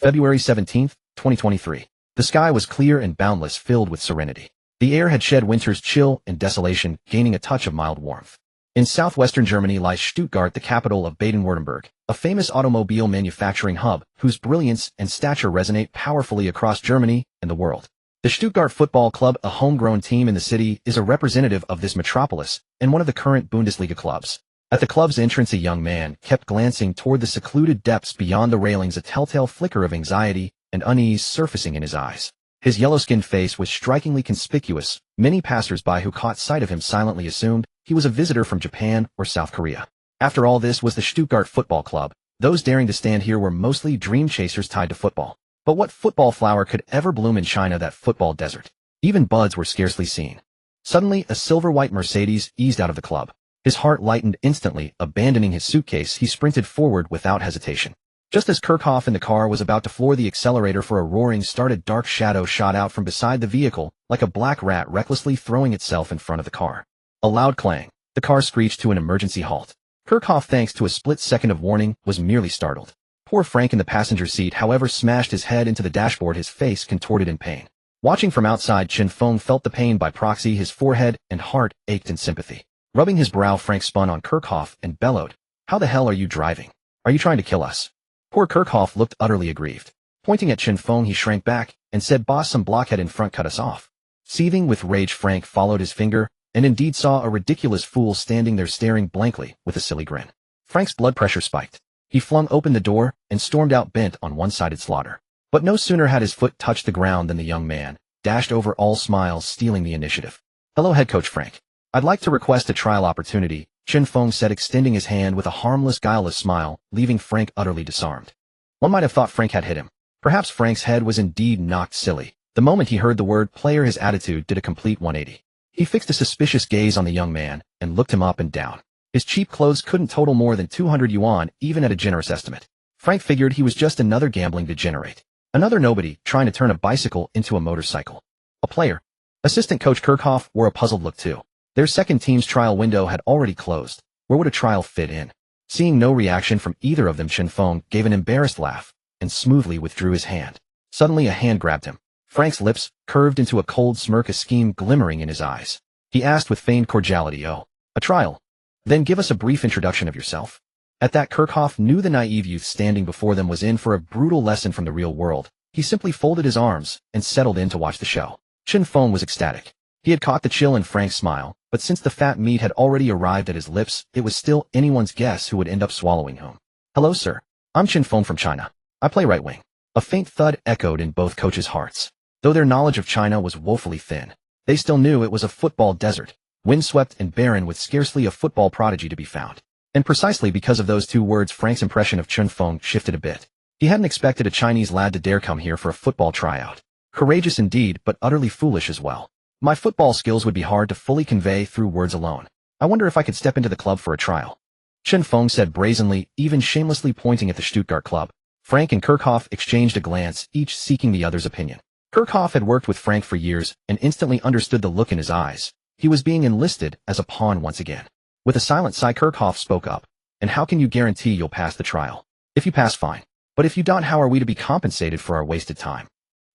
February 17, 2023. The sky was clear and boundless, filled with serenity. The air had shed winter's chill and desolation, gaining a touch of mild warmth. In southwestern Germany lies Stuttgart, the capital of Baden-Württemberg, a famous automobile manufacturing hub whose brilliance and stature resonate powerfully across Germany and the world. The Stuttgart Football Club, a homegrown team in the city, is a representative of this metropolis and one of the current Bundesliga clubs. At the club's entrance, a young man kept glancing toward the secluded depths beyond the railings, a telltale flicker of anxiety and unease surfacing in his eyes. His yellow-skinned face was strikingly conspicuous. Many passers-by who caught sight of him silently assumed he was a visitor from Japan or South Korea. After all, this was the Stuttgart Football Club. Those daring to stand here were mostly dream chasers tied to football. But what football flower could ever bloom in China, that football desert? Even buds were scarcely seen. Suddenly, a silver-white Mercedes eased out of the club. His heart lightened instantly. Abandoning his suitcase, he sprinted forward without hesitation. Just as Kirchhoff in the car was about to floor the accelerator for a roaring start, a dark shadow shot out from beside the vehicle, like a black rat recklessly throwing itself in front of the car. A loud clang. The car screeched to an emergency halt. Kirchhoff, thanks to a split second of warning, was merely startled. Poor Frank in the passenger seat, however, smashed his head into the dashboard, his face contorted in pain. Watching from outside, Chen Feng felt the pain by proxy. His forehead and heart ached in sympathy. Rubbing his brow, Frank spun on Kirchhoff and bellowed, "How the hell are you driving? Are you trying to kill us?" Poor Kirchhoff looked utterly aggrieved. Pointing at Chen Feng, he shrank back and said, "Boss, some blockhead in front cut us off." Seething with rage, Frank followed his finger and indeed saw a ridiculous fool standing there staring blankly with a silly grin. Frank's blood pressure spiked. He flung open the door and stormed out, bent on one-sided slaughter. But no sooner had his foot touched the ground than the young man dashed over, all smiles, stealing the initiative. "Hello, head coach Frank. I'd like to request a trial opportunity," Chen Feng said, extending his hand with a harmless, guileless smile, leaving Frank utterly disarmed. One might have thought Frank had hit him. Perhaps Frank's head was indeed knocked silly. The moment he heard the word player, his attitude did a complete 180. He fixed a suspicious gaze on the young man and looked him up and down. His cheap clothes couldn't total more than 200 yuan, even at a generous estimate. Frank figured he was just another gambling degenerate. Another nobody trying to turn a bicycle into a motorcycle. A player. Assistant coach Kirchhoff wore a puzzled look too. Their second team's trial window had already closed. Where would a trial fit in? Seeing no reaction from either of them, Chen Feng gave an embarrassed laugh and smoothly withdrew his hand. Suddenly a hand grabbed him. Frank's lips curved into a cold smirk, a scheme glimmering in his eyes. He asked with feigned cordiality, "Oh, a trial? Then give us a brief introduction of yourself." At that, Kirchhoff knew the naive youth standing before them was in for a brutal lesson from the real world. He simply folded his arms and settled in to watch the show. Chen Feng was ecstatic. He had caught the chill in Frank's smile, but since the fat meat had already arrived at his lips, it was still anyone's guess who would end up swallowing whom. "Hello, sir. I'm Chen Feng from China. I play right wing." A faint thud echoed in both coaches' hearts. Though their knowledge of China was woefully thin, they still knew it was a football desert, windswept and barren, with scarcely a football prodigy to be found. And precisely because of those two words, Frank's impression of Chen Feng shifted a bit. He hadn't expected a Chinese lad to dare come here for a football tryout. Courageous indeed, but utterly foolish as well. "My football skills would be hard to fully convey through words alone. I wonder if I could step into the club for a trial," Chen Feng said brazenly, even shamelessly pointing at the Stuttgart club. Frank and Kirchhoff exchanged a glance, each seeking the other's opinion. Kirchhoff had worked with Frank for years and instantly understood the look in his eyes. He was being enlisted as a pawn once again. With a silent sigh, Kirchhoff spoke up. "And how can you guarantee you'll pass the trial? If you pass, fine. But if you don't, how are we to be compensated for our wasted time?"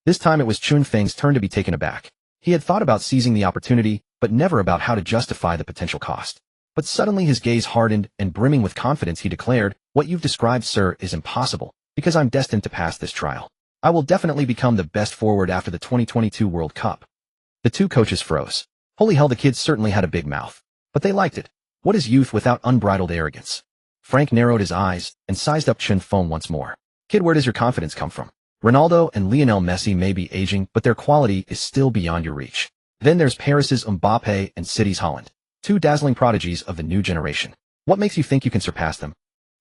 This time it was Chen Feng's turn to be taken aback. He had thought about seizing the opportunity, but never about how to justify the potential cost. But suddenly his gaze hardened, and brimming with confidence he declared, "What you've described, sir, is impossible, because I'm destined to pass this trial. I will definitely become the best forward after the 2022 World Cup." The two coaches froze. Holy hell, the kids certainly had a big mouth. But they liked it. What is youth without unbridled arrogance? Frank narrowed his eyes and sized up Chen Feng once more. "Kid, where does your confidence come from? Ronaldo and Lionel Messi may be aging, but their quality is still beyond your reach. Then there's Paris's Mbappe and City's Haaland. Two dazzling prodigies of the new generation. What makes you think you can surpass them?"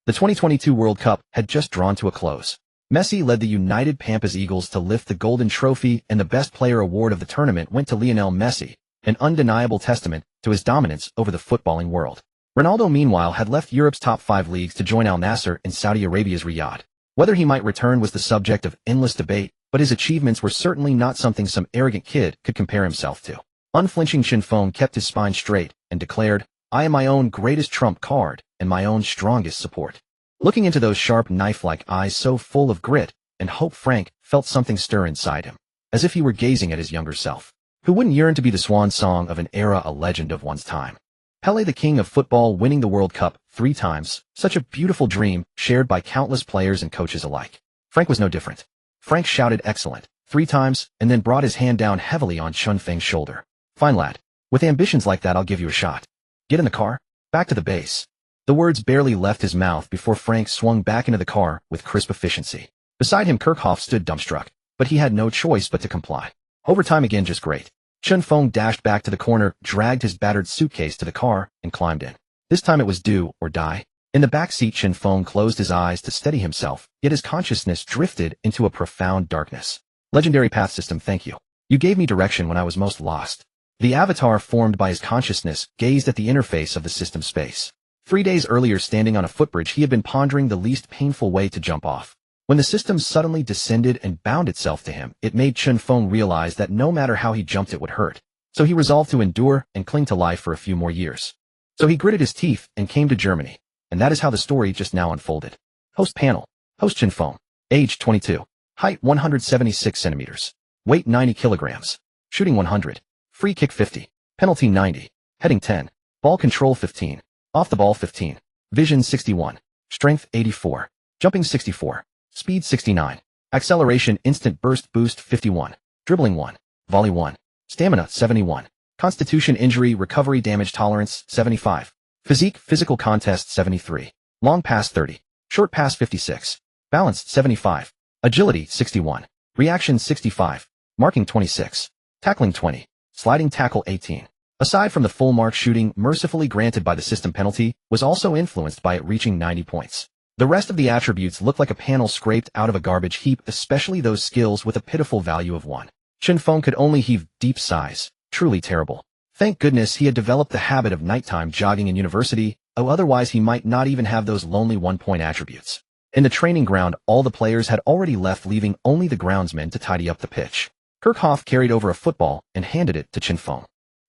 The 2022 World Cup had just drawn to a close. Messi led the United Pampas Eagles to lift the Golden Trophy, and the Best Player award of the tournament went to Lionel Messi, an undeniable testament to his dominance over the footballing world. Ronaldo, meanwhile, had left Europe's top 5 leagues to join Al Nassr in Saudi Arabia's Riyadh. Whether he might return was the subject of endless debate, but his achievements were certainly not something some arrogant kid could compare himself to. Unflinching, Chen Feng kept his spine straight and declared, "I am my own greatest trump card and my own strongest support." Looking into those sharp, knife-like eyes so full of grit, and Hope Frank felt something stir inside him, as if he were gazing at his younger self. Who wouldn't yearn to be the swan song of an era, a legend of one's time? Pelé, the king of football, winning the World Cup 3 times, such a beautiful dream shared by countless players and coaches alike. Frank was no different. Frank shouted excellent 3 times and then brought his hand down heavily on Chun Feng's shoulder. Fine lad. With ambitions like that, I'll give you a shot. Get in the car. Back to the base. The words barely left his mouth before Frank swung back into the car with crisp efficiency. Beside him, Kirchhoff stood dumbstruck, but he had no choice but to comply. Overtime again, just great. Chun Feng dashed back to the corner, dragged his battered suitcase to the car, and climbed in. This time it was do or die. In the back seat, Chun Feng closed his eyes to steady himself, yet his consciousness drifted into a profound darkness. Legendary path system, thank you. You gave me direction when I was most lost. The avatar formed by his consciousness gazed at the interface of the system space. 3 days earlier, standing on a footbridge, he had been pondering the least painful way to jump off. When the system suddenly descended and bound itself to him, it made Chun Feng realize that no matter how he jumped it would hurt. So he resolved to endure and cling to life for a few more years. So he gritted his teeth and came to Germany. And that is how the story just now unfolded. Host panel. Host Chun Feng. Age 22. Height 176 centimeters. Weight 90 kilograms. Shooting 100. Free kick 50. Penalty 90. Heading 10. Ball control 15. Off the ball 15. Vision 61. Strength 84. Jumping 64. Speed 69. Acceleration instant burst boost 51. Dribbling 1. Volley 1. Stamina 71. Constitution injury recovery damage tolerance 75. Physique physical contest 73. Long pass 30. Short pass 56. Balance 75. Agility 61. Reaction 65. Marking 26. Tackling 20. Sliding tackle 18. Aside from the full mark, shooting, mercifully granted by the system penalty, was also influenced by it reaching 90 points. The rest of the attributes looked like a panel scraped out of a garbage heap, especially those skills with a pitiful value of 1. Chun Feng could only heave deep sighs. Truly terrible. Thank goodness he had developed the habit of nighttime jogging in university, otherwise he might not even have those lonely 1-point attributes. In the training ground, all the players had already left, leaving only the groundsmen to tidy up the pitch. Kirchhoff carried over a football and handed it to Chun Feng.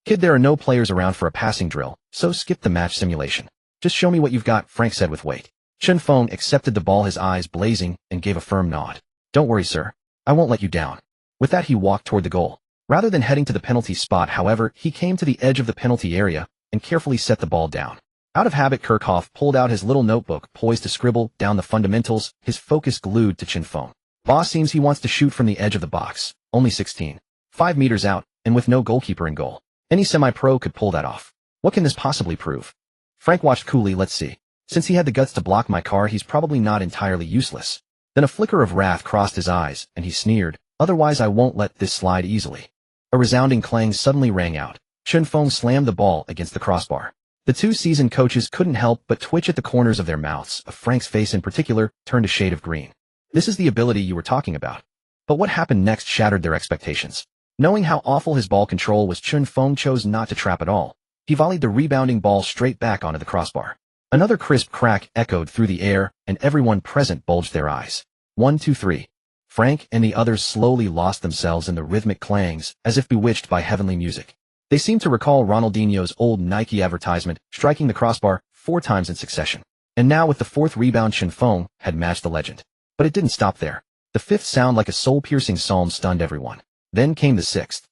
Kid, there are no players around for a passing drill, so skip the match simulation. Just show me what you've got, Frank said with weight. Chun Feng accepted the ball, his eyes blazing, and gave a firm nod. Don't worry, sir. I won't let you down. With that, he walked toward the goal. Rather than heading to the penalty spot, however, he came to the edge of the penalty area and carefully set the ball down. Out of habit, Kirchhoff pulled out his little notebook, poised to scribble down the fundamentals, his focus glued to Chun Feng. Boss, seems he wants to shoot from the edge of the box. Only 16. 5 meters out, and with no goalkeeper in goal. Any semi-pro could pull that off. What can this possibly prove? Frank watched coolly. Let's see. Since he had the guts to block my car, he's probably not entirely useless. Then a flicker of wrath crossed his eyes, and he sneered, otherwise I won't let this slide easily. A resounding clang suddenly rang out. Chun Feng slammed the ball against the crossbar. The 2 seasoned coaches couldn't help but twitch at the corners of their mouths. Frank's face in particular turned a shade of green. This is the ability you were talking about. But what happened next shattered their expectations. Knowing how awful his ball control was, Chun Feng chose not to trap at all. He volleyed the rebounding ball straight back onto the crossbar. Another crisp crack echoed through the air, and everyone present bulged their eyes. 1, 2, 3. Frank and the others slowly lost themselves in the rhythmic clangs, as if bewitched by heavenly music. They seemed to recall Ronaldinho's old Nike advertisement, striking the crossbar 4 times in succession. And now with the 4th rebound, Chun Feng had matched the legend. But it didn't stop there. The 5th sound, like a soul-piercing psalm, stunned everyone. Then came the 6th.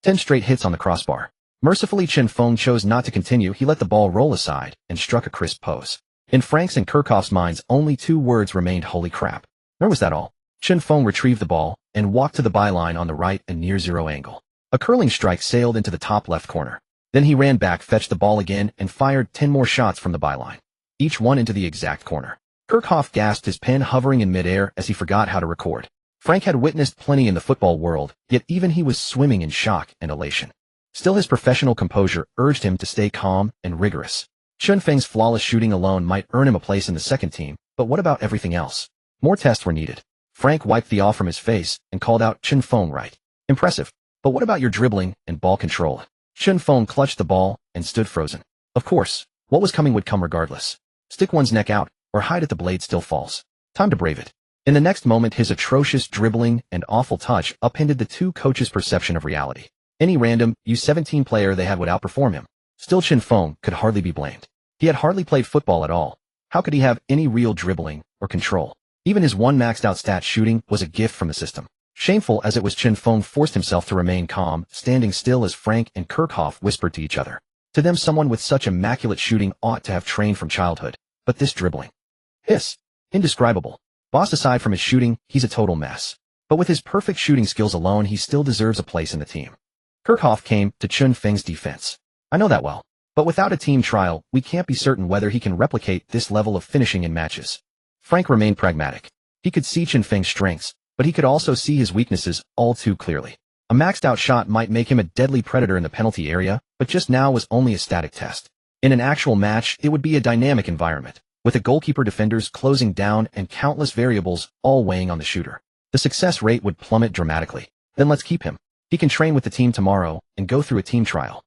10 straight hits on the crossbar. Mercifully, Chun Feng chose not to continue. He let the ball roll aside and struck a crisp pose. In Frank's and Kirchhoff's minds, only 2 words remained: holy crap. Nor was that all. Chun Feng retrieved the ball and walked to the byline on the right and near zero angle. A curling strike sailed into the top left corner. Then he ran back, fetched the ball again, and fired 10 more shots from the byline, each one into the exact corner. Kirchhoff gasped, his pen hovering in midair as he forgot how to record. Frank had witnessed plenty in the football world, yet even he was swimming in shock and elation. Still, his professional composure urged him to stay calm and rigorous. Chun Feng's flawless shooting alone might earn him a place in the second team, but what about everything else? More tests were needed. Frank wiped the awe from his face and called out, Chun Feng, right? Impressive. But what about your dribbling and ball control? Chun Feng clutched the ball and stood frozen. Of course, what was coming would come regardless. Stick one's neck out, or hide at the blade still falls. Time to brave it. In the next moment, his atrocious dribbling and awful touch upended the 2 coaches' perception of reality. Any random U17 player they had would outperform him. Still, Chun Feng could hardly be blamed. He had hardly played football at all. How could he have any real dribbling or control? Even his one maxed-out stat shooting was a gift from the system. Shameful as it was, Chen Feng forced himself to remain calm, standing still as Frank and Kirchhoff whispered to each other. To them, someone with such immaculate shooting ought to have trained from childhood. But this dribbling. Hiss. Indescribable. Boss, aside from his shooting, he's a total mess. But with his perfect shooting skills alone, he still deserves a place in the team. Kirchhoff came to Chen Feng's defense. I know that well. But without a team trial, we can't be certain whether he can replicate this level of finishing in matches. Frank remained pragmatic. He could see Chen Feng's strengths, but he could also see his weaknesses all too clearly. A maxed-out shot might make him a deadly predator in the penalty area, but just now was only a static test. In an actual match, it would be a dynamic environment, with a goalkeeper, defenders closing down, and countless variables all weighing on the shooter. The success rate would plummet dramatically. Then let's keep him. He can train with the team tomorrow and go through a team trial.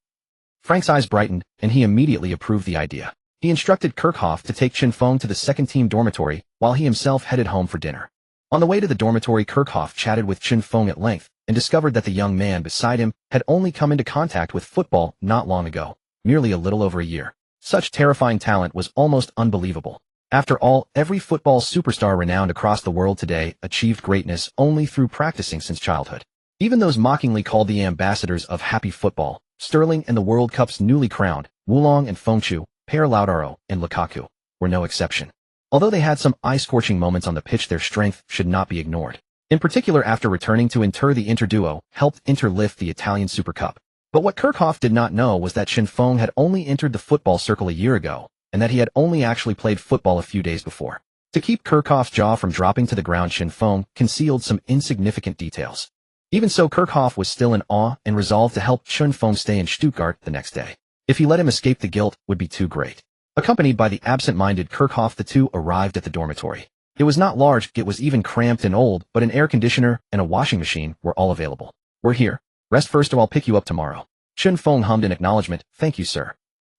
Frank's eyes brightened, and he immediately approved the idea. He instructed Kirchhoff to take Chen Feng to the second-team dormitory, while he himself headed home for dinner. On the way to the dormitory, Kirchhoff chatted with Chen Feng at length, and discovered that the young man beside him had only come into contact with football not long ago, merely a little over a year. Such terrifying talent was almost unbelievable. After all, every football superstar renowned across the world today achieved greatness only through practicing since childhood. Even those mockingly called the ambassadors of happy football, Sterling and the World Cup's newly crowned, Wulong and Fengchu, Per Lautaro and Lukaku, were no exception. Although they had some eye-scorching moments on the pitch, their strength should not be ignored. In particular, after returning to Inter, the Inter duo helped Inter lift the Italian Super Cup. But what Kirchhoff did not know was that Chen Feng had only entered the football circle a year ago, and that he had only actually played football a few days before. To keep Kirchhoff's jaw from dropping to the ground, Chen Feng concealed some insignificant details. Even so, Kirchhoff was still in awe and resolved to help Chen Feng stay in Stuttgart the next day. If he let him escape, the guilt would be too great. Accompanied by the absent-minded Kirchhoff, the two arrived at the dormitory. It was not large, it was even cramped and old, but an air conditioner and a washing machine were all available. We're here. Rest first or I'll pick you up tomorrow. Chen Feng hummed in acknowledgement. Thank you, sir.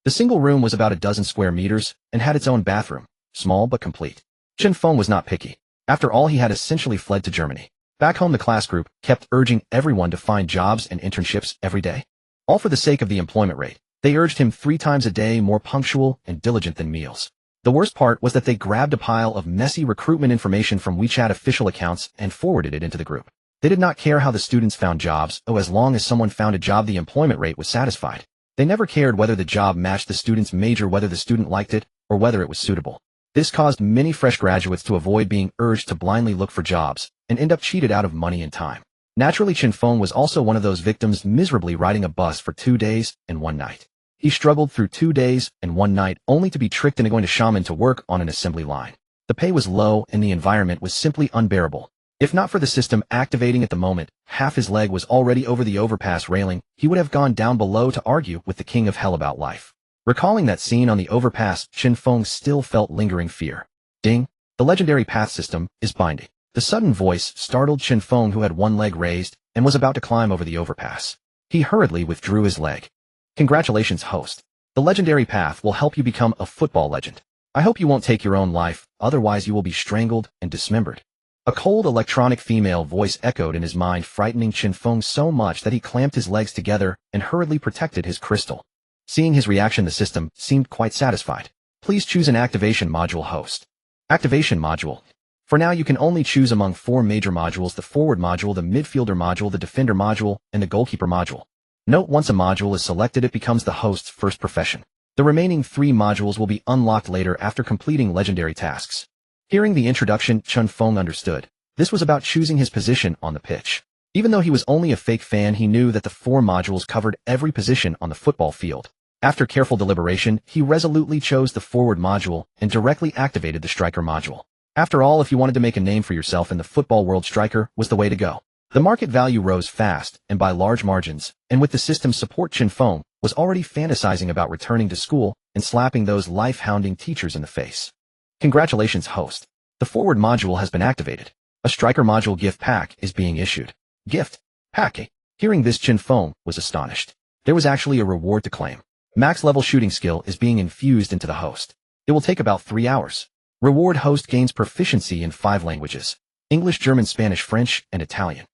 The single room was about a dozen square meters and had its own bathroom, small but complete. Chen Feng was not picky. After all, he had essentially fled to Germany. Back home, the class group kept urging everyone to find jobs and internships every day. All for the sake of the employment rate. They urged him 3 times a day, more punctual and diligent than meals. The worst part was that they grabbed a pile of messy recruitment information from WeChat official accounts and forwarded it into the group. They did not care how the students found jobs, as long as someone found a job, the employment rate was satisfied. They never cared whether the job matched the student's major, whether the student liked it, or whether it was suitable. This caused many fresh graduates to avoid being urged to blindly look for jobs and end up cheated out of money and time. Naturally, Chen Feng was also one of those victims, miserably riding a bus for 2 days and 1 night. He struggled through 2 days and 1 night only to be tricked into going to Xiamen to work on an assembly line. The pay was low and the environment was simply unbearable. If not for the system activating at the moment, half his leg was already over the overpass railing, he would have gone down below to argue with the king of hell about life. Recalling that scene on the overpass, Chen Feng still felt lingering fear. Ding! The legendary path system is binding. The sudden voice startled Chen Feng, who had one leg raised and was about to climb over the overpass. He hurriedly withdrew his leg. Congratulations, host. The legendary path will help you become a football legend. I hope you won't take your own life, otherwise you will be strangled and dismembered. A cold electronic female voice echoed in his mind, frightening Chen Feng so much that he clamped his legs together and hurriedly protected his crystal. Seeing his reaction, the system seemed quite satisfied. Please choose an activation module, host. Activation module. For now, you can only choose among 4 major modules: the forward module, the midfielder module, the defender module, and the goalkeeper module. Note, once a module is selected, it becomes the host's first profession. The remaining 3 modules will be unlocked later after completing legendary tasks. Hearing the introduction, Chen Feng understood. This was about choosing his position on the pitch. Even though he was only a fake fan, he knew that the 4 modules covered every position on the football field. After careful deliberation, he resolutely chose the forward module and directly activated the striker module. After all, if you wanted to make a name for yourself in the football world, striker was the way to go. The market value rose fast and by large margins, and with the system's support, Chen Feng was already fantasizing about returning to school and slapping those life-hounding teachers in the face. Congratulations, host. The forward module has been activated. A striker module gift pack is being issued. Gift pack. Hearing this, Chen Feng was astonished. There was actually a reward to claim. Max level shooting skill is being infused into the host. It will take about 3 hours. Reward: host gains proficiency in 5 languages: English, German, Spanish, French, and Italian.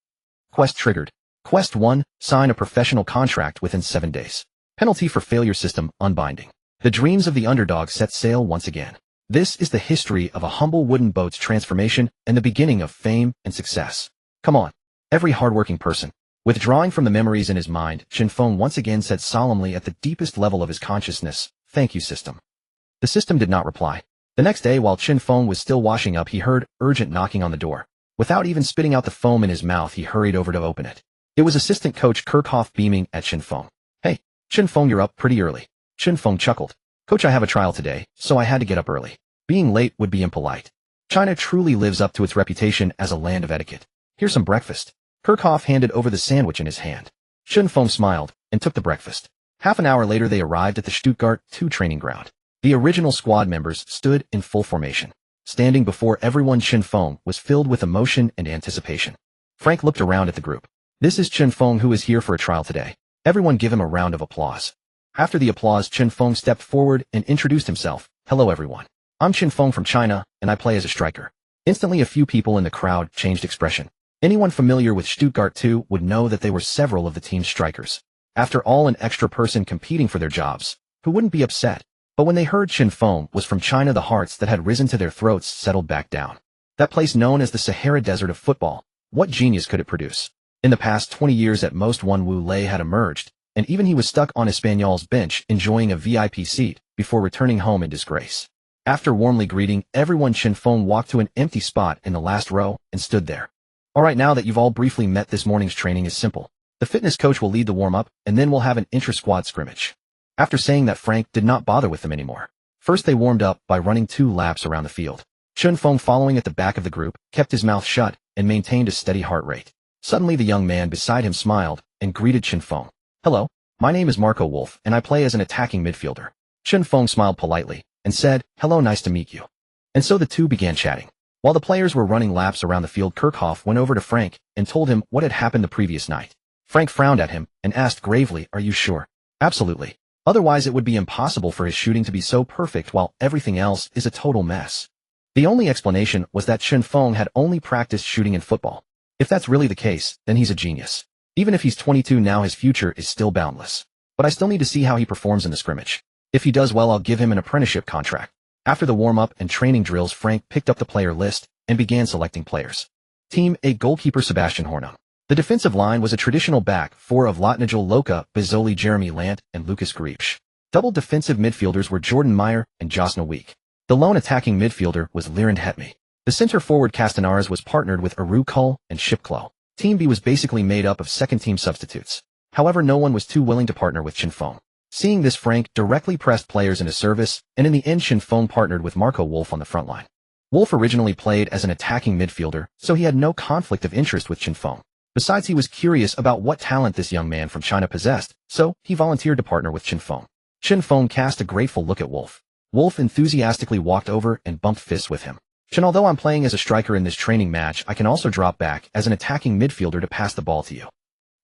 Quest triggered. Quest 1, sign a professional contract within 7 days. Penalty for failure: system unbinding. The dreams of the underdog set sail once again. This is the history of a humble wooden boat's transformation and the beginning of fame and success. Come on, every hardworking person. Withdrawing from the memories in his mind, Chen Feng once again said solemnly at the deepest level of his consciousness, "Thank you, system." The system did not reply. The next day, while Chen Feng was still washing up, he heard urgent knocking on the door. Without even spitting out the foam in his mouth, he hurried over to open it. It was assistant coach Kirchhoff beaming at Chen Feng. "Hey, Chen Feng, you're up pretty early." Chen Feng chuckled. "Coach, I have a trial today, so I had to get up early. Being late would be impolite. China truly lives up to its reputation as a land of etiquette. Here's some breakfast." Kirchhoff handed over the sandwich in his hand. Chen Feng smiled and took the breakfast. Half an hour later, they arrived at the Stuttgart 2 training ground. The original squad members stood in full formation. Standing before everyone, Chen Feng was filled with emotion and anticipation. Frank looked around at the group. "This is Chen Feng, who is here for a trial today. Everyone give him a round of applause." After the applause, Chen Feng stepped forward and introduced himself. "Hello everyone. I'm Chen Feng from China, and I play as a striker." Instantly, a few people in the crowd changed expression. Anyone familiar with Stuttgart 2 would know that they were several of the team's strikers. After all, an extra person competing for their jobs. Who wouldn't be upset? But when they heard Chen Feng was from China, the hearts that had risen to their throats settled back down. That place known as the Sahara Desert of football. What genius could it produce? In the past 20 years at most, one Wu Lei had emerged, and even he was stuck on Espanyol's bench enjoying a VIP seat before returning home in disgrace. After warmly greeting everyone, Chen Feng walked to an empty spot in the last row and stood there. "Alright, now that you've all briefly met, this morning's training is simple. The fitness coach will lead the warm-up, and then we'll have an intra-squad scrimmage." After saying that, Frank did not bother with them anymore. First, they warmed up by running 2 laps around the field. Chen Feng, following at the back of the group, kept his mouth shut and maintained a steady heart rate. Suddenly, the young man beside him smiled and greeted Chen Feng. "Hello, my name is Marco Wolf, and I play as an attacking midfielder." Chen Feng smiled politely and said, "Hello, nice to meet you." And so the two began chatting. While the players were running laps around the field, Kirchhoff went over to Frank and told him what had happened the previous night. Frank frowned at him and asked gravely, "Are you sure?" "Absolutely. Otherwise it would be impossible for his shooting to be so perfect while everything else is a total mess." The only explanation was that Chen Feng had only practiced shooting in football. If that's really the case, then he's a genius. Even if he's 22 now, his future is still boundless. But I still need to see how he performs in the scrimmage. If he does well, I'll give him an apprenticeship contract. After the warm-up and training drills, Frank picked up the player list and began selecting players. Team A: goalkeeper Sebastian Hornung. The defensive line was a traditional back four of Latnagel Loka, Bizzoli, Jeremy Lant, and Lucas Griepsch. Double defensive midfielders were Jordan Meyer and Josna Week. The lone attacking midfielder was Liran Hetmi. The center forward Castanares was partnered with Aru Kull and Shipklo. Team B was basically made up of second-team substitutes. However, no one was too willing to partner with Chen Feng. Seeing this, Frank directly pressed players into service, and in the end Chen Feng partnered with Marco Wolf on the front line. Wolf originally played as an attacking midfielder, so he had no conflict of interest with Chen Feng. Besides, he was curious about what talent this young man from China possessed, so he volunteered to partner with Chen Feng. Chen Feng cast a grateful look at Wolf. Wolf enthusiastically walked over and bumped fists with him. "Chen, although I'm playing as a striker in this training match, I can also drop back as an attacking midfielder to pass the ball to you,"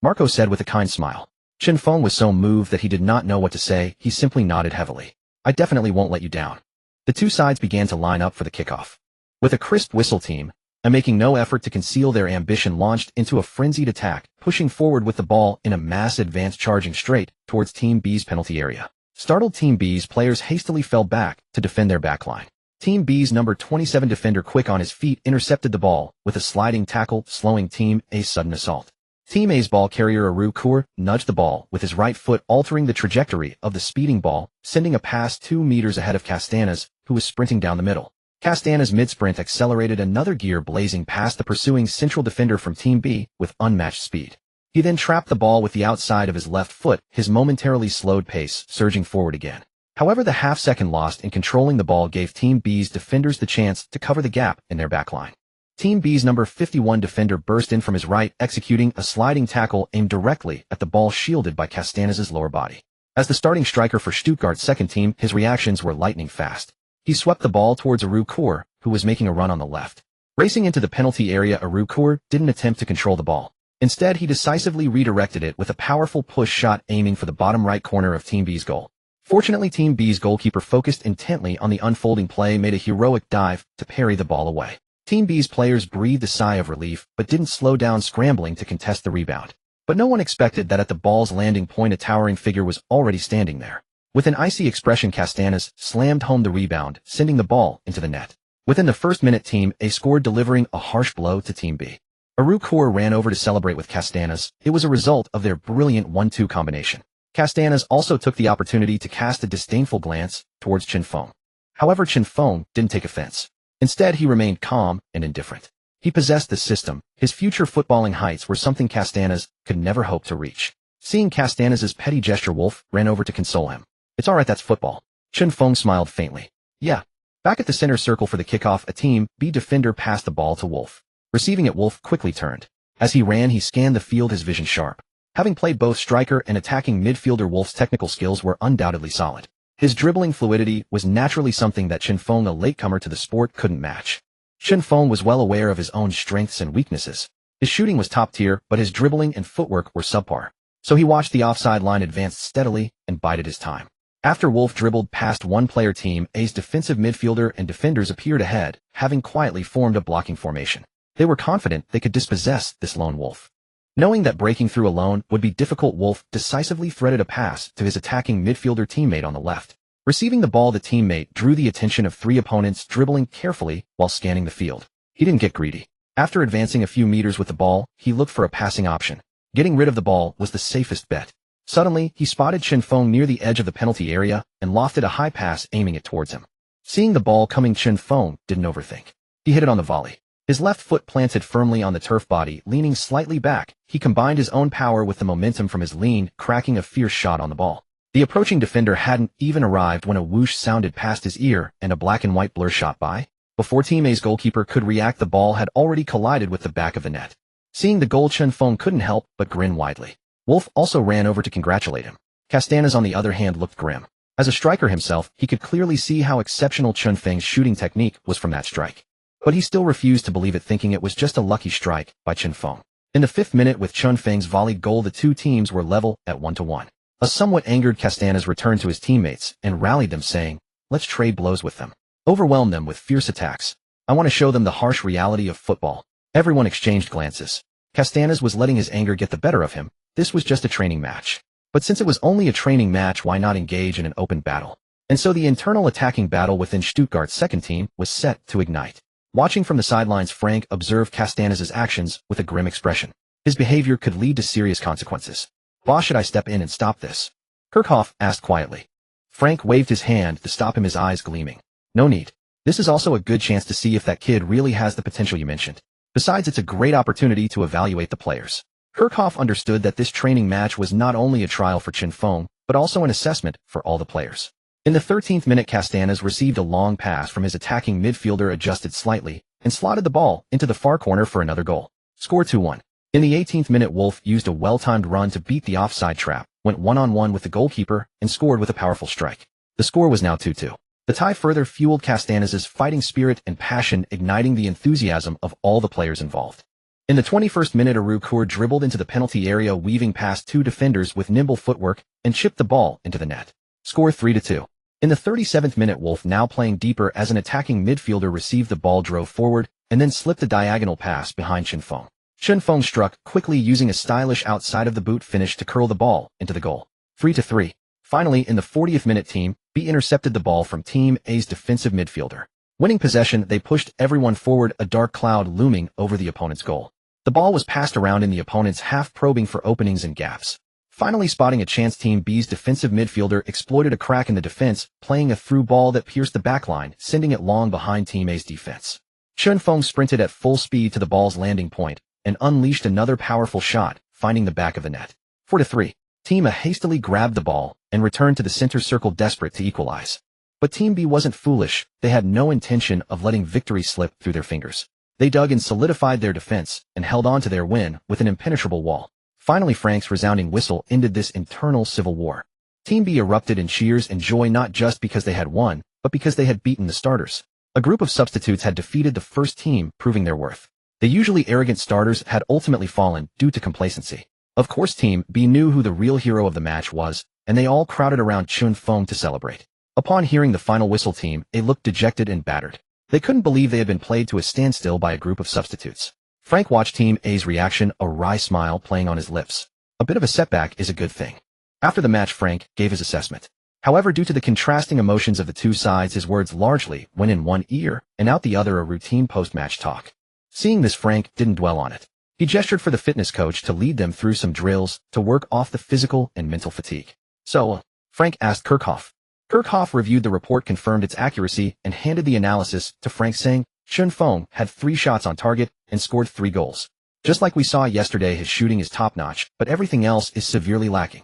Marco said with a kind smile. Chen Feng was so moved that he did not know what to say. He simply nodded heavily. "I definitely won't let you down." The two sides began to line up for the kickoff. With a crisp whistle, team A, making no effort to conceal their ambition, launched into a frenzied attack, pushing forward with the ball in a mass advance, charging straight towards Team B's penalty area. Startled Team B's players hastily fell back to defend their backline. Team B's number 27 defender, quick on his feet, intercepted the ball with a sliding tackle, slowing Team A's sudden assault. Team A's ball carrier Aru Kur nudged the ball with his right foot, altering the trajectory of the speeding ball, sending a pass 2 meters ahead of Castanas, who was sprinting down the middle. Castanas' mid-sprint accelerated another gear, blazing past the pursuing central defender from Team B with unmatched speed. He then trapped the ball with the outside of his left foot, his momentarily slowed pace surging forward again. However, the half-second lost in controlling the ball gave Team B's defenders the chance to cover the gap in their backline. Team B's number 51 defender burst in from his right, executing a sliding tackle aimed directly at the ball, shielded by Castanas' lower body. As the starting striker for Stuttgart's second team, his reactions were lightning fast. He swept the ball towards Aru Kur, who was making a run on the left. Racing into the penalty area, Aru Kur didn't attempt to control the ball. Instead, he decisively redirected it with a powerful push shot, aiming for the bottom right corner of Team B's goal. Fortunately, Team B's goalkeeper, focused intently on the unfolding play, made a heroic dive to parry the ball away. Team B's players breathed a sigh of relief, but didn't slow down, scrambling to contest the rebound. But no one expected that at the ball's landing point, a towering figure was already standing there. With an icy expression, Castanas slammed home the rebound, sending the ball into the net. Within the first minute, Team A scored, delivering a harsh blow to Team B. Araujo ran over to celebrate with Castanas. It was a result of their brilliant 1-2 combination. Castanas also took the opportunity to cast a disdainful glance towards Chinfeng. However, Chinfeng didn't take offense. Instead, he remained calm and indifferent. He possessed the system. His future footballing heights were something Castanas could never hope to reach. Seeing Castanas' petty gesture, Wolf ran over to console him. "It's alright, that's football." Chinfeng smiled faintly. "Yeah." Back at the center circle for the kickoff, a Team B defender passed the ball to Wolf. Receiving it, Wolf quickly turned. As he ran, he scanned the field, his vision sharp. Having played both striker and attacking midfielder, Wolf's technical skills were undoubtedly solid. His dribbling fluidity was naturally something that Chinfeng, a latecomer to the sport, couldn't match. Chinfeng was well aware of his own strengths and weaknesses. His shooting was top tier, but his dribbling and footwork were subpar. So he watched the offside line advance steadily and bided his time. After Wolf dribbled past one player, Team A's defensive midfielder and defenders appeared ahead, having quietly formed a blocking formation. They were confident they could dispossess this lone wolf. Knowing that breaking through alone would be difficult, Wolf decisively threaded a pass to his attacking midfielder teammate on the left. Receiving the ball, the teammate drew the attention of three opponents, dribbling carefully while scanning the field. He didn't get greedy. After advancing a few meters with the ball, he looked for a passing option. Getting rid of the ball was the safest bet. Suddenly, he spotted Chinfeng near the edge of the penalty area and lofted a high pass, aiming it towards him. Seeing the ball coming, Chinfeng didn't overthink. He hit it on the volley. His left foot planted firmly on the turf body, leaning slightly back. He combined his own power with the momentum from his lean, cracking a fierce shot on the ball. The approaching defender hadn't even arrived when a whoosh sounded past his ear and a black and white blur shot by. Before Team A's goalkeeper could react, the ball had already collided with the back of the net. Seeing the goal, Chinfeng couldn't help but grin widely. Wolf also ran over to congratulate him. Castanas, on the other hand, looked grim. As a striker himself, he could clearly see how exceptional Chinfeng's shooting technique was from that strike. But he still refused to believe it, thinking it was just a lucky strike by Chinfeng. In the 5th minute, with Chinfeng's volleyed goal, the two teams were level at 1-1. A somewhat angered Castanas returned to his teammates and rallied them, saying, "Let's trade blows with them. Overwhelm them with fierce attacks. I want to show them the harsh reality of football." Everyone exchanged glances. Castanas was letting his anger get the better of him. This was just a training match. But since it was only a training match, why not engage in an open battle? And so the internal attacking battle within Stuttgart's second team was set to ignite. Watching from the sidelines, Frank observed Castanas' actions with a grim expression. His behavior could lead to serious consequences. "Boss, should I step in and stop this?" Kirchhoff asked quietly. Frank waved his hand to stop him, his eyes gleaming. "No need. This is also a good chance to see if that kid really has the potential you mentioned. Besides, it's a great opportunity to evaluate the players." Kirchhoff understood that this training match was not only a trial for Chinfeng, but also an assessment for all the players. In the 13th minute, Castanas received a long pass from his attacking midfielder, adjusted slightly, and slotted the ball into the far corner for another goal. Score 2-1. In the 18th minute, Wolf used a well-timed run to beat the offside trap, went one-on-one with the goalkeeper, and scored with a powerful strike. The score was now 2-2. The tie further fueled Castanas' fighting spirit and passion, igniting the enthusiasm of all the players involved. In the 21st minute, Araujo dribbled into the penalty area, weaving past two defenders with nimble footwork, and chipped the ball into the net. Score 3-2. In the 37th minute, Wolf, now playing deeper as an attacking midfielder, received the ball, drove forward, and then slipped a diagonal pass behind Chinfeng. Chinfeng struck quickly, using a stylish outside of the boot finish to curl the ball into the goal. 3-3. Finally, in the 40th minute, Team B intercepted the ball from Team A's defensive midfielder. Winning possession, they pushed everyone forward, a dark cloud looming over the opponent's goal. The ball was passed around in the opponent's half, probing for openings and gaps. Finally spotting a chance, Team B's defensive midfielder exploited a crack in the defense, playing a through ball that pierced the backline, sending it long behind Team A's defense. Chinfeng sprinted at full speed to the ball's landing point and unleashed another powerful shot, finding the back of the net. 4-3. Team A hastily grabbed the ball and returned to the center circle, desperate to equalize. But Team B wasn't foolish. They had no intention of letting victory slip through their fingers. They dug and solidified their defense and held on to their win with an impenetrable wall. Finally, Frank's resounding whistle ended this internal civil war. Team B erupted in cheers and joy, not just because they had won, but because they had beaten the starters. A group of substitutes had defeated the first team, proving their worth. The usually arrogant starters had ultimately fallen due to complacency. Of course, Team B knew who the real hero of the match was, and they all crowded around Chinfeng to celebrate. Upon hearing the final whistle, Team A looked dejected and battered. They couldn't believe they had been played to a standstill by a group of substitutes. Frank watched Team A's reaction, a wry smile playing on his lips. A bit of a setback is a good thing. After the match, Frank gave his assessment. However, due to the contrasting emotions of the two sides, his words largely went in one ear and out the other, a routine post-match talk. Seeing this, Frank didn't dwell on it. He gestured for the fitness coach to lead them through some drills to work off the physical and mental fatigue. So, Frank asked Kirchhoff. Kirchhoff reviewed the report, confirmed its accuracy, and handed the analysis to Frank, saying, Chun Feng had 3 shots on target and scored 3 goals. Just like we saw yesterday, his shooting is top-notch, but everything else is severely lacking.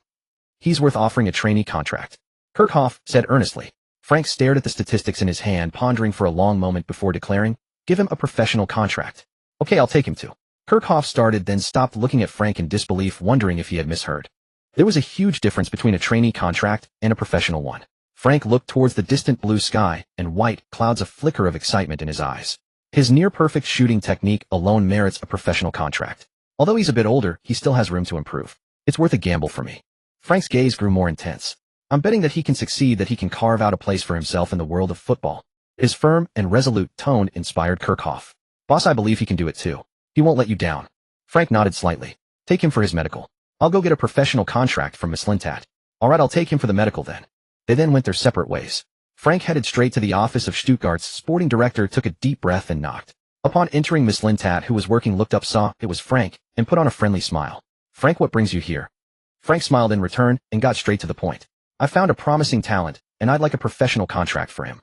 He's worth offering a trainee contract, Kirchhoff said earnestly. Frank stared at the statistics in his hand, pondering for a long moment before declaring, give him a professional contract. Okay, I'll take him to. Kirchhoff started, then stopped, looking at Frank in disbelief, wondering if he had misheard. There was a huge difference between a trainee contract and a professional one. Frank looked towards the distant blue sky and white clouds, a flicker of excitement in his eyes. His near-perfect shooting technique alone merits a professional contract. Although he's a bit older, he still has room to improve. It's worth a gamble for me. Frank's gaze grew more intense. I'm betting that he can succeed, that he can carve out a place for himself in the world of football. His firm and resolute tone inspired Kirchhoff. Boss, I believe he can do it too. He won't let you down. Frank nodded slightly. Take him for his medical. I'll go get a professional contract from Miss Lintat. All right, I'll take him for the medical then. They then went their separate ways. Frank headed straight to the office of Stuttgart's sporting director, took a deep breath and knocked. Upon entering, Miss Lintat, who was working, looked up, saw it was Frank, and put on a friendly smile. Frank, what brings you here? Frank smiled in return and got straight to the point. I found a promising talent, and I'd like a professional contract for him.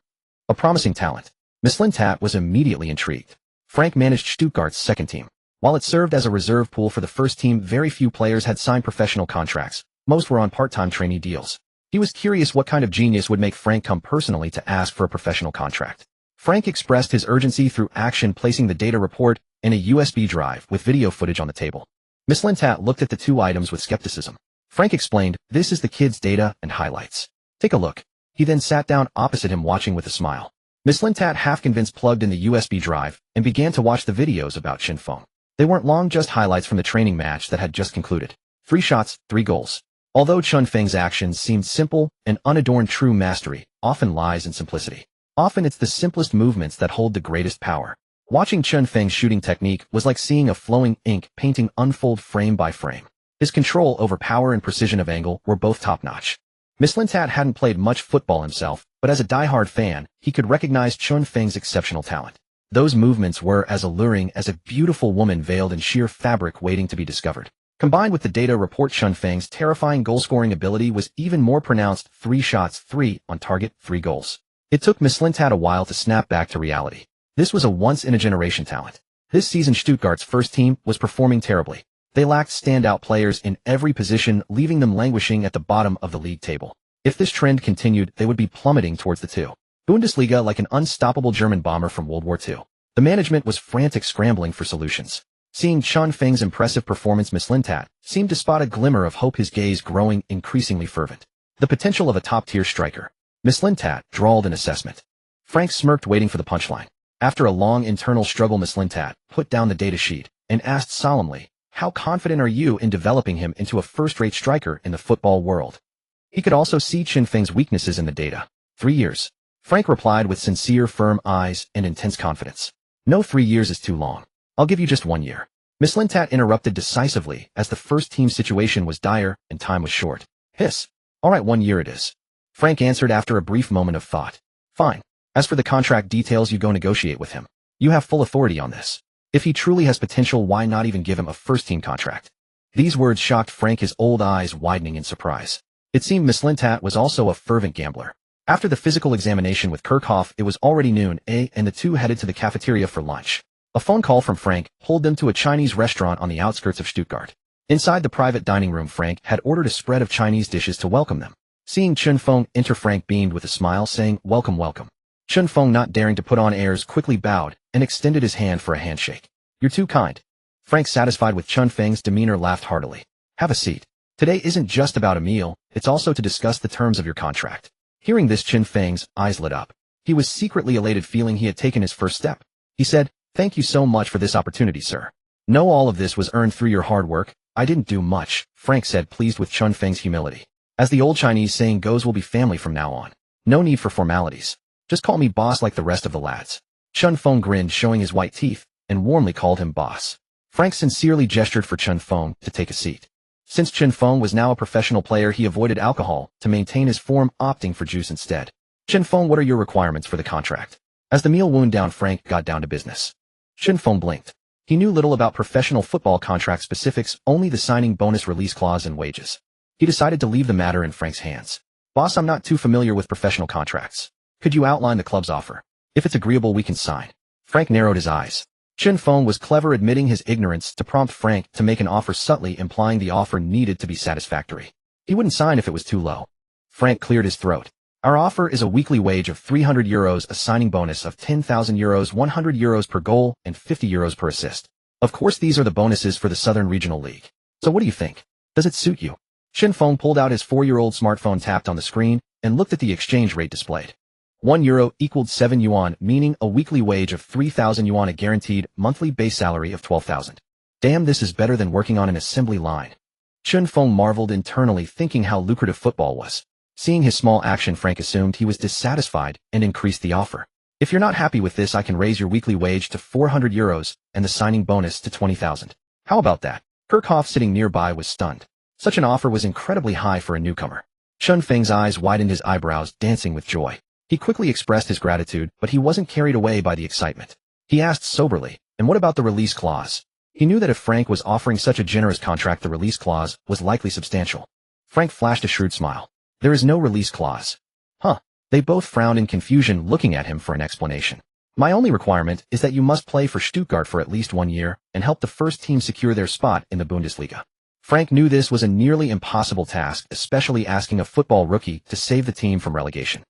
A promising talent. Miss Lintat was immediately intrigued. Frank managed Stuttgart's second team. While it served as a reserve pool for the first team, very few players had signed professional contracts. Most were on part-time trainee deals. He was curious what kind of genius would make Frank come personally to ask for a professional contract. Frank expressed his urgency through action, placing the data report in a USB drive with video footage on the table. Miss Lintat looked at the 2 items with skepticism. Frank explained, this is the kid's data and highlights. Take a look. He then sat down opposite him, watching with a smile. Miss Lintat, half convinced, plugged in the USB drive and began to watch the videos about Chun Feng. They weren't long, just highlights from the training match that had just concluded. 3 shots, 3 goals. Although Chun Feng's actions seemed simple and unadorned, true mastery often lies in simplicity. Often it's the simplest movements that hold the greatest power. Watching Chun Feng's shooting technique was like seeing a flowing ink painting unfold frame by frame. His control over power and precision of angle were both top-notch. Miss Lintat hadn't played much football himself, but as a die-hard fan, he could recognize Chun Feng's exceptional talent. Those movements were as alluring as a beautiful woman veiled in sheer fabric waiting to be discovered. Combined with the data report, Chun Feng's terrifying goal-scoring ability was even more pronounced. 3 shots, 3 on target, 3 goals. It took Miss Lintat a while to snap back to reality. This was a once-in-a-generation talent. This season, Stuttgart's first team was performing terribly. They lacked standout players in every position, leaving them languishing at the bottom of the league table. If this trend continued, they would be plummeting towards the Bundesliga like an unstoppable German bomber from World War II. The management was frantic, scrambling for solutions. Seeing Chun Feng's impressive performance, Miss Lintat seemed to spot a glimmer of hope, his gaze growing increasingly fervent. The potential of a top-tier striker. Miss Lintat drawled an assessment. Frank smirked, waiting for the punchline. After a long internal struggle, Miss Lintat put down the data sheet and asked solemnly, how confident are you in developing him into a first-rate striker in the football world? He could also see Chun Feng's weaknesses in the data. 3 years. Frank replied with sincere, firm eyes and intense confidence. No, 3 years is too long. I'll give you just 1 year. Miss Lintat interrupted decisively, as the first team's situation was dire and time was short. Hiss. All right, 1 year it is. Frank answered after a brief moment of thought. Fine. As for the contract details, you go negotiate with him. You have full authority on this. If he truly has potential, why not even give him a first-team contract? These words shocked Frank, his old eyes widening in surprise. It seemed Miss Lintat was also a fervent gambler. After the physical examination with Kirchhoff, it was already noon, and the two headed to the cafeteria for lunch. A phone call from Frank pulled them to a Chinese restaurant on the outskirts of Stuttgart. Inside the private dining room, Frank had ordered a spread of Chinese dishes to welcome them. Seeing Chun Feng enter, Frank beamed with a smile, saying, welcome, welcome. Chun Feng, not daring to put on airs, quickly bowed and extended his hand for a handshake. You're too kind. Frank, satisfied with Chun Feng's demeanor, laughed heartily. Have a seat. Today isn't just about a meal, it's also to discuss the terms of your contract. Hearing this, Chun Feng's eyes lit up. He was secretly elated, feeling he had taken his first step. He said, thank you so much for this opportunity, sir. Know all of this was earned through your hard work. I didn't do much, Frank said, pleased with Chun Feng's humility. As the old Chinese saying goes, we'll be family from now on. No need for formalities. Just call me boss like the rest of the lads. Chun Feng grinned, showing his white teeth, and warmly called him boss. Frank sincerely gestured for Chun Feng to take a seat. Since Chen Feng was now a professional player, he avoided alcohol to maintain his form, opting for juice instead. Chen Feng, what are your requirements for the contract? As the meal wound down, Frank got down to business. Chen Feng blinked. He knew little about professional football contract specifics, only the signing bonus, release clause, and wages. He decided to leave the matter in Frank's hands. Boss, I'm not too familiar with professional contracts. Could you outline the club's offer? If it's agreeable, we can sign. Frank narrowed his eyes. Chen Feng was clever, admitting his ignorance to prompt Frank to make an offer, subtly implying the offer needed to be satisfactory. He wouldn't sign if it was too low. Frank cleared his throat. Our offer is a weekly wage of €300, a signing bonus of €10,000, €100 per goal, and €50 per assist. Of course, these are the bonuses for the Southern Regional League. So what do you think? Does it suit you? Chen Feng pulled out his 4-year-old smartphone, tapped on the screen, and looked at the exchange rate displayed. €1 equaled 7 yuan, meaning a weekly wage of 3,000 yuan, a guaranteed monthly base salary of 12,000. Damn, this is better than working on an assembly line. Chen Feng marveled internally, thinking how lucrative football was. Seeing his small action, Frank assumed he was dissatisfied and increased the offer. If you're not happy with this, I can raise your weekly wage to €400 and the signing bonus to 20,000. How about that? Kirchhoff, sitting nearby, was stunned. Such an offer was incredibly high for a newcomer. Chen Feng's eyes widened, his eyebrows dancing with joy. He quickly expressed his gratitude, but he wasn't carried away by the excitement. He asked soberly, and what about the release clause? He knew that if Frank was offering such a generous contract, the release clause was likely substantial. Frank flashed a shrewd smile. There is no release clause. Huh. They both frowned in confusion, looking at him for an explanation. My only requirement is that you must play for Stuttgart for at least 1 year and help the first team secure their spot in the Bundesliga. Frank knew this was a nearly impossible task, especially asking a football rookie to save the team from relegation.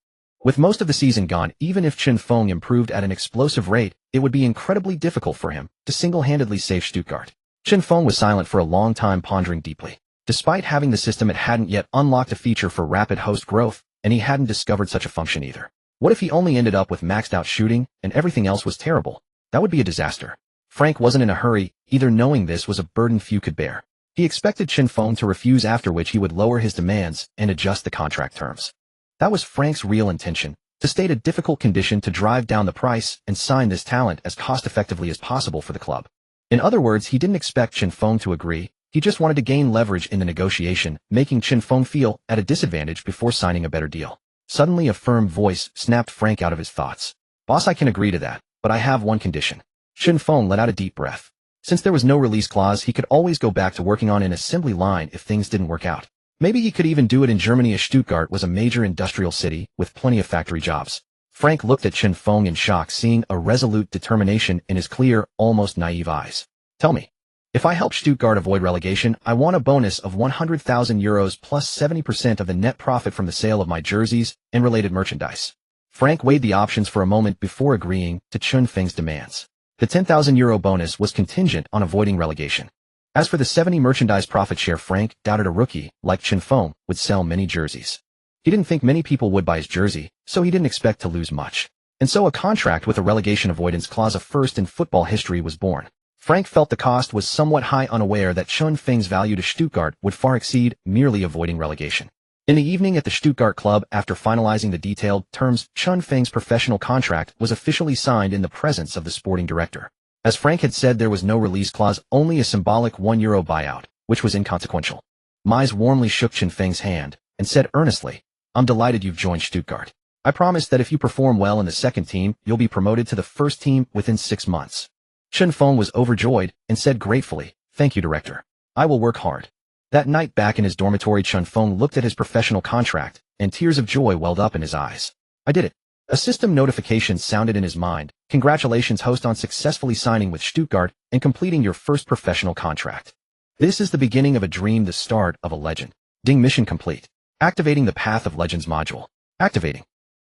With most of the season gone, even if Chen Feng improved at an explosive rate, it would be incredibly difficult for him to single-handedly save Stuttgart. Chen Feng was silent for a long time, pondering deeply. Despite having the system, it hadn't yet unlocked a feature for rapid host growth, and he hadn't discovered such a function either. What if he only ended up with maxed out shooting and everything else was terrible? That would be a disaster. Frank wasn't in a hurry, either, knowing this was a burden few could bear. He expected Chen Feng to refuse, after which he would lower his demands and adjust the contract terms. That was Frank's real intention, to state a difficult condition to drive down the price and sign this talent as cost-effectively as possible for the club. In other words, he didn't expect Chen Feng to agree. He just wanted to gain leverage in the negotiation, making Chen Feng feel at a disadvantage before signing a better deal. Suddenly, a firm voice snapped Frank out of his thoughts. Boss, I can agree to that, but I have one condition. Chen Feng let out a deep breath. Since there was no release clause, he could always go back to working on an assembly line if things didn't work out. Maybe he could even do it in Germany, as Stuttgart was a major industrial city with plenty of factory jobs. Frank looked at Chen Feng in shock, seeing a resolute determination in his clear, almost naive eyes. Tell me, if I help Stuttgart avoid relegation, I want a bonus of €100,000 plus 70% of the net profit from the sale of my jerseys and related merchandise. Frank weighed the options for a moment before agreeing to Chen Feng's demands. The €10,000 bonus was contingent on avoiding relegation. As for the 70 merchandise profit share, Frank doubted a rookie like Chen Feng would sell many jerseys. He didn't think many people would buy his jersey, so he didn't expect to lose much. And so a contract with a relegation avoidance clause, a first in football history, was born. Frank felt the cost was somewhat high, unaware that Chen Feng's value to Stuttgart would far exceed merely avoiding relegation. In the evening at the Stuttgart club, after finalizing the detailed terms, Chen Feng's professional contract was officially signed in the presence of the sporting director. As Frank had said, there was no release clause, only a symbolic €1 buyout, which was inconsequential. Mize warmly shook Chen Feng's hand and said earnestly, I'm delighted you've joined Stuttgart. I promise that if you perform well in the second team, you'll be promoted to the first team within 6 months. Chen Feng was overjoyed and said gratefully, Thank you, director. I will work hard. That night, back in his dormitory, Chen Feng looked at his professional contract, and tears of joy welled up in his eyes. I did it. A system notification sounded in his mind. Congratulations, host, on successfully signing with Stuttgart and completing your first professional contract. This is the beginning of a dream, the start of a legend. Ding, mission complete. Activating the Path of Legends module. Activating.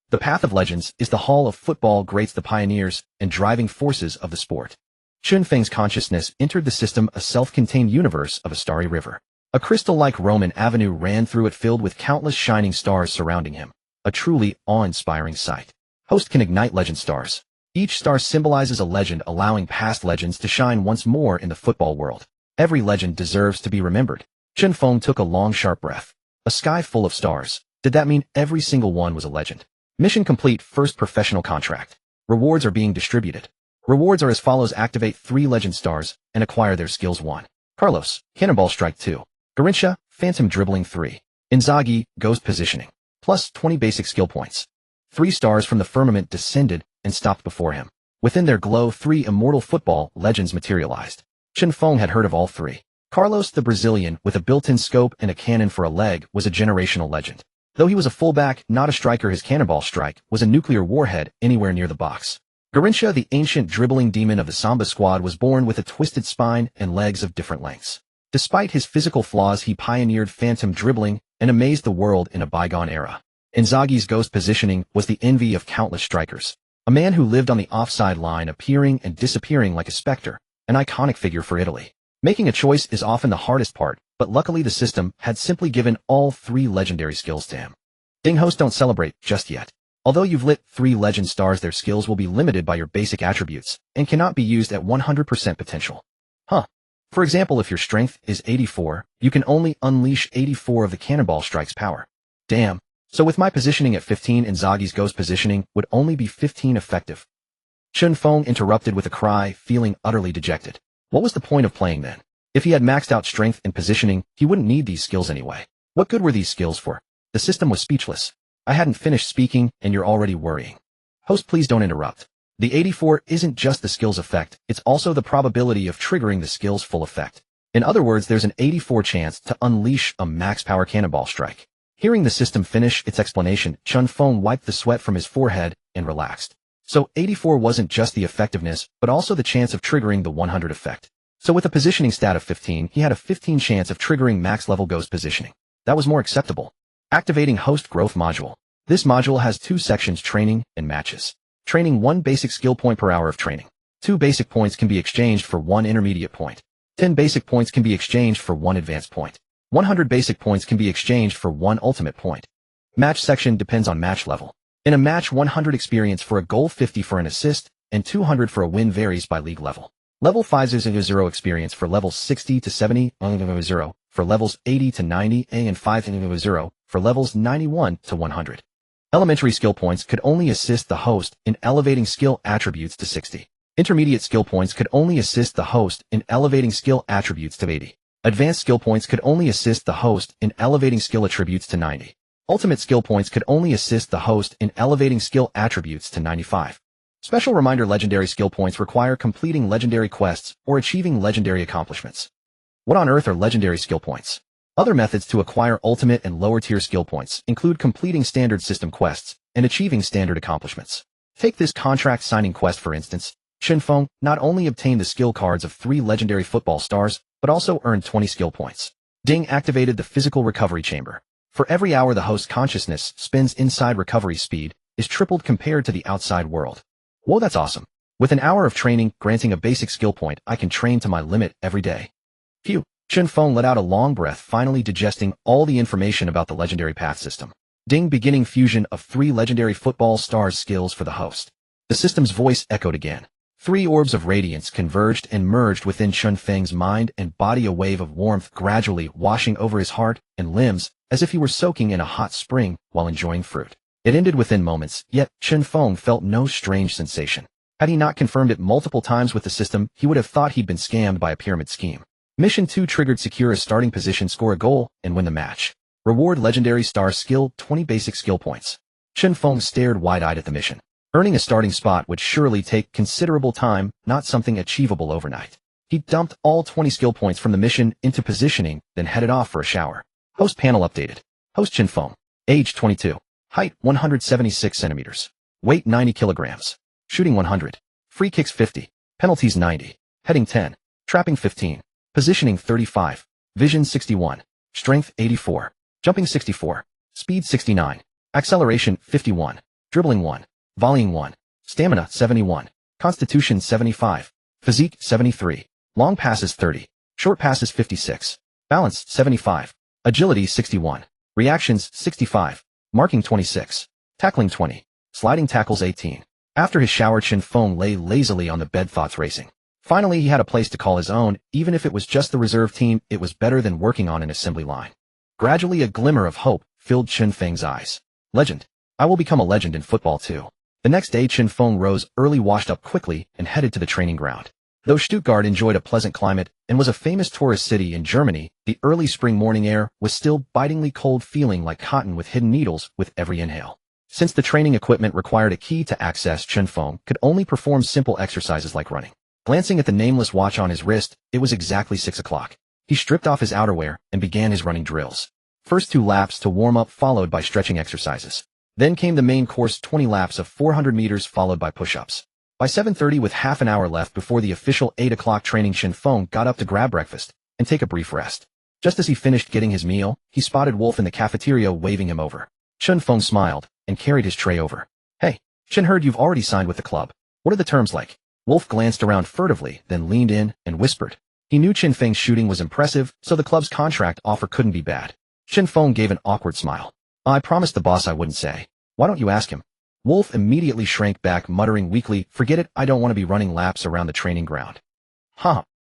The Path of Legends is the hall of football greats, the pioneers and driving forces of the sport. Chen Feng's consciousness entered the system, a self-contained universe of a starry river. A crystal-like Roman avenue ran through it, filled with countless shining stars surrounding him. A truly awe-inspiring sight. Host can ignite legend stars. Each star symbolizes a legend, allowing past legends to shine once more in the football world. Every legend deserves to be remembered. Chen Feng took a long, sharp breath. A sky full of stars. Did that mean every single one was a legend? Mission complete. First professional contract. Rewards are being distributed. Rewards are as follows: activate 3 legend stars and acquire their skills. 1. Carlos, Cannonball Strike. 2. Garrincha, phantom dribbling 3. Inzaghi, ghost positioning. Plus 20 basic skill points. 3 stars from the firmament descended and stopped before him. Within their glow, 3 immortal football legends materialized. Chen Feng had heard of all 3. Carlos the Brazilian, with a built-in scope and a cannon for a leg, was a generational legend. Though he was a fullback, not a striker, his cannonball strike was a nuclear warhead anywhere near the box. Garrincha, the ancient dribbling demon of the Samba squad, was born with a twisted spine and legs of different lengths. Despite his physical flaws, he pioneered phantom dribbling and amazed the world in a bygone era. Inzaghi's ghost positioning was the envy of countless strikers. A man who lived on the offside line, appearing and disappearing like a specter, an iconic figure for Italy. Making a choice is often the hardest part, but luckily the system had simply given all 3 legendary skills to him. Ding hosts don't celebrate just yet. Although you've lit 3 legend stars, their skills will be limited by your basic attributes and cannot be used at 100% potential. For example, if your strength is 84, you can only unleash 84 of the cannonball strike's power. Damn. So with my positioning at 15, Inzaghi's ghost positioning would only be 15 effective. Chen Feng interrupted with a cry, feeling utterly dejected. What was the point of playing then? If he had maxed out strength and positioning, he wouldn't need these skills anyway. What good were these skills for? The system was speechless. I hadn't finished speaking, and you're already worrying. Host, please don't interrupt. The 84 isn't just the skill's effect, it's also the probability of triggering the skill's full effect. In other words, there's an 84 chance to unleash a max power cannonball strike. Hearing the system finish its explanation, Chen Feng wiped the sweat from his forehead and relaxed. So 84 wasn't just the effectiveness, but also the chance of triggering the 100 effect. So with a positioning stat of 15, he had a 15 chance of triggering max level ghost positioning. That was more acceptable. Activating Host Growth Module. This module has 2 sections: training and matches. Training: 1 basic skill point per hour of training. 2 basic points can be exchanged for 1 intermediate point. 10 basic points can be exchanged for 1 advanced point. 100 basic points can be exchanged for 1 ultimate point. Match section depends on match level. In a match, 100 experience for a goal, 50 for an assist, and 200 for a win varies by league level. Level 5 is 0 experience for levels 60 to 70, 0 for levels 80 to 90, and 5 0 for levels 91 to 100. Elementary skill points could only assist the host in elevating skill attributes to 60. Intermediate skill points could only assist the host in elevating skill attributes to 80. Advanced skill points could only assist the host in elevating skill attributes to 90. Ultimate skill points could only assist the host in elevating skill attributes to 95. Special reminder: legendary skill points require completing legendary quests or achieving legendary accomplishments. What on earth are legendary skill points? Other methods to acquire ultimate and lower tier skill points include completing standard system quests and achieving standard accomplishments. Take this contract signing quest for instance. Chen Feng not only obtained the skill cards of 3 legendary football stars, but also earned 20 skill points. Ding activated the physical recovery chamber. For every hour the host's consciousness spends inside, recovery speed is tripled compared to the outside world. Whoa, that's awesome. With an hour of training granting a basic skill point, I can train to my limit every day. Phew. Chen Feng let out a long breath, finally digesting all the information about the legendary path system. Ding, beginning fusion of 3 legendary football stars skills for the host. The system's voice echoed again. 3 orbs of radiance converged and merged within Chen Feng's mind and body, a wave of warmth gradually washing over his heart and limbs as if he were soaking in a hot spring while enjoying fruit. It ended within moments, yet Chen Feng felt no strange sensation. Had he not confirmed it multiple times with the system, he would have thought he'd been scammed by a pyramid scheme. Mission 2 triggered: secure a starting position, score a goal, and win the match. Reward: legendary star skill, 20 basic skill points. Chen Feng stared wide-eyed at the mission. Earning a starting spot would surely take considerable time, not something achievable overnight. He dumped all 20 skill points from the mission into positioning, then headed off for a shower. Host panel updated. Host Chen Feng. Age 22. Height 176 centimeters. Weight 90 kilograms. Shooting 100. Free kicks 50. Penalties 90. Heading 10. Trapping 15. Positioning 35. Vision 61. Strength 84. Jumping 64. Speed 69. Acceleration 51. Dribbling 1. Volleying 1. Stamina 71. Constitution 75. Physique 73. Long passes 30. Short passes 56. Balance 75. Agility 61. Reactions 65. Marking 26. Tackling 20. Sliding tackles 18. After his shower, Chen Feng lay lazily on the bed, thoughts racing. Finally, he had a place to call his own. Even if it was just the reserve team, it was better than working on an assembly line. Gradually, a glimmer of hope filled Chen Feng's eyes. Legend. I will become a legend in football too. The next day, Chen Feng rose early, washed up quickly, and headed to the training ground. Though Stuttgart enjoyed a pleasant climate and was a famous tourist city in Germany, the early spring morning air was still bitingly cold, feeling like cotton with hidden needles with every inhale. Since the training equipment required a key to access, Chen Feng could only perform simple exercises like running. Glancing at the nameless watch on his wrist, it was exactly 6 o'clock. He stripped off his outerwear and began his running drills. First 2 laps to warm up, followed by stretching exercises. Then came the main course, 20 laps of 400 meters followed by push-ups. By 7:30, with half an hour left before the official 8 o'clock training, Chen Feng got up to grab breakfast and take a brief rest. Just as he finished getting his meal, he spotted Wolf in the cafeteria waving him over. Chen Feng smiled and carried his tray over. "Hey, Chen, heard you've already signed with the club. What are the terms like?" Wolf glanced around furtively, then leaned in and whispered. He knew Chen Feng's shooting was impressive, so the club's contract offer couldn't be bad. Chen Feng gave an awkward smile. "I promised the boss I wouldn't say. Why don't you ask him?" Wolf immediately shrank back, muttering weakly, "Forget it, I don't want to be running laps around the training ground."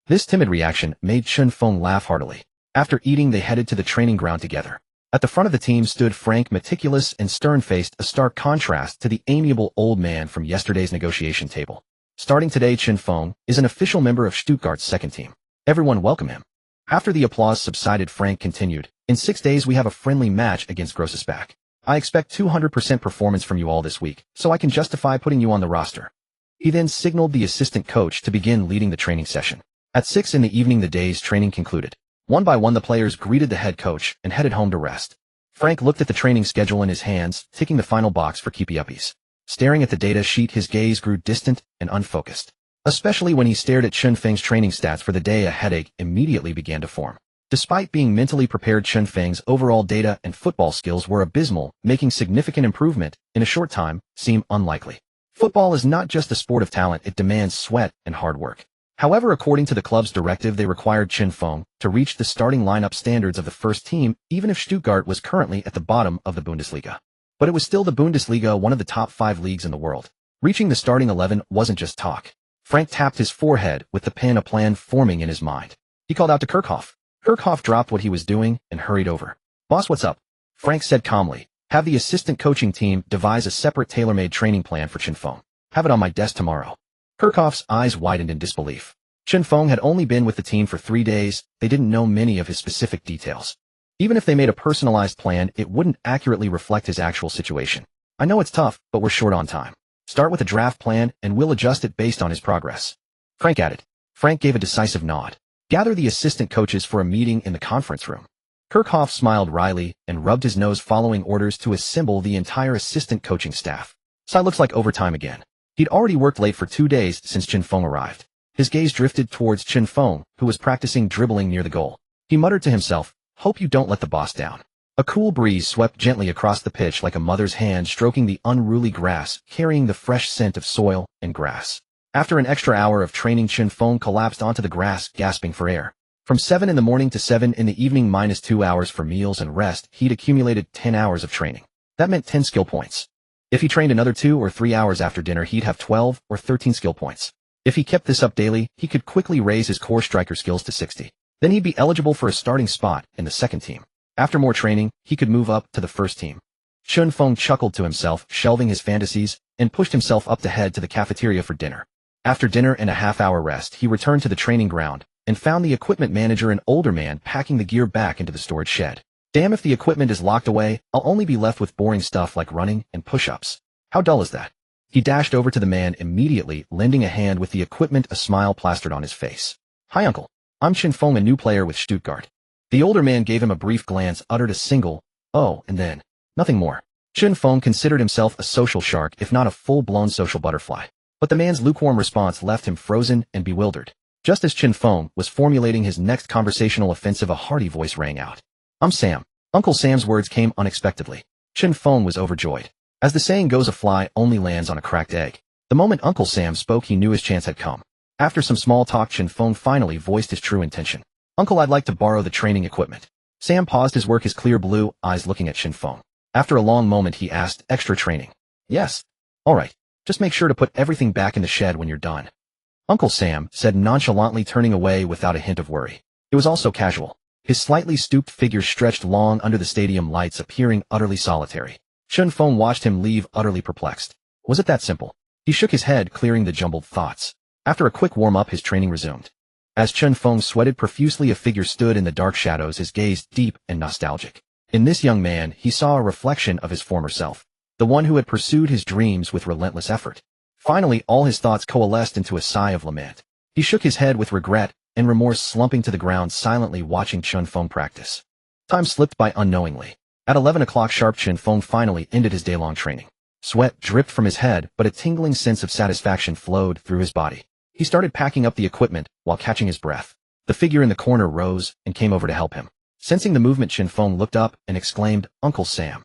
This timid reaction made Chen Feng laugh heartily. After eating, they headed to the training ground together. At the front of the team stood Frank, meticulous and stern-faced, a stark contrast to the amiable old man from yesterday's negotiation table. Starting today, Chen Feng is an official member of Stuttgart's second team. Everyone welcome him. After the applause subsided, Frank continued, "In 6 days we have a friendly match against Grossesbach. I expect 200% performance from you all this week, so I can justify putting you on the roster." He then signaled the assistant coach to begin leading the training session. At 6 in the evening, the day's training concluded. One by one, the players greeted the head coach and headed home to rest. Frank looked at the training schedule in his hands, ticking the final box for keepy uppies. Staring at the data sheet, his gaze grew distant and unfocused. Especially when he stared at Chen Feng's training stats for the day, a headache immediately began to form. Despite being mentally prepared, Chen Feng's overall data and football skills were abysmal, making significant improvement in a short time seem unlikely. Football is not just a sport of talent, it demands sweat and hard work. However, according to the club's directive, they required Chen Feng to reach the starting lineup standards of the first team, even if Stuttgart was currently at the bottom of the Bundesliga. But it was still the Bundesliga, one of the top 5 leagues in the world. Reaching the starting 11 wasn't just talk. Frank tapped his forehead with the pen, a plan forming in his mind. He called out to Kirchhoff. Kirchhoff dropped what he was doing and hurried over. "Boss, what's up?" Frank said calmly. "Have the assistant coaching team devise a separate tailor-made training plan for Chen Feng. Have it on my desk tomorrow." Kirchhoff's eyes widened in disbelief. Chen Feng had only been with the team for 3 days. They didn't know many of his specific details. Even if they made a personalized plan, it wouldn't accurately reflect his actual situation. "I know it's tough, but we're short on time. Start with a draft plan and we'll adjust it based on his progress," Frank added. Frank gave a decisive nod. "Gather the assistant coaches for a meeting in the conference room." Kirchhoff smiled wryly and rubbed his nose, following orders to assemble the entire assistant coaching staff. So it looks like overtime again. He'd already worked late for 2 days since Chen Feng arrived. His gaze drifted towards Chen Feng, who was practicing dribbling near the goal. He muttered to himself, "Hope you don't let the boss down." A cool breeze swept gently across the pitch, like a mother's hand stroking the unruly grass, carrying the fresh scent of soil and grass. After an extra hour of training, Chen Feng collapsed onto the grass, gasping for air. From 7 in the morning to 7 in the evening minus 2 hours for meals and rest, he'd accumulated 10 hours of training. That meant 10 skill points. If he trained another 2 or 3 hours after dinner, he'd have 12 or 13 skill points. If he kept this up daily, he could quickly raise his core striker skills to 60. Then he'd be eligible for a starting spot in the second team. After more training, he could move up to the first team. Chen Feng chuckled to himself, shelving his fantasies, and pushed himself up to head to the cafeteria for dinner. After dinner and a half-hour rest, he returned to the training ground and found the equipment manager, an older man, packing the gear back into the storage shed. "Damn, if the equipment is locked away, I'll only be left with boring stuff like running and push-ups. How dull is that?" He dashed over to the man immediately, lending a hand with the equipment, a smile plastered on his face. "Hi, uncle. I'm Chen Feng, a new player with Stuttgart." The older man gave him a brief glance, uttered a single, "Oh," and then nothing more. Chen Feng considered himself a social shark, if not a full-blown social butterfly. But the man's lukewarm response left him frozen and bewildered. Just as Chen Feng was formulating his next conversational offensive, a hearty voice rang out. "I'm Sam." Uncle Sam's words came unexpectedly. Chen Feng was overjoyed. As the saying goes, a fly only lands on a cracked egg. The moment Uncle Sam spoke, he knew his chance had come. After some small talk, Chen Feng finally voiced his true intention. "Uncle, I'd like to borrow the training equipment." Sam paused his work, his clear blue eyes looking at Chen Feng. After a long moment, he asked, "Extra training?" "Yes." "All right. Just make sure to put everything back in the shed when you're done." Uncle Sam said, nonchalantly, turning away without a hint of worry. It was also casual. His slightly stooped figure stretched long under the stadium lights, appearing utterly solitary. Chen Feng watched him leave, utterly perplexed. Was it that simple? He shook his head, clearing the jumbled thoughts. After a quick warm-up, his training resumed. As Chen Feng sweated profusely, a figure stood in the dark shadows, his gaze deep and nostalgic. In this young man, he saw a reflection of his former self, the one who had pursued his dreams with relentless effort. Finally, all his thoughts coalesced into a sigh of lament. He shook his head with regret and remorse, slumping to the ground, silently watching Chen Feng practice. Time slipped by unknowingly. At 11 o'clock sharp, Chen Feng finally ended his day-long training. Sweat dripped from his head, but a tingling sense of satisfaction flowed through his body. He started packing up the equipment while catching his breath. The figure in the corner rose and came over to help him. Sensing the movement, Chen Feng looked up and exclaimed, "Uncle Sam,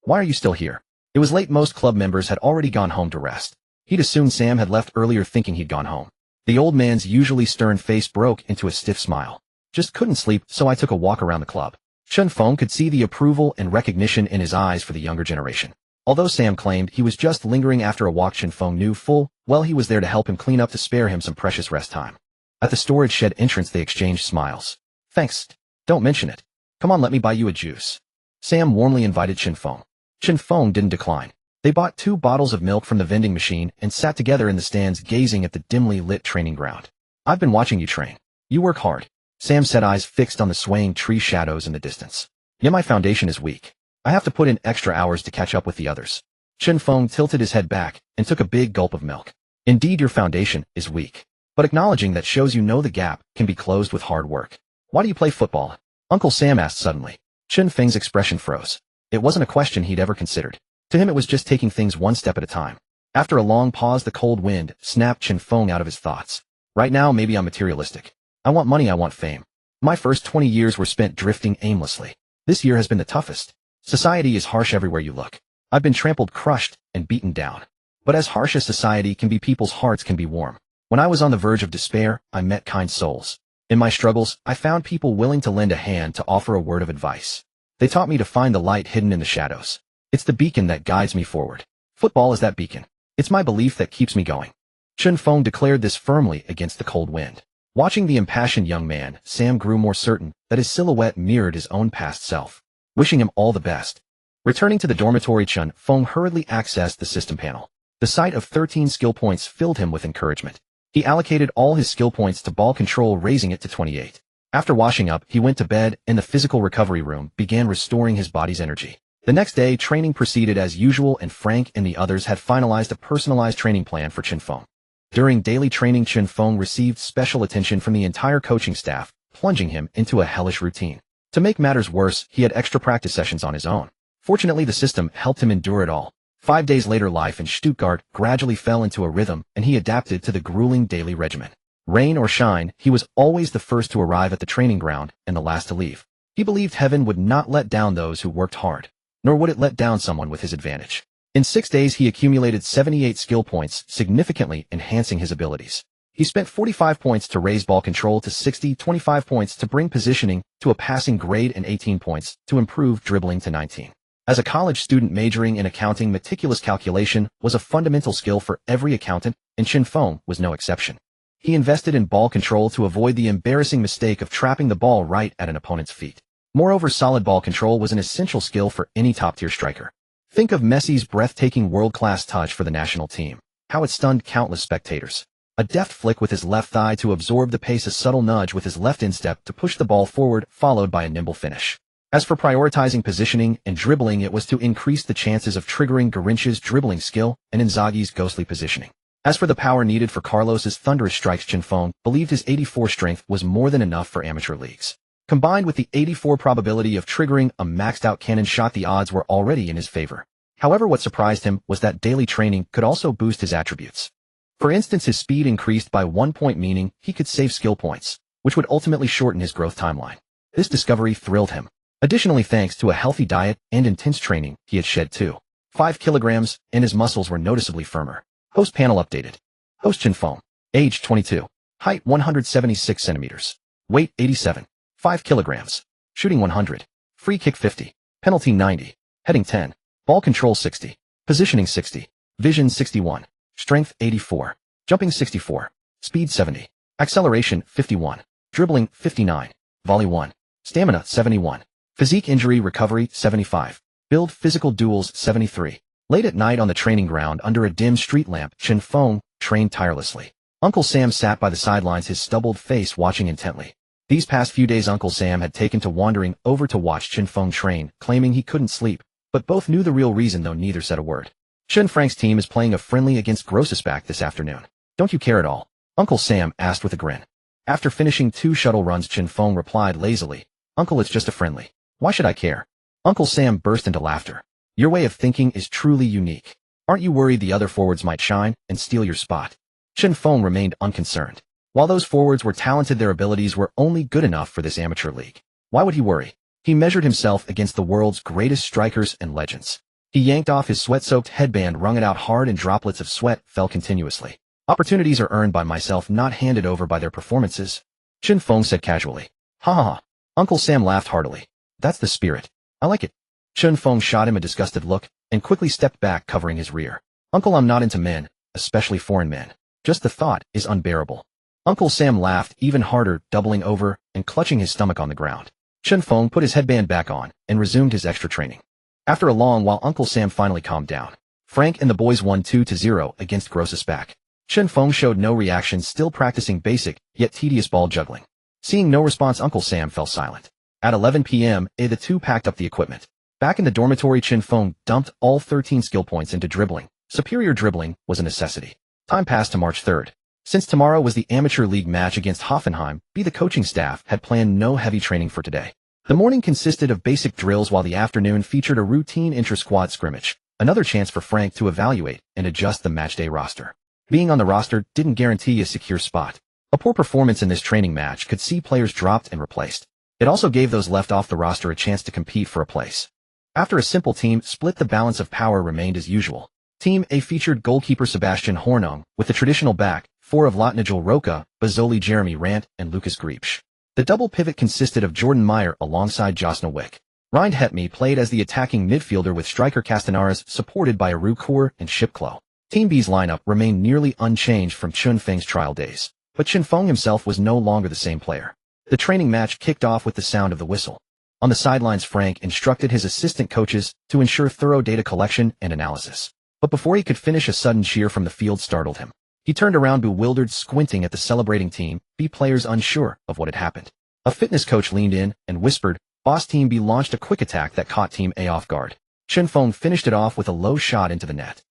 why are you still here?" It was late. Most club members had already gone home to rest. He'd assumed Sam had left earlier, thinking he'd gone home. The old man's usually stern face broke into a stiff smile. "Just couldn't sleep, so I took a walk around the club." Chen Feng could see the approval and recognition in his eyes for the younger generation. Although Sam claimed he was just lingering after a walk, Chen Feng knew full well he was there to help him clean up, to spare him some precious rest time. At the storage shed entrance, they exchanged smiles. "Thanks. Don't mention it. Come on, let me buy you a juice," Sam warmly invited Chen Feng. Chen Feng didn't decline. They bought 2 bottles of milk from the vending machine and sat together in the stands, gazing at the dimly lit training ground. "I've been watching you train. You work hard," Sam said, eyes fixed on the swaying tree shadows in the distance. "Yeah, my foundation is weak. I have to put in extra hours to catch up with the others." Chen Feng tilted his head back and took a big gulp of milk. "Indeed, your foundation is weak. But acknowledging that shows you know the gap can be closed with hard work." "Why do you play football?" Uncle Sam asked suddenly. Chen Feng's expression froze. It wasn't a question he'd ever considered. To him, it was just taking things one step at a time. After a long pause, the cold wind snapped Chen Feng out of his thoughts. "Right now, maybe I'm materialistic. I want money, I want fame. My first 20 years were spent drifting aimlessly. This year has been the toughest. Society is harsh everywhere you look. I've been trampled, crushed, and beaten down. But as harsh as society can be, people's hearts can be warm. When I was on the verge of despair, I met kind souls. In my struggles, I found people willing to lend a hand, to offer a word of advice. They taught me to find the light hidden in the shadows. It's the beacon that guides me forward. Football is that beacon. It's my belief that keeps me going." Chen Feng declared this firmly against the cold wind. Watching the impassioned young man, Sam grew more certain that his silhouette mirrored his own past self. Wishing him all the best. Returning to the dormitory, Chen Feng hurriedly accessed the system panel. The sight of 13 skill points filled him with encouragement. He allocated all his skill points to ball control, raising it to 28. After washing up, he went to bed and the physical recovery room began restoring his body's energy. The next day, training proceeded as usual, and Frank and the others had finalized a personalized training plan for Chen Feng. During daily training, Chen Feng received special attention from the entire coaching staff, plunging him into a hellish routine. To make matters worse, he had extra practice sessions on his own. Fortunately, the system helped him endure it all. 5 days later, life in Stuttgart gradually fell into a rhythm, and he adapted to the grueling daily regimen. Rain or shine, he was always the first to arrive at the training ground and the last to leave. He believed heaven would not let down those who worked hard, nor would it let down someone with his advantage. In 6 days, he accumulated 78 skill points, significantly enhancing his abilities. He spent 45 points to raise ball control to 60, 25 points to bring positioning to a passing grade, and 18 points to improve dribbling to 19. As a college student majoring in accounting, meticulous calculation was a fundamental skill for every accountant, and Chen Feng was no exception. He invested in ball control to avoid the embarrassing mistake of trapping the ball right at an opponent's feet. Moreover, solid ball control was an essential skill for any top-tier striker. Think of Messi's breathtaking world-class touch for the national team. How it stunned countless spectators. A deft flick with his left thigh to absorb the pace, a subtle nudge with his left instep to push the ball forward, followed by a nimble finish. As for prioritizing positioning and dribbling, it was to increase the chances of triggering Garincha's dribbling skill and Inzaghi's ghostly positioning. As for the power needed for Carlos's thunderous strikes, Chen Feng believed his 84 strength was more than enough for amateur leagues. Combined with the 84 probability of triggering a maxed-out cannon shot, the odds were already in his favor. However, what surprised him was that daily training could also boost his attributes. For instance, his speed increased by 1 point, meaning he could save skill points, which would ultimately shorten his growth timeline. This discovery thrilled him. Additionally, thanks to a healthy diet and intense training, he had shed 2.5 kilograms, and his muscles were noticeably firmer. Host panel updated. Host Chen Feng. Age 22. Height 176 centimeters. Weight 87. 5 kilograms. Shooting 100. Free kick 50. Penalty 90. Heading 10. Ball control 60. Positioning 60. Vision 61. Strength 84. Jumping 64. Speed 70. Acceleration 51. Dribbling 59. Volley 1. Stamina 71. Physique injury recovery 75. Build physical duels 73. Late at night on the training ground under a dim street lamp, Chen Feng trained tirelessly. Uncle Sam sat by the sidelines, his stubbled face watching intently. These past few days Uncle Sam had taken to wandering over to watch Chen Feng train, claiming he couldn't sleep, but both knew the real reason though neither said a word. Chen Feng's team is playing a friendly against Grossesback this afternoon. Don't you care at all? Uncle Sam asked with a grin. After finishing 2 shuttle runs Chen Feng replied lazily, Uncle, it's just a friendly. Why should I care? Uncle Sam burst into laughter. Your way of thinking is truly unique. Aren't you worried the other forwards might shine and steal your spot? Chen Feng remained unconcerned. While those forwards were talented, their abilities were only good enough for this amateur league. Why would he worry? He measured himself against the world's greatest strikers and legends. He yanked off his sweat-soaked headband, wrung it out hard, and droplets of sweat fell continuously. Opportunities are earned by myself, not handed over by their performances, Chen Feng said casually. Ha ha ha. Uncle Sam laughed heartily. That's the spirit. I like it. Chen Feng shot him a disgusted look and quickly stepped back, covering his rear. Uncle, I'm not into men, especially foreign men. Just the thought is unbearable. Uncle Sam laughed even harder, doubling over and clutching his stomach on the ground. Chen Feng put his headband back on and resumed his extra training. After a long while, Uncle Sam finally calmed down. Frank and the boys won 2-0 against Grossesback. Chen Feng showed no reaction, still practicing basic, yet tedious ball juggling. Seeing no response, Uncle Sam fell silent. At 11 p.m., the two packed up the equipment. Back in the dormitory, Chen Feng dumped all 13 skill points into dribbling. Superior dribbling was a necessity. Time passed to March 3rd. Since tomorrow was the amateur league match against Hoffenheim, the coaching staff had planned no heavy training for today. The morning consisted of basic drills while the afternoon featured a routine intra-squad scrimmage, another chance for Frank to evaluate and adjust the matchday roster. Being on the roster didn't guarantee a secure spot. A poor performance in this training match could see players dropped and replaced. It also gave those left off the roster a chance to compete for a place. After a simple team split, the balance of power remained as usual. Team A featured goalkeeper Sebastian Hornung with the traditional back four of Nigel Roca, Bazzoli, Jeremy Rant, and Lucas Griepsch. The double pivot consisted of Jordan Meyer alongside Josna Wick. Rind Hetme played as the attacking midfielder with striker Castanaras supported by Aru Kaur and Shipklo. Team B's lineup remained nearly unchanged from Chen Feng's trial days, but Chen Feng himself was no longer the same player. The training match kicked off with the sound of the whistle. On the sidelines, Frank instructed his assistant coaches to ensure thorough data collection and analysis. But before he could finish, a sudden cheer from the field startled him. He turned around bewildered, squinting at the celebrating Team B players unsure of what had happened. A fitness coach leaned in and whispered, "Boss, Team B launched a quick attack that caught Team A off guard." Chen Feng finished it off with a low shot into the net.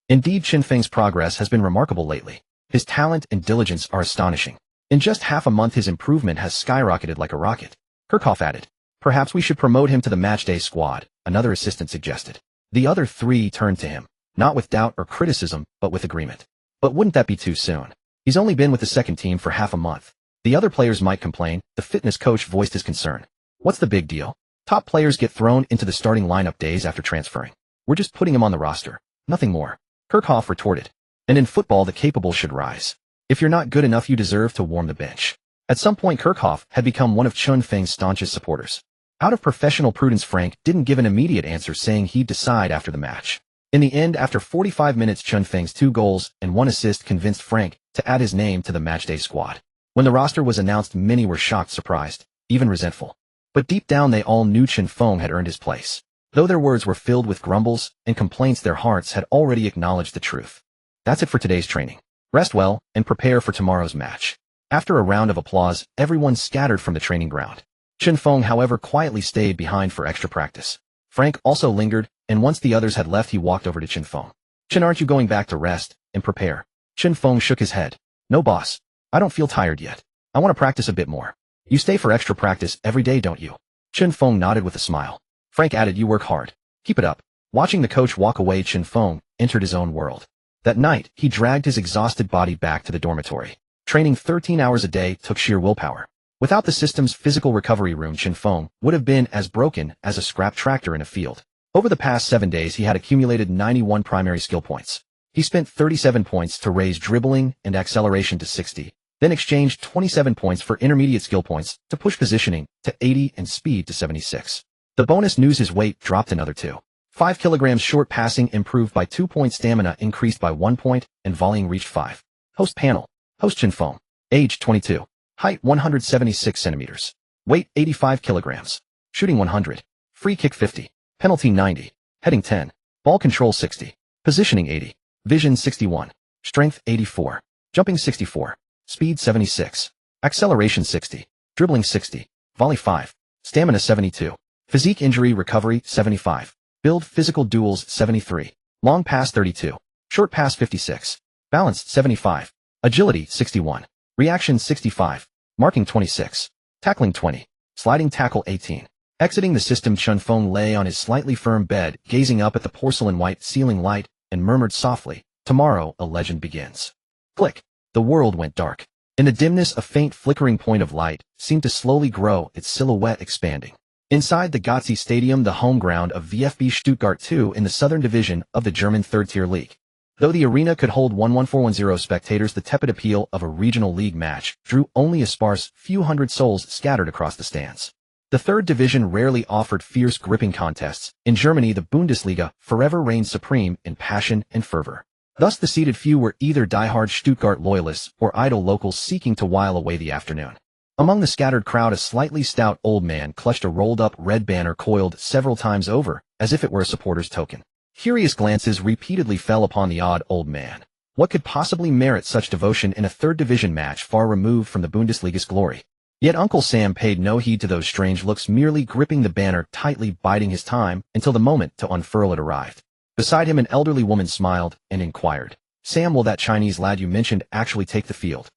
Indeed, Chen Feng's progress has been remarkable lately. His talent and diligence are astonishing. In just half a month, his improvement has skyrocketed like a rocket. Kirchhoff added, "Perhaps we should promote him to the matchday squad," another assistant suggested. The other three turned to him, not with doubt or criticism, but with agreement. But wouldn't that be too soon? He's only been with the second team for half a month. The other players might complain. The fitness coach voiced his concern. What's the big deal? Top players get thrown into the starting lineup days after transferring. We're just putting him on the roster. Nothing more. Kirchhoff retorted. And in football, the capable should rise. If you're not good enough, you deserve to warm the bench. At some point, Kirchhoff had become one of Chen Feng's staunchest supporters. Out of professional prudence, Frank didn't give an immediate answer, saying he'd decide after the match. In the end, after 45 minutes, Chen Feng's 2 goals and 1 assist convinced Frank to add his name to the matchday squad. When the roster was announced, many were shocked, surprised, even resentful. But deep down, they all knew Chen Feng had earned his place. Though their words were filled with grumbles and complaints, their hearts had already acknowledged the truth. That's it for today's training. Rest well and prepare for tomorrow's match. After a round of applause, everyone scattered from the training ground. Chen Feng, however, quietly stayed behind for extra practice. Frank also lingered, and once the others had left, he walked over to Chen Feng. "Chen, aren't you going back to rest and prepare?" Chen Feng shook his head. "No, boss. I don't feel tired yet. I want to practice a bit more." "You stay for extra practice every day, don't you?" Chen Feng nodded with a smile. Frank added, "You work hard. Keep it up." Watching the coach walk away, Chen Feng entered his own world. That night, he dragged his exhausted body back to the dormitory. Training 13 hours a day took sheer willpower. Without the system's physical recovery room, Chen Feng would have been as broken as a scrap tractor in a field. Over the past 7 days, he had accumulated 91 primary skill points. He spent 37 points to raise dribbling and acceleration to 60, then exchanged 27 points for intermediate skill points to push positioning to 80 and speed to 76. The bonus news: his weight dropped another 2.5 kilograms, short passing improved by 2 points, stamina increased by 1 point, and volleying reached 5. Host panel. Host Chen Feng. Age 22. Height 176 centimeters. Weight 85 kilograms. Shooting 100. Free kick 50. Penalty 90. Heading 10. Ball control 60. Positioning 80. Vision 61. Strength 84. Jumping 64. Speed 76. Acceleration 60. Dribbling 60. Volley 5. Stamina 72. Physique injury recovery 75. Build physical duels 73. Long pass 32. Short pass 56. Balance 75. Agility 61. Reaction 65. Marking 26. Tackling 20. Sliding tackle 18. Exiting the system, Chun Feng lay on his slightly firm bed, gazing up at the porcelain-white ceiling light, and murmured softly, "Tomorrow, a legend begins." Click. The world went dark. In the dimness, a faint flickering point of light seemed to slowly grow, its silhouette expanding. Inside the Gotzi Stadium, the home ground of VfB Stuttgart 2 in the Southern Division of the German third-tier league. Though the arena could hold 11410 spectators, the tepid appeal of a regional league match drew only a sparse few hundred souls scattered across the stands. The third division rarely offered fierce, gripping contests. In Germany, the Bundesliga forever reigned supreme in passion and fervor. Thus, the seated few were either diehard Stuttgart loyalists or idle locals seeking to while away the afternoon. Among the scattered crowd, a slightly stout old man clutched a rolled-up red banner coiled several times over, as if it were a supporter's token. Curious glances repeatedly fell upon the odd old man. What could possibly merit such devotion in a third-division match far removed from the Bundesliga's glory? Yet Uncle Sam paid no heed to those strange looks, merely gripping the banner tightly, biding his time until the moment to unfurl it arrived. Beside him, an elderly woman smiled and inquired, "Sam, will that Chinese lad you mentioned actually take the field?"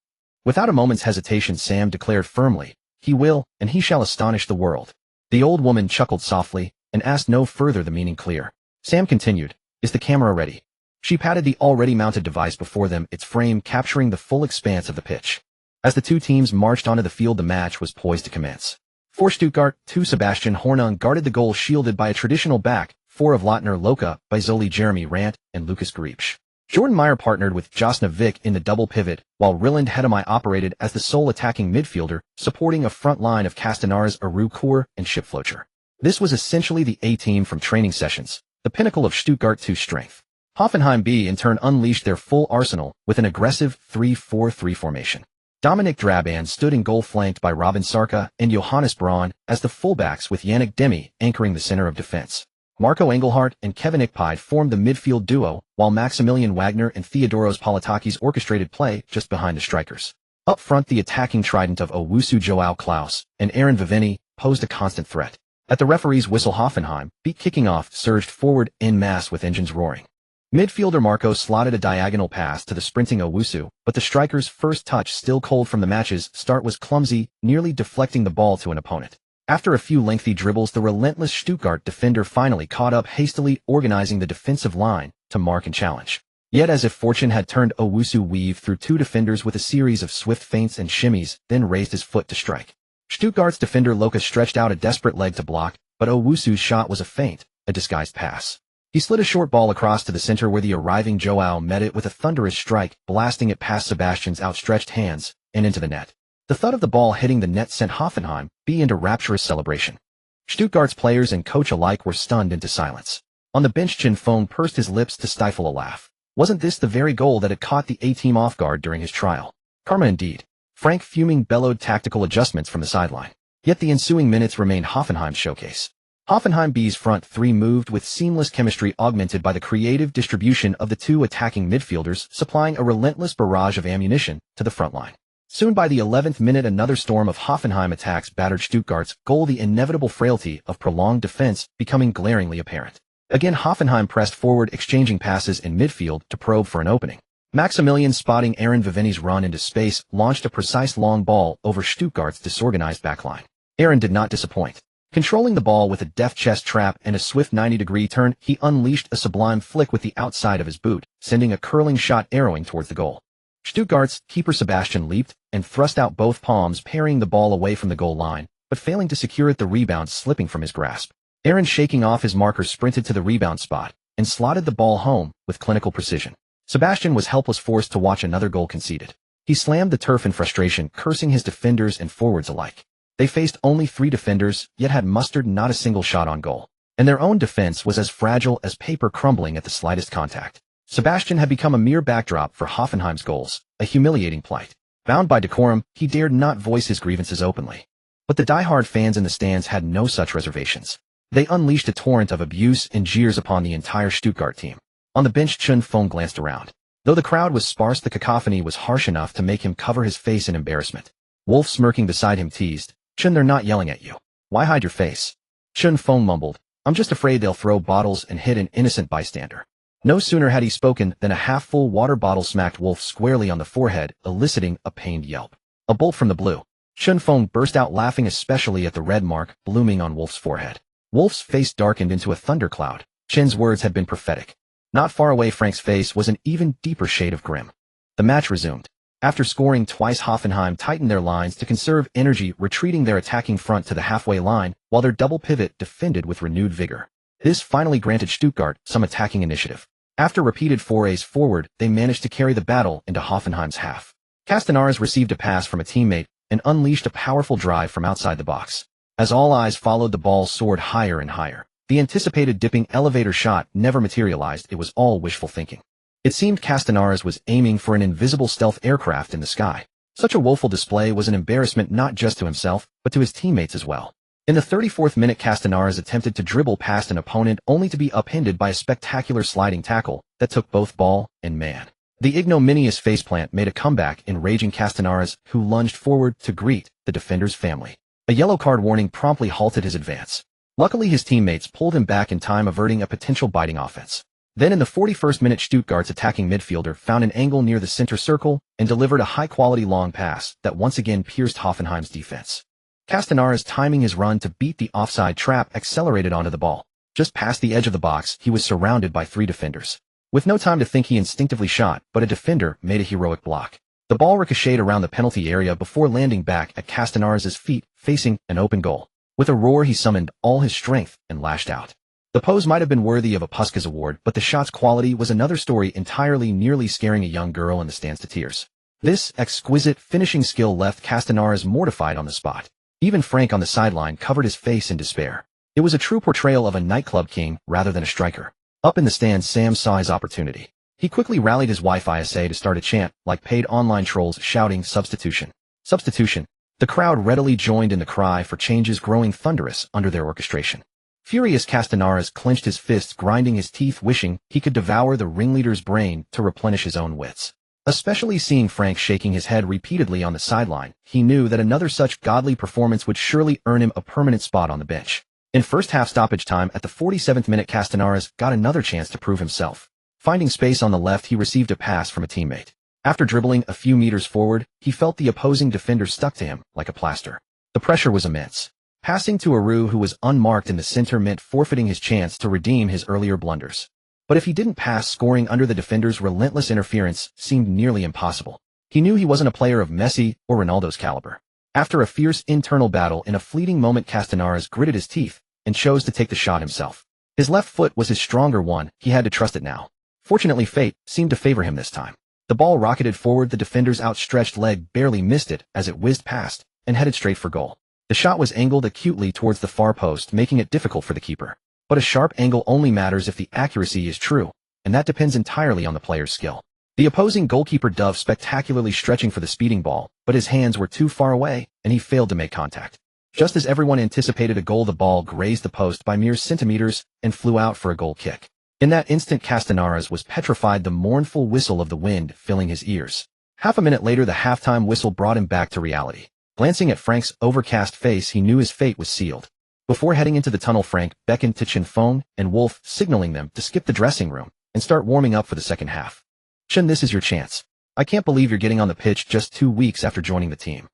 Without a moment's hesitation, Sam declared firmly, "He will, and he shall astonish the world." The old woman chuckled softly and asked no further, the meaning clear. Sam continued, "Is the camera ready?" She patted the already mounted device before them, its frame capturing the full expanse of the pitch. As the two teams marched onto the field, the match was poised to commence. For Stuttgart, 2 Sebastian Hornung guarded the goal, shielded by a traditional back, 4 of Lottner Loka, Bizoli, Jeremy Rant, and Lucas Griebsch. Jordan Meyer partnered with Josna Vick in the double pivot, while Ryland Hedemai operated as the sole attacking midfielder, supporting a front line of Castanars, Aru Kur, and Schipflocher. This was essentially the A-team from training sessions, the pinnacle of Stuttgart 2's strength. Hoffenheim B in turn unleashed their full arsenal with an aggressive 3-4-3 formation. Dominic Draban stood in goal, flanked by Robin Sarka and Johannes Braun as the fullbacks, with Yannick Demi anchoring the center of defense. Marco Engelhardt and Kevin Ickpide formed the midfield duo, while Maximilian Wagner and Theodoros Politakis orchestrated play just behind the strikers. Up front, the attacking trident of Owusu, Joao Klaus, and Aaron Vivini posed a constant threat. At the referee's whistle, Hoffenheim, beat kicking off, surged forward en masse with engines roaring. Midfielder Marco slotted a diagonal pass to the sprinting Owusu, but the striker's first touch, still cold from the match's start, was clumsy, nearly deflecting the ball to an opponent. After a few lengthy dribbles, the relentless Stuttgart defender finally caught up, hastily organizing the defensive line to mark and challenge. Yet, as if fortune had turned, Owusu weaved through 2 defenders with a series of swift feints and shimmies, then raised his foot to strike. Stuttgart's defender Loka stretched out a desperate leg to block, but Owusu's shot was a feint, a disguised pass. He slid a short ball across to the center, where the arriving Joao met it with a thunderous strike, blasting it past Sebastian's outstretched hands and into the net. The thud of the ball hitting the net sent Hoffenheim B into rapturous celebration. Stuttgart's players and coach alike were stunned into silence. On the bench, Chun Feng pursed his lips to stifle a laugh. Wasn't this the very goal that had caught the A-team off guard during his trial? Karma indeed. Frank, fuming, bellowed tactical adjustments from the sideline. Yet the ensuing minutes remained Hoffenheim's showcase. Hoffenheim B's front 3 moved with seamless chemistry, augmented by the creative distribution of the 2 attacking midfielders, supplying a relentless barrage of ammunition to the front line. Soon, by the 11th minute, another storm of Hoffenheim attacks battered Stuttgart's goal, the inevitable frailty of prolonged defense becoming glaringly apparent. Again, Hoffenheim pressed forward, exchanging passes in midfield to probe for an opening. Maximilian, spotting Aaron Vivini's run into space, launched a precise long ball over Stuttgart's disorganized backline. Aaron did not disappoint. Controlling the ball with a deft chest trap and a swift 90-degree turn, he unleashed a sublime flick with the outside of his boot, sending a curling shot arrowing towards the goal. Stuttgart's keeper Sebastian leaped and thrust out both palms, parrying the ball away from the goal line, but failing to secure it, the rebound slipping from his grasp. Aaron, shaking off his marker, sprinted to the rebound spot and slotted the ball home with clinical precision. Sebastian was helpless, forced to watch another goal conceded. He slammed the turf in frustration, cursing his defenders and forwards alike. They faced only 3 defenders, yet had mustered not a single shot on goal. And their own defense was as fragile as paper, crumbling at the slightest contact. Sebastian had become a mere backdrop for Hoffenheim's goals, a humiliating plight. Bound by decorum, he dared not voice his grievances openly. But the die-hard fans in the stands had no such reservations. They unleashed a torrent of abuse and jeers upon the entire Stuttgart team. On the bench, Chun Feng glanced around. Though the crowd was sparse, the cacophony was harsh enough to make him cover his face in embarrassment. Wolf, smirking beside him, teased, "Chun, they're not yelling at you. Why hide your face?" Chun Feng mumbled, "I'm just afraid they'll throw bottles and hit an innocent bystander." No sooner had he spoken than a half-full water bottle smacked Wolf squarely on the forehead, eliciting a pained yelp. A bolt from the blue. Chun Feng burst out laughing, especially at the red mark blooming on Wolf's forehead. Wolf's face darkened into a thundercloud. Chen's words had been prophetic. Not far away, Frank's face was an even deeper shade of grim. The match resumed. After scoring twice, Hoffenheim tightened their lines to conserve energy, retreating their attacking front to the halfway line, while their double pivot defended with renewed vigor. This finally granted Stuttgart some attacking initiative. After repeated forays forward, they managed to carry the battle into Hoffenheim's half. Castenares received a pass from a teammate and unleashed a powerful drive from outside the box. As all eyes followed, the ball soared higher and higher. The anticipated dipping elevator shot never materialized. It was all wishful thinking. It seemed Castenares was aiming for an invisible stealth aircraft in the sky. Such a woeful display was an embarrassment not just to himself, but to his teammates as well. In the 34th minute, Castenares attempted to dribble past an opponent only to be upended by a spectacular sliding tackle that took both ball and man. The ignominious faceplant made a comeback, enraging Castenares, who lunged forward to greet the defender's family. A yellow card warning promptly halted his advance. Luckily, his teammates pulled him back in time, averting a potential biting offense. Then in the 41st minute, Stuttgart's attacking midfielder found an angle near the center circle and delivered a high-quality long pass that once again pierced Hoffenheim's defense. Castenares, timing his run to beat the offside trap, accelerated onto the ball. Just past the edge of the box, he was surrounded by 3 defenders. With no time to think, he instinctively shot, but a defender made a heroic block. The ball ricocheted around the penalty area before landing back at Castenares' feet, facing an open goal. With a roar, he summoned all his strength and lashed out. The pose might have been worthy of a Puskas award, but the shot's quality was another story entirely, nearly scaring a young girl in the stands to tears. This exquisite finishing skill left Castenares mortified on the spot. Even Frank on the sideline covered his face in despair. It was a true portrayal of a nightclub king rather than a striker. Up in the stands, Sam saw his opportunity. He quickly rallied his Wi-Fi SA to start a chant, like paid online trolls, shouting, "Substitution! Substitution!" The crowd readily joined in the cry for changes, growing thunderous under their orchestration. Furious, Castenares clenched his fists, grinding his teeth, wishing he could devour the ringleader's brain to replenish his own wits. Especially seeing Frank shaking his head repeatedly on the sideline, he knew that another such godly performance would surely earn him a permanent spot on the bench. In first half stoppage time, at the 47th minute, Castenares got another chance to prove himself. Finding space on the left, he received a pass from a teammate. After dribbling a few meters forward, he felt the opposing defender stuck to him like a plaster. The pressure was immense. Passing to Aru, who was unmarked in the center, meant forfeiting his chance to redeem his earlier blunders. But if he didn't pass, scoring under the defender's relentless interference seemed nearly impossible. He knew he wasn't a player of Messi or Ronaldo's caliber. After a fierce internal battle, in a fleeting moment, Castenares gritted his teeth and chose to take the shot himself. His left foot was his stronger one. He had to trust it now. Fortunately, fate seemed to favor him this time. The ball rocketed forward, the defender's outstretched leg barely missed it as it whizzed past and headed straight for goal. The shot was angled acutely towards the far post, making it difficult for the keeper. But a sharp angle only matters if the accuracy is true, and that depends entirely on the player's skill. The opposing goalkeeper dove spectacularly, stretching for the speeding ball, but his hands were too far away, and he failed to make contact. Just as everyone anticipated a goal, the ball grazed the post by mere centimeters and flew out for a goal kick. In that instant, Castenares was petrified, the mournful whistle of the wind filling his ears. Half a minute later, the halftime whistle brought him back to reality. Glancing at Frank's overcast face, he knew his fate was sealed. Before heading into the tunnel, Frank beckoned to Chen Feng and Wolf, signaling them to skip the dressing room and start warming up for the second half. "Chen, this is your chance. I can't believe you're getting on the pitch just 2 weeks after joining the team,"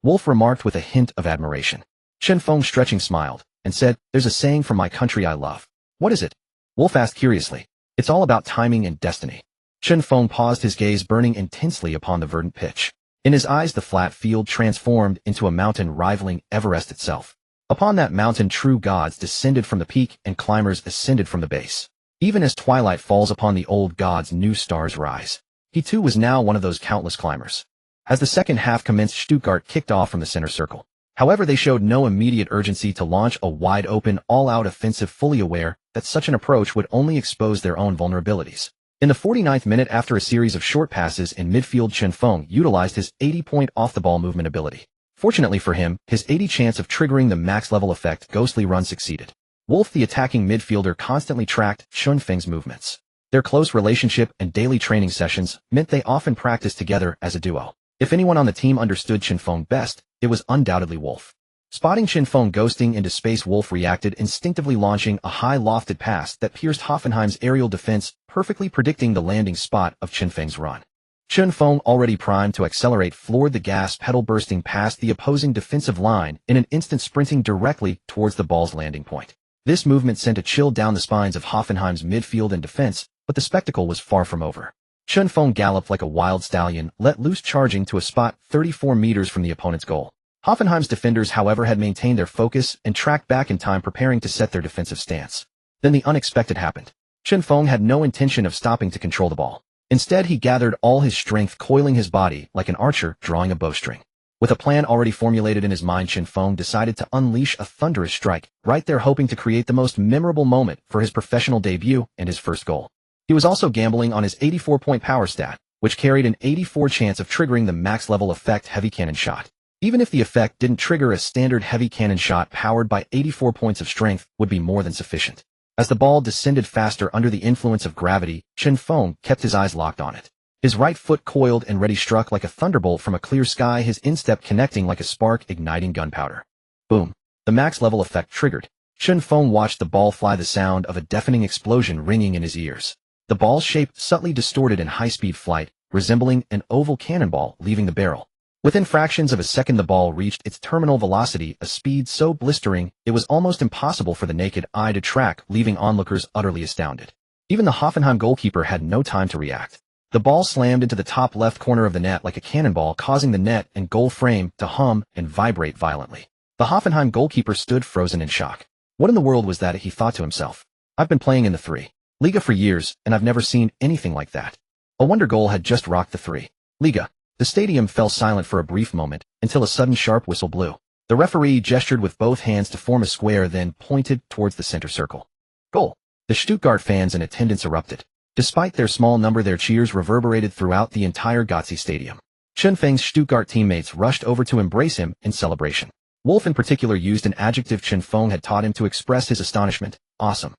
Wolf remarked with a hint of admiration. Chen Feng, stretching, smiled and said, "There's a saying from my country I love." "What is it?" Wolf asked curiously. "It's all about timing and destiny." Chen Feng paused, his gaze burning intensely upon the verdant pitch. In his eyes, the flat field transformed into a mountain rivaling Everest itself. Upon that mountain, true gods descended from the peak and climbers ascended from the base. Even as twilight falls upon the old gods, new stars rise. He too was now one of those countless climbers. As the second half commenced, Stuttgart kicked off from the center circle. However, they showed no immediate urgency to launch a wide-open, all-out offensive, fully aware that such an approach would only expose their own vulnerabilities. In the 49th minute, after a series of short passes in midfield, Chen Feng utilized his 80-point off-the-ball movement ability. Fortunately for him, his 80 chance of triggering the max-level effect ghostly run succeeded. Wolf, the attacking midfielder, constantly tracked Chen Feng's movements. Their close relationship and daily training sessions meant they often practiced together as a duo. If anyone on the team understood Qinfeng best, it was undoubtedly Wolf. Spotting Qinfeng ghosting into space, Wolf reacted, instinctively launching a high-lofted pass that pierced Hoffenheim's aerial defense, perfectly predicting the landing spot of Qinfeng's run. Qinfeng, already primed to accelerate, floored the gas pedal, bursting past the opposing defensive line in an instant, sprinting directly towards the ball's landing point. This movement sent a chill down the spines of Hoffenheim's midfield and defense, but the spectacle was far from over. Qinfeng galloped like a wild stallion, let loose, charging to a spot 34 meters from the opponent's goal. Hoffenheim's defenders, however, had maintained their focus and tracked back in time, preparing to set their defensive stance. Then the unexpected happened. Qinfeng had no intention of stopping to control the ball. Instead, he gathered all his strength, coiling his body like an archer drawing a bowstring. With a plan already formulated in his mind, Qinfeng decided to unleash a thunderous strike, right there, hoping to create the most memorable moment for his professional debut and his first goal. He was also gambling on his 84-point power stat, which carried an 84% chance of triggering the max-level effect heavy cannon shot. Even if the effect didn't trigger, a standard heavy cannon shot powered by 84 points of strength would be more than sufficient. As the ball descended faster under the influence of gravity, Qinfeng kept his eyes locked on it. His right foot coiled and ready, struck like a thunderbolt from a clear sky, his instep connecting like a spark igniting gunpowder. Boom. The max-level effect triggered. Qinfeng watched the ball fly, the sound of a deafening explosion ringing in his ears. The ball's shape subtly distorted in high-speed flight, resembling an oval cannonball leaving the barrel. Within fractions of a second, the ball reached its terminal velocity, a speed so blistering it was almost impossible for the naked eye to track, leaving onlookers utterly astounded. Even the Hoffenheim goalkeeper had no time to react. The ball slammed into the top left corner of the net like a cannonball, causing the net and goal frame to hum and vibrate violently. The Hoffenheim goalkeeper stood frozen in shock. What in the world was that, he thought to himself. I've been playing in the 3 Liga for years, and I've never seen anything like that. A wonder goal had just rocked the 3 Liga. The stadium fell silent for a brief moment, until a sudden sharp whistle blew. The referee gestured with both hands to form a square, then pointed towards the center circle. Goal! The Stuttgart fans in attendance erupted. Despite their small number, their cheers reverberated throughout the entire Gotzi Stadium. Qinfeng's Stuttgart teammates rushed over to embrace him in celebration. Wolf in particular used an adjective Qinfeng had taught him to express his astonishment. Awesome.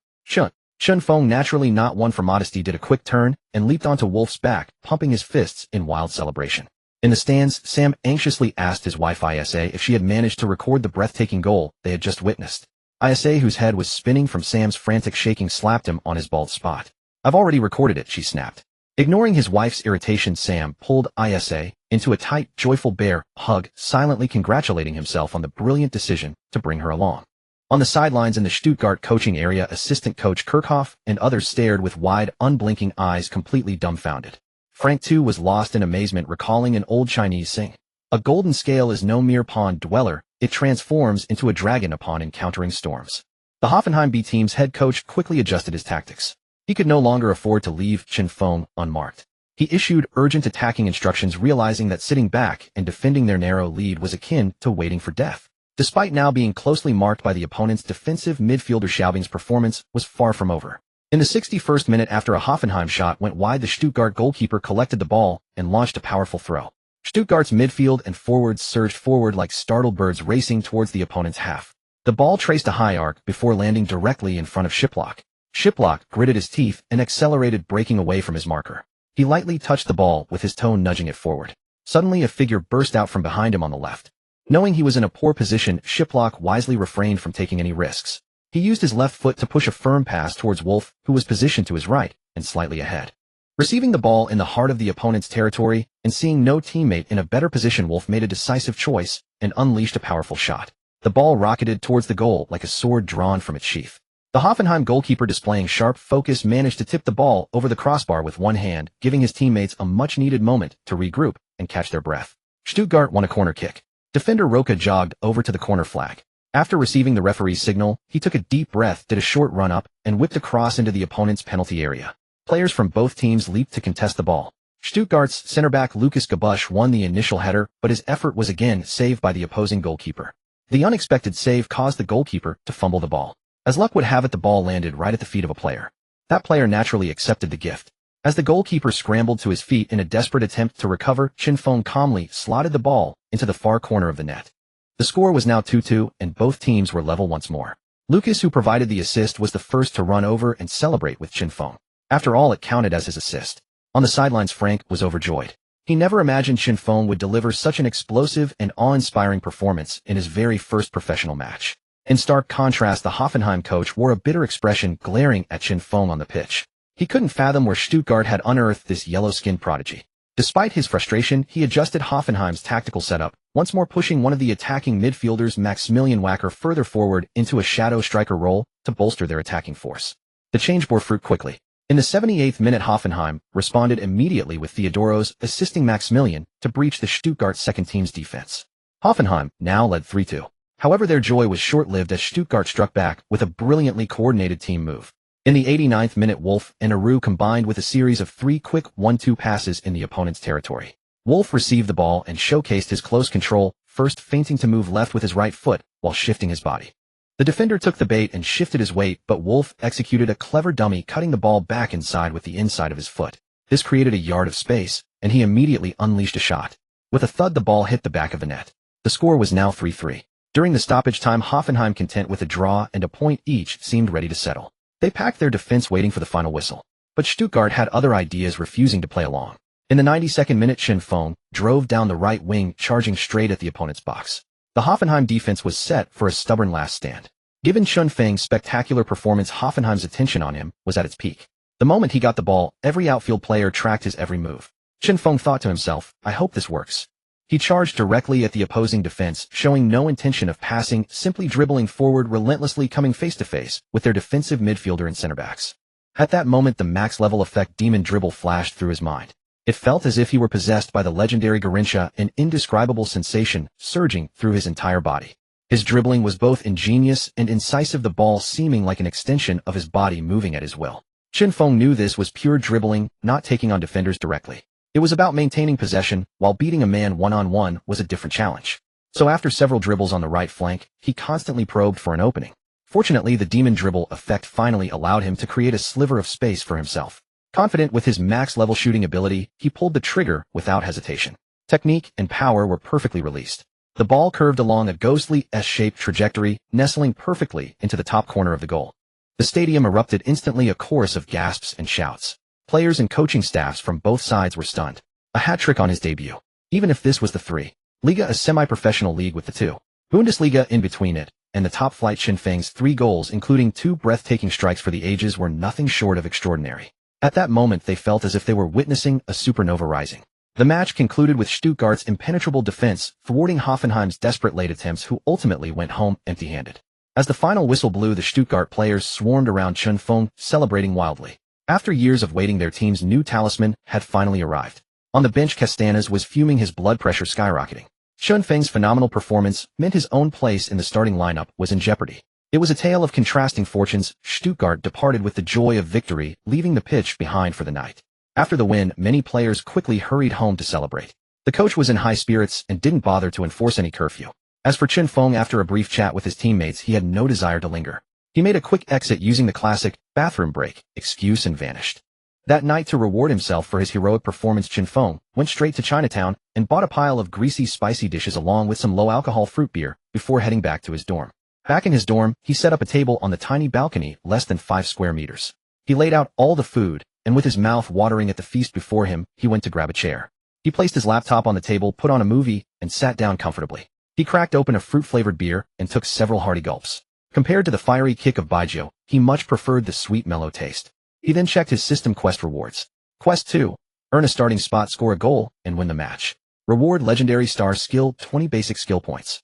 Qinfeng, naturally not one for modesty, did a quick turn and leaped onto Wolf's back, pumping his fists in wild celebration. In the stands, Sam anxiously asked his wife Isa if she had managed to record the breathtaking goal they had just witnessed. Isa, whose head was spinning from Sam's frantic shaking, slapped him on his bald spot. I've already recorded it, she snapped. Ignoring his wife's irritation, Sam pulled Isa into a tight, joyful bear hug, silently congratulating himself on the brilliant decision to bring her along. On the sidelines in the Stuttgart coaching area, assistant coach Kirchhoff and others stared with wide, unblinking eyes, completely dumbfounded. Frank too was lost in amazement, recalling an old Chinese saying. A golden scale is no mere pond dweller, it transforms into a dragon upon encountering storms. The Hoffenheim B team's head coach quickly adjusted his tactics. He could no longer afford to leave Qinfeng unmarked. He issued urgent attacking instructions, realizing that sitting back and defending their narrow lead was akin to waiting for death. Despite now being closely marked by the opponent's defensive midfielder, Schaubing's performance was far from over. In the 61st minute, after a Hoffenheim shot went wide, the Stuttgart goalkeeper collected the ball and launched a powerful throw. Stuttgart's midfield and forwards surged forward like startled birds, racing towards the opponent's half. The ball traced a high arc before landing directly in front of Schiplock. Schiplock gritted his teeth and accelerated, breaking away from his marker. He lightly touched the ball with his toe, nudging it forward. Suddenly, a figure burst out from behind him on the left. Knowing he was in a poor position, Schiplock wisely refrained from taking any risks. He used his left foot to push a firm pass towards Wolf, who was positioned to his right and slightly ahead. Receiving the ball in the heart of the opponent's territory and seeing no teammate in a better position, Wolf made a decisive choice and unleashed a powerful shot. The ball rocketed towards the goal like a sword drawn from its sheath. The Hoffenheim goalkeeper, displaying sharp focus, managed to tip the ball over the crossbar with one hand, giving his teammates a much-needed moment to regroup and catch their breath. Stuttgart won a corner kick. Defender Roca jogged over to the corner flag. After receiving the referee's signal, he took a deep breath, did a short run-up, and whipped across into the opponent's penalty area. Players from both teams leaped to contest the ball. Stuttgart's center-back Lucas Gabusch won the initial header, but his effort was again saved by the opposing goalkeeper. The unexpected save caused the goalkeeper to fumble the ball. As luck would have it, the ball landed right at the feet of a player. That player naturally accepted the gift. As the goalkeeper scrambled to his feet in a desperate attempt to recover, Qinfeng calmly slotted the ball into the far corner of the net. The score was now 2-2, and both teams were level once more. Lucas, who provided the assist, was the first to run over and celebrate with Qinfeng. After all, it counted as his assist. On the sidelines, Frank was overjoyed. He never imagined Chinfeng would deliver such an explosive and awe-inspiring performance in his very first professional match. In stark contrast, the Hoffenheim coach wore a bitter expression glaring at Chinfeng on the pitch. He couldn't fathom where Stuttgart had unearthed this yellow-skinned prodigy. Despite his frustration, he adjusted Hoffenheim's tactical setup, once more pushing one of the attacking midfielders, Maximilian Wacker, further forward into a shadow striker role to bolster their attacking force. The change bore fruit quickly. In the 78th minute, Hoffenheim responded immediately with Theodoros assisting Maximilian to breach the Stuttgart second team's defense. Hoffenheim now led 3-2. However, their joy was short-lived as Stuttgart struck back with a brilliantly coordinated team move. In the 89th minute, Wolf and Aru combined with a series of 3 quick 1-2 passes in the opponent's territory. Wolf received the ball and showcased his close control, first feinting to move left with his right foot while shifting his body. The defender took the bait and shifted his weight, but Wolf executed a clever dummy, cutting the ball back inside with the inside of his foot. This created a yard of space, and he immediately unleashed a shot. With a thud, the ball hit the back of the net. The score was now 3-3. During the stoppage time, Hoffenheim, content with a draw and a point each, seemed ready to settle. They packed their defense, waiting for the final whistle. But Stuttgart had other ideas, refusing to play along. In the 92nd minute, Chinfeng drove down the right wing, charging straight at the opponent's box. The Hoffenheim defense was set for a stubborn last stand. Given Chinfeng's spectacular performance, Hoffenheim's attention on him was at its peak. The moment he got the ball, every outfield player tracked his every move. Chinfeng thought to himself, "I hope this works." He charged directly at the opposing defense, showing no intention of passing, simply dribbling forward relentlessly, coming face-to-face with their defensive midfielder and center-backs. At that moment, the max-level effect demon dribble flashed through his mind. It felt as if he were possessed by the legendary Garincha, an indescribable sensation surging through his entire body. His dribbling was both ingenious and incisive, the ball seeming like an extension of his body moving at his will. Chinfeng knew this was pure dribbling, not taking on defenders directly. It was about maintaining possession, while beating a man one-on-one was a different challenge. So after several dribbles on the right flank, he constantly probed for an opening. Fortunately, the demon dribble effect finally allowed him to create a sliver of space for himself. Confident with his max-level shooting ability, he pulled the trigger without hesitation. Technique and power were perfectly released. The ball curved along a ghostly S-shaped trajectory, nestling perfectly into the top corner of the goal. The stadium erupted instantly, a chorus of gasps and shouts. Players and coaching staffs from both sides were stunned. A hat-trick on his debut. Even if this was the 3. Liga, a semi-professional league with the 2. Bundesliga in between it, and the top-flight, Chinfeng's 3 goals, including 2 breathtaking strikes for the ages, were nothing short of extraordinary. At that moment, they felt as if they were witnessing a supernova rising. The match concluded with Stuttgart's impenetrable defense thwarting Hoffenheim's desperate late attempts, who ultimately went home empty-handed. As the final whistle blew, the Stuttgart players swarmed around Chinfeng, celebrating wildly. After years of waiting, their team's new talisman had finally arrived. On the bench, Castanes was fuming, his blood pressure skyrocketing. Chinfeng's phenomenal performance meant his own place in the starting lineup was in jeopardy. It was a tale of contrasting fortunes. Stuttgart departed with the joy of victory, leaving the pitch behind for the night. After the win, many players quickly hurried home to celebrate. The coach was in high spirits and didn't bother to enforce any curfew. As for Chinfeng, after a brief chat with his teammates, he had no desire to linger. He made a quick exit using the classic bathroom break excuse and vanished. That night, to reward himself for his heroic performance, Chinfeng went straight to Chinatown and bought a pile of greasy, spicy dishes along with some low-alcohol fruit beer before heading back to his dorm. Back in his dorm, he set up a table on the tiny balcony, less than 5 square meters. He laid out all the food, and with his mouth watering at the feast before him, he went to grab a chair. He placed his laptop on the table, put on a movie, and sat down comfortably. He cracked open a fruit-flavored beer and took several hearty gulps. Compared to the fiery kick of baijiu, he much preferred the sweet, mellow taste. He then checked his system quest rewards. Quest 2. Earn a starting spot, score a goal, and win the match. Reward legendary star skill, 20 basic skill points.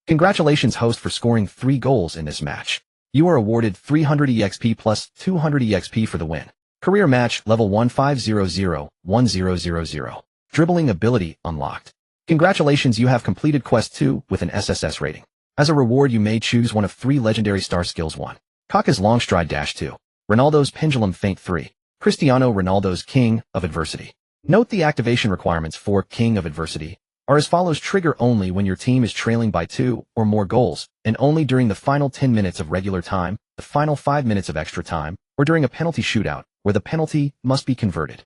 Congratulations, host, for scoring 3 goals in this match. You are awarded 300 EXP plus 200 EXP for the win. Career match, level 1500-1000. Dribbling ability unlocked. Congratulations, you have completed quest 2 with an SSS rating. As a reward, you may choose one of 3 legendary star skills. 1. Kaká's long stride dash. 2. Ronaldo's pendulum feint. 3. Cristiano Ronaldo's king of adversity. Note the activation requirements for king of adversity are as follows: trigger only when your team is trailing by 2 or more goals, and only during the final 10 minutes of regular time, the final 5 minutes of extra time, or during a penalty shootout, where the penalty must be converted.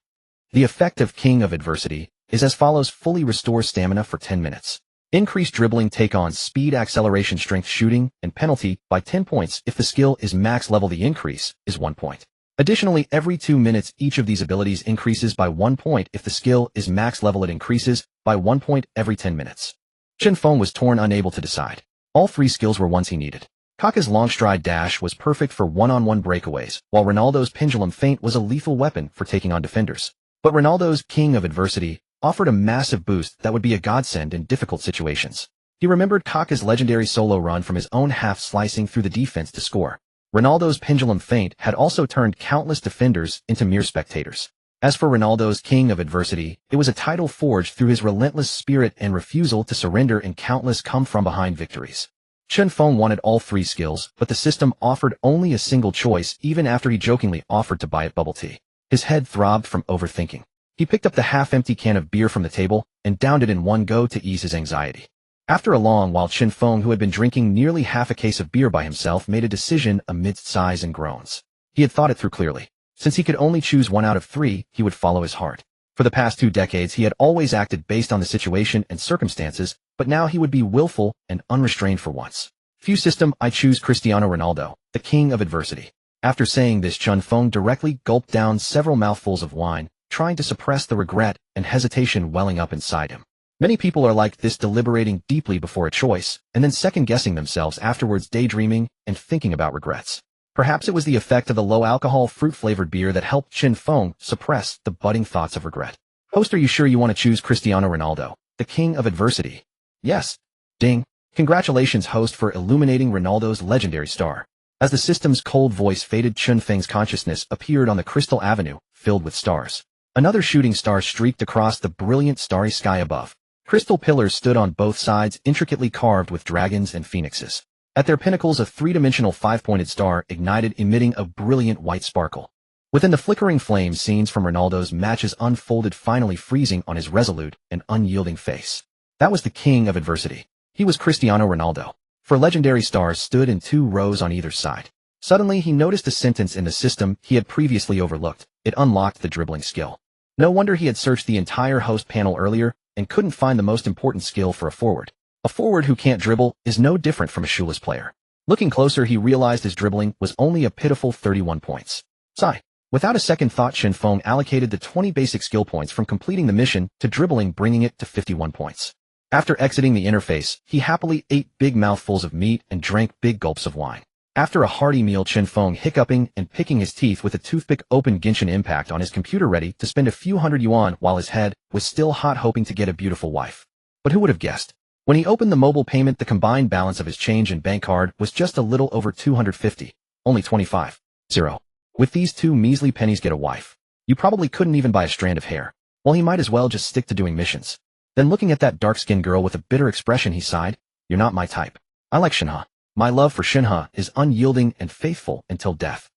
The effect of king of adversity is as follows: fully restore stamina for 10 minutes. Increase dribbling, take on speed, acceleration, strength, shooting, and penalty by 10 points. If the skill is max level, the increase is 1 point. Additionally, every 2 minutes each of these abilities increases by 1 point. If the skill is max level, it increases by 1 point every 10 minutes. Chen Feng was torn, unable to decide. All 3 skills were ones he needed. Kaka's long stride dash was perfect for one-on-one breakaways, while Ronaldo's pendulum feint was a lethal weapon for taking on defenders. But Ronaldo's king of adversity offered a massive boost that would be a godsend in difficult situations. He remembered Kaka's legendary solo run from his own half, slicing through the defense to score. Ronaldo's pendulum feint had also turned countless defenders into mere spectators. As for Ronaldo's king of adversity, it was a title forged through his relentless spirit and refusal to surrender in countless come-from-behind victories. Chen Feng wanted all 3 skills, but the system offered only a single choice, even after he jokingly offered to buy it bubble tea. His head throbbed from overthinking. He picked up the half-empty can of beer from the table and downed it in one go to ease his anxiety. After a long while, Chen Feng, who had been drinking nearly half a case of beer by himself, made a decision amidst sighs and groans. He had thought it through clearly. Since he could only choose 1 out of 3, he would follow his heart. For the past 2 decades, he had always acted based on the situation and circumstances, but now he would be willful and unrestrained for once. Few system, I choose Cristiano Ronaldo, the king of adversity. After saying this, Chen Feng directly gulped down several mouthfuls of wine, trying to suppress the regret and hesitation welling up inside him. Many people are like this, deliberating deeply before a choice, and then second-guessing themselves afterwards, daydreaming and thinking about regrets. Perhaps it was the effect of the low-alcohol, fruit-flavored beer that helped Chen Feng suppress the budding thoughts of regret. Host, are you sure you want to choose Cristiano Ronaldo, the king of adversity? Yes. Ding. Congratulations, host, for illuminating Ronaldo's legendary star. As the system's cold voice faded, Chen Feng's consciousness appeared on the crystal avenue, filled with stars. Another shooting star streaked across the brilliant starry sky above. Crystal pillars stood on both sides, intricately carved with dragons and phoenixes. At their pinnacles, a 3-dimensional 5-pointed star ignited, emitting a brilliant white sparkle. Within the flickering flames, scenes from Ronaldo's matches unfolded, finally freezing on his resolute and unyielding face. That was the king of adversity. He was Cristiano Ronaldo. 4 legendary stars stood in 2 rows on either side. Suddenly, he noticed a sentence in the system he had previously overlooked. It unlocked the dribbling skill. No wonder he had searched the entire host panel earlier and couldn't find the most important skill for a forward. A forward who can't dribble is no different from a shoeless player. Looking closer, he realized his dribbling was only a pitiful 31 points. Sigh. Without a second thought, Chen Feng allocated the 20 basic skill points from completing the mission to dribbling, bringing it to 51 points. After exiting the interface, he happily ate big mouthfuls of meat and drank big gulps of wine. After a hearty meal, Chen Feng, hiccuping and picking his teeth with a toothpick, opened Genshin Impact on his computer, ready to spend a few hundred yuan while his head was still hot, hoping to get a beautiful wife. But who would have guessed? When he opened the mobile payment, the combined balance of his change and bank card was just a little over 250, only 25.0. With these 2 measly pennies, get a wife. You probably couldn't even buy a strand of hair. Well, he might as well just stick to doing missions. Then, looking at that dark-skinned girl with a bitter expression, he sighed, "You're not my type. I like Shinha. My love for Shinha is unyielding and faithful until death."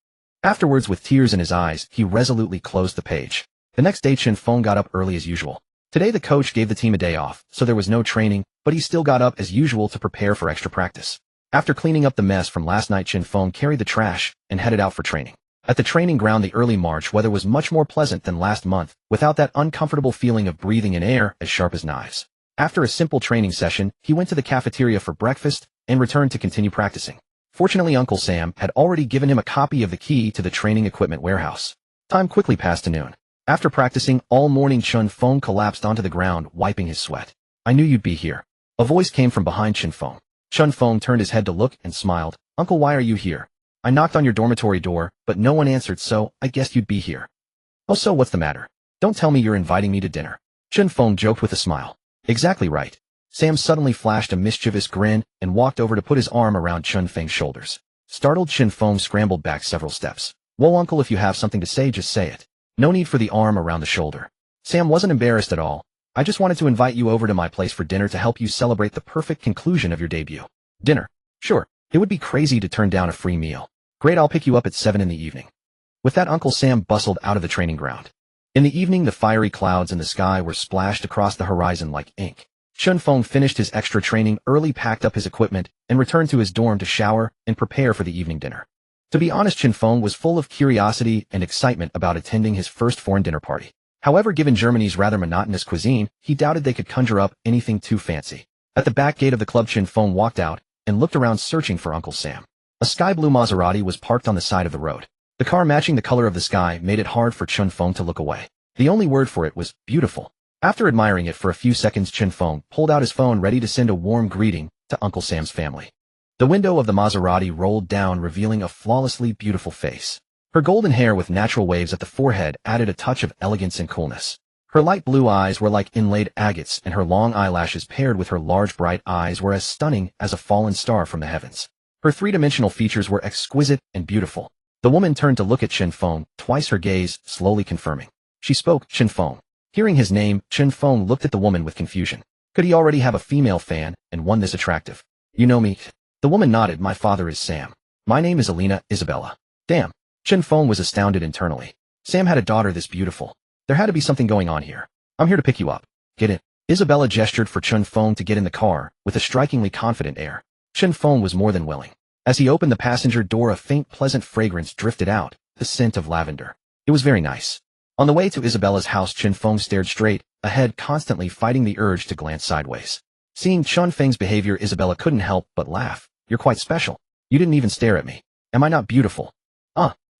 Afterwards, with tears in his eyes, he resolutely closed the page. The next day, Chen Feng got up early as usual. Today, the coach gave the team a day off, so there was no training, but he still got up as usual to prepare for extra practice. After cleaning up the mess from last night, Chen Feng carried the trash and headed out for training. At the training ground, the early March weather was much more pleasant than last month, without that uncomfortable feeling of breathing in air as sharp as knives. After a simple training session, he went to the cafeteria for breakfast and returned to continue practicing. Fortunately, Uncle Sam had already given him a copy of the key to the training equipment warehouse. Time quickly passed to noon. After practicing all morning, Chen Feng collapsed onto the ground, wiping his sweat. "I knew you'd be here." A voice came from behind Chen Feng. Chen Feng turned his head to look and smiled. "Uncle, why are you here? I knocked on your dormitory door, but no one answered, so I guessed you'd be here." "Oh, so what's the matter? Don't tell me you're inviting me to dinner." Chen Feng joked with a smile. "Exactly right." Sam suddenly flashed a mischievous grin and walked over to put his arm around Chen Feng's shoulders. Startled, Chen Feng scrambled back several steps. "Whoa, uncle, if you have something to say, just say it. No need for the arm around the shoulder." Sam wasn't embarrassed at all. "I just wanted to invite you over to my place for dinner to help you celebrate the perfect conclusion of your debut." "Dinner? Sure. It would be crazy to turn down a free meal." "Great, I'll pick you up at 7 in the evening." With that, Uncle Sam bustled out of the training ground. In the evening, the fiery clouds in the sky were splashed across the horizon like ink. Chen Feng finished his extra training early, packed up his equipment, and returned to his dorm to shower and prepare for the evening dinner. To be honest, Chen Feng was full of curiosity and excitement about attending his first foreign dinner party. However, given Germany's rather monotonous cuisine, he doubted they could conjure up anything too fancy. At the back gate of the club, Chen Feng walked out and looked around, searching for Uncle Sam. A sky blue Maserati was parked on the side of the road. The car matching the color of the sky made it hard for Chun Feng to look away. The only word for it was beautiful. After admiring it for a few seconds, Chun Feng pulled out his phone ready to send a warm greeting to Uncle Sam's family. The window of the Maserati rolled down, revealing a flawlessly beautiful face. Her golden hair with natural waves at the forehead added a touch of elegance and coolness. Her light blue eyes were like inlaid agates, and her long eyelashes paired with her large bright eyes were as stunning as a fallen star from the heavens. Her three-dimensional features were exquisite and beautiful. The woman turned to look at Chun Feng, twice her gaze slowly confirming. She spoke, Chun Feng. Hearing his name, Chun Feng looked at the woman with confusion. Could he already have a female fan, and one this attractive? You know me? The woman nodded. My father is Sam. My name is Alina Isabella. Damn. Chun Feng was astounded internally. Sam had a daughter this beautiful. There had to be something going on here. I'm here to pick you up. Get in. Isabella gestured for Chun Feng to get in the car, with a strikingly confident air. Chun Feng was more than willing. As he opened the passenger door, a faint pleasant fragrance drifted out, the scent of lavender. It was very nice. On the way to Isabella's house, Chun Feng stared straight ahead, constantly fighting the urge to glance sideways. Seeing Chun Feng's behavior, Isabella couldn't help but laugh. You're quite special. You didn't even stare at me. Am I not beautiful?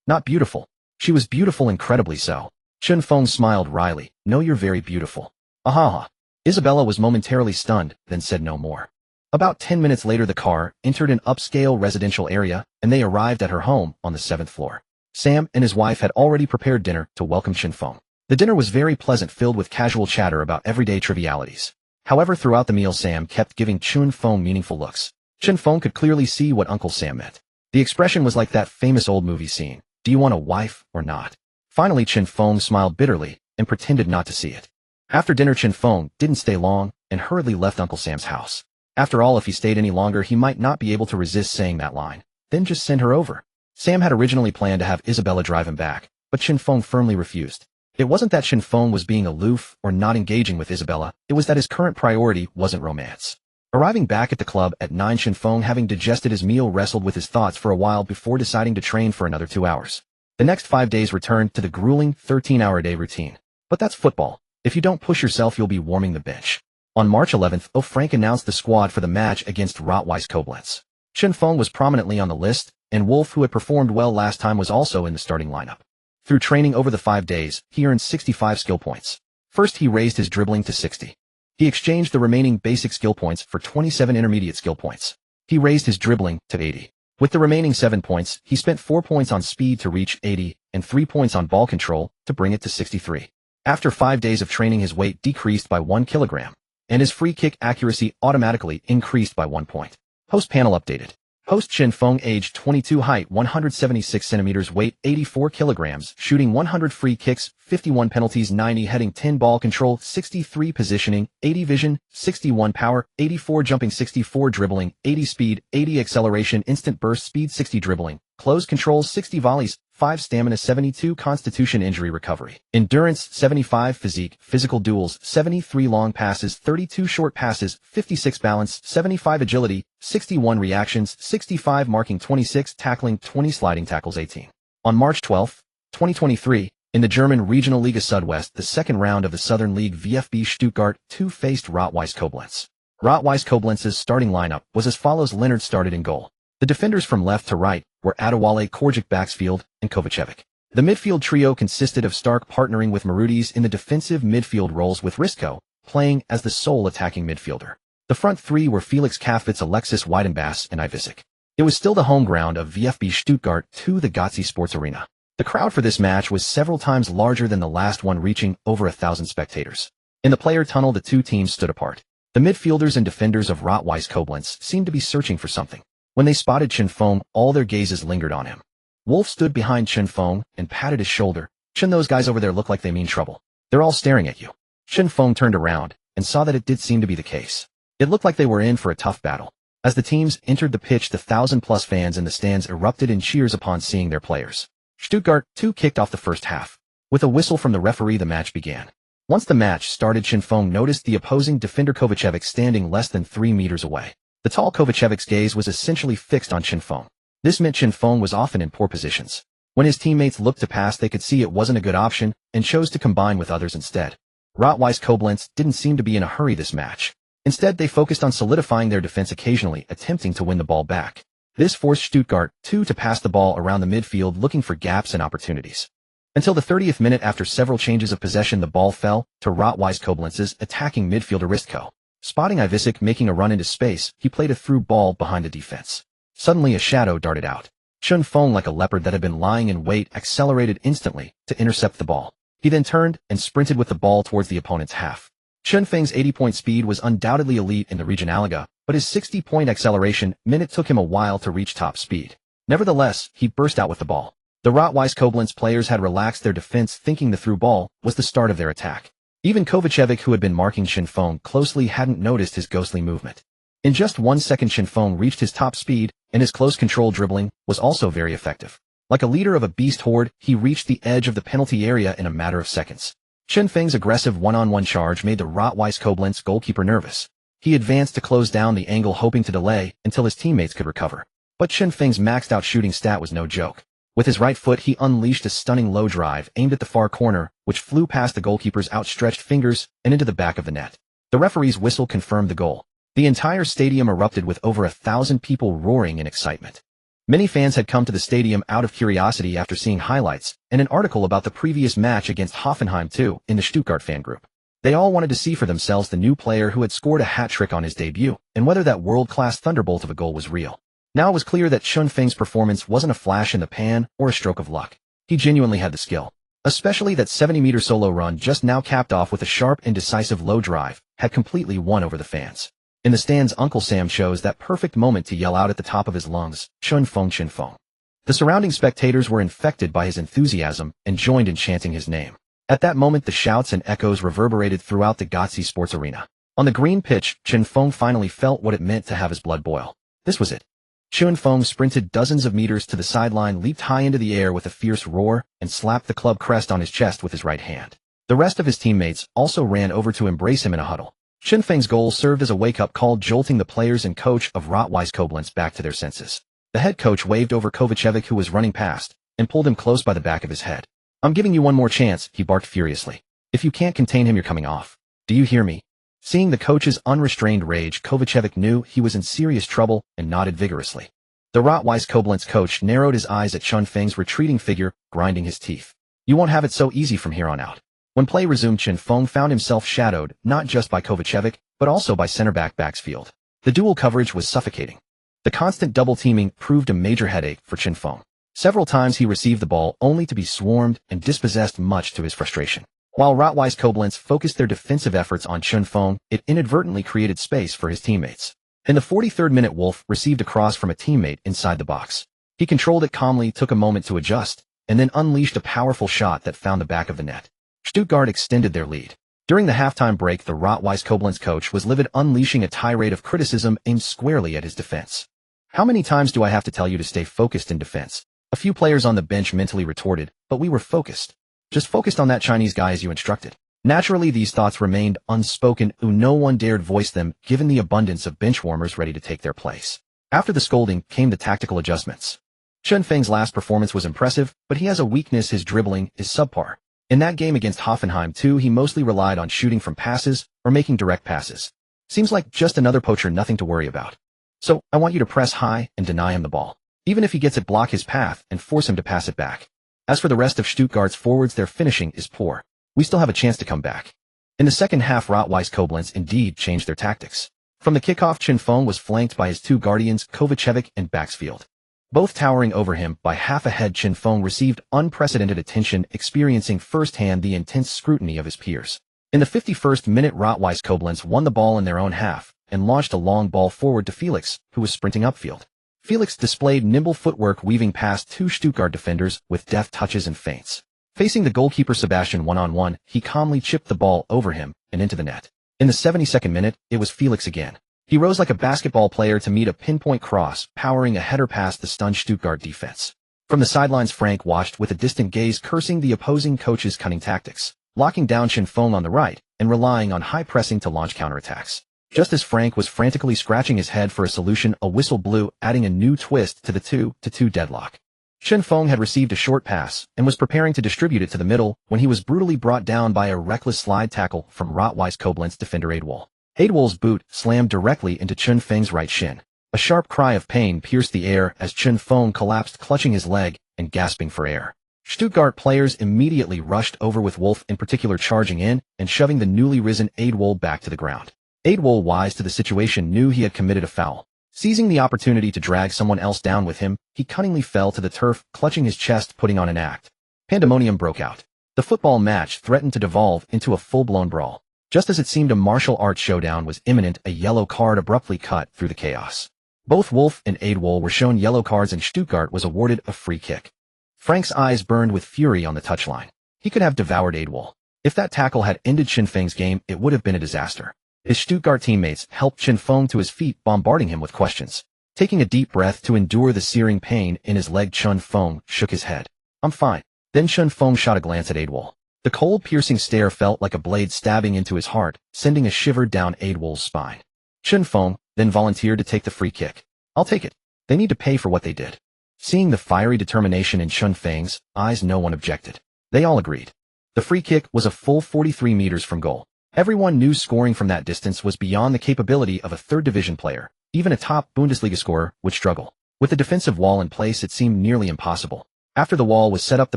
Not beautiful. She was beautiful, incredibly so. Chun Feng smiled wryly. No, you're very beautiful. Ahaha. Isabella was momentarily stunned, then said no more. About 10 minutes later, the car entered an upscale residential area, and they arrived at her home on the 7th floor. Sam and his wife had already prepared dinner to welcome Chun Feng. The dinner was very pleasant, filled with casual chatter about everyday trivialities. However, throughout the meal, Sam kept giving Chun Feng meaningful looks. Chun Feng could clearly see what Uncle Sam meant. The expression was like that famous old movie scene. Do you want a wife or not? Finally, Chun Feng smiled bitterly and pretended not to see it. After dinner, Chun Feng didn't stay long and hurriedly left Uncle Sam's house. After all, if he stayed any longer, he might not be able to resist saying that line. Then just send her over. Sam had originally planned to have Isabella drive him back, but Chun Feng firmly refused. It wasn't that Chun Feng was being aloof or not engaging with Isabella, it was that his current priority wasn't romance. Arriving back at the club at 9, Chun Feng, having digested his meal, wrestled with his thoughts for a while before deciding to train for another 2 hours. The next 5 days returned to the grueling 13-hour-a-day routine. But that's football. If you don't push yourself, you'll be warming the bench. On March 11th, Frank announced the squad for the match against ruthless Koblenz. Chun Feng was prominently on the list, and Wolf, who had performed well last time, was also in the starting lineup. Through training over the 5 days, he earned 65 skill points. First, he raised his dribbling to 60. He exchanged the remaining basic skill points for 27 intermediate skill points. He raised his dribbling to 80. With the remaining 7 points, he spent 4 points on speed to reach 80, and 3 points on ball control to bring it to 63. After 5 days of training, his weight decreased by 1 kilogram, and his free kick accuracy automatically increased by 1 point. Host panel updated. Host Chun Feng, age 22, height 176 centimeters, weight 84 kilograms, shooting 100 free kicks, 51 penalties, 90 heading, 10 ball control, 63 positioning, 80 vision, 61 power, 84 jumping, 64 dribbling, 80 speed, 80 acceleration, instant burst speed, 60 dribbling, close controls, 60 volleys, 5 stamina, 72 constitution, injury recovery, endurance, 75 physique, physical duels, 73 long passes, 32 short passes, 56 balance, 75 agility, 61 reactions, 65 marking, 26 tackling, 20 sliding tackles, 18. On March 12, 2023, in the German Regional Liga Südwest, the second round of the Southern League, VfB Stuttgart 2 faced ruthless Koblenz. Ruthless Koblenz's starting lineup was as follows. Leonard started in goal. The defenders from left to right were Adewale, Korjic, Baxfield, and Kovacevic. The midfield trio consisted of Stark partnering with Marudis in the defensive midfield roles, with Risco playing as the sole attacking midfielder. The front three were Felix Kafitz, Alexis Weidenbass, and Ivisic. It was still the home ground of VfB Stuttgart 2, the Gotzi Sports Arena. The crowd for this match was several times larger than the last one, reaching over 1,000 spectators. In the player tunnel, the two teams stood apart. The midfielders and defenders of Rot-Weiss Koblenz seemed to be searching for something. When they spotted Chun Feng, all their gazes lingered on him. Wolf stood behind Chun Feng and patted his shoulder. Chun, those guys over there look like they mean trouble. They're all staring at you. Chun Feng turned around and saw that it did seem to be the case. It looked like they were in for a tough battle. As the teams entered the pitch, the 1,000-plus fans in the stands erupted in cheers upon seeing their players. Stuttgart 2 kicked off the first half. With a whistle from the referee, the match began. Once the match started, Chun Feng noticed the opposing defender Kovacevic standing less than 3 meters away. The tall Kovacevic's gaze was essentially fixed on Chun Feng. This meant Chun Feng was often in poor positions. When his teammates looked to pass, they could see it wasn't a good option and chose to combine with others instead. Rot-Weiss Koblenz didn't seem to be in a hurry this match. Instead, they focused on solidifying their defense, occasionally attempting to win the ball back. This forced Stuttgart, too, to pass the ball around the midfield looking for gaps and opportunities. Until the 30th minute, after several changes of possession, the ball fell to Rot-Weiss Koblenz's attacking midfielder Ristko. Spotting Ivisic making a run into space, he played a through ball behind the defense. Suddenly a shadow darted out. Chun Feng, like a leopard that had been lying in wait, accelerated instantly to intercept the ball. He then turned and sprinted with the ball towards the opponent's half. Chun Feng's 80-point speed was undoubtedly elite in the Regionalliga, but his 60-point acceleration meant it took him a while to reach top speed. Nevertheless, he burst out with the ball. The Rot-Weiss Koblenz players had relaxed their defense, thinking the through ball was the start of their attack. Even Kovacevic, who had been marking Chun Feng closely, hadn't noticed his ghostly movement. In just 1 second, Chun Feng reached his top speed, and his close control dribbling was also very effective. Like a leader of a beast horde, he reached the edge of the penalty area in a matter of seconds. Chun Feng's aggressive one-on-one charge made the Rot-Weiss Koblenz goalkeeper nervous. He advanced to close down the angle, hoping to delay until his teammates could recover. But Chun Feng's maxed-out shooting stat was no joke. With his right foot, he unleashed a stunning low drive aimed at the far corner, which flew past the goalkeeper's outstretched fingers and into the back of the net. The referee's whistle confirmed the goal. The entire stadium erupted with over 1,000 people roaring in excitement. Many fans had come to the stadium out of curiosity after seeing highlights and an article about the previous match against Hoffenheim too in the Stuttgart fan group. They all wanted to see for themselves the new player who had scored a hat-trick on his debut, and whether that world-class thunderbolt of a goal was real. Now it was clear that Chun Feng's performance wasn't a flash in the pan or a stroke of luck. He genuinely had the skill. Especially that 70-meter solo run, just now capped off with a sharp and decisive low drive, had completely won over the fans. In the stands, Uncle Sam chose that perfect moment to yell out at the top of his lungs, Chun Feng, Chun Feng. The surrounding spectators were infected by his enthusiasm and joined in chanting his name. At that moment, the shouts and echoes reverberated throughout the Gotzi Sports Arena. On the green pitch, Chun Feng finally felt what it meant to have his blood boil. This was it. Chun Feng sprinted dozens of meters to the sideline, leaped high into the air with a fierce roar, and slapped the club crest on his chest with his right hand. The rest of his teammates also ran over to embrace him in a huddle. Chun Feng's goal served as a wake-up call, jolting the players and coach of Rot-Weiss Koblenz back to their senses. The head coach waved over Kovacevic, who was running past, and pulled him close by the back of his head. "I'm giving you one more chance," he barked furiously. "If you can't contain him, you're coming off. Do you hear me?" Seeing the coach's unrestrained rage, Kovacevic knew he was in serious trouble and nodded vigorously. The Rot-Weiss Koblenz coach narrowed his eyes at Chun Feng's retreating figure, grinding his teeth. "You won't have it so easy from here on out." When play resumed, Chun Feng found himself shadowed not just by Kovacevic, but also by center-back Baxfield. The dual coverage was suffocating. The constant double-teaming proved a major headache for Chun Feng. Several times he received the ball only to be swarmed and dispossessed, much to his frustration. While Rot-Weiss Koblenz focused their defensive efforts on Chun Feng, it inadvertently created space for his teammates. In the 43rd minute, Wolf received a cross from a teammate inside the box. He controlled it calmly, took a moment to adjust, and then unleashed a powerful shot that found the back of the net. Stuttgart extended their lead. During the halftime break, the Rot-Weiss Koblenz coach was livid, unleashing a tirade of criticism aimed squarely at his defense. "How many times do I have to tell you to stay focused in defense?" A few players on the bench mentally retorted, "But we were focused. Just focused on that Chinese guy as you instructed." Naturally, these thoughts remained unspoken, no one dared voice them, given the abundance of benchwarmers ready to take their place. After the scolding came the tactical adjustments. Chun Feng's last performance was impressive, but he has a weakness: his dribbling is subpar. In that game against Hoffenheim too, he mostly relied on shooting from passes or making direct passes. Seems like just another poacher, nothing to worry about. So, I want you to press high and deny him the ball. Even if he gets it, block his path and force him to pass it back. As for the rest of Stuttgart's forwards, their finishing is poor. We still have a chance to come back. In the second half, Rot-Weiss Koblenz indeed changed their tactics. From the kickoff, Chun Feng was flanked by his two guardians, Kovacevic and Baxfield. Both towering over him by half a head, Chun Feng received unprecedented attention, experiencing firsthand the intense scrutiny of his peers. In the 51st minute, Rot-Weiss Koblenz won the ball in their own half and launched a long ball forward to Felix, who was sprinting upfield. Felix displayed nimble footwork, weaving past two Stuttgart defenders with deft touches and feints. Facing the goalkeeper Sebastian one-on-one, he calmly chipped the ball over him and into the net. In the 72nd minute, it was Felix again. He rose like a basketball player to meet a pinpoint cross, powering a header past the stunned Stuttgart defense. From the sidelines, Frank watched with a distant gaze, cursing the opposing coach's cunning tactics, locking down Chun Feng on the right and relying on high pressing to launch counterattacks. Just as Frank was frantically scratching his head for a solution, a whistle blew, adding a new twist to the 2-2 deadlock. Chun Feng had received a short pass and was preparing to distribute it to the middle when he was brutally brought down by a reckless slide tackle from Rot-Weiss Koblenz defender Adewol. Adewol's boot slammed directly into Chun Feng's right shin. A sharp cry of pain pierced the air as Chen Feng collapsed, clutching his leg and gasping for air. Stuttgart players immediately rushed over, with Wolf in particular charging in and shoving the newly risen Adewole back to the ground. Adewole, wise to the situation, knew he had committed a foul. Seizing the opportunity to drag someone else down with him, he cunningly fell to the turf, clutching his chest, putting on an act. Pandemonium broke out. The football match threatened to devolve into a full-blown brawl. Just as it seemed a martial arts showdown was imminent, a yellow card abruptly cut through the chaos. Both Wolf and Adewole were shown yellow cards and Stuttgart was awarded a free kick. Frank's eyes burned with fury on the touchline. He could have devoured Adewole. If that tackle had ended Chen Feng's game, it would have been a disaster. His Stuttgart teammates helped Chen Feng to his feet, bombarding him with questions. Taking a deep breath to endure the searing pain in his leg, Chen Feng shook his head. "I'm fine." Then Chen Feng shot a glance at Adewole. The cold, piercing stare felt like a blade stabbing into his heart, sending a shiver down Adewole's spine. Chen Feng then volunteered to take the free kick. "I'll take it. They need to pay for what they did." Seeing the fiery determination in Chen Feng's eyes, no one objected. They all agreed. The free kick was a full 43 meters from goal. Everyone knew scoring from that distance was beyond the capability of a third-division player. Even a top Bundesliga scorer would struggle. With the defensive wall in place, it seemed nearly impossible. After the wall was set up, the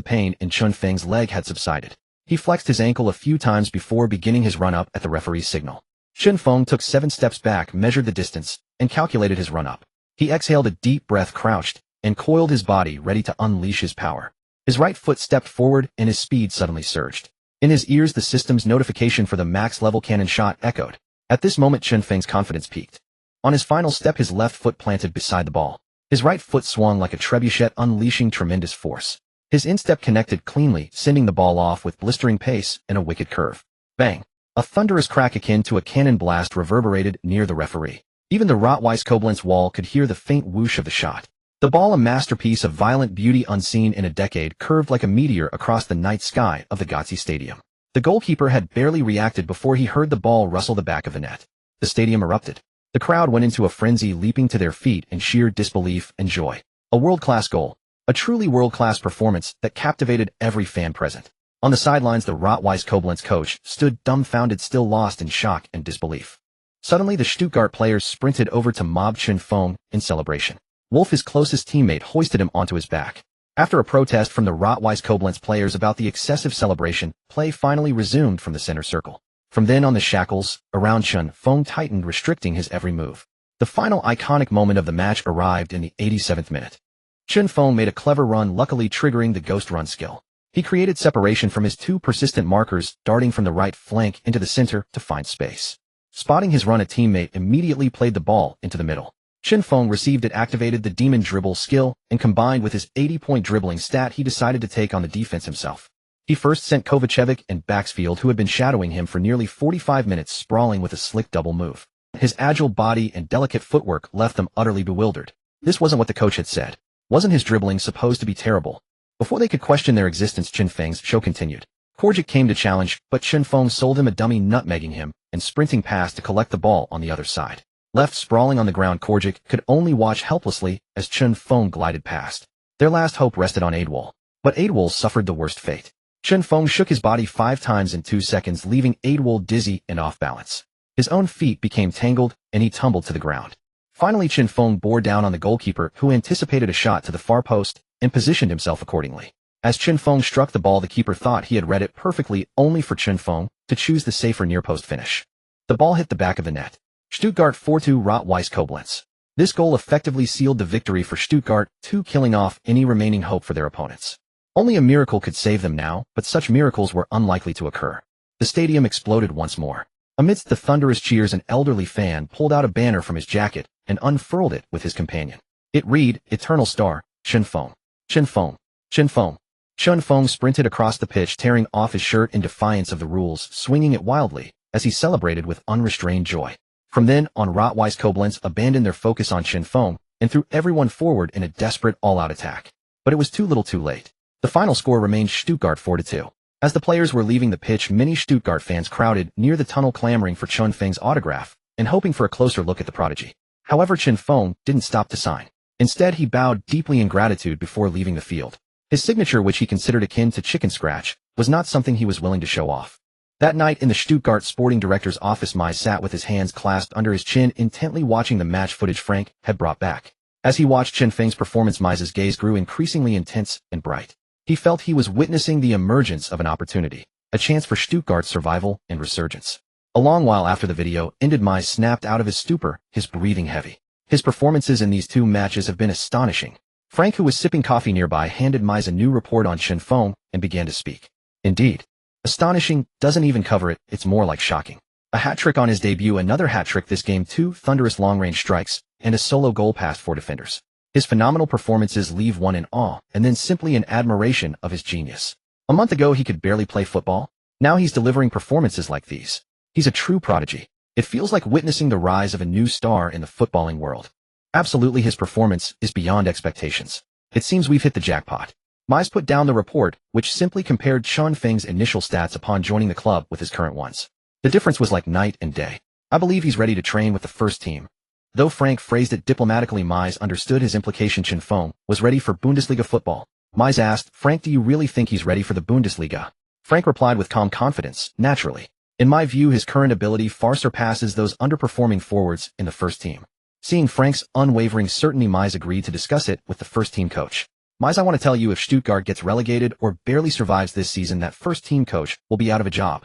pain in Chen Feng's leg had subsided. He flexed his ankle a few times before beginning his run-up at the referee's signal. Chen Feng took 7 steps back, measured the distance, and calculated his run-up. He exhaled a deep breath, crouched, and coiled his body, ready to unleash his power. His right foot stepped forward, and his speed suddenly surged. In his ears, the system's notification for the max-level cannon shot echoed. At this moment, Chen Feng's confidence peaked. On his final step, his left foot planted beside the ball. His right foot swung like a trebuchet, unleashing tremendous force. His instep connected cleanly, sending the ball off with blistering pace and a wicked curve. Bang! A thunderous crack akin to a cannon blast reverberated near the referee. Even the ruthless Koblenz wall could hear the faint whoosh of the shot. The ball, a masterpiece of violent beauty unseen in a decade, curved like a meteor across the night sky of the Gotzi Stadium. The goalkeeper had barely reacted before he heard the ball rustle the back of the net. The stadium erupted. The crowd went into a frenzy, leaping to their feet in sheer disbelief and joy. A world-class goal. A truly world-class performance that captivated every fan present. On the sidelines, the ruthless Koblenz coach stood dumbfounded, still lost in shock and disbelief. Suddenly, the Stuttgart players sprinted over to mob Chen Feng in celebration. Wolf, his closest teammate, hoisted him onto his back. After a protest from the ruthless Koblenz players about the excessive celebration, play finally resumed from the center circle. From then on, the shackles around Chen Feng tightened, restricting his every move. The final iconic moment of the match arrived in the 87th minute. Chen Feng made a clever run, luckily triggering the ghost run skill. He created separation from his 2 persistent markers, darting from the right flank into the center to find space. Spotting his run, a teammate immediately played the ball into the middle. Chen Feng received it, activated the demon dribble skill, and combined with his 80-point dribbling stat, he decided to take on the defense himself. He first sent Kovacevic and Baxfield, who had been shadowing him for nearly 45 minutes, sprawling with a slick double move. His agile body and delicate footwork left them utterly bewildered. This wasn't what the coach had said. Wasn't his dribbling supposed to be terrible? Before they could question their existence, Chen Feng's show continued. Korjic came to challenge, but Chen Feng sold him a dummy, nutmegging him and sprinting past to collect the ball on the other side. Left sprawling on the ground, Korjic could only watch helplessly as Chen Feng glided past. Their last hope rested on Adewole. But Adewole suffered the worst fate. Chen Feng shook his body 5 times in 2 seconds, leaving Adewole dizzy and off balance. His own feet became tangled, and he tumbled to the ground. Finally, Chen Feng bore down on the goalkeeper, who anticipated a shot to the far post and positioned himself accordingly. As Chen Feng struck the ball, the keeper thought he had read it perfectly, only for Chen Feng to choose the safer near-post finish. The ball hit the back of the net. Stuttgart 4-2 ruthless Koblenz. This goal effectively sealed the victory for Stuttgart, killing off any remaining hope for their opponents. Only a miracle could save them now, but such miracles were unlikely to occur. The stadium exploded once more. Amidst the thunderous cheers, an elderly fan pulled out a banner from his jacket and unfurled it with his companion. It read, "Eternal Star, Chen Feng. Chen Feng. Chen Feng." Chen Feng sprinted across the pitch, tearing off his shirt in defiance of the rules, swinging it wildly as he celebrated with unrestrained joy. From then on, ruthless Koblenz abandoned their focus on Chen Feng and threw everyone forward in a desperate all-out attack. But it was too little too late. The final score remained Stuttgart 4-2. As the players were leaving the pitch, many Stuttgart fans crowded near the tunnel, clamoring for Chen Feng's autograph and hoping for a closer look at the prodigy. However, Chen Feng didn't stop to sign. Instead, he bowed deeply in gratitude before leaving the field. His signature, which he considered akin to chicken scratch, was not something he was willing to show off. That night in the Stuttgart sporting director's office, Mai sat with his hands clasped under his chin, intently watching the match footage Frank had brought back. As he watched Chen Feng's performance, Mai's gaze grew increasingly intense and bright. He felt he was witnessing the emergence of an opportunity, a chance for Stuttgart's survival and resurgence. A long while after the video ended, Mai snapped out of his stupor, his breathing heavy. His performances in these two matches have been astonishing. Frank, who was sipping coffee nearby, handed Mai a new report on Chen Feng and began to speak. Indeed. Astonishing doesn't even cover it, it's more like shocking. A hat-trick on his debut, another hat-trick this game, 2 thunderous long-range strikes, and a solo goal past 4 defenders. His phenomenal performances leave one in awe, and then simply in admiration of his genius. A month ago he could barely play football. Now he's delivering performances like these. He's a true prodigy. It feels like witnessing the rise of a new star in the footballing world. Absolutely, his performance is beyond expectations. It seems we've hit the jackpot. Mai's put down the report, which simply compared Chen Feng's initial stats upon joining the club with his current ones. The difference was like night and day. I believe he's ready to train with the first team. Though Frank phrased it diplomatically, Mai understood his implication. Chen Feng was ready for Bundesliga football. Mai asked, "Frank, do you really think he's ready for the Bundesliga?" Frank replied with calm confidence, "Naturally. In my view, his current ability far surpasses those underperforming forwards in the first team." Seeing Frank's unwavering certainty, Mai agreed to discuss it with the first team coach. "Mai, I want to tell you, if Stuttgart gets relegated or barely survives this season, that first team coach will be out of a job."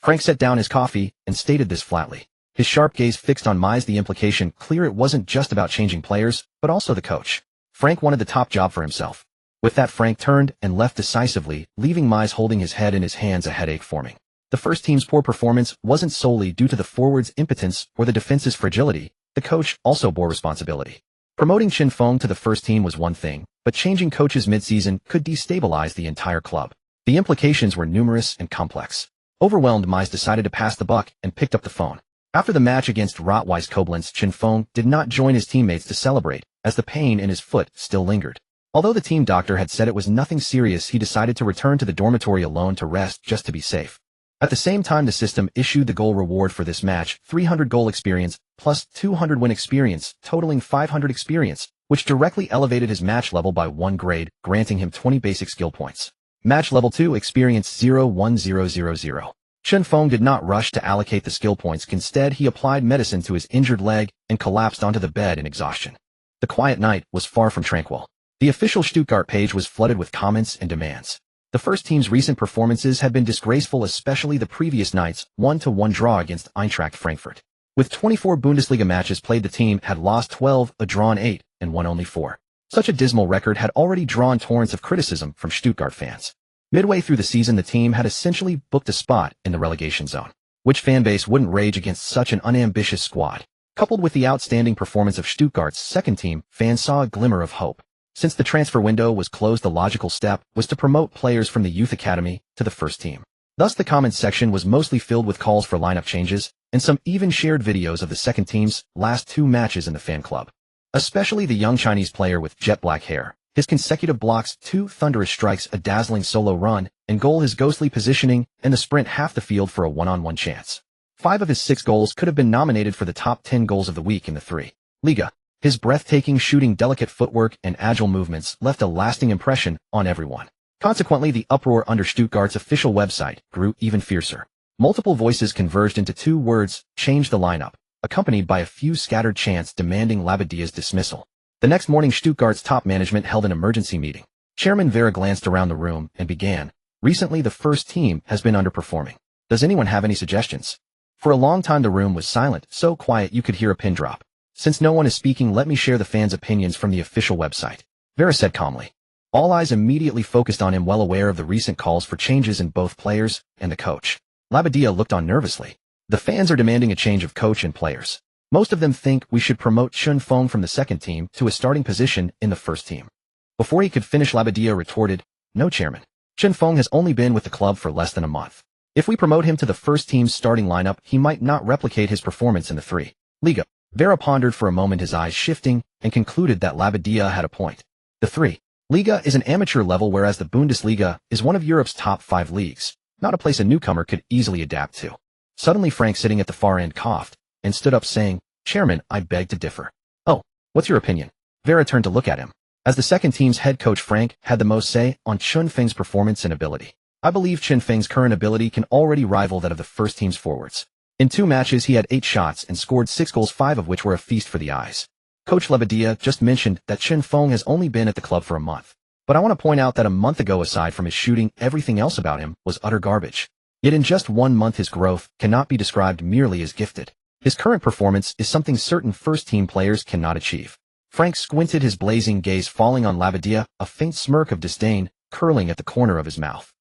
Frank set down his coffee and stated this flatly. His sharp gaze fixed on Mai, the implication clear. It wasn't just about changing players, but also the coach. Frank wanted the top job for himself. With that, Frank turned and left decisively, leaving Mai holding his head in his hands, a headache forming. The first team's poor performance wasn't solely due to the forwards' impotence or the defense's fragility. The coach also bore responsibility. Promoting Chen Feng to the first team was one thing, but changing coaches mid-season could destabilize the entire club. The implications were numerous and complex. Overwhelmed, Mai decided to pass the buck and picked up the phone. After the match against Rot-Weiss Koblenz, Chen Feng did not join his teammates to celebrate, as the pain in his foot still lingered. Although the team doctor had said it was nothing serious, he decided to return to the dormitory alone to rest, just to be safe. At the same time, the system issued the goal reward for this match, 300 goal experience, plus 200 win experience, totaling 500 experience, which directly elevated his match level by 1 grade, granting him 20 basic skill points. Match level 2, experience 01000. Chen Feng did not rush to allocate the skill points. Instead, he applied medicine to his injured leg and collapsed onto the bed in exhaustion. The quiet night was far from tranquil. The official Stuttgart page was flooded with comments and demands. The first team's recent performances had been disgraceful, especially the previous night's 1-1 draw against Eintracht Frankfurt. With 24 Bundesliga matches played, the team had lost 12, drawn 8, and won only 4. Such a dismal record had already drawn torrents of criticism from Stuttgart fans. Midway through the season, the team had essentially booked a spot in the relegation zone. Which fanbase wouldn't rage against such an unambitious squad? Coupled with the outstanding performance of Stuttgart's second team, fans saw a glimmer of hope. Since the transfer window was closed, the logical step was to promote players from the youth academy to the first team. Thus, the comments section was mostly filled with calls for lineup changes, and some even shared videos of the second team's last 2 matches in the fan club. Especially the young Chinese player with jet black hair. His consecutive blocks, 2 thunderous strikes, a dazzling solo run, and goal, his ghostly positioning, and the sprint half the field for a one-on-one chance. 5 of his 6 goals could have been nominated for the top 10 goals of the week in the 3. Liga. His breathtaking shooting, delicate footwork, and agile movements left a lasting impression on everyone. Consequently, the uproar under Stuttgart's official website grew even fiercer. Multiple voices converged into 2 words: change the lineup, accompanied by a few scattered chants demanding Labadia's dismissal. The next morning, Stuttgart's top management held an emergency meeting. Chairman Vera glanced around the room and began. Recently, the first team has been underperforming. Does anyone have any suggestions? For a long time, the room was silent, so quiet you could hear a pin drop. Since no one is speaking, let me share the fans' opinions from the official website. Vera said calmly. All eyes immediately focused on him, well aware of the recent calls for changes in both players and the coach. Labadia looked on nervously. The fans are demanding a change of coach and players. Most of them think we should promote Chen Feng from the second team to a starting position in the first team. Before he could finish, Labadia retorted, "No, Chairman. Chen Feng has only been with the club for less than a month. If we promote him to the first team's starting lineup, he might not replicate his performance in the 3. Liga." Vera pondered for a moment, his eyes shifting, and concluded that Labadia had a point. The 3. Liga is an amateur level, whereas the Bundesliga is one of Europe's top 5 leagues, not a place a newcomer could easily adapt to. Suddenly, Frank, sitting at the far end, coughed and stood up, saying, "Chairman, I beg to differ." "Oh, what's your opinion?" Vera turned to look at him. As the second team's head coach, Frank had the most say on Chen Feng's performance and ability. I believe Chen Feng's current ability can already rival that of the first team's forwards. In 2 matches he had 8 shots and scored 6 goals, 5 of which were a feast for the eyes. Coach Labadia just mentioned that Chen Feng has only been at the club for a month. But I want to point out that a month ago, aside from his shooting, everything else about him was utter garbage. Yet in just 1 month his growth cannot be described merely as gifted. His current performance is something certain first-team players cannot achieve. Frank squinted, his blazing gaze falling on Labadia, a faint smirk of disdain curling at the corner of his mouth.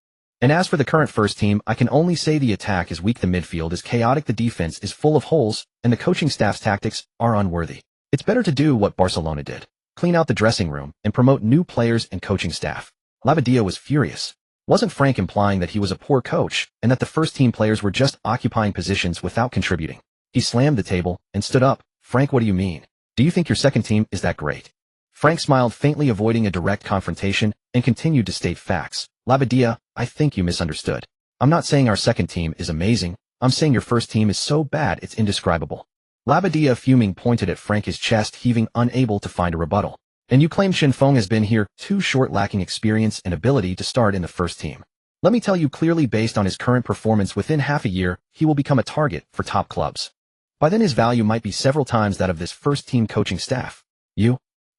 And as for the current first team, I can only say the attack is weak, the midfield is chaotic, the defense is full of holes, and the coaching staff's tactics are unworthy. It's better to do what Barcelona did. Clean out the dressing room and promote new players and coaching staff. Labadia was furious. Wasn't Frank implying that he was a poor coach and that the first team players were just occupying positions without contributing? He slammed the table and stood up. Frank, what do you mean? Do you think your second team is that great? Frank smiled faintly, avoiding a direct confrontation, and continued to state facts. Labadia, I think you misunderstood. I'm not saying our second team is amazing. I'm saying your first team is so bad it's indescribable. Labadia, fuming, pointed at Frank, his chest heaving, unable to find a rebuttal. And you claim Chen Feng has been here too short, lacking experience and ability to start in the first team. Let me tell you clearly, based on his current performance, within half a year, he will become a target for top clubs. By then his value might be several times that of this first team coaching staff.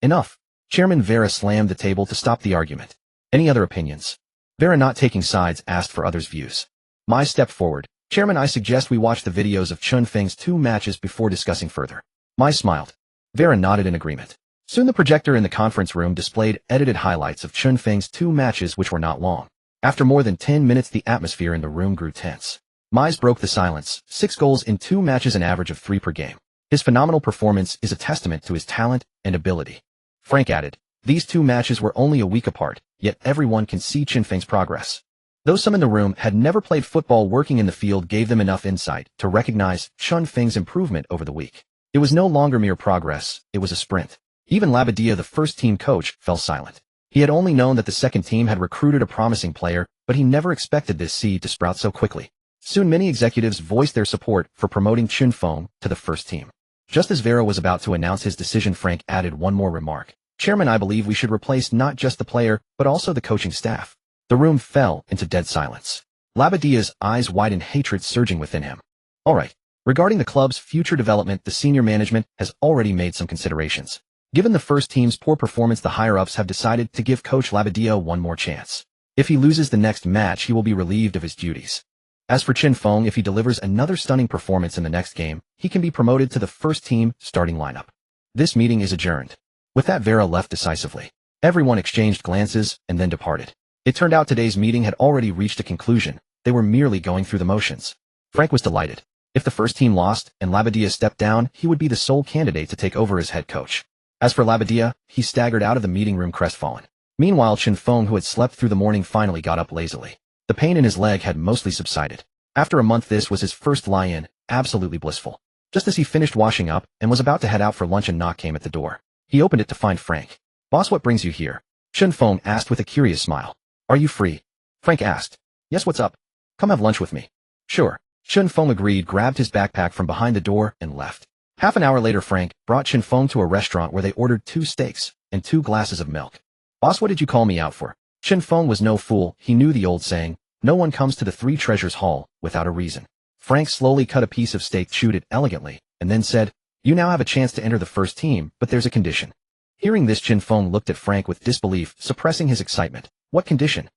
Enough. Chairman Vera slammed the table to stop the argument. Any other opinions? Vera, not taking sides, asked for others' views. Mai stepped forward. Chairman, I suggest we watch the videos of Chen Feng's 2 matches before discussing further. Mai smiled. Vera nodded in agreement. Soon the projector in the conference room displayed edited highlights of Chen Feng's 2 matches, which were not long. After more than 10 minutes the atmosphere in the room grew tense. Mai broke the silence. 6 goals in 2 matches, an average of 3 per game. His phenomenal performance is a testament to his talent and ability. Frank added, these 2 matches were only a week apart, yet everyone can see Chen Feng's progress. Though some in the room had never played football, working in the field gave them enough insight to recognize Chen Feng's improvement over the week. It was no longer mere progress, it was a sprint. Even Labadia, the first-team coach, fell silent. He had only known that the second team had recruited a promising player, but he never expected this seed to sprout so quickly. Soon many executives voiced their support for promoting Chen Feng to the first team. Just as Vera was about to announce his decision, Frank added one more remark. Chairman, I believe we should replace not just the player, but also the coaching staff. The room fell into dead silence. Labadia's eyes widened, hatred surging within him. All right. Regarding the club's future development, the senior management has already made some considerations. Given the first team's poor performance, the higher-ups have decided to give Coach Labadia one more chance. If he loses the next match, he will be relieved of his duties. As for Chen Feng, if he delivers another stunning performance in the next game, he can be promoted to the first team starting lineup. This meeting is adjourned. With that, Vera left decisively. Everyone exchanged glances and then departed. It turned out today's meeting had already reached a conclusion. They were merely going through the motions. Frank was delighted. If the first team lost and Labadia stepped down, he would be the sole candidate to take over as head coach. As for Labadia, he staggered out of the meeting room crestfallen. Meanwhile, Chen Feng, who had slept through the morning, finally got up lazily. The pain in his leg had mostly subsided. After a month, this was his first lie-in, absolutely blissful. Just as he finished washing up and was about to head out for lunch, a knock came at the door. He opened it to find Frank. Boss, what brings you here? Chen Feng asked with a curious smile. Are you free? Frank asked. Yes, what's up? Come have lunch with me. Sure. Chen Feng agreed, grabbed his backpack from behind the door, and left. Half an hour later, Frank brought Chen Feng to a restaurant where they ordered 2 steaks and 2 glasses of milk. Boss, what did you call me out for? Chen Feng was no fool. He knew the old saying, no one comes to the 3 Treasures Hall without a reason. Frank slowly cut a piece of steak, chewed it elegantly, and then said, you now have a chance to enter the first team, but there's a condition. Hearing this, Chen Feng looked at Frank with disbelief, suppressing his excitement. What condition?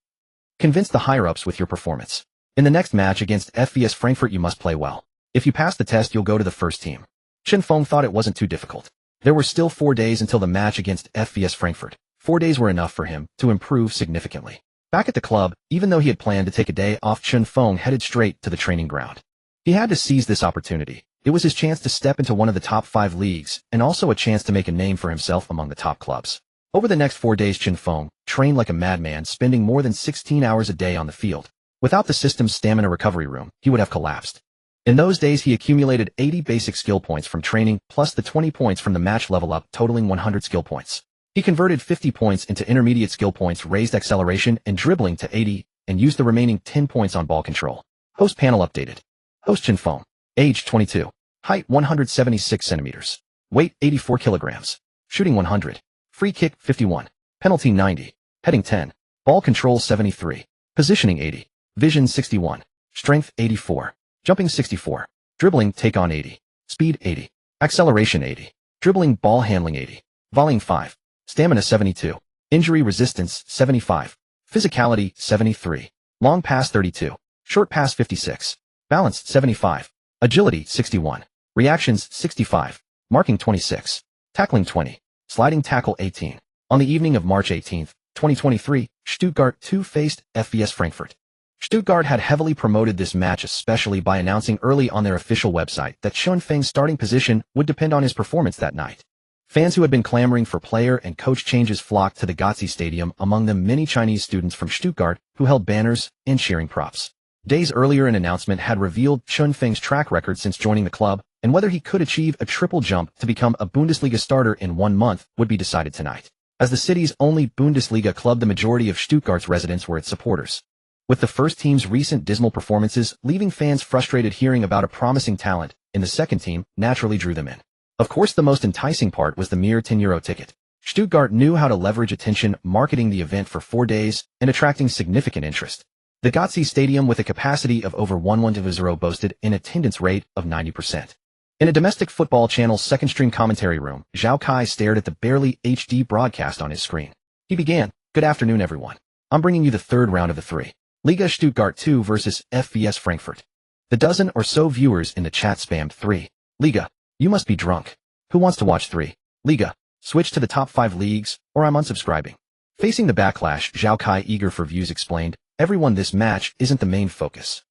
Convince the higher-ups with your performance. In the next match against FVS Frankfurt, you must play well. If you pass the test, you'll go to the first team. Chen Feng thought it wasn't too difficult. There were still 4 days until the match against FVS Frankfurt. 4 days were enough for him to improve significantly. Back at the club, even though he had planned to take a day off, Chen Feng headed straight to the training ground. He had to seize this opportunity. It was his chance to step into one of the top 5 leagues, and also a chance to make a name for himself among the top clubs. Over the next 4 days, Chen Feng trained like a madman, spending more than 16 hours a day on the field. Without the system's stamina recovery room, he would have collapsed. In those days, he accumulated 80 basic skill points from training, plus the 20 points from the match level up, totaling 100 skill points. He converted 50 points into intermediate skill points, raised acceleration and dribbling to 80, and used the remaining 10 points on ball control. Host panel updated. Host Chen Feng. Age 22. Height 176 centimeters. Weight 84 kilograms. Shooting 100. Free kick 51. Penalty 90. Heading 10. Ball control 73. Positioning 80. Vision 61. Strength 84. Jumping 64. Dribbling take on 80. Speed 80. Acceleration 80. Dribbling ball handling 80. Volleying 5. Stamina 72. Injury resistance 75. Physicality 73. Long pass 32. Short pass 56. Balance 75. Agility 61. Reactions 65. Marking 26. Tackling 20. Sliding tackle 18. On the evening of March 18, 2023, Stuttgart 2 faced FVS Frankfurt. Stuttgart had heavily promoted this match, especially by announcing early on their official website that Chun Feng's starting position would depend on his performance that night. Fans who had been clamoring for player and coach changes flocked to the Gotzi Stadium, among them many Chinese students from Stuttgart who held banners and cheering props. Days earlier, an announcement had revealed Chun Feng's track record since joining the club, and whether he could achieve a triple jump to become a Bundesliga starter in 1 month would be decided tonight. As the city's only Bundesliga club, the majority of Stuttgart's residents were its supporters, with the first team's recent dismal performances leaving fans frustrated. Hearing about a promising talent in the second team naturally drew them in. Of course, the most enticing part was the mere €10 ticket. Stuttgart knew how to leverage attention, marketing the event for 4 days and attracting significant interest. The Gotzi Stadium, with a capacity of over 110, boasted an attendance rate of 90%. In a domestic football channel's second-stream commentary room, Zhao Kai stared at the barely HD broadcast on his screen. He began, "Good afternoon, everyone. I'm bringing you the third round of the 3. Liga Stuttgart 2 versus FVS Frankfurt." The dozen or so viewers in the chat spammed 3. Liga. You must be drunk. Who wants to watch 3? Liga. Switch to the top 5 leagues, or I'm unsubscribing. Facing the backlash, Zhao Kai, eager for views, explained, "Everyone, this match isn't the main focus."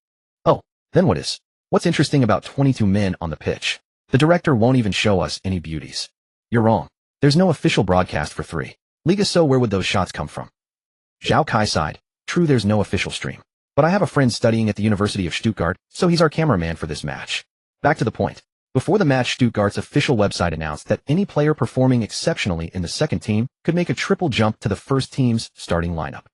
"Oh, then what is? What's interesting about 22 men on the pitch? The director won't even show us any beauties." "You're wrong. There's no official broadcast for 3. Liga, so where would those shots come from?" Zhao Kai sighed. "True, there's no official stream. But I have a friend studying at the University of Stuttgart, so he's our cameraman for this match." Back to the point. Before the match, Stuttgart's official website announced that any player performing exceptionally in the second team could make a triple jump to the first team's starting lineup.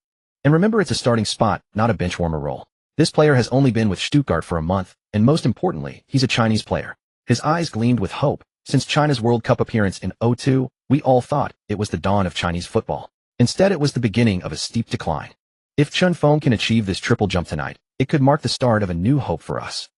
And remember, it's a starting spot, not a benchwarmer role. This player has only been with Stuttgart for a month, and most importantly, he's a Chinese player. His eyes gleamed with hope. Since China's World Cup appearance in 2002, we all thought it was the dawn of Chinese football. Instead, it was the beginning of a steep decline. If Chun Feng can achieve this triple jump tonight, it could mark the start of a new hope for us.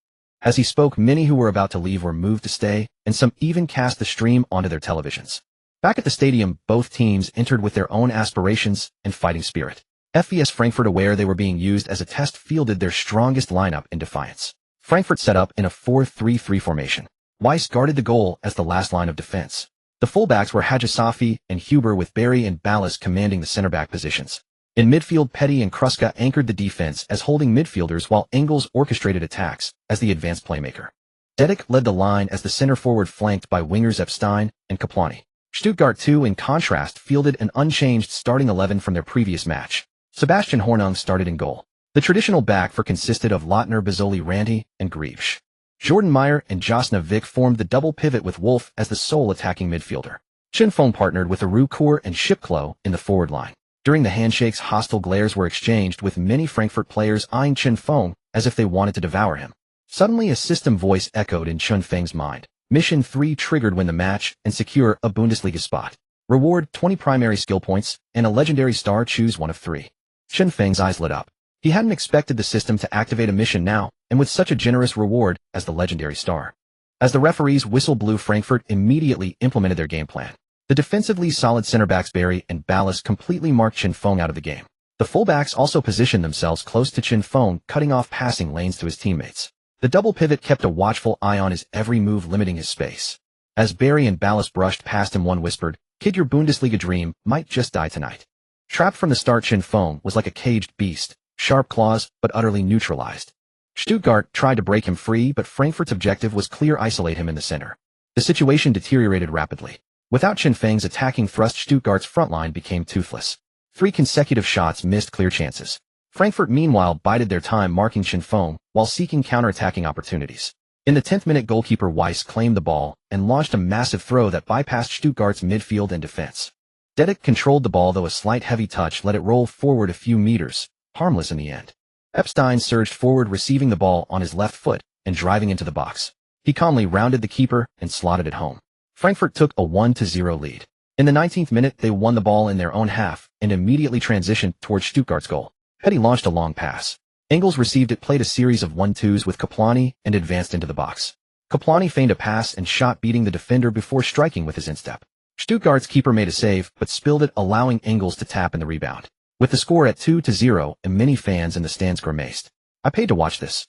As he spoke, many who were about to leave were moved to stay, and some even cast the stream onto their televisions. Back at the stadium, both teams entered with their own aspirations and fighting spirit. FVS Frankfurt, aware they were being used as a test, fielded their strongest lineup in defiance. Frankfurt set up in a 4-3-3 formation. Weiss guarded the goal as the last line of defense. The fullbacks were Hajisafi and Huber, with Barry and Ballas commanding the center-back positions. In midfield, Petty and Kruska anchored the defense as holding midfielders, while Engels orchestrated attacks as the advanced playmaker. Dedic led the line as the center-forward, flanked by wingers Epstein and Kaplani. Stuttgart 2, in contrast, fielded an unchanged starting 11 from their previous match. Sebastian Hornung started in goal. The traditional back four consisted of Lautner, Bazzoli, Randy, and Greaves. Jordan Meyer and Josna Vick formed the double pivot, with Wolf as the sole attacking midfielder. Chun Feng partnered with Aru Kaur and Shipklo in the forward line. During the handshakes, hostile glares were exchanged, with many Frankfurt players eyeing Chun Feng as if they wanted to devour him. Suddenly, a system voice echoed in Chun Feng's mind. Mission 3 triggered: win the match and secure a Bundesliga spot. Reward 20 primary skill points and a legendary star. Choose one of 3. Chun Feng's eyes lit up. He hadn't expected the system to activate a mission now, and with such a generous reward as the legendary star. As the referee's whistle blew, Frankfurt immediately implemented their game plan. The defensively solid center-backs Barry and Ballas completely marked Chun Feng out of the game. The fullbacks also positioned themselves close to Chun Feng, cutting off passing lanes to his teammates. The double pivot kept a watchful eye on his every move, limiting his space. As Barry and Ballas brushed past him, one whispered, "Kid, your Bundesliga dream might just die tonight." Trapped from the start, Chun Feng was like a caged beast, sharp claws but utterly neutralized. Stuttgart tried to break him free, but Frankfurt's objective was clear: isolate him in the center. The situation deteriorated rapidly. Without Chun Feng's attacking thrust, Stuttgart's front line became toothless. 3 consecutive shots missed clear chances. Frankfurt, meanwhile, bided their time, marking Chun Feng while seeking counter-attacking opportunities. In the 10th minute, goalkeeper Weiss claimed the ball and launched a massive throw that bypassed Stuttgart's midfield and defense. Dedic controlled the ball, though a slight heavy touch let it roll forward a few meters, harmless in the end. Epstein surged forward, receiving the ball on his left foot and driving into the box. He calmly rounded the keeper and slotted it home. Frankfurt took a 1-0 lead. In the 19th minute, they won the ball in their own half and immediately transitioned towards Stuttgart's goal. Petty launched a long pass. Engels received it, played a series of 1-2s with Kaplani, and advanced into the box. Kaplani feigned a pass and shot, beating the defender before striking with his instep. Stuttgart's keeper made a save, but spilled it, allowing Engels to tap in the rebound. With the score at 2-0, and many fans in the stands grimaced. "I paid to watch this."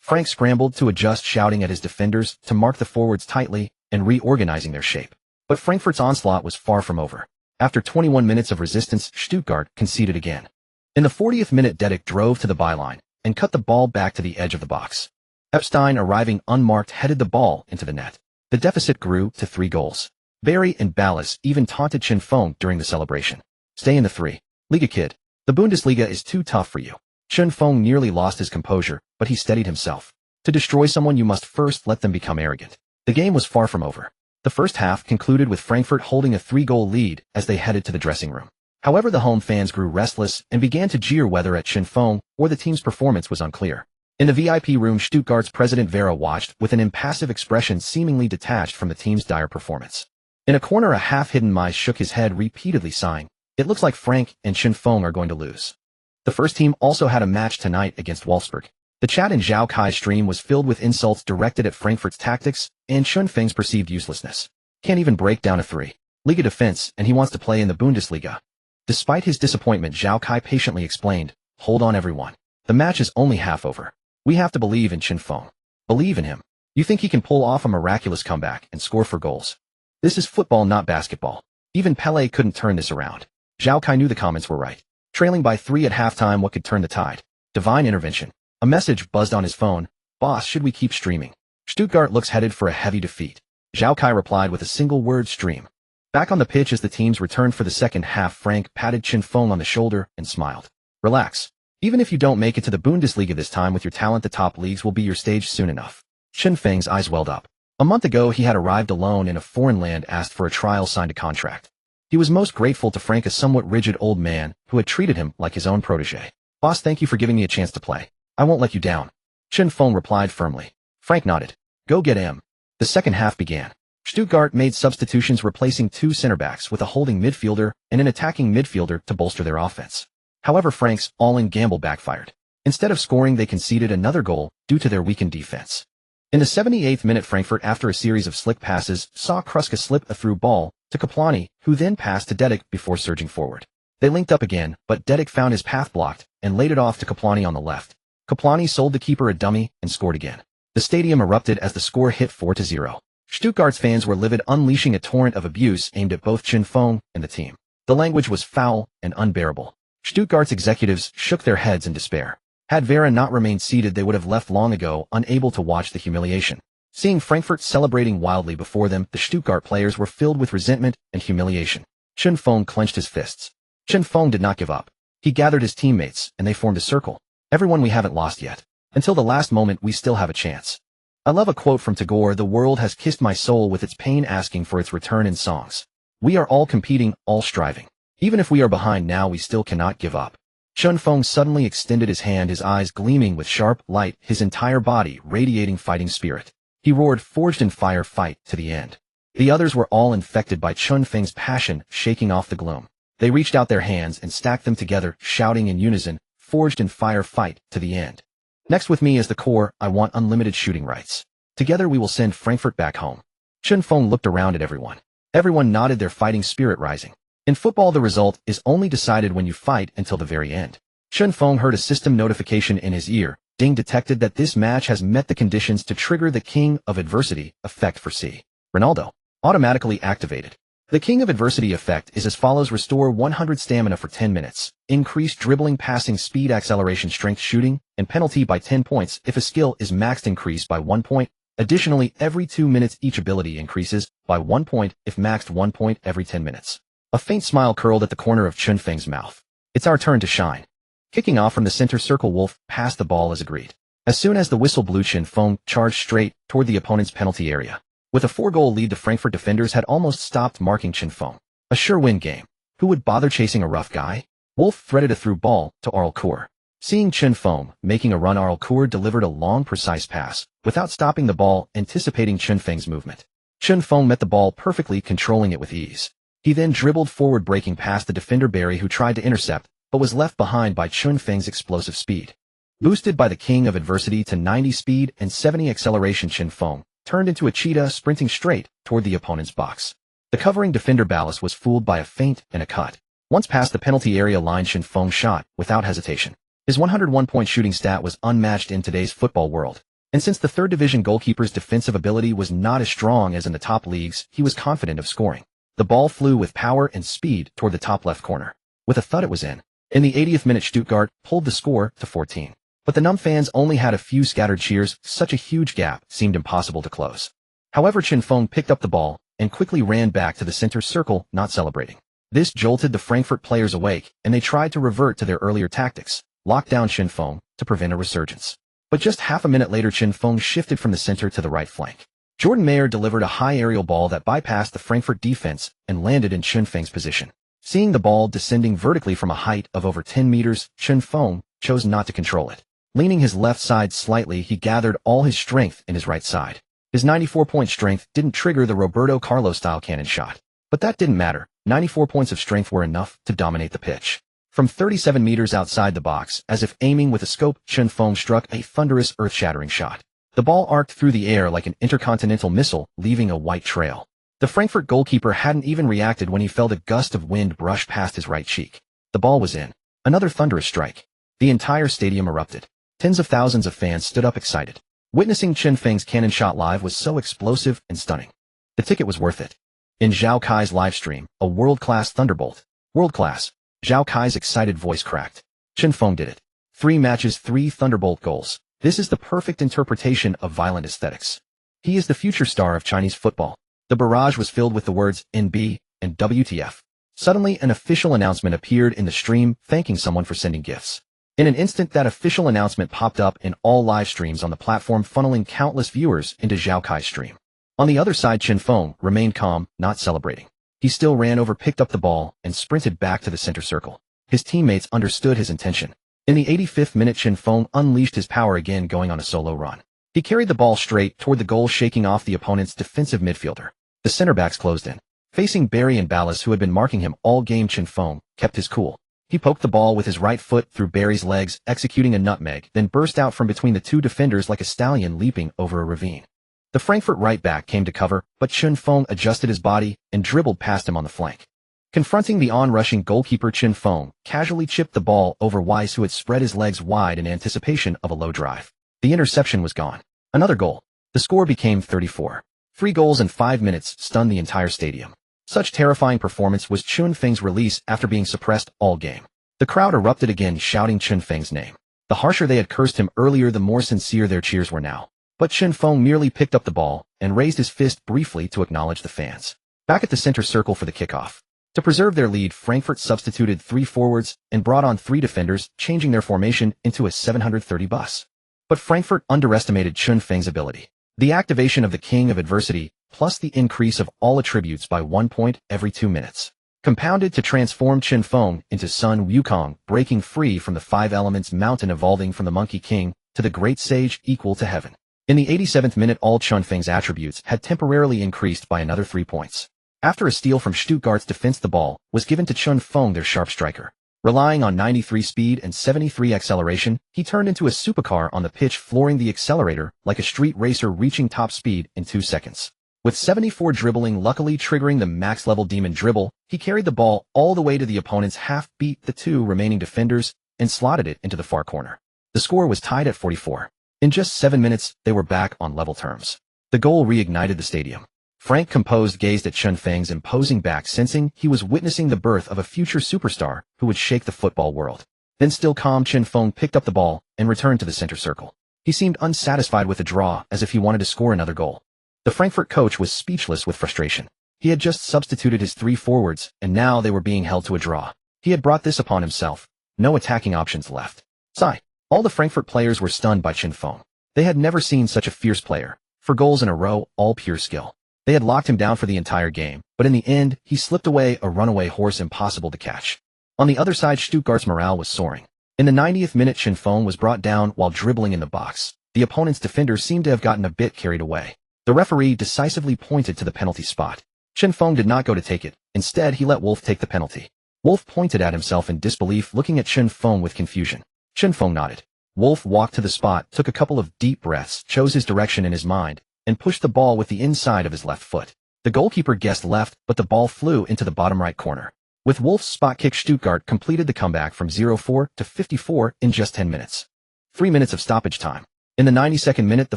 Frank scrambled to adjust, shouting at his defenders to mark the forwards tightly and reorganizing their shape. But Frankfurt's onslaught was far from over. After 21 minutes of resistance, Stuttgart conceded again. In the 40th minute, Dedic drove to the byline and cut the ball back to the edge of the box. Epstein, arriving unmarked, headed the ball into the net. The deficit grew to 3 goals. Barry and Ballas even taunted Chen Feng during the celebration. "Stay in the 3. Liga kid. The Bundesliga is too tough for you." Chen Feng nearly lost his composure, but he steadied himself. To destroy someone, you must first let them become arrogant. The game was far from over. The first half concluded with Frankfurt holding a 3-goal lead as they headed to the dressing room. However, the home fans grew restless and began to jeer whether at Chen Feng or the team's performance was unclear. In the VIP room, Stuttgart's president Vera watched with an impassive expression, seemingly detached from the team's dire performance. In a corner, a half-hidden Mai shook his head, repeatedly sighing. "It looks like Frank and Chen Feng are going to lose." The first team also had a match tonight against Wolfsburg. The chat in Zhao Kai's stream was filled with insults directed at Frankfurt's tactics and Chen Feng's perceived uselessness. "Can't even break down a 3. Liga defense, and he wants to play in the Bundesliga." Despite his disappointment, Zhao Kai patiently explained, "Hold on, everyone. The match is only half over. We have to believe in Chen Feng. Believe in him. You think he can pull off a miraculous comeback and score 4 goals? This is football, not basketball. Even Pele couldn't turn this around." Zhao Kai knew the comments were right. Trailing by 3 at halftime, what could turn the tide? Divine intervention. A message buzzed on his phone. "Boss, should we keep streaming? Stuttgart looks headed for a heavy defeat." Zhao Kai replied with a single word: stream. Back on the pitch as the teams returned for the second half, Frank patted Chen Feng on the shoulder and smiled. "Relax. Even if you don't make it to the Bundesliga this time with your talent, the top leagues will be your stage soon enough." Chen Feng's eyes welled up. A month ago, he had arrived alone in a foreign land, asked for a trial, signed a contract. He was most grateful to Frank, a somewhat rigid old man who had treated him like his own protege. "Boss, thank you for giving me a chance to play. I won't let you down." Chen Feng replied firmly. Frank nodded. "Go get him." The second half began. Stuttgart made substitutions, replacing 2 center-backs with a holding midfielder and an attacking midfielder to bolster their offense. However, Frank's all-in gamble backfired. Instead of scoring, they conceded another goal due to their weakened defense. In the 78th minute, Frankfurt, after a series of slick passes, saw Kruska slip a through ball to Kaplani, who then passed to Dedic before surging forward. They linked up again, but Dedic found his path blocked and laid it off to Kaplani on the left. Kaplani sold the keeper a dummy and scored again. The stadium erupted as the score hit 4-0. Stuttgart's fans were livid, unleashing a torrent of abuse aimed at both Chen Feng and the team. The language was foul and unbearable. Stuttgart's executives shook their heads in despair. Had Vera not remained seated, they would have left long ago, unable to watch the humiliation. Seeing Frankfurt celebrating wildly before them, the Stuttgart players were filled with resentment and humiliation. Chen Feng clenched his fists. Chen Feng did not give up. He gathered his teammates, and they formed a circle. "Everyone, we haven't lost yet. Until the last moment, we still have a chance." I love a quote from Tagore: "The world has kissed my soul with its pain, asking for its return in songs." We are all competing, all striving. Even if we are behind now, we still cannot give up. Chen Feng suddenly extended his hand, his eyes gleaming with sharp light, his entire body radiating fighting spirit. He roared, "Forged in fire, fight to the end." The others were all infected by Chen Feng's passion, shaking off the gloom. They reached out their hands and stacked them together, shouting in unison, "Forged in fire, fight to the end." Next with me is the core. I want unlimited shooting rights. Together we will send Frankfurt back home. Chen Feng looked around at everyone. Everyone nodded, their fighting spirit rising. In football, the result is only decided when you fight until the very end. Chen Feng heard a system notification in his ear. Ding, detected that this match has met the conditions to trigger the King of Adversity effect for C. Ronaldo. Automatically activated. The King of Adversity effect is as follows: restore 100 stamina for 10 minutes, increase dribbling, passing speed, acceleration, strength, shooting, and penalty by 10 points if a skill is maxed, increase by 1 point. Additionally, every 2 minutes each ability increases by 1 point if maxed, 1 point every 10 minutes. A faint smile curled at the corner of Chen Feng's mouth. It's our turn to shine. Kicking off from the center circle, Wolf passed the ball as agreed. As soon as the whistle blew, Chen Feng charged straight toward the opponent's penalty area. With a 4-goal lead, the Frankfurt defenders had almost stopped marking Chen Feng. A sure win game. Who would bother chasing a rough guy? Wolf threaded a through ball to Arl Kur. Seeing Chen Feng making a run, Arl Kur delivered a long, precise pass, without stopping the ball, anticipating Chen Feng's movement. Chen Feng met the ball perfectly, controlling it with ease. He then dribbled forward, breaking past the defender Barry, who tried to intercept, but was left behind by Chen Feng's explosive speed. Boosted by the king of adversity to 90 speed and 70 acceleration, Chen Feng turned into a cheetah sprinting straight toward the opponent's box. The covering defender Ballon was fooled by a feint and a cut. Once past the penalty area line, Chen Feng shot without hesitation. His 101-point shooting stat was unmatched in today's football world. And since the third division goalkeeper's defensive ability was not as strong as in the top leagues, he was confident of scoring. The ball flew with power and speed toward the top left corner. With a thud, it was in. In the 80th minute, Stuttgart pulled the score to 14. But the numb fans only had a few scattered cheers. Such a huge gap seemed impossible to close. However, Chen Feng picked up the ball and quickly ran back to the center circle, not celebrating. This jolted the Frankfurt players awake, and they tried to revert to their earlier tactics, lock down Chen Feng to prevent a resurgence. But just half a minute later, Chen Feng shifted from the center to the right flank. Jordan Mayer delivered a high aerial ball that bypassed the Frankfurt defense and landed in Chen Feng's position. Seeing the ball descending vertically from a height of over 10 meters, Chen Feng chose not to control it. Leaning his left side slightly, he gathered all his strength in his right side. His 94-point strength didn't trigger the Roberto Carlos-style cannon shot. But that didn't matter. 94 points of strength were enough to dominate the pitch. From 37 meters outside the box, as if aiming with a scope, Chen Feng struck a thunderous, earth-shattering shot. The ball arced through the air like an intercontinental missile, leaving a white trail. The Frankfurt goalkeeper hadn't even reacted when he felt a gust of wind brush past his right cheek. The ball was in. Another thunderous strike. The entire stadium erupted. Tens of thousands of fans stood up excited. Witnessing Chen Feng's cannon shot live was so explosive and stunning. The ticket was worth it. In Zhao Kai's live stream, a world-class thunderbolt. World-class. Zhao Kai's excited voice cracked. Chen Feng did it. 3 matches, 3 thunderbolt goals. This is the perfect interpretation of violent aesthetics. He is the future star of Chinese football. The barrage was filled with the words NB and WTF. Suddenly, an official announcement appeared in the stream, thanking someone for sending gifts. In an instant, that official announcement popped up in all live streams on the platform, funneling countless viewers into Zhao Kai's stream. On the other side, Chen Feng remained calm, not celebrating. He still ran over, picked up the ball, and sprinted back to the center circle. His teammates understood his intention. In the 85th minute, Chen Feng unleashed his power again, going on a solo run. He carried the ball straight toward the goal, shaking off the opponent's defensive midfielder. The center backs closed in. Facing Barry and Ballon, who had been marking him all game, Chen Feng kept his cool. He poked the ball with his right foot through Barry's legs, executing a nutmeg, then burst out from between the two defenders like a stallion leaping over a ravine. The Frankfurt right back came to cover, but Chen Feng adjusted his body and dribbled past him on the flank. Confronting the on-rushing goalkeeper, Chen Feng casually chipped the ball over Weiss, who had spread his legs wide in anticipation of a low drive. The interception was gone. Another goal. The score became 34. 3 goals in 5 minutes stunned the entire stadium. Such terrifying performance was Chen Feng's release after being suppressed all game. The crowd erupted again, shouting Chen Feng's name. The harsher they had cursed him earlier, the more sincere their cheers were now. But Chen Feng merely picked up the ball and raised his fist briefly to acknowledge the fans. Back at the center circle for the kickoff. To preserve their lead, Frankfurt substituted 3 forwards and brought on 3 defenders, changing their formation into a 730 bus. But Frankfurt underestimated Chen Feng's ability. The activation of the king of adversity, plus the increase of all attributes by 1 point every 2 minutes, compounded to transform Chen Feng into Sun Wukong, breaking free from the 5 elements mountain, evolving from the Monkey King to the great sage equal to heaven. In the 87th minute, all Chen Feng's attributes had temporarily increased by another 3 points. After a steal from Stuttgart's defense, the ball was given to Chen Feng, their sharp striker. Relying on 93 speed and 73 acceleration, he turned into a supercar on the pitch, flooring the accelerator like a street racer, reaching top speed in 2 seconds. With 74 dribbling, luckily triggering the max-level demon dribble, he carried the ball all the way to the opponent's half, beat the 2 remaining defenders, and slotted it into the far corner. The score was tied at 44. In just 7 minutes, they were back on level terms. The goal reignited the stadium. Frank, composed, gazed at Chen Feng's imposing back, sensing he was witnessing the birth of a future superstar who would shake the football world. Then, still calm, Chen Feng picked up the ball and returned to the center circle. He seemed unsatisfied with the draw, as if he wanted to score another goal. The Frankfurt coach was speechless with frustration. He had just substituted his 3 forwards, and now they were being held to a draw. He had brought this upon himself. No attacking options left. Sigh. All the Frankfurt players were stunned by Chen Feng. They had never seen such a fierce player. 4 goals in a row, all pure skill. They had locked him down for the entire game, but in the end, he slipped away, a runaway horse impossible to catch. On the other side, Stuttgart's morale was soaring. In the 90th minute, Chen Feng was brought down while dribbling in the box. The opponent's defender seemed to have gotten a bit carried away. The referee decisively pointed to the penalty spot. Chen Feng did not go to take it. Instead, he let Wolf take the penalty. Wolf pointed at himself in disbelief, looking at Chen Feng with confusion. Chen Feng nodded. Wolf walked to the spot, took a couple of deep breaths, chose his direction in his mind, and pushed the ball with the inside of his left foot. The goalkeeper guessed left, but the ball flew into the bottom right corner. With Wolf's spot kick, Stuttgart completed the comeback from 0-4 to 54 in just 10 minutes. 3 minutes of stoppage time. In the 92nd minute, the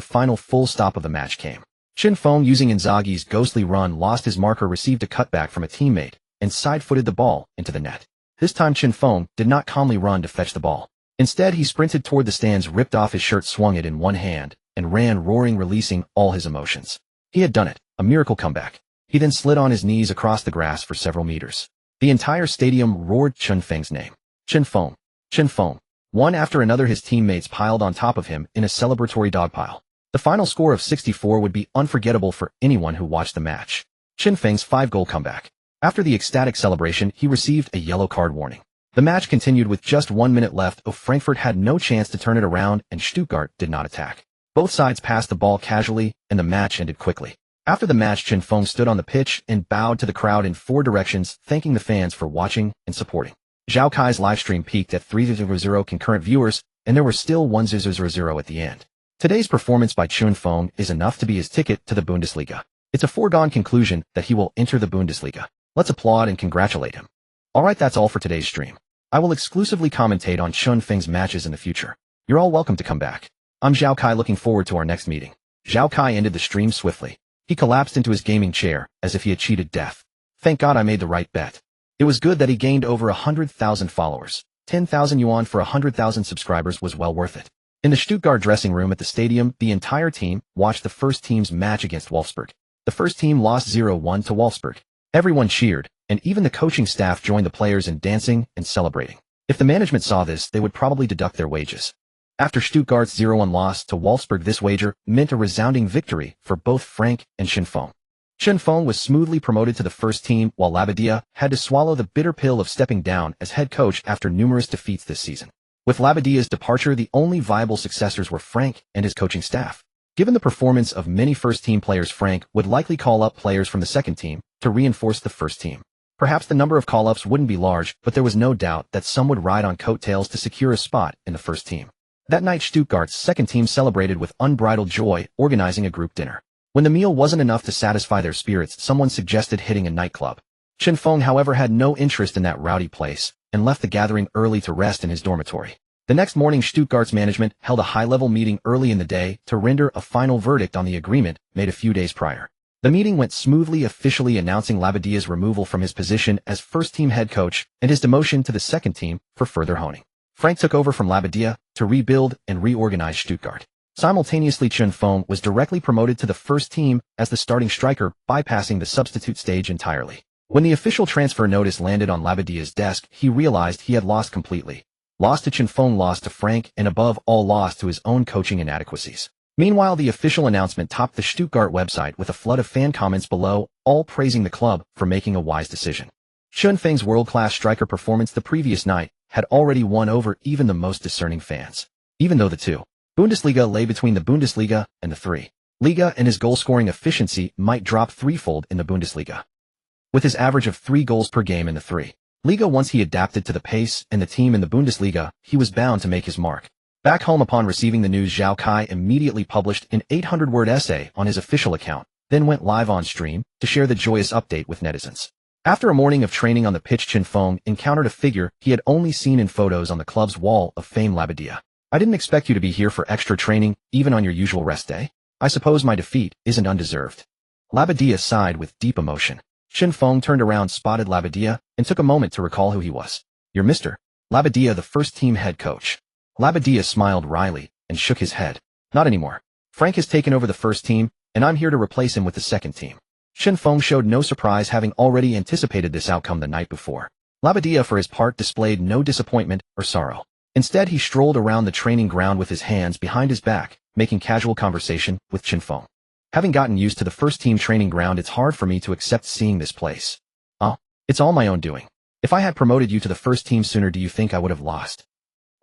final full stop of the match came. Chinfeng, using Inzaghi's ghostly run, lost his marker, received a cutback from a teammate, and side-footed the ball into the net. This time Chinfeng did not calmly run to fetch the ball. Instead, he sprinted toward the stands, ripped off his shirt, swung it in one hand, and ran roaring, releasing all his emotions. He had done it, a miracle comeback. He then slid on his knees across the grass for several meters. The entire stadium roared Chinfeng's name. Chinfeng. Chinfeng. One after another, his teammates piled on top of him in a celebratory dogpile. The final score of 64 would be unforgettable for anyone who watched the match. Chinfeng's 5-goal comeback. After the ecstatic celebration, he received a yellow card warning. The match continued with just 1 minute left. Frankfurt had no chance to turn it around, and Stuttgart did not attack. Both sides passed the ball casually, and the match ended quickly. After the match, Chinfeng stood on the pitch and bowed to the crowd in 4 directions, thanking the fans for watching and supporting. Zhao Kai's livestream peaked at 300 concurrent viewers, and there were still 100 at the end. Today's performance by Chinfeng is enough to be his ticket to the Bundesliga. It's a foregone conclusion that he will enter the Bundesliga. Let's applaud and congratulate him. Alright, that's all for today's stream. I will exclusively commentate on Chinfeng's matches in the future. You're all welcome to come back. I'm Zhao Kai, looking forward to our next meeting. Zhao Kai ended the stream swiftly. He collapsed into his gaming chair, as if he had cheated death. Thank God I made the right bet. It was good that he gained over 100,000 followers. 10,000 yuan for 100,000 subscribers was well worth it. In the Stuttgart dressing room at the stadium, the entire team watched the first team's match against Wolfsburg. The first team lost 0-1 to Wolfsburg. Everyone cheered, and even the coaching staff joined the players in dancing and celebrating. If the management saw this, they would probably deduct their wages. After Stuttgart's 0-1 loss to Wolfsburg, this wager meant a resounding victory for both Frank and Chinfeng. Chinfeng was smoothly promoted to the first team, while Labadia had to swallow the bitter pill of stepping down as head coach after numerous defeats this season. With Labadia's departure, the only viable successors were Frank and his coaching staff. Given the performance of many first-team players, Frank would likely call up players from the second team to reinforce the first team. Perhaps the number of call-ups wouldn't be large, but there was no doubt that some would ride on coattails to secure a spot in the first team. That night, Stuttgart's second team celebrated with unbridled joy, organizing a group dinner. When the meal wasn't enough to satisfy their spirits, someone suggested hitting a nightclub. Chinfeng, however, had no interest in that rowdy place, and left the gathering early to rest in his dormitory. The next morning, Stuttgart's management held a high-level meeting early in the day to render a final verdict on the agreement made a few days prior. The meeting went smoothly, officially announcing Labadia's removal from his position as first-team head coach and his demotion to the second team for further honing. Frank took over from Labadia to rebuild and reorganize Stuttgart. Simultaneously, Chinfeng was directly promoted to the first team as the starting striker, bypassing the substitute stage entirely. When the official transfer notice landed on Labadia's desk, he realized he had lost completely. Lost to Chinfeng, lost to Frank, and above all, lost to his own coaching inadequacies. Meanwhile, the official announcement topped the Stuttgart website with a flood of fan comments below, all praising the club for making a wise decision. Chinfeng's world-class striker performance the previous night had already won over even the most discerning fans. Even though the two Bundesliga lay between the Bundesliga and the 3 Liga, and his goal-scoring efficiency might drop threefold in the Bundesliga. With his average of 3 goals per game in the 3 Liga, once he adapted to the pace and the team in the Bundesliga, he was bound to make his mark. Back home, upon receiving the news, Zhao Kai immediately published an 800-word essay on his official account, then went live on stream to share the joyous update with netizens. After a morning of training on the pitch, Chinfeng encountered a figure he had only seen in photos on the club's wall of fame. Labadia. I didn't expect you to be here for extra training, even on your usual rest day. I suppose my defeat isn't undeserved. Labadia sighed with deep emotion. Chinfeng turned around, spotted Labadia, and took a moment to recall who he was. You're Mr. Labadia, the first-team head coach. Labadia smiled wryly and shook his head. Not anymore. Frank has taken over the first team, and I'm here to replace him with the second team. Chinfeng showed no surprise, having already anticipated this outcome the night before. Labadia, for his part, displayed no disappointment or sorrow. Instead, he strolled around the training ground with his hands behind his back, making casual conversation with Chinfeng. Having gotten used to the first-team training ground, it's hard for me to accept seeing this place. It's all my own doing. If I had promoted you to the first team sooner, do you think I would have lost?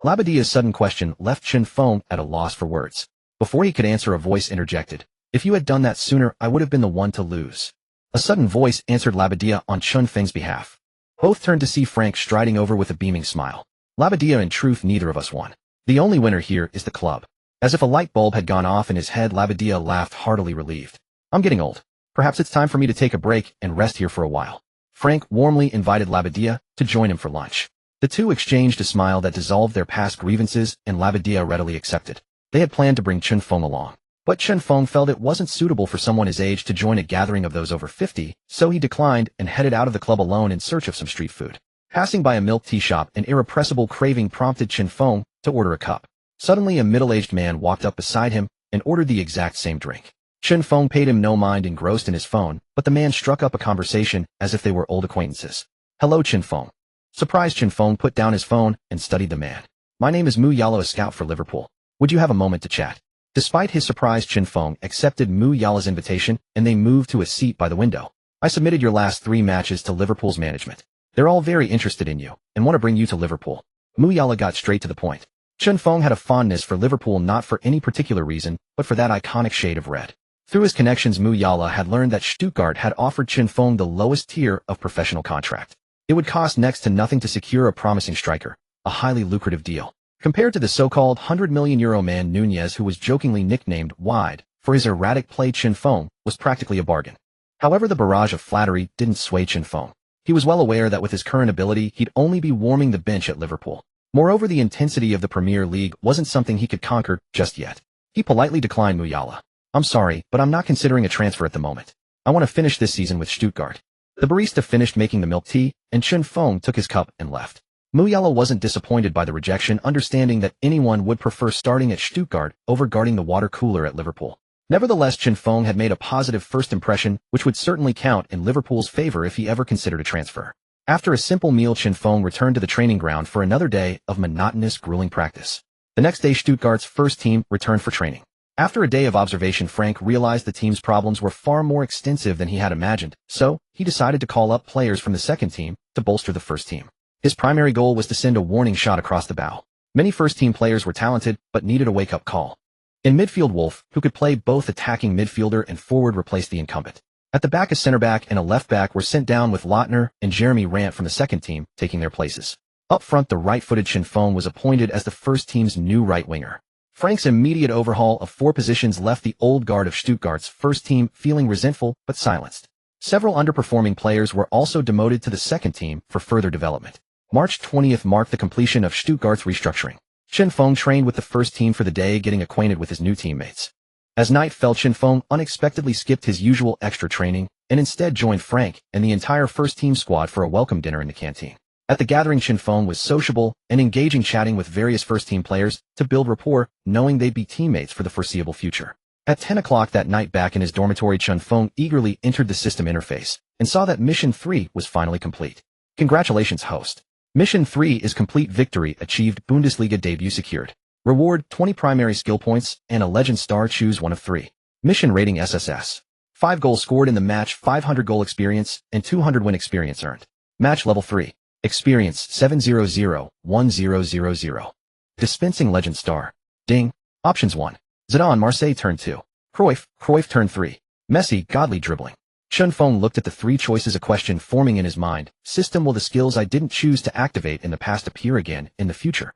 Labadia's sudden question left Chinfeng at a loss for words. Before he could answer, a voice interjected. If you had done that sooner, I would have been the one to lose. A sudden voice answered Labadia on Chinfeng's behalf. Both turned to see Frank striding over with a beaming smile. Labadia, in truth, neither of us won. The only winner here is the club. As if a light bulb had gone off in his head, Labadia laughed heartily relieved. I'm getting old. Perhaps it's time for me to take a break and rest here for a while. Frank warmly invited Labadia to join him for lunch. The two exchanged a smile that dissolved their past grievances, and Labadia readily accepted. They had planned to bring Chen Feng along, but Chen Feng felt it wasn't suitable for someone his age to join a gathering of those over 50, so he declined and headed out of the club alone in search of some street food. Passing by a milk tea shop, an irrepressible craving prompted Chen Feng to order a cup. Suddenly a middle-aged man walked up beside him and ordered the exact same drink. Chen Feng paid him no mind, engrossed in his phone, but the man struck up a conversation as if they were old acquaintances. Hello, Chen Feng. Surprised, Chen Feng put down his phone and studied the man. My name is Mu Yala, a scout for Liverpool. Would you have a moment to chat? Despite his surprise, Chen Feng accepted Mu Yala's invitation and they moved to a seat by the window. I submitted your last 3 matches to Liverpool's management. They're all very interested in you and want to bring you to Liverpool. Mu Yala got straight to the point. Chen Feng had a fondness for Liverpool, not for any particular reason, but for that iconic shade of red. Through his connections, Mu Yala had learned that Stuttgart had offered Chen Feng the lowest tier of professional contract. It would cost next to nothing to secure a promising striker, a highly lucrative deal. Compared to the so-called €100 million man Nunez, who was jokingly nicknamed Wide for his erratic play, Chen Feng was practically a bargain. However, the barrage of flattery didn't sway Chen Feng. He was well aware that with his current ability, he'd only be warming the bench at Liverpool. Moreover, the intensity of the Premier League wasn't something he could conquer just yet. He politely declined Mu Yala. I'm sorry, but I'm not considering a transfer at the moment. I want to finish this season with Stuttgart. The barista finished making the milk tea, and Chen Feng took his cup and left. Mu Yala wasn't disappointed by the rejection, understanding that anyone would prefer starting at Stuttgart over guarding the water cooler at Liverpool. Nevertheless, Chen Feng had made a positive first impression, which would certainly count in Liverpool's favor if he ever considered a transfer. After a simple meal, Chen Feng returned to the training ground for another day of monotonous, grueling practice. The next day, Stuttgart's first team returned for training. After a day of observation, Frank realized the team's problems were far more extensive than he had imagined, so he decided to call up players from the second team to bolster the first team. His primary goal was to send a warning shot across the bow. Many first-team players were talented, but needed a wake-up call. In midfield, Wolf, who could play both attacking midfielder and forward, replaced the incumbent. At the back, a center-back and a left-back were sent down, with Lautner and Jeremy Rant from the second team taking their places. Up front, the right-footed Chen Feng was appointed as the first team's new right winger. Frank's immediate overhaul of 4 positions left the old guard of Stuttgart's first team feeling resentful but silenced. Several underperforming players were also demoted to the second team for further development. March 20th marked the completion of Stuttgart's restructuring. Chen Feng trained with the first team for the day, getting acquainted with his new teammates. As night fell, Chen Feng unexpectedly skipped his usual extra training and instead joined Frank and the entire first team squad for a welcome dinner in the canteen. At the gathering, Chen Feng was sociable and engaging, chatting with various first-team players to build rapport, knowing they'd be teammates for the foreseeable future. At 10 o'clock that night, back in his dormitory, Chen Feng eagerly entered the system interface and saw that Mission 3 was finally complete. Congratulations, host. Mission 3 is complete. Victory achieved. Bundesliga debut secured. Reward 20 primary skill points and a legend star. Choose one of 3. Mission rating SSS. 5 goals scored in the match, 500 goal experience, and 200 win experience earned. Match level 3. Experience 700-1000. Dispensing legend star. Ding. Options 1. Zidane, Marseille. Turn 2. Cruyff. Turn 3. Messi, godly dribbling. Chen Feng looked at the 3 choices, a question forming in his mind. System, will the skills I didn't choose to activate in the past appear again in the future?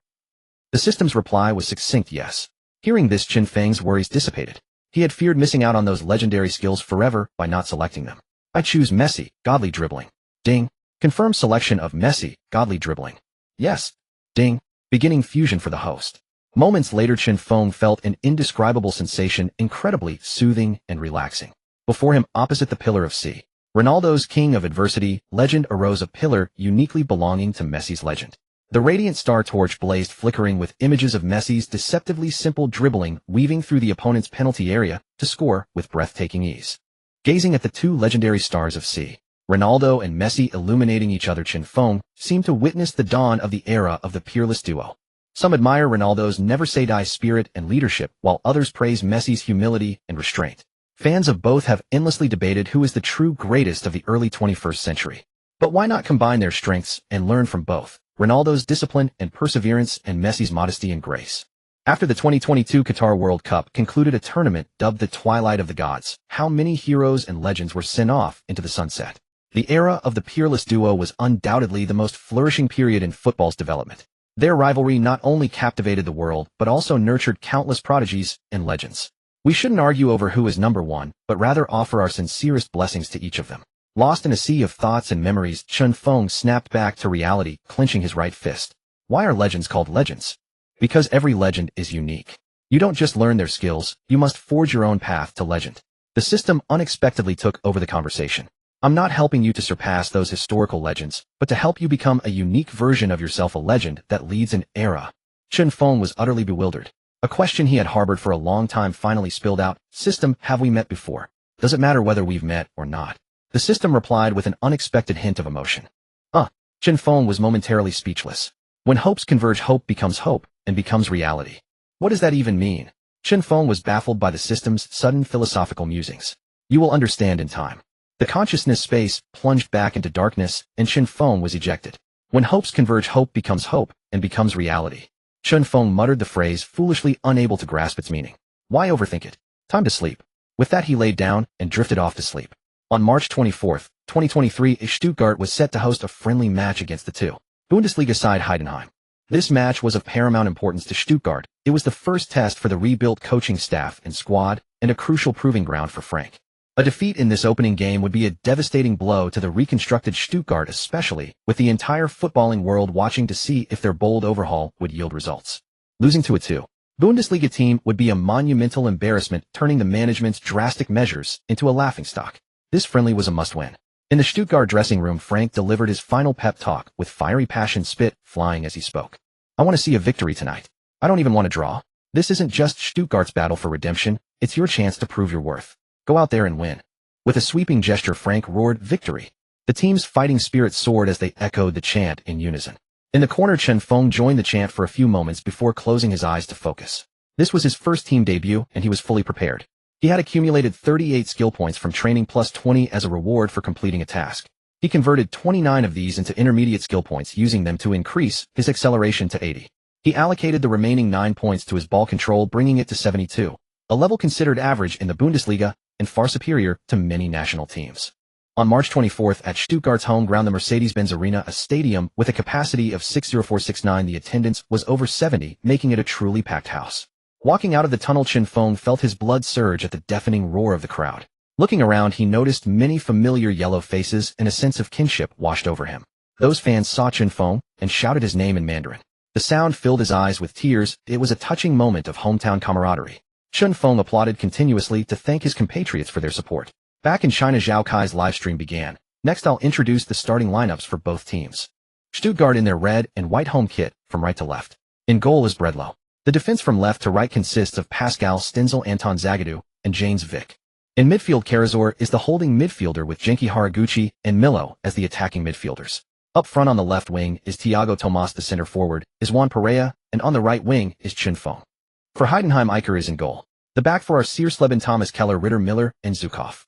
The system's reply was succinct: yes. Hearing this, Chen Feng's worries dissipated. He had feared missing out on those legendary skills forever by not selecting them. I choose Messi, godly dribbling. Ding. Confirm selection of Messi, godly dribbling. Yes. Ding. Beginning fusion for the host. Moments later, Chen Feng felt an indescribable sensation, incredibly soothing and relaxing. Before him, opposite the pillar of C, Ronaldo's king of adversity, legend, arose a pillar uniquely belonging to Messi's legend. The radiant star torch blazed, flickering with images of Messi's deceptively simple dribbling, weaving through the opponent's penalty area to score with breathtaking ease. Gazing at the 2 legendary stars of C, Ronaldo and Messi illuminating each other, Chen Feng seemed to witness the dawn of the era of the peerless duo. Some admire Ronaldo's never-say-die spirit and leadership, while others praise Messi's humility and restraint. Fans of both have endlessly debated who is the true greatest of the early 21st century. But why not combine their strengths and learn from both? Ronaldo's discipline and perseverance and Messi's modesty and grace. After the 2022 Qatar World Cup concluded a tournament dubbed the Twilight of the Gods, how many heroes and legends were sent off into the sunset? The era of the peerless duo was undoubtedly the most flourishing period in football's development. Their rivalry not only captivated the world, but also nurtured countless prodigies and legends. We shouldn't argue over who is number one, but rather offer our sincerest blessings to each of them. Lost in a sea of thoughts and memories, Chen Feng snapped back to reality, clenching his right fist. Why are legends called legends? Because every legend is unique. You don't just learn their skills, you must forge your own path to legend. The system unexpectedly took over the conversation. I'm not helping you to surpass those historical legends, but to help you become a unique version of yourself, a legend that leads an era. Chen Feng was utterly bewildered. A question he had harbored for a long time finally spilled out. System, have we met before? Does it matter whether we've met or not? The system replied with an unexpected hint of emotion. Chen Feng was momentarily speechless. When hopes converge, hope becomes hope, and becomes reality. What does that even mean? Chen Feng was baffled by the system's sudden philosophical musings. You will understand in time. The consciousness space plunged back into darkness, and Chen Feng was ejected. When hopes converge, hope becomes hope, and becomes reality. Chen Feng muttered the phrase, foolishly unable to grasp its meaning. Why overthink it? Time to sleep. With that, he laid down and drifted off to sleep. On March 24, 2023, Stuttgart was set to host a friendly match against the two Bundesliga side Heidenheim. This match was of paramount importance to Stuttgart. It was the first test for the rebuilt coaching staff and squad, and a crucial proving ground for Frank. A defeat in this opening game would be a devastating blow to the reconstructed Stuttgart, especially with the entire footballing world watching to see if their bold overhaul would yield results. Losing to a Bundesliga team would be a monumental embarrassment, turning the management's drastic measures into a laughingstock. This friendly was a must-win. In the Stuttgart dressing room, Frank delivered his final pep talk with fiery passion, spit flying as he spoke. I want to see a victory tonight. I don't even want to draw. This isn't just Stuttgart's battle for redemption, it's your chance to prove your worth. Go out there and win. With a sweeping gesture, Frank roared, victory. The team's fighting spirit soared as they echoed the chant in unison. In the corner, Chen Feng joined the chant for a few moments before closing his eyes to focus. This was his first team debut, and he was fully prepared. He had accumulated 38 skill points from training plus 20 as a reward for completing a task. He converted 29 of these into intermediate skill points, using them to increase his acceleration to 80. He allocated the remaining 9 points to his ball control, bringing it to 72, a level considered average in the Bundesliga and far superior to many national teams. On March 24th, at Stuttgart's home ground, the Mercedes-Benz Arena, a stadium with a capacity of 60469, the attendance was over 70, making it a truly packed house. Walking out of the tunnel, Chen Feng felt his blood surge at the deafening roar of the crowd. Looking around, he noticed many familiar yellow faces, and a sense of kinship washed over him. Those fans saw Chen Feng and shouted his name in Mandarin. The sound filled his eyes with tears. It was a touching moment of hometown camaraderie. Chen Feng applauded continuously to thank his compatriots for their support. Back in China, Zhao Kai's livestream began. Next, I'll introduce the starting lineups for both teams. Stuttgart in their red and white home kit, from right to left. In goal is Bredlow. The defense from left to right consists of Pascal Stenzel, Anton Zagadou, and James Vick. In midfield, Karazor is the holding midfielder with Genki Haraguchi and Milo as the attacking midfielders. Up front on the left wing is Thiago Tomas, the center forward is Juan Perea, and on the right wing is Chen Feng. For Heidenheim, Eicher is in goal. The back four are Searsleben, Thomas Keller, Ritter, Miller, and Zukov.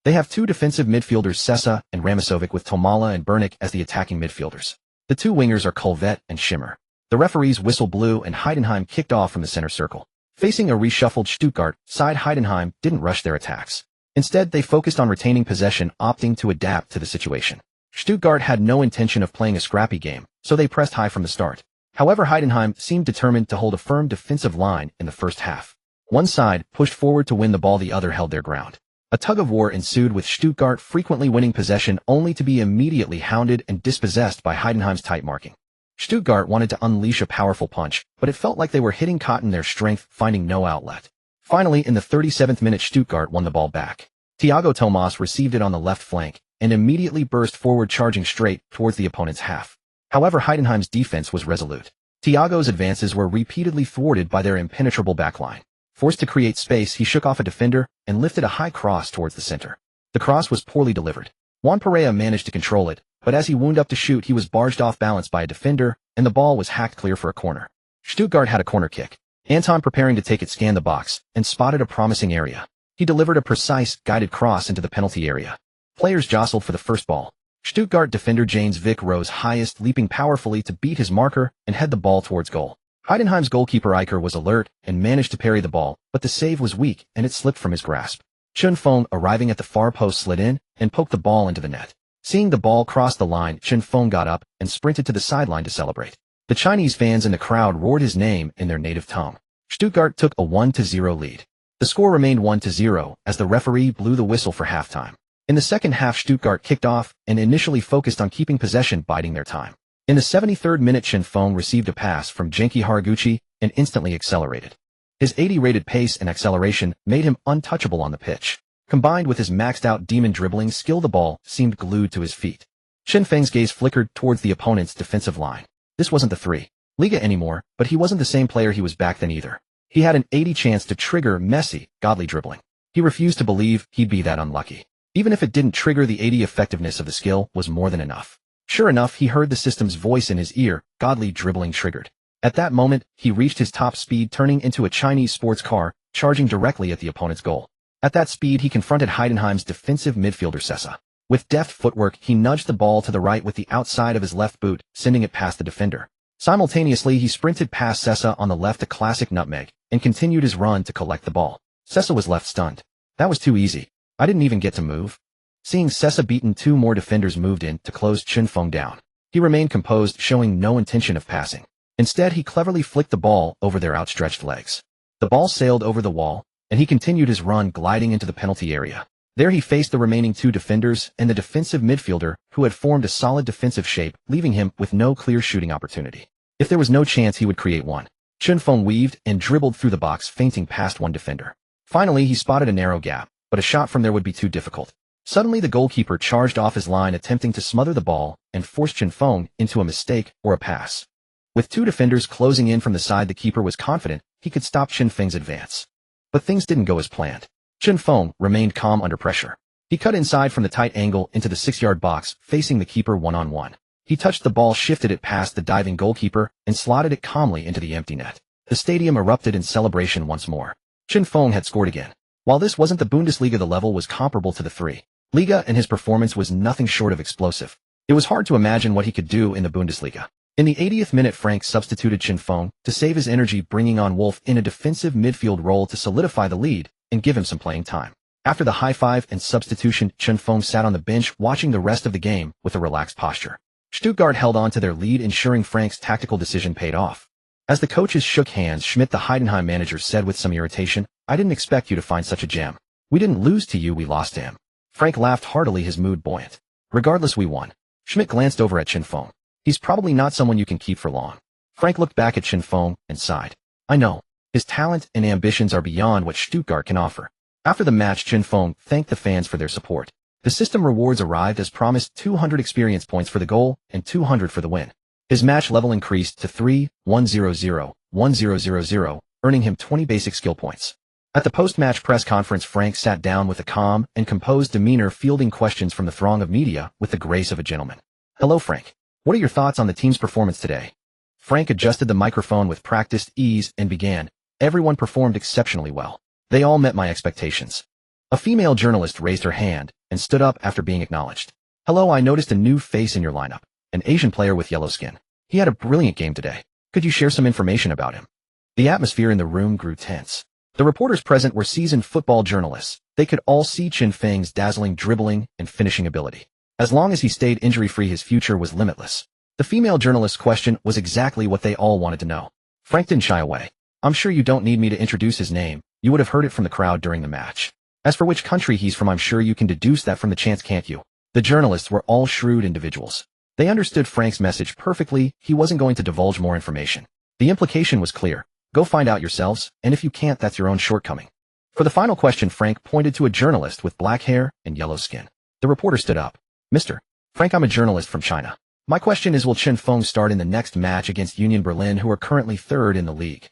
They have two defensive midfielders, Sessa and Ramisovic, with Tomala and Bernick as the attacking midfielders. The two wingers are Colvet and Schimmer. The referees whistle blew and Heidenheim kicked off from the center circle. Facing a reshuffled Stuttgart side, Heidenheim didn't rush their attacks. Instead, they focused on retaining possession, opting to adapt to the situation. Stuttgart had no intention of playing a scrappy game, so they pressed high from the start. However, Heidenheim seemed determined to hold a firm defensive line in the first half. One side pushed forward to win the ball, the other held their ground. A tug-of-war ensued, with Stuttgart frequently winning possession only to be immediately hounded and dispossessed by Heidenheim's tight marking. Stuttgart wanted to unleash a powerful punch, but it felt like they were hitting cotton, their strength finding no outlet. Finally, in the 37th minute, Stuttgart won the ball back. Thiago Tomas received it on the left flank and immediately burst forward, charging straight towards the opponent's half. However, Heidenheim's defense was resolute. Thiago's advances were repeatedly thwarted by their impenetrable backline. Forced to create space, he shook off a defender and lifted a high cross towards the center. The cross was poorly delivered. Juan Perea managed to control it, but as he wound up to shoot, he was barged off balance by a defender, and the ball was hacked clear for a corner. Stuttgart had a corner kick. Anton, preparing to take it, scanned the box and spotted a promising area. He delivered a precise, guided cross into the penalty area. Players jostled for the first ball. Stuttgart defender James Vick rose highest, leaping powerfully to beat his marker and head the ball towards goal. Heidenheim's goalkeeper Eicher was alert and managed to parry the ball, but the save was weak and it slipped from his grasp. Chen Feng, arriving at the far post, slid in and poked the ball into the net. Seeing the ball cross the line, Chen Feng got up and sprinted to the sideline to celebrate. The Chinese fans in the crowd roared his name in their native tongue. Stuttgart took a 1-0 lead. The score remained 1-0 as the referee blew the whistle for halftime. In the second half, Stuttgart kicked off and initially focused on keeping possession, biding their time. In the 73rd minute, Chinfeng received a pass from Genki Haraguchi and instantly accelerated. His 80-rated pace and acceleration made him untouchable on the pitch. Combined with his maxed-out demon dribbling skill, the ball seemed glued to his feet. Chinfeng's gaze flickered towards the opponent's defensive line. This wasn't the 3 Liga anymore, but he wasn't the same player he was back then either. He had an 80 chance to trigger messy, godly dribbling. He refused to believe he'd be that unlucky. Even if it didn't trigger, the 80 effectiveness of the skill was more than enough. Sure enough, he heard the system's voice in his ear, godly dribbling triggered. At that moment, he reached his top speed, turning into a Chinese sports car, charging directly at the opponent's goal. At that speed, he confronted Heidenheim's defensive midfielder Sessa. With deft footwork, he nudged the ball to the right with the outside of his left boot, sending it past the defender. Simultaneously, he sprinted past Sessa on the left, a classic nutmeg, and continued his run to collect the ball. Sessa was left stunned. That was too easy. I didn't even get to move. Seeing Sessa beaten, 2 more defenders moved in to close Chinfeng down. He remained composed, showing no intention of passing. Instead, he cleverly flicked the ball over their outstretched legs. The ball sailed over the wall, and he continued his run, gliding into the penalty area. There he faced the remaining 2 defenders and the defensive midfielder, who had formed a solid defensive shape, leaving him with no clear shooting opportunity. If there was no chance he would create one, Chinfeng weaved and dribbled through the box, feinting past one defender. Finally, he spotted a narrow gap, but a shot from there would be too difficult. Suddenly, the goalkeeper charged off his line, attempting to smother the ball and force Chinfeng into a mistake or a pass. With 2 defenders closing in from the side, the keeper was confident he could stop Chinfeng's advance. But things didn't go as planned. Chinfeng remained calm under pressure. He cut inside from the tight angle into the 6-yard box, facing the keeper one-on-one. He touched the ball, shifted it past the diving goalkeeper, and slotted it calmly into the empty net. The stadium erupted in celebration once more. Chinfeng had scored again. While this wasn't the Bundesliga, the level was comparable to the 3 Liga, and his performance was nothing short of explosive. It was hard to imagine what he could do in the Bundesliga. In the 80th minute, Frank substituted Chinfeng to save his energy, bringing on Wolf in a defensive midfield role to solidify the lead and give him some playing time. After the high five and substitution, Chinfeng sat on the bench watching the rest of the game with a relaxed posture. Stuttgart held on to their lead, ensuring Frank's tactical decision paid off. As the coaches shook hands, Schmidt, the Heidenheim manager, said with some irritation, "I didn't expect you to find such a gem. We didn't lose to you, we lost to him." Frank laughed heartily, his mood buoyant. "Regardless, we won." Schmidt glanced over at Chinfeng. "He's probably not someone you can keep for long." Frank looked back at Chinfeng and sighed. "I know. His talent and ambitions are beyond what Stuttgart can offer." After the match, Chinfeng thanked the fans for their support. The system rewards arrived as promised: 200 experience points for the goal and 200 for the win. His match level increased to 3-1-0-0-1-0-0-0, earning him 20 basic skill points. At the post-match press conference, Frank sat down with a calm and composed demeanor, fielding questions from the throng of media with the grace of a gentleman. "Hello, Frank. What are your thoughts on the team's performance today?" Frank adjusted the microphone with practiced ease and began. "Everyone performed exceptionally well. They all met my expectations." A female journalist raised her hand and stood up after being acknowledged. "Hello, I noticed a new face in your lineup, an Asian player with yellow skin. He had a brilliant game today. Could you share some information about him?" The atmosphere in the room grew tense. The reporters present were seasoned football journalists. They could all see Chinfeng's dazzling dribbling and finishing ability. As long as he stayed injury-free, his future was limitless. The female journalist's question was exactly what they all wanted to know. Frank didn't shy away. "I'm sure you don't need me to introduce his name. You would have heard it from the crowd during the match. As for which country he's from, I'm sure you can deduce that from the chants, can't you?" The journalists were all shrewd individuals. They understood Frank's message perfectly. He wasn't going to divulge more information. The implication was clear. Go find out yourselves, and if you can't, that's your own shortcoming. For the final question, Frank pointed to a journalist with black hair and yellow skin. The reporter stood up. "Mr. Frank, I'm a journalist from China. My question is, will Chinfeng start in the next match against Union Berlin, who are currently 3rd in the league?"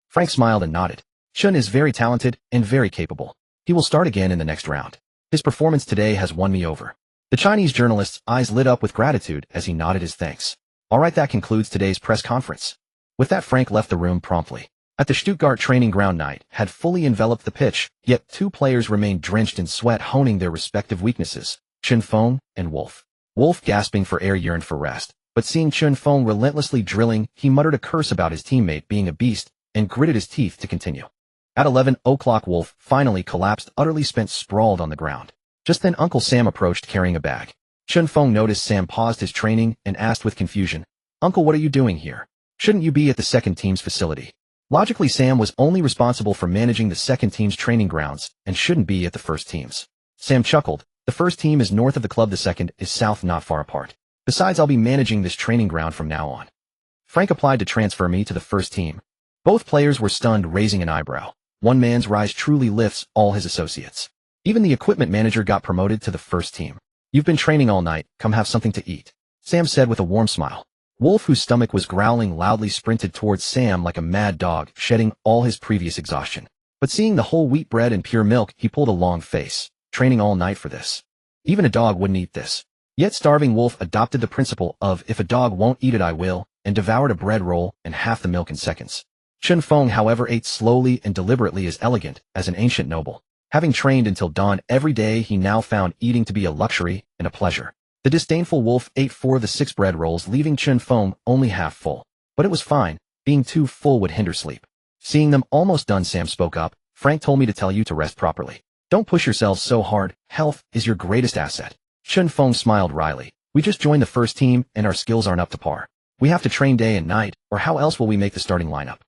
Frank smiled and nodded. "Chen is very talented and very capable. He will start again in the next round. His performance today has won me over." The Chinese journalist's eyes lit up with gratitude as he nodded his thanks. "All right, that concludes today's press conference." With that, Frank left the room promptly. At the Stuttgart training ground, night had fully enveloped the pitch, yet 2 players remained drenched in sweat, honing their respective weaknesses: Chinfeng and Wolf. Wolf, gasping for air, yearned for rest, but seeing Chinfeng relentlessly drilling, he muttered a curse about his teammate being a beast and gritted his teeth to continue. At 11 o'clock, Wolf finally collapsed, utterly spent, sprawled on the ground. Just then, Uncle Sam approached carrying a bag. Chinfeng noticed Sam, paused his training, and asked with confusion, "Uncle, what are you doing here?" Shouldn't you be at the second team's facility? Logically, Sam was only responsible for managing the second team's training grounds and shouldn't be at the first team's. Sam chuckled. The first team is north of the club, the second is south, not far apart. Besides, I'll be managing this training ground from now on. Frank applied to transfer me to the first team. Both players were stunned, raising an eyebrow. One man's rise truly lifts all his associates. Even the equipment manager got promoted to the first team. You've been training all night, come have something to eat, Sam said with a warm smile. Wolf, whose stomach was growling loudly, sprinted towards Sam like a mad dog, shedding all his previous exhaustion. But seeing the whole wheat bread and pure milk, he pulled a long face. Training all night for this. Even a dog wouldn't eat this. Yet starving Wolf adopted the principle of, if a dog won't eat it, I will, and devoured a bread roll and half the milk in seconds. Chun Feng, however, ate slowly and deliberately, as elegant as an ancient noble. Having trained until dawn every day, he now found eating to be a luxury and a pleasure. The disdainful Wolf ate 4 of the 6 bread rolls, leaving Chun Feng only half full. But it was fine. Being too full would hinder sleep. Seeing them almost done, Sam spoke up. Frank told me to tell you to rest properly. Don't push yourselves so hard. Health is your greatest asset. Chun Feng smiled wryly. We just joined the first team and our skills aren't up to par. We have to train day and night, or how else will we make the starting lineup?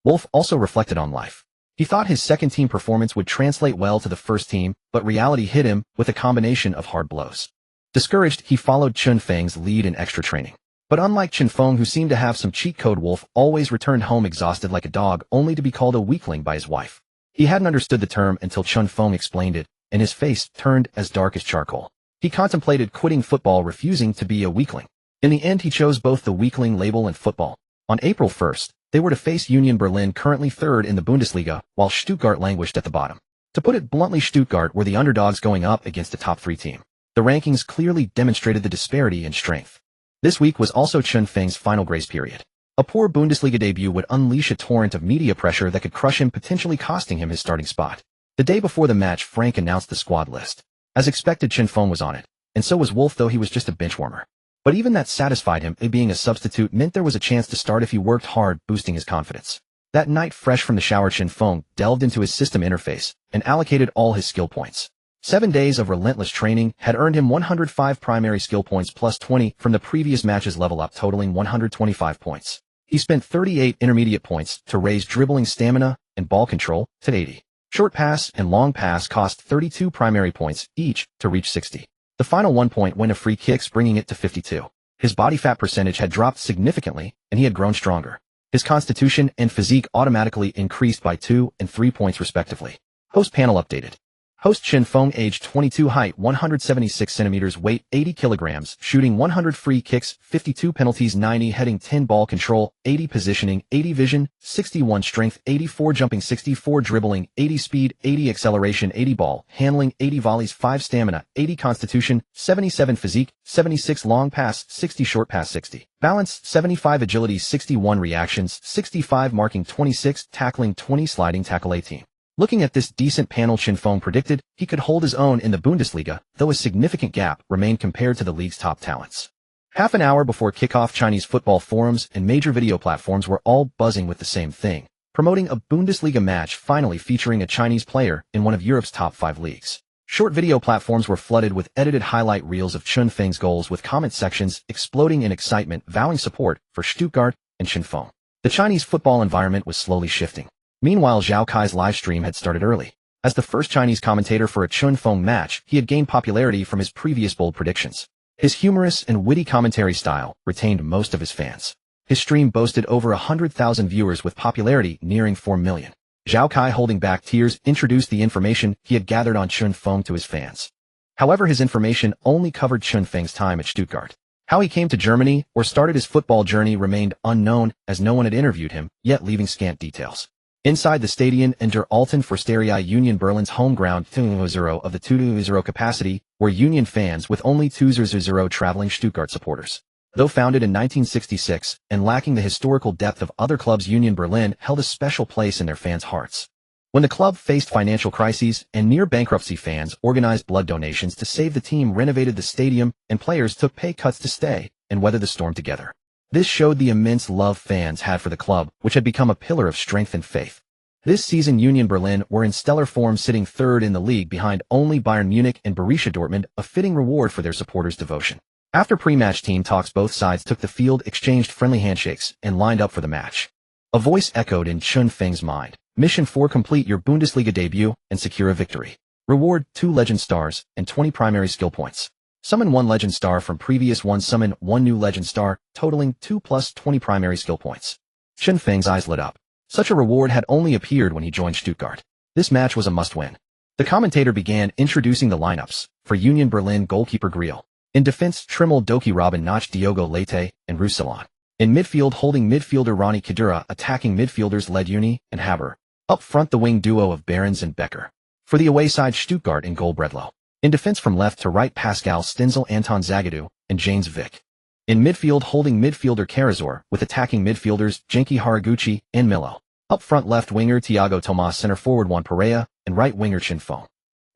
Wolf also reflected on life. He thought his second team performance would translate well to the first team, but reality hit him with a combination of hard blows. Discouraged, he followed Chun Feng's lead in extra training. But unlike Chun Feng, who seemed to have some cheat code, Wolf always returned home exhausted like a dog, only to be called a weakling by his wife. He hadn't understood the term until Chun Feng explained it, and his face turned as dark as charcoal. He contemplated quitting football, refusing to be a weakling. In the end, he chose both the weakling label and football. On April 1st, they were to face Union Berlin, currently third in the Bundesliga, while Stuttgart languished at the bottom. To put it bluntly, Stuttgart were the underdogs going up against a top 3 team. The rankings clearly demonstrated the disparity in strength. This week was also Chun Feng's final grace period. A poor Bundesliga debut would unleash a torrent of media pressure that could crush him, potentially costing him his starting spot. The day before the match, Frank announced the squad list. As expected, Chun Feng was on it, and so was Wolf, though he was just a bench warmer. But even that satisfied him. It being a substitute meant there was a chance to start if he worked hard, boosting his confidence. That night, fresh from the shower, Chun Feng delved into his system interface and allocated all his skill points. 7 days of relentless training had earned him 105 primary skill points plus 20 from the previous match's level up, totaling 125 points. He spent 38 intermediate points to raise dribbling stamina and ball control to 80. Short pass and long pass cost 32 primary points each to reach 60. The final 1 point went to free kicks, bringing it to 52. His body fat percentage had dropped significantly, and he had grown stronger. His constitution and physique automatically increased by 2 and 3 points respectively. Host panel updated. Host Chun Feng, age 22, height 176 centimeters, weight 80 kilograms, shooting 100 free kicks, 52 penalties, 90 heading, 10 ball control, 80 positioning, 80 vision, 61 strength, 84 jumping, 64 dribbling, 80 speed, 80 acceleration, 80 ball handling, 80 volleys, 5 stamina, 80 constitution, 77 physique, 76 long pass, 60 short pass, 60 balance, 75 agility, 61 reactions, 65 marking, 26 tackling, 20 sliding tackle. 18. Looking at this decent panel, Chun Feng predicted he could hold his own in the Bundesliga, though a significant gap remained compared to the league's top talents. Half an hour before kickoff, Chinese football forums and major video platforms were all buzzing with the same thing, promoting a Bundesliga match finally featuring a Chinese player in one of Europe's top 5 leagues. Short video platforms were flooded with edited highlight reels of Chun Feng's goals, with comment sections exploding in excitement, vowing support for Stuttgart and Chun Feng. The Chinese football environment was slowly shifting. Meanwhile, Zhao Kai's live stream had started early. As the first Chinese commentator for a Chun Feng match, he had gained popularity from his previous bold predictions. His humorous and witty commentary style retained most of his fans. His stream boasted over 100,000 viewers, with popularity nearing 4 million. Zhao Kai, holding back tears, introduced the information he had gathered on Chun Feng to his fans. However, his information only covered Chun Feng's time at Stuttgart. How he came to Germany or started his football journey remained unknown, as no one had interviewed him, yet leaving scant details. Inside the Stadion in der Alten Forsteria, Union Berlin's home ground, 2-0 of the 2-0 capacity, were Union fans, with only 2-0 traveling Stuttgart supporters. Though founded in 1966 and lacking the historical depth of other clubs, Union Berlin held a special place in their fans' hearts. When the club faced financial crises and near bankruptcy, fans organized blood donations to save the team, renovated the stadium, and players took pay cuts to stay and weather the storm together. This showed the immense love fans had for the club, which had become a pillar of strength and faith. This season, Union Berlin were in stellar form, sitting third in the league behind only Bayern Munich and Borussia Dortmund, a fitting reward for their supporters' devotion. After pre-match team talks, both sides took the field, exchanged friendly handshakes, and lined up for the match. A voice echoed in Chun Feng's mind. Mission 4: complete your Bundesliga debut and secure a victory. Reward: 2 legend stars and 20 primary skill points. Summon 1 legend star from previous one. Summon 1 new legend star, totaling 2 plus 20 primary skill points. Chun Feng's eyes lit up. Such a reward had only appeared when he joined Stuttgart. This match was a must-win. The commentator began introducing the lineups. For Union Berlin, goalkeeper Griel. In defense, Trimmel, Doki, Robin, Notch, Diogo Leite, and Roussillon. In midfield, holding midfielder Ronnie Kadira, attacking midfielders led Uni and Haber. Up front, the wing duo of Behrens and Becker. For the away side, Stuttgart in goal, Bredlow. In defense, from left to right, Pascal Stenzel, Anton Zagadou, and James Vick. In midfield, holding midfielder Karazor, with attacking midfielders Genki Haraguchi and Milo. Up front, left winger Thiago Tomas, center forward Juan Pereira, and right winger Chin Feng.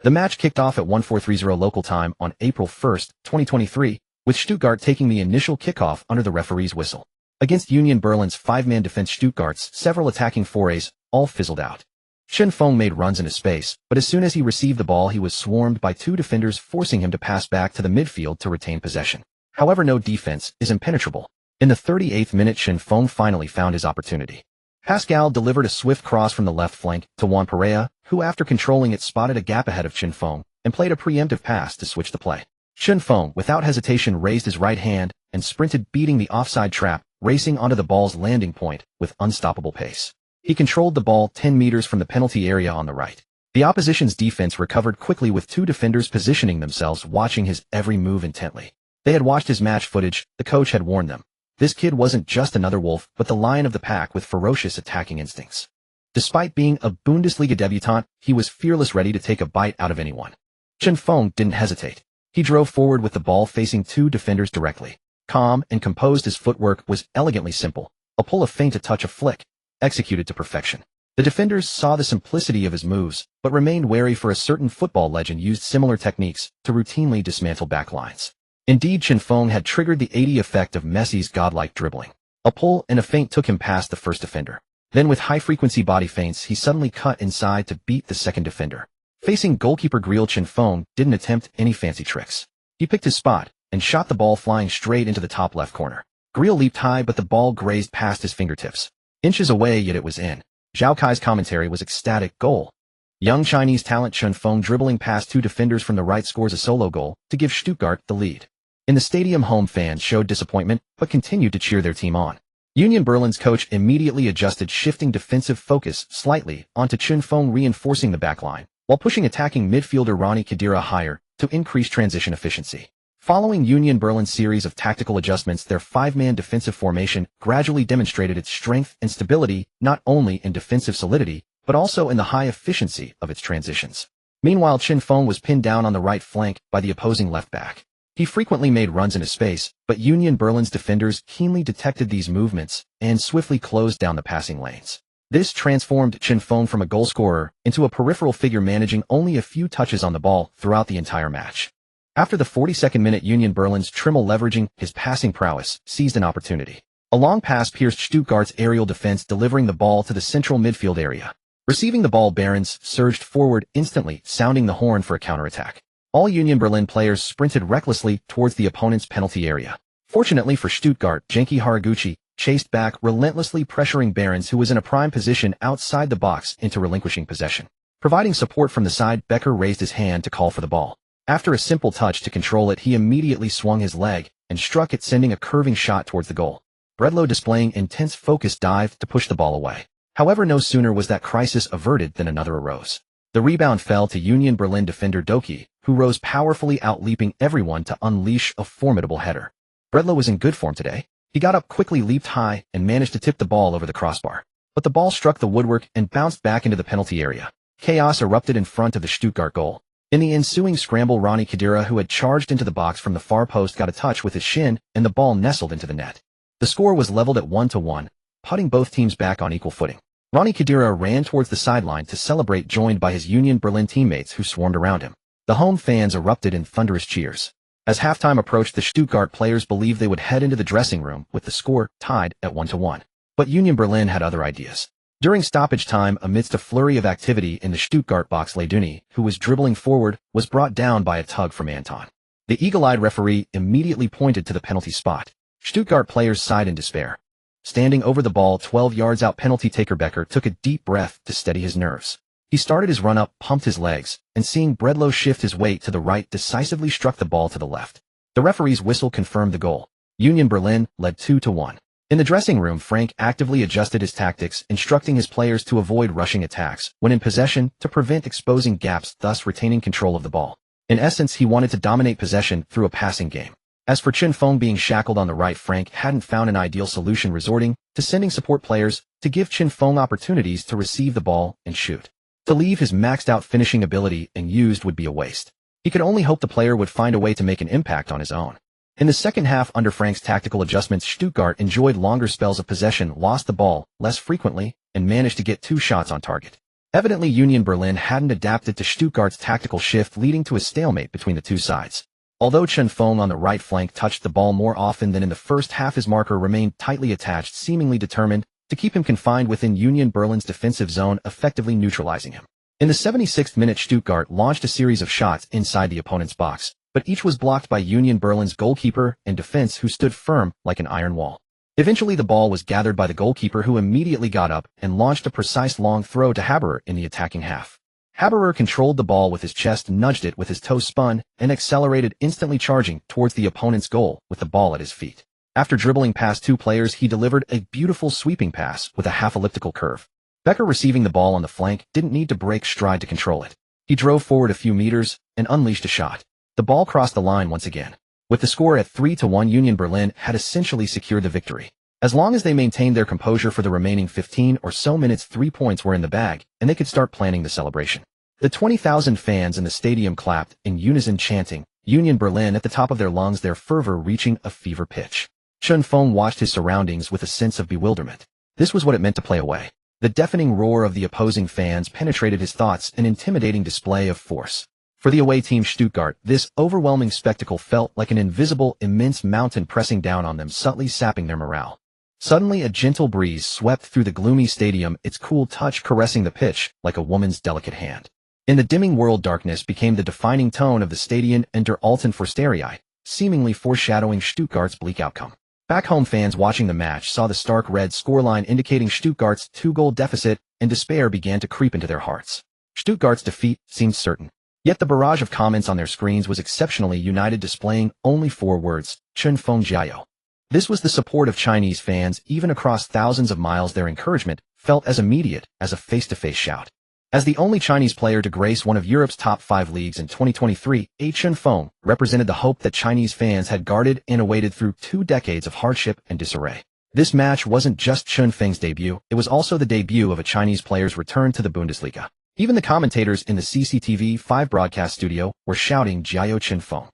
The match kicked off at 14:30 local time on April 1, 2023, with Stuttgart taking the initial kickoff under the referee's whistle. Against Union Berlin's 5-man defense, Stuttgart's several attacking forays all fizzled out. Chin Feng made runs into space, but as soon as he received the ball, he was swarmed by 2 defenders, forcing him to pass back to the midfield to retain possession. However, no defense is impenetrable. In the 38th minute, Chin Feng finally found his opportunity. Pascal delivered a swift cross from the left flank to Juan Pereira, who after controlling it spotted a gap ahead of Chin Feng and played a preemptive pass to switch the play. Chin Feng, without hesitation, raised his right hand and sprinted, beating the offside trap, racing onto the ball's landing point with unstoppable pace. He controlled the ball 10 meters from the penalty area on the right. The opposition's defense recovered quickly, with 2 defenders positioning themselves, watching his every move intently. They had watched his match footage. The coach had warned them. This kid wasn't just another wolf, but the lion of the pack with ferocious attacking instincts. Despite being a Bundesliga debutant, he was fearless, ready to take a bite out of anyone. Chin Feng didn't hesitate. He drove forward with the ball, facing 2 defenders directly. Calm and composed, his footwork was elegantly simple. A pull, a feint, a touch, a flick, executed to perfection. The defenders saw the simplicity of his moves, but remained wary, for a certain football legend used similar techniques to routinely dismantle backlines. Indeed, Chin Feng had triggered the 80 effect of Messi's godlike dribbling. A pull and a feint took him past the first defender. Then, with high-frequency body feints, he suddenly cut inside to beat the second defender. Facing goalkeeper Griel, Chin Feng didn't attempt any fancy tricks. He picked his spot and shot the ball flying straight into the top left corner. Griel leaped high, but the ball grazed past his fingertips. Inches away, yet it was in. Zhao Kai's commentary was ecstatic. Goal. Young Chinese talent Chin Feng, dribbling past 2 defenders from the right, scores a solo goal to give Stuttgart the lead. In the stadium, home fans showed disappointment, but continued to cheer their team on. Union Berlin's coach immediately adjusted, shifting defensive focus slightly onto Chin Feng, reinforcing the backline, while pushing attacking midfielder Ronnie Kadira higher to increase transition efficiency. Following Union Berlin's series of tactical adjustments, their 5-man defensive formation gradually demonstrated its strength and stability, not only in defensive solidity, but also in the high efficiency of its transitions. Meanwhile, Chin Feng was pinned down on the right flank by the opposing left back. He frequently made runs into space, but Union Berlin's defenders keenly detected these movements and swiftly closed down the passing lanes. This transformed Chin Feng from a goal scorer into a peripheral figure, managing only a few touches on the ball throughout the entire match. After the 42nd minute, Union Berlin's Trimmel, leveraging his passing prowess, seized an opportunity. A long pass pierced Stuttgart's aerial defense, delivering the ball to the central midfield area. Receiving the ball, Behrens surged forward instantly, sounding the horn for a counterattack. All Union Berlin players sprinted recklessly towards the opponent's penalty area. Fortunately for Stuttgart, Genki Haraguchi chased back, relentlessly pressuring Behrens, who was in a prime position outside the box, into relinquishing possession. Providing support from the side, Becker raised his hand to call for the ball. After a simple touch to control it, he immediately swung his leg and struck it, sending a curving shot towards the goal. Bredlow, displaying intense focus, dived to push the ball away. However, no sooner was that crisis averted than another arose. The rebound fell to Union Berlin defender Doki, who rose powerfully, outleaping everyone to unleash a formidable header. Bredlow was in good form today. He got up quickly, leaped high, and managed to tip the ball over the crossbar. But the ball struck the woodwork and bounced back into the penalty area. Chaos erupted in front of the Stuttgart goal. In the ensuing scramble, Ronnie Kadira, who had charged into the box from the far post, got a touch with his shin, and the ball nestled into the net. The score was leveled at 1-1, putting both teams back on equal footing. Ronnie Kadira ran towards the sideline to celebrate, joined by his Union Berlin teammates who swarmed around him. The home fans erupted in thunderous cheers. As halftime approached, the Stuttgart players believed they would head into the dressing room with the score tied at 1-1. But Union Berlin had other ideas. During stoppage time, amidst a flurry of activity in the Stuttgart box, Leiduni, who was dribbling forward, was brought down by a tug from Anton. The eagle-eyed referee immediately pointed to the penalty spot. Stuttgart players sighed in despair. Standing over the ball 12 yards out, penalty taker Becker took a deep breath to steady his nerves. He started his run-up, pumped his legs, and seeing Bredlow shift his weight to the right, decisively struck the ball to the left. The referee's whistle confirmed the goal. Union Berlin led 2-1. In the dressing room, Frank actively adjusted his tactics, instructing his players to avoid rushing attacks when in possession to prevent exposing gaps, thus retaining control of the ball. In essence, he wanted to dominate possession through a passing game. As for Chen Feng being shackled on the right, Frank hadn't found an ideal solution, resorting to sending support players to give Chen Feng opportunities to receive the ball and shoot. To leave his maxed-out finishing ability unused would be a waste. He could only hope the player would find a way to make an impact on his own. In the second half, under Frank's tactical adjustments, Stuttgart enjoyed longer spells of possession, lost the ball less frequently, and managed to get 2 shots on target. Evidently, Union Berlin hadn't adapted to Stuttgart's tactical shift, leading to a stalemate between the two sides. Although Chen Feng on the right flank touched the ball more often than in the first half, his marker remained tightly attached, seemingly determined to keep him confined within Union Berlin's defensive zone, effectively neutralizing him. In the 76th minute, Stuttgart launched a series of shots inside the opponent's box, but each was blocked by Union Berlin's goalkeeper and defense, who stood firm like an iron wall. Eventually, the ball was gathered by the goalkeeper, who immediately got up and launched a precise long throw to Haberer in the attacking half. Haberer controlled the ball with his chest, nudged it with his toes, spun, and accelerated, instantly charging towards the opponent's goal with the ball at his feet. After dribbling past 2 players, he delivered a beautiful sweeping pass with a half-elliptical curve. Becker, receiving the ball on the flank, didn't need to break stride to control it. He drove forward a few meters and unleashed a shot. The ball crossed the line once again. With the score at 3-1, Union Berlin had essentially secured the victory. As long as they maintained their composure for the remaining 15 or so minutes, 3 points were in the bag, and they could start planning the celebration. The 20,000 fans in the stadium clapped in unison, chanting Union Berlin at the top of their lungs, their fervor reaching a fever pitch. Chen Feng watched his surroundings with a sense of bewilderment. This was what it meant to play away. The deafening roar of the opposing fans penetrated his thoughts, an intimidating display of force. For the away team Stuttgart, this overwhelming spectacle felt like an invisible, immense mountain pressing down on them, subtly sapping their morale. Suddenly, a gentle breeze swept through the gloomy stadium, its cool touch caressing the pitch like a woman's delicate hand. In the dimming world, darkness became the defining tone of the Stadion der Alten Forsterie, seemingly foreshadowing Stuttgart's bleak outcome. Back home, fans watching the match saw the stark red scoreline indicating Stuttgart's 2-goal deficit, and despair began to creep into their hearts. Stuttgart's defeat seemed certain. Yet the barrage of comments on their screens was exceptionally united, displaying only 4 words: Chen Feng Jiao. This was the support of Chinese fans, even across thousands of miles. Their encouragement felt as immediate as a face-to-face shout. As the only Chinese player to grace one of Europe's top 5 leagues in 2023, Chen Feng represented the hope that Chinese fans had guarded and awaited through 2 decades of hardship and disarray. This match wasn't just Chen Feng's debut, it was also the debut of a Chinese player's return to the Bundesliga. Even the commentators in the CCTV5 broadcast studio were shouting Jiao Chen Feng.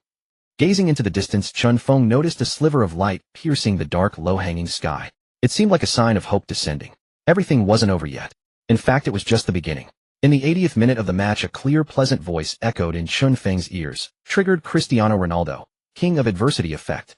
Gazing into the distance, Chen Feng noticed a sliver of light piercing the dark, low-hanging sky. It seemed like a sign of hope descending. Everything wasn't over yet. In fact, it was just the beginning. In the 80th minute of the match, a clear, pleasant voice echoed in Chen Feng's ears, triggered Cristiano Ronaldo, king of adversity effect.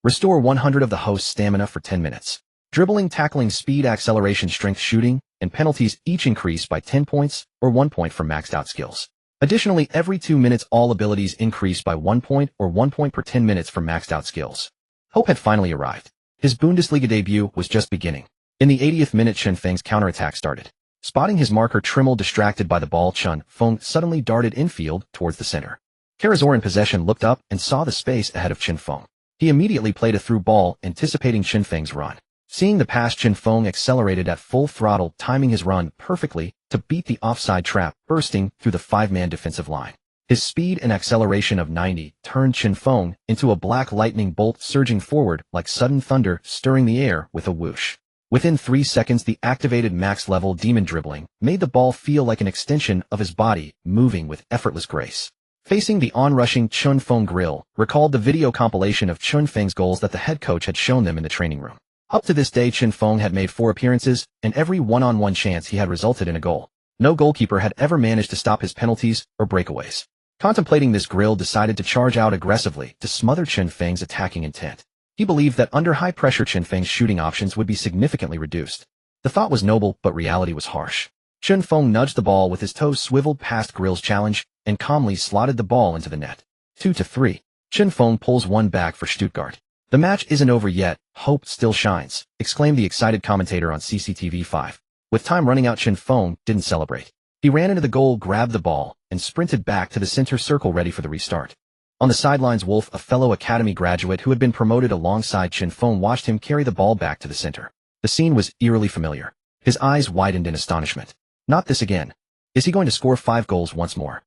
Restore 100 of the host's stamina for 10 minutes. Dribbling, tackling, speed, acceleration, strength, shooting, and penalties each increase by 10 points or 1 point for maxed out skills. Additionally, every 2 minutes, all abilities increase by 1 point or 1 point per 10 minutes for maxed out skills. Hope had finally arrived. His Bundesliga debut was just beginning. In the 80th minute, Chen Feng's counterattack started. Spotting his marker Trimmel distracted by the ball, Chen Feng suddenly darted infield towards the center. Karazor, in possession, looked up and saw the space ahead of Chen Feng. He immediately played a through ball, anticipating Chen Feng's run. Seeing the pass, Chen Feng accelerated at full throttle, timing his run perfectly to beat the offside trap, bursting through the 5-man defensive line. His speed and acceleration of 90 turned Chen Feng into a black lightning bolt, surging forward like sudden thunder, stirring the air with a whoosh. Within 3 seconds, the activated max-level demon dribbling made the ball feel like an extension of his body, moving with effortless grace. Facing the onrushing Chen Feng grill recalled the video compilation of Chen Feng's goals that the head coach had shown them in the training room. Up to this day, Chen Feng had made 4 appearances, and every one-on-one chance he had resulted in a goal. No goalkeeper had ever managed to stop his penalties or breakaways. Contemplating this, Grill decided to charge out aggressively to smother Chen Feng's attacking intent. He believed that under high pressure, Chen Feng's shooting options would be significantly reduced. The thought was noble, but reality was harsh. Chen Feng nudged the ball with his toes swiveled past Grill's challenge and calmly slotted the ball into the net. 2-3. Chen Feng pulls one back for Stuttgart. The match isn't over yet, hope still shines, exclaimed the excited commentator on CCTV 5. With time running out, Chen Feng didn't celebrate. He ran into the goal, grabbed the ball, and sprinted back to the center circle ready for the restart. On the sidelines, Wolf, a fellow academy graduate who had been promoted alongside Chen Feng, watched him carry the ball back to the center. The scene was eerily familiar. His eyes widened in astonishment. Not this again. Is he going to score 5 goals once more?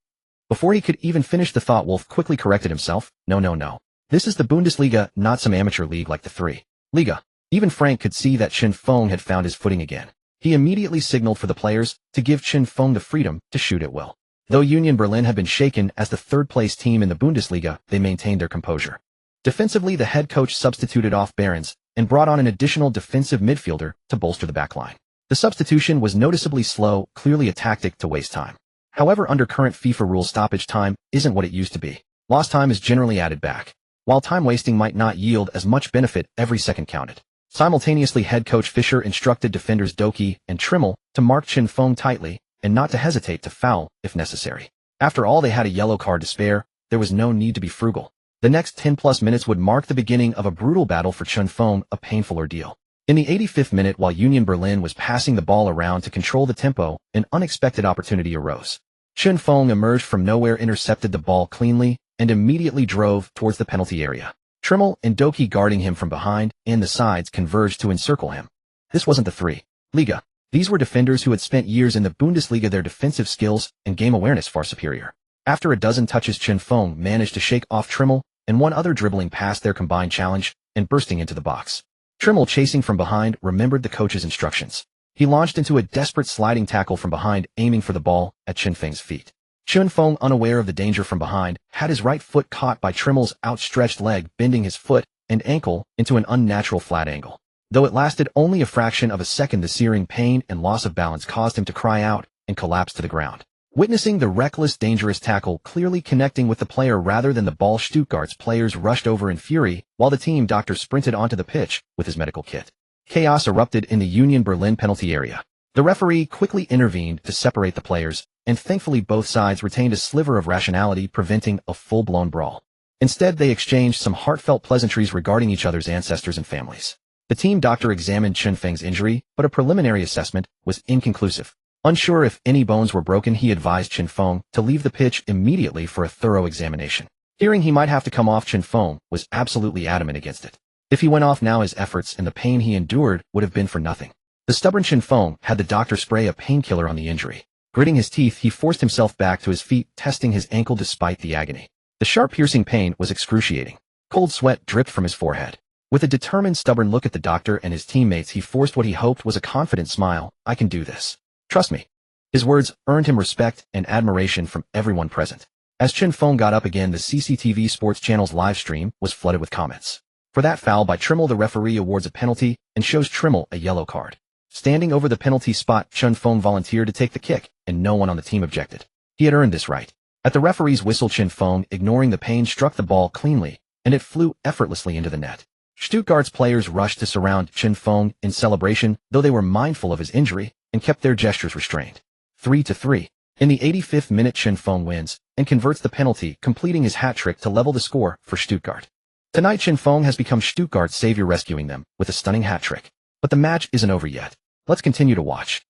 Before he could even finish the thought, Wolf quickly corrected himself. No. This is the Bundesliga, not some amateur league like the 3. Liga. Even Frank could see that Chen Feng had found his footing again. He immediately signaled for the players to give Chen Feng the freedom to shoot at will. Though Union Berlin had been shaken as the third-place team in the Bundesliga, they maintained their composure. Defensively, the head coach substituted off Behrens and brought on an additional defensive midfielder to bolster the backline. The substitution was noticeably slow, clearly a tactic to waste time. However, under current FIFA rules, stoppage time isn't what it used to be. Lost time is generally added back. While time wasting might not yield as much benefit, every second counted. Simultaneously, head coach Fischer instructed defenders Doki and Trimmel to mark Chen Feng tightly and not to hesitate to foul if necessary. After all, they had a yellow card to spare. There was no need to be frugal. The next 10+ minutes would mark the beginning of a brutal battle for Chen Feng, a painful ordeal. In the 85th minute, while Union Berlin was passing the ball around to control the tempo, an unexpected opportunity arose. Chen Feng emerged from nowhere, intercepted the ball cleanly, and immediately drove towards the penalty area. Trimmel and Doki, guarding him from behind and the sides, converged to encircle him. This wasn't the 3. Liga. These were defenders who had spent years in the Bundesliga, their defensive skills and game awareness far superior. After a dozen touches, Chen Feng managed to shake off Trimmel and one other, dribbling past their combined challenge and bursting into the box. Trimmel, chasing from behind, remembered the coach's instructions. He launched into a desperate sliding tackle from behind, aiming for the ball at Chen Feng's feet. Chen Feng, unaware of the danger from behind, had his right foot caught by Trimmel's outstretched leg, bending his foot and ankle into an unnatural flat angle. Though it lasted only a fraction of a second, the searing pain and loss of balance caused him to cry out and collapse to the ground. Witnessing the reckless, dangerous tackle clearly connecting with the player rather than the ball, Stuttgart's players rushed over in fury, while the team doctor sprinted onto the pitch with his medical kit. Chaos erupted in the Union Berlin penalty area. The referee quickly intervened to separate the players, and thankfully both sides retained a sliver of rationality, preventing a full-blown brawl. Instead, they exchanged some heartfelt pleasantries regarding each other's ancestors and families. The team doctor examined Chen Feng's injury, but a preliminary assessment was inconclusive. Unsure if any bones were broken, he advised Chen Feng to leave the pitch immediately for a thorough examination. Hearing he might have to come off, Chen Feng was absolutely adamant against it. If he went off now, his efforts and the pain he endured would have been for nothing. The stubborn Chen Feng had the doctor spray a painkiller on the injury. Gritting his teeth, he forced himself back to his feet, testing his ankle despite the agony. The sharp, piercing pain was excruciating. Cold sweat dripped from his forehead. With a determined, stubborn look at the doctor and his teammates, he forced what he hoped was a confident smile. "I can do this. Trust me." His words earned him respect and admiration from everyone present. As Chen Feng got up again, the CCTV Sports Channel's live stream was flooded with comments. For that foul by Trimmel, the referee awards a penalty and shows Trimmel a yellow card. Standing over the penalty spot, Chen Feng volunteered to take the kick, and no one on the team objected. He had earned this right. At the referee's whistle, Chen Feng, ignoring the pain, struck the ball cleanly, and it flew effortlessly into the net. Stuttgart's players rushed to surround Chen Feng in celebration, though they were mindful of his injury and kept their gestures restrained. 3-3. In the 85th minute, Chen Feng wins and converts the penalty, completing his hat trick to level the score for Stuttgart. Tonight, Chen Feng has become Stuttgart's savior, rescuing them with a stunning hat trick. But the match isn't over yet. Let's continue to watch.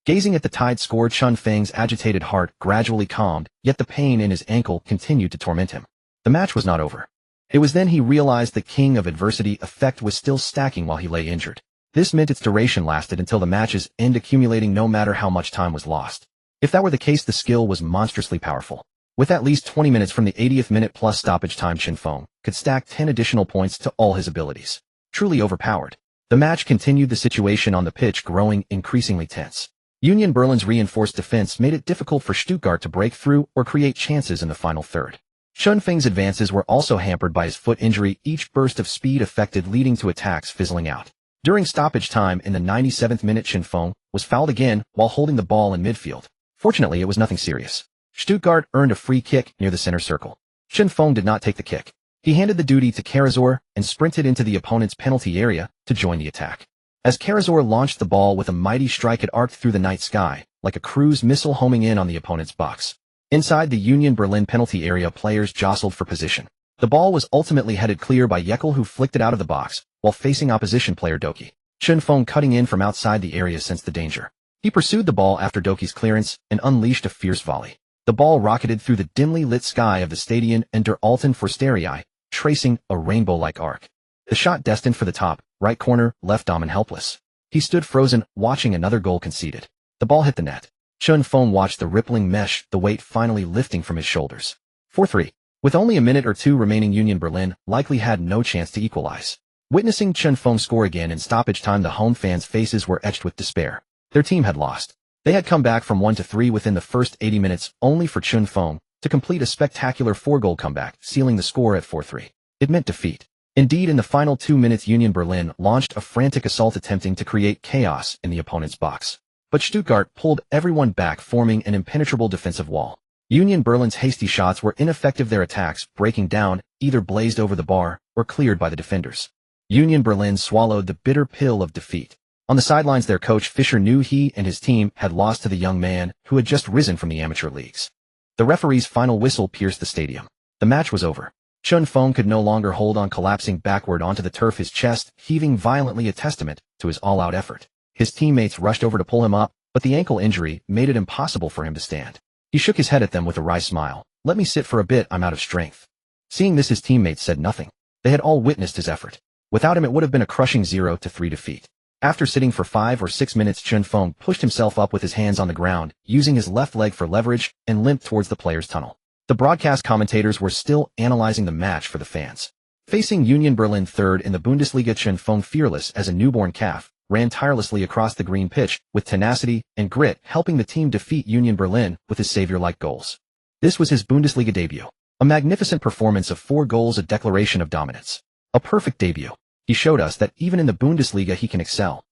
Gazing at the tied score, Chen Feng's agitated heart gradually calmed, yet the pain in his ankle continued to torment him. The match was not over. It was then he realized the king of adversity effect was still stacking while he lay injured. This meant its duration lasted until the match's end, accumulating no matter how much time was lost. If that were the case, the skill was monstrously powerful. With at least 20 minutes from the 80th minute plus stoppage time, Chen Feng could stack 10 additional points to all his abilities. Truly overpowered. The match continued, the situation on the pitch growing increasingly tense. Union Berlin's reinforced defense made it difficult for Stuttgart to break through or create chances in the final third. Chen Feng's advances were also hampered by his foot injury, each burst of speed affected, leading to attacks fizzling out. During stoppage time in the 97th minute, Chen Feng was fouled again while holding the ball in midfield. Fortunately, it was nothing serious. Stuttgart earned a free kick near the center circle. Chen Feng did not take the kick. He handed the duty to Karazor and sprinted into the opponent's penalty area to join the attack. As Karazor launched the ball with a mighty strike, it arced through the night sky, like a cruise missile homing in on the opponent's box. Inside the Union Berlin penalty area, players jostled for position. The ball was ultimately headed clear by Yekel, who flicked it out of the box, while facing opposition player Doki. Chen Feng cutting in from outside the area sensed the danger. He pursued the ball after Doki's clearance and unleashed a fierce volley. The ball rocketed through the dimly lit sky of the Stadion and der Alten Forsterii, tracing a rainbow-like arc. The shot destined for the top, right corner, left Damen helpless. He stood frozen, watching another goal conceded. The ball hit the net. Chen Feng watched the rippling mesh, the weight finally lifting from his shoulders. 4-3. With only a minute or two remaining, Union Berlin likely had no chance to equalize. Witnessing Chen Feng score again in stoppage time, the home fans' faces were etched with despair. Their team had lost. They had come back from 1-3 within the first 80 minutes, only for Chen Feng to complete a spectacular 4-goal comeback, sealing the score at 4-3. It meant defeat. Indeed, in the final 2 minutes, Union Berlin launched a frantic assault attempting to create chaos in the opponent's box. But Stuttgart pulled everyone back, forming an impenetrable defensive wall. Union Berlin's hasty shots were ineffective, their attacks breaking down, either blazed over the bar or cleared by the defenders. Union Berlin swallowed the bitter pill of defeat. On the sidelines, their coach Fischer knew he and his team had lost to the young man who had just risen from the amateur leagues. The referee's final whistle pierced the stadium. The match was over. Chen Feng could no longer hold on, collapsing backward onto the turf, his chest heaving violently, a testament to his all-out effort. His teammates rushed over to pull him up, but the ankle injury made it impossible for him to stand. He shook his head at them with a wry smile. "Let me sit for a bit, I'm out of strength." Seeing this, his teammates said nothing. They had all witnessed his effort. Without him, it would have been a crushing 0-3 defeat. After sitting for 5 or 6 minutes, Chen Feng pushed himself up with his hands on the ground, using his left leg for leverage, and limped towards the players' tunnel. The broadcast commentators were still analyzing the match for the fans. Facing Union Berlin third in the Bundesliga, Chen Feng, fearless as a newborn calf, ran tirelessly across the green pitch, with tenacity and grit, helping the team defeat Union Berlin with his savior-like goals. This was his Bundesliga debut. A magnificent performance of 4 goals, a declaration of dominance. A perfect debut. He showed us that even in the Bundesliga he can excel.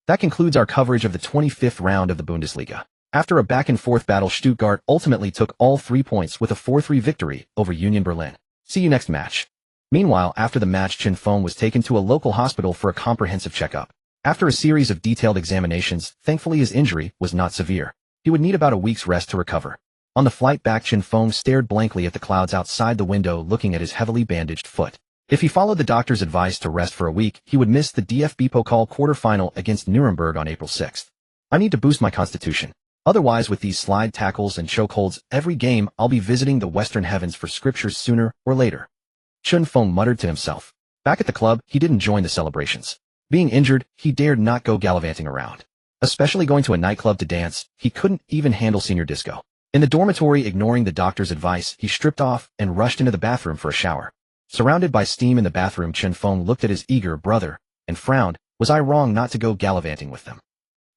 That concludes our coverage of the 25th round of the Bundesliga. After a back-and-forth battle, Stuttgart ultimately took all 3 points with a 4-3 victory over Union Berlin. See you next match. Meanwhile, after the match, Chen Feng was taken to a local hospital for a comprehensive checkup. After a series of detailed examinations, thankfully his injury was not severe. He would need about a week's rest to recover. On the flight back, Chen Feng stared blankly at the clouds outside the window, looking at his heavily bandaged foot. If he followed the doctor's advice to rest for a week, he would miss the DFB Pokal quarterfinal against Nuremberg on April 6th. "I need to boost my constitution. Otherwise, with these slide tackles and chokeholds every game, I'll be visiting the Western Heavens for scriptures sooner or later," Chen Feng muttered to himself. Back at the club, he didn't join the celebrations. Being injured, he dared not go gallivanting around. Especially going to a nightclub to dance, he couldn't even handle senior disco. In the dormitory, ignoring the doctor's advice, he stripped off and rushed into the bathroom for a shower. Surrounded by steam in the bathroom, Chen Feng looked at his eager brother and frowned. Was I wrong not to go gallivanting with them?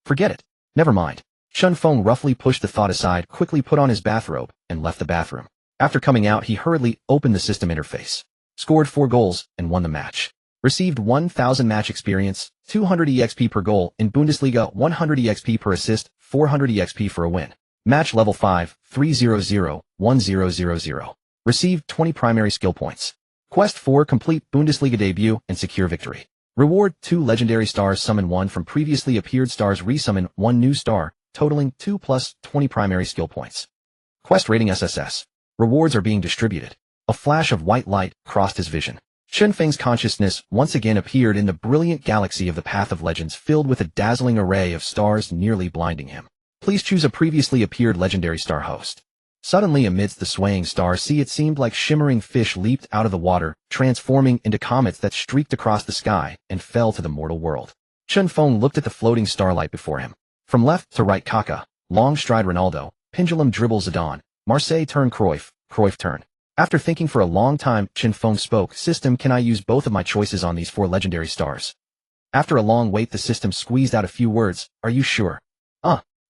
Forget it. Never mind. Chen Feng roughly pushed the thought aside, quickly put on his bathrobe, and left the bathroom. After coming out, he hurriedly opened the system interface. Scored 4 goals and won the match. Received 1,000 match experience, 200 EXP per goal in Bundesliga, 100 EXP per assist, 400 EXP for a win. Match level 5, 300, 1000. Received 20 primary skill points. Quest 4, complete Bundesliga debut and secure victory. Reward: 2 legendary stars, summon 1 from previously appeared stars, resummon 1 new star, totaling 2 plus 20 primary skill points. Quest rating SSS. Rewards are being distributed. A flash of white light crossed his vision. Chen Feng's consciousness once again appeared in the brilliant galaxy of the Path of Legends, filled with a dazzling array of stars nearly blinding him. Please choose a previously appeared legendary star host. Suddenly, amidst the swaying star sea, it seemed like shimmering fish leaped out of the water, transforming into comets that streaked across the sky and fell to the mortal world. Chen Feng looked at the floating starlight before him. From left to right, Kaká, long stride Ronaldo, pendulum dribble Zidane, Marseille turn Cruyff, Cruyff turn. After thinking for a long time, Chen Feng spoke. "System, can I use both of my choices on these 4 legendary stars?" After a long wait, the system squeezed out a few words. "Are you sure?"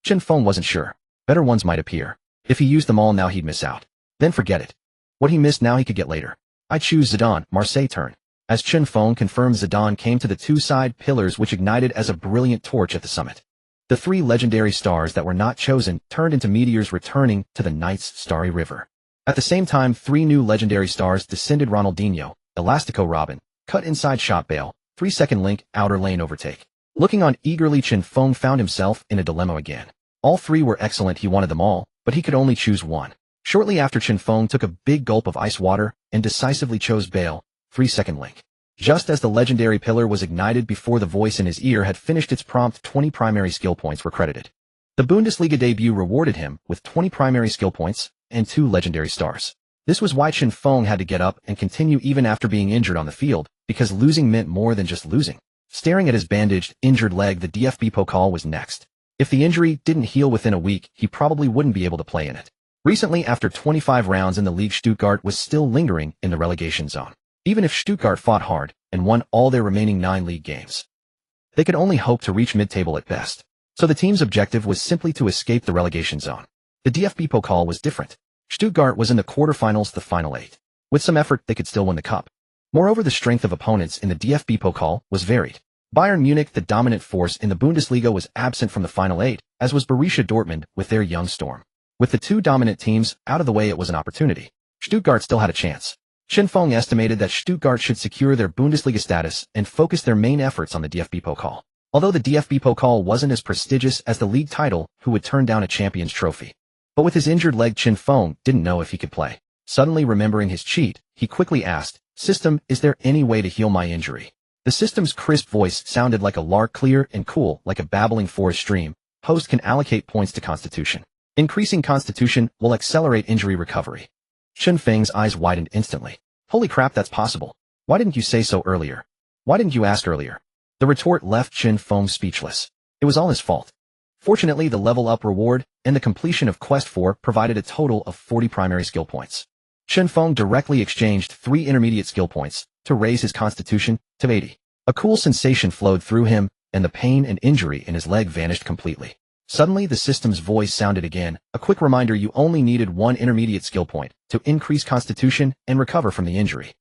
Chen Feng wasn't sure. Better ones might appear. If he used them all now, he'd miss out. Then forget it. What he missed now he could get later. "I choose Zidane, Marseille turn." As Chen Feng confirmed, Zidane came to the 2 side pillars, which ignited as a brilliant torch at the summit. The 3 legendary stars that were not chosen turned into meteors, returning to the night's starry river. At the same time, 3 new legendary stars descended: Ronaldinho, Elastico Robin, cut inside shot bail, 3-second link, outer lane overtake. Looking on eagerly, Chen Feng found himself in a dilemma again. All 3 were excellent, he wanted them all, but he could only choose one. Shortly after, Chen Feng took a big gulp of ice water and decisively chose Bale, 3-second link. Just as the legendary pillar was ignited before the voice in his ear had finished its prompt, 20 primary skill points were credited. The Bundesliga debut rewarded him with 20 primary skill points and 2 legendary stars. This was why Chen Feng had to get up and continue even after being injured on the field, because losing meant more than just losing. Staring at his bandaged, injured leg, the DFB Pokal was next. If the injury didn't heal within a week, he probably wouldn't be able to play in it. Recently, after 25 rounds in the league, Stuttgart was still lingering in the relegation zone. Even if Stuttgart fought hard and won all their remaining 9 league games, they could only hope to reach mid-table at best. So the team's objective was simply to escape the relegation zone. The DFB Pokal was different. Stuttgart was in the quarterfinals, the final 8. With some effort, they could still win the cup. Moreover, the strength of opponents in the DFB Pokal was varied. Bayern Munich, the dominant force in the Bundesliga, was absent from the final 8, as was Borussia Dortmund with their young storm. With the 2 dominant teams out of the way, it was an opportunity. Stuttgart still had a chance. Chen Feng estimated that Stuttgart should secure their Bundesliga status and focus their main efforts on the DFB Pokal. Although the DFB Pokal wasn't as prestigious as the league title, who would turn down a Champions Trophy? But with his injured leg, Chen Feng didn't know if he could play. Suddenly remembering his cheat, he quickly asked, "System, is there any way to heal my injury?" The system's crisp voice sounded like a lark, clear and cool, like a babbling forest stream. Host can allocate points to Constitution. Increasing Constitution will accelerate injury recovery. Chen Feng's eyes widened instantly. Holy crap, that's possible. Why didn't you say so earlier? Why didn't you ask earlier? The retort left Chen Feng speechless. It was all his fault. Fortunately, the level up reward and the completion of Quest 4 provided a total of 40 primary skill points. Chen Feng directly exchanged 3 intermediate skill points to raise his Constitution to 80. A cool sensation flowed through him, and the pain and injury in his leg vanished completely. Suddenly, the system's voice sounded again, a quick reminder: you only needed 1 intermediate skill point to increase Constitution and recover from the injury.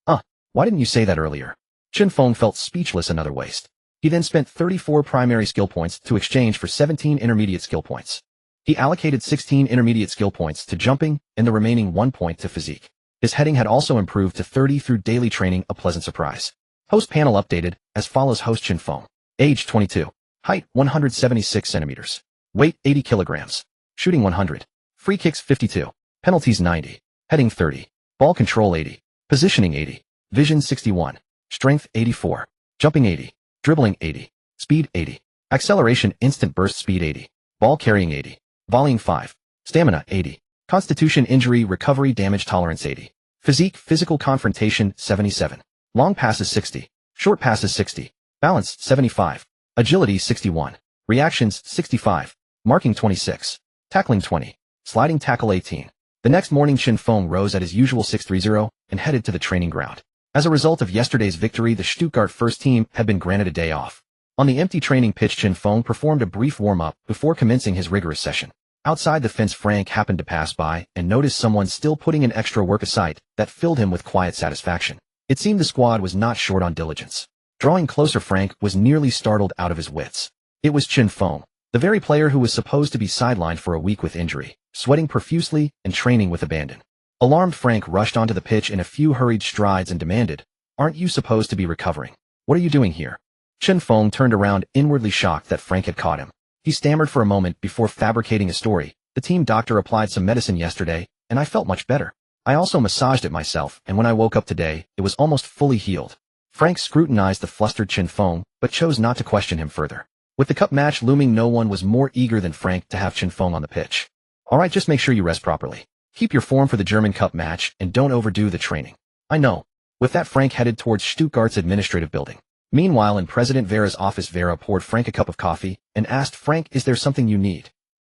Why didn't you say that earlier? Chen Feng felt speechless. Another waste. He then spent 34 primary skill points to exchange for 17 intermediate skill points. He allocated 16 intermediate skill points to jumping and the remaining 1 point to physique. His heading had also improved to 30 through daily training, a pleasant surprise. Host panel updated as follows: Host Chen Feng. Age 22. Height 176 centimeters. Weight 80 kilograms. Shooting 100. Free kicks 52. Penalties 90. Heading 30. Ball control 80. Positioning 80. Vision 61. Strength 84. Jumping 80. Dribbling 80. Speed 80. Acceleration instant burst speed 80. Ball carrying 80. Volleying 5. Stamina 80. Constitution injury recovery damage tolerance 80. Physique physical confrontation 77. Long passes 60. Short passes 60. Balance 75. Agility 61. Reactions 65. Marking 26. Tackling 20. Sliding tackle 18. The next morning, Chen Feng rose at his usual 6:30 and headed to the training ground. As a result of yesterday's victory, the Stuttgart first team had been granted a day off. On the empty training pitch, Chen Feng performed a brief warm-up before commencing his rigorous session. Outside the fence, Frank happened to pass by and noticed someone still putting in extra work, a sight that filled him with quiet satisfaction. It seemed the squad was not short on diligence. Drawing closer, Frank was nearly startled out of his wits. It was Chen Feng, the very player who was supposed to be sidelined for a week with injury, sweating profusely and training with abandon. Alarmed, Frank rushed onto the pitch in a few hurried strides and demanded, "Aren't you supposed to be recovering? What are you doing here?" Chen Feng turned around, inwardly shocked that Frank had caught him. He stammered for a moment before fabricating a story. "The team doctor applied some medicine yesterday, and I felt much better. I also massaged it myself, and when I woke up today, it was almost fully healed." Frank scrutinized the flustered Chen Feng, but chose not to question him further. With the cup match looming, no one was more eager than Frank to have Chen Feng on the pitch. "All right, just make sure you rest properly. Keep your form for the German Cup match, and don't overdo the training." "I know." With that, Frank headed towards Stuttgart's administrative building. Meanwhile, in President Vera's office, Vera poured Frank a cup of coffee and asked Frank, "Is there something you need?"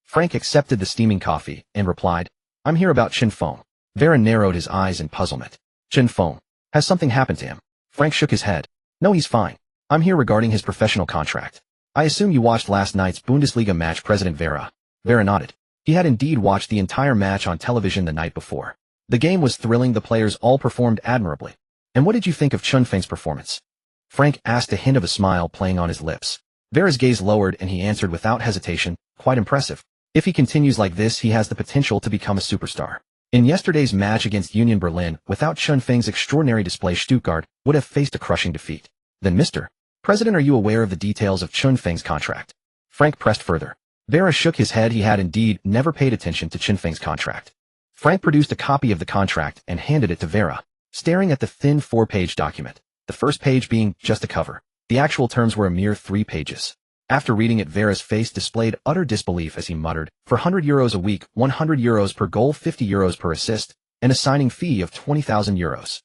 Frank accepted the steaming coffee and replied, "I'm here about Chen Feng." Vera narrowed his eyes in puzzlement. "Chen Feng? Has something happened to him?" Frank shook his head. "No, he's fine. I'm here regarding his professional contract." "I assume you watched last night's Bundesliga match, President Vera." Vera nodded. He had indeed watched the entire match on television the night before. The game was thrilling, the players all performed admirably. "And what did you think of Chen Feng's performance?" Frank asked, a hint of a smile playing on his lips. Vera's gaze lowered and he answered without hesitation, "Quite impressive. If he continues like this, he has the potential to become a superstar." In yesterday's match against Union Berlin, without Chen Feng's extraordinary display, Stuttgart would have faced a crushing defeat. "Then, Mr. President, are you aware of the details of Chen Feng's contract?" Frank pressed further. Vera shook his head. He had indeed never paid attention to Chen Feng's contract. Frank produced a copy of the contract and handed it to Vera, staring at the thin 4-page document, the first page being just a cover. The actual terms were a mere 3 pages. After reading it, Vera's face displayed utter disbelief as he muttered, "For €100 a week, €100 per goal, €50 per assist, and a signing fee of €20,000.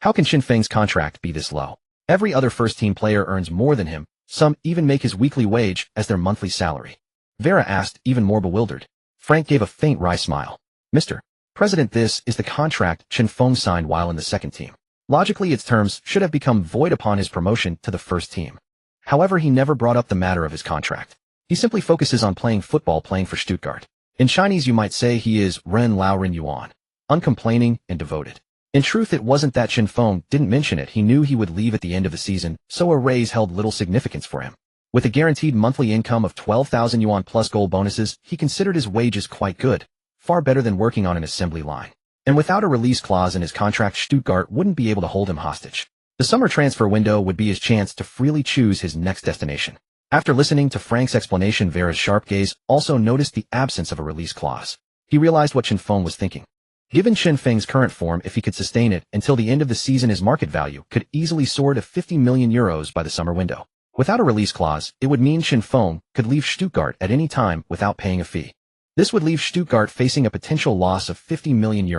How can Xinfeng's contract be this low? Every other first-team player earns more than him, some even make his weekly wage as their monthly salary." Vera asked, even more bewildered. Frank gave a faint wry smile. "Mr. President, this is the contract Xinfeng signed while in the second team. Logically, its terms should have become void upon his promotion to the first team. However, he never brought up the matter of his contract. He simply focuses on playing football, playing for Stuttgart. In Chinese, you might say he is Ren Lao Ren Yuan, uncomplaining and devoted. In truth, it wasn't that Xinfeng didn't mention it. He knew he would leave at the end of the season, so a raise held little significance for him. With a guaranteed monthly income of 12,000 yuan plus goal bonuses, he considered his wages quite good, far better than working on an assembly line. And without a release clause in his contract, Stuttgart wouldn't be able to hold him hostage. The summer transfer window would be his chance to freely choose his next destination. After listening to Frank's explanation, Vera's sharp gaze also noticed the absence of a release clause. He realized what Xinfeng was thinking. Given Xinfeng's current form, if he could sustain it until the end of the season, his market value could easily soar to €50 million by the summer window. Without a release clause, it would mean Xinfeng could leave Stuttgart at any time without paying a fee. This would leave Stuttgart facing a potential loss of €50 million,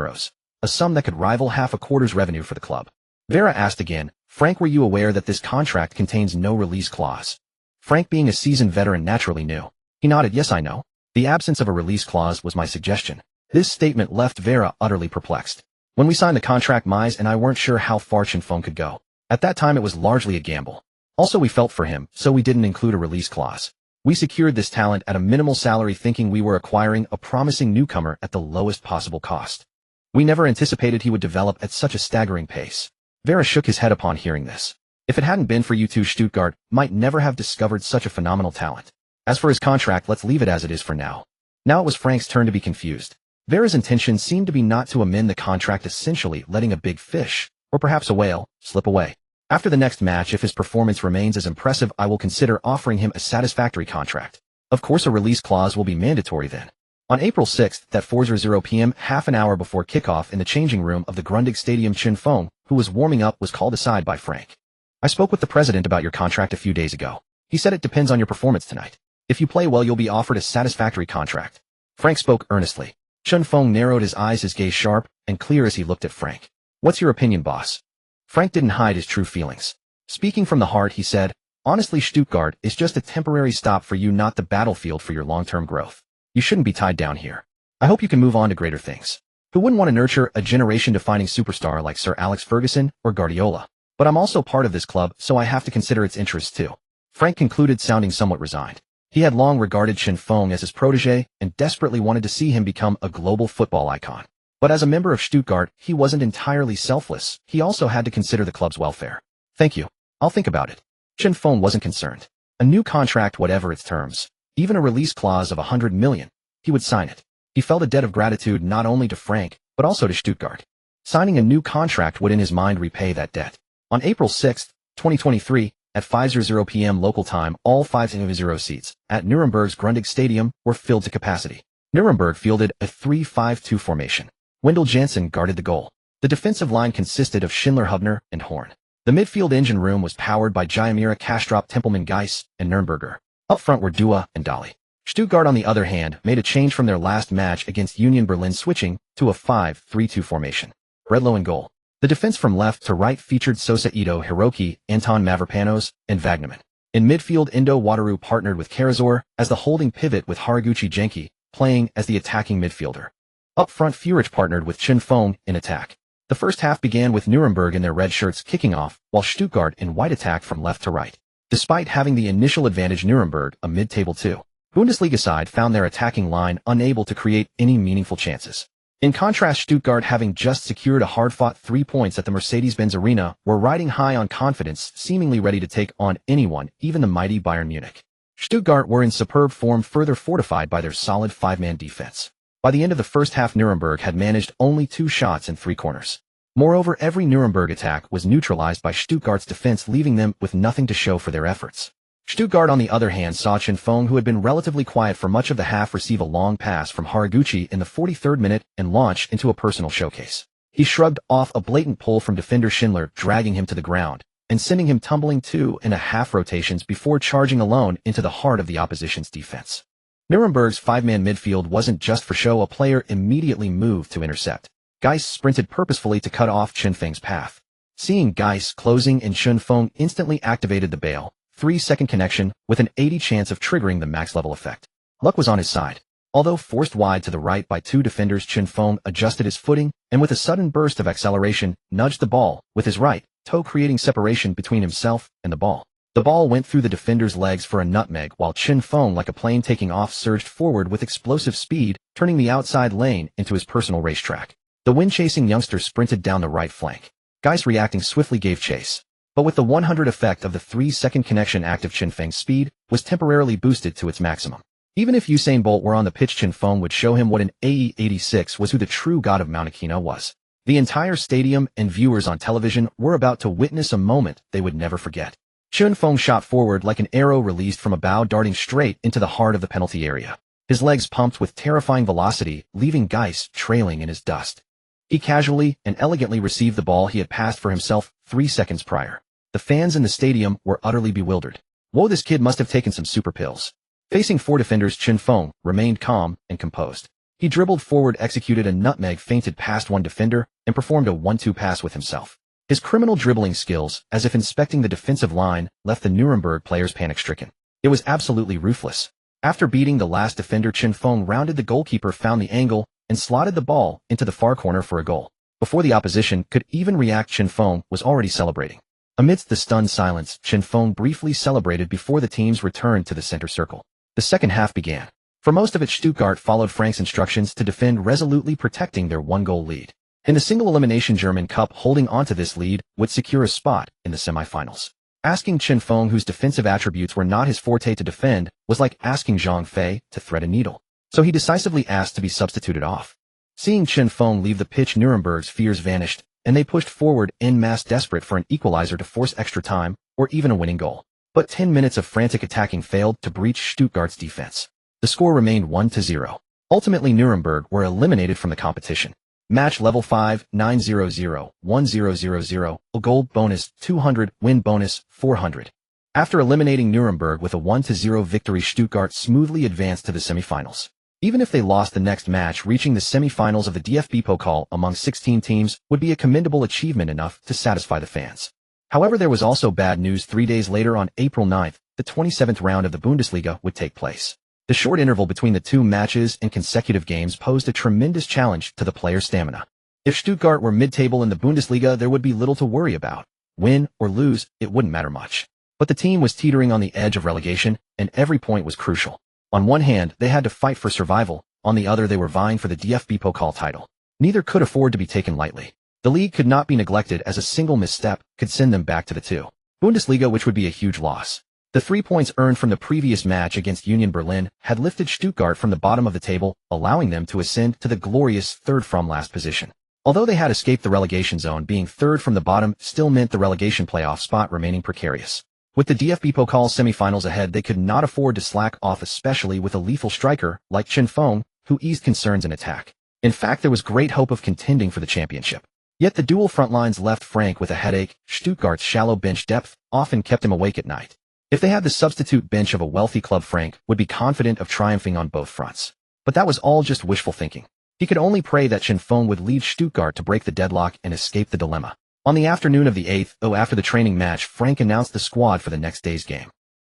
a sum that could rival half a quarter's revenue for the club. Vera asked again, "Frank, were you aware that this contract contains no release clause?" Frank, being a seasoned veteran, naturally knew. He nodded. "Yes, I know. The absence of a release clause was my suggestion." This statement left Vera utterly perplexed. "When we signed the contract, Mize and I weren't sure how far Xinfeng could go. At that time, it was largely a gamble. Also, we felt for him, so we didn't include a release clause. We secured this talent at a minimal salary, thinking we were acquiring a promising newcomer at the lowest possible cost. We never anticipated he would develop at such a staggering pace." Vera shook his head upon hearing this. "If it hadn't been for you two, Stuttgart might never have discovered such a phenomenal talent. As for his contract, let's leave it as it is for now." Now it was Frank's turn to be confused. Vera's intention seemed to be not to amend the contract, essentially letting a big fish, or perhaps a whale, slip away. "After the next match, if his performance remains as impressive, I will consider offering him a satisfactory contract. Of course, a release clause will be mandatory then." On April 6th at 4:00 p.m., half an hour before kickoff in the changing room of the Grundig Stadium, Xinfeng, who was warming up, was called aside by Frank. "I spoke with the president about your contract a few days ago. He said it depends on your performance tonight. If you play well, you'll be offered a satisfactory contract." Frank spoke earnestly. Xinfeng narrowed his eyes, his gaze sharp and clear as he looked at Frank. "What's your opinion, boss?" Frank didn't hide his true feelings. Speaking from the heart, he said, "Honestly, Stuttgart is just a temporary stop for you, not the battlefield for your long-term growth. You shouldn't be tied down here. I hope you can move on to greater things. Who wouldn't want to nurture a generation-defining superstar like Sir Alex Ferguson or Guardiola? But I'm also part of this club, so I have to consider its interests too." Frank concluded, sounding somewhat resigned. He had long regarded Xinfeng as his protege and desperately wanted to see him become a global football icon. But as a member of Stuttgart, he wasn't entirely selfless. He also had to consider the club's welfare. "Thank you. I'll think about it." Xinfeng wasn't concerned. A new contract, whatever its terms, even a release clause of 100 million, he would sign it. He felt a debt of gratitude not only to Frank, but also to Stuttgart. Signing a new contract would in his mind repay that debt. On April 6, 2023, at 5:00 p.m. local time, all 500 seats at Nuremberg's Grundig Stadium were filled to capacity. Nuremberg fielded a 3-5-2 formation. Wendell Jansen guarded the goal. The defensive line consisted of Schindler, Hubner, and Horn. The midfield engine room was powered by Jaimira, Kastrop, Tempelman, Geis, and Nürnberger. Up front were Dua and Dali. Stuttgart, on the other hand, made a change from their last match against Union Berlin, switching to a 5-3-2 formation. Redlow in goal. The defense from left to right featured Sosa, Ito, Hiroki, Anton Mavropanos, and Vagneman. In midfield, Indo Wataru partnered with Karazor as the holding pivot, with Haraguchi Genki playing as the attacking midfielder. Up front, Furich partnered with Xinfeng in attack. The first half began with Nuremberg in their red shirts kicking off, while Stuttgart in white attack from left to right. Despite having the initial advantage, Nuremberg, a mid-table 2. Bundesliga side, found their attacking line unable to create any meaningful chances. In contrast, Stuttgart, having just secured a hard-fought 3 points at the Mercedes-Benz Arena, were riding high on confidence, seemingly ready to take on anyone, even the mighty Bayern Munich. Stuttgart were in superb form, further fortified by their solid 5-man defense. By the end of the first half, Nuremberg had managed only 2 shots and 3 corners. Moreover, every Nuremberg attack was neutralized by Stuttgart's defense, leaving them with nothing to show for their efforts. Stuttgart, on the other hand, saw Chen Feng, who had been relatively quiet for much of the half, receive a long pass from Haraguchi in the 43rd minute and launch into a personal showcase. He shrugged off a blatant pull from defender Schindler, dragging him to the ground and sending him tumbling 2.5 rotations before charging alone into the heart of the opposition's defense. Nuremberg's five-man midfield wasn't just for show. A player immediately moved to intercept. Geis sprinted purposefully to cut off Chen Feng's path. Seeing Geis closing and Chen Feng instantly activated the Bale 3-second connection with an 80 chance of triggering the max-level effect. Luck was on his side. Although forced wide to the right by two defenders, Chen Feng adjusted his footing and with a sudden burst of acceleration nudged the ball with his right toe, creating separation between himself and the ball. The ball went through the defender's legs for a nutmeg, while Chen Feng, like a plane taking off, surged forward with explosive speed, turning the outside lane into his personal racetrack. The wind-chasing youngster sprinted down the right flank. Geis, reacting swiftly, gave chase. But with the 100 effect of the 3-second connection active, Chen Feng's speed was temporarily boosted to its maximum. Even if Usain Bolt were on the pitch, Chen Feng would show him what an AE86 was, who the true god of Mount Aquino was. The entire stadium and viewers on television were about to witness a moment they would never forget. Chen Feng shot forward like an arrow released from a bow, darting straight into the heart of the penalty area. His legs pumped with terrifying velocity, leaving Geis trailing in his dust. He casually and elegantly received the ball he had passed for himself 3 seconds prior. The fans in the stadium were utterly bewildered. Whoa, this kid must have taken some super pills. Facing four defenders, Chen Feng remained calm and composed. He dribbled forward, executed a nutmeg, feinted past one defender, and performed a 1-2 pass with himself. His criminal dribbling skills, as if inspecting the defensive line, left the Nuremberg players panic-stricken. It was absolutely ruthless. After beating the last defender, Chen Feng rounded the goalkeeper, found the angle, and slotted the ball into the far corner for a goal. Before the opposition could even react, Chen Feng was already celebrating. Amidst the stunned silence, Chen Feng briefly celebrated before the teams returned to the center circle. The second half began. For most of it, Stuttgart followed Frank's instructions to defend resolutely, protecting their one-goal lead. In the single-elimination German Cup, holding onto this lead would secure a spot in the semifinals. Asking Chen Feng, whose defensive attributes were not his forte, to defend was like asking Zhang Fei to thread a needle. So he decisively asked to be substituted off. Seeing Chen Feng leave the pitch, Nuremberg's fears vanished, and they pushed forward en masse, desperate for an equalizer to force extra time or even a winning goal. But 10 minutes of frantic attacking failed to breach Stuttgart's defense. The score remained 1-0. Ultimately, Nuremberg were eliminated from the competition. Match level 5, 9-0-0, 1-0-0-0, a goal bonus 200, win bonus 400. After eliminating Nuremberg with a 1-0 victory, Stuttgart smoothly advanced to the semifinals. Even if they lost the next match, reaching the semifinals of the DFB Pokal among 16 teams would be a commendable achievement, enough to satisfy the fans. However, there was also bad news. 3 days later, on April 9th, the 27th round of the Bundesliga would take place. The short interval between the two matches and consecutive games posed a tremendous challenge to the players' stamina. If Stuttgart were mid-table in the Bundesliga, there would be little to worry about. Win or lose, it wouldn't matter much. But the team was teetering on the edge of relegation, and every point was crucial. On one hand, they had to fight for survival. On the other, they were vying for the DFB Pokal title. Neither could afford to be taken lightly. The league could not be neglected, as a single misstep could send them back to the Bundesliga, which would be a huge loss. The 3 points earned from the previous match against Union Berlin had lifted Stuttgart from the bottom of the table, allowing them to ascend to the glorious third from last position. Although they had escaped the relegation zone, being third from the bottom still meant the relegation playoff spot remaining precarious. With the DFB Pokal semifinals ahead, they could not afford to slack off, especially with a lethal striker like Chen Feng, who eased concerns in attack. In fact, there was great hope of contending for the championship. Yet the dual front lines left Frank with a headache. Stuttgart's shallow bench depth often kept him awake at night. If they had the substitute bench of a wealthy club, Frank would be confident of triumphing on both fronts. But that was all just wishful thinking. He could only pray that Chen Feng would lead Stuttgart to break the deadlock and escape the dilemma. On the afternoon of the 8th, after the training match, Frank announced the squad for the next day's game.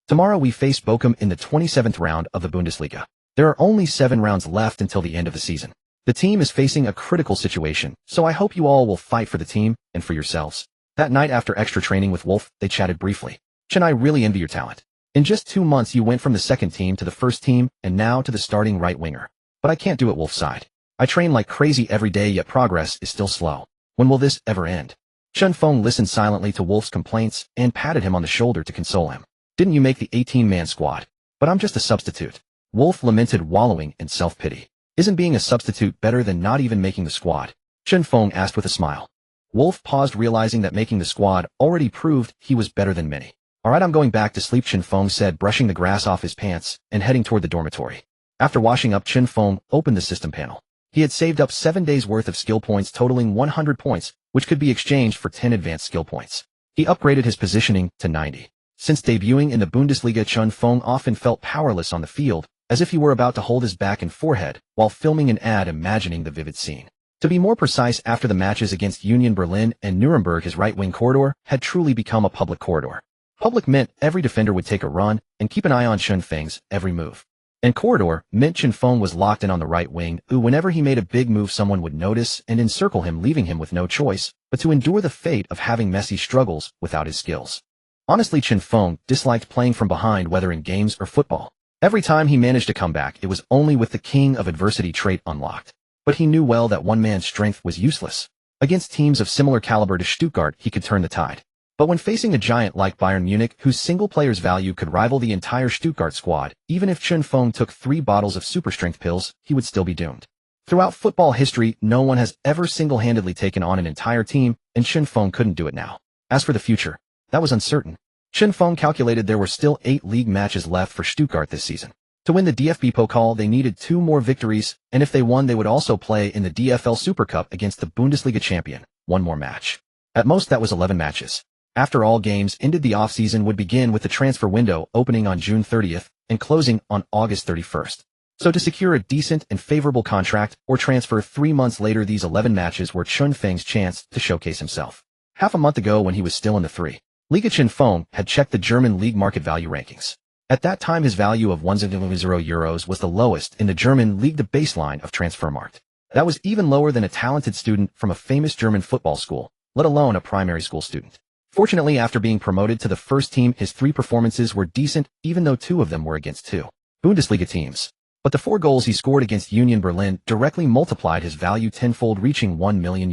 Tomorrow we face Bochum in the 27th round of the Bundesliga. There are only 7 rounds left until the end of the season. The team is facing a critical situation, so I hope you all will fight for the team and for yourselves. That night, after extra training with Wolf, they chatted briefly. Chen, I really envy your talent. In just 2 months you went from the second team to the first team and now to the starting right winger. But I can't do it, Wolf sighed. I train like crazy every day, yet progress is still slow. When will this ever end? Chen Feng listened silently to Wolf's complaints and patted him on the shoulder to console him. Didn't you make the 18-man squad? But I'm just a substitute. Wolf lamented, wallowing in self-pity. Isn't being a substitute better than not even making the squad? Chen Feng asked with a smile. Wolf paused, realizing that making the squad already proved he was better than many. Alright, I'm going back to sleep, Chen Feng said, brushing the grass off his pants and heading toward the dormitory. After washing up, Chen Feng opened the system panel. He had saved up 7 days' worth of skill points totaling 100 points, which could be exchanged for 10 advanced skill points. He upgraded his positioning to 90. Since debuting in the Bundesliga, Chen Feng often felt powerless on the field, as if he were about to hold his back and forehead while filming an ad, imagining the vivid scene. To be more precise, after the matches against Union Berlin and Nuremberg, his right-wing corridor had truly become a public corridor. Public meant every defender would take a run and keep an eye on Chen Feng's every move. And corridor meant Chen Feng was locked in on the right wing, who whenever he made a big move someone would notice and encircle him, leaving him with no choice but to endure the fate of having messy struggles without his skills. Honestly, Chen Feng disliked playing from behind, whether in games or football. Every time he managed to come back, it was only with the king of adversity trait unlocked. But he knew well that one man's strength was useless. Against teams of similar caliber to Stuttgart, he could turn the tide. But when facing a giant like Bayern Munich, whose single player's value could rival the entire Stuttgart squad, even if Chen Feng took 3 bottles of super strength pills, he would still be doomed. Throughout football history, no one has ever single-handedly taken on an entire team, and Chen Feng couldn't do it now. As for the future, that was uncertain. Chen Feng calculated there were still 8 league matches left for Stuttgart this season. To win the DFB Pokal, they needed 2 more victories, and if they won, they would also play in the DFL Super Cup against the Bundesliga champion, 1 more match. At most, that was 11 matches. After all games ended, the off-season would begin with the transfer window opening on June 30th and closing on August 31st. So to secure a decent and favorable contract or transfer 3 months later, these 11 matches were Chen Feng's chance to showcase himself. Half a month ago, when he was still in the 3. Liga, Chen Feng had checked the German league market value rankings. At that time, his value of €1,000 was the lowest in the German league, the baseline of Transfermarkt. That was even lower than a talented student from a famous German football school, let alone a primary school student. Fortunately, after being promoted to the first team, his 3 performances were decent, even though 2 of them were against 2 Bundesliga teams. But the 4 goals he scored against Union Berlin directly multiplied his value tenfold, reaching €1 million.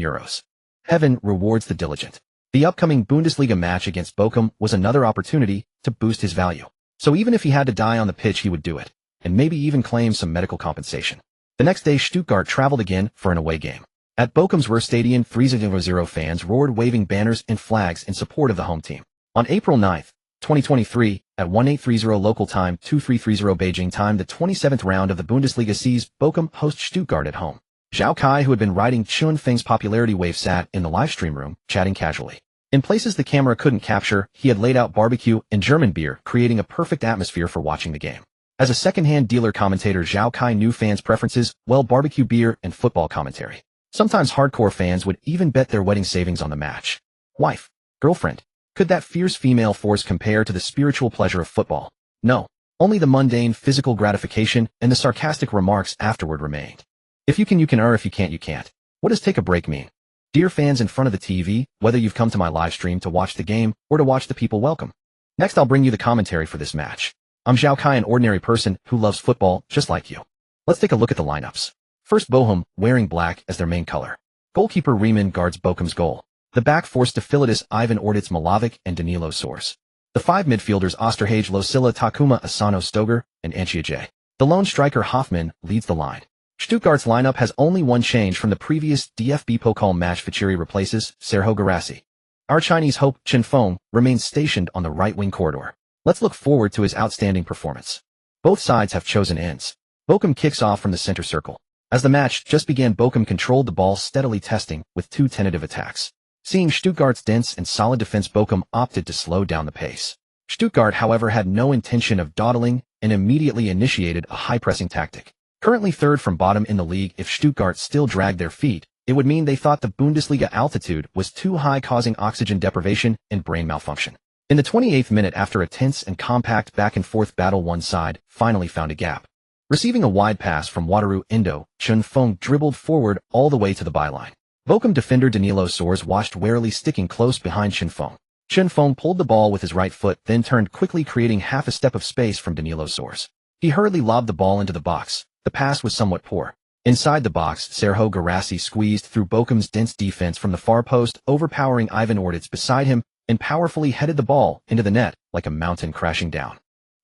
Heaven rewards the diligent. The upcoming Bundesliga match against Bochum was another opportunity to boost his value. So even if he had to die on the pitch, he would do it, and maybe even claim some medical compensation. The next day, Stuttgart traveled again for an away game. At Bochum's Ruhrstadion, 3,000 fans roared, waving banners and flags in support of the home team. On April 9, 2023, at 1830 local time, 2330 Beijing time, the 27th round of the Bundesliga sees Bochum host Stuttgart at home. Zhao Kai, who had been riding Chen Feng's popularity wave, sat in the livestream room, chatting casually. In places the camera couldn't capture, he had laid out barbecue and German beer, creating a perfect atmosphere for watching the game. As a second-hand dealer commentator, Zhao Kai knew fans' preferences, well, barbecue, beer, and football commentary. Sometimes hardcore fans would even bet their wedding savings on the match. Wife, girlfriend, could that fierce female force compare to the spiritual pleasure of football? No. Only the mundane physical gratification and the sarcastic remarks afterward remained. If you can, you can, or if you can't, you can't. What does take a break mean? Dear fans in front of the TV, whether you've come to my live stream to watch the game or to watch the people, welcome. Next, I'll bring you the commentary for this match. I'm Zhao Kai, an ordinary person who loves football just like you. Let's take a look at the lineups. First, Bochum, wearing black as their main color. Goalkeeper Riemann guards Bochum's goal. The back four, Stafilidis, Ivan Orditz, Malavic, and Danilo Soares. The 5 midfielders, Osterhage, Losilla, Takuma, Asano, Stoger, and Anchia J. The lone striker, Hoffmann, leads the line. Stuttgart's lineup has only one change from the previous DFB Pokal match. Ficiri replaces Sergio Guirassy. Our Chinese hope, Chen Feng, remains stationed on the right-wing corridor. Let's look forward to his outstanding performance. Both sides have chosen ends. Bochum kicks off from the center circle. As the match just began, Bochum controlled the ball steadily, testing with 2 tentative attacks. Seeing Stuttgart's dense and solid defense, Bochum opted to slow down the pace. Stuttgart, however, had no intention of dawdling and immediately initiated a high-pressing tactic. Currently third from bottom in the league, if Stuttgart still dragged their feet, it would mean they thought the Bundesliga altitude was too high, causing oxygen deprivation and brain malfunction. In the 28th minute, after a tense and compact back-and-forth battle, one side finally found a gap. Receiving a wide pass from Wataru Endo, Chen Feng dribbled forward all the way to the byline. Bochum defender Danilo Soares watched warily, sticking close behind Chen Feng. Chen Feng pulled the ball with his right foot, then turned quickly, creating half a step of space from Danilo Soares. He hurriedly lobbed the ball into the box. The pass was somewhat poor. Inside the box, Sergio Guirassy squeezed through Bochum's dense defense from the far post, overpowering Ivan Orditz beside him, and powerfully headed the ball into the net like a mountain crashing down.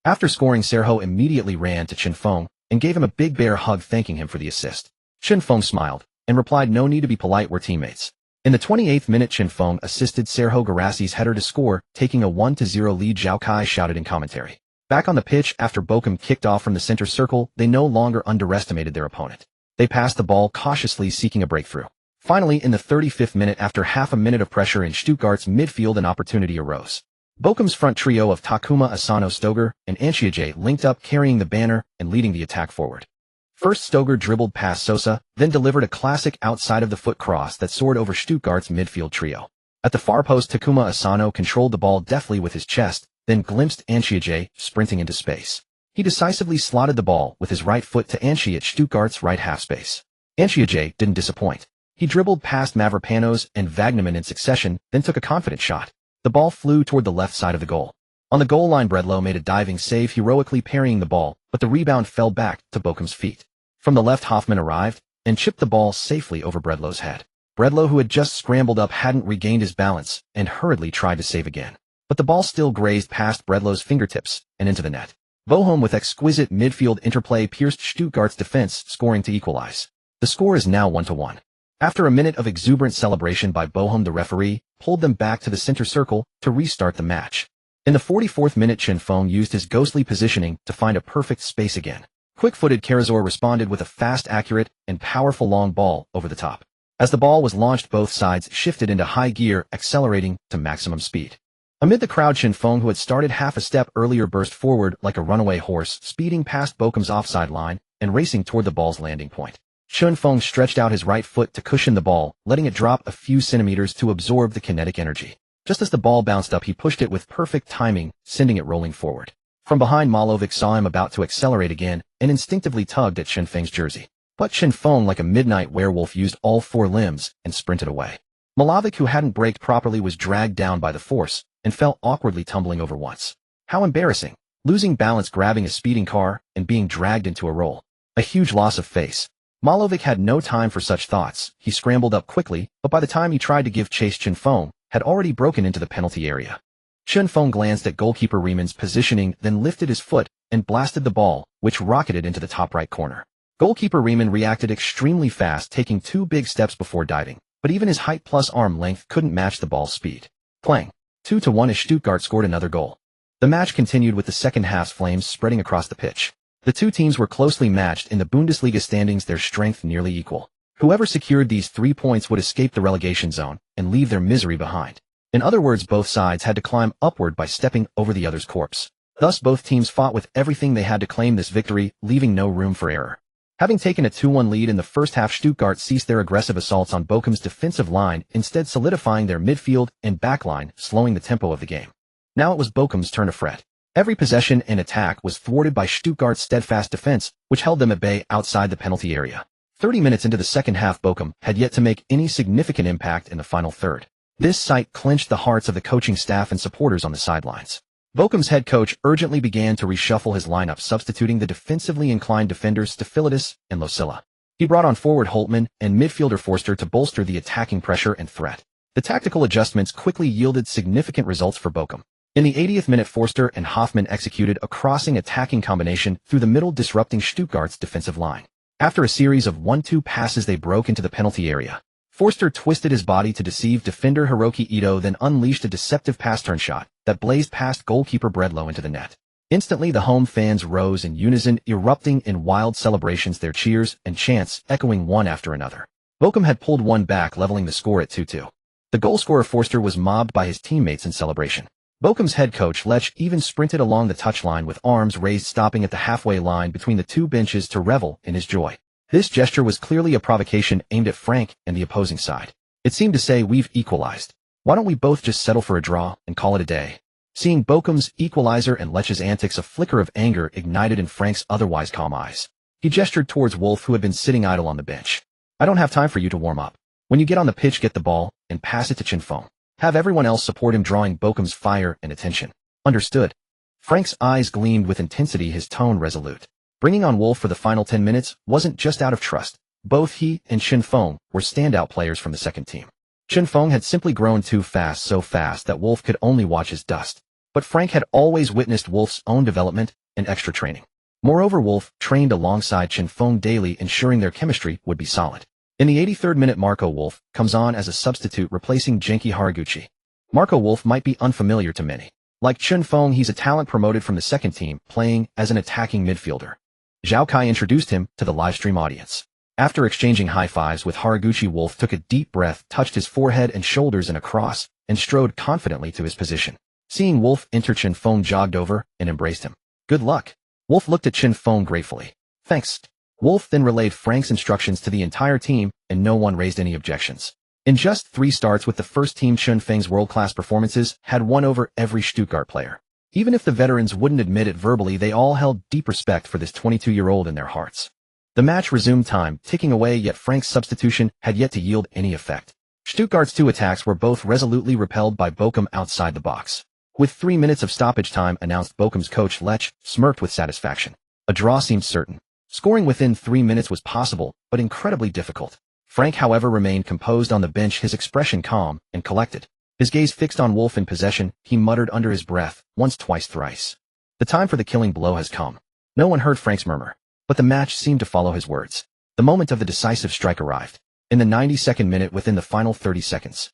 After scoring, Sergio immediately ran to Chen Feng and gave him a big bear hug, thanking him for the assist. Chen Feng smiled and replied, "No need to be polite, we're teammates." In the 28th minute, Chen Feng assisted Sergio Garassi's header to score, taking a 1-0 lead. Zhao Kai shouted in commentary. Back on the pitch after Bochum kicked off from the center circle, they no longer underestimated their opponent. They passed the ball cautiously, seeking a breakthrough. Finally, in the 35th minute, after half a minute of pressure in Stuttgart's midfield, an opportunity arose. Bochum's front trio of Takuma Asano, Stoger, and Anchiaje linked up, carrying the banner and leading the attack forward. First, Stoger dribbled past Sosa, then delivered a classic outside-of-the-foot cross that soared over Stuttgart's midfield trio. At the far post, Takuma Asano controlled the ball deftly with his chest, then glimpsed Anchiaje sprinting into space. He decisively slotted the ball with his right foot to Anchi at Stuttgart's right half space. Anchiaje didn't disappoint. He dribbled past Mavropanos and Wagnerman in succession, then took a confident shot. The ball flew toward the left side of the goal. On the goal line, Bredlow made a diving save, heroically parrying the ball, but the rebound fell back to Bochum's feet. From the left, Hoffman arrived and chipped the ball safely over Bredlow's head. Bredlow, who had just scrambled up, hadn't regained his balance and hurriedly tried to save again. But the ball still grazed past Bredlow's fingertips and into the net. Bochum, with exquisite midfield interplay, pierced Stuttgart's defense, scoring to equalize. The score is now 1-1. After a minute of exuberant celebration by Bochum, the referee pulled them back to the center circle to restart the match. In the 44th minute, Chen Feng used his ghostly positioning to find a perfect space again. Quick-footed Karazor responded with a fast, accurate, and powerful long ball over the top. As the ball was launched, both sides shifted into high gear, accelerating to maximum speed. Amid the crowd, Chen Feng, who had started half a step earlier, burst forward like a runaway horse, speeding past Bochum's offside line and racing toward the ball's landing point. Chen Feng stretched out his right foot to cushion the ball, letting it drop a few centimeters to absorb the kinetic energy. Just as the ball bounced up, he pushed it with perfect timing, sending it rolling forward. From behind, Malovic saw him about to accelerate again and instinctively tugged at Chen Feng's jersey. But Chen Feng, like a midnight werewolf, used all four limbs and sprinted away. Malovic, who hadn't braked properly, was dragged down by the force and fell awkwardly, tumbling over once. How embarrassing! Losing balance, grabbing a speeding car, and being dragged into a roll. A huge loss of face. Malovic had no time for such thoughts. He scrambled up quickly, but by the time he tried to give chase, Chen Feng had already broken into the penalty area. Chen Feng glanced at goalkeeper Riemann's positioning, then lifted his foot and blasted the ball, which rocketed into the top right corner. Goalkeeper Riemann reacted extremely fast, taking 2 big steps before diving, but even his height plus arm length couldn't match the ball's speed. Clang. 2-1 as Stuttgart scored another goal. The match continued with the second half's flames spreading across the pitch. The two teams were closely matched in the Bundesliga standings, their strength nearly equal. Whoever secured these 3 points would escape the relegation zone and leave their misery behind. In other words, both sides had to climb upward by stepping over the other's corpse. Thus, both teams fought with everything they had to claim this victory, leaving no room for error. Having taken a 2-1 lead in the first half, Stuttgart ceased their aggressive assaults on Bochum's defensive line, instead solidifying their midfield and backline, slowing the tempo of the game. Now it was Bochum's turn to fret. Every possession and attack was thwarted by Stuttgart's steadfast defense, which held them at bay outside the penalty area. 30 minutes into the second half, Bochum had yet to make any significant impact in the final third. This sight clinched the hearts of the coaching staff and supporters on the sidelines. Bochum's head coach urgently began to reshuffle his lineup, substituting the defensively inclined defenders Stafilidis and Losilla. He brought on forward Holtmann and midfielder Forster to bolster the attacking pressure and threat. The tactical adjustments quickly yielded significant results for Bochum. In the 80th minute, Forster and Hoffmann executed a crossing attacking combination through the middle, disrupting Stuttgart's defensive line. After a series of 1-2 passes, they broke into the penalty area. Forster twisted his body to deceive defender Hiroki Ito, then unleashed a deceptive pass-turn shot that blazed past goalkeeper Bredlow into the net. Instantly, the home fans rose in unison, erupting in wild celebrations, their cheers and chants echoing one after another. Bochum had pulled one back, leveling the score at 2-2. The goalscorer Forster was mobbed by his teammates in celebration. Bochum's head coach Lech even sprinted along the touchline with arms raised, stopping at the halfway line between the two benches to revel in his joy. This gesture was clearly a provocation aimed at Frank and the opposing side. It seemed to say, "We've equalized. Why don't we both just settle for a draw and call it a day?" Seeing Bochum's equalizer and Lech's antics, a flicker of anger ignited in Frank's otherwise calm eyes. He gestured towards Wolf, who had been sitting idle on the bench. "I don't have time for you to warm up. When you get on the pitch, get the ball and pass it to Chen Feng. Have everyone else support him," drawing Bochum's fire and attention. "Understood." Frank's eyes gleamed with intensity, his tone resolute. Bringing on Wolf for the final 10 minutes wasn't just out of trust. Both he and Chen Feng were standout players from the second team. Chen Feng had simply grown too fast, so fast that Wolf could only watch his dust. But Frank had always witnessed Wolf's own development and extra training. Moreover, Wolf trained alongside Chen Feng daily, ensuring their chemistry would be solid. In the 83rd minute, Marco Wolf comes on as a substitute replacing Genki Haraguchi. Marco Wolf might be unfamiliar to many. Like Chun Feng, he's a talent promoted from the second team, playing as an attacking midfielder. Zhao Kai introduced him to the livestream audience. After exchanging high fives with Haraguchi, Wolf took a deep breath, touched his forehead and shoulders in a cross, and strode confidently to his position. Seeing Wolf enter, Chun Feng jogged over and embraced him. Good luck. Wolf looked at Chun Feng gratefully. Thanks. Wolf then relayed Frank's instructions to the entire team, and no one raised any objections. In just 3 starts with the first team, Chun Feng's world-class performances had won over every Stuttgart player. Even if the veterans wouldn't admit it verbally, they all held deep respect for this 22-year-old in their hearts. The match resumed, time ticking away, yet Frank's substitution had yet to yield any effect. Stuttgart's 2 attacks were both resolutely repelled by Bochum outside the box. With 3 minutes of stoppage time announced, Bochum's coach Lech smirked with satisfaction. A draw seemed certain. Scoring within 3 minutes was possible, but incredibly difficult. Frank, however, remained composed on the bench, his expression calm and collected. His gaze fixed on Wolf in possession, he muttered under his breath, once, twice, thrice. The time for the killing blow has come. No one heard Frank's murmur, but the match seemed to follow his words. The moment of the decisive strike arrived. In the 92nd minute, within the final 30 seconds.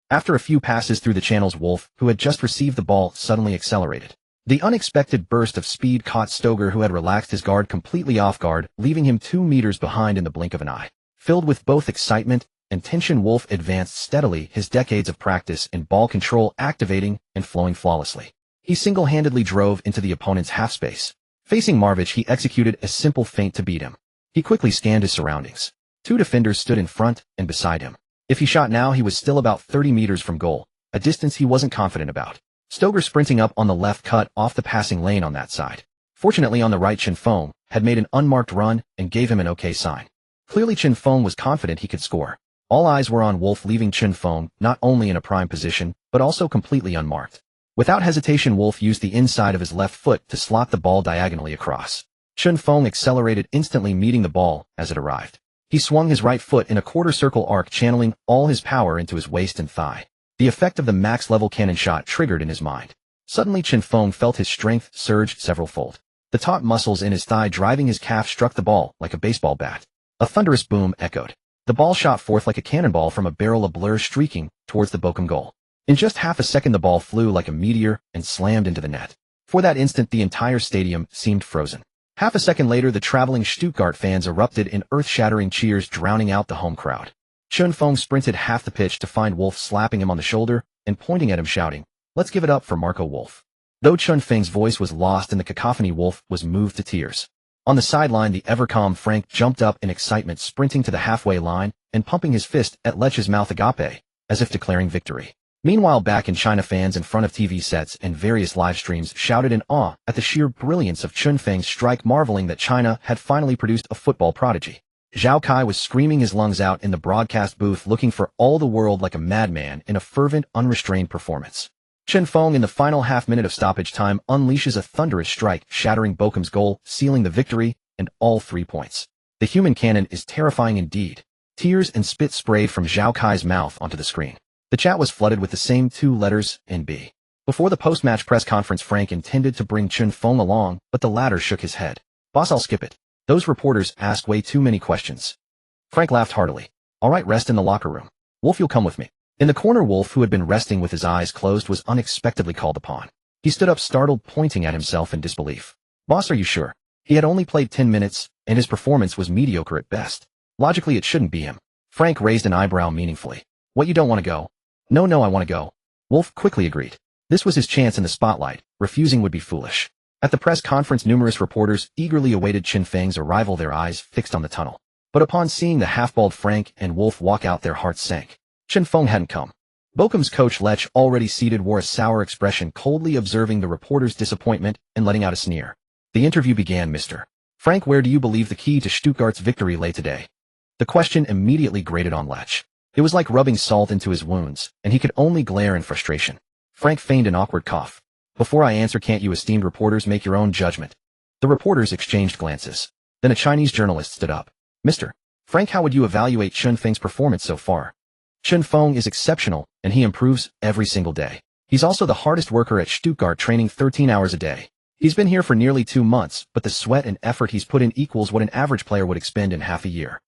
After a few passes through the channels, Wolf, who had just received the ball, suddenly accelerated. The unexpected burst of speed caught Stoger, who had relaxed his guard, completely off guard, leaving him 2 meters behind in the blink of an eye. Filled with both excitement and tension, Wolf advanced steadily, his decades of practice in ball control activating and flowing flawlessly. He single-handedly drove into the opponent's half space. Facing Marvich, he executed a simple feint to beat him. He quickly scanned his surroundings. 2 defenders stood in front and beside him. If he shot now, he was still about 30 meters from goal, a distance he wasn't confident about. Stoger, sprinting up on the left, cut off the passing lane on that side. Fortunately, on the right, Chun Feng had made an unmarked run and gave him an okay sign. Clearly, Chun Feng was confident he could score. All eyes were on Wolf, leaving Chun Feng not only in a prime position, but also completely unmarked. Without hesitation, Wolf used the inside of his left foot to slot the ball diagonally across. Chun Feng accelerated, instantly meeting the ball as it arrived. He swung his right foot in a quarter-circle arc, channeling all his power into his waist and thigh. The effect of the max-level cannon shot triggered in his mind. Suddenly, Chun Feng felt his strength surge several-fold. The taut muscles in his thigh driving his calf struck the ball like a baseball bat. A thunderous boom echoed. The ball shot forth like a cannonball from a barrel, a blur streaking towards the Bochum goal. In just half a second, the ball flew like a meteor and slammed into the net. For that instant, the entire stadium seemed frozen. Half a second later, the traveling Stuttgart fans erupted in earth-shattering cheers, drowning out the home crowd. Chun Feng sprinted half the pitch to find Wolf, slapping him on the shoulder and pointing at him, shouting, "Let's give it up for Marco Wolf." Though Chun Feng's voice was lost in the cacophony, Wolf was moved to tears. On the sideline, the ever-calm Frank jumped up in excitement, sprinting to the halfway line and pumping his fist at Lech's mouth agape, as if declaring victory. Meanwhile, back in China, fans in front of TV sets and various live streams shouted in awe at the sheer brilliance of Chun Feng's strike, marveling that China had finally produced a football prodigy. Zhao Kai was screaming his lungs out in the broadcast booth, looking for all the world like a madman in a fervent, unrestrained performance. Chun Feng, in the final half-minute of stoppage time, unleashes a thunderous strike, shattering Bochum's goal, sealing the victory, and all 3 points. The human cannon is terrifying indeed. Tears and spit sprayed from Zhao Kai's mouth onto the screen. The chat was flooded with the same 2 letters, NB. Before the post-match press conference, Frank intended to bring Chun Feng along, but the latter shook his head. "Boss, I'll skip it. Those reporters ask way too many questions." Frank laughed heartily. "All right, rest in the locker room. Wolf, you'll come with me." In the corner, Wolf, who had been resting with his eyes closed, was unexpectedly called upon. He stood up, startled, pointing at himself in disbelief. "Boss, are you sure? He had only played 10 minutes, and his performance was mediocre at best. Logically, it shouldn't be him." Frank raised an eyebrow meaningfully. "What, you don't want to go?" No, I want to go." Wolf quickly agreed. This was his chance in the spotlight. Refusing would be foolish. At the press conference, numerous reporters eagerly awaited Chun Feng's arrival, their eyes fixed on the tunnel. But upon seeing the half-bald Frank and Wolf walk out, their hearts sank. Chun Feng hadn't come. Bochum's coach Lech, already seated, wore a sour expression, coldly observing the reporters' disappointment and letting out a sneer. The interview began. "Mr. Frank, where do you believe the key to Stuttgart's victory lay today?" The question immediately grated on Lech. It was like rubbing salt into his wounds, and he could only glare in frustration. Frank feigned an awkward cough. "Before I answer, can't you esteemed reporters make your own judgment?" The reporters exchanged glances. Then a Chinese journalist stood up. "Mr. Frank, how would you evaluate Chun Feng's performance so far?" "Chun Feng is exceptional, and he improves every single day. He's also the hardest worker at Stuttgart, training 13 hours a day. He's been here for nearly 2 months, but the sweat and effort he's put in equals what an average player would expend in half a year.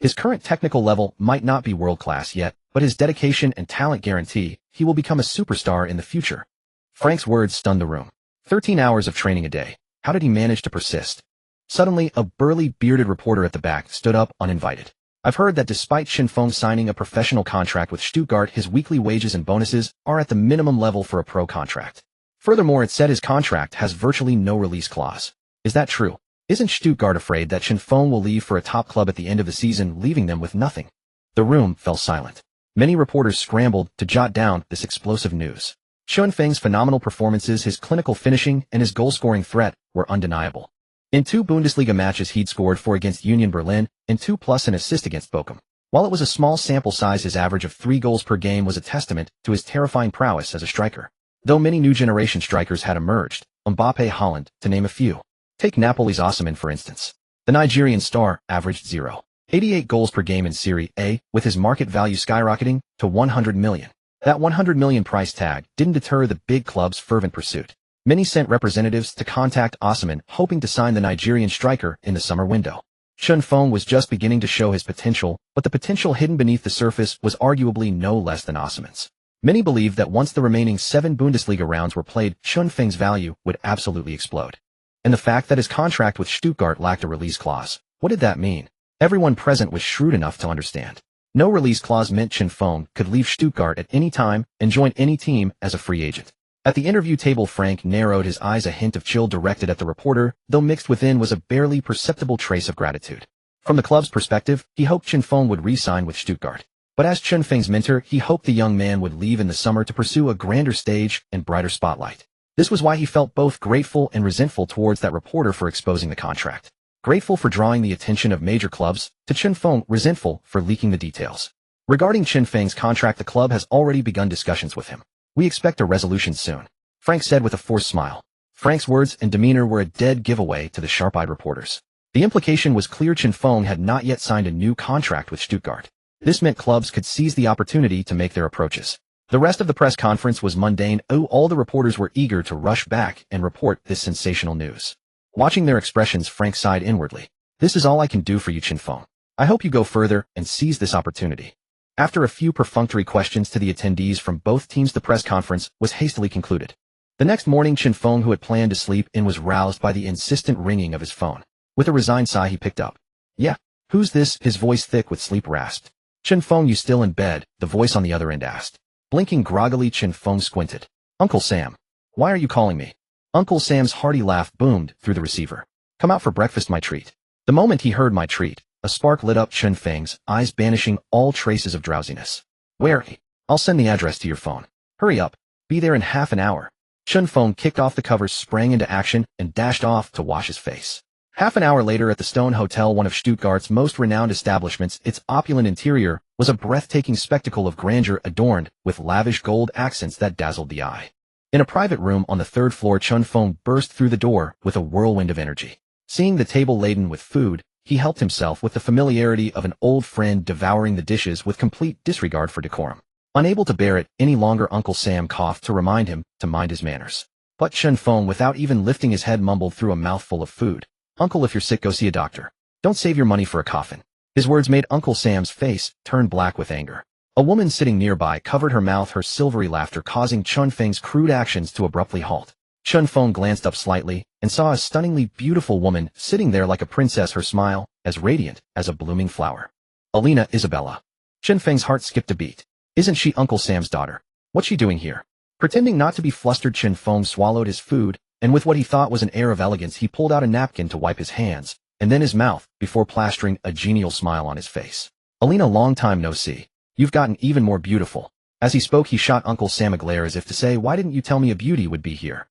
His current technical level might not be world-class yet, but his dedication and talent guarantee he will become a superstar in the future. Frank's words stunned the room. 13 hours of training a day. How did he manage to persist? Suddenly, a burly, bearded reporter at the back stood up uninvited. I've heard that despite Qinfeng signing a professional contract with Stuttgart, his weekly wages and bonuses are at the minimum level for a pro contract. Furthermore, it said his contract has virtually no release clause. Is that true? Isn't Stuttgart afraid that Qinfeng will leave for a top club at the end of the season, leaving them with nothing? The room fell silent. Many reporters scrambled to jot down this explosive news. Qinfeng's phenomenal performances, his clinical finishing, and his goal-scoring threat were undeniable. In 2 Bundesliga matches he'd scored 4 against Union Berlin and 2 plus an assist against Bochum. While it was a small sample size, his average of 3 goals per game was a testament to his terrifying prowess as a striker. Though many new generation strikers had emerged, Mbappe, Haaland, to name a few. Take Napoli's Osimhen for instance. The Nigerian star averaged 0.88 goals per game in Serie A, with his market value skyrocketing to 100 million. That 100 million price tag didn't deter the big club's fervent pursuit. Many sent representatives to contact Osimhen, hoping to sign the Nigerian striker in the summer window. Qinfeng was just beginning to show his potential, but the potential hidden beneath the surface was arguably no less than Osimhen's. Many believed that once the remaining 7 Bundesliga rounds were played, Qinfeng's value would absolutely explode. And the fact that his contract with Stuttgart lacked a release clause, what did that mean? Everyone present was shrewd enough to understand. No release clause meant Qinfeng could leave Stuttgart at any time and join any team as a free agent. At the interview table, Frank narrowed his eyes, a hint of chill directed at the reporter, though mixed within was a barely perceptible trace of gratitude. From the club's perspective, he hoped Qinfeng would re-sign with Stuttgart. But as Qinfeng's mentor, he hoped the young man would leave in the summer to pursue a grander stage and brighter spotlight. This was why he felt both grateful and resentful towards that reporter for exposing the contract. Grateful for drawing the attention of major clubs, to Qinfeng resentful for leaking the details. Regarding Qinfeng's contract, the club has already begun discussions with him. We expect a resolution soon, Frank said with a forced smile. Frank's words and demeanor were a dead giveaway to the sharp-eyed reporters. The implication was clear: Qinfeng had not yet signed a new contract with Stuttgart. This meant clubs could seize the opportunity to make their approaches. The rest of the press conference was mundane. All the reporters were eager to rush back and report this sensational news. Watching their expressions, Frank sighed inwardly. This is all I can do for you, Qinfeng. I hope you go further and seize this opportunity. After a few perfunctory questions to the attendees from both teams, the press conference was hastily concluded. The next morning, Qinfeng, who had planned to sleep in, was roused by the insistent ringing of his phone. With a resigned sigh, he picked up. Yeah, who's this? His voice thick with sleep rasped. Qinfeng, you still in bed? The voice on the other end asked. Blinking groggily, Qinfeng squinted. Uncle Sam. Why are you calling me? Uncle Sam's hearty laugh boomed through the receiver. Come out for breakfast, my treat. The moment he heard my treat, a spark lit up Qinfeng's eyes, banishing all traces of drowsiness. Where? I'll send the address to your phone. Hurry up. Be there in half an hour. Qinfeng kicked off the covers, sprang into action, and dashed off to wash his face. Half an hour later, at the Stone Hotel, one of Stuttgart's most renowned establishments, its opulent interior was a breathtaking spectacle of grandeur, adorned with lavish gold accents that dazzled the eye. In a private room on the 3rd floor, Qinfeng burst through the door with a whirlwind of energy. Seeing the table laden with food, he helped himself with the familiarity of an old friend, devouring the dishes with complete disregard for decorum. Unable to bear it any longer, Uncle Sam coughed to remind him to mind his manners. But Qinfeng, without even lifting his head, mumbled through a mouthful of food. Uncle, if you're sick, go see a doctor. Don't save your money for a coffin. His words made Uncle Sam's face turn black with anger. A woman sitting nearby covered her mouth, her silvery laughter causing Qinfeng's crude actions to abruptly halt. Qinfeng glanced up slightly and saw a stunningly beautiful woman sitting there like a princess, her smile as radiant as a blooming flower. Alina Isabella. Qinfeng's heart skipped a beat. Isn't she Uncle Sam's daughter? What's she doing here? Pretending not to be flustered, Qinfeng swallowed his food, and with what he thought was an air of elegance, he pulled out a napkin to wipe his hands, and then his mouth, before plastering a genial smile on his face. Alina, long time no see. You've gotten even more beautiful. As he spoke, he shot Uncle Sam a glare as if to say, why didn't you tell me a beauty would be here?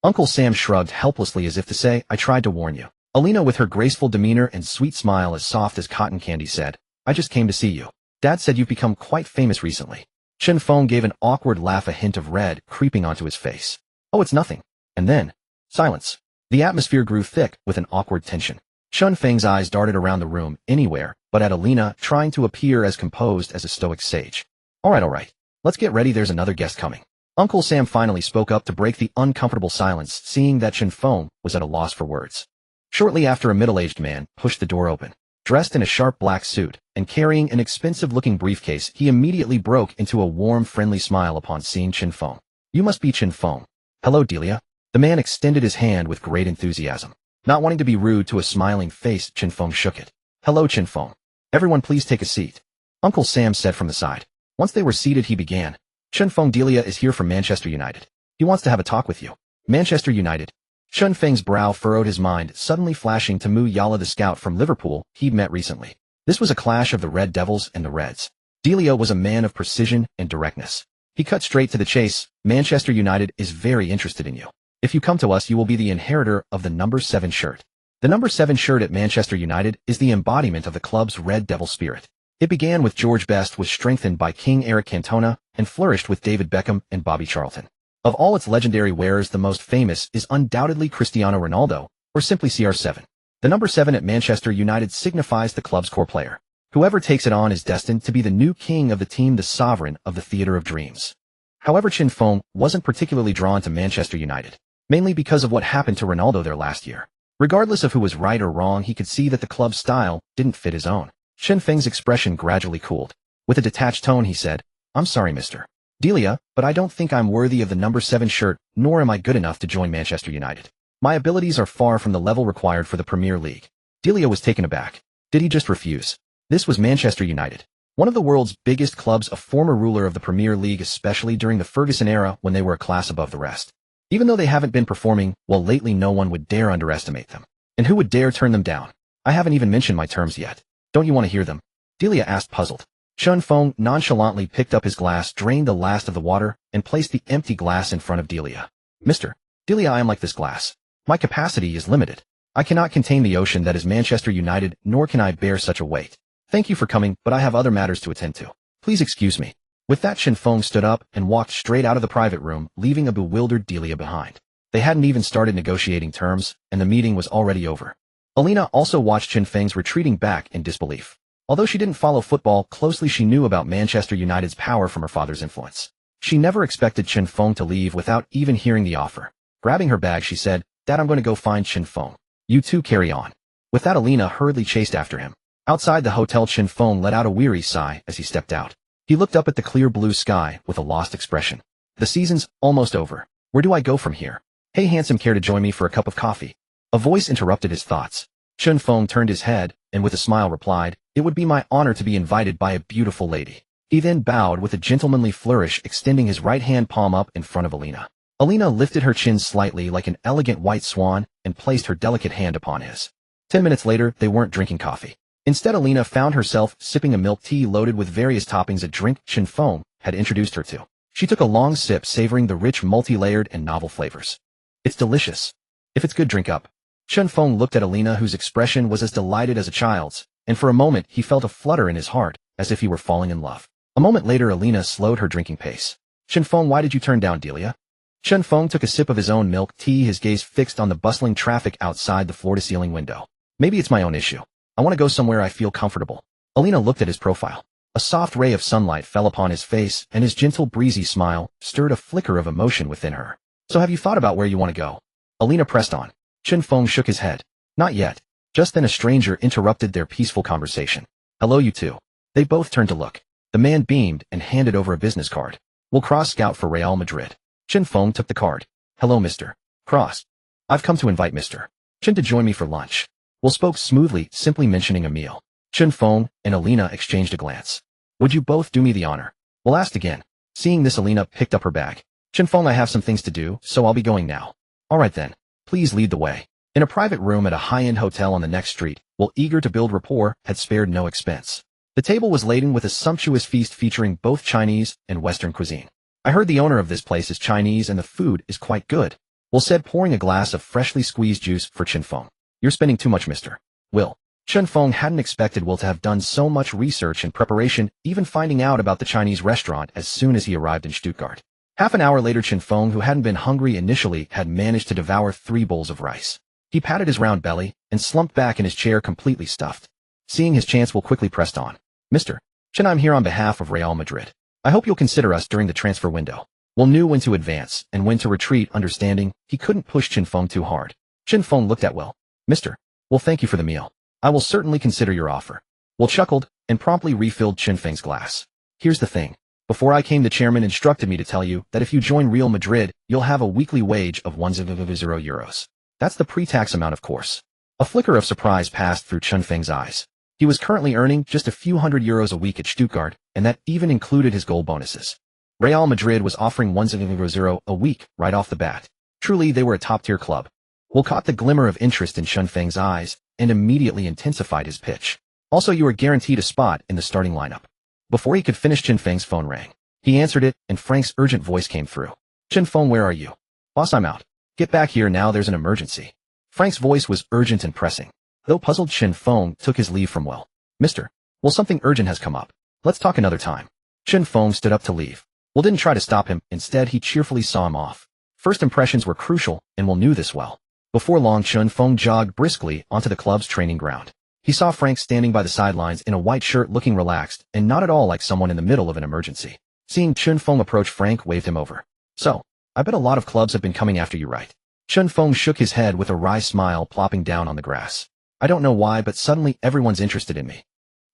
Uncle Sam shrugged helplessly as if to say, I tried to warn you. Alina, with her graceful demeanor and sweet smile as soft as cotton candy, said, I just came to see you. Dad said you've become quite famous recently. Qinfeng gave an awkward laugh, a hint of red creeping onto his face. Oh, it's nothing. And then, silence. The atmosphere grew thick with an awkward tension. Qinfeng's eyes darted around the room, anywhere but at Alina, trying to appear as composed as a stoic sage. All right. Let's get ready, there's another guest coming. Uncle Sam finally spoke up to break the uncomfortable silence, seeing that Qinfeng was at a loss for words. Shortly after, a middle-aged man pushed the door open. Dressed in a sharp black suit and carrying an expensive-looking briefcase, he immediately broke into a warm, friendly smile upon seeing Chen Feng. You must be Chen Feng. Hello, Delia. The man extended his hand with great enthusiasm. Not wanting to be rude to a smiling face, Chen Feng shook it. Hello, Chen Feng. Everyone please take a seat. Uncle Sam said from the side. Once they were seated, he began. Chen Feng, Delia is here from Manchester United. He wants to have a talk with you. Manchester United. Chen Feng's brow furrowed, his mind suddenly flashing to Mu Yala, the scout from Liverpool he'd met recently. This was a clash of the Red Devils and the Reds. Delia was a man of precision and directness. He cut straight to the chase. Manchester United is very interested in you. If you come to us, you will be the inheritor of the number 7 shirt. The number 7 shirt at Manchester United is the embodiment of the club's Red Devil spirit. It began with George Best, was strengthened by King Eric Cantona, and flourished with David Beckham and Bobby Charlton. Of all its legendary wearers, the most famous is undoubtedly Cristiano Ronaldo, or simply CR7. The number 7 at Manchester United signifies the club's core player. Whoever takes it on is destined to be the new king of the team, the sovereign of the theater of dreams. However, Chen Feng wasn't particularly drawn to Manchester United, mainly because of what happened to Ronaldo there last year. Regardless of who was right or wrong, he could see that the club's style didn't fit his own. Chen Feng's expression gradually cooled. With a detached tone, he said, I'm sorry, Mr. Delia, but I don't think I'm worthy of the number 7 shirt, nor am I good enough to join Manchester United. My abilities are far from the level required for the Premier League. Delia was taken aback. Did he just refuse? This was Manchester United, one of the world's biggest clubs, a former ruler of the Premier League, especially during the Ferguson era when they were a class above the rest. Even though they haven't been performing well lately, no one would dare underestimate them. And who would dare turn them down? I haven't even mentioned my terms yet. Don't you want to hear them? Delia asked, puzzled. Chen Feng nonchalantly picked up his glass, drained the last of the water, and placed the empty glass in front of Delia. Mr. Delia, I am like this glass. My capacity is limited. I cannot contain the ocean that is Manchester United, nor can I bear such a weight. Thank you for coming, but I have other matters to attend to. Please excuse me. With that, Chen Feng stood up and walked straight out of the private room, leaving a bewildered Delia behind. They hadn't even started negotiating terms, and the meeting was already over. Alina also watched Chen Feng's retreating back in disbelief. Although she didn't follow football closely, she knew about Manchester United's power from her father's influence. She never expected Chen Feng to leave without even hearing the offer. Grabbing her bag, she said, Dad, I'm going to go find Chen Feng. You two carry on. With that, Alina hurriedly chased after him. Outside the hotel, Chen Feng let out a weary sigh as he stepped out. He looked up at the clear blue sky with a lost expression. The season's almost over. Where do I go from here? Hey, handsome, care to join me for a cup of coffee? A voice interrupted his thoughts. Chen Feng turned his head and with a smile replied, It would be my honor to be invited by a beautiful lady. He then bowed with a gentlemanly flourish, extending his right hand palm up in front of Alina. Alina lifted her chin slightly like an elegant white swan and placed her delicate hand upon his. 10 minutes later, they weren't drinking coffee. Instead, Alina found herself sipping a milk tea loaded with various toppings, a drink Chen Feng had introduced her to. She took a long sip, savoring the rich, multi-layered and novel flavors. It's delicious. If it's good, drink up. Chen Feng looked at Alina, whose expression was as delighted as a child's, and for a moment he felt a flutter in his heart, as if he were falling in love. A moment later, Alina slowed her drinking pace. Chen Feng, why did you turn down Delia? Chen Feng took a sip of his own milk tea, his gaze fixed on the bustling traffic outside the floor-to-ceiling window. Maybe it's my own issue. I want to go somewhere I feel comfortable. Alina looked at his profile. A soft ray of sunlight fell upon his face, and his gentle, breezy smile stirred a flicker of emotion within her. So have you thought about where you want to go? Alina pressed on. Chen Feng shook his head. Not yet. Just then a stranger interrupted their peaceful conversation. Hello, you two. They both turned to look. The man beamed and handed over a business card. We'll cross scout for Real Madrid. Chen Feng took the card. Hello, Mr. Cross. I've come to invite Mr. Chen to join me for lunch. Will spoke smoothly, simply mentioning a meal. Chen Feng and Alina exchanged a glance. Would you both do me the honor? Will asked again. Seeing this, Alina picked up her bag. Chen Feng, I have some things to do, so I'll be going now. All right then. Please lead the way. In a private room at a high-end hotel on the next street, Will, eager to build rapport, had spared no expense. The table was laden with a sumptuous feast featuring both Chinese and Western cuisine. I heard the owner of this place is Chinese and the food is quite good, Will said, pouring a glass of freshly squeezed juice for Chen Feng. You're spending too much, Mr. Will. Chen Feng hadn't expected Will to have done so much research and preparation, even finding out about the Chinese restaurant as soon as he arrived in Stuttgart. Half an hour later, Chen Feng, who hadn't been hungry initially, had managed to devour 3 bowls of rice. He patted his round belly and slumped back in his chair, completely stuffed. Seeing his chance, Will quickly pressed on. Mr. Chen, I'm here on behalf of Real Madrid. I hope you'll consider us during the transfer window. Will knew when to advance and when to retreat, understanding he couldn't push Chen Feng too hard. Chen Feng looked at Will. Mr. Well, thank you for the meal. I will certainly consider your offer. Will chuckled and promptly refilled Chen Feng's glass. Here's the thing. Before I came, the chairman instructed me to tell you that if you join Real Madrid, you'll have a weekly wage of 1,000 euros. That's the pre-tax amount, of course. A flicker of surprise passed through Chen Feng's eyes. He was currently earning just a few hundred euros a week at Stuttgart, and that even included his goal bonuses. Real Madrid was offering 1,000 euros a week right off the bat. Truly, they were a top-tier club. Will caught the glimmer of interest in Chen Feng's eyes and immediately intensified his pitch. Also, you are guaranteed a spot in the starting lineup. Before he could finish, Chen Feng's phone rang. He answered it, and Frank's urgent voice came through. Chen Feng, where are you? Boss, I'm out. Get back here now, there's an emergency. Frank's voice was urgent and pressing. Though puzzled, Chen Feng took his leave from Will. Mister, well, something urgent has come up. Let's talk another time. Chen Feng stood up to leave. Will didn't try to stop him, instead he cheerfully saw him off. First impressions were crucial, and Will knew this well. Before long, Chen Feng jogged briskly onto the club's training ground. He saw Frank standing by the sidelines in a white shirt, looking relaxed and not at all like someone in the middle of an emergency. Seeing Chen Feng approach, Frank waved him over. So, I bet a lot of clubs have been coming after you, right? Chen Feng shook his head with a wry smile, plopping down on the grass. I don't know why, but suddenly everyone's interested in me.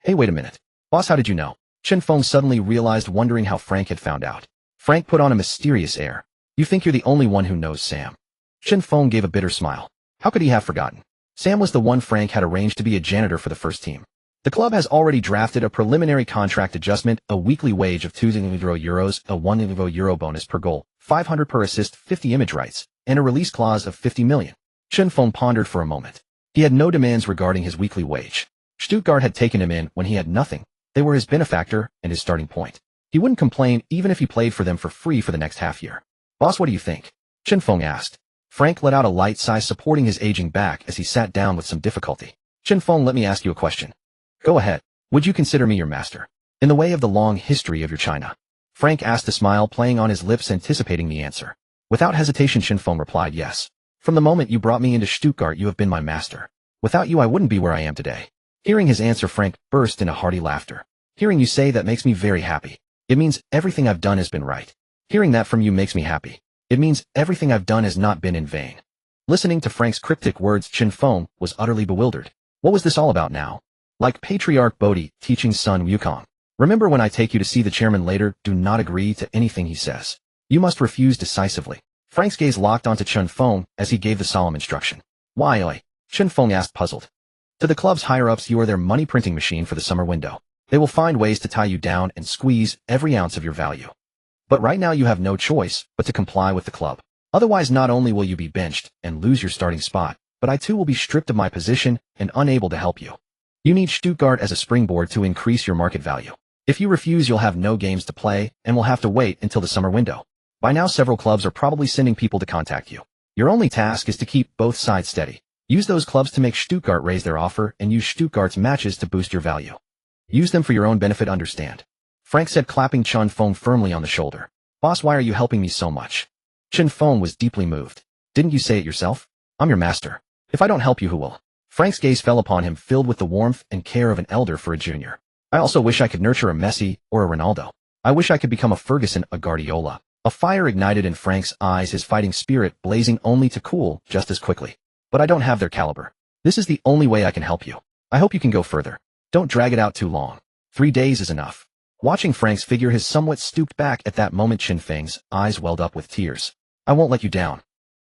Hey, wait a minute. Boss, how did you know? Chen Feng suddenly realized, wondering how Frank had found out. Frank put on a mysterious air. You think you're the only one who knows Sam? Chen Feng gave a bitter smile. How could he have forgotten? Sam was the one Frank had arranged to be a janitor for the first team. The club has already drafted a preliminary contract adjustment, a weekly wage of 2,000 euros, a 1 euro bonus per goal, 500 per assist, 50 image rights, and a release clause of 50 million. Chen Feng pondered for a moment. He had no demands regarding his weekly wage. Stuttgart had taken him in when he had nothing. They were his benefactor and his starting point. He wouldn't complain even if he played for them for free for the next half year. Boss, what do you think? Chen Feng asked. Frank let out a light sigh, supporting his aging back as he sat down with some difficulty. Chen Feng, let me ask you a question. Go ahead. Would you consider me your master? In the way of the long history of your China? Frank asked, a smile playing on his lips, anticipating the answer. Without hesitation, Chen Feng replied, yes. From the moment you brought me into Stuttgart, you have been my master. Without you, I wouldn't be where I am today. Hearing his answer, Frank burst into hearty laughter. Hearing you say that makes me very happy. It means everything I've done has been right. Hearing that from you makes me happy. It means everything I've done has not been in vain. Listening to Frank's cryptic words, Chen Feng was utterly bewildered. What was this all about now? Like Patriarch Bodhi teaching son Wukong. Remember, when I take you to see the chairman later, do not agree to anything he says. You must refuse decisively. Frank's gaze locked onto Chen Feng as he gave the solemn instruction. Why, oi? Chen Feng asked, puzzled. To the club's higher-ups, you are their money printing machine for the summer window. They will find ways to tie you down and squeeze every ounce of your value. But right now you have no choice but to comply with the club. Otherwise, not only will you be benched and lose your starting spot, but I too will be stripped of my position and unable to help you. You need Stuttgart as a springboard to increase your market value. If you refuse, you'll have no games to play and will have to wait until the summer window. By now, several clubs are probably sending people to contact you. Your only task is to keep both sides steady. Use those clubs to make Stuttgart raise their offer, and use Stuttgart's matches to boost your value. Use them for your own benefit, understand? Frank said, clapping Chen Feng firmly on the shoulder. Boss, why are you helping me so much? Chen Feng was deeply moved. Didn't you say it yourself? I'm your master. If I don't help you, who will? Frank's gaze fell upon him, filled with the warmth and care of an elder for a junior. I also wish I could nurture a Messi or a Ronaldo. I wish I could become a Ferguson, a Guardiola. A fire ignited in Frank's eyes, his fighting spirit blazing only to cool just as quickly. But I don't have their caliber. This is the only way I can help you. I hope you can go further. Don't drag it out too long. 3 days is enough. Watching Frank's figure, his somewhat stooped back at that moment, Chen Feng's eyes welled up with tears. I won't let you down.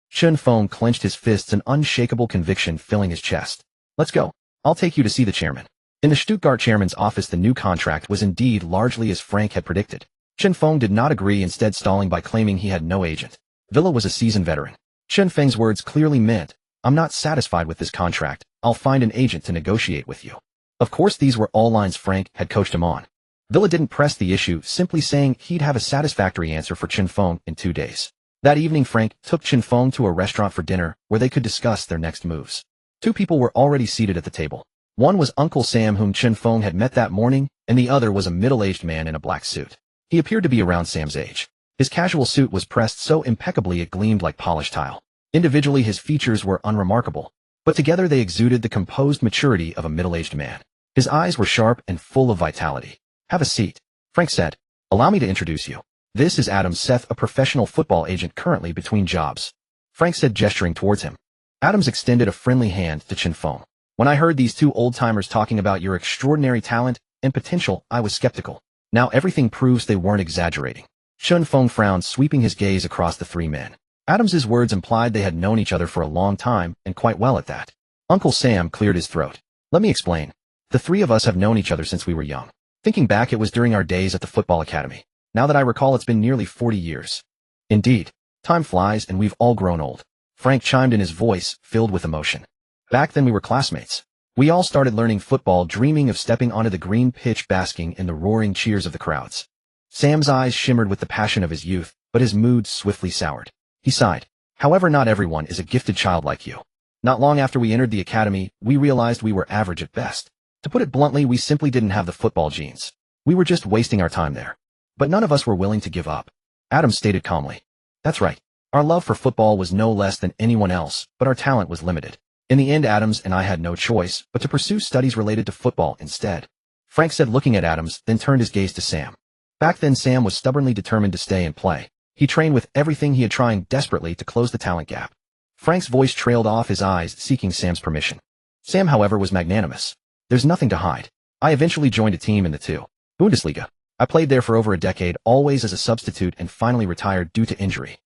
Chen Feng clenched his fists, an unshakable conviction filling his chest. Let's go. I'll take you to see the chairman. In the Stuttgart chairman's office, the new contract was indeed largely as Frank had predicted. Chen Feng did not agree, instead stalling by claiming he had no agent. Villa was a seasoned veteran. Chen Feng's words clearly meant, I'm not satisfied with this contract. I'll find an agent to negotiate with you. Of course, these were all lines Frank had coached him on. Villa didn't press the issue, simply saying he'd have a satisfactory answer for Chen Feng in 2 days. That evening, Frank took Chen Feng to a restaurant for dinner where they could discuss their next moves. 2 people were already seated at the table. One was Uncle Sam, whom Chen Feng had met that morning, and the other was a middle-aged man in a black suit. He appeared to be around Sam's age. His casual suit was pressed so impeccably it gleamed like polished tile. Individually, his features were unremarkable, but together they exuded the composed maturity of a middle-aged man. His eyes were sharp and full of vitality. Have a seat, Frank said. Allow me to introduce you. This is Adam Seth, a professional football agent currently between jobs. Frank said, gesturing towards him. Adams extended a friendly hand to Chen Feng. When I heard these two old-timers talking about your extraordinary talent and potential, I was skeptical. Now everything proves they weren't exaggerating. Chun Feng frowned, sweeping his gaze across the three men. Adams's words implied they had known each other for a long time, and quite well at that. Uncle Sam cleared his throat. Let me explain. The three of us have known each other since we were young. Thinking back, it was during our days at the football academy. Now that I recall, it's been nearly 40 years. Indeed. Time flies, and we've all grown old. Frank chimed in, his voice filled with emotion. Back then we were classmates. We all started learning football, dreaming of stepping onto the green pitch, basking in the roaring cheers of the crowds. Sam's eyes shimmered with the passion of his youth, but his mood swiftly soured. He sighed. However, not everyone is a gifted child like you. Not long after we entered the academy, we realized we were average at best. To put it bluntly, we simply didn't have the football genes. We were just wasting our time there. But none of us were willing to give up. Adams stated calmly. That's right. Our love for football was no less than anyone else, but our talent was limited. In the end, Adams and I had no choice but to pursue studies related to football instead. Frank said, looking at Adams, then turned his gaze to Sam. Back then, Sam was stubbornly determined to stay and play. He trained with everything he had, trying desperately to close the talent gap. Frank's voice trailed off, his eyes seeking Sam's permission. Sam, however, was magnanimous. There's nothing to hide. I eventually joined a team in the Bundesliga. I played there for over a decade, always as a substitute, and finally retired due to injury.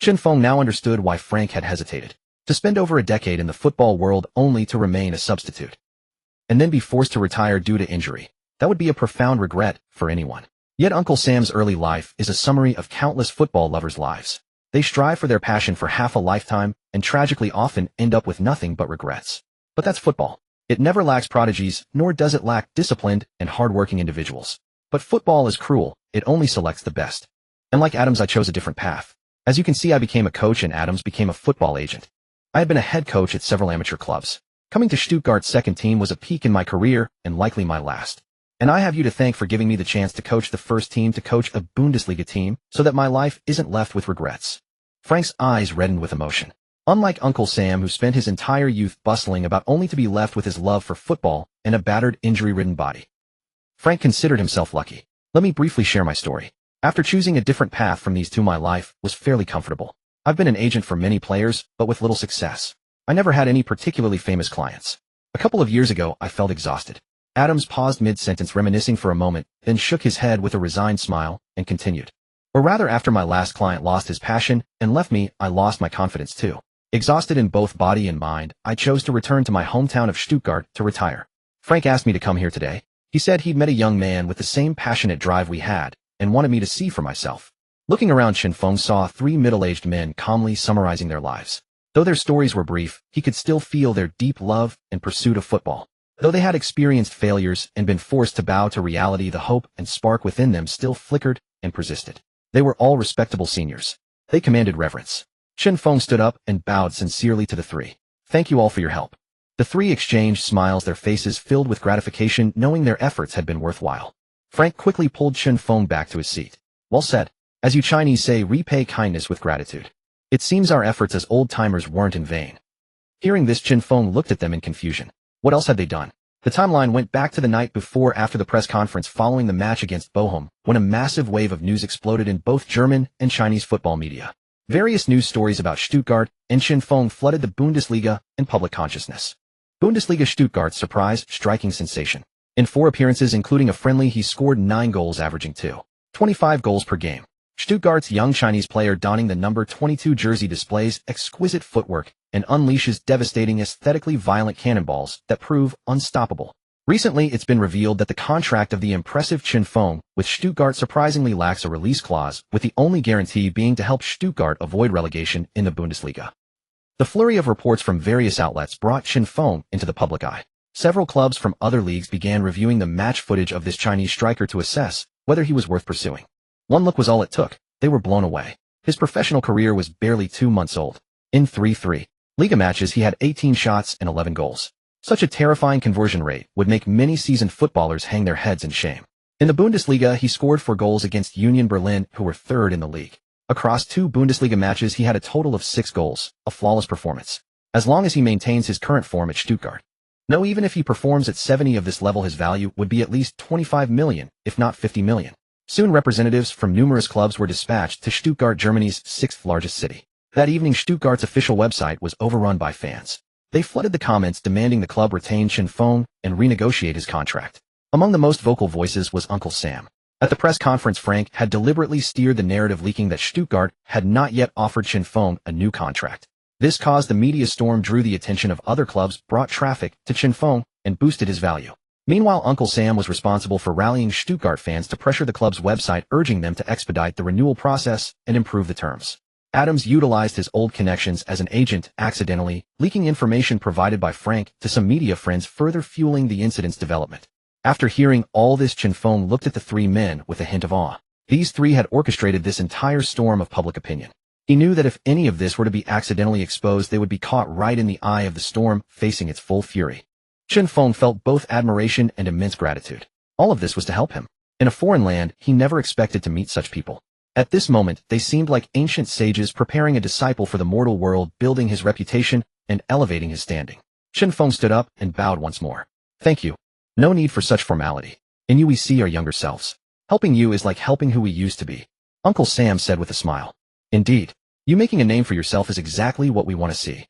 Chun Feng now understood why Frank had hesitated. To spend over a decade in the football world only to remain a substitute, and then be forced to retire due to injury. That would be a profound regret for anyone. Yet Uncle Sam's early life is a summary of countless football lovers' lives. They strive for their passion for half a lifetime and tragically often end up with nothing but regrets. But that's football. It never lacks prodigies, nor does it lack disciplined and hard-working individuals. But football is cruel. It only selects the best. And like Adams, I chose a different path. As you can see, I became a coach and Adams became a football agent. I had been a head coach at several amateur clubs. Coming to Stuttgart's second team was a peak in my career and likely my last. And I have you to thank for giving me the chance to coach the first team, to coach a Bundesliga team, so that my life isn't left with regrets. Frank's eyes reddened with emotion. Unlike Uncle Sam, who spent his entire youth bustling about only to be left with his love for football and a battered, injury-ridden body, Frank considered himself lucky. Let me briefly share my story. After choosing a different path from these two, my life was fairly comfortable. I've been an agent for many players, but with little success. I never had any particularly famous clients. A couple of years ago, I felt exhausted. Adams paused mid-sentence, reminiscing for a moment, then shook his head with a resigned smile, and continued. Or rather, after my last client lost his passion and left me, I lost my confidence too. Exhausted in both body and mind, I chose to return to my hometown of Stuttgart to retire. Frank asked me to come here today. He said he'd met a young man with the same passionate drive we had, and wanted me to see for myself. Looking around, Chun Feng saw three middle-aged men calmly summarizing their lives. Though their stories were brief, he could still feel their deep love and pursuit of football. Though they had experienced failures and been forced to bow to reality, the hope and spark within them still flickered and persisted. They were all respectable seniors. They commanded reverence. Chun Feng stood up and bowed sincerely to the three. Thank you all for your help. The three exchanged smiles, their faces filled with gratification, knowing their efforts had been worthwhile. Frank quickly pulled Chun Feng back to his seat. Well said. As you Chinese say, repay kindness with gratitude. It seems our efforts as old-timers weren't in vain. Hearing this, Chun Feng looked at them in confusion. What else had they done? The timeline went back to the night before, after the press conference following the match against Bochum, when a massive wave of news exploded in both German and Chinese football media. Various news stories about Stuttgart and Chun Feng flooded the Bundesliga and public consciousness. Bundesliga: Stuttgart's surprise, striking sensation. In 4 appearances, including a friendly, he scored 9 goals, averaging 2.25 goals per game. Stuttgart's young Chinese player donning the number 22 jersey displays exquisite footwork and unleashes devastating, aesthetically violent cannonballs that prove unstoppable. Recently, it's been revealed that the contract of the impressive Chun Feng with Stuttgart surprisingly lacks a release clause, with the only guarantee being to help Stuttgart avoid relegation in the Bundesliga. The flurry of reports from various outlets brought Chun Feng into the public eye. Several clubs from other leagues began reviewing the match footage of this Chinese striker to assess whether he was worth pursuing. One look was all it took. They were blown away. His professional career was barely 2 months old. In 3 Liga matches, he had 18 shots and 11 goals. Such a terrifying conversion rate would make many seasoned footballers hang their heads in shame. In the Bundesliga, he scored 4 goals against Union Berlin, who were 3rd in the league. Across 2 Bundesliga matches, he had a total of 6 goals, a flawless performance. As long as he maintains his current form at Stuttgart. No, even if he performs at 70 of this level, his value would be at least 25 million, if not 50 million. Soon representatives from numerous clubs were dispatched to Stuttgart, Germany's 6th largest city. That evening, Stuttgart's official website was overrun by fans. They flooded the comments demanding the club retain Chen Feng and renegotiate his contract. Among the most vocal voices was Uncle Sam. At the press conference, Frank had deliberately steered the narrative, leaking that Stuttgart had not yet offered Chen Feng a new contract. This caused the media storm, drew the attention of other clubs, brought traffic to Chen Feng, and boosted his value. Meanwhile, Uncle Sam was responsible for rallying Stuttgart fans to pressure the club's website, urging them to expedite the renewal process and improve the terms. Adams utilized his old connections as an agent, accidentally leaking information provided by Frank to some media friends, further fueling the incident's development. After hearing all this, Chen Feng looked at the three men with a hint of awe. These three had orchestrated this entire storm of public opinion. He knew that if any of this were to be accidentally exposed, they would be caught right in the eye of the storm, facing its full fury. Chen Feng felt both admiration and immense gratitude. All of this was to help him. In a foreign land, he never expected to meet such people. At this moment, they seemed like ancient sages preparing a disciple for the mortal world, building his reputation and elevating his standing. Chen Feng stood up and bowed once more. Thank you. No need for such formality. In you we see our younger selves. Helping you is like helping who we used to be. Uncle Sam said with a smile. Indeed. You making a name for yourself is exactly what we want to see.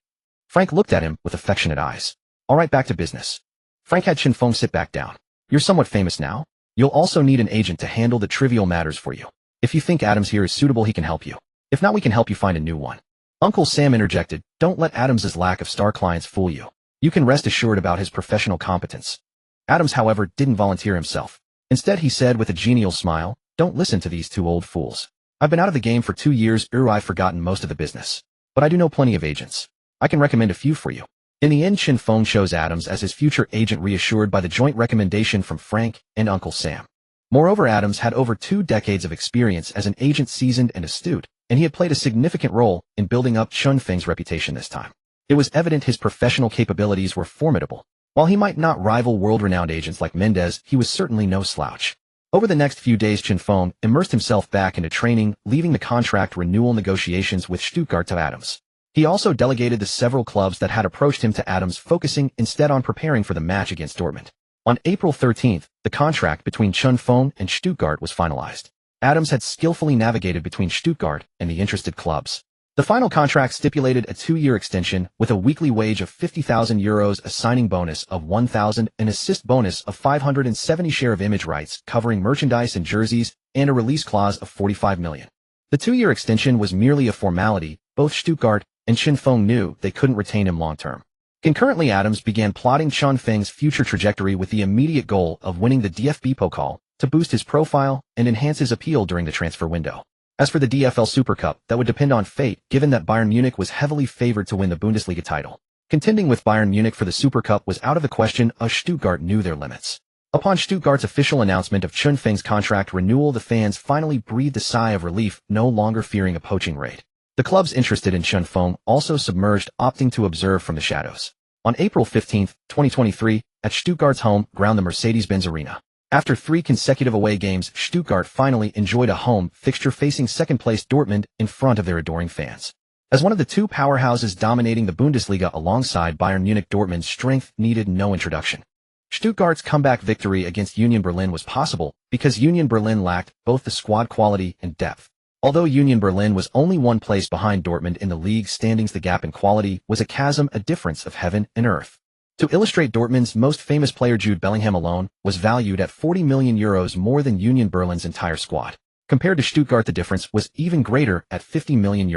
Frank looked at him with affectionate eyes. All right, back to business. Frank had Chen Feng sit back down. You're somewhat famous now. You'll also need an agent to handle the trivial matters for you. If you think Adams here is suitable, he can help you. If not, we can help you find a new one. Uncle Sam interjected. Don't let Adams's lack of star clients fool you. You can rest assured about his professional competence. Adams, however, didn't volunteer himself. Instead, he said with a genial smile, don't listen to these two old fools. I've been out of the game for 2 years, I've forgotten most of the business. But I do know plenty of agents. I can recommend a few for you. In the end, Chen Feng chose Adams as his future agent, reassured by the joint recommendation from Frank and Uncle Sam. Moreover, Adams had over 2 decades of experience as an agent, seasoned and astute, and he had played a significant role in building up Chen Feng's reputation this time. It was evident his professional capabilities were formidable. While he might not rival world-renowned agents like Mendez, he was certainly no slouch. Over the next few days, Chen Feng immersed himself back into training, leaving the contract renewal negotiations with Stuttgart to Adams. He also delegated the several clubs that had approached him to Adams, focusing instead on preparing for the match against Dortmund. On April 13th, the contract between Chen Feng and Stuttgart was finalized. Adams had skillfully navigated between Stuttgart and the interested clubs. The final contract stipulated a 2-year extension with a weekly wage of €50,000, a signing bonus of 1,000, an assist bonus of 570, share of image rights covering merchandise and jerseys, and a release clause of 45 million. The 2-year extension was merely a formality. Both Stuttgart and Chen Feng knew they couldn't retain him long-term. Concurrently, Adams began plotting Chen Feng's future trajectory with the immediate goal of winning the DFB Pokal to boost his profile and enhance his appeal during the transfer window. As for the DFL Super Cup, that would depend on fate, given that Bayern Munich was heavily favored to win the Bundesliga title. Contending with Bayern Munich for the Super Cup was out of the question, as Stuttgart knew their limits. Upon Stuttgart's official announcement of Chen Feng's contract renewal, the fans finally breathed a sigh of relief, no longer fearing a poaching raid. The clubs interested in Chen Feng also submerged, opting to observe from the shadows. On April 15, 2023, at Stuttgart's home ground, the Mercedes-Benz Arena. After 3 consecutive away games, Stuttgart finally enjoyed a home fixture facing second-place Dortmund in front of their adoring fans. As one of the 2 powerhouses dominating the Bundesliga alongside Bayern Munich, Dortmund's strength needed no introduction. Stuttgart's comeback victory against Union Berlin was possible because Union Berlin lacked both the squad quality and depth. Although Union Berlin was only 1 place behind Dortmund in the league standings, the gap in quality was a chasm, a difference of heaven and earth. To illustrate, Dortmund's most famous player, Jude Bellingham, alone was valued at €40 million more than Union Berlin's entire squad. Compared to Stuttgart, the difference was even greater at €50 million.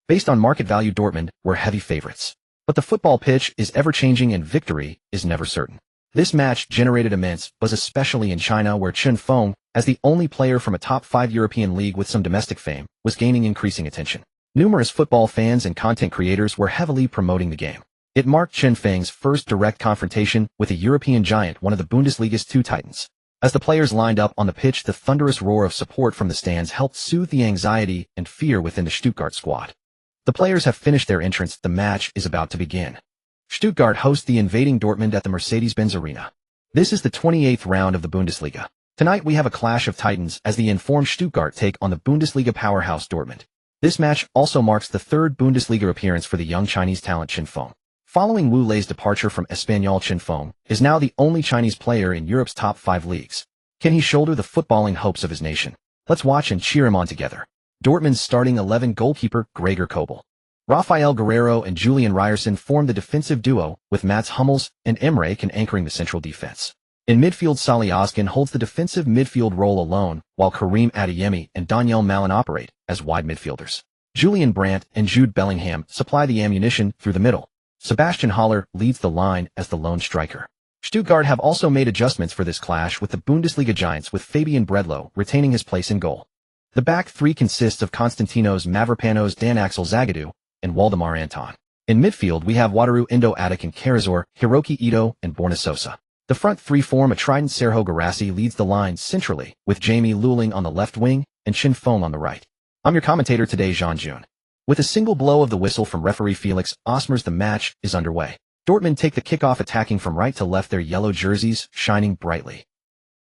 Based on market value, Dortmund were heavy favorites. But the football pitch is ever-changing and victory is never certain. This match generated immense buzz, especially in China, where Chen Feng, as the only player from a top 5 European league with some domestic fame, was gaining increasing attention. Numerous football fans and content creators were heavily promoting the game. It marked Chen Feng's first direct confrontation with a European giant, one of the Bundesliga's 2 titans. As the players lined up on the pitch, the thunderous roar of support from the stands helped soothe the anxiety and fear within the Stuttgart squad. The players have finished their entrance. The match is about to begin. Stuttgart hosts the invading Dortmund at the Mercedes-Benz Arena. This is the 28th round of the Bundesliga. Tonight we have a clash of titans as the informed Stuttgart take on the Bundesliga powerhouse Dortmund. This match also marks the 3rd Bundesliga appearance for the young Chinese talent Chen Feng. Following Wu Lei's departure from Espanyol, Chen Feng is now the only Chinese player in Europe's top 5 leagues. Can he shoulder the footballing hopes of his nation? Let's watch and cheer him on together. Dortmund's starting 11: goalkeeper Gregor Kobel. Rafael Guerreiro and Julian Ryerson formed the defensive duo, with Mats Hummels and Emre Can anchoring the central defense. In midfield, Salih Özcan holds the defensive midfield role alone, while Karim Adeyemi and Daniel Malin operate as wide midfielders. Julian Brandt and Jude Bellingham supply the ammunition through the middle. Sebastian Haller leads the line as the lone striker. Stuttgart have also made adjustments for this clash with the Bundesliga giants, with Fabian Bredlow retaining his place in goal. The back three consists of Konstantinos Mavropanos, Dan Axel Zagadou, and Waldemar Anton. In midfield, we have Wataru Endo Attic and Karazor, Hiroki Ito, and Borna Sosa. The front three form a trident. Sergio Guirassy leads the line centrally, with Jamie Luling on the left wing and Shin Fong on the right. I'm your commentator today, Jean Jun. With a single blow of the whistle from referee Felix Osmers, the match is underway. Dortmund take the kickoff, attacking from right to left, their yellow jerseys shining brightly.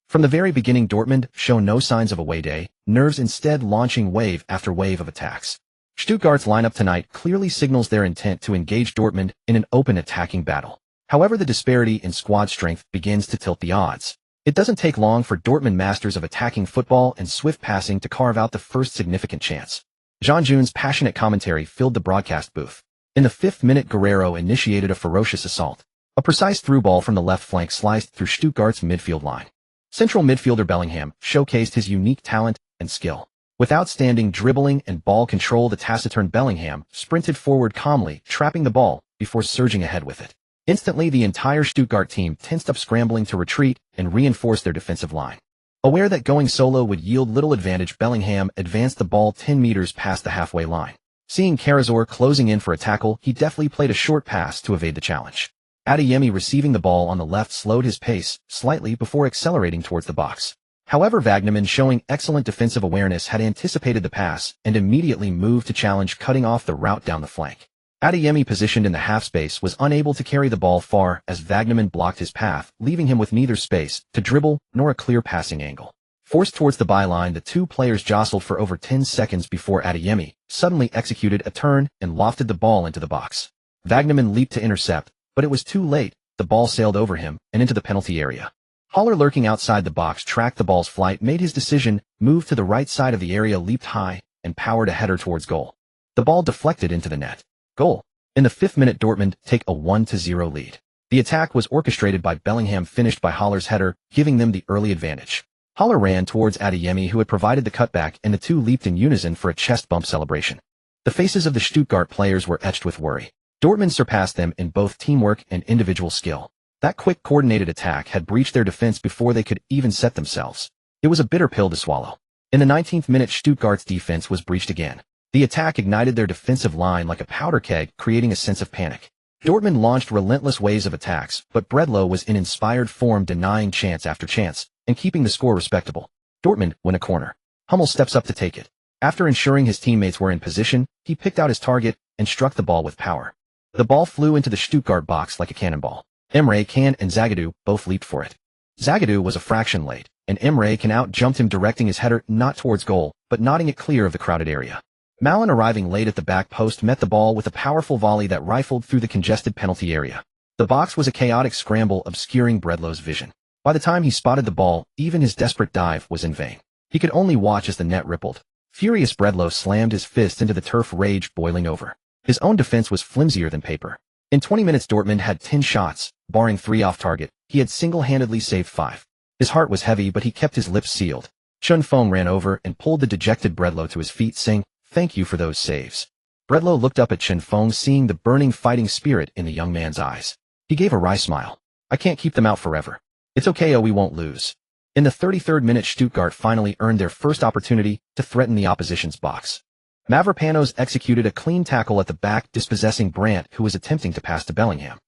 From the very beginning, Dortmund show no signs of away day, nerves instead launching wave after wave of attacks. Stuttgart's lineup tonight clearly signals their intent to engage Dortmund in an open attacking battle. However, the disparity in squad strength begins to tilt the odds. It doesn't take long for Dortmund, masters of attacking football and swift passing, to carve out the first significant chance. Jean Jun's passionate commentary filled the broadcast booth. In the 5th minute, Guerreiro initiated a ferocious assault. A precise through ball from the left flank sliced through Stuttgart's midfield line. Central midfielder Bellingham showcased his unique talent and skill. With outstanding dribbling and ball control, the taciturn Bellingham sprinted forward calmly, trapping the ball before surging ahead with it. Instantly, the entire Stuttgart team tensed up, scrambling to retreat and reinforce their defensive line. Aware that going solo would yield little advantage, Bellingham advanced the ball 10 meters past the halfway line. Seeing Karazor closing in for a tackle, he deftly played a short pass to evade the challenge. Adeyemi, receiving the ball on the left, slowed his pace slightly before accelerating towards the box. However, Wagnerman, showing excellent defensive awareness, had anticipated the pass and immediately moved to challenge, cutting off the route down the flank. Adeyemi, positioned in the half space, was unable to carry the ball far as Wagnerman blocked his path, leaving him with neither space to dribble nor a clear passing angle. Forced towards the byline, the two players jostled for over 10 seconds before Adeyemi suddenly executed a turn and lofted the ball into the box. Wagnerman leaped to intercept, but it was too late. The ball sailed over him and into the penalty area. Haller, lurking outside the box, tracked the ball's flight, made his decision, moved to the right side of the area, leaped high, and powered a header towards goal. The ball deflected into the net. Goal. In the 5th minute, Dortmund take a 1-0 lead. The attack was orchestrated by Bellingham, finished by Haller's header, giving them the early advantage. Haller ran towards Adeyemi, who had provided the cutback, and the two leaped in unison for a chest bump celebration. The faces of the Stuttgart players were etched with worry. Dortmund surpassed them in both teamwork and individual skill. That quick, coordinated attack had breached their defense before they could even set themselves. It was a bitter pill to swallow. In the 19th minute, Stuttgart's defense was breached again. The attack ignited their defensive line like a powder keg, creating a sense of panic. Dortmund launched relentless waves of attacks, but Bredlow was in inspired form, denying chance after chance and keeping the score respectable. Dortmund win a corner. Hummels steps up to take it. After ensuring his teammates were in position, he picked out his target and struck the ball with power. The ball flew into the Stuttgart box like a cannonball. Emre Can and Zagadou both leaped for it. Zagadou was a fraction late, and Emre Can out-jumped him, directing his header not towards goal, but nodding it clear of the crowded area. Malin, arriving late at the back post, met the ball with a powerful volley that rifled through the congested penalty area. The box was a chaotic scramble, obscuring Bredlow's vision. By the time he spotted the ball, even his desperate dive was in vain. He could only watch as the net rippled. Furious, Bredlow slammed his fist into the turf, rage boiling over. His own defense was flimsier than paper. In 20 minutes, Dortmund had 10 shots, barring 3 off target. He had single-handedly saved 5. His heart was heavy, but he kept his lips sealed. Chun Fong ran over and pulled the dejected Bredlow to his feet, saying, "Thank you for those saves." Bredlow looked up at Chun Fong, seeing the burning fighting spirit in the young man's eyes. He gave a wry smile. "I can't keep them out forever. It's okay, we won't lose." In the 33rd minute, Stuttgart finally earned their first opportunity to threaten the opposition's box. Mavropanos executed a clean tackle at the back, dispossessing Brandt, who was attempting to pass to Bellingham.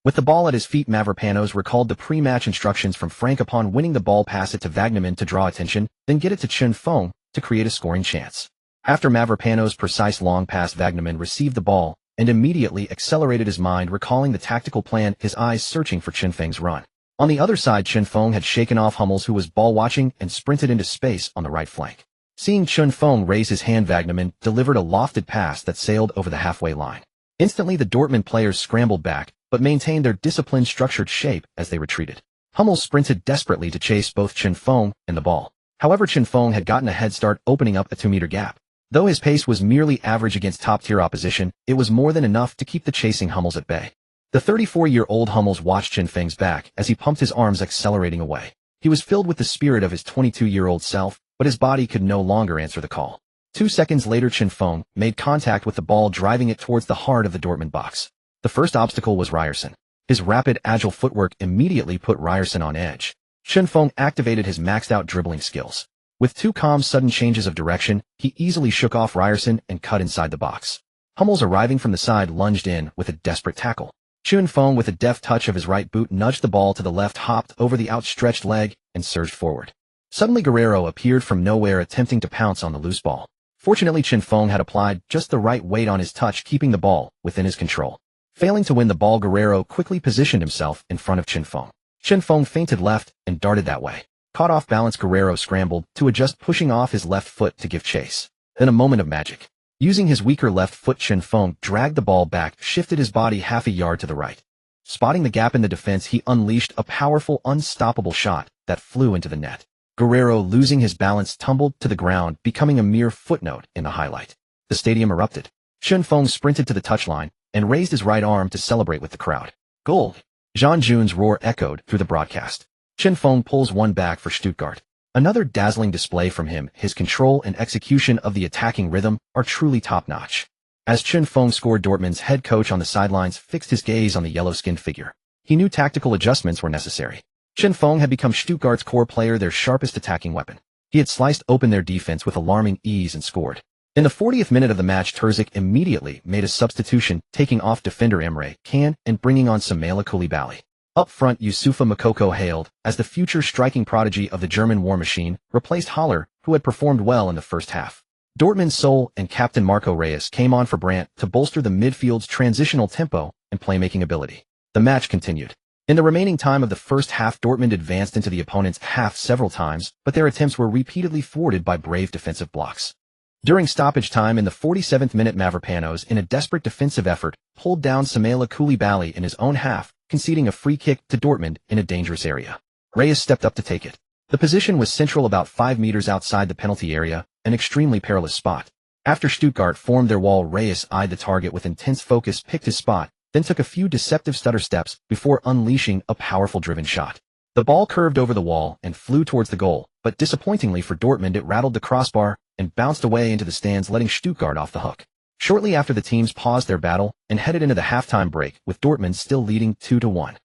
With the ball at his feet, Mavropanos recalled the pre-match instructions from Frank. Upon winning the ball, pass it to Wagnerman to draw attention, then get it to Chun Fong to create a scoring chance. After Mavropanos' precise long pass, Wagnerman received the ball and immediately accelerated his mind, recalling the tactical plan, his eyes searching for Chun Feng's run. On the other side, Chun Fong had shaken off Hummels, who was ball-watching, and sprinted into space on the right flank. Seeing Chun Fong raise his hand, Wagnerman delivered a lofted pass that sailed over the halfway line. Instantly, the Dortmund players scrambled back, but maintained their disciplined, structured shape as they retreated. Hummels sprinted desperately to chase both Chun Fong and the ball. However, Chun Fong had gotten a head start, opening up a 2-meter gap. Though his pace was merely average against top-tier opposition, it was more than enough to keep the chasing Hummels at bay. The 34-year-old Hummels watched Qin Feng's back as he pumped his arms, accelerating away. He was filled with the spirit of his 22-year-old self, but his body could no longer answer the call. 2 seconds later, Qin Feng made contact with the ball, driving it towards the heart of the Dortmund box. The first obstacle was Ryerson. His rapid, agile footwork immediately put Ryerson on edge. Qin Feng activated his maxed-out dribbling skills. With 2 calm, sudden changes of direction, he easily shook off Ryerson and cut inside the box. Hummels, arriving from the side, lunged in with a desperate tackle. Qin Feng, with a deft touch of his right boot, nudged the ball to the left, hopped over the outstretched leg, and surged forward. Suddenly, Guerrero appeared from nowhere, attempting to pounce on the loose ball. Fortunately, Qin Feng had applied just the right weight on his touch, keeping the ball within his control. Failing to win the ball, Guerrero quickly positioned himself in front of Qin Feng. Qin Feng feinted left and darted that way. Caught off balance, Guerrero scrambled to adjust, pushing off his left foot to give chase. Then a moment of magic. Using his weaker left foot, Qin Feng dragged the ball back, shifted his body half a yard to the right. Spotting the gap in the defense, he unleashed a powerful, unstoppable shot that flew into the net. Guerrero, losing his balance, tumbled to the ground, becoming a mere footnote in the highlight. The stadium erupted. Qin Feng sprinted to the touchline and raised his right arm to celebrate with the crowd. Goal! Zhang Jun's roar echoed through the broadcast. Qin Feng pulls one back for Stuttgart. Another dazzling display from him. His control and execution of the attacking rhythm are truly top-notch. As Qin Feng scored, Dortmund's head coach on the sidelines fixed his gaze on the yellow-skinned figure. He knew tactical adjustments were necessary. Qin Feng had become Stuttgart's core player, their sharpest attacking weapon. He had sliced open their defense with alarming ease and scored. In the 40th minute of the match, Terzic immediately made a substitution, taking off defender Emre Can and bringing on Samuel Koulibaly. Up front, Youssoufa Moukoko, hailed as the future striking prodigy of the German war machine, replaced Haller, who had performed well in the first half. Dortmund's soul and captain Marco Reus came on for Brandt to bolster the midfield's transitional tempo and playmaking ability. The match continued. In the remaining time of the first half, Dortmund advanced into the opponent's half several times, but their attempts were repeatedly thwarted by brave defensive blocks. During stoppage time in the 47th minute, Mavropanos, in a desperate defensive effort, pulled down Samuel Koulibaly in his own half, conceding a free kick to Dortmund in a dangerous area. Reus stepped up to take it. The position was central, about 5 meters outside the penalty area, an extremely perilous spot. After Stuttgart formed their wall, Reus eyed the target with intense focus, picked his spot, then took a few deceptive stutter steps before unleashing a powerful driven shot. The ball curved over the wall and flew towards the goal, but disappointingly for Dortmund, it rattled the crossbar and bounced away into the stands, letting Stuttgart off the hook. Shortly after, the teams paused their battle and headed into the halftime break, with Dortmund still leading 2-1.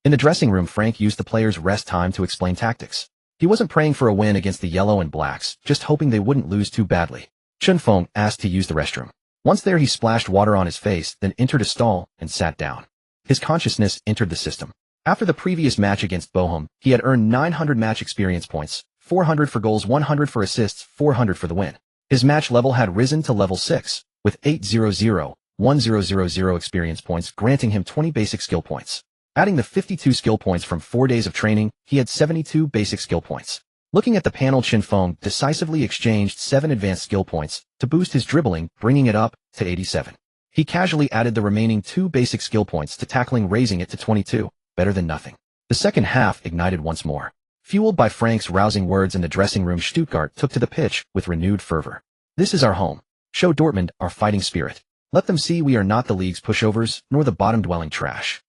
In the dressing room, Frank used the players' rest time to explain tactics. He wasn't praying for a win against the Yellow and Blacks, just hoping they wouldn't lose too badly. Qin Feng asked to use the restroom. Once there, he splashed water on his face, then entered a stall and sat down. His consciousness entered the system. After the previous match against Bochum, he had earned 900 match experience points, 400 for goals, 100 for assists, 400 for the win. His match level had risen to level 6, with 800, 1000 experience points, granting him 20 basic skill points. Adding the 52 skill points from 4 days of training, he had 72 basic skill points. Looking at the panel, Qin Feng decisively exchanged 7 advanced skill points to boost his dribbling, bringing it up to 87. He casually added the remaining 2 basic skill points to tackling, raising it to 22, better than nothing. The second half ignited once more. Fueled by Frank's rousing words in the dressing room, Stuttgart took to the pitch with renewed fervor. "This is our home. Show Dortmund our fighting spirit. Let them see we are not the league's pushovers, nor the bottom-dwelling trash.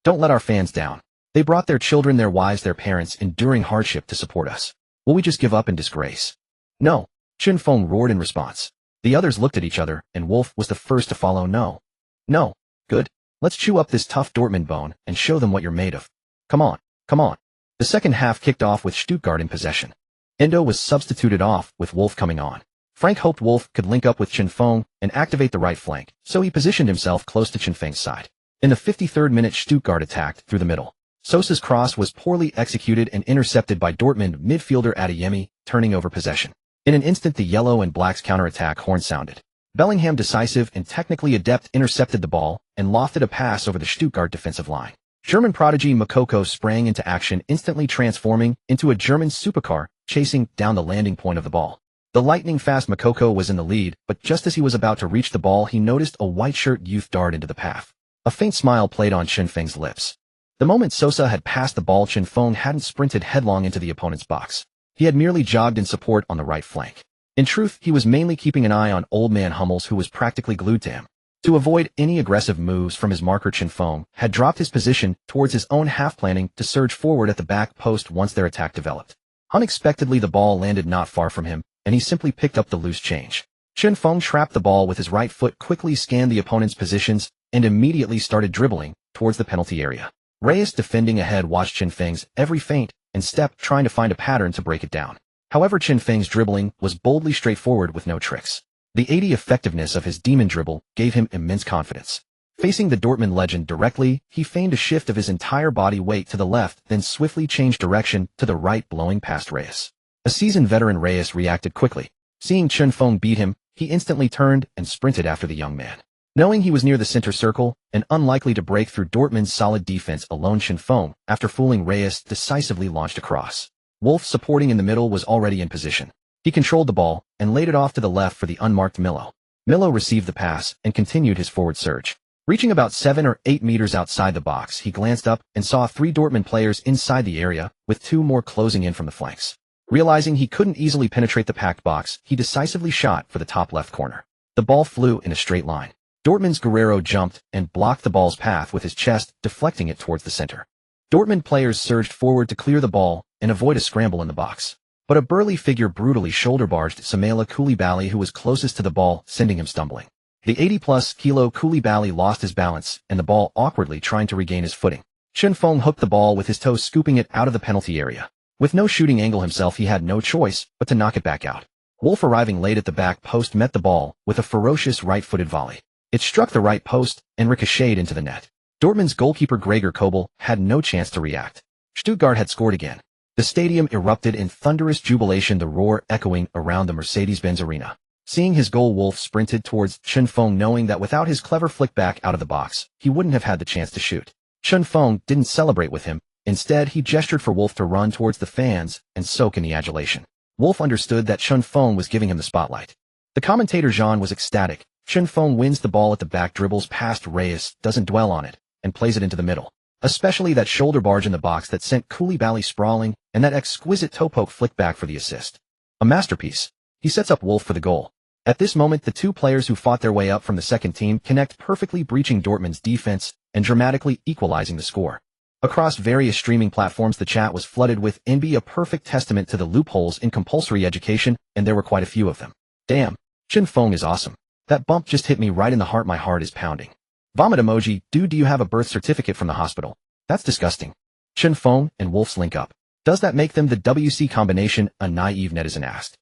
Don't let our fans down. They brought their children, their wives, their parents, enduring hardship to support us. Will we just give up in disgrace?" "No," Qin Feng roared in response. The others looked at each other, and Wolf was the first to follow. "No. No. Good. Let's chew up this tough Dortmund bone and show them what you're made of. Come on, come on." The second half kicked off with Stuttgart in possession. Endo was substituted off, with Wolf coming on. Frank hoped Wolf could link up with Qin Feng and activate the right flank, so he positioned himself close to Qin Feng's side. In the 53rd minute, Stuttgart attacked through the middle. Sosa's cross was poorly executed and intercepted by Dortmund midfielder Adeyemi, turning over possession. In an instant, the Yellow and Black's counterattack horn sounded. Bellingham, decisive and technically adept, intercepted the ball and lofted a pass over the Stuttgart defensive line. German prodigy Moukoko sprang into action, instantly transforming into a German supercar, chasing down the landing point of the ball. The lightning-fast Moukoko was in the lead, but just as he was about to reach the ball, he noticed a white-shirt youth dart into the path. A faint smile played on Qin Feng's lips. The moment Sosa had passed the ball, Qin Feng hadn't sprinted headlong into the opponent's box. He had merely jogged in support on the right flank. In truth, he was mainly keeping an eye on old man Hummels, who was practically glued to him. To avoid any aggressive moves from his marker, Chen Feng had dropped his position towards his own half, planning to surge forward at the back post once their attack developed. Unexpectedly, the ball landed not far from him, and he simply picked up the loose change. Chen Feng trapped the ball with his right foot, quickly scanned the opponent's positions, and immediately started dribbling towards the penalty area. Reyes, defending ahead, watched Chen Feng's every feint and step, trying to find a pattern to break it down. However, Chen Feng's dribbling was boldly straightforward with no tricks. The 80 effectiveness of his demon dribble gave him immense confidence. Facing the Dortmund legend directly, he feigned a shift of his entire body weight to the left, then swiftly changed direction to the right, blowing past Reyes. A seasoned veteran, Reyes reacted quickly. Seeing Chen Feng beat him, he instantly turned and sprinted after the young man. Knowing he was near the center circle and unlikely to break through Dortmund's solid defense alone, Chen Feng, after fooling Reyes, decisively launched across. Wolf, supporting in the middle, was already in position. He controlled the ball and laid it off to the left for the unmarked Milo. Milo received the pass and continued his forward surge. Reaching about 7 or 8 meters outside the box, he glanced up and saw 3 Dortmund players inside the area, with 2 more closing in from the flanks. Realizing he couldn't easily penetrate the packed box, he decisively shot for the top left corner. The ball flew in a straight line. Dortmund's Guerrero jumped and blocked the ball's path with his chest, deflecting it towards the center. Dortmund players surged forward to clear the ball and avoid a scramble in the box. But a burly figure brutally shoulder-barged Samela Koulibaly, who was closest to the ball, sending him stumbling. The 80-plus kilo Koulibaly lost his balance and the ball, awkwardly trying to regain his footing. Chen Feng hooked the ball with his toe, scooping it out of the penalty area. With no shooting angle himself, he had no choice but to knock it back out. Wolf, arriving late at the back post, met the ball with a ferocious right-footed volley. It struck the right post and ricocheted into the net. Dortmund's goalkeeper Gregor Kobel had no chance to react. Stuttgart had scored again. The stadium erupted in thunderous jubilation, the roar echoing around the Mercedes-Benz Arena. Seeing his goal, Wolf sprinted towards Chen Feng, knowing that without his clever flick back out of the box, he wouldn't have had the chance to shoot. Chen Feng didn't celebrate with him. Instead, he gestured for Wolf to run towards the fans and soak in the adulation. Wolf understood that Chen Feng was giving him the spotlight. The commentator Jean was ecstatic. Chen Feng wins the ball at the back, dribbles past Reyes, doesn't dwell on it, and plays it into the middle. Especially that shoulder barge in the box that sent Koulibaly sprawling, and that exquisite toe poke flick back for the assist. A masterpiece. He sets up Wolf for the goal. At this moment, the 2 players who fought their way up from the second team connect perfectly, breaching Dortmund's defense and dramatically equalizing the score. Across various streaming platforms, the chat was flooded with "NB, a perfect testament to the loopholes in compulsory education," and there were quite a few of them. Damn, Chen Feng is awesome. That bump just hit me right in the heart. My heart is pounding. Vomit emoji. Dude, do you have a birth certificate from the hospital? That's disgusting. Chen Feng and Wolf's link up. Does that make them the WC combination? A naive netizen asked.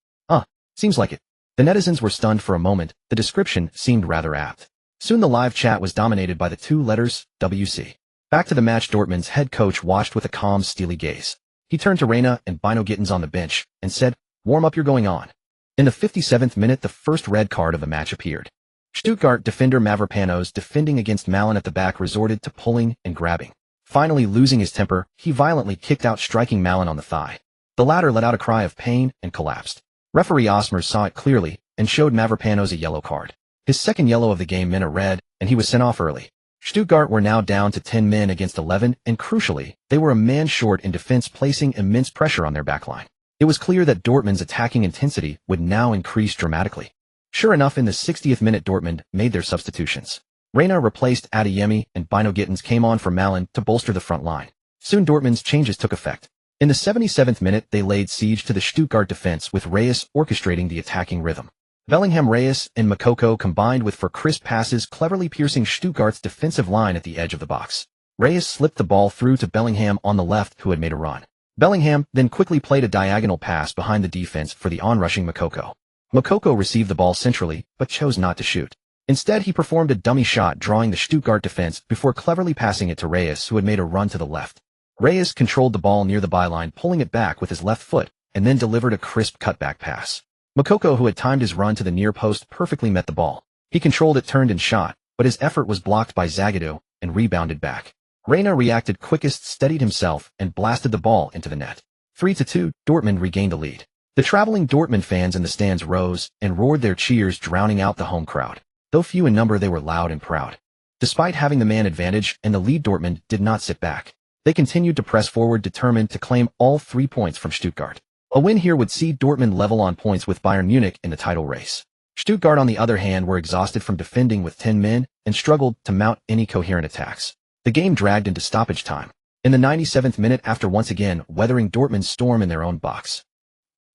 Seems like it. The netizens were stunned for a moment. The description seemed rather apt. Soon the live chat was dominated by the 2 letters, WC. Back to the match, Dortmund's head coach watched with a calm, steely gaze. He turned to Reina and Bino Gittins on the bench and said, "Warm up, you're going on." In the 57th minute, the first red card of the match appeared. Stuttgart defender Mavropanos, defending against Ballon at the back, resorted to pulling and grabbing. Finally, losing his temper, he violently kicked out, striking Ballon on the thigh. The latter let out a cry of pain and collapsed. Referee Osmer saw it clearly and showed Mavropanos a yellow card. His second yellow of the game meant a red, and he was sent off early. Stuttgart were now down to 10 men against 11, and crucially, they were a man short in defense, placing immense pressure on their backline. It was clear that Dortmund's attacking intensity would now increase dramatically. Sure enough, in the 60th minute, Dortmund made their substitutions. Reina replaced Adeyemi, and Bino Gittins came on for Ballon to bolster the front line. Soon Dortmund's changes took effect. In the 77th minute, they laid siege to the Stuttgart defense, with Reyes orchestrating the attacking rhythm. Bellingham, Reyes, and Moukoko combined with for crisp passes, cleverly piercing Stuttgart's defensive line at the edge of the box. Reyes slipped the ball through to Bellingham on the left, who had made a run. Bellingham then quickly played a diagonal pass behind the defense for the onrushing Moukoko. Moukoko received the ball centrally, but chose not to shoot. Instead, he performed a dummy shot, drawing the Stuttgart defense before cleverly passing it to Reyes, who had made a run to the left. Reyes controlled the ball near the byline, pulling it back with his left foot, and then delivered a crisp cutback pass. Moukoko, who had timed his run to the near post, perfectly met the ball. He controlled it, turned and shot, but his effort was blocked by Zagadou and rebounded back. Reina reacted quickest, steadied himself, and blasted the ball into the net. 3-2, Dortmund regained the lead. The traveling Dortmund fans in the stands rose and roared their cheers, drowning out the home crowd. Though few in number, they were loud and proud. Despite having the man advantage and the lead, Dortmund did not sit back. They continued to press forward, determined to claim all 3 points from Stuttgart. A win here would see Dortmund level on points with Bayern Munich in the title race. Stuttgart, on the other hand, were exhausted from defending with 10 men and struggled to mount any coherent attacks. The game dragged into stoppage time. In the 97th minute, after once again weathering Dortmund's storm in their own box,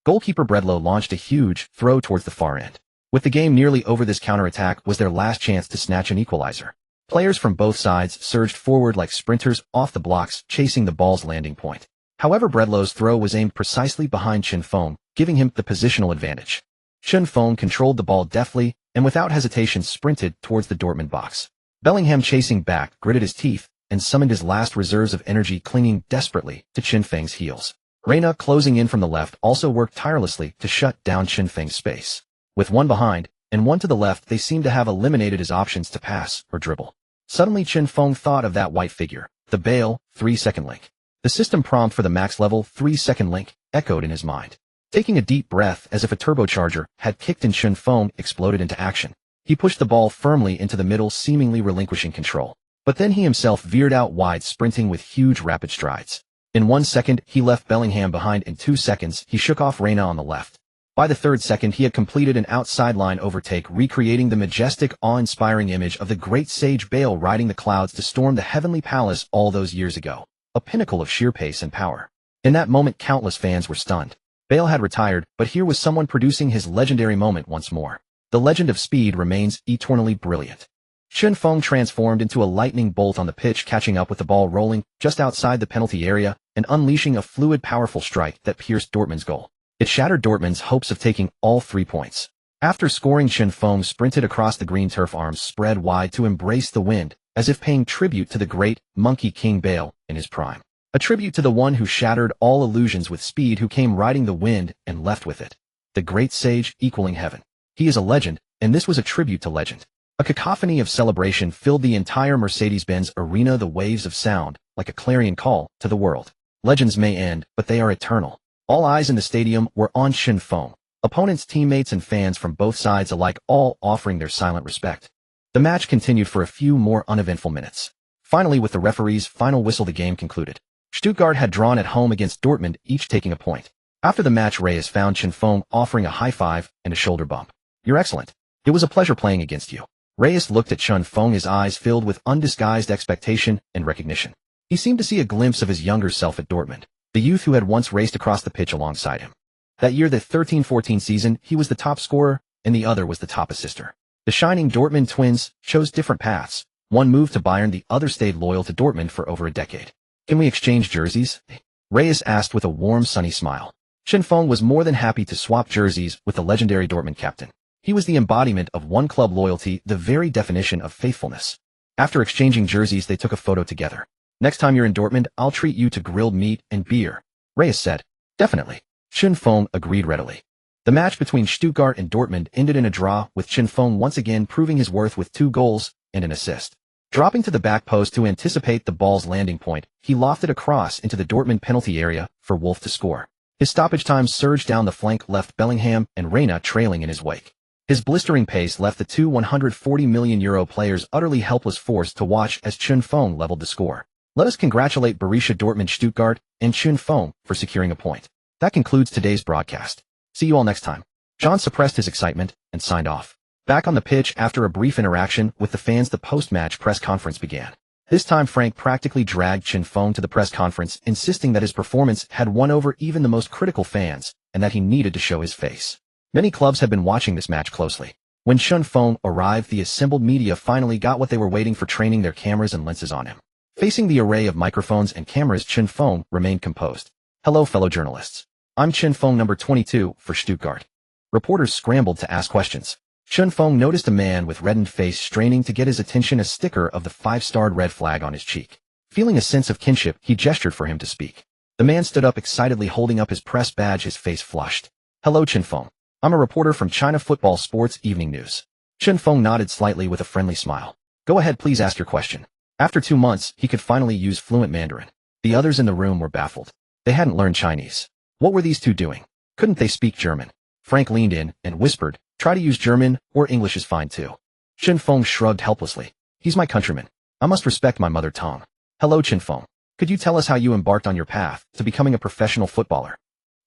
goalkeeper Bredlow launched a huge throw towards the far end. With the game nearly over, this counterattack was their last chance to snatch an equalizer. Players from both sides surged forward like sprinters off the blocks, chasing the ball's landing point. However, Bredlow's throw was aimed precisely behind Chen Feng, giving him the positional advantage. Chen Feng controlled the ball deftly and without hesitation sprinted towards the Dortmund box. Bellingham, chasing back, gritted his teeth and summoned his last reserves of energy, clinging desperately to Chen Feng's heels. Reina, closing in from the left, also worked tirelessly to shut down Chen Feng's space. With one behind and one to the left, they seemed to have eliminated his options to pass or dribble. Suddenly Chen Feng thought of that white figure, the Bale 3-second link. The system prompt for the max level 3-second link echoed in his mind. Taking a deep breath as if a turbocharger had kicked in, Chen Feng exploded into action. He pushed the ball firmly into the middle, seemingly relinquishing control. But then he himself veered out wide, sprinting with huge rapid strides. In 1 second, he left Bellingham behind. In 2 seconds, he shook off Reina on the left. By the 3rd second, he had completed an outside line overtake, recreating the majestic, awe-inspiring image of the great sage Bale riding the clouds to storm the heavenly palace all those years ago. A pinnacle of sheer pace and power. In that moment, countless fans were stunned. Bale had retired, but here was someone producing his legendary moment once more. The legend of speed remains eternally brilliant. Chen Feng transformed into a lightning bolt on the pitch, catching up with the ball rolling just outside the penalty area and unleashing a fluid, powerful strike that pierced Dortmund's goal. It shattered Dortmund's hopes of taking all 3 points. After scoring, Chen Feng sprinted across the green turf, arms spread wide to embrace the wind, as if paying tribute to the great Monkey King Bale in his prime. A tribute to the one who shattered all illusions with speed, who came riding the wind and left with it. The great sage equaling heaven. He is a legend, and this was a tribute to legend. A cacophony of celebration filled the entire Mercedes-Benz arena, the waves of sound, like a clarion call to the world. Legends may end, but they are eternal. All eyes in the stadium were on Chen Feng. Opponents, teammates, and fans from both sides alike, all offering their silent respect. The match continued for a few more uneventful minutes. Finally, with the referee's final whistle, the game concluded. Stuttgart had drawn at home against Dortmund, each taking a point. After the match, Reyes found Chen Feng offering a high five and a shoulder bump. "You're excellent. It was a pleasure playing against you." Reyes looked at Chen Feng, his eyes filled with undisguised expectation and recognition. He seemed to see a glimpse of his younger self at Dortmund, the youth who had once raced across the pitch alongside him. That year, the 13-14 season, he was the top scorer and the other was the top assister. The shining Dortmund twins chose different paths. One moved to Bayern, the other stayed loyal to Dortmund for over a decade. "Can we exchange jerseys?" Reyes asked with a warm, sunny smile. Chen Feng was more than happy to swap jerseys with the legendary Dortmund captain. He was the embodiment of one club loyalty, the very definition of faithfulness. After exchanging jerseys, they took a photo together. "Next time you're in Dortmund, I'll treat you to grilled meat and beer," Reyes said. "Definitely." Chen Feng agreed readily. The match between Stuttgart and Dortmund ended in a draw, with Chen Feng once again proving his worth with 2 goals and an assist. Dropping to the back post to anticipate the ball's landing point, he lofted a cross into the Dortmund penalty area for Wolf to score. His stoppage time surged down the flank, left Bellingham and Reina trailing in his wake. His blistering pace left the two €140 million players utterly helpless, forced to watch as Chen Feng leveled the score. Let us congratulate Borussia Dortmund, Stuttgart, and Chen Feng for securing a point. That concludes today's broadcast. See you all next time. John suppressed his excitement and signed off. Back on the pitch, after a brief interaction with the fans, the post-match press conference began. This time, Frank practically dragged Chen Feng to the press conference, insisting that his performance had won over even the most critical fans, and that he needed to show his face. Many clubs had been watching this match closely. When Chen Feng arrived, the assembled media finally got what they were waiting for, training their cameras and lenses on him. Facing the array of microphones and cameras, Chen Feng remained composed. "Hello, fellow journalists. I'm Chen Feng, number 22 for Stuttgart." Reporters scrambled to ask questions. Chen Feng noticed a man with reddened face straining to get his attention, a sticker of the 5-starred red flag on his cheek. Feeling a sense of kinship, he gestured for him to speak. The man stood up excitedly, holding up his press badge, his face flushed. "Hello, Chen Feng. I'm a reporter from China Football Sports Evening News." Chen Feng nodded slightly with a friendly smile. "Go ahead, please ask your question." After 2 months, he could finally use fluent Mandarin. The others in the room were baffled. They hadn't learned Chinese. What were these two doing? Couldn't they speak German? Frank leaned in and whispered, "Try to use German, or English is fine too." Chen Feng shrugged helplessly. "He's my countryman. I must respect my mother tongue." "Hello, Chen Feng. Could you tell us how you embarked on your path to becoming a professional footballer?"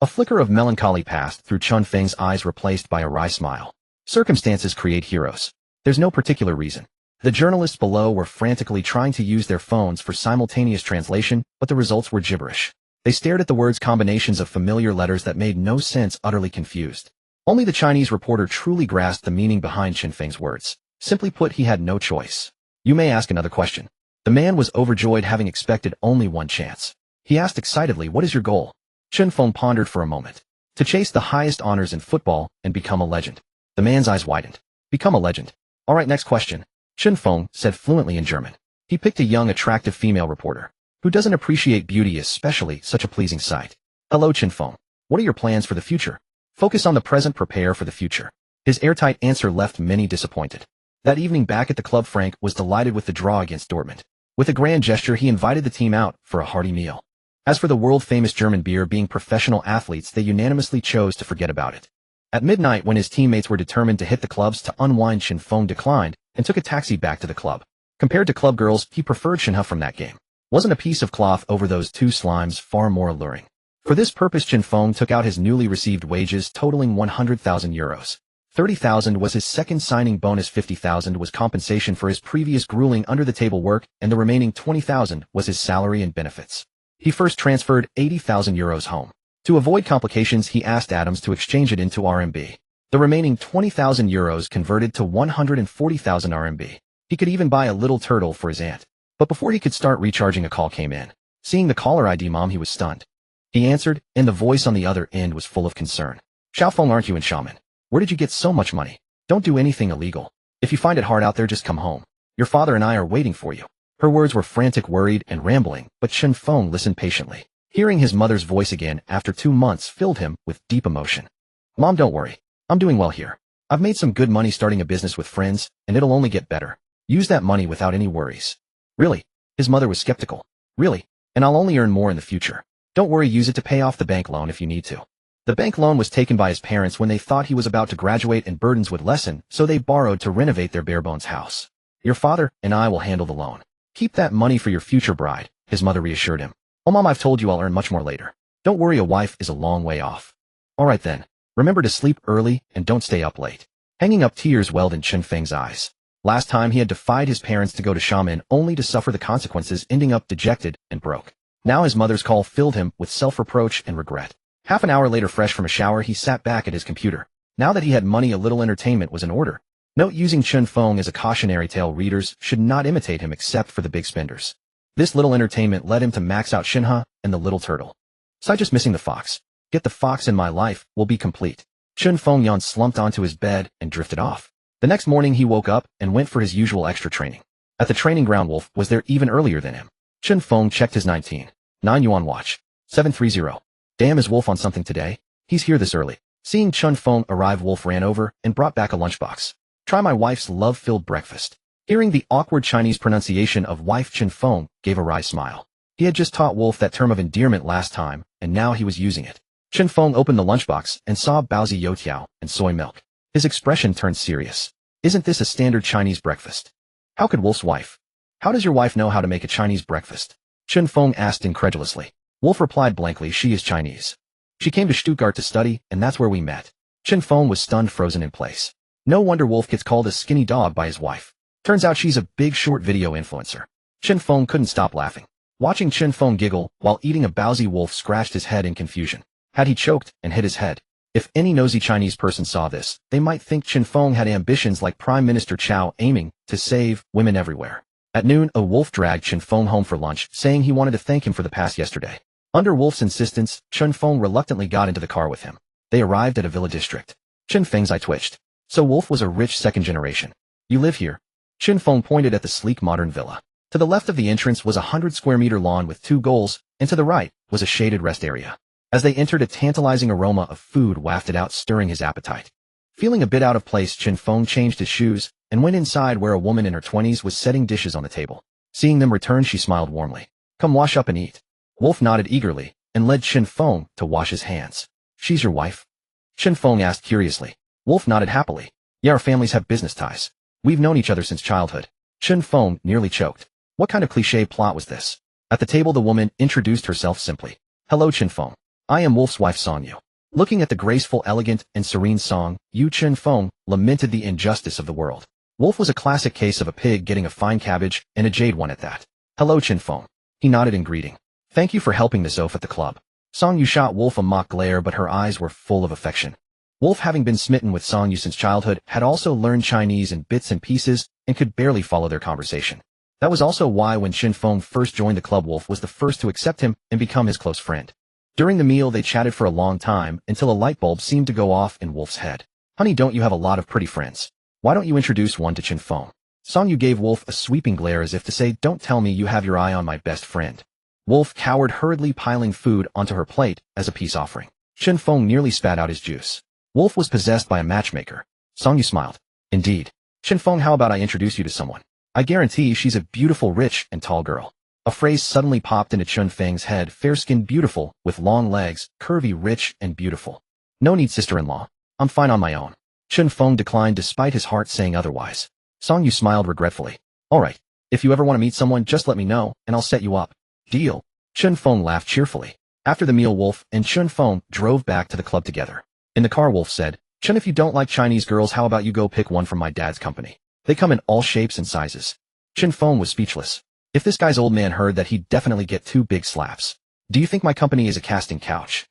A flicker of melancholy passed through Chun Feng's eyes, replaced by a wry smile. Circumstances create heroes. There's no particular reason. The journalists below were frantically trying to use their phones for simultaneous translation, but the results were gibberish. They stared at the words, combinations of familiar letters that made no sense, utterly confused. Only the Chinese reporter truly grasped the meaning behind Chun Feng's words. Simply put, he had no choice. You may ask another question. The man was overjoyed, having expected only one chance. He asked excitedly, what is your goal? Chun Feng pondered for a moment. To chase the highest honors in football and become a legend. The man's eyes widened. Become a legend. All right, next question. Chun Feng said fluently in German. He picked a young, attractive female reporter. Who doesn't appreciate beauty, especially such a pleasing sight? Hello, Chun Feng. What are your plans for the future? Focus on the present, prepare for the future. His airtight answer left many disappointed. That evening back at the club, Frank was delighted with the draw against Dortmund. With a grand gesture, he invited the team out for a hearty meal. As for the world-famous German beer, being professional athletes, they unanimously chose to forget about it. At midnight, when his teammates were determined to hit the clubs to unwind, Chun Feng declined and took a taxi back to the club. Compared to club girls, he preferred Shinha from that game. Wasn't a piece of cloth over those two slimes far more alluring? For this purpose, Chun Feng took out his newly received wages, totaling 100,000 euros. 30,000 was his second signing bonus, 50,000 was compensation for his previous grueling under-the-table work, and the remaining 20,000 was his salary and benefits. He first transferred 80,000 euros home. To avoid complications, he asked Adams to exchange it into RMB. The remaining 20,000 euros converted to 140,000 RMB. He could even buy a little turtle for his aunt. But before he could start recharging, a call came in. Seeing the caller ID, Mom, he was stunned. He answered, and the voice on the other end was full of concern. Xiaofeng, aren't you in Xiamen? Where did you get so much money? Don't do anything illegal. If you find it hard out there, just come home. Your father and I are waiting for you. Her words were frantic, worried, and rambling, but Chun Feng listened patiently. Hearing his mother's voice again after 2 months filled him with deep emotion. Mom, don't worry. I'm doing well here. I've made some good money starting a business with friends, and it'll only get better. Use that money without any worries. Really? His mother was skeptical. Really? And I'll only earn more in the future. Don't worry, use it to pay off the bank loan if you need to. The bank loan was taken by his parents when they thought he was about to graduate and burdens would lessen, so they borrowed to renovate their bare-bones house. Your father and I will handle the loan. Keep that money for your future bride, his mother reassured him. Oh, Mom, I've told you I'll earn much more later. Don't worry, a wife is a long way off. All right then. Remember to sleep early and don't stay up late. Hanging up, tears welled in Chun Feng's eyes. Last time he had defied his parents to go to Xiamen only to suffer the consequences, ending up dejected and broke. Now his mother's call filled him with self-reproach and regret. Half an hour later, fresh from a shower, he sat back at his computer. Now that he had money, a little entertainment was in order. Note using Chun Feng as a cautionary tale: readers should not imitate him except for the big spenders. This little entertainment led him to max out Shinha and the little turtle. So just missing the fox. Get the fox and my life will be complete. Chun Feng yawned, slumped onto his bed, and drifted off. The next morning he woke up and went for his usual extra training. At the training ground, Wolf was there even earlier than him. Chun Feng checked his 9 yuan watch. 7:30. Damn, is Wolf on something today? He's here this early. Seeing Chun Feng arrive, Wolf ran over and brought back a lunchbox. Try my wife's love-filled breakfast. Hearing the awkward Chinese pronunciation of wife, Chun Feng gave a wry smile. He had just taught Wolf that term of endearment last time, and now he was using it. Chun Feng opened the lunchbox and saw baozi youtiao and soy milk. His expression turned serious. Isn't this a standard Chinese breakfast? How could Wolf's wife? How does your wife know how to make a Chinese breakfast? Chun Feng asked incredulously. Wolf replied blankly, she is Chinese. She came to Stuttgart to study, and that's where we met. Chun Feng was stunned, frozen in place. No wonder Wolf gets called a skinny dog by his wife. Turns out she's a big short video influencer. Chun Feng couldn't stop laughing. Watching Chun Feng giggle while eating a baozi, Wolf scratched his head in confusion. Had he choked and hit his head? If any nosy Chinese person saw this, they might think Chun Feng had ambitions like Prime Minister Chow, aiming to save women everywhere. At noon, a Wolf dragged Chun Feng home for lunch, saying he wanted to thank him for the past yesterday. Under Wolf's insistence, Chun Feng reluctantly got into the car with him. They arrived at a villa district. Chun Feng's eye twitched. So Wolf was a rich second generation. You live here? Chun Feng pointed at the sleek modern villa. To the left of the entrance was a 100-square-meter lawn with 2 goals, and to the right was a shaded rest area. As they entered, a tantalizing aroma of food wafted out, stirring his appetite. Feeling a bit out of place, Chun Feng changed his shoes and went inside, where a woman in her 20s was setting dishes on the table. Seeing them return, she smiled warmly. Come wash up and eat. Wolf nodded eagerly and led Chun Feng to wash his hands. She's your wife? Chun Feng asked curiously. Wolf nodded happily. Yeah, our families have business ties. We've known each other since childhood. Chun Feng nearly choked. What kind of cliché plot was this? At the table, the woman introduced herself simply. Hello, Chun Feng. I am Wolf's wife Song Yu. Looking at the graceful, elegant, and serene Song, Yu Chen-feng lamented the injustice of the world. Wolf was a classic case of a pig getting a fine cabbage, and a jade one at that. Hello Chen-feng. He nodded in greeting. Thank you for helping this oaf at the club. Song Yu shot Wolf a mock glare, but her eyes were full of affection. Wolf, having been smitten with Song Yu since childhood, had also learned Chinese in bits and pieces and could barely follow their conversation. That was also why when Chen-feng first joined the club, Wolf was the first to accept him and become his close friend. During the meal, they chatted for a long time until a light bulb seemed to go off in Wolf's head. Honey, don't you have a lot of pretty friends? Why don't you introduce one to Chen-feng? Song Yu gave Wolf a sweeping glare as if to say, don't tell me you have your eye on my best friend. Wolf cowered, hurriedly piling food onto her plate as a peace offering. Chen-feng nearly spat out his juice. Wolf was possessed by a matchmaker. Song Yu smiled. Indeed. Chen-feng, how about I introduce you to someone? I guarantee she's a beautiful, rich, and tall girl. A phrase suddenly popped into Chen-feng's head. Fair-skinned, beautiful, with long legs, curvy, rich, and beautiful. No need, sister-in-law. I'm fine on my own. Chen-feng declined despite his heart saying otherwise. Song Yu smiled regretfully. Alright, if you ever want to meet someone, just let me know, and I'll set you up. Deal. Chen-feng laughed cheerfully. After the meal, Wolf and Chen-feng drove back to the club together. In the car, Wolf said, Chen, if you don't like Chinese girls, how about you go pick one from my dad's company? They come in all shapes and sizes. Chen-feng was speechless. If this guy's old man heard that, he'd definitely get 2 big slaps. Do you think my company is a casting couch?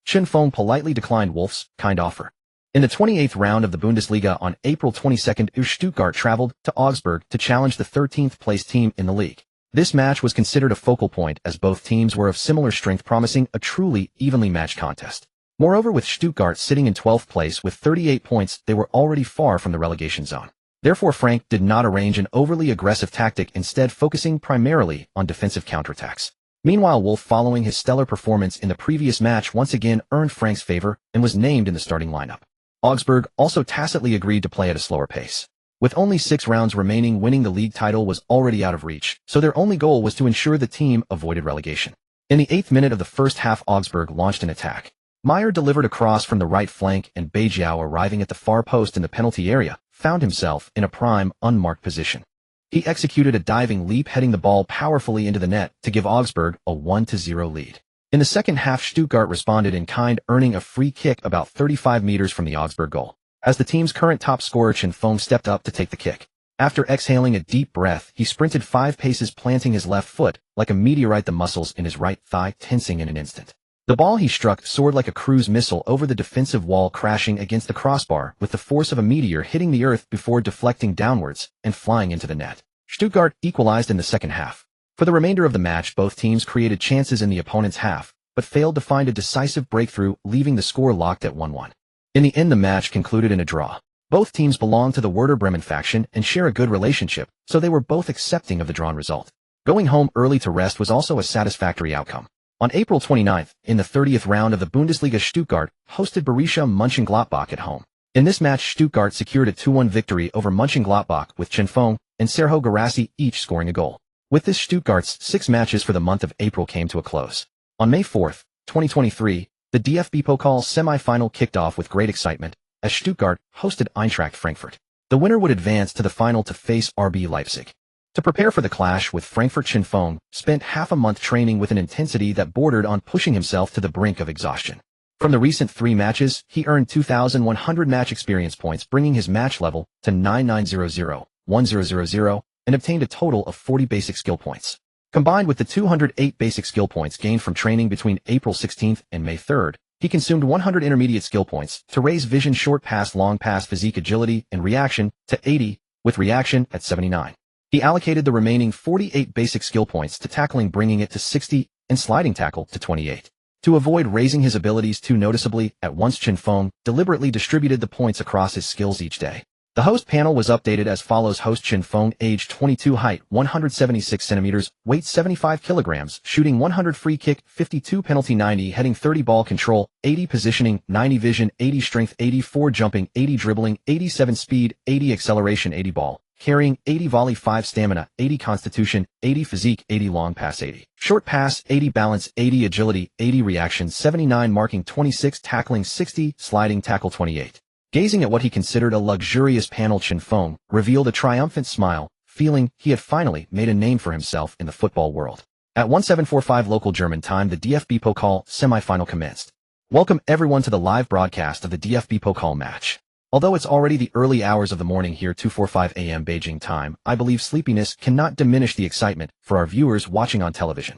Chen-feng politely declined Wolf's kind offer. In the 28th round of the Bundesliga on April 22nd, Stuttgart traveled to Augsburg to challenge the 13th place team in the league. This match was considered a focal point as both teams were of similar strength, promising a truly evenly matched contest. Moreover, with Stuttgart sitting in 12th place with 38 points, they were already far from the relegation zone. Therefore, Frank did not arrange an overly aggressive tactic, instead focusing primarily on defensive counterattacks. Meanwhile, Wolf, following his stellar performance in the previous match, once again earned Frank's favor and was named in the starting lineup. Augsburg also tacitly agreed to play at a slower pace. With only 6 rounds remaining, winning the league title was already out of reach, so their only goal was to ensure the team avoided relegation. In the 8th minute of the first half, Augsburg launched an attack. Meyer delivered a cross from the right flank, and Beijiao, arriving at the far post in the penalty area, found himself in a prime, unmarked position. He executed a diving leap, heading the ball powerfully into the net to give Augsburg a 1-0 lead. In the second half, Stuttgart responded in kind, earning a free kick about 35 meters from the Augsburg goal. As the team's current top scorer, Chen-feng, stepped up to take the kick. After exhaling a deep breath, he sprinted 5 paces, planting his left foot like a meteorite, the muscles in his right thigh tensing in an instant. The ball he struck soared like a cruise missile over the defensive wall, crashing against the crossbar with the force of a meteor hitting the earth before deflecting downwards and flying into the net. Stuttgart equalized in the second half. For the remainder of the match, both teams created chances in the opponent's half, but failed to find a decisive breakthrough, leaving the score locked at 1-1. In the end, the match concluded in a draw. Both teams belong to the Werder Bremen faction and share a good relationship, so they were both accepting of the drawn result. Going home early to rest was also a satisfactory outcome. On April 29th, in the 30th round of the Bundesliga, Stuttgart hosted Borussia Mönchengladbach at home. In this match, Stuttgart secured a 2-1 victory over Mönchengladbach, with Chen-feng and Sergio Guirassy each scoring a goal. With this, Stuttgart's 6 matches for the month of April came to a close. On May 4th, 2023, the DFB Pokal semi-final kicked off with great excitement as Stuttgart hosted Eintracht Frankfurt. The winner would advance to the final to face RB Leipzig. To prepare for the clash with Frankfurt, Chen-feng spent half a month training with an intensity that bordered on pushing himself to the brink of exhaustion. From the recent 3 matches, he earned 2,100 match experience points, bringing his match level to 9900, 1000, and obtained a total of 40 basic skill points. Combined with the 208 basic skill points gained from training between April 16th and May 3rd, he consumed 100 intermediate skill points to raise vision, short pass, long pass, physique, agility, and reaction to 80, with reaction at 79. He allocated the remaining 48 basic skill points to tackling, bringing it to 60, and sliding tackle to 28. To avoid raising his abilities too noticeably at once, Chen-feng deliberately distributed the points across his skills each day. The host panel was updated as follows: host Chen-feng, age 22, height 176 centimeters, weight 75 kilograms, shooting 100, free kick 52, penalty 90, heading 30, ball control 80, positioning 90, vision 80, strength 84, jumping 80, dribbling 87, speed 80, acceleration 80, ball carrying 80, volley 5, stamina 80, constitution 80, physique 80, long pass 80, short pass 80, balance 80, agility 80, reaction 79, marking 26, tackling 60, sliding tackle 28. Gazing at what he considered a luxurious panel, Chen-feng revealed a triumphant smile, feeling he had finally made a name for himself in the football world. At 1745 local German time, the DFB Pokal semi-final commenced. Welcome everyone to the live broadcast of the DFB Pokal match. Although it's already the early hours of the morning here 2:45 a.m. Beijing time, I believe sleepiness cannot diminish the excitement for our viewers watching on television.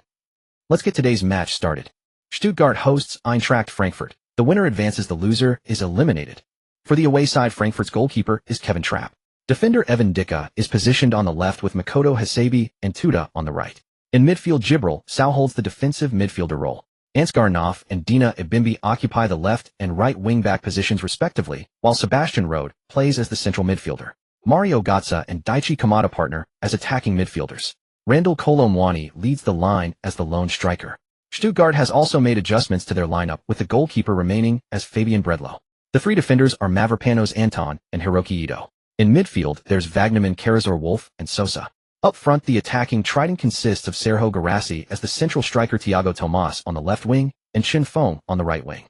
Let's get today's match started. Stuttgart hosts Eintracht Frankfurt. The winner advances, the loser is eliminated. For the away side, Frankfurt's goalkeeper is Kevin Trapp. Defender Evan Dicka is positioned on the left with Makoto Hasabi and Tuta on the right. In midfield, Gibril Sau holds the defensive midfielder role. Ansgar Knopf and Dina Ibimbi occupy the left and right wing-back positions respectively, while Sebastian Rode plays as the central midfielder. Mario Götze and Daichi Kamada partner as attacking midfielders. Randall Kolo Muani leads the line as the lone striker. Stuttgart has also made adjustments to their lineup, with the goalkeeper remaining as Fabian Bredlow. The three defenders are Mavropanos Anton and Hiroki Ito. In midfield, there's Vagnoman, Karazor Wolf, and Sosa. Up front, the attacking trident consists of Sergio Garassi as the central striker, Thiago Tomas on the left wing, and Chen Fong on the right wing.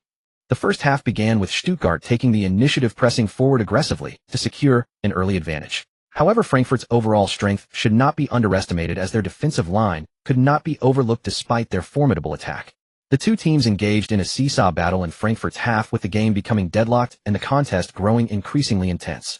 The first half began with Stuttgart taking the initiative, pressing forward aggressively to secure an early advantage. However, Frankfurt's overall strength should not be underestimated, as their defensive line could not be overlooked despite their formidable attack. The two teams engaged in a seesaw battle in Frankfurt's half, with the game becoming deadlocked and the contest growing increasingly intense.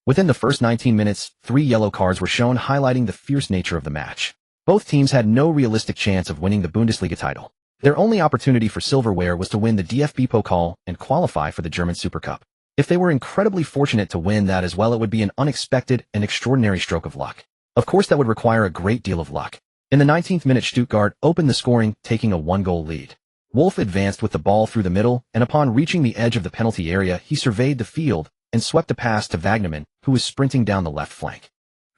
Within the first 19 minutes, 3 yellow cards were shown, highlighting the fierce nature of the match. Both teams had no realistic chance of winning the Bundesliga title. Their only opportunity for silverware was to win the DFB Pokal and qualify for the German Super Cup. If they were incredibly fortunate to win that as well, it would be an unexpected and extraordinary stroke of luck. Of course, that would require a great deal of luck. In the 19th minute, Stuttgart opened the scoring, taking a 1-goal lead. Wolf advanced with the ball through the middle, and upon reaching the edge of the penalty area, he surveyed the field and swept a pass to Vagnoman, who was sprinting down the left flank.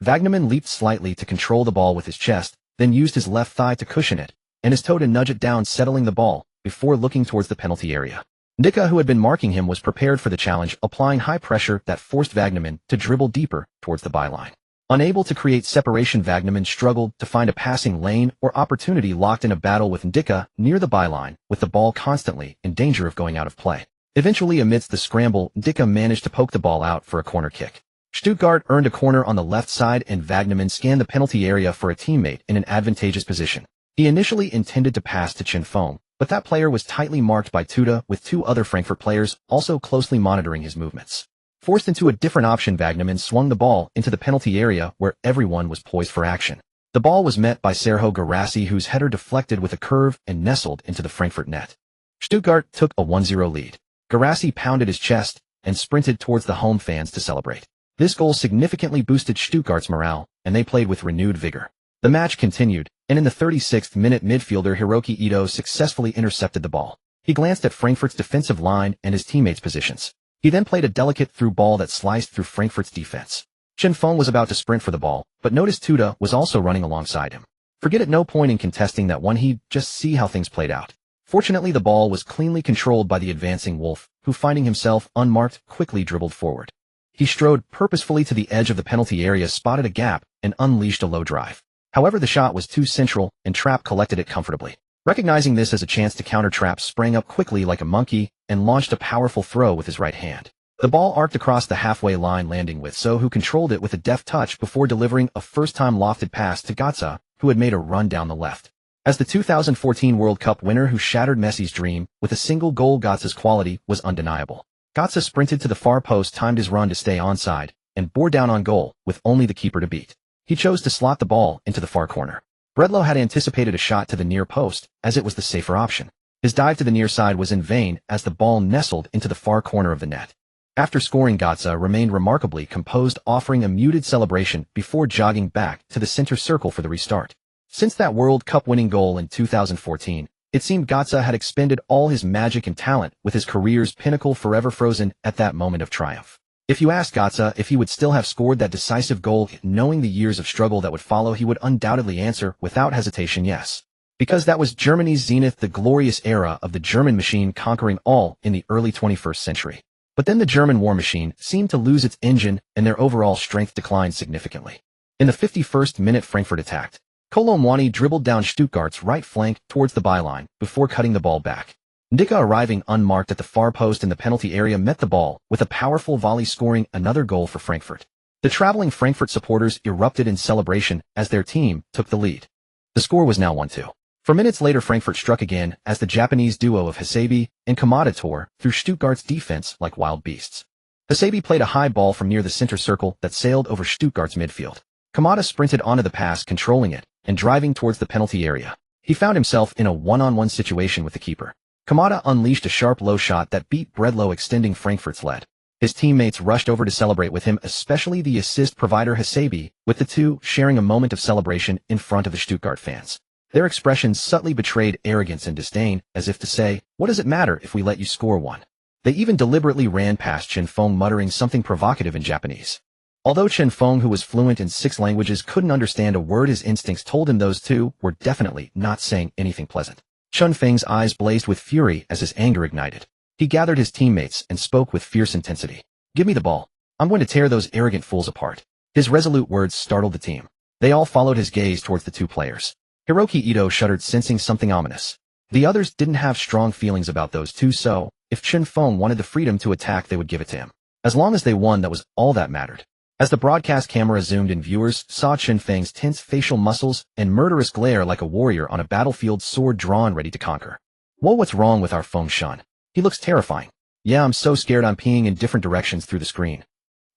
Vagnoman leaped slightly to control the ball with his chest, then used his left thigh to cushion it, and his toe to nudge it down, settling the ball, before looking towards the penalty area. Dicka, who had been marking him, was prepared for the challenge, applying high pressure that forced Vagnoman to dribble deeper towards the byline. Unable to create separation, Vagnoman struggled to find a passing lane or opportunity, locked in a battle with Dicka near the byline, with the ball constantly in danger of going out of play. Eventually, amidst the scramble, Dicka managed to poke the ball out for a corner kick. Stuttgart earned a corner on the left side, and Vagnoman scanned the penalty area for a teammate in an advantageous position. He initially intended to pass to Chen Fong, but that player was tightly marked by Tuta, with 2 other Frankfurt players also closely monitoring his movements. Forced into a different option, Vagnoman swung the ball into the penalty area where everyone was poised for action. The ball was met by Sergio Garassi, whose header deflected with a curve and nestled into the Frankfurt net. Stuttgart took a 1-0 lead. Garassi pounded his chest and sprinted towards the home fans to celebrate. This goal significantly boosted Stuttgart's morale, and they played with renewed vigor. The match continued, and in the 36th minute, midfielder Hiroki Ito successfully intercepted the ball. He glanced at Frankfurt's defensive line and his teammates' positions. He then played a delicate through ball that sliced through Frankfurt's defense. Chen Fong was about to sprint for the ball, but noticed Tuta was also running alongside him. Forget it, no point in contesting that one, he'd just see how things played out. Fortunately, the ball was cleanly controlled by the advancing Wolf, who, finding himself unmarked, quickly dribbled forward. He strode purposefully to the edge of the penalty area, spotted a gap, and unleashed a low drive. However, the shot was too central, and Trapp collected it comfortably. Recognizing this as a chance to counter, Trapp sprang up quickly like a monkey and launched a powerful throw with his right hand. The ball arced across the halfway line, landing with So, who controlled it with a deft touch before delivering a first-time lofted pass to Götze, who had made a run down the left. As the 2014 World Cup winner who shattered Messi's dream with a single goal, Götze's quality was undeniable. Götze sprinted to the far post, timed his run to stay onside, and bore down on goal with only the keeper to beat. He chose to slot the ball into the far corner. Bredlow had anticipated a shot to the near post, as it was the safer option. His dive to the near side was in vain, as the ball nestled into the far corner of the net. After scoring, Götze remained remarkably composed, offering a muted celebration before jogging back to the center circle for the restart. Since that World Cup winning goal in 2014, it seemed Götze had expended all his magic and talent, with his career's pinnacle forever frozen at that moment of triumph. If you ask Götze if he would still have scored that decisive goal, knowing the years of struggle that would follow, he would undoubtedly answer without hesitation yes. Because that was Germany's zenith, the glorious era of the German machine conquering all in the early 21st century. But then the German war machine seemed to lose its engine, and their overall strength declined significantly. In the 51st minute, Frankfurt attacked. Kolo Muani dribbled down Stuttgart's right flank towards the byline before cutting the ball back. Dicka, arriving unmarked at the far post in the penalty area, met the ball with a powerful volley, scoring another goal for Frankfurt. The traveling Frankfurt supporters erupted in celebration as their team took the lead. The score was now 1-2. For minutes later, Frankfurt struck again as the Japanese duo of Hasebe and Kamada tore through Stuttgart's defense like wild beasts. Hasebe played a high ball from near the center circle that sailed over Stuttgart's midfield. Kamada sprinted onto the pass, controlling it and driving towards the penalty area. He found himself in a one-on-one situation with the keeper. Kamada unleashed a sharp low shot that beat Bredlow, extending Frankfurt's lead. His teammates rushed over to celebrate with him, especially the assist provider Hasebe, with the two sharing a moment of celebration in front of the Stuttgart fans. Their expressions subtly betrayed arrogance and disdain, as if to say, "What does it matter if we let you score one?" They even deliberately ran past Chen Feng, muttering something provocative in Japanese. Although Chen Feng, who was fluent in 6 languages, couldn't understand a word, his instincts told him those two were definitely not saying anything pleasant. Chen Feng's eyes blazed with fury as his anger ignited. He gathered his teammates and spoke with fierce intensity. "Give me the ball. I'm going to tear those arrogant fools apart." His resolute words startled the team. They all followed his gaze towards the two players. Hiroki Ito shuddered, sensing something ominous. The others didn't have strong feelings about those two, so if Chen Feng wanted the freedom to attack, they would give it to him. As long as they won, that was all that mattered. As the broadcast camera zoomed in, viewers saw Chen Feng's tense facial muscles and murderous glare like a warrior on a battlefield, sword drawn ready to conquer. "Whoa, what's wrong with our Feng Shan? He looks terrifying." "Yeah, I'm so scared I'm peeing in different directions through the screen."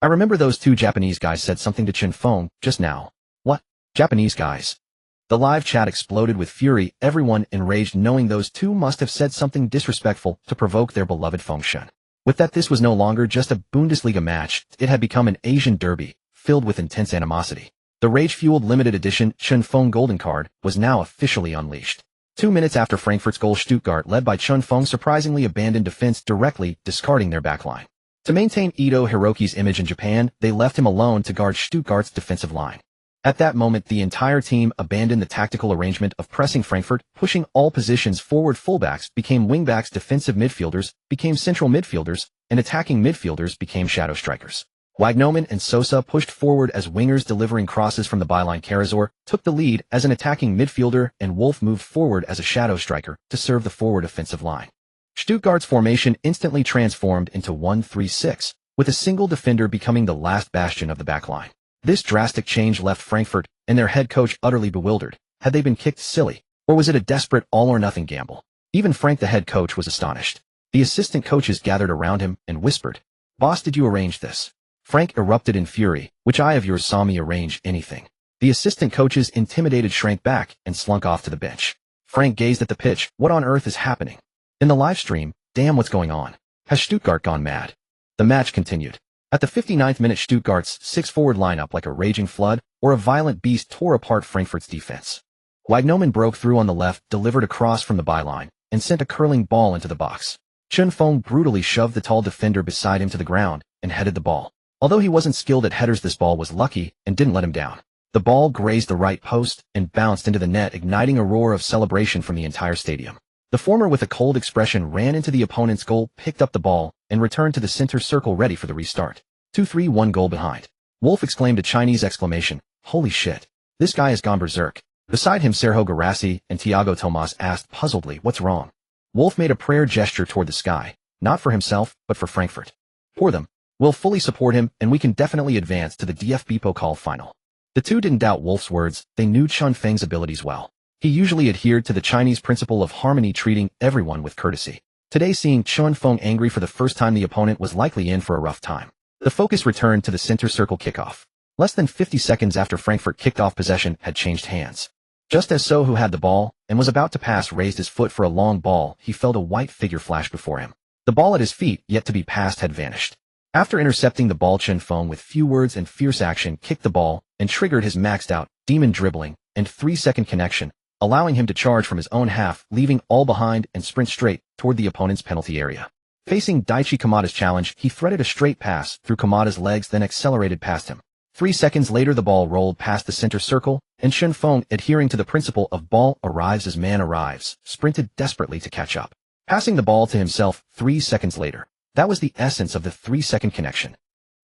"I remember those two Japanese guys said something to Chen Feng just now." "What? Japanese guys?" The live chat exploded with fury, everyone enraged, knowing those two must have said something disrespectful to provoke their beloved Feng Shan. With that, this was no longer just a Bundesliga match, it had become an Asian derby, filled with intense animosity. The rage-fueled limited edition Chen Feng Golden Card was now officially unleashed. 2 minutes after Frankfurt's goal, Stuttgart, led by Chen Feng, surprisingly abandoned defense, directly discarding their backline. To maintain Ito Hiroki's image in Japan, they left him alone to guard Stuttgart's defensive line. At that moment, the entire team abandoned the tactical arrangement of pressing Frankfurt, pushing all positions forward. Fullbacks became wingbacks, defensive midfielders became central midfielders, and attacking midfielders became shadow strikers. Wagnoman and Sosa pushed forward as wingers, delivering crosses from the byline. Karazor took the lead as an attacking midfielder, and Wolf moved forward as a shadow striker to serve the forward offensive line. Stuttgart's formation instantly transformed into 1-3-6, with a single defender becoming the last bastion of the backline. This drastic change left Frankfurt and their head coach utterly bewildered. Had they been kicked silly, or was it a desperate all-or-nothing gamble? Even Frank, the head coach, was astonished. The assistant coaches gathered around him and whispered, "Boss, did you arrange this?" Frank erupted in fury. "Which eye of yours saw me arrange anything?" The assistant coaches, intimidated, shrank back and slunk off to the bench. Frank gazed at the pitch. What on earth is happening? In the live stream, damn, what's going on? Has Stuttgart gone mad? The match continued. At the 59th minute, Stuttgart's 6-forward lineup, like a raging flood or a violent beast, tore apart Frankfurt's defense. Wagnoman broke through on the left, delivered a cross from the byline, and sent a curling ball into the box. Chen Feng brutally shoved the tall defender beside him to the ground and headed the ball. Although he wasn't skilled at headers, this ball was lucky and didn't let him down. The ball grazed the right post and bounced into the net, igniting a roar of celebration from the entire stadium. The former, with a cold expression, ran into the opponent's goal, picked up the ball, and returned to the center circle ready for the restart. 2-3, 1 goal behind. Wolf exclaimed a Chinese exclamation. "Holy shit. This guy has gone berserk." Beside him, Sergio Garassi and Thiago Tomas asked puzzledly, "What's wrong?" Wolf made a prayer gesture toward the sky, not for himself, but for Frankfurt. "For them. We'll fully support him, and we can definitely advance to the DFB Pokal final." The two didn't doubt Wolf's words. They knew Chen Feng's abilities well. He usually adhered to the Chinese principle of harmony, treating everyone with courtesy. Today, seeing Chen Feng angry for the first time, the opponent was likely in for a rough time. The focus returned to the center circle kickoff. Less than 50 seconds after Frankfurt kicked off, possession had changed hands. Just as So, who had the ball and was about to pass, raised his foot for a long ball, he felt a white figure flash before him. The ball at his feet, yet to be passed, had vanished. After intercepting the ball, Chen Feng, with few words and fierce action, kicked the ball and triggered his maxed-out demon dribbling and 3-second connection, allowing him to charge from his own half, leaving all behind, and sprint straight toward the opponent's penalty area. Facing Daichi Kamada's challenge, he threaded a straight pass through Kamada's legs, then accelerated past him. 3 seconds later, the ball rolled past the center circle, and Chen Feng, adhering to the principle of ball arrives as man arrives, sprinted desperately to catch up, passing the ball to himself 3 seconds later. That was the essence of the 3-second connection.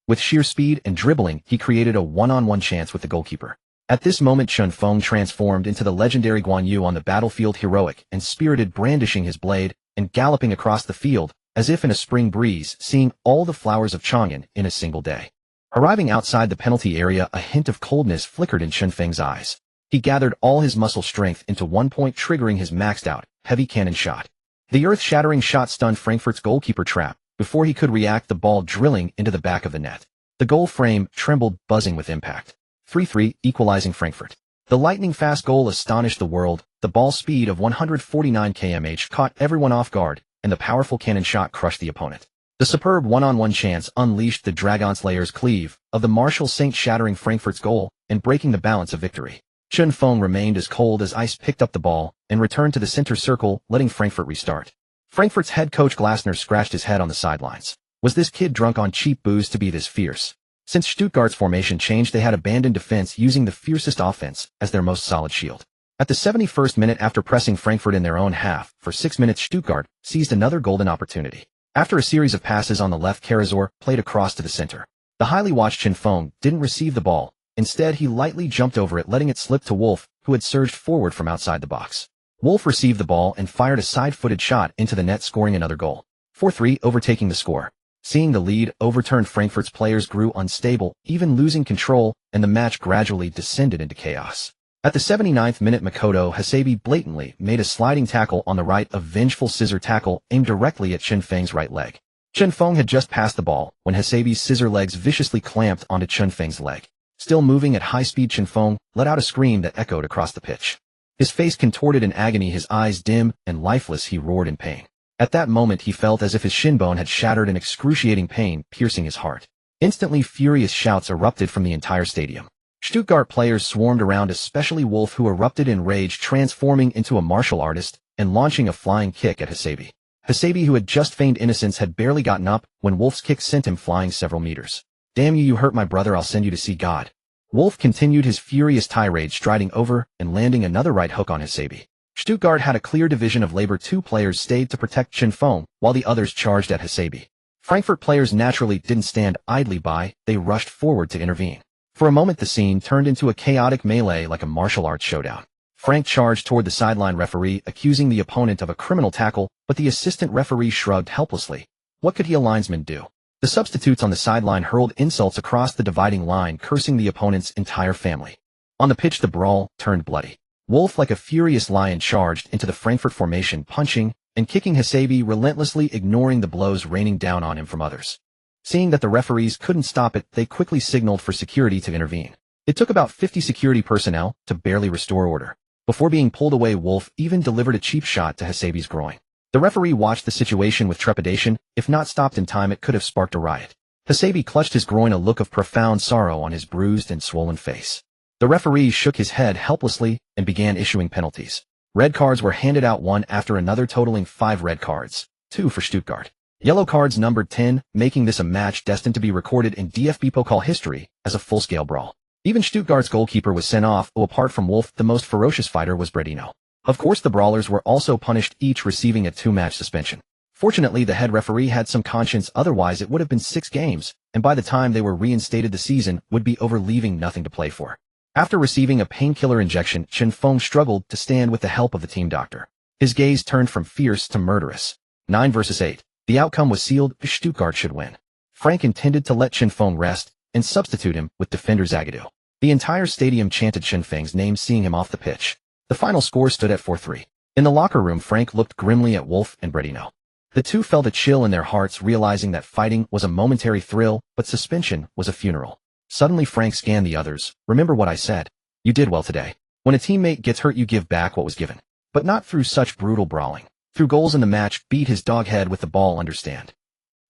With sheer speed and dribbling, he created a one-on-one chance with the goalkeeper. At this moment, Chen Feng transformed into the legendary Guan Yu on the battlefield, heroic and spirited, brandishing his blade and galloping across the field as if in a spring breeze, seeing all the flowers of Chang'an in a single day. Arriving outside the penalty area, a hint of coldness flickered in Chen Feng's eyes. He gathered all his muscle strength into one point, triggering his maxed-out, heavy cannon shot. The earth-shattering shot stunned Frankfurt's goalkeeper trap. Before he could react, the ball drilling into the back of the net. The goal frame trembled, buzzing with impact. 3-3, equalizing Frankfurt. The lightning-fast goal astonished the world. The ball speed of 149 km/h caught everyone off guard, and the powerful cannon shot crushed the opponent. The superb one-on-one chance unleashed the Dragon Slayer's cleave of the Martial Saint, shattering Frankfurt's goal and breaking the balance of victory. Chun Feng remained as cold as ice, picked up the ball, and returned to the center circle, letting Frankfurt restart. Frankfurt's head coach Glasner scratched his head on the sidelines. Was this kid drunk on cheap booze to be this fierce? Since Stuttgart's formation changed, they had abandoned defense, using the fiercest offense as their most solid shield. At the 71st minute, after pressing Frankfurt in their own half for 6 minutes, Stuttgart seized another golden opportunity. After a series of passes on the left, Karazor played across to the center. The highly watched Chun Feng didn't receive the ball. Instead, he lightly jumped over it, letting it slip to Wolf, who had surged forward from outside the box. Wolf received the ball and fired a side-footed shot into the net, scoring another goal. 4-3, overtaking the score. Seeing the lead overturned, Frankfurt's players grew unstable, even losing control, and the match gradually descended into chaos. At the 79th minute, Makoto Hasebe blatantly made a sliding tackle on the right, a vengeful scissor tackle aimed directly at Chun Feng's right leg. Chun Feng had just passed the ball when Hasebe's scissor legs viciously clamped onto Chun Feng's leg. Still moving at high speed, Chun Feng let out a scream that echoed across the pitch. His face contorted in agony, his eyes dim and lifeless, he roared in pain. At that moment, he felt as if his shin bone had shattered, in excruciating pain piercing his heart. Instantly, furious shouts erupted from the entire stadium. Stuttgart players swarmed around, especially Wolf, who erupted in rage, transforming into a martial artist and launching a flying kick at Hasebe. Hasebe, who had just feigned innocence, had barely gotten up when Wolf's kick sent him flying several meters. "Damn you, you hurt my brother, I'll send you to see God." Wolf continued his furious tirade, striding over and landing another right hook on Hasebe. Stuttgart had a clear division of labor. 2 players stayed to protect Chun Feng, while the others charged at Hasebe. Frankfurt players naturally didn't stand idly by, they rushed forward to intervene. For a moment, the scene turned into a chaotic melee, like a martial arts showdown. Frank charged toward the sideline referee, accusing the opponent of a criminal tackle, but the assistant referee shrugged helplessly. What could a linesman do? The substitutes on the sideline hurled insults across the dividing line, cursing the opponent's entire family. On the pitch, the brawl turned bloody. Wolf, like a furious lion, charged into the Frankfurt formation, punching and kicking Hasebe relentlessly, ignoring the blows raining down on him from others. Seeing that the referees couldn't stop it, they quickly signaled for security to intervene. It took about 50 security personnel to barely restore order. Before being pulled away, Wolf even delivered a cheap shot to Hasebe's groin. The referee watched the situation with trepidation. If not stopped in time, it could have sparked a riot. Hasebe clutched his groin, a look of profound sorrow on his bruised and swollen face. The referee shook his head helplessly and began issuing penalties. Red cards were handed out one after another, totaling 5 red cards, 2 for Stuttgart. Yellow cards numbered 10, making this a match destined to be recorded in DFB Pokal history as a full-scale brawl. Even Stuttgart's goalkeeper was sent off, though apart from Wolf, the most ferocious fighter was Bredino. Of course, the brawlers were also punished, each receiving a 2-match suspension. Fortunately, the head referee had some conscience, otherwise it would have been 6 games, and by the time they were reinstated, the season would be over, leaving nothing to play for. After receiving a painkiller injection, Chun Feng struggled to stand with the help of the team doctor. His gaze turned from fierce to murderous. 9 versus 8. The outcome was sealed. Stuttgart should win. Frank intended to let Chun Feng rest and substitute him with defender Zagadou. The entire stadium chanted Chun Feng's name, seeing him off the pitch. The final score stood at 4-3. In the locker room, Frank looked grimly at Wolf and Bredino. The two felt a chill in their hearts, realizing that fighting was a momentary thrill, but suspension was a funeral. Suddenly, Frank scanned the others. "Remember what I said. You did well today. When a teammate gets hurt, you give back what was given. But not through such brutal brawling. Through goals in the match, beat his dog head with the ball, understand?"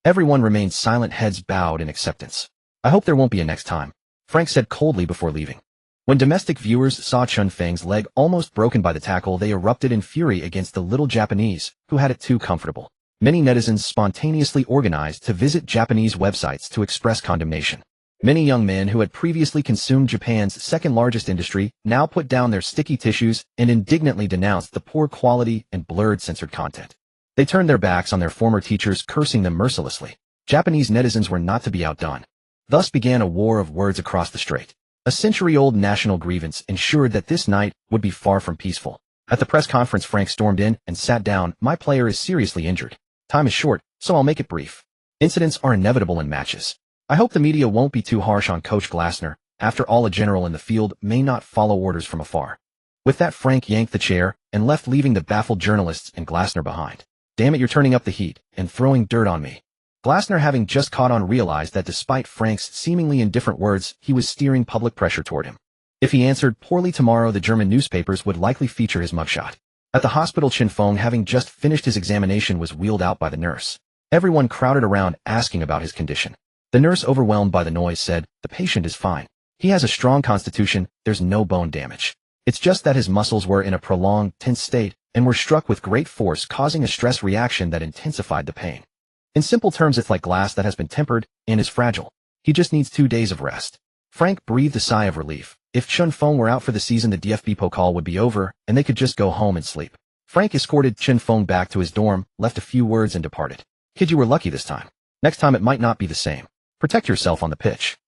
Everyone remained silent, heads bowed in acceptance. "I hope there won't be a next time," Frank said coldly before leaving. When domestic viewers saw Chun Feng's leg almost broken by the tackle, they erupted in fury against the little Japanese, who had it too comfortable. Many netizens spontaneously organized to visit Japanese websites to express condemnation. Many young men who had previously consumed Japan's second-largest industry now put down their sticky tissues and indignantly denounced the poor quality and blurred censored content. They turned their backs on their former teachers, cursing them mercilessly. Japanese netizens were not to be outdone. Thus began a war of words across the strait. A century-old national grievance ensured that this night would be far from peaceful. At the press conference, Frank stormed in and sat down. "My player is seriously injured. Time is short, so I'll make it brief. Incidents are inevitable in matches. I hope the media won't be too harsh on Coach Glasner. After all, a general in the field may not follow orders from afar. With that, Frank yanked the chair and left, leaving the baffled journalists and Glassner behind. Damn it, you're turning up the heat and throwing dirt on me. Glassner, having just caught on, realized that despite Frank's seemingly indifferent words, he was steering public pressure toward him. If he answered poorly tomorrow, the German newspapers would likely feature his mugshot. At the hospital, Chen Feng, having just finished his examination, was wheeled out by the nurse. Everyone crowded around, asking about his condition. The nurse, overwhelmed by the noise, said, "The patient is fine. He has a strong constitution, there's no bone damage. It's just that his muscles were in a prolonged, tense state and were struck with great force, causing a stress reaction that intensified the pain. In simple terms, it's like glass that has been tempered and is fragile. He just needs 2 days of rest." Frank breathed a sigh of relief. If Chen Feng were out for the season, the DFB Pokal would be over and they could just go home and sleep. Frank escorted Chen Feng back to his dorm, left a few words, and departed. "Kid, you were lucky this time. Next time it might not be the same. Protect yourself on the pitch."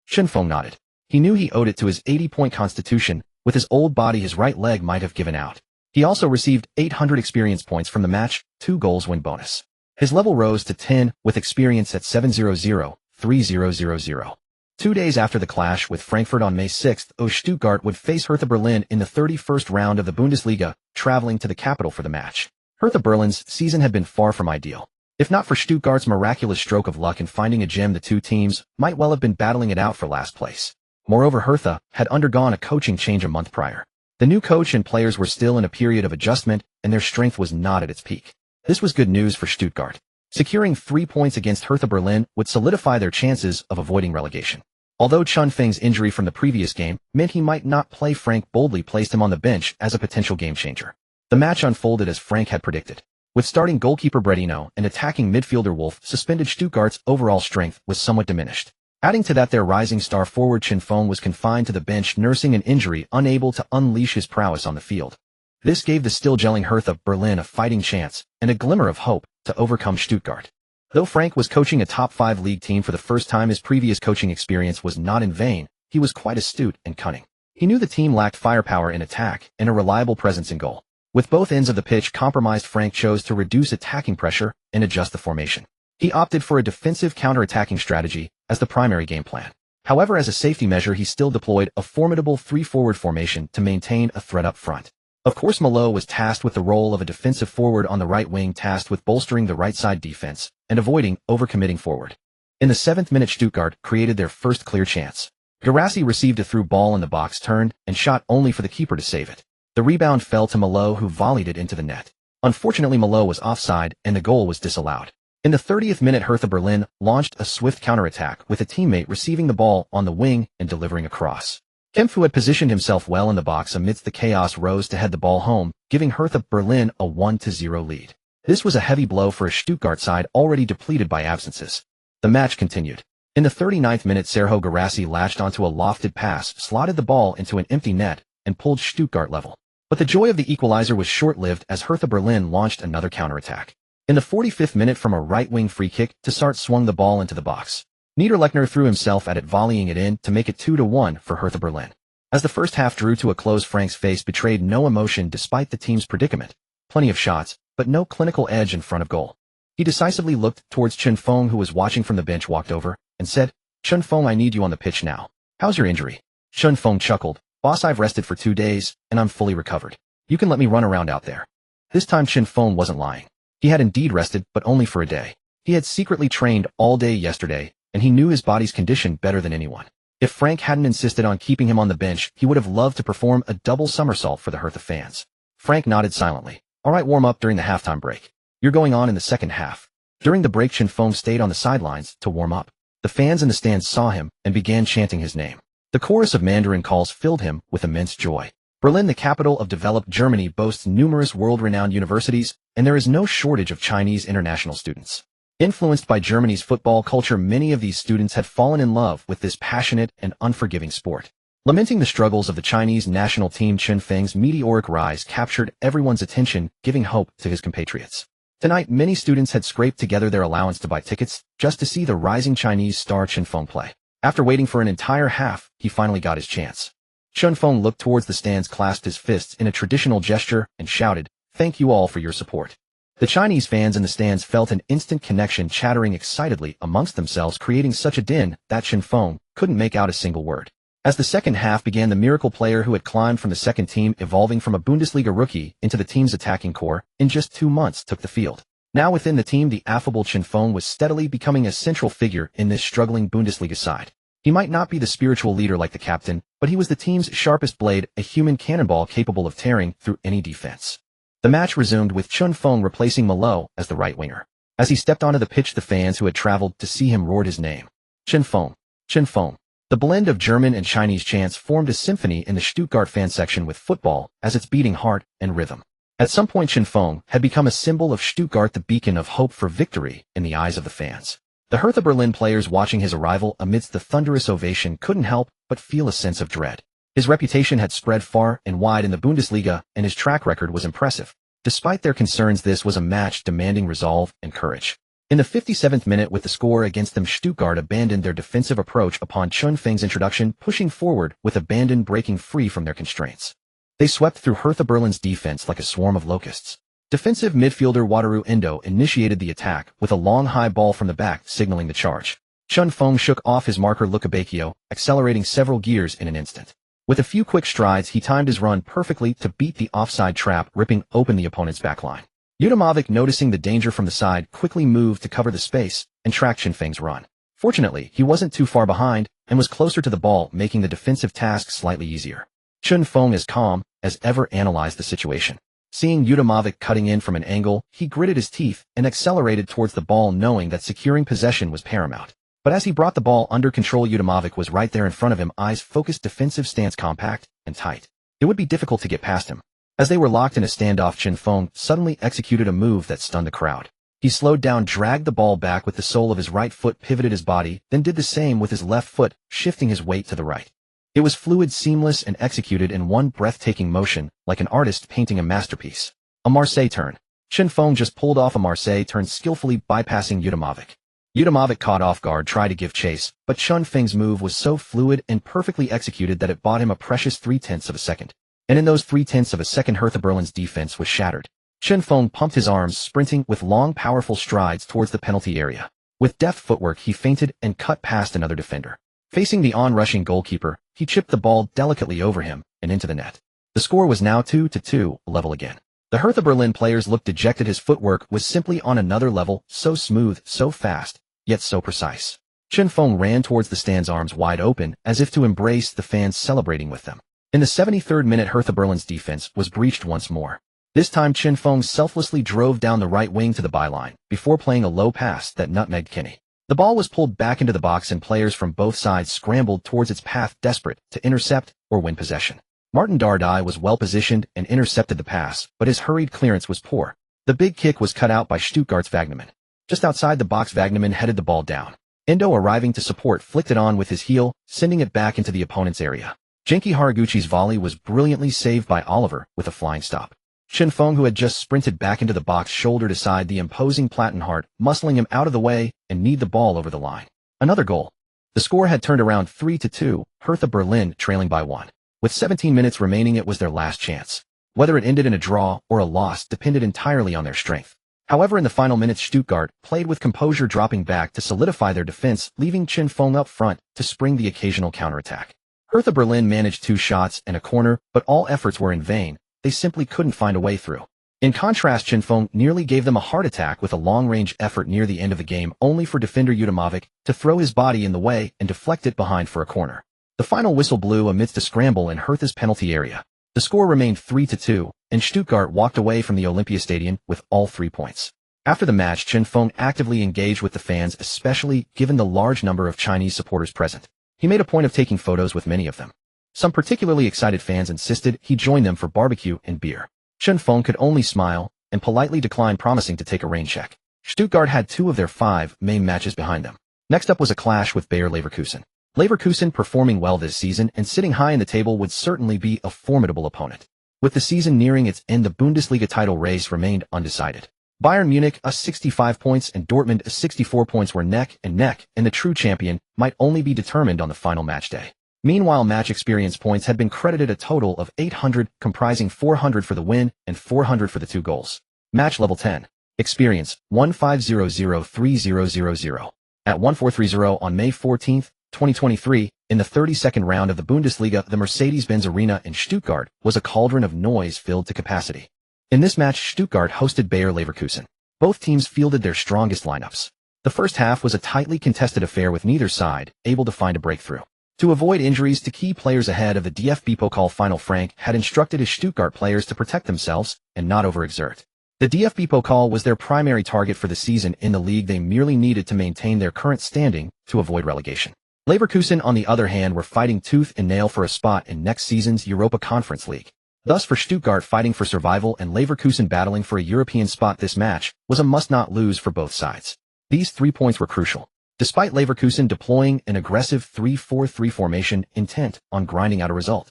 Chen Feng nodded. He knew he owed it to his 80-point constitution. With his old body, his right leg might have given out. He also received 800 experience points from the match, 2 goals win bonus. His level rose to 10, with experience at 700-3000. 2 days after the clash with Frankfurt on May 6th, Stuttgart would face Hertha Berlin in the 31st round of the Bundesliga, traveling to the capital for the match. Hertha Berlin's season had been far from ideal. If not for Stuttgart's miraculous stroke of luck in finding a gem, the two teams might well have been battling it out for last place. Moreover, Hertha had undergone a coaching change a month prior. The new coach and players were still in a period of adjustment, and their strength was not at its peak. This was good news for Stuttgart. Securing 3 points against Hertha Berlin would solidify their chances of avoiding relegation. Although Chen Feng's injury from the previous game meant he might not play, Frank boldly placed him on the bench as a potential game-changer. The match unfolded as Frank had predicted. With starting goalkeeper Bredino and attacking midfielder Wolf suspended, Stuttgart's overall strength was somewhat diminished. Adding to that, their rising star forward Chen Feng was confined to the bench, nursing an injury, unable to unleash his prowess on the field. This gave the still gelling Hertha Berlin a fighting chance and a glimmer of hope to overcome Stuttgart. Though Frank was coaching a top-5 league team for the first time, his previous coaching experience was not in vain. He was quite astute and cunning. He knew the team lacked firepower in attack and a reliable presence in goal. With both ends of the pitch compromised, Frank chose to reduce attacking pressure and adjust the formation. He opted for a defensive counter-attacking strategy as the primary game plan. However, as a safety measure, he still deployed a formidable 3-forward formation to maintain a threat up front. Of course, Malo was tasked with the role of a defensive forward on the right wing, tasked with bolstering the right side defense and avoiding overcommitting forward. In the 7th minute, Stuttgart created their first clear chance. Guirassy received a through ball in the box, turned and shot, only for the keeper to save it. The rebound fell to Malo, who volleyed it into the net. Unfortunately, Malo was offside and the goal was disallowed. In the 30th minute, Hertha Berlin launched a swift counterattack, with a teammate receiving the ball on the wing and delivering a cross. Kempf, who had positioned himself well in the box amidst the chaos, rose to head the ball home, giving Hertha Berlin a 1-0 lead. This was a heavy blow for a Stuttgart side already depleted by absences. The match continued. In the 39th minute, Sergio Guirassy latched onto a lofted pass, slotted the ball into an empty net, and pulled Stuttgart level. But the joy of the equalizer was short-lived as Hertha Berlin launched another counterattack. In the 45th minute, from a right-wing free kick, Tassart swung the ball into the box. Niederlechner threw himself at it, volleying it in to make it 2-1 for Hertha Berlin. As the first half drew to a close, Frank's face betrayed no emotion despite the team's predicament. Plenty of shots, but no clinical edge in front of goal. He decisively looked towards Chen Feng, who was watching from the bench, walked over, and said, "Chen Feng, I need you on the pitch now. How's your injury?" Chen Feng chuckled. "Boss, I've rested for 2 days, and I'm fully recovered. You can let me run around out there." This time Chen Feng wasn't lying. He had indeed rested, but only for a day. He had secretly trained all day yesterday, and he knew his body's condition better than anyone. If Frank hadn't insisted on keeping him on the bench, he would have loved to perform a double somersault for the Hertha fans. Frank nodded silently. "All right, warm up during the halftime break. You're going on in the second half." During the break, Chen Feng stayed on the sidelines to warm up. The fans in the stands saw him and began chanting his name. The chorus of Mandarin calls filled him with immense joy. Berlin, the capital of developed Germany, boasts numerous world-renowned universities, and there is no shortage of Chinese international students. Influenced by Germany's football culture, many of these students had fallen in love with this passionate and unforgiving sport. Lamenting the struggles of the Chinese national team, Chen Feng's meteoric rise captured everyone's attention, giving hope to his compatriots. Tonight, many students had scraped together their allowance to buy tickets just to see the rising Chinese star Chen Feng play. After waiting for an entire half, he finally got his chance. Chen Feng looked towards the stands, clasped his fists in a traditional gesture, and shouted, "Thank you all for your support." The Chinese fans in the stands felt an instant connection, chattering excitedly amongst themselves, creating such a din that Chen Feng couldn't make out a single word. As the second half began, the miracle player who had climbed from the second team, evolving from a Bundesliga rookie into the team's attacking core, in just 2 months took the field. Now within the team, the affable Chen Feng was steadily becoming a central figure in this struggling Bundesliga side. He might not be the spiritual leader like the captain, but he was the team's sharpest blade, a human cannonball capable of tearing through any defense. The match resumed with Chen Feng replacing Malo as the right winger. As he stepped onto the pitch, the fans who had traveled to see him roared his name. Chen Feng, Chen Feng. The blend of German and Chinese chants formed a symphony in the Stuttgart fan section, with football as its beating heart and rhythm. At some point, Chen Feng had become a symbol of Stuttgart, the beacon of hope for victory in the eyes of the fans. The Hertha Berlin players watching his arrival amidst the thunderous ovation couldn't help but feel a sense of dread. His reputation had spread far and wide in the Bundesliga, and his track record was impressive. Despite their concerns, this was a match demanding resolve and courage. In the 57th minute, with the score against them, Stuttgart abandoned their defensive approach upon Chen Feng's introduction, pushing forward with abandon, breaking free from their constraints. They swept through Hertha Berlin's defense like a swarm of locusts. Defensive midfielder Wataru Endo initiated the attack with a long high ball from the back, signaling the charge. Chen Feng shook off his marker Lukebakio, accelerating several gears in an instant. With a few quick strides, he timed his run perfectly to beat the offside trap, ripping open the opponent's backline. Udomovic, noticing the danger from the side, quickly moved to cover the space and track Chen Feng's run. Fortunately, he wasn't too far behind and was closer to the ball, making the defensive task slightly easier. Chen Feng, as calm as ever, analyzed the situation. Seeing Udomovic cutting in from an angle, he gritted his teeth and accelerated towards the ball, knowing that securing possession was paramount. But as he brought the ball under control, Udomovic was right there in front of him, eyes focused, defensive stance compact and tight. It would be difficult to get past him. As they were locked in a standoff, Chen Feng suddenly executed a move that stunned the crowd. He slowed down, dragged the ball back with the sole of his right foot, pivoted his body, then did the same with his left foot, shifting his weight to the right. It was fluid, seamless, and executed in one breathtaking motion, like an artist painting a masterpiece. A Marseille turn. Chen Feng just pulled off a Marseille turn, skillfully bypassing Udomovic. Udomovic, caught off guard, tried to give chase, but Chen Feng's move was so fluid and perfectly executed that it bought him a precious 0.3 of a second. And in those 0.3 of a second, Hertha Berlin's defense was shattered. Chen Feng pumped his arms, sprinting with long, powerful strides towards the penalty area. With deft footwork, he feinted and cut past another defender. Facing the on-rushing goalkeeper, he chipped the ball delicately over him and into the net. The score was now 2-2, level again. The Hertha Berlin players looked dejected. His footwork was simply on another level, so smooth, so fast, yet so precise. Chen Feng ran towards the stands, arms wide open, as if to embrace the fans celebrating with them. In the 73rd minute, Hertha Berlin's defense was breached once more. This time, Chen Feng selflessly drove down the right wing to the byline, before playing a low pass that nutmegged Kinney. The ball was pulled back into the box, and players from both sides scrambled towards its path, desperate to intercept or win possession. Martin Dardai was well positioned and intercepted the pass, but his hurried clearance was poor. The big kick was cut out by Stuttgart's Wagnermann. Just outside the box, Wagnermann headed the ball down. Endo, arriving to support, flicked it on with his heel, sending it back into the opponent's area. Genki Haraguchi's volley was brilliantly saved by Oliver with a flying stop. Chen Feng, who had just sprinted back into the box, shouldered aside the imposing Plattenhardt, muscling him out of the way and kneed the ball over the line. Another goal. The score had turned around 3-2, Hertha Berlin trailing by 1. With 17 minutes remaining, it was their last chance. Whether it ended in a draw or a loss depended entirely on their strength. However, in the final minutes, Stuttgart played with composure, dropping back to solidify their defense, leaving Chen Feng up front to spring the occasional counterattack. Hertha Berlin managed 2 shots and a corner, but all efforts were in vain. They simply couldn't find a way through. In contrast, Chen Feng nearly gave them a heart attack with a long-range effort near the end of the game, only for defender Udomovic to throw his body in the way and deflect it behind for a corner. The final whistle blew amidst a scramble in Hertha's penalty area. The score remained 3-2, and Stuttgart walked away from the Olympiastadion with all 3 points. After the match, Chen Feng actively engaged with the fans, especially given the large number of Chinese supporters present. He made a point of taking photos with many of them. Some particularly excited fans insisted he join them for barbecue and beer. Chen Feng could only smile and politely decline, promising to take a rain check. Stuttgart had 2 of their 5 main matches behind them. Next up was a clash with Bayer Leverkusen. Leverkusen, performing well this season and sitting high in the table, would certainly be a formidable opponent. With the season nearing its end, the Bundesliga title race remained undecided. Bayern Munich, 65 points, and Dortmund, 64 points, were neck and neck, and the true champion might only be determined on the final match day. Meanwhile, match experience points had been credited a total of 800, comprising 400 for the win and 400 for the 2 goals. Match level 10. Experience, 15003000. At 1430 on May 14, 2023, In the 32nd round of the Bundesliga, the Mercedes-Benz Arena in Stuttgart was a cauldron of noise filled to capacity. In this match, Stuttgart hosted Bayer Leverkusen. Both teams fielded their strongest lineups. The first half was a tightly contested affair with neither side able to find a breakthrough. To avoid injuries to key players ahead of the DFB Pokal final, Frank had instructed his Stuttgart players to protect themselves and not overexert. The DFB Pokal was their primary target for the season. In the league, they merely needed to maintain their current standing to avoid relegation. Leverkusen, on the other hand, were fighting tooth and nail for a spot in next season's Europa Conference League. Thus, for Stuttgart fighting for survival and Leverkusen battling for a European spot, this match was a must-not-lose for both sides. These 3 points were crucial. Despite Leverkusen deploying an aggressive 3-4-3 formation intent on grinding out a result,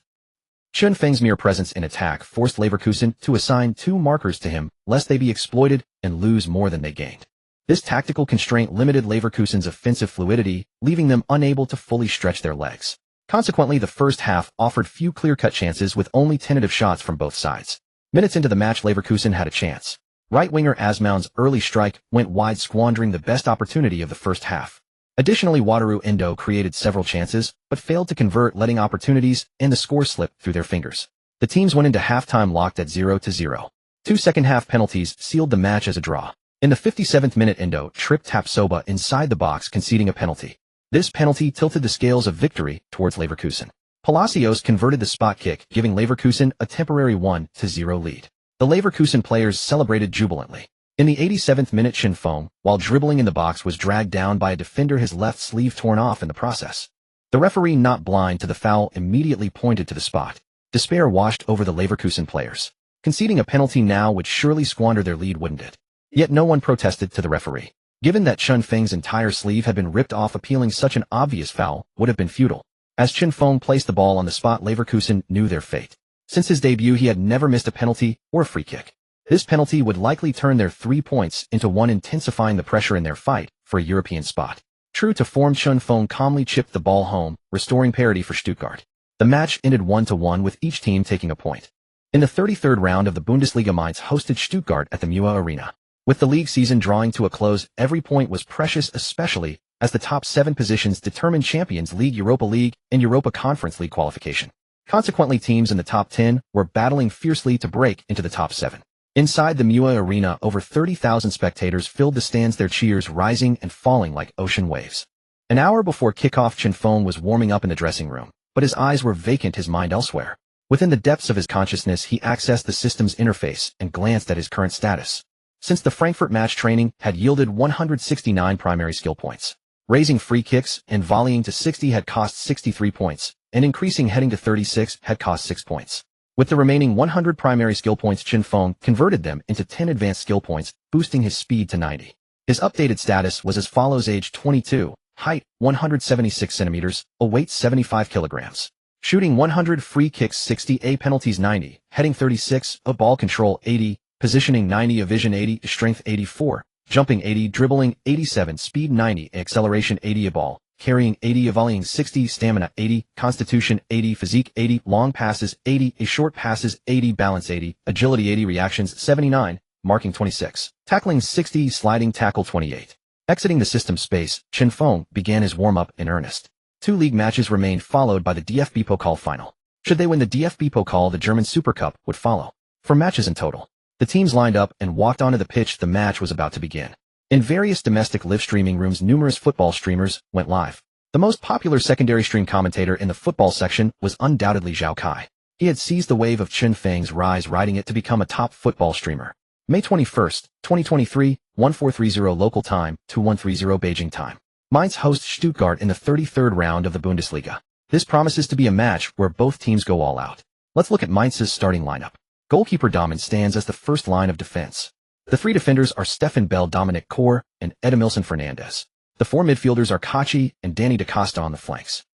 Chun Feng's mere presence in attack forced Leverkusen to assign 2 markers to him, lest they be exploited and lose more than they gained. This tactical constraint limited Leverkusen's offensive fluidity, leaving them unable to fully stretch their legs. Consequently, the first half offered few clear-cut chances with only tentative shots from both sides. Minutes into the match, Leverkusen had a chance. Right-winger Asmound's early strike went wide, squandering the best opportunity of the first half. Additionally, Wataru Endo created several chances, but failed to convert, letting opportunities and the score slip through their fingers. The teams went into halftime locked at 0-0. 2 second-half penalties sealed the match as a draw. In the 57th minute, Endo tripped Tapsoba inside the box, conceding a penalty. This penalty tilted the scales of victory towards Leverkusen. Palacios converted the spot kick, giving Leverkusen a temporary 1-0 lead. The Leverkusen players celebrated jubilantly. In the 87th minute, Shin Feng, while dribbling in the box, was dragged down by a defender, his left sleeve torn off in the process. The referee, not blind to the foul, immediately pointed to the spot. Despair washed over the Leverkusen players. Conceding a penalty now would surely squander their lead, wouldn't it? Yet no one protested to the referee. Given that Chun Feng's entire sleeve had been ripped off, appealing such an obvious foul would have been futile. As Chin Feng placed the ball on the spot, Leverkusen knew their fate. Since his debut, he had never missed a penalty or a free kick. This penalty would likely turn their 3 points into 1, intensifying the pressure in their fight for a European spot. True to form, Chun Feng calmly chipped the ball home, restoring parity for Stuttgart. The match ended 1-1, with each team taking a point. In the 33rd round of the Bundesliga, Mainz hosted Stuttgart at the Mua Arena. With the league season drawing to a close, every point was precious, especially as the top 7 positions determined Champions League, Europa League, and Europa Conference League qualification. Consequently, teams in the top 10 were battling fiercely to break into the top 7. Inside the Mua Arena, over 30,000 spectators filled the stands, their cheers rising and falling like ocean waves. An hour before kickoff, Chin Feng was warming up in the dressing room, but his eyes were vacant, his mind elsewhere. Within the depths of his consciousness, he accessed the system's interface and glanced at his current status. Since the Frankfurt match, training had yielded 169 primary skill points. Raising free kicks and volleying to 60 had cost 63 points, and increasing heading to 36 had cost 6 points. With the remaining 100 primary skill points, Chin Feng converted them into 10 advanced skill points, boosting his speed to 90. His updated status was as follows: age 22, height 176 centimeters, weight 75 kilograms. Shooting 100, free kicks 60, A penalties 90, heading 36, A ball control 80, positioning 90, A vision 80, strength 84, jumping 80, dribbling 87, speed 90, acceleration 80, A ball carrying 80, A volleying 60, stamina 80, constitution 80, physique 80, long passes 80, A short passes 80, balance 80, agility 80, reactions 79, marking 26, tackling 60, sliding tackle 28. Exiting the system space, Chin Feng began his warm-up in earnest. 2 league matches remained, followed by the DFB Pokal final. Should they win the DFB Pokal, the German Super Cup would follow. 4 matches in total. The teams lined up and walked onto the pitch. The match was about to begin. In various domestic live streaming rooms, numerous football streamers went live. The most popular secondary stream commentator in the football section was undoubtedly Zhao Kai. He had seized the wave of Chin Feng's rise, riding it to become a top football streamer. May 21st, 2023, 1430 local time, 2130 Beijing time. Mainz hosts Stuttgart in the 33rd round of the Bundesliga. This promises to be a match where both teams go all out. Let's look at Mainz's starting lineup. Goalkeeper Dahmen stands as the first line of defense. The 3 defenders are Stefan Bell, Dominic Kor, and Edmilson Fernandez. The 4 midfielders are Kachi and Danny Da Costa on the flanks.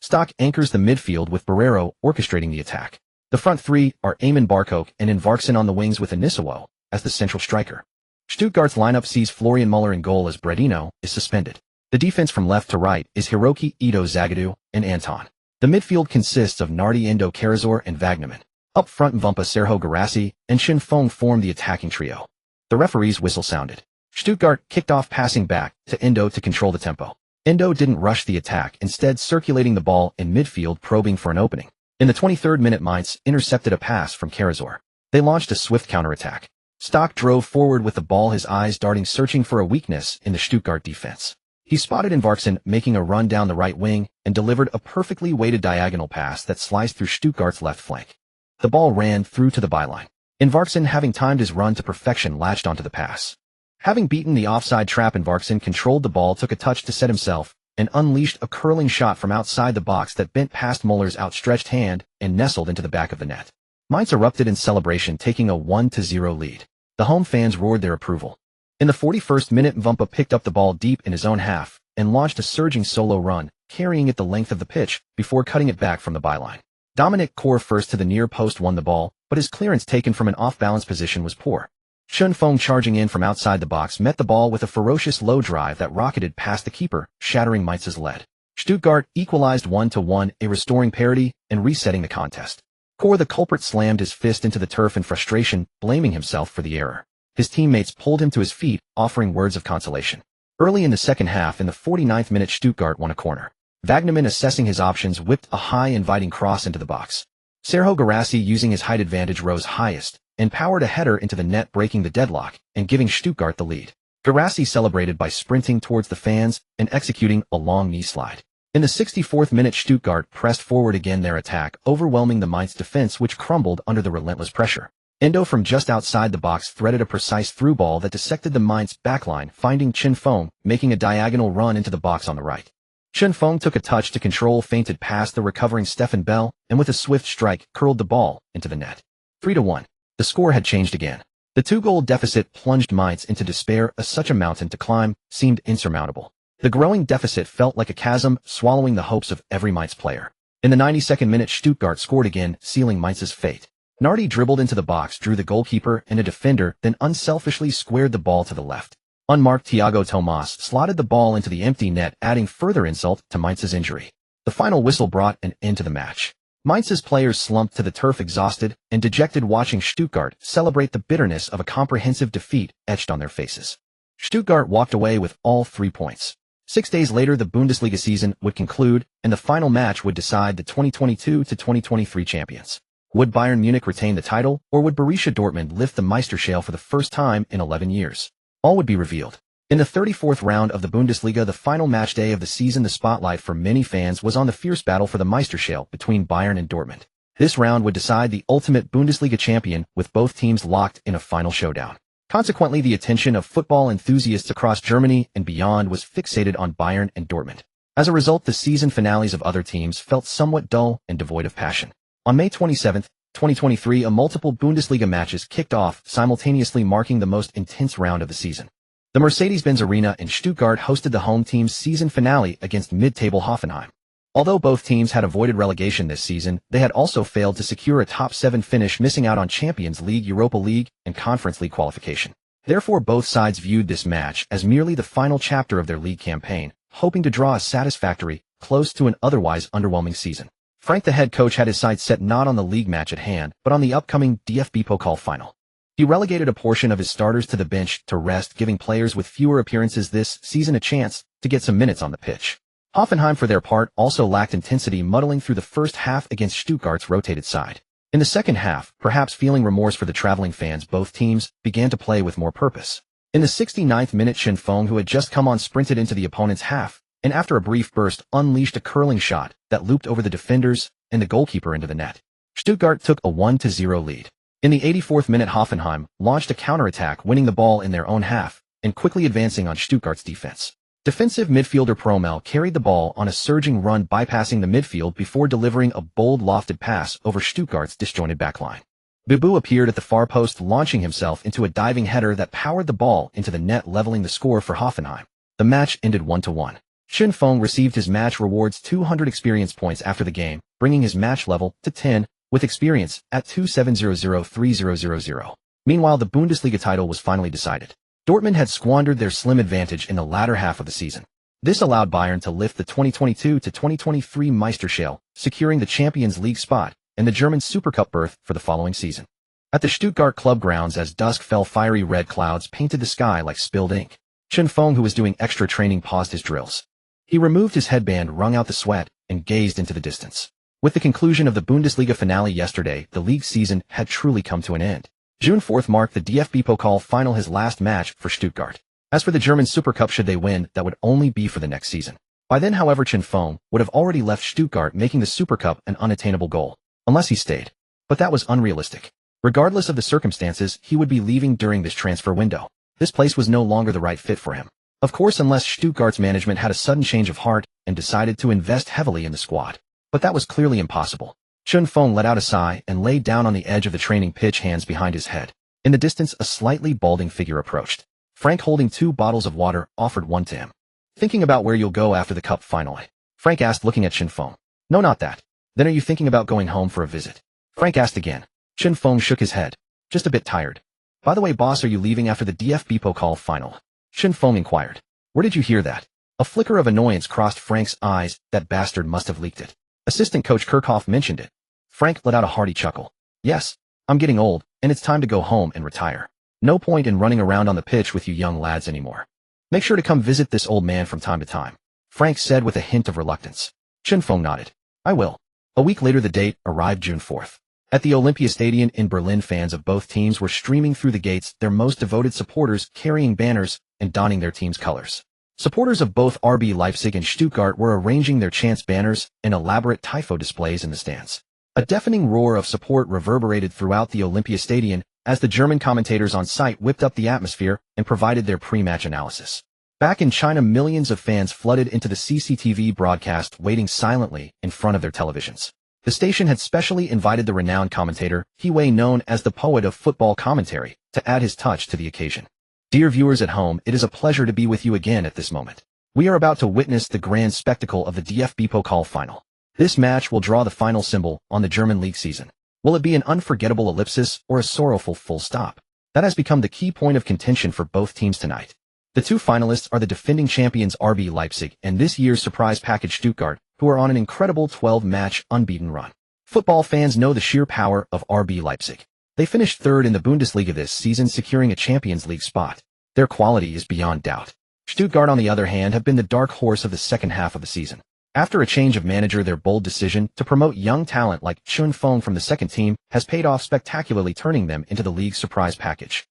Stock anchors the midfield with Barrero orchestrating the attack. The front 3 are Eamon Barcoke and Invarksen on the wings, with Anisawo as the central striker. Stuttgart's lineup sees Florian Muller in goal as Bredino is suspended. The defense from left to right is Hiroki Ito, Zagadou, and Anton. The midfield consists of Nardi, Endo, Karazor, and Vagnaman. Up front, Mvumpa, Serho Garassi, and Shin Feng form the attacking trio. The referee's whistle sounded. Stuttgart kicked off, passing back to Endo to control the tempo. Endo didn't rush the attack, instead circulating the ball in midfield, probing for an opening. In the 23rd minute, Mainz intercepted a pass from Karazor. They launched a swift counterattack. Stock drove forward with the ball, his eyes darting, searching for a weakness in the Stuttgart defense. He spotted Invarksen making a run down the right wing and delivered a perfectly weighted diagonal pass that sliced through Stuttgart's left flank. The ball ran through to the byline. Invarksen, having timed his run to perfection, latched onto the pass. Having beaten the offside trap, Invarksen controlled the ball, took a touch to set himself, and unleashed a curling shot from outside the box that bent past Muller's outstretched hand and nestled into the back of the net. Mainz erupted in celebration, taking a 1-0 lead. The home fans roared their approval. In the 41st minute, Mvumpa picked up the ball deep in his own half and launched a surging solo run, carrying it the length of the pitch before cutting it back from the byline. Dominic Kor, first to the near post, won the ball, but his clearance taken from an off-balance position was poor. Chun Fong, charging in from outside the box, met the ball with a ferocious low drive that rocketed past the keeper, shattering Mainz's lead. Stuttgart equalized 1-1, a restoring parity and resetting the contest. Kor, the culprit, slammed his fist into the turf in frustration, blaming himself for the error. His teammates pulled him to his feet, offering words of consolation. Early in the second half, in the 49th minute, Stuttgart won a corner. Wagnerman, assessing his options, whipped a high, inviting cross into the box. Sergio Guirassy, using his height advantage, rose highest and powered a header into the net, breaking the deadlock and giving Stuttgart the lead. Guirassy celebrated by sprinting towards the fans and executing a long knee slide. In the 64th minute, Stuttgart pressed forward again, their attack overwhelming the Mainz defense, which crumbled under the relentless pressure. Endo, from just outside the box, threaded a precise through ball that dissected the Mainz backline, finding Chun Fong making a diagonal run into the box on the right. Chun Fong took a touch to control, feinted past the recovering Stefan Bell, and with a swift strike, curled the ball into the net. 3-1. The score had changed again. The 2-goal deficit plunged Mainz into despair, as such a mountain to climb seemed insurmountable. The growing deficit felt like a chasm, swallowing the hopes of every Mainz player. In the 92nd minute, Stuttgart scored again, sealing Mainz's fate. Nardi dribbled into the box, drew the goalkeeper and a defender, then unselfishly squared the ball to the left. Unmarked, Thiago Tomas slotted the ball into the empty net, adding further insult to Mainz's injury. The final whistle brought an end to the match. Mainz's players slumped to the turf, exhausted and dejected, watching Stuttgart celebrate the bitterness of a comprehensive defeat etched on their faces. Stuttgart walked away with all 3 points. 6 days later, the Bundesliga season would conclude, and the final match would decide the 2022-2023 champions. Would Bayern Munich retain the title, or would Borussia Dortmund lift the Meisterschale for the first time in 11 years? All would be revealed. In the 34th round of the Bundesliga, the final match day of the season, the spotlight for many fans was on the fierce battle for the Meisterschale between Bayern and Dortmund. This round would decide the ultimate Bundesliga champion, with both teams locked in a final showdown. Consequently, the attention of football enthusiasts across Germany and beyond was fixated on Bayern and Dortmund. As a result, the season finales of other teams felt somewhat dull and devoid of passion. On May 27, 2023, multiple Bundesliga matches kicked off, simultaneously marking the most intense round of the season. The Mercedes-Benz Arena in Stuttgart hosted the home team's season finale against mid-table Hoffenheim. Although both teams had avoided relegation this season, they had also failed to secure a top 7 finish, missing out on Champions League, Europa League, and Conference League qualification. Therefore, both sides viewed this match as merely the final chapter of their league campaign, hoping to draw a satisfactory, close to an otherwise underwhelming season. Frank, the head coach, had his sights set not on the league match at hand, but on the upcoming DFB Pokal final. He relegated a portion of his starters to the bench to rest, giving players with fewer appearances this season a chance to get some minutes on the pitch. Hoffenheim, for their part, also lacked intensity, muddling through the first half against Stuttgart's rotated side. In the second half, perhaps feeling remorse for the traveling fans, both teams began to play with more purpose. In the 69th minute, Chun Fong, who had just come on, sprinted into the opponent's half, and after a brief burst, unleashed a curling shot that looped over the defenders and the goalkeeper into the net. Stuttgart took a 1-0 lead. In the 84th minute, Hoffenheim launched a counterattack, winning the ball in their own half and quickly advancing on Stuttgart's defense. Defensive midfielder Promel carried the ball on a surging run, bypassing the midfield before delivering a bold lofted pass over Stuttgart's disjointed backline. Bubu appeared at the far post, launching himself into a diving header that powered the ball into the net, leveling the score for Hoffenheim. The match ended 1-1. Chun Fong received his match rewards, 200 experience points after the game, bringing his match level to 10, with experience at 27003000. Meanwhile, the Bundesliga title was finally decided. Dortmund had squandered their slim advantage in the latter half of the season. This allowed Bayern to lift the 2022-2023 Meisterschale, securing the Champions League spot and the German Supercup berth for the following season. At the Stuttgart club grounds, as dusk fell, fiery red clouds painted the sky like spilled ink. Chun Fong, who was doing extra training, paused his drills. He removed his headband, wrung out the sweat, and gazed into the distance. With the conclusion of the Bundesliga finale yesterday, the league season had truly come to an end. June 4th marked the DFB Pokal final, his last match for Stuttgart. As for the German Super Cup, should they win, that would only be for the next season. By then, however, Chen Feng would have already left Stuttgart, making the Super Cup an unattainable goal, unless he stayed. But that was unrealistic. Regardless of the circumstances, he would be leaving during this transfer window. This place was no longer the right fit for him. Of course, unless Stuttgart's management had a sudden change of heart and decided to invest heavily in the squad. But that was clearly impossible. Chen Feng let out a sigh and laid down on the edge of the training pitch, hands behind his head. In the distance, a slightly balding figure approached. Frank, holding 2 bottles of water, offered one to him. Thinking about where you'll go after the cup finally? Frank asked, looking at Chen Feng. No, not that. Then are you thinking about going home for a visit? Frank asked again. Chen Feng shook his head. Just a bit tired. By the way, boss, are you leaving after the DFB Pokal final? Chen Feng inquired. Where did you hear that? A flicker of annoyance crossed Frank's eyes. That bastard must have leaked it. Assistant coach Kirchhoff mentioned it. Frank let out a hearty chuckle. Yes, I'm getting old, and it's time to go home and retire. No point in running around on the pitch with you young lads anymore. Make sure to come visit this old man from time to time, Frank said with a hint of reluctance. Chen Feng nodded. I will. A week later, the date arrived, June 4th. At the Olympiastadion in Berlin, fans of both teams were streaming through the gates, their most devoted supporters carrying banners and donning their team's colors. Supporters of both RB Leipzig and Stuttgart were arranging their chants, banners, and elaborate tifo displays in the stands. A deafening roar of support reverberated throughout the Olympiastadion as the German commentators on site whipped up the atmosphere and provided their pre-match analysis. Back in China, millions of fans flooded into the CCTV broadcast, waiting silently in front of their televisions. The station had specially invited the renowned commentator, He Wei, known as the poet of football commentary, to add his touch to the occasion. Dear viewers at home, it is a pleasure to be with you again at this moment. We are about to witness the grand spectacle of the DFB Pokal final. This match will draw the final symbol on the German league season. Will it be an unforgettable ellipsis or a sorrowful full stop? That has become the key point of contention for both teams tonight. The 2 finalists are the defending champions RB Leipzig and this year's surprise package Stuttgart, who are on an incredible 12-match unbeaten run. Football fans know the sheer power of RB Leipzig. They finished 3rd in the Bundesliga this season, securing a Champions League spot. Their quality is beyond doubt. Stuttgart, on the other hand, have been the dark horse of the second half of the season. After a change of manager, their bold decision to promote young talent like Chen Feng from the second team has paid off spectacularly, turning them into the league's surprise package.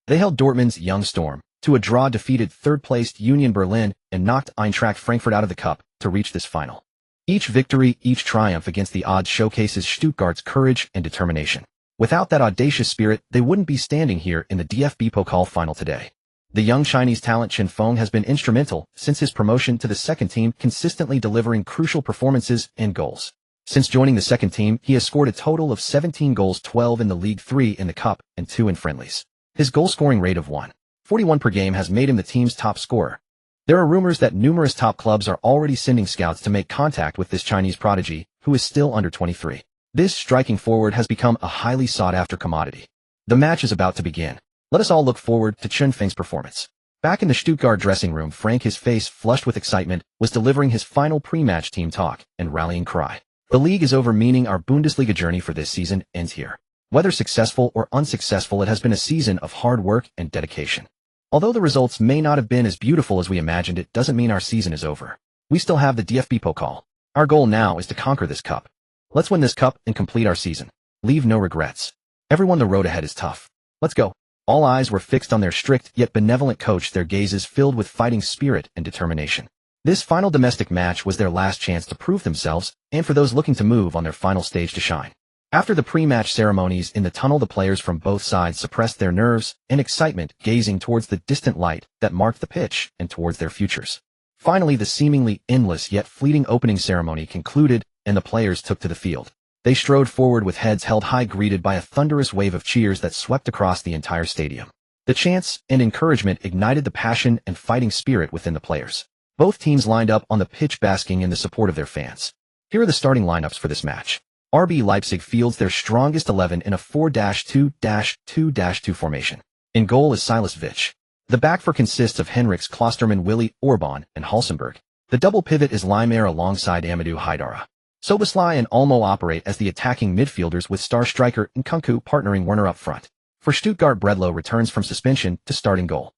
They held Dortmund's young Storm to a draw, defeated third-placed Union Berlin, and knocked Eintracht Frankfurt out of the cup to reach this final. Each victory, each triumph against the odds showcases Stuttgart's courage and determination. Without that audacious spirit, they wouldn't be standing here in the DFB Pokal final today. The young Chinese talent Chen Feng has been instrumental since his promotion to the second team, consistently delivering crucial performances and goals. Since joining the second team, he has scored a total of 17 goals, 12 in the league, 3 in the cup, and 2 in friendlies. His goal-scoring rate of 1.41 per game has made him the team's top scorer. There are rumors that numerous top clubs are already sending scouts to make contact with this Chinese prodigy, who is still under 23. This striking forward has become a highly sought-after commodity. The match is about to begin. Let us all look forward to Chen Feng's performance. Back in the Stuttgart dressing room, Frank, his face flushed with excitement, was delivering his final pre-match team talk and rallying cry. The league is over, meaning our Bundesliga journey for this season ends here. Whether successful or unsuccessful, it has been a season of hard work and dedication. Although the results may not have been as beautiful as we imagined, it doesn't mean our season is over. We still have the DFB Pokal. Our goal now is to conquer this cup. Let's win this cup and complete our season. Leave no regrets. Everyone, the road ahead is tough. Let's go. All eyes were fixed on their strict yet benevolent coach, their gazes filled with fighting spirit and determination. This final domestic match was their last chance to prove themselves, and for those looking to move on their final stage to shine. After the pre-match ceremonies in the tunnel, the players from both sides suppressed their nerves and excitement, gazing towards the distant light that marked the pitch and towards their futures. Finally, the seemingly endless yet fleeting opening ceremony concluded, and the players took to the field. They strode forward with heads held high, greeted by a thunderous wave of cheers that swept across the entire stadium. The chants and encouragement ignited the passion and fighting spirit within the players. Both teams lined up on the pitch, basking in the support of their fans. Here are the starting lineups for this match. RB Leipzig fields their strongest 11 in a 4-2-2-2 formation. In goal is Silas Vitch. The back four consists of Henriks, Klostermann, Willi, Orban, and Halsenberg. The double pivot is Leimer alongside Amadou Haidara. Soboslai and Olmo operate as the attacking midfielders, with star striker Nkunku partnering Werner up front. For Stuttgart, Bredlow returns from suspension to start in goal.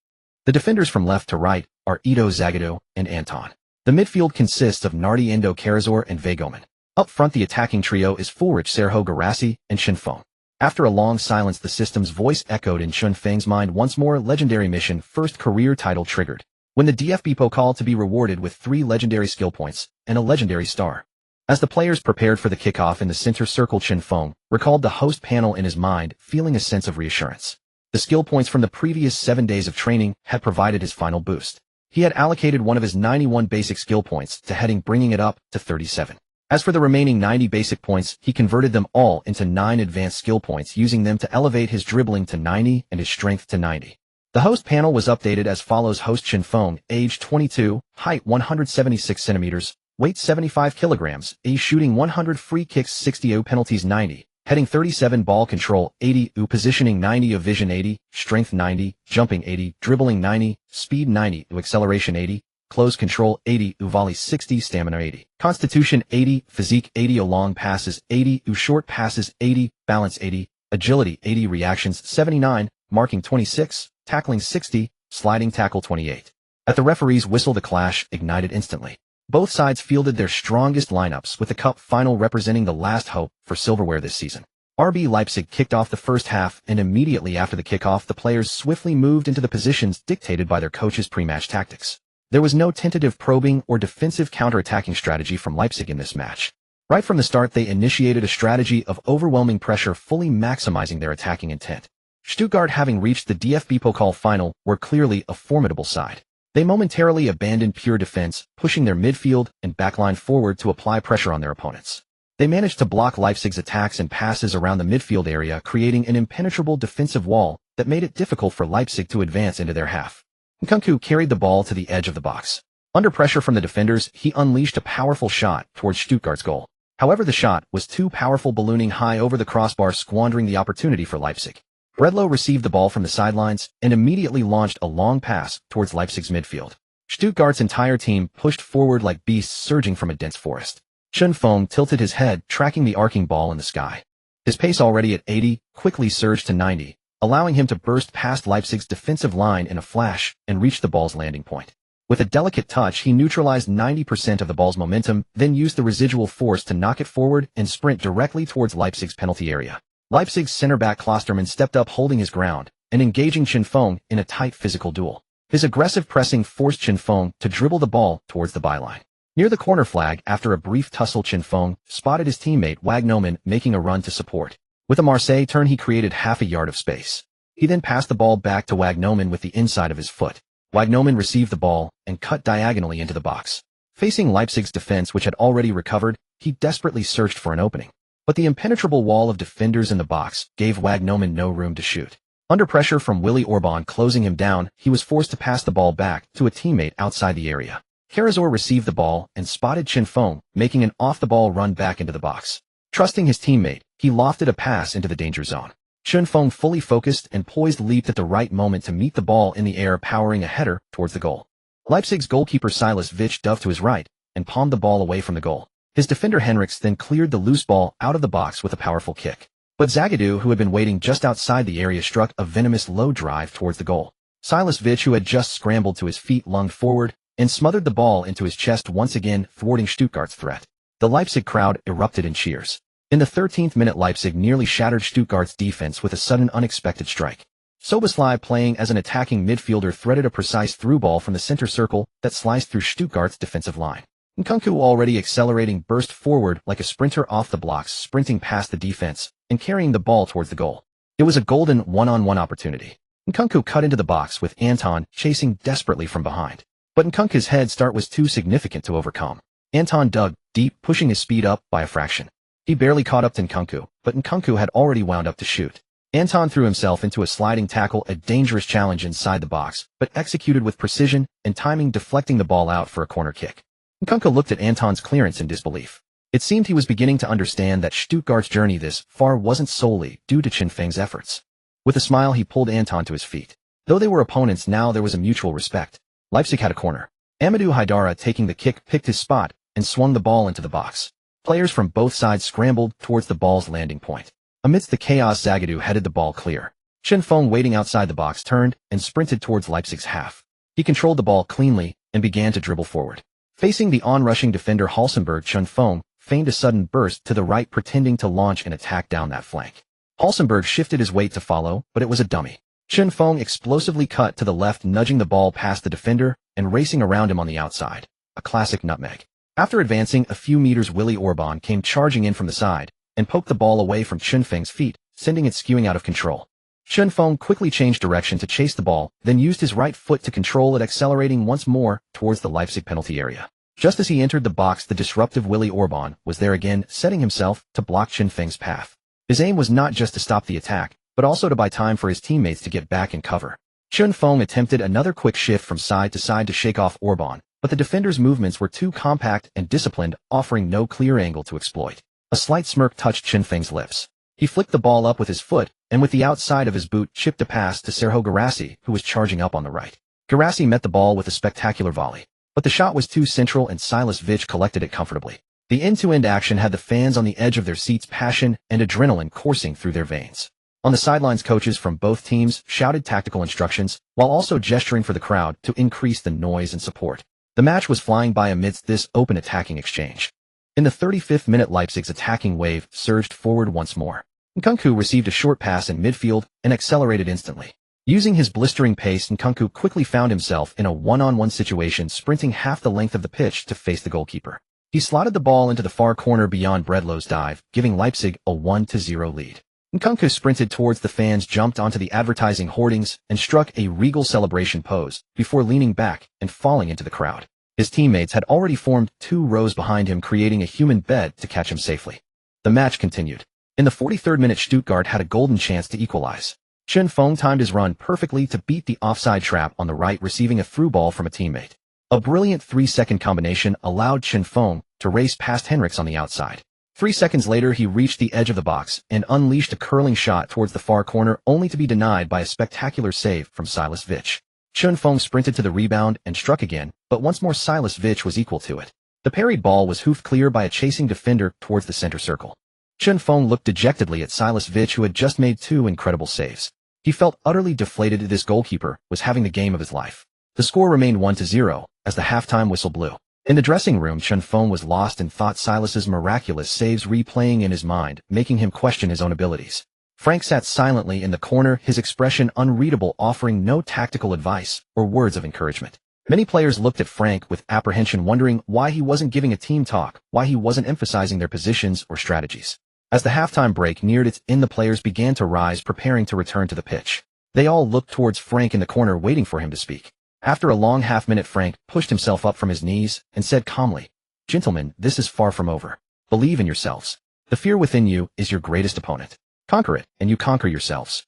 The defenders from left to right are Ido Zagadou and Anton. The midfield consists of Nardi Indo Karazor and Vagoman. Up front the attacking trio is Fulrich Serho Garassi and Shenfeng. After a long silence the system's voice echoed in Chun Feng's mind once more. Legendary mission, first career title triggered. When the DFB called to be rewarded with 3 legendary skill points and a legendary star. As the players prepared for the kickoff in the center circle, Shenfeng recalled the host panel in his mind, feeling a sense of reassurance. The skill points from the previous 7 days of training had provided his final boost. He had allocated one of his 91 basic skill points to heading, bringing it up to 37. As for the remaining 90 basic points, he converted them all into 9 advanced skill points, using them to elevate his dribbling to 90 and his strength to 90. The host panel was updated as follows: Host Shenfeng, age 22, height 176 centimeters, weight 75 kilograms, shooting 100, free kicks 60, penalties 90, heading 37, ball control 80, positioning 90, vision 80, strength 90, jumping 80, dribbling 90, speed 90, acceleration 80, close control 80, volley 60, stamina 80, constitution 80, physique 80, long passes 80, short passes 80, balance 80, agility 80, reactions 79, marking 26, tackling 60, sliding tackle 28. At the referee's whistle the clash ignited instantly. Both sides fielded their strongest lineups, with the cup final representing the last hope for silverware this season. RB Leipzig kicked off the first half, and immediately after the kickoff the players swiftly moved into the positions dictated by their coach's pre-match tactics. There was no tentative probing or defensive counter-attacking strategy from Leipzig in this match. Right from the start they initiated a strategy of overwhelming pressure, fully maximizing their attacking intent. Stuttgart, having reached the DFB Pokal final, were clearly a formidable side. They momentarily abandoned pure defense, pushing their midfield and backline forward to apply pressure on their opponents. They managed to block Leipzig's attacks and passes around the midfield area, creating an impenetrable defensive wall that made it difficult for Leipzig to advance into their half. Nkunku carried the ball to the edge of the box. Under pressure from the defenders, he unleashed a powerful shot towards Stuttgart's goal. However, the shot was too powerful, ballooning high over the crossbar, squandering the opportunity for Leipzig. Bredlow received the ball from the sidelines and immediately launched a long pass towards Leipzig's midfield. Stuttgart's entire team pushed forward like beasts surging from a dense forest. Shenfeng tilted his head, tracking the arcing ball in the sky. His pace, already at 80, quickly surged to 90, allowing him to burst past Leipzig's defensive line in a flash and reach the ball's landing point. With a delicate touch, he neutralized 90% of the ball's momentum, then used the residual force to knock it forward and sprint directly towards Leipzig's penalty area. Leipzig's center-back Klostermann stepped up, holding his ground and engaging Shenfeng in a tight physical duel. His aggressive pressing forced Shenfeng to dribble the ball towards the byline. Near the corner flag, after a brief tussle, Shenfeng spotted his teammate Wagnoman making a run to support. With a Marseille turn, he created half a yard of space. He then passed the ball back to Wagnoman with the inside of his foot. Wagnoman received the ball and cut diagonally into the box. Facing Leipzig's defense, which had already recovered, he desperately searched for an opening. But the impenetrable wall of defenders in the box gave Wagnoman no room to shoot. Under pressure from Willy Orban closing him down, he was forced to pass the ball back to a teammate outside the area. Karazor received the ball and spotted Shenfeng, making an off-the-ball run back into the box. Trusting his teammate, he lofted a pass into the danger zone. Shenfeng, fully focused and poised, leaped at the right moment to meet the ball in the air, powering a header towards the goal. Leipzig's goalkeeper Silas Vich dove to his right and palmed the ball away from the goal. His defender Henrichs then cleared the loose ball out of the box with a powerful kick. But Zagadou, who had been waiting just outside the area, struck a venomous low drive towards the goal. Silas Vich, who had just scrambled to his feet, lunged forward and smothered the ball into his chest, once again thwarting Stuttgart's threat. The Leipzig crowd erupted in cheers. In the 13th minute, Leipzig nearly shattered Stuttgart's defense with a sudden unexpected strike. Soboslai, playing as an attacking midfielder, threaded a precise through ball from the center circle that sliced through Stuttgart's defensive line. Nkunku, already accelerating, burst forward like a sprinter off the blocks, sprinting past the defense and carrying the ball towards the goal. It was a golden one-on-one opportunity. Nkunku cut into the box with Anton chasing desperately from behind. But Nkunku's head start was too significant to overcome. Anton dug deep, pushing his speed up by a fraction. He barely caught up to Nkunku, but Nkunku had already wound up to shoot. Anton threw himself into a sliding tackle, a dangerous challenge inside the box, but executed with precision and timing, deflecting the ball out for a corner kick. Nkunku looked at Anton's clearance in disbelief. It seemed he was beginning to understand that Stuttgart's journey this far wasn't solely due to Shenfeng's efforts. With a smile, he pulled Anton to his feet. Though they were opponents now, there was a mutual respect. Leipzig had a corner. Amadou Haidara, taking the kick, picked his spot and swung the ball into the box. Players from both sides scrambled towards the ball's landing point. Amidst the chaos, Zagadou headed the ball clear. Shenfeng, waiting outside the box, turned and sprinted towards Leipzig's half. He controlled the ball cleanly and began to dribble forward. Facing the onrushing defender Halsenberg, Chun Feng feigned a sudden burst to the right, pretending to launch an attack down that flank. Halsenberg shifted his weight to follow, but it was a dummy. Chun Feng explosively cut to the left, nudging the ball past the defender and racing around him on the outside. A classic nutmeg. After advancing a few meters, Willie Orban came charging in from the side and poked the ball away from Chun Feng's feet, sending it skewing out of control. Chun Feng quickly changed direction to chase the ball, then used his right foot to control it, accelerating once more towards the Leipzig penalty area. Just as he entered the box, the disruptive Willie Orban was there again, setting himself to block Chun Feng's path. His aim was not just to stop the attack, but also to buy time for his teammates to get back in cover. Chun Feng attempted another quick shift from side to side to shake off Orban, but the defender's movements were too compact and disciplined, offering no clear angle to exploit. A slight smirk touched Chun Feng's lips. He flicked the ball up with his foot, and with the outside of his boot chipped a pass to Sergio Guirassy, who was charging up on the right. Guirassy met the ball with a spectacular volley, but the shot was too central and Silas Vich collected it comfortably. The end-to-end action had the fans on the edge of their seats, passion and adrenaline coursing through their veins. On the sidelines, coaches from both teams shouted tactical instructions, while also gesturing for the crowd to increase the noise and support. The match was flying by amidst this open attacking exchange. In the 35th minute, Leipzig's attacking wave surged forward once more. Nkunku received a short pass in midfield and accelerated instantly. Using his blistering pace, Nkunku quickly found himself in a one-on-one situation, sprinting half the length of the pitch to face the goalkeeper. He slotted the ball into the far corner beyond Bredlow's dive, giving Leipzig a 1-0 lead. Nkunku sprinted towards the fans, jumped onto the advertising hoardings, and struck a regal celebration pose before leaning back and falling into the crowd. His teammates had already formed 2 rows behind him, creating a human bed to catch him safely. The match continued. In the 43rd minute, Stuttgart had a golden chance to equalize. Chun Feng timed his run perfectly to beat the offside trap on the right, receiving a through ball from a teammate. A brilliant 3-second combination allowed Chun Feng to race past Henrichs on the outside. 3 seconds later, he reached the edge of the box and unleashed a curling shot towards the far corner, only to be denied by a spectacular save from Silas Vich. Chun Feng sprinted to the rebound and struck again, but once more Silas Vich was equal to it. The parried ball was hoofed clear by a chasing defender towards the center circle. Chun Feng looked dejectedly at Silas Vich, who had just made 2 incredible saves. He felt utterly deflated. This goalkeeper was having the game of his life. The score remained 1-0 as the halftime whistle blew. In the dressing room, Chun Feng was lost and thought Silas's miraculous saves replaying in his mind, making him question his own abilities. Frank sat silently in the corner, his expression unreadable, offering no tactical advice or words of encouragement. Many players looked at Frank with apprehension, wondering why he wasn't giving a team talk, why he wasn't emphasizing their positions or strategies. As the halftime break neared its end, the players began to rise, preparing to return to the pitch. They all looked towards Frank in the corner, waiting for him to speak. After a long half-minute, Frank pushed himself up from his knees and said calmly, "Gentlemen, this is far from over. Believe in yourselves. The fear within you is your greatest opponent. Conquer it, and you conquer yourselves.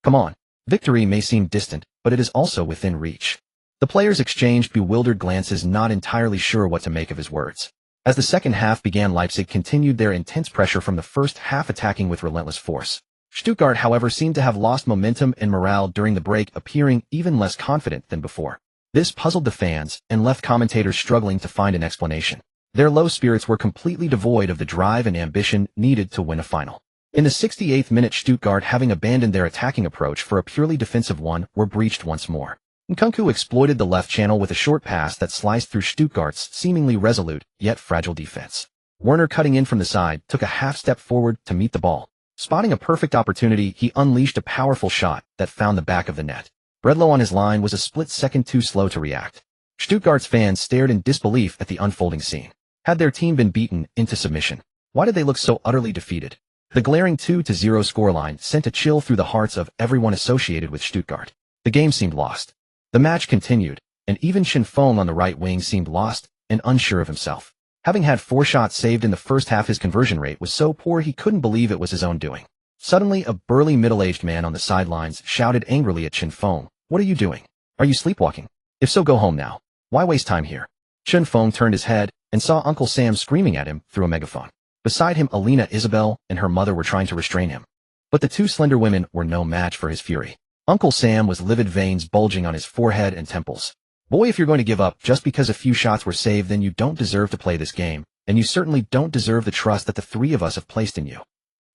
Come on. Victory may seem distant, but it is also within reach." The players exchanged bewildered glances, not entirely sure what to make of his words. As the second half began, Leipzig continued their intense pressure from the first half, attacking with relentless force. Stuttgart, however, seemed to have lost momentum and morale during the break, appearing even less confident than before. This puzzled the fans and left commentators struggling to find an explanation. Their low spirits were completely devoid of the drive and ambition needed to win a final. In the 68th minute, Stuttgart, having abandoned their attacking approach for a purely defensive one, were breached once more. Nkunku exploited the left channel with a short pass that sliced through Stuttgart's seemingly resolute yet fragile defense. Werner, cutting in from the side, took a half step forward to meet the ball. Spotting a perfect opportunity, he unleashed a powerful shot that found the back of the net. Bredlow on his line was a split second too slow to react. Stuttgart's fans stared in disbelief at the unfolding scene. Had their team been beaten into submission? Why did they look so utterly defeated? The glaring 2-0 scoreline sent a chill through the hearts of everyone associated with Stuttgart. The game seemed lost. The match continued, and even Chun Feng on the right wing seemed lost and unsure of himself. Having had 4 shots saved in the first half, his conversion rate was so poor he couldn't believe it was his own doing. Suddenly, a burly middle-aged man on the sidelines shouted angrily at Chun Feng, "What are you doing? Are you sleepwalking? If so, go home now. Why waste time here?" Chun Feng turned his head and saw Uncle Sam screaming at him through a megaphone. Beside him, Alina Isabel and her mother were trying to restrain him. But the 2 slender women were no match for his fury. Uncle Sam was livid, veins bulging on his forehead and temples. "Boy, if you're going to give up just because a few shots were saved, then you don't deserve to play this game, and you certainly don't deserve the trust that the 3 of us have placed in you."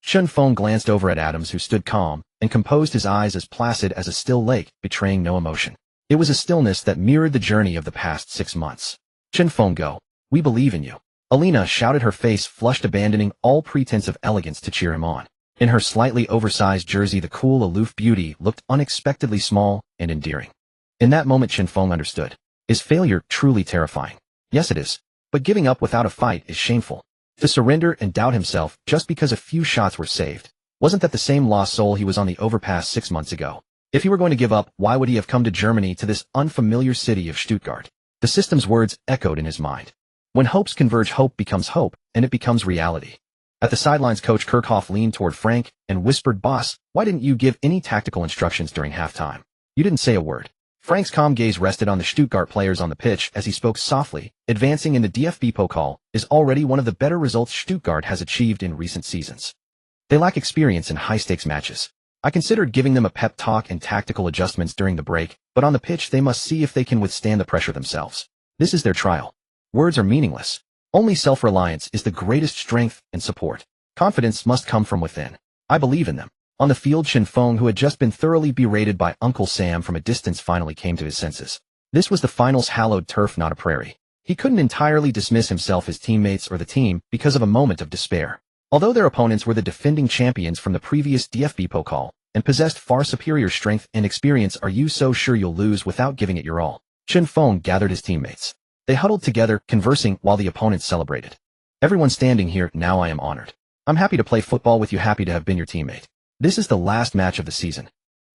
Chun Feng glanced over at Adams, who stood calm and composed, his eyes as placid as a still lake, betraying no emotion. It was a stillness that mirrored the journey of the past 6 months. Feng go. We believe in you. Alina shouted, her face flushed, abandoning all pretense of elegance to cheer him on. In her slightly oversized jersey, the cool, aloof beauty looked unexpectedly small and endearing. In that moment, Feng understood. Is failure truly terrifying? Yes, it is. But giving up without a fight is shameful. To surrender and doubt himself just because a few shots were saved. Wasn't that the same lost soul he was on the overpass 6 months ago? If he were going to give up, why would he have come to Germany, to this unfamiliar city of Stuttgart? The system's words echoed in his mind. When hopes converge, hope becomes hope, and it becomes reality. At the sidelines, Coach Kirchhoff leaned toward Frank and whispered, "Boss, why didn't you give any tactical instructions during halftime? You didn't say a word." Frank's calm gaze rested on the Stuttgart players on the pitch as he spoke softly. Advancing in the DFB Pokal is already one of the better results Stuttgart has achieved in recent seasons. They lack experience in high-stakes matches. I considered giving them a pep talk and tactical adjustments during the break, but on the pitch they must see if they can withstand the pressure themselves. This is their trial. Words are meaningless. Only self-reliance is the greatest strength and support. Confidence must come from within. I believe in them. On the field, Feng, who had just been thoroughly berated by Uncle Sam from a distance, finally came to his senses. This was the finals hallowed turf, not a prairie. He couldn't entirely dismiss himself, his teammates, or the team because of a moment of despair. Although their opponents were the defending champions from the previous DFB Pokal and possessed far superior strength and experience, are you so sure you'll lose without giving it your all? Feng gathered his teammates. They huddled together, conversing while the opponents celebrated. Everyone standing here, now I am honored. I'm happy to play football with you, happy to have been your teammate. This is the last match of the season.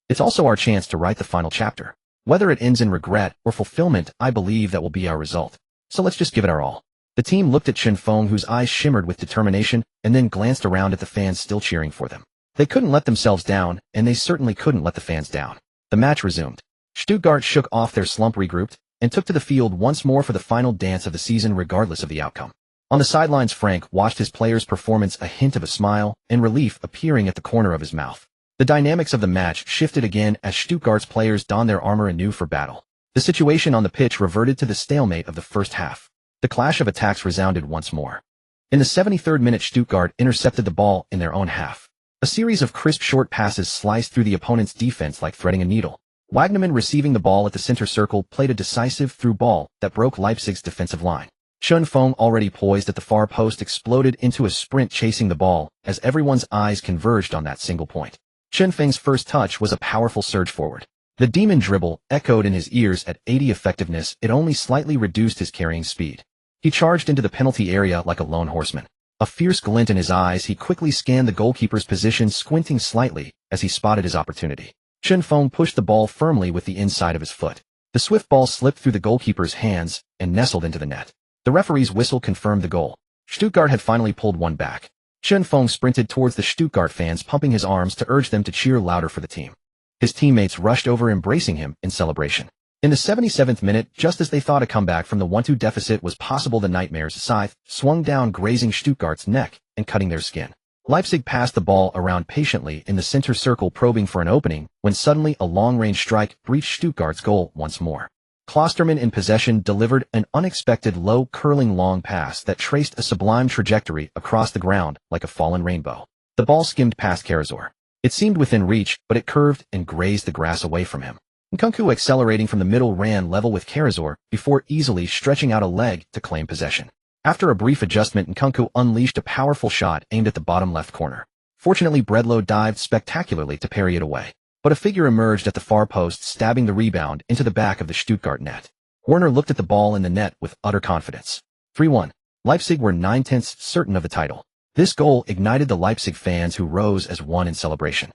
It's also our chance to write the final chapter. Whether it ends in regret or fulfillment, I believe that will be our result. So let's just give it our all. The team looked at Feng, whose eyes shimmered with determination, and then glanced around at the fans still cheering for them. They couldn't let themselves down, and they certainly couldn't let the fans down. The match resumed. Stuttgart shook off their slump, regrouped, and took to the field once more for the final dance of the season, regardless of the outcome. On the sidelines, Frank watched his players' performance, a hint of a smile and relief appearing at the corner of his mouth. The dynamics of the match shifted again as Stuttgart's players donned their armor anew for battle. The situation on the pitch reverted to the stalemate of the first half. The clash of attacks resounded once more. In the 73rd minute, Stuttgart intercepted the ball in their own half. A series of crisp short passes sliced through the opponent's defense like threading a needle. Wagnerman, receiving the ball at the center circle, played a decisive through ball that broke Leipzig's defensive line. Feng, already poised at the far post, exploded into a sprint, chasing the ball as everyone's eyes converged on that single point. Feng's first touch was a powerful surge forward. The demon dribble echoed in his ears at 80 effectiveness. It only slightly reduced his carrying speed. He charged into the penalty area like a lone horseman. A fierce glint in his eyes, he quickly scanned the goalkeeper's position, squinting slightly as he spotted his opportunity. Feng pushed the ball firmly with the inside of his foot. The swift ball slipped through the goalkeeper's hands and nestled into the net. The referee's whistle confirmed the goal. Stuttgart had finally pulled one back. Feng sprinted towards the Stuttgart fans, pumping his arms to urge them to cheer louder for the team. His teammates rushed over, embracing him in celebration. In the 77th minute, just as they thought a comeback from the 1-2 deficit was possible, the Nightmare's scythe swung down, grazing Stuttgart's neck and cutting their skin. Leipzig passed the ball around patiently in the center circle, probing for an opening, when suddenly a long-range strike breached Stuttgart's goal once more. Klosterman, in possession, delivered an unexpected low, curling long pass that traced a sublime trajectory across the ground like a fallen rainbow. The ball skimmed past Karazor. It seemed within reach, but it curved and grazed the grass away from him. Nkunku, accelerating from the middle, ran level with Karazor before easily stretching out a leg to claim possession. After a brief adjustment, Nkunku unleashed a powerful shot aimed at the bottom left corner. Fortunately, Bredlow dived spectacularly to parry it away, but a figure emerged at the far post, stabbing the rebound into the back of the Stuttgart net. Werner looked at the ball in the net with utter confidence. 3-1. Leipzig were 9/10 certain of the title. This goal ignited the Leipzig fans, who rose as one in celebration.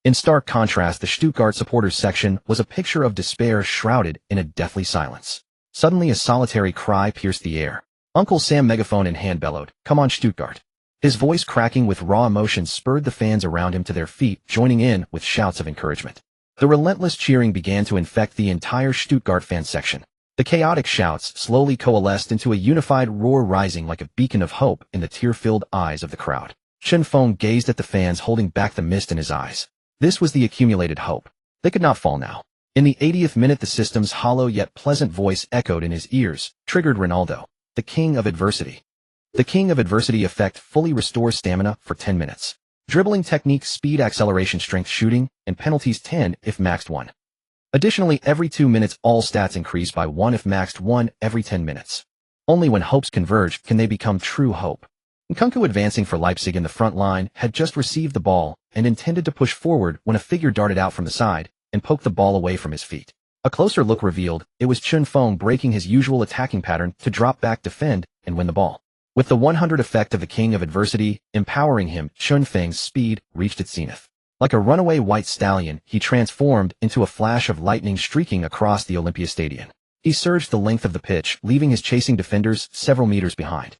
In stark contrast, the Stuttgart supporters section was a picture of despair, shrouded in a deathly silence. Suddenly, a solitary cry pierced the air. Uncle Sam, megaphone in hand, bellowed, "Come on, Stuttgart." His voice, cracking with raw emotion, spurred the fans around him to their feet, joining in with shouts of encouragement. The relentless cheering began to infect the entire Stuttgart fan section. The chaotic shouts slowly coalesced into a unified roar, rising like a beacon of hope in the tear-filled eyes of the crowd. Feng gazed at the fans, holding back the mist in his eyes. This was the accumulated hope. They could not fall now. In the 80th minute, the system's hollow yet pleasant voice echoed in his ears, triggered Ronaldo. The king of adversity. The king of adversity effect fully restores stamina for 10 minutes. Dribbling technique, speed, acceleration, strength, shooting, and penalties 10 if maxed 1. Additionally, every 2 minutes all stats increase by 1 if maxed 1 every 10 minutes. Only when hopes converge can they become true hope. Nkunku, advancing for Leipzig in the front line, had just received the ball and intended to push forward when a figure darted out from the side and poked the ball away from his feet. A closer look revealed it was Chun Feng breaking his usual attacking pattern to drop back, defend, and win the ball. With the 100 effect of the king of adversity empowering him, Chun Feng's speed reached its zenith. Like a runaway white stallion, he transformed into a flash of lightning streaking across the Olympia Stadium. He surged the length of the pitch, leaving his chasing defenders several meters behind.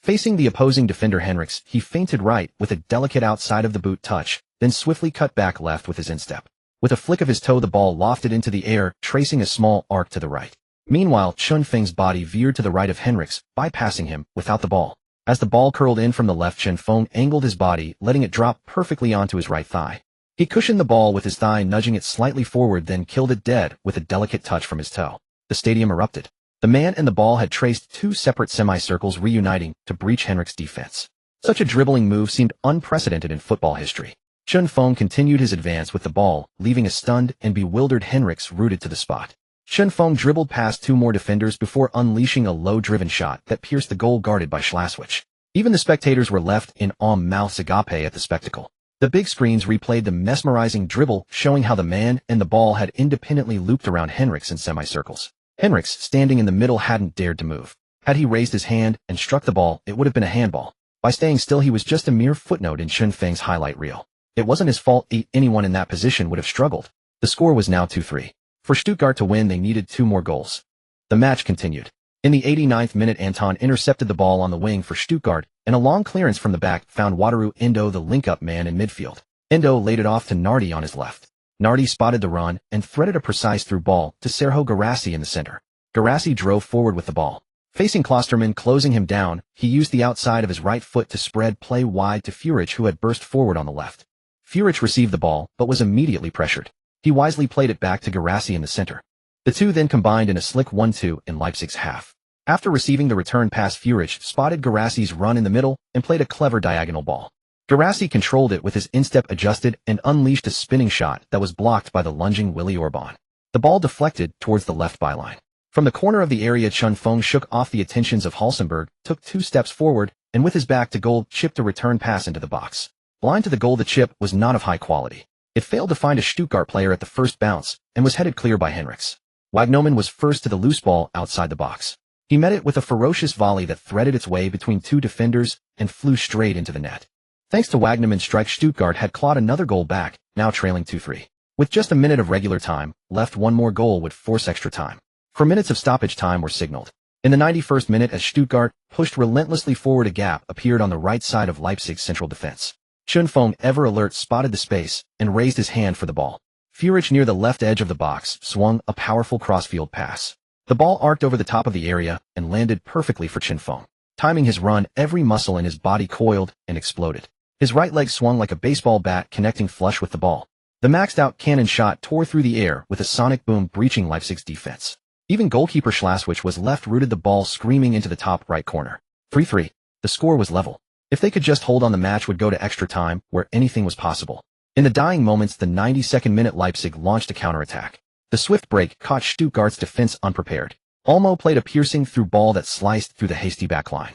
Facing the opposing defender Henriks, he feinted right with a delicate outside of the boot touch, then swiftly cut back left with his instep. With a flick of his toe, the ball lofted into the air, tracing a small arc to the right. Meanwhile, Chun Feng's body veered to the right of Henriks, bypassing him without the ball. As the ball curled in from the left, Chun Feng angled his body, letting it drop perfectly onto his right thigh. He cushioned the ball with his thigh, nudging it slightly forward, then killed it dead with a delicate touch from his toe. The stadium erupted. The man and the ball had traced two separate semicircles, reuniting to breach Henrik's defense. Such a dribbling move seemed unprecedented in football history. Chun Feng continued his advance with the ball, leaving a stunned and bewildered Henriks rooted to the spot. Chun Feng dribbled past two more defenders before unleashing a low-driven shot that pierced the goal guarded by Schlaswich. Even the spectators were left in awe-mouths agape at the spectacle. The big screens replayed the mesmerizing dribble, showing how the man and the ball had independently looped around Henriks in semicircles. Henriks, standing in the middle, hadn't dared to move. Had he raised his hand and struck the ball, it would have been a handball. By staying still, he was just a mere footnote in Chun Feng's highlight reel. It wasn't his fault. Anyone in that position would have struggled. The score was now 2-3. For Stuttgart to win, they needed 2 more goals. The match continued. In the 89th minute, Anton intercepted the ball on the wing for Stuttgart, and a long clearance from the back found Wataru Endo, the link-up man in midfield. Endo laid it off to Nardi on his left. Nardi spotted the run and threaded a precise through ball to Sergio Guirassy in the center. Guirassy drove forward with the ball. Facing Klosterman closing him down, he used the outside of his right foot to spread play wide to Furich, who had burst forward on the left. Furich received the ball, but was immediately pressured. He wisely played it back to Guirassy in the center. The two then combined in a slick 1-2 in Leipzig's half. After receiving the return pass, Furich spotted Guirassy's run in the middle and played a clever diagonal ball. Guirassy controlled it with his instep adjusted and unleashed a spinning shot that was blocked by the lunging Willy Orban. The ball deflected towards the left byline. From the corner of the area, Chun Feng shook off the attentions of Halsenberg, took 2 steps forward, and with his back to goal, chipped a return pass into the box. Blind to the goal, the chip was not of high quality. It failed to find a Stuttgart player at the first bounce and was headed clear by Henriks. Wagnoman was first to the loose ball outside the box. He met it with a ferocious volley that threaded its way between 2 defenders and flew straight into the net. Thanks to Wagnoman's strike, Stuttgart had clawed another goal back, now trailing 2-3. With just a minute of regular time left, one more goal would force extra time. 4 minutes of stoppage time were signaled. In the 91st minute, as Stuttgart pushed relentlessly forward, a gap appeared on the right side of Leipzig's central defense. Chun Feng, ever alert, spotted the space and raised his hand for the ball. Furich, near the left edge of the box, swung a powerful crossfield pass. The ball arced over the top of the area and landed perfectly for Chun Feng. Timing his run, every muscle in his body coiled and exploded. His right leg swung like a baseball bat, connecting flush with the ball. The maxed-out cannon shot tore through the air with a sonic boom, breaching Leipzig's defense. Even goalkeeper Schlaswich was left rooted, the ball screaming into the top right corner. 3-3. The score was level. If they could just hold on, the match would go to extra time, where anything was possible. In the dying moments, the 92nd minute, Leipzig launched a counterattack. The swift break caught Stuttgart's defense unprepared. Olmo played a piercing through ball that sliced through the hasty backline.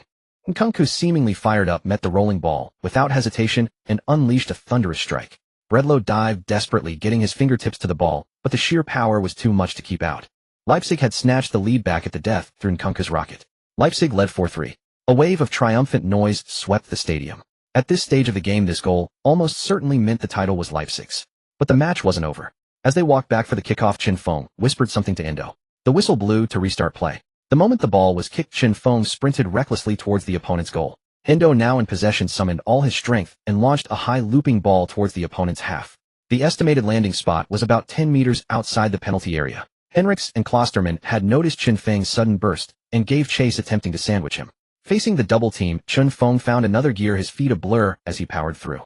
Nkunku, seemingly fired up, met the rolling ball without hesitation and unleashed a thunderous strike. Bredlow dived desperately, getting his fingertips to the ball, but the sheer power was too much to keep out. Leipzig had snatched the lead back at the death through Nkunku's rocket. Leipzig led 4-3. A wave of triumphant noise swept the stadium. At this stage of the game, this goal almost certainly meant the title was Leipzig's. But the match wasn't over. As they walked back for the kickoff, Chun Feng whispered something to Endo. The whistle blew to restart play. The moment the ball was kicked, Chun Feng sprinted recklessly towards the opponent's goal. Endo, now in possession, summoned all his strength and launched a high looping ball towards the opponent's half. The estimated landing spot was about 10 meters outside the penalty area. Henriks and Klosterman had noticed Chun Feng's sudden burst and gave chase, attempting to sandwich him. Facing the double team, Chun Feng found another gear, his feet a blur as he powered through.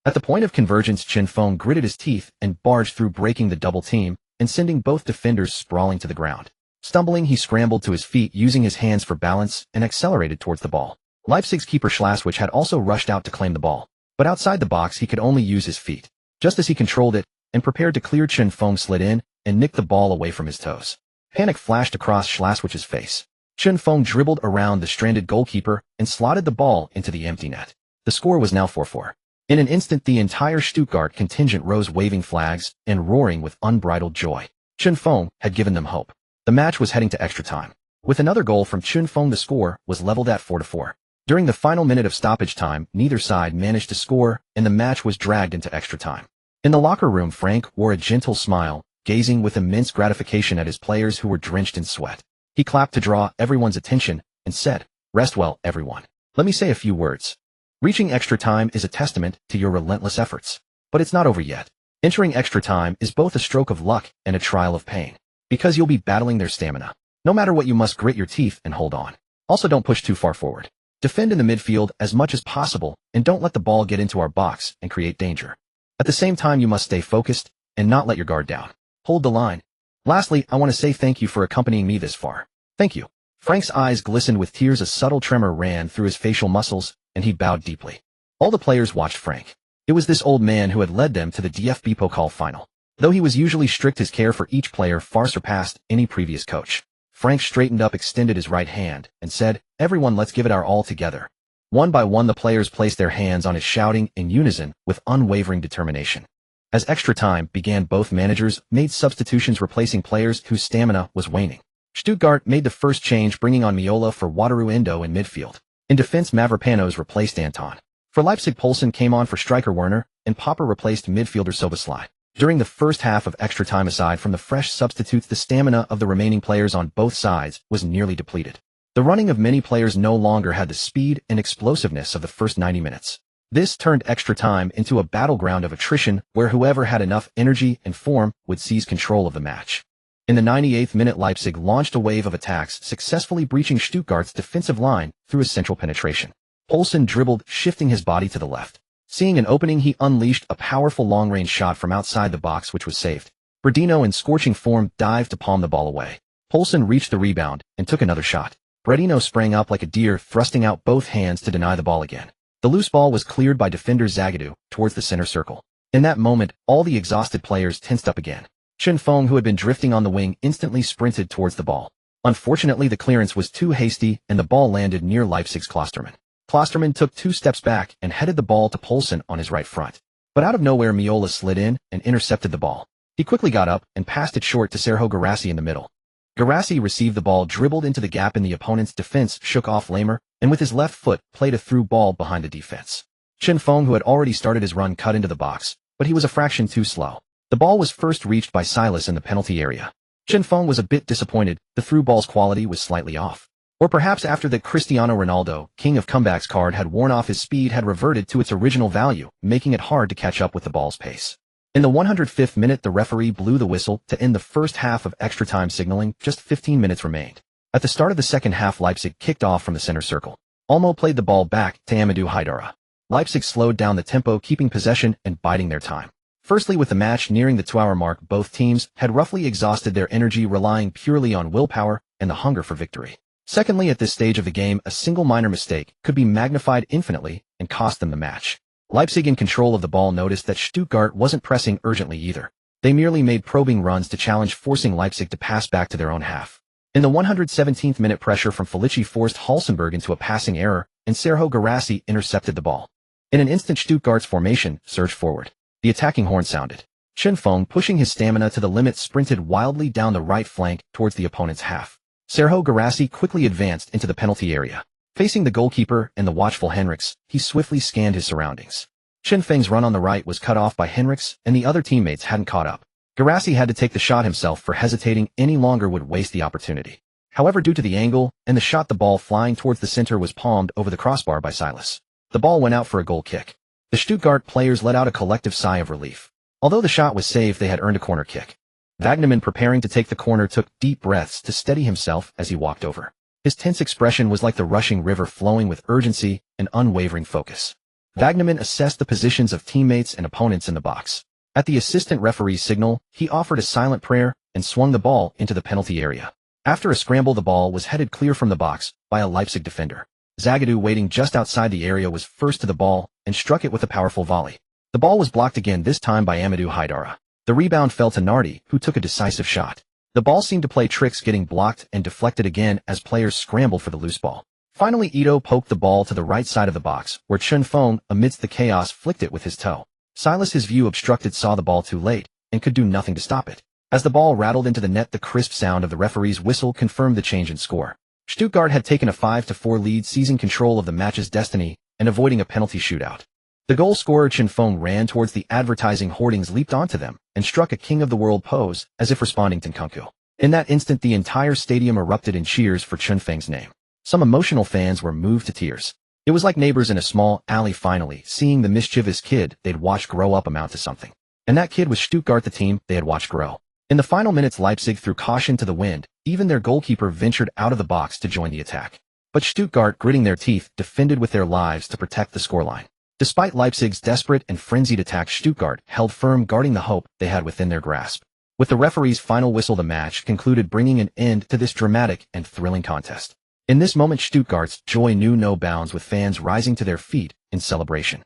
At the point of convergence, Chun Feng gritted his teeth and barged through, breaking the double team and sending both defenders sprawling to the ground. Stumbling, he scrambled to his feet, using his hands for balance, and accelerated towards the ball. Leipzig's keeper Schlaswich had also rushed out to claim the ball, but outside the box he could only use his feet. Just as he controlled it and prepared to clear, Chun Feng slid in and nicked the ball away from his toes. Panic flashed across Schlaswich's face. Chen Feng dribbled around the stranded goalkeeper and slotted the ball into the empty net. The score was now 4-4. In an instant, the entire Stuttgart contingent rose waving flags and roaring with unbridled joy. Chen Feng had given them hope. The match was heading to extra time. With another goal from Chen Feng, the score was leveled at 4-4. During the final minute of stoppage time, neither side managed to score, and the match was dragged into extra time. In the locker room, Frank wore a gentle smile, gazing with immense gratification at his players who were drenched in sweat. He clapped to draw everyone's attention and said, "Rest well, everyone. Let me say a few words. Reaching extra time is a testament to your relentless efforts. But it's not over yet. Entering extra time is both a stroke of luck and a trial of pain. Because you'll be battling their stamina. No matter what, you must grit your teeth and hold on. Also, don't push too far forward. Defend in the midfield as much as possible, and don't let the ball get into our box and create danger. At the same time, you must stay focused and not let your guard down. Hold the line. Lastly, I want to say thank you for accompanying me this far. Thank you." Frank's eyes glistened with tears. A subtle tremor ran through his facial muscles, and he bowed deeply. All the players watched Frank. It was this old man who had led them to the DFB Pokal final. Though he was usually strict, his care for each player far surpassed any previous coach. Frank straightened up, extended his right hand, and said, "Everyone, let's give it our all together." One by one, the players placed their hands on his, shouting in unison with unwavering determination. As extra time began, both managers made substitutions, replacing players whose stamina was waning. Stuttgart made the first change, bringing on Miola for Wataru Endo in midfield. In defense, Mavropanos replaced Anton. For Leipzig, Poulsen came on for striker Werner, and Popper replaced midfielder Soboslai. During the first half of extra time, aside from the fresh substitutes, the stamina of the remaining players on both sides was nearly depleted. The running of many players no longer had the speed and explosiveness of the first 90 minutes. This turned extra time into a battleground of attrition, where whoever had enough energy and form would seize control of the match. In the 98th minute, Leipzig launched a wave of attacks, successfully breaching Stuttgart's defensive line through a central penetration. Poulsen dribbled, shifting his body to the left. Seeing an opening, he unleashed a powerful long-range shot from outside the box, which was saved. Bredino, in scorching form, dived to palm the ball away. Poulsen reached the rebound and took another shot. Bredino sprang up like a deer, thrusting out both hands to deny the ball again. The loose ball was cleared by defender Zagadou towards the center circle. In that moment, all the exhausted players tensed up again. Chen Feng, who had been drifting on the wing, instantly sprinted towards the ball. Unfortunately, the clearance was too hasty, and the ball landed near Leipzig's Klostermann. Klostermann took 2 steps back and headed the ball to Poulsen on his right front. But out of nowhere, Miola slid in and intercepted the ball. He quickly got up and passed it short to Sergio Guirassy in the middle. Guirassy received the ball, dribbled into the gap in the opponent's defense, shook off Lamer, and with his left foot played a through ball behind the defense. Chen Feng, who had already started his run, cut into the box, but he was a fraction too slow. The ball was first reached by Silas in the penalty area. Chen Feng was a bit disappointed. The through ball's quality was slightly off. Or perhaps after that, Cristiano Ronaldo, king of comebacks card, had worn off, his speed had reverted to its original value, making it hard to catch up with the ball's pace. In the 105th minute, the referee blew the whistle to end the first half of extra time, signaling just 15 minutes remained. At the start of the second half, Leipzig kicked off from the center circle. Olmo played the ball back to Amadou Haidara. Leipzig slowed down the tempo, keeping possession and biding their time. Firstly, with the match nearing the 2-hour mark, both teams had roughly exhausted their energy, relying purely on willpower and the hunger for victory. Secondly, at this stage of the game, a single minor mistake could be magnified infinitely and cost them the match. Leipzig, in control of the ball, noticed that Stuttgart wasn't pressing urgently either. They merely made probing runs to challenge, forcing Leipzig to pass back to their own half. In the 117th minute, pressure from Felici forced Halsenberg into a passing error, and Sergio Guirassy intercepted the ball. In an instant, Stuttgart's formation surged forward. The attacking horn sounded. Chen Feng, pushing his stamina to the limit, sprinted wildly down the right flank towards the opponent's half. Sergio Guirassy quickly advanced into the penalty area. Facing the goalkeeper and the watchful Henrichs, he swiftly scanned his surroundings. Chen Feng's run on the right was cut off by Henrichs, and the other teammates hadn't caught up. Guirassy had to take the shot himself, for hesitating any longer would waste the opportunity. However, due to the angle and the shot, the ball flying towards the center was palmed over the crossbar by Silas. The ball went out for a goal kick. The Stuttgart players let out a collective sigh of relief. Although the shot was saved, they had earned a corner kick. Wagnerman, preparing to take the corner, took deep breaths to steady himself as he walked over. His tense expression was like the rushing river, flowing with urgency and unwavering focus. Wagnerman assessed the positions of teammates and opponents in the box. At the assistant referee's signal, he offered a silent prayer and swung the ball into the penalty area. After a scramble, the ball was headed clear from the box by a Leipzig defender. Zagadou, waiting just outside the area, was first to the ball and struck it with a powerful volley. The ball was blocked again, this time by Amadou Haidara. The rebound fell to Nardi, who took a decisive shot. The ball seemed to play tricks, getting blocked and deflected again as players scrambled for the loose ball. Finally, Ito poked the ball to the right side of the box, where Chun Feng, amidst the chaos, flicked it with his toe. Silas, his view obstructed, saw the ball too late and could do nothing to stop it. As the ball rattled into the net, the crisp sound of the referee's whistle confirmed the change in score. Stuttgart had taken a 5-4 lead, seizing control of the match's destiny and avoiding a penalty shootout. The goal scorer Chun Feng ran towards the advertising hoardings, leaped onto them, and struck a king of the world pose as if responding to Nkunku. In that instant, the entire stadium erupted in cheers for Chun Feng's name. Some emotional fans were moved to tears. It was like neighbors in a small alley finally seeing the mischievous kid they'd watched grow up amount to something. And that kid was Stuttgart, the team they had watched grow. In the final minutes, Leipzig threw caution to the wind. Even their goalkeeper ventured out of the box to join the attack. But Stuttgart, gritting their teeth, defended with their lives to protect the scoreline. Despite Leipzig's desperate and frenzied attack, Stuttgart held firm, guarding the hope they had within their grasp. With the referee's final whistle, the match concluded, bringing an end to this dramatic and thrilling contest. In this moment, Stuttgart's joy knew no bounds, with fans rising to their feet in celebration.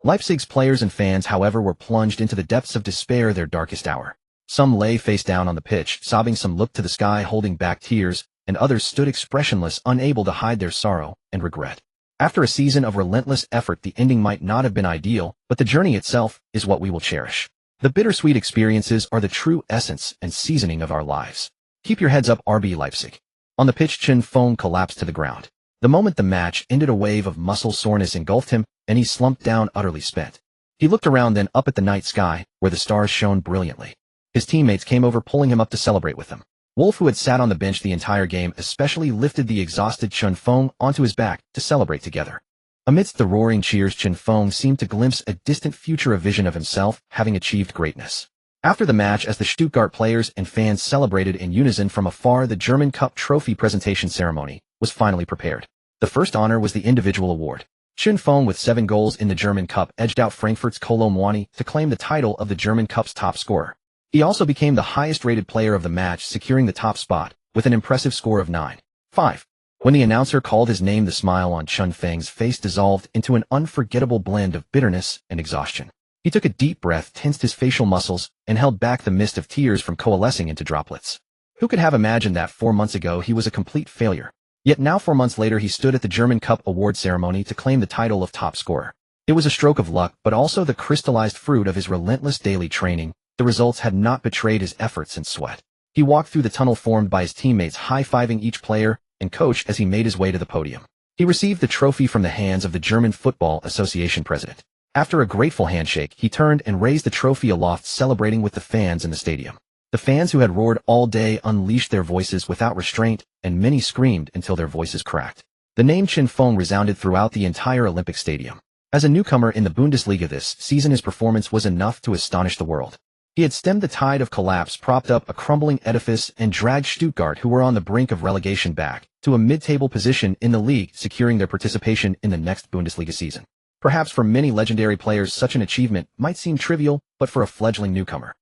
Leipzig's players and fans, however, were plunged into the depths of despair, their darkest hour. Some lay face down on the pitch, sobbing, some looked to the sky holding back tears, and others stood expressionless, unable to hide their sorrow and regret. After a season of relentless effort, the ending might not have been ideal, but the journey itself is what we will cherish. The bittersweet experiences are the true essence and seasoning of our lives. Keep your heads up, RB Leipzig. On the pitch, Chun Feng collapsed to the ground. The moment the match ended, a wave of muscle soreness engulfed him, and he slumped down, utterly spent. He looked around, then up at the night sky, where the stars shone brilliantly. His teammates came over, pulling him up to celebrate with them. Wolf, who had sat on the bench the entire game, especially lifted the exhausted Chun Feng onto his back to celebrate together. Amidst the roaring cheers, Chun Feng seemed to glimpse a distant future, a vision of himself having achieved greatness. After the match, as the Stuttgart players and fans celebrated in unison from afar, the German Cup trophy presentation ceremony was finally prepared. The first honor was the individual award. Chun Feng, with 7 goals in the German Cup, edged out Frankfurt's Kolo Muani to claim the title of the German Cup's top scorer. He also became the highest-rated player of the match, securing the top spot with an impressive score of 9.5. When the announcer called his name, the smile on Chun Feng's face dissolved into an unforgettable blend of bitterness and exhaustion. He took a deep breath, tensed his facial muscles, and held back the mist of tears from coalescing into droplets. Who could have imagined that 4 months ago he was a complete failure? Yet now, 4 months later, he stood at the German Cup award ceremony to claim the title of top scorer. It was a stroke of luck, but also the crystallized fruit of his relentless daily training. The results had not betrayed his efforts and sweat. He walked through the tunnel formed by his teammates, high-fiving each player and coach as he made his way to the podium. He received the trophy from the hands of the German Football Association president. After a grateful handshake, he turned and raised the trophy aloft, celebrating with the fans in the stadium. The fans, who had roared all day, unleashed their voices without restraint, and many screamed until their voices cracked. The name Chun Feng resounded throughout the entire Olympic Stadium. As a newcomer in the Bundesliga this season, his performance was enough to astonish the world. He had stemmed the tide of collapse, propped up a crumbling edifice, and dragged Stuttgart, who were on the brink of relegation, back to a mid-table position in the league, securing their participation in the next Bundesliga season. Perhaps for many legendary players, such an achievement might seem trivial, but for a fledgling newcomer,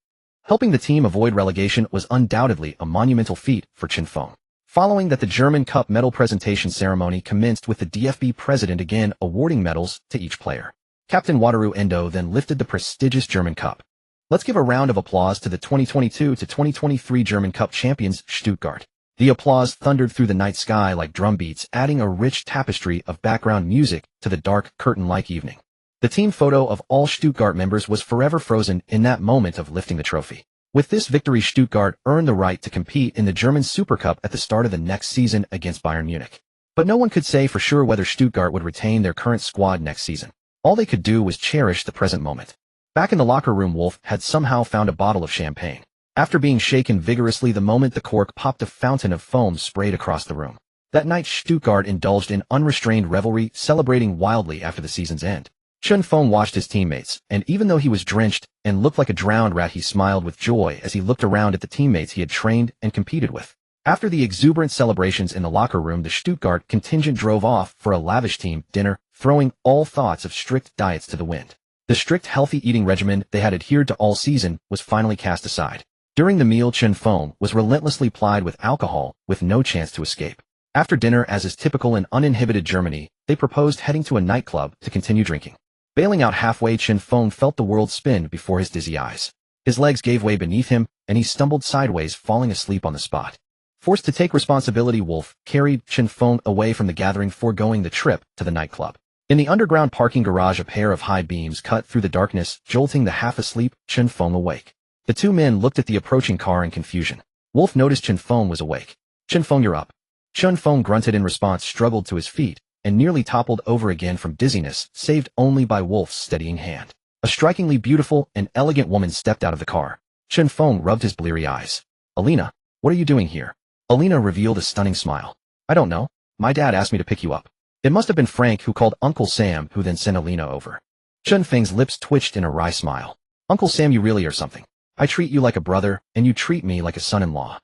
helping the team avoid relegation was undoubtedly a monumental feat for Chun Feng. Following that, the German Cup medal presentation ceremony commenced, with the DFB president again awarding medals to each player. Captain Wataru Endo then lifted the prestigious German Cup. Let's give a round of applause to the 2022-2023 German Cup champions, Stuttgart. The applause thundered through the night sky like drum beats, adding a rich tapestry of background music to the dark, curtain-like evening. The team photo of all Stuttgart members was forever frozen in that moment of lifting the trophy. With this victory, Stuttgart earned the right to compete in the German Super Cup at the start of the next season against Bayern Munich. But no one could say for sure whether Stuttgart would retain their current squad next season. All they could do was cherish the present moment. Back in the locker room, Wolf had somehow found a bottle of champagne. After being shaken vigorously the moment the cork popped, a fountain of foam sprayed across the room. That night, Stuttgart indulged in unrestrained revelry, celebrating wildly after the season's end. Chun Feng watched his teammates, and even though he was drenched and looked like a drowned rat, he smiled with joy as he looked around at the teammates he had trained and competed with. After the exuberant celebrations in the locker room, the Stuttgart contingent drove off for a lavish team dinner, throwing all thoughts of strict diets to the wind. The strict healthy eating regimen they had adhered to all season was finally cast aside. During the meal, Chun Feng was relentlessly plied with alcohol, with no chance to escape. After dinner, as is typical in uninhibited Germany, they proposed heading to a nightclub to continue drinking. Bailing out halfway, Chun Feng felt the world spin before his dizzy eyes. His legs gave way beneath him, and he stumbled sideways, falling asleep on the spot. Forced to take responsibility, Wolf carried Chen Feng away from the gathering, foregoing the trip to the nightclub. In the underground parking garage, a pair of high beams cut through the darkness, jolting the half-asleep Chen Feng awake. The two men looked at the approaching car in confusion. Wolf noticed Chen Feng was awake. "Chen Feng, you're up." Chen Feng grunted in response, struggled to his feet, and nearly toppled over again from dizziness, saved only by Wolf's steadying hand. A strikingly beautiful and elegant woman stepped out of the car. Chen Feng rubbed his bleary eyes. "Alina, what are you doing here?" Alina revealed a stunning smile. "I don't know. My dad asked me to pick you up." It must have been Frank who called Uncle Sam, who then sent Alina over. Chen Feng's lips twitched in a wry smile. "Uncle Sam, you really are something. I treat you like a brother, and you treat me like a son-in-law."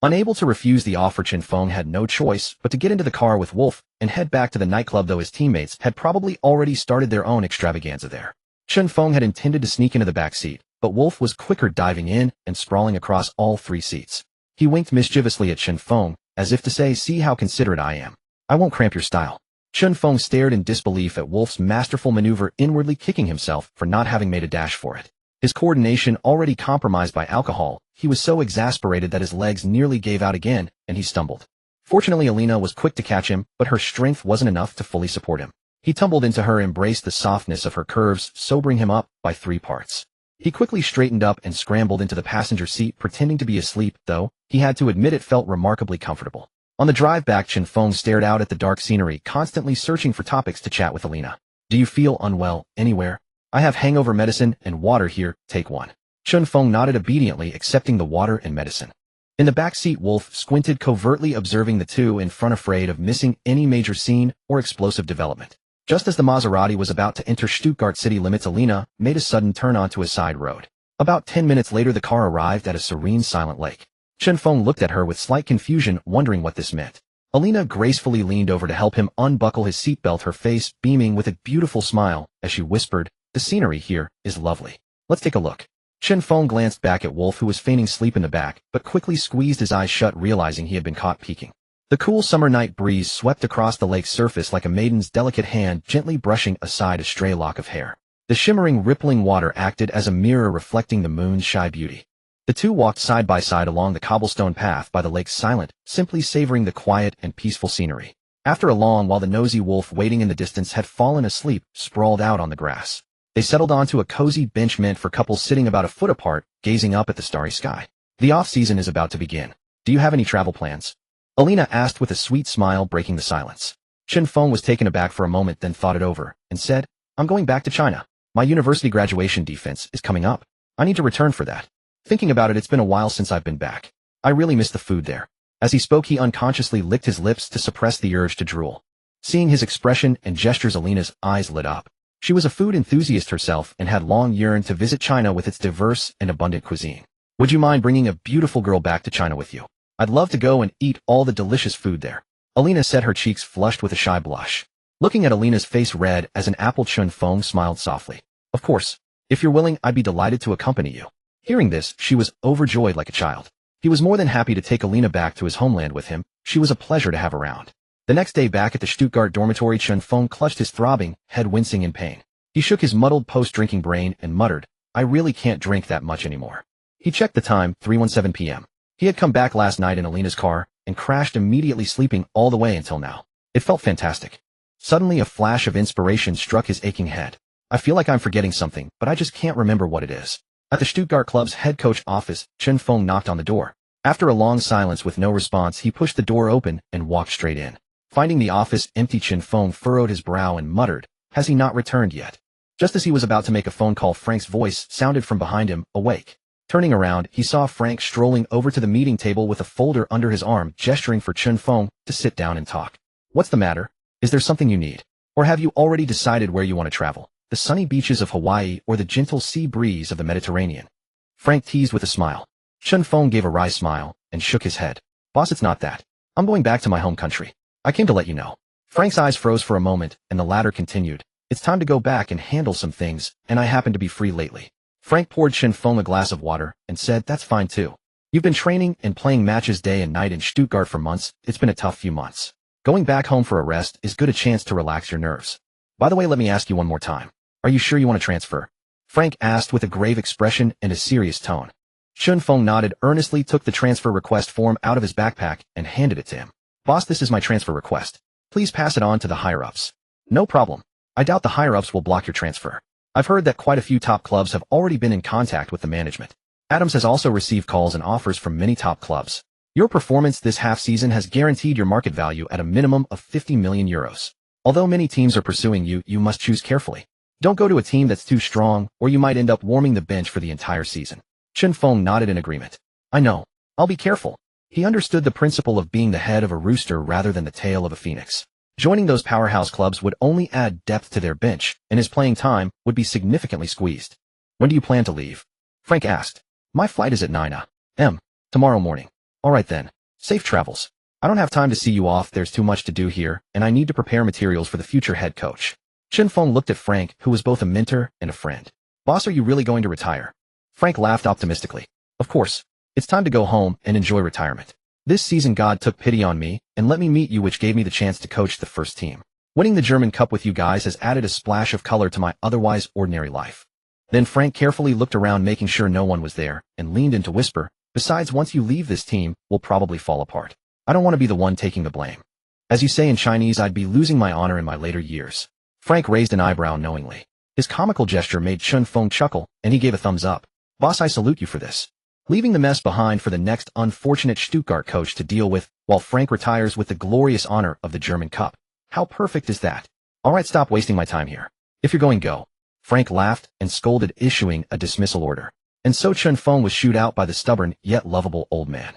Unable to refuse the offer, Chen Feng had no choice but to get into the car with Wolf and head back to the nightclub, though his teammates had probably already started their own extravaganza there. Chen Feng had intended to sneak into the back seat, but Wolf was quicker, diving in and sprawling across all 3 seats. He winked mischievously at Chen Feng, as if to say, "See how considerate I am. I won't cramp your style." Chen Feng stared in disbelief at Wolf's masterful maneuver, inwardly kicking himself for not having made a dash for it. His coordination already compromised by alcohol, he was so exasperated that his legs nearly gave out again, and he stumbled. Fortunately, Alina was quick to catch him, but her strength wasn't enough to fully support him. He tumbled into her, embraced the softness of her curves, sobering him up by 3 parts. He quickly straightened up and scrambled into the passenger seat, pretending to be asleep, though he had to admit it felt remarkably comfortable. On the drive back, Chen Feng stared out at the dark scenery, constantly searching for topics to chat with Alina. "Do you feel unwell anywhere? I have hangover medicine and water here, take one." Chen Feng nodded obediently, accepting the water and medicine. In the back seat, Wolf squinted, covertly observing the two in front, afraid of missing any major scene or explosive development. Just as the Maserati was about to enter Stuttgart city limits, Alina made a sudden turn onto a side road. About 10 minutes later, the car arrived at a serene, silent lake. Chen Feng looked at her with slight confusion, wondering what this meant. Alina gracefully leaned over to help him unbuckle his seatbelt, her face beaming with a beautiful smile as she whispered, "The scenery here is lovely. Let's take a look." Chen Feng glanced back at Wolf, who was feigning sleep in the back, but quickly squeezed his eyes shut, realizing he had been caught peeking. The cool summer night breeze swept across the lake's surface like a maiden's delicate hand gently brushing aside a stray lock of hair. The shimmering, rippling water acted as a mirror, reflecting the moon's shy beauty. The two walked side by side along the cobblestone path by the lake, silent, simply savoring the quiet and peaceful scenery. After a long while, the nosy Wolf, waiting in the distance, had fallen asleep, sprawled out on the grass. They settled onto a cozy bench meant for couples, sitting about a foot apart, gazing up at the starry sky. "The off-season is about to begin. Do you have any travel plans?" Alina asked with a sweet smile, breaking the silence. Chen Feng was taken aback for a moment, then thought it over, and said, "I'm going back to China. My university graduation defense is coming up. I need to return for that. Thinking about it, it's been a while since I've been back. I really miss the food there." As he spoke, he unconsciously licked his lips to suppress the urge to drool. Seeing his expression and gestures, Alina's eyes lit up. She was a food enthusiast herself and had long yearned to visit China with its diverse and abundant cuisine. "Would you mind bringing a beautiful girl back to China with you? I'd love to go and eat all the delicious food there." Alina said, her cheeks flushed with a shy blush. Looking at Alina's face red as an apple, Chen Feng smiled softly. "Of course. If you're willing, I'd be delighted to accompany you." Hearing this, she was overjoyed like a child. He was more than happy to take Alina back to his homeland with him. She was a pleasure to have around. The next day, back at the Stuttgart dormitory, Chen Feng clutched his throbbing head, wincing in pain. He shook his muddled post-drinking brain and muttered, "I really can't drink that much anymore." He checked the time, 3:17 p.m. He had come back last night in Alina's car and crashed, immediately sleeping all the way until now. It felt fantastic. Suddenly, a flash of inspiration struck his aching head. "I feel like I'm forgetting something, but I just can't remember what it is." At the Stuttgart club's head coach office, Chen Feng knocked on the door. After a long silence with no response, he pushed the door open and walked straight in. Finding the office empty, Chen Feng furrowed his brow and muttered, "Has he not returned yet?" Just as he was about to make a phone call, Frank's voice sounded from behind him, "Awake." Turning around, he saw Frank strolling over to the meeting table with a folder under his arm, gesturing for Chen Feng to sit down and talk. "What's the matter? Is there something you need? Or have you already decided where you want to travel? The sunny beaches of Hawaii or the gentle sea breeze of the Mediterranean?" Frank teased with a smile. Chen Feng gave a wry smile and shook his head. "Boss, it's not that. I'm going back to my home country. I came to let you know." Frank's eyes froze for a moment, and the latter continued, "It's time to go back and handle some things, and I happen to be free lately." Frank poured Chen Feng a glass of water and said, "That's fine too. You've been training and playing matches day and night in Stuttgart for months. It's been a tough few months. Going back home for a rest is good, a chance to relax your nerves. By the way, let me ask you one more time. Are you sure you want to transfer?" Frank asked with a grave expression and a serious tone. Chun Feng nodded earnestly, took the transfer request form out of his backpack, and handed it to him. Boss, this is my transfer request. Please pass it on to the higher-ups. No problem. I doubt the higher-ups will block your transfer. I've heard that quite a few top clubs have already been in contact with the management. Adams has also received calls and offers from many top clubs. Your performance this half-season has guaranteed your market value at a minimum of 50 million euros. Although many teams are pursuing you, you must choose carefully. Don't go to a team that's too strong, or you might end up warming the bench for the entire season. Chun Feng nodded in agreement. I know. I'll be careful. He understood the principle of being the head of a rooster rather than the tail of a phoenix. Joining those powerhouse clubs would only add depth to their bench, and his playing time would be significantly squeezed. When do you plan to leave? Frank asked. My flight is at 9 a.m. tomorrow morning. All right then. Safe travels. I don't have time to see you off, there's too much to do here, and I need to prepare materials for the future head coach. Chun Feng looked at Frank, who was both a mentor and a friend. Boss, are you really going to retire? Frank laughed optimistically. Of course. It's time to go home and enjoy retirement. This season God took pity on me and let me meet you, which gave me the chance to coach the first team. Winning the German Cup with you guys has added a splash of color to my otherwise ordinary life. Then Frank carefully looked around, making sure no one was there, and leaned in to whisper, besides, once you leave, this team will probably fall apart. I don't want to be the one taking the blame. As you say in Chinese, I'd be losing my honor in my later years. Frank raised an eyebrow knowingly. His comical gesture made Chun Feng chuckle, and he gave a thumbs up. Boss, I salute you for this. Leaving the mess behind for the next unfortunate Stuttgart coach to deal with, while Frank retires with the glorious honor of the German Cup. How perfect is that? All right, stop wasting my time here. If you're going, go. Frank laughed and scolded, issuing a dismissal order. And so Chun Feng was shooed out by the stubborn yet lovable old man.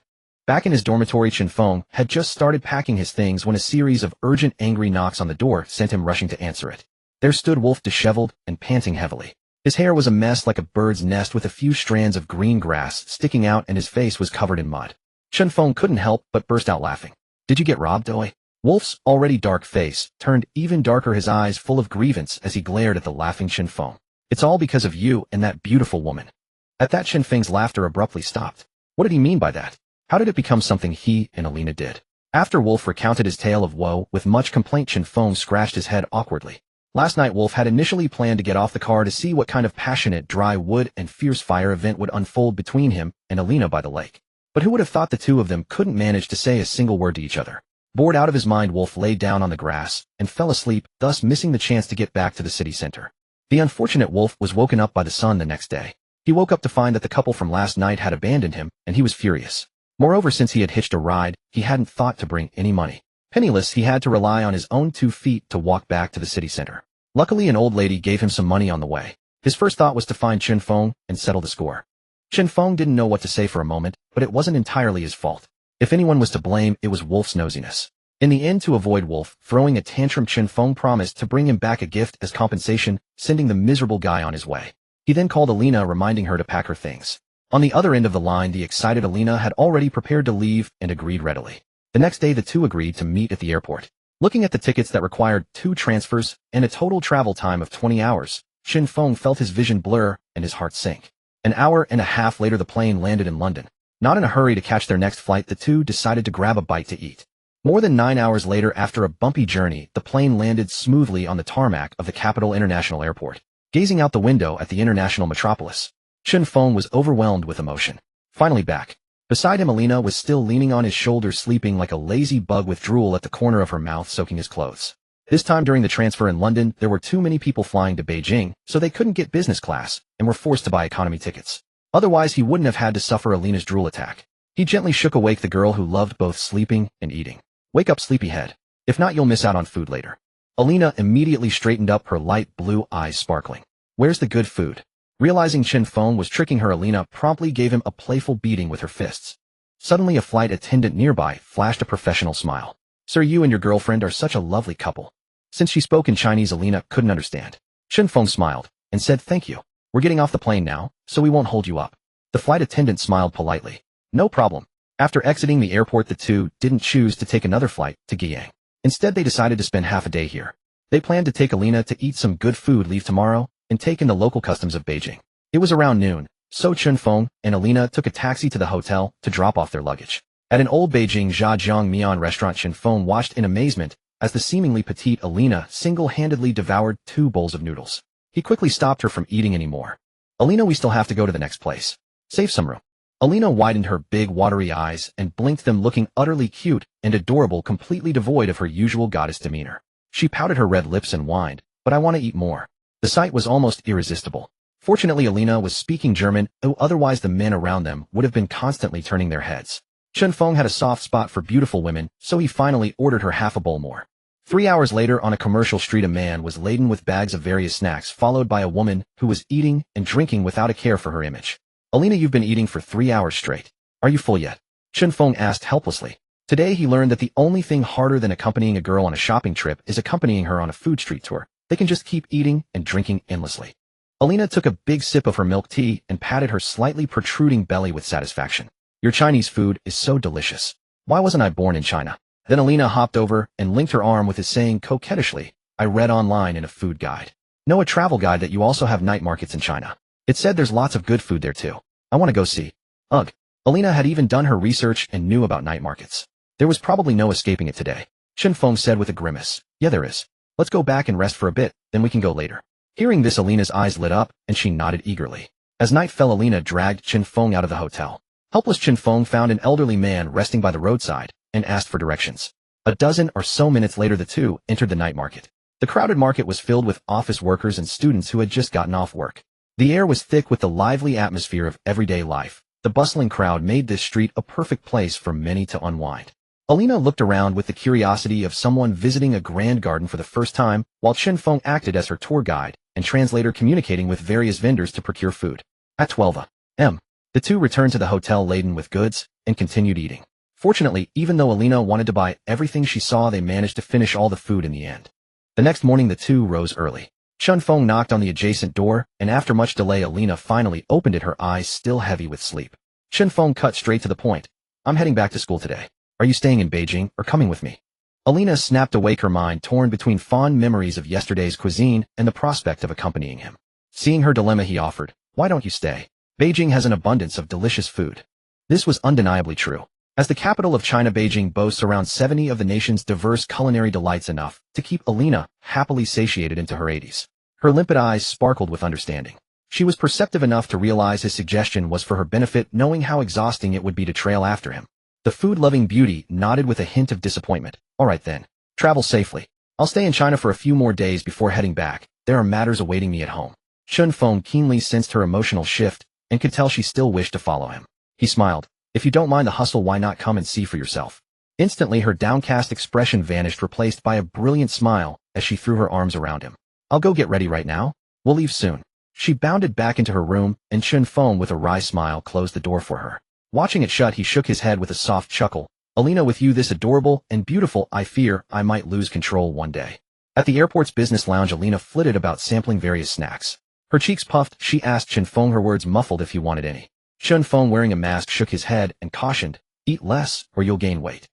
Back in his dormitory, Chun Feng had just started packing his things when a series of urgent, angry knocks on the door sent him rushing to answer it. There stood Wolf, disheveled and panting heavily. His hair was a mess like a bird's nest, with a few strands of green grass sticking out, and his face was covered in mud. Chun Feng couldn't help but burst out laughing. Did you get robbed, Oi? Wolf's already dark face turned even darker, his eyes full of grievance as he glared at the laughing Chun Feng. It's all because of you and that beautiful woman. At that, Chun Feng's laughter abruptly stopped. What did he mean by that? How did it become something he and Alina did? After Wolf recounted his tale of woe with much complaint, Chun Feng scratched his head awkwardly. Last night, Wolf had initially planned to get off the car to see what kind of passionate, dry wood and fierce fire event would unfold between him and Alina by the lake. But who would have thought the two of them couldn't manage to say a single word to each other? Bored out of his mind, Wolf lay down on the grass and fell asleep, thus missing the chance to get back to the city center. The unfortunate Wolf was woken up by the sun the next day. He woke up to find that the couple from last night had abandoned him, and he was furious. Moreover, since he had hitched a ride, he hadn't thought to bring any money. Penniless, he had to rely on his own 2 feet to walk back to the city center. Luckily, an old lady gave him some money on the way. His first thought was to find Chun Feng and settle the score. Chun Feng didn't know what to say for a moment, but it wasn't entirely his fault. If anyone was to blame, it was Wolf's nosiness. In the end, to avoid Wolf throwing a tantrum, Chun Feng promised to bring him back a gift as compensation, sending the miserable guy on his way. He then called Alina, reminding her to pack her things. On the other end of the line, the excited Alina had already prepared to leave and agreed readily. The next day, the two agreed to meet at the airport. Looking at the tickets that required 2 transfers and a total travel time of 20 hours, Chun Feng felt his vision blur and his heart sink. An hour and a half later, the plane landed in London. Not in a hurry to catch their next flight, the two decided to grab a bite to eat. More than 9 hours later, after a bumpy journey, the plane landed smoothly on the tarmac of the Capital International Airport. Gazing out the window at the international metropolis, Chun Feng was overwhelmed with emotion. Finally back. Beside him, Alina was still leaning on his shoulder, sleeping like a lazy bug with drool at the corner of her mouth soaking his clothes. This time during the transfer in London, there were too many people flying to Beijing, so they couldn't get business class and were forced to buy economy tickets. Otherwise, he wouldn't have had to suffer Alina's drool attack. He gently shook awake the girl who loved both sleeping and eating. Wake up, sleepyhead. If not, you'll miss out on food later. Alina immediately straightened up, her light blue eyes sparkling. Where's the good food? Realizing Chun Feng was tricking her, Alina promptly gave him a playful beating with her fists. Suddenly, a flight attendant nearby flashed a professional smile. Sir, you and your girlfriend are such a lovely couple. Since she spoke in Chinese, Alina couldn't understand. Chun Feng smiled and said, thank you. We're getting off the plane now, so we won't hold you up. The flight attendant smiled politely. No problem. After exiting the airport, the two didn't choose to take another flight to Guiyang. Instead, they decided to spend half a day here. They planned to take Alina to eat some good food, leave tomorrow, and take in the local customs of Beijing. It was around noon, so Chun Feng and Alina took a taxi to the hotel to drop off their luggage. At an old Beijing Zhajiang restaurant, Chun Feng watched in amazement as the seemingly petite Alina single-handedly devoured 2 bowls of noodles. He quickly stopped her from eating anymore. Alina, we still have to go to the next place. Save some room. Alina widened her big watery eyes and blinked them, looking utterly cute and adorable, completely devoid of her usual goddess demeanor. She pouted her red lips and whined, but I want to eat more. The sight was almost irresistible. Fortunately, Alina was speaking German, though otherwise the men around them would have been constantly turning their heads. Chen Feng had a soft spot for beautiful women, so he finally ordered her half a bowl more. 3 hours later, on a commercial street, a man was laden with bags of various snacks, followed by a woman who was eating and drinking without a care for her image. Alina, you've been eating for 3 hours straight. Are you full yet? Chen Feng asked helplessly. Today he learned that the only thing harder than accompanying a girl on a shopping trip is accompanying her on a food street tour. They can just keep eating and drinking endlessly. Alina took a big sip of her milk tea and patted her slightly protruding belly with satisfaction. Your Chinese food is so delicious. Why wasn't I born in China? Then Alina hopped over and linked her arm with his, saying coquettishly, I read online in a food guide. No, a travel guide, that you also have night markets in China. It said there's lots of good food there too. I want to go see. Ugh. Alina had even done her research and knew about night markets. There was probably no escaping it today. Chen Feng said with a grimace. Yeah, there is. Let's go back and rest for a bit, then we can go later. Hearing this, Alina's eyes lit up, and she nodded eagerly. As night fell, Alina dragged Chen Feng out of the hotel. Helpless Chen Feng found an elderly man resting by the roadside and asked for directions. A dozen or so minutes later, the two entered the night market. The crowded market was filled with office workers and students who had just gotten off work. The air was thick with the lively atmosphere of everyday life. The bustling crowd made this street a perfect place for many to unwind. Alina looked around with the curiosity of someone visiting a grand garden for the first time, while Chen Feng acted as her tour guide and translator, communicating with various vendors to procure food. At 12 a.m., the two returned to the hotel laden with goods and continued eating. Fortunately, even though Alina wanted to buy everything she saw, they managed to finish all the food in the end. The next morning, the two rose early. Chen Feng knocked on the adjacent door, and after much delay, Alina finally opened it, her eyes still heavy with sleep. Chen Feng cut straight to the point. I'm heading back to school today. Are you staying in Beijing or coming with me? Alina snapped awake, her mind torn between fond memories of yesterday's cuisine and the prospect of accompanying him. Seeing her dilemma, he offered, why don't you stay? Beijing has an abundance of delicious food. This was undeniably true. As the capital of China, Beijing boasts around 70 of the nation's diverse culinary delights, enough to keep Alina happily satiated into her 80s. Her limpid eyes sparkled with understanding. She was perceptive enough to realize his suggestion was for her benefit, knowing how exhausting it would be to trail after him. The food-loving beauty nodded with a hint of disappointment. All right then. Travel safely. I'll stay in China for a few more days before heading back. There are matters awaiting me at home. Chen Feng keenly sensed her emotional shift and could tell she still wished to follow him. He smiled. If you don't mind the hustle, why not come and see for yourself? Instantly, her downcast expression vanished, replaced by a brilliant smile as she threw her arms around him. I'll go get ready right now. We'll leave soon. She bounded back into her room, and Chen Feng, with a wry smile, closed the door for her. Watching it shut, he shook his head with a soft chuckle. Alina, with you this adorable and beautiful, I fear I might lose control one day. At the airport's business lounge, Alina flitted about, sampling various snacks. Her cheeks puffed, she asked Chen Feng, her words muffled, if he wanted any. Chen Feng, wearing a mask, shook his head and cautioned, eat less or you'll gain weight.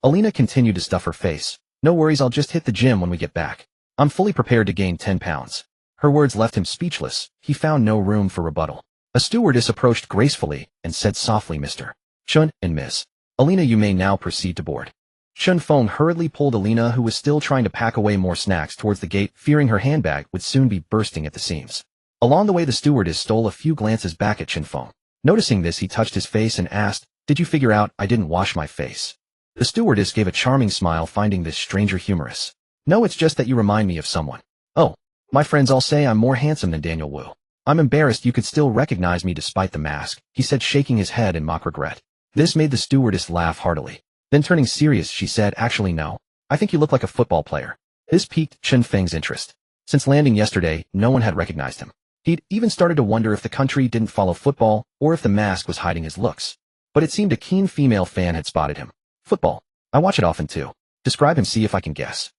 Alina continued to stuff her face. No worries, I'll just hit the gym when we get back. I'm fully prepared to gain 10 pounds. Her words left him speechless. He found no room for rebuttal. A stewardess approached gracefully and said softly, Mr. Chen and Miss Alina, you may now proceed to board. Chen Feng hurriedly pulled Alina, who was still trying to pack away more snacks, towards the gate, fearing her handbag would soon be bursting at the seams. Along the way, the stewardess stole a few glances back at Chen Feng. Noticing this, he touched his face and asked, did you figure out I didn't wash my face? The stewardess gave a charming smile, finding this stranger humorous. No, it's just that you remind me of someone. Oh, my friends all say I'm more handsome than Daniel Wu. I'm embarrassed you could still recognize me despite the mask, he said, shaking his head in mock regret. This made the stewardess laugh heartily. Then turning serious, she said, actually no, I think you look like a football player. This piqued Chen Feng's interest. Since landing yesterday, no one had recognized him. He'd even started to wonder if the country didn't follow football or if the mask was hiding his looks. But it seemed a keen female fan had spotted him. Football. I watch it often too. Describe him, see if I can guess.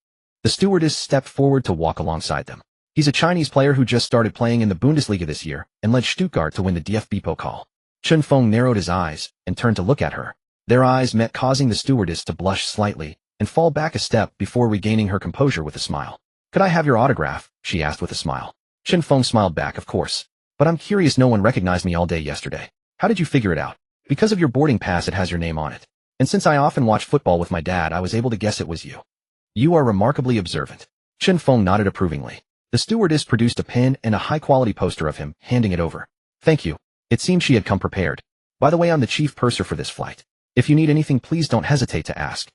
The stewardess stepped forward to walk alongside them. He's a Chinese player who just started playing in the Bundesliga this year and led Stuttgart to win the DFB Pokal. Chen Feng narrowed his eyes and turned to look at her. Their eyes met, causing the stewardess to blush slightly and fall back a step before regaining her composure with a smile. Could I have your autograph? She asked with a smile. Chen Feng smiled back, of course. But I'm curious, no one recognized me all day yesterday. How did you figure it out? Because of your boarding pass, it has your name on it. And since I often watch football with my dad, I was able to guess it was you. You are remarkably observant. Chen Feng nodded approvingly. The stewardess produced a pen and a high-quality poster of him, handing it over. Thank you. It seemed she had come prepared. By the way, I'm the chief purser for this flight. If you need anything, please don't hesitate to ask.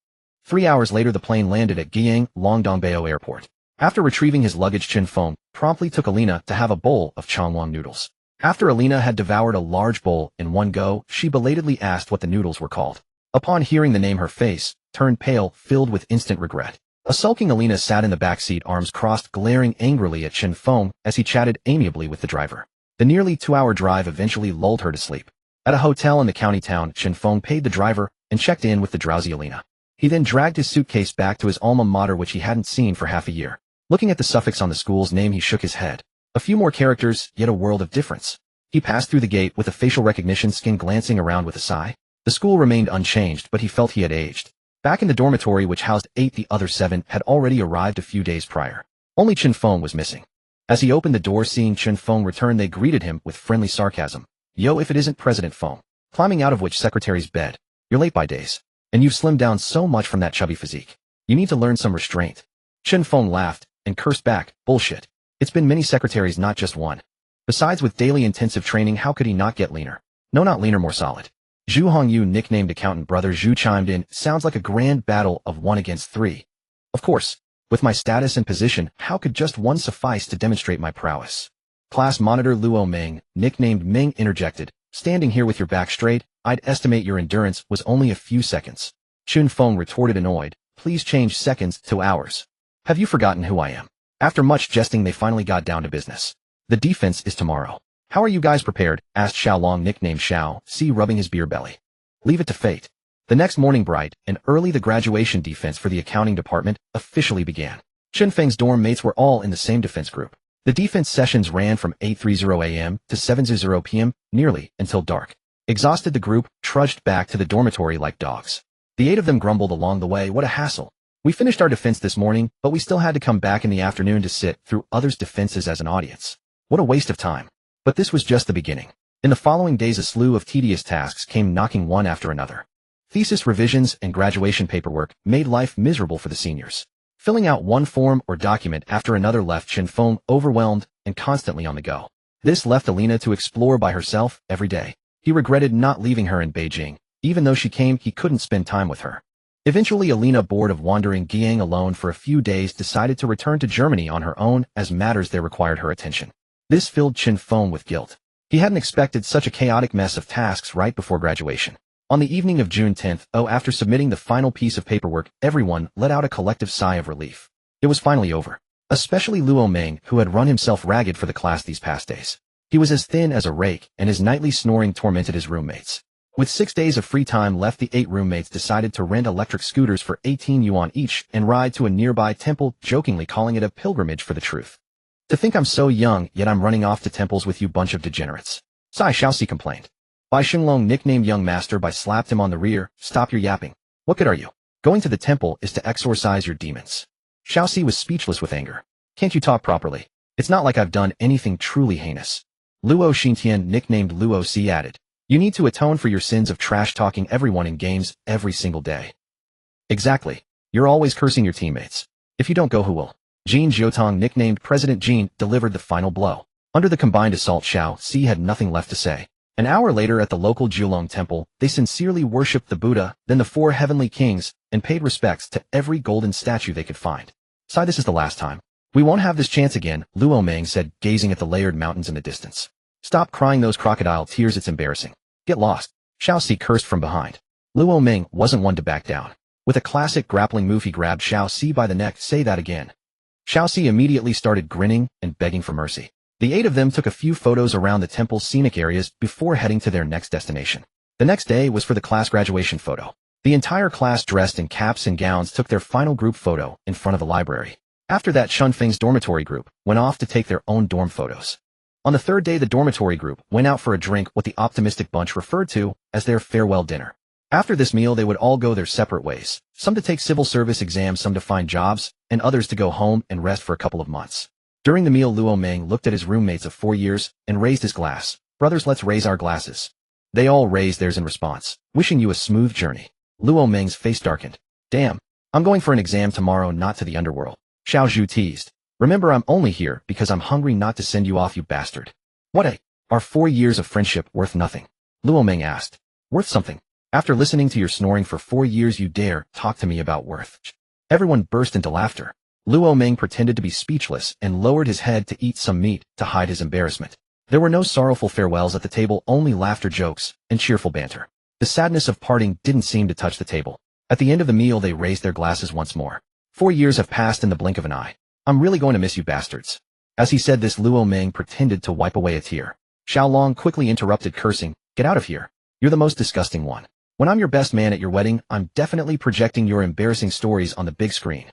3 hours later, the plane landed at Guiyang, Longdongbao Airport. After retrieving his luggage, Chen Feng promptly took Alina to have a bowl of chongwang noodles. After Alina had devoured a large bowl in one go, she belatedly asked what the noodles were called. Upon hearing the name, her face turned pale, filled with instant regret. A sulking Alina sat in the back seat, arms crossed, glaring angrily at Chen Feng as he chatted amiably with the driver. The nearly 2-hour drive eventually lulled her to sleep. At a hotel in the county town, Chen Feng paid the driver and checked in with the drowsy Alina. He then dragged his suitcase back to his alma mater, which he hadn't seen for half a year. Looking at the suffix on the school's name, he shook his head. A few more characters, yet a world of difference. He passed through the gate with a facial recognition skin, glancing around with a sigh. The school remained unchanged, but he felt he had aged. Back in the dormitory, which housed 8, the other 7 had already arrived a few days prior. Only Chen Feng was missing. As he opened the door, seeing Chen Feng return, they greeted him with friendly sarcasm. Yo, if it isn't President Feng. Climbing out of which secretary's bed. You're late by days. And you've slimmed down so much from that chubby physique. You need to learn some restraint. Chen Feng laughed and cursed back. Bullshit. It's been many secretaries, not just one. Besides, with daily intensive training, how could he not get leaner? No, not leaner, more solid. Zhu Hongyu, nicknamed Accountant Brother Zhu, chimed in. Sounds like a grand battle of 1 against 3. Of course. With my status and position, how could just one suffice to demonstrate my prowess? Class monitor Luo Meng, nicknamed Meng, interjected. Standing here with your back straight, I'd estimate your endurance was only a few seconds. Chen Feng retorted, annoyed. Please change seconds to hours. Have you forgotten who I am? After much jesting, they finally got down to business. The defense is tomorrow. How are you guys prepared? Asked Xiaolong, nicknamed Xiao, rubbing his beer belly. Leave it to fate. The next morning, bright and early, the graduation defense for the accounting department officially began. Chen Feng's dorm mates were all in the same defense group. The defense sessions ran from 8:30 a.m. to 7:00 p.m., nearly until dark. Exhausted, the group trudged back to the dormitory like dogs. The 8 of them grumbled along the way. What a hassle. We finished our defense this morning, but we still had to come back in the afternoon to sit through others' defenses as an audience. What a waste of time. But this was just the beginning. In the following days, a slew of tedious tasks came knocking one after another. Thesis revisions and graduation paperwork made life miserable for the seniors. Filling out one form or document after another left Chen Feng overwhelmed and constantly on the go. This left Alina to explore by herself every day. He regretted not leaving her in Beijing. Even though she came, he couldn't spend time with her. Eventually, Alina, bored of wandering Guiyang alone for a few days, decided to return to Germany on her own, as matters there required her attention. This filled Chen Feng with guilt. He hadn't expected such a chaotic mess of tasks right before graduation. On the evening of June 10th, after submitting the final piece of paperwork, everyone let out a collective sigh of relief. It was finally over. Especially Luo Meng, who had run himself ragged for the class these past days. He was as thin as a rake, and his nightly snoring tormented his roommates. With 6 days of free time left, the 8 roommates decided to rent electric scooters for 18 yuan each and ride to a nearby temple, jokingly calling it a pilgrimage for the truth. To think I'm so young, yet I'm running off to temples with you bunch of degenerates. Sai Xiaoxi complained. Bai Xinglong, nicknamed Young Master, slapped him on the rear. Stop your yapping. What good are you? Going to the temple is to exorcise your demons. Xiaoxi was speechless with anger. Can't you talk properly? It's not like I've done anything truly heinous. Luo Xintian, nicknamed Luo C, added. You need to atone for your sins of trash-talking everyone in games every single day. Exactly. You're always cursing your teammates. If you don't go, who will? Jin Jiotong, nicknamed President Jin, delivered the final blow. Under the combined assault, Xiao C had nothing left to say. An hour later at the local Jiulong temple, they sincerely worshipped the Buddha, then the 4 heavenly kings, and paid respects to every golden statue they could find. Sai, this is the last time. We won't have this chance again, Luo Meng said, gazing at the layered mountains in the distance. Stop crying those crocodile tears, it's embarrassing. Get lost. Xiao C cursed from behind. Luo Meng wasn't one to back down. With a classic grappling move, he grabbed Xiao C by the neck. Say that again. Xiao C immediately started grinning and begging for mercy. The 8 of them took a few photos around the temple's scenic areas before heading to their next destination. The next day was for the class graduation photo. The entire class, dressed in caps and gowns, took their final group photo in front of the library. After that, Shun Feng's dormitory group went off to take their own dorm photos. On the 3rd day, the dormitory group went out for a drink, what the optimistic bunch referred to as their farewell dinner. After this meal, they would all go their separate ways, some to take civil service exams, some to find jobs, and others to go home and rest for a couple of months. During the meal, Luo Meng looked at his roommates of 4 years and raised his glass. Brothers, let's raise our glasses. They all raised theirs in response. Wishing you a smooth journey. Luo Meng's face darkened. Damn, I'm going for an exam tomorrow, not to the underworld. Xiao Zhu teased. Remember, I'm only here because I'm hungry not to send you off, you bastard. What are 4 years of friendship worth nothing? Luo Meng asked. Worth something. After listening to your snoring for 4 years, you dare talk to me about worth? Everyone burst into laughter. Luo Meng pretended to be speechless and lowered his head to eat some meat to hide his embarrassment. There were no sorrowful farewells at the table, only laughter, jokes, and cheerful banter. The sadness of parting didn't seem to touch the table. At the end of the meal, they raised their glasses once more. 4 years have passed in the blink of an eye. I'm really going to miss you bastards. As he said this, Luo Meng pretended to wipe away a tear. Xiaolong quickly interrupted, cursing, Get out of here. You're the most disgusting one. When I'm your best man at your wedding, I'm definitely projecting your embarrassing stories on the big screen.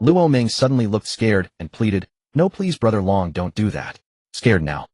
Luo Meng suddenly looked scared and pleaded, No, please, Brother Long, don't do that. Scared now.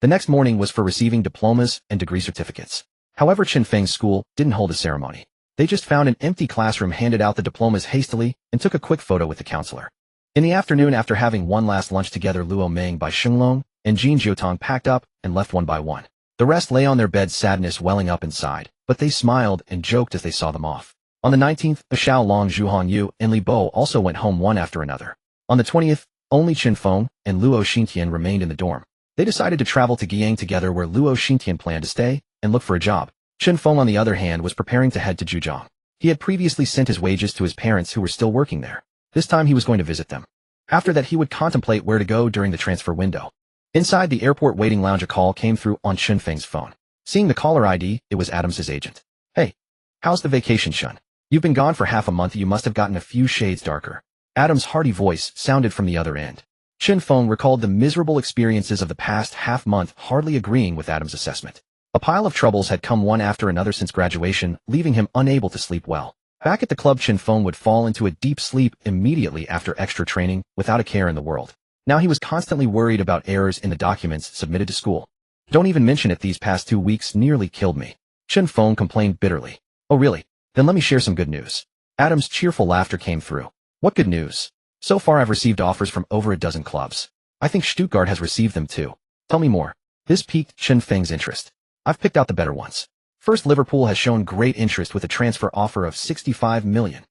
The next morning was for receiving diplomas and degree certificates. However, Chen Feng's school didn't hold a ceremony. They just found an empty classroom, handed out the diplomas hastily, and took a quick photo with the counselor. In the afternoon, after having one last lunch together, Luo Meng by Shenglong and Jin Jiutong packed up and left one by one. The rest lay on their beds, sadness welling up inside, but they smiled and joked as they saw them off. On the 19th, Xiaolong, Zhu Hongyu, and Li Bo also went home one after another. On the 20th, only Chen Feng and Luo Xintian remained in the dorm. They decided to travel to Guiyang together, where Luo Xintian planned to stay and look for a job. Chen Feng, on the other hand, was preparing to head to Zhujiang. He had previously sent his wages to his parents, who were still working there. This time he was going to visit them. After that, he would contemplate where to go during the transfer window. Inside the airport waiting lounge, a call came through on Chen Feng's phone. Seeing the caller ID, it was Adams' agent. Hey, how's the vacation, Shun? You've been gone for half a month. You must have gotten a few shades darker. Adams' hearty voice sounded from the other end. Chen Feng recalled the miserable experiences of the past half-month, hardly agreeing with Adams' assessment. A pile of troubles had come one after another since graduation, leaving him unable to sleep well. Back at the club, Chen Feng would fall into a deep sleep immediately after extra training, without a care in the world. Now he was constantly worried about errors in the documents submitted to school. Don't even mention it, these past 2 weeks nearly killed me. Chen Feng complained bitterly. Oh really? Then let me share some good news. Adams' cheerful laughter came through. What good news? So far I've received offers from over a dozen clubs. I think Stuttgart has received them too. Tell me more. This piqued Chen Feng's interest. I've picked out the better ones. First, Liverpool has shown great interest with a transfer offer of 65 million.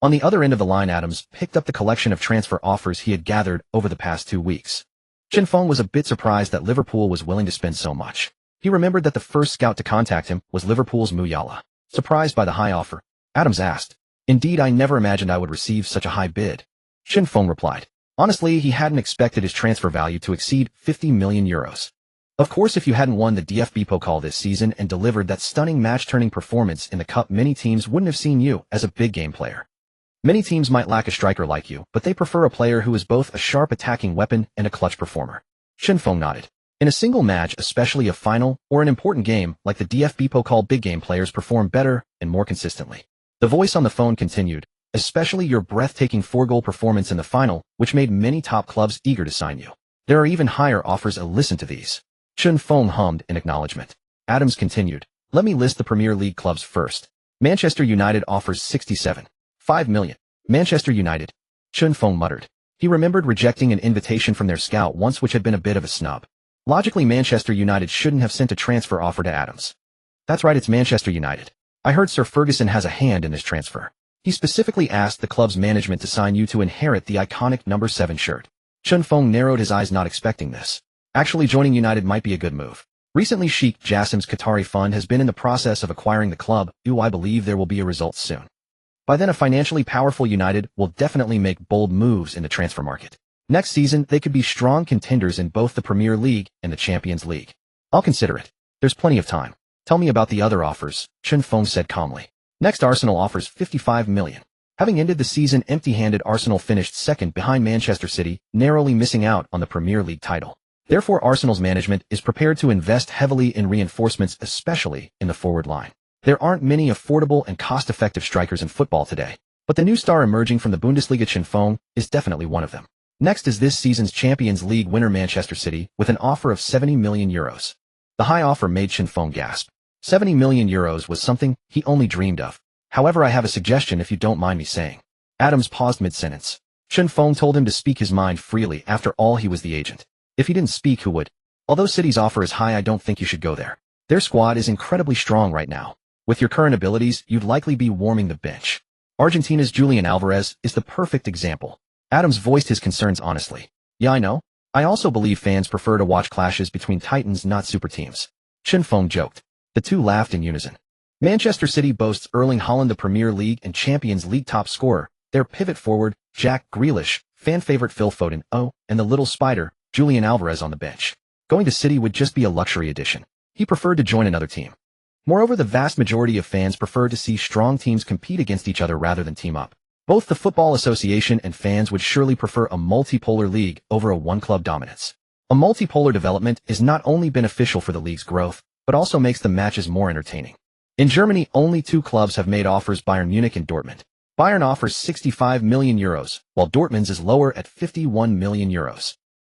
On the other end of the line, Adams picked up the collection of transfer offers he had gathered over the past 2 weeks. Chen Feng was a bit surprised that Liverpool was willing to spend so much. He remembered that the first scout to contact him was Liverpool's Muyala. Surprised by the high offer, Adams asked, Indeed, I never imagined I would receive such a high bid. Chen Feng replied. Honestly, he hadn't expected his transfer value to exceed 50 million euros. Of course, if you hadn't won the DFB Pokal this season and delivered that stunning match-turning performance in the cup, many teams wouldn't have seen you as a big game player. Many teams might lack a striker like you, but they prefer a player who is both a sharp attacking weapon and a clutch performer. Chen Feng nodded. In a single match, especially a final or an important game like the DFB Pokal, big game players perform better and more consistently. The voice on the phone continued, especially your breathtaking 4-goal performance in the final, which made many top clubs eager to sign you. There are even higher offers. Listen to these. Chen Feng hummed in acknowledgement. Adams continued. Let me list the Premier League clubs first. Manchester United offers 67.5 million. Manchester United. Chen Feng muttered. He remembered rejecting an invitation from their scout once, which had been a bit of a snub. Logically, Manchester United shouldn't have sent a transfer offer to Adams. That's right, it's Manchester United. I heard Sir Ferguson has a hand in this transfer. He specifically asked the club's management to sign you to inherit the iconic number 7 shirt. Chen Feng narrowed his eyes, not expecting this. Actually, joining United might be a good move. Recently, Sheikh Jassim's Qatari fund has been in the process of acquiring the club. I believe there will be a result soon. By then, a financially powerful United will definitely make bold moves in the transfer market. Next season, they could be strong contenders in both the Premier League and the Champions League. I'll consider it. There's plenty of time. Tell me about the other offers, Chen Feng said calmly. Next, Arsenal offers 55 million. Having ended the season empty-handed, Arsenal finished second behind Manchester City, narrowly missing out on the Premier League title. Therefore, Arsenal's management is prepared to invest heavily in reinforcements, especially in the forward line. There aren't many affordable and cost-effective strikers in football today, but the new star emerging from the Bundesliga, Chen Feng, is definitely one of them. Next is this season's Champions League winner, Manchester City, with an offer of 70 million euros. The high offer made Chen Feng gasp. 70 million euros was something he only dreamed of. However, I have a suggestion, if you don't mind me saying. Adams paused mid-sentence. Chen Feng told him to speak his mind freely. After all, he was the agent. If he didn't speak, who would? Although City's offer is high, I don't think you should go there. Their squad is incredibly strong right now. With your current abilities, you'd likely be warming the bench. Argentina's Julian Alvarez is the perfect example. Adams voiced his concerns honestly. Yeah, I know. I also believe fans prefer to watch clashes between titans, not super teams. Chen Feng joked. The two laughed in unison. Manchester City boasts Erling Haaland, the Premier League and Champions League top scorer, their pivot forward, Jack Grealish, fan favorite Phil Foden, and the little spider, Julian Alvarez on the bench. Going to City would just be a luxury addition. He preferred to join another team. Moreover, the vast majority of fans prefer to see strong teams compete against each other rather than team up. Both the Football Association and fans would surely prefer a multipolar league over a one-club dominance. A multipolar development is not only beneficial for the league's growth, but also makes the matches more entertaining. In Germany, only two clubs have made offers: Bayern Munich and Dortmund. Bayern offers €65 million, while Dortmund's is lower at €51 million.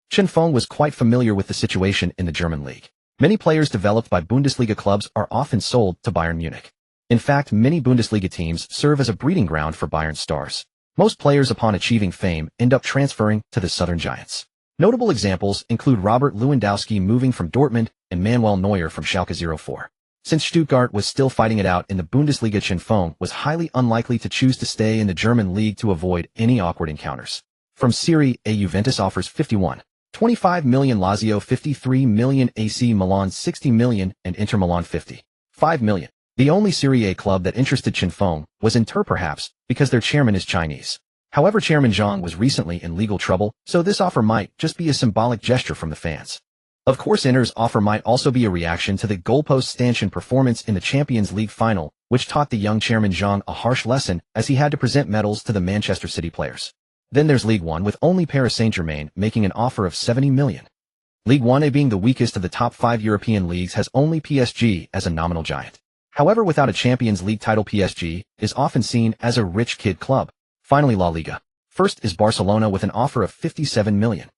Chen Feng was quite familiar with the situation in the German league. Many players developed by Bundesliga clubs are often sold to Bayern Munich. In fact, many Bundesliga teams serve as a breeding ground for Bayern stars. Most players upon achieving fame end up transferring to the Southern Giants. Notable examples include Robert Lewandowski moving from Dortmund and Manuel Neuer from Schalke 04. Since Stuttgart was still fighting it out in the Bundesliga, Chen Feng was highly unlikely to choose to stay in the German league to avoid any awkward encounters. From Serie A, Juventus offers €51.25 million, Lazio €53 million, AC Milan €60 million, and Inter Milan €55 million. The only Serie A club that interested Chen Feng was Inter, perhaps because their chairman is Chinese. However, Chairman Zhang was recently in legal trouble, so this offer might just be a symbolic gesture from the fans. Of course, Inter's offer might also be a reaction to the goalpost stanchion performance in the Champions League final, which taught the young Chairman Zhang a harsh lesson as he had to present medals to the Manchester City players. Then there's Ligue 1, with only Paris Saint-Germain making an offer of €70 million. Ligue 1A, being the weakest of the top 5 European leagues, has only PSG as a nominal giant. However, without a Champions League title, PSG is often seen as a rich kid club. Finally, La Liga. First is Barcelona with an offer of €57 million.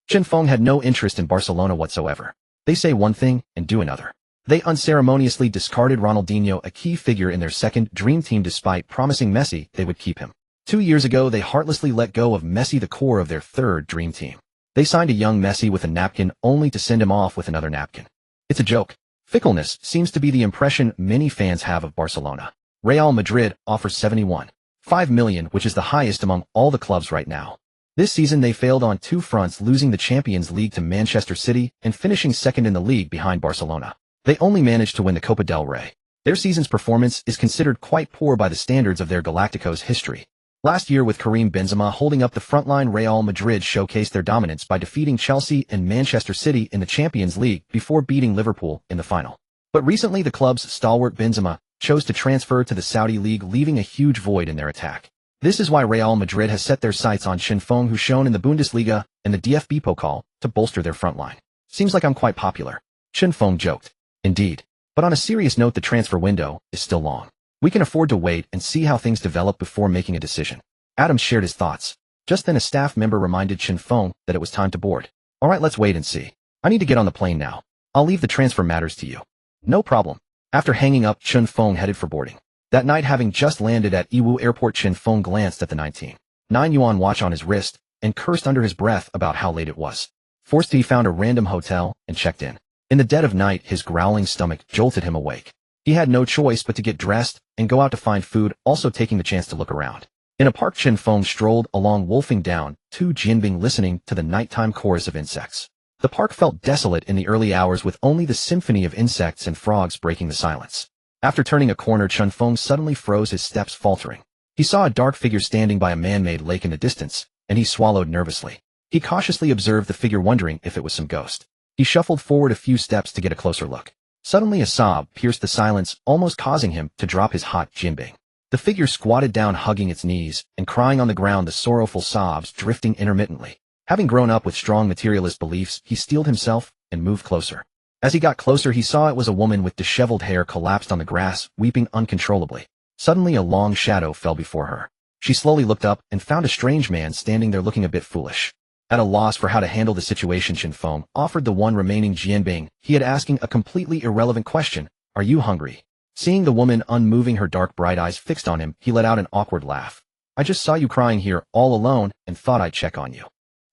Chen Feng had no interest in Barcelona whatsoever. They say one thing and do another. They unceremoniously discarded Ronaldinho, a key figure in their second dream team, despite promising Messi they would keep him. 2 years ago, they heartlessly let go of Messi, the core of their third dream team. They signed a young Messi with a napkin only to send him off with another napkin. It's a joke. Fickleness seems to be the impression many fans have of Barcelona. Real Madrid offers €71.5 million, which is the highest among all the clubs right now. This season they failed on two fronts, losing the Champions League to Manchester City and finishing second in the league behind Barcelona. They only managed to win the Copa del Rey. Their season's performance is considered quite poor by the standards of their Galacticos history. Last year, with Karim Benzema holding up the front line, Real Madrid showcased their dominance by defeating Chelsea and Manchester City in the Champions League before beating Liverpool in the final. But recently the club's stalwart Benzema chose to transfer to the Saudi League, leaving a huge void in their attack. This is why Real Madrid has set their sights on Chen Feng, who's shown in the Bundesliga and the DFB Pokal to bolster their front line. Seems like I'm quite popular. Chen Feng joked. Indeed. But on a serious note, the transfer window is still long. We can afford to wait and see how things develop before making a decision. Adams shared his thoughts. Just then a staff member reminded Chen Feng that it was time to board. All right, let's wait and see. I need to get on the plane now. I'll leave the transfer matters to you. No problem. After hanging up, Chen Feng headed for boarding. That night, having just landed at Yiwu Airport, Chen Feng glanced at the 19.9 yuan watch on his wrist and cursed under his breath about how late it was. Forced, he found a random hotel and checked in. In the dead of night, his growling stomach jolted him awake. He had no choice but to get dressed and go out to find food, also taking the chance to look around. In a park, Chen Feng strolled along, wolfing down to Jianbing, listening to the nighttime chorus of insects. The park felt desolate in the early hours, with only the symphony of insects and frogs breaking the silence. After turning a corner, Chen Feng suddenly froze, his steps faltering. He saw a dark figure standing by a man-made lake in the distance, and he swallowed nervously. He cautiously observed the figure, wondering if it was some ghost. He shuffled forward a few steps to get a closer look. Suddenly a sob pierced the silence, almost causing him to drop his hot jianbing. The figure squatted down, hugging its knees and crying on the ground, the sorrowful sobs drifting intermittently. Having grown up with strong materialist beliefs, he steeled himself and moved closer. As he got closer, he saw it was a woman with disheveled hair collapsed on the grass, weeping uncontrollably. Suddenly a long shadow fell before her. She slowly looked up and found a strange man standing there, looking a bit foolish. At a loss for how to handle the situation, Chen Feng offered the one remaining jianbing he had, asking a completely irrelevant question: "Are you hungry?" Seeing the woman unmoving, her dark bright eyes fixed on him, he let out an awkward laugh. "I just saw you crying here all alone and thought I'd check on you."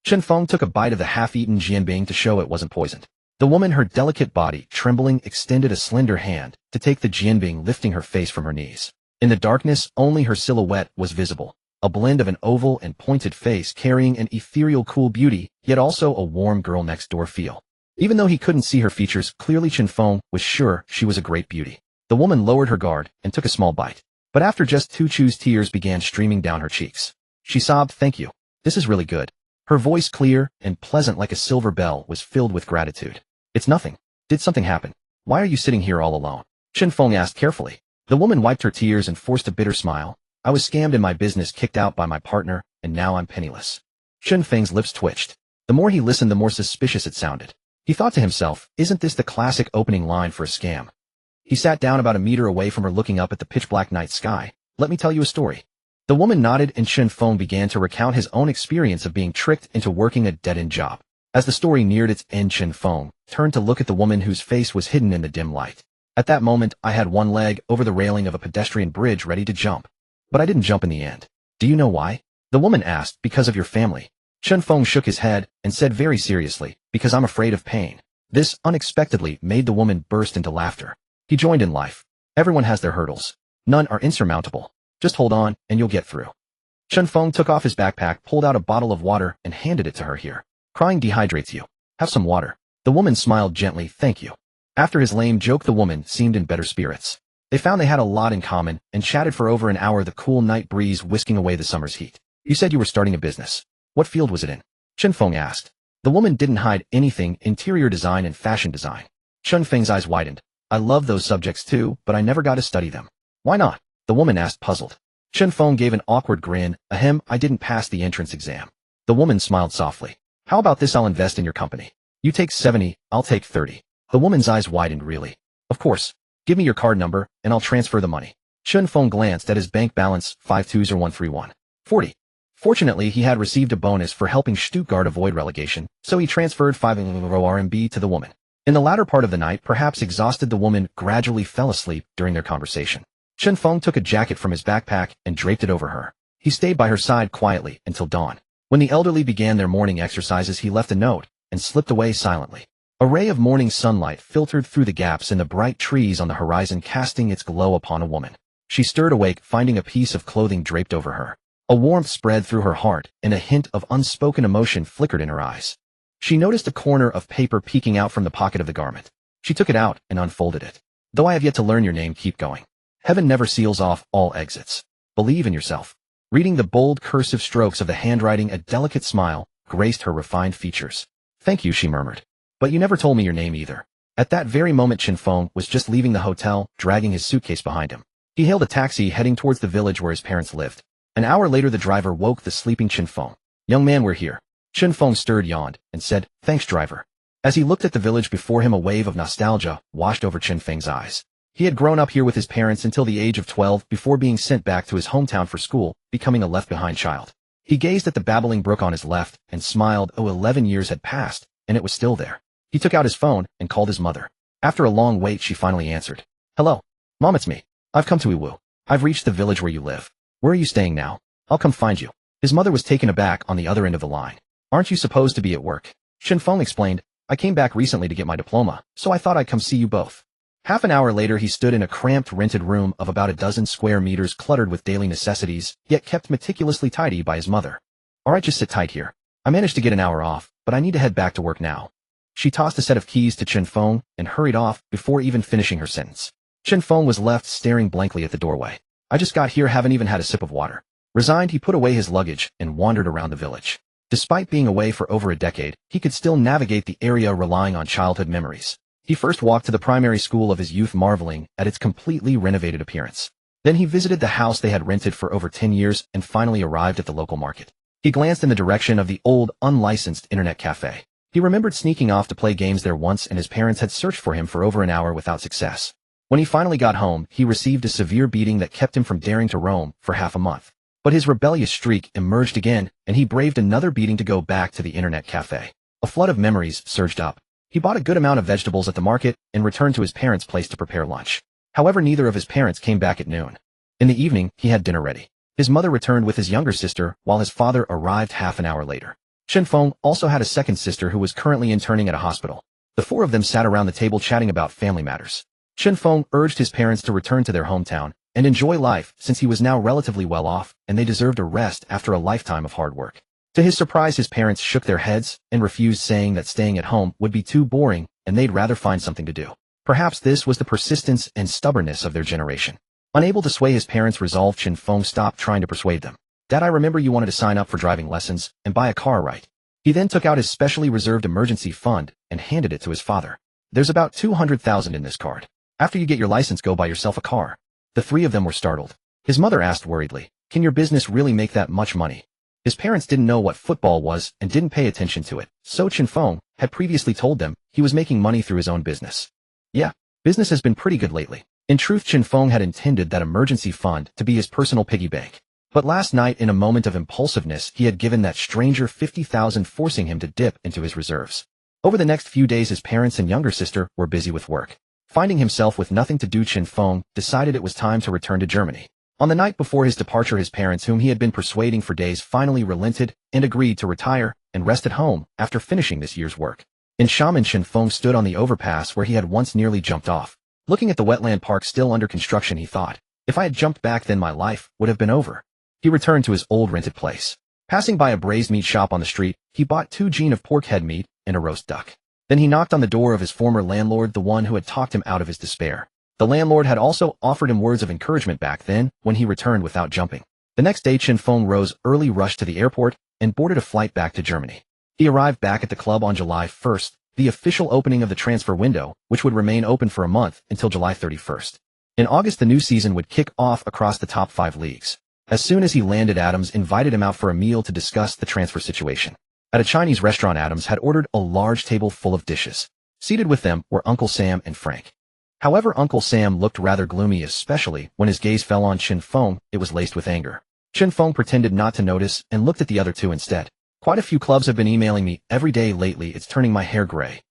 Chen Feng took a bite of the half-eaten jianbing to show it wasn't poisoned. The woman, her delicate body trembling, extended a slender hand to take the jianbing, lifting her face from her knees. In the darkness, only her silhouette was visible. a blend of an oval and pointed face carrying an ethereal cool beauty, yet also a warm girl next door feel. Even though he couldn't see her features clearly, Chen Feng was sure she was a great beauty. The woman lowered her guard and took a small bite. But after just 2 chews, tears began streaming down her cheeks. She sobbed, "Thank you. This is really good." Her voice, clear and pleasant like a silver bell, was filled with gratitude. "It's nothing. Did something happen? Why are you sitting here all alone?" Chen Feng asked carefully. The woman wiped her tears and forced a bitter smile. "I was scammed and my business kicked out by my partner, and now I'm penniless." Chen Feng's lips twitched. The more he listened, the more suspicious it sounded. He thought to himself, isn't this the classic opening line for a scam? He sat down about a meter away from her, looking up at the pitch-black night sky. "Let me tell you a story." The woman nodded, and Chen Feng began to recount his own experience of being tricked into working a dead-end job. As the story neared its end, Chen Feng turned to look at the woman whose face was hidden in the dim light. "At that moment, I had one leg over the railing of a pedestrian bridge ready to jump. But I didn't jump in the end. Do you know why?" The woman asked. "Because of your family." Chen Feng shook his head and said very seriously, "Because I'm afraid of pain." This unexpectedly made the woman burst into laughter. He joined in life. Everyone has their hurdles. None are insurmountable. Just hold on, and you'll get through. Chen Feng took off his backpack, pulled out a bottle of water, and handed it to her. "Here. Crying dehydrates you. Have some water." The woman smiled gently. "Thank you." After his lame joke, the woman seemed in better spirits. They found they had a lot in common, and chatted for over an hour, the cool night breeze whisking away the summer's heat. "You said you were starting a business. What field was it in?" Chen Feng asked. The woman didn't hide anything: interior design and fashion design. Chen Feng's eyes widened. "I love those subjects too, but I never got to study them." "Why not?" the woman asked, puzzled. Chen Feng gave an awkward grin. "Ahem, I didn't pass the entrance exam." The woman smiled softly. "How about this? I'll invest in your company. You take 70, I'll take 30. The woman's eyes widened. "Really?" "Of course. Give me your card number, and I'll transfer the money." Chen Feng glanced at his bank balance. 5 2s or 131. 40. Fortunately, he had received a bonus for helping Stuttgart avoid relegation, so he transferred 5 RMB to the woman. In the latter part of the night, perhaps exhausted, the woman gradually fell asleep during their conversation. Chen Feng took a jacket from his backpack and draped it over her. He stayed by her side quietly until dawn. When the elderly began their morning exercises, he left a note and slipped away silently. A ray of morning sunlight filtered through the gaps in the bright trees on the horizon, casting its glow upon a woman. She stirred awake, finding a piece of clothing draped over her. A warmth spread through her heart, and a hint of unspoken emotion flickered in her eyes. She noticed a corner of paper peeking out from the pocket of the garment. She took it out and unfolded it. "Though I have yet to learn your name, keep going. Heaven never seals off all exits. Believe in yourself." Reading the bold cursive strokes of the handwriting, a delicate smile graced her refined features. "Thank you," she murmured. "But you never told me your name either." At that very moment, Chen Feng was just leaving the hotel, dragging his suitcase behind him. He hailed a taxi heading towards the village where his parents lived. An hour later, the driver woke the sleeping Chen Feng. "Young man, we're here." Chen Feng stirred, yawned, and said, "Thanks, driver." As he looked at the village before him, a wave of nostalgia washed over Chen Feng's eyes. He had grown up here with his parents until the age of 12 before being sent back to his hometown for school, becoming a left-behind child. He gazed at the babbling brook on his left and smiled. 11 years had passed, and it was still there. He took out his phone and called his mother. After a long wait, she finally answered. "Hello. Mom, it's me. I've come to Iwu. I've reached the village where you live. Where are you staying now? I'll come find you." His mother was taken aback on the other end of the line. "Aren't you supposed to be at work?" Chen Feng explained. "I came back recently to get my diploma, so I thought I'd come see you both." Half an hour later, he stood in a cramped rented room of about a dozen square meters, cluttered with daily necessities, yet kept meticulously tidy by his mother. "All right, just sit tight here. I managed to get an hour off, but I need to head back to work now." She tossed a set of keys to Chen Feng and hurried off before even finishing her sentence. Chen Feng was left staring blankly at the doorway. "I just got here, haven't even had a sip of water." Resigned, he put away his luggage and wandered around the village. Despite being away for over a decade, he could still navigate the area, relying on childhood memories. He first walked to the primary school of his youth, marveling at its completely renovated appearance. Then he visited the house they had rented for over 10 years and finally arrived at the local market. He glanced in the direction of the old, unlicensed internet cafe. He remembered sneaking off to play games there once, and his parents had searched for him for over an hour without success. When he finally got home, he received a severe beating that kept him from daring to roam for half a month. But his rebellious streak emerged again, and he braved another beating to go back to the internet cafe. A flood of memories surged up. He bought a good amount of vegetables at the market and returned to his parents' place to prepare lunch. However, neither of his parents came back at noon. In the evening, he had dinner ready. His mother returned with his younger sister, while his father arrived half an hour later. Chen Feng also had a second sister who was currently interning at a hospital. The four of them sat around the table chatting about family matters. Chen Feng urged his parents to return to their hometown, and enjoy life since he was now relatively well off and they deserved a rest after a lifetime of hard work. To his surprise, his parents shook their heads and refused, saying that staying at home would be too boring and they'd rather find something to do. Perhaps this was the persistence and stubbornness of their generation. Unable to sway his parents' resolve, Chen Feng stopped trying to persuade them. "Dad, I remember you wanted to sign up for driving lessons and buy a car, right?" He then took out his specially reserved emergency fund and handed it to his father. "There's about 200,000 in this card. After you get your license, go buy yourself a car." The three of them were startled. His mother asked worriedly, "Can your business really make that much money?" His parents didn't know what football was and didn't pay attention to it, so Chen Feng had previously told them he was making money through his own business. "Yeah, business has been pretty good lately." In truth, Chen Feng had intended that emergency fund to be his personal piggy bank. But last night, in a moment of impulsiveness, he had given that stranger 50,000, forcing him to dip into his reserves. Over the next few days, his parents and younger sister were busy with work. Finding himself with nothing to do, Chen Feng decided it was time to return to Germany. On the night before his departure, his parents, whom he had been persuading for days, finally relented and agreed to retire and rest at home after finishing this year's work. In Xiamen, Chen Feng stood on the overpass where he had once nearly jumped off. Looking at the wetland park still under construction, he thought, "If I had jumped back then, my life would have been over." He returned to his old rented place. Passing by a braised meat shop on the street, he bought 2 jean of pork head meat and a roast duck. Then he knocked on the door of his former landlord, the one who had talked him out of his despair. The landlord had also offered him words of encouragement back then when he returned without jumping. The next day, Chen Feng rose early, rushed to the airport, and boarded a flight back to Germany. He arrived back at the club on July 1st, the official opening of the transfer window, which would remain open for a month until July 31st. In August, the new season would kick off across the top 5 leagues. As soon as he landed, Adams invited him out for a meal to discuss the transfer situation. At a Chinese restaurant, Adams had ordered a large table full of dishes. Seated with them were Uncle Sam and Frank. However, Uncle Sam looked rather gloomy, especially when his gaze fell on Chen Feng. It was laced with anger. Chen Feng pretended not to notice and looked at the other two instead. "Quite a few clubs have been emailing me every day lately. It's turning my hair gray."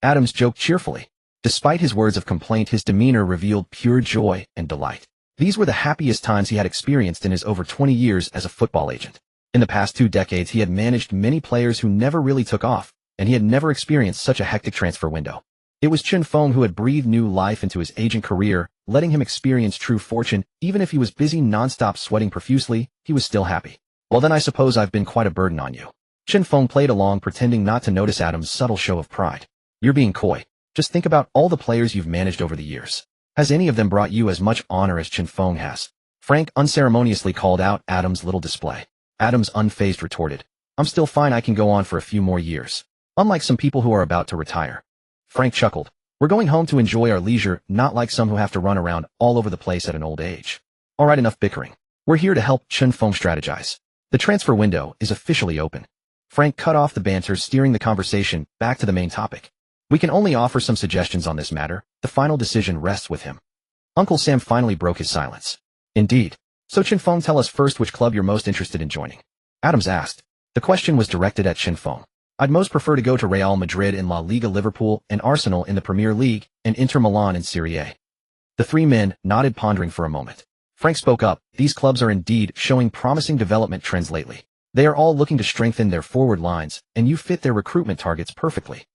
Adams joked cheerfully. Despite his words of complaint, his demeanor revealed pure joy and delight. These were the happiest times he had experienced in his over 20 years as a football agent. In the past 2 decades, he had managed many players who never really took off, and he had never experienced such a hectic transfer window. It was Chen Feng who had breathed new life into his agent career, letting him experience true fortune. Even if he was busy nonstop sweating profusely, he was still happy. "Well then, I suppose I've been quite a burden on you." Chen Feng played along, pretending not to notice Adams' subtle show of pride. "You're being coy. Just think about all the players you've managed over the years. Has any of them brought you as much honor as Chen Feng has?" Frank unceremoniously called out Adams' little display. Adams unfazed retorted, "I'm still fine. I can go on for a few more years. Unlike some people who are about to retire." Frank chuckled. "We're going home to enjoy our leisure, not like some who have to run around all over the place at an old age." "All right, enough bickering. We're here to help Chen Feng strategize. The transfer window is officially open." Frank cut off the banter, steering the conversation back to the main topic. "We can only offer some suggestions on this matter. The final decision rests with him." Uncle Sam finally broke his silence. "Indeed. So Chen Feng, tell us first which club you're most interested in joining." Adams asked. The question was directed at Chen Feng. "I'd most prefer to go to Real Madrid in La Liga, Liverpool and Arsenal in the Premier League, and Inter Milan in Serie A." The 3 men nodded, pondering for a moment. Frank spoke up. "These clubs are indeed showing promising development trends lately. They are all looking to strengthen their forward lines, and you fit their recruitment targets perfectly."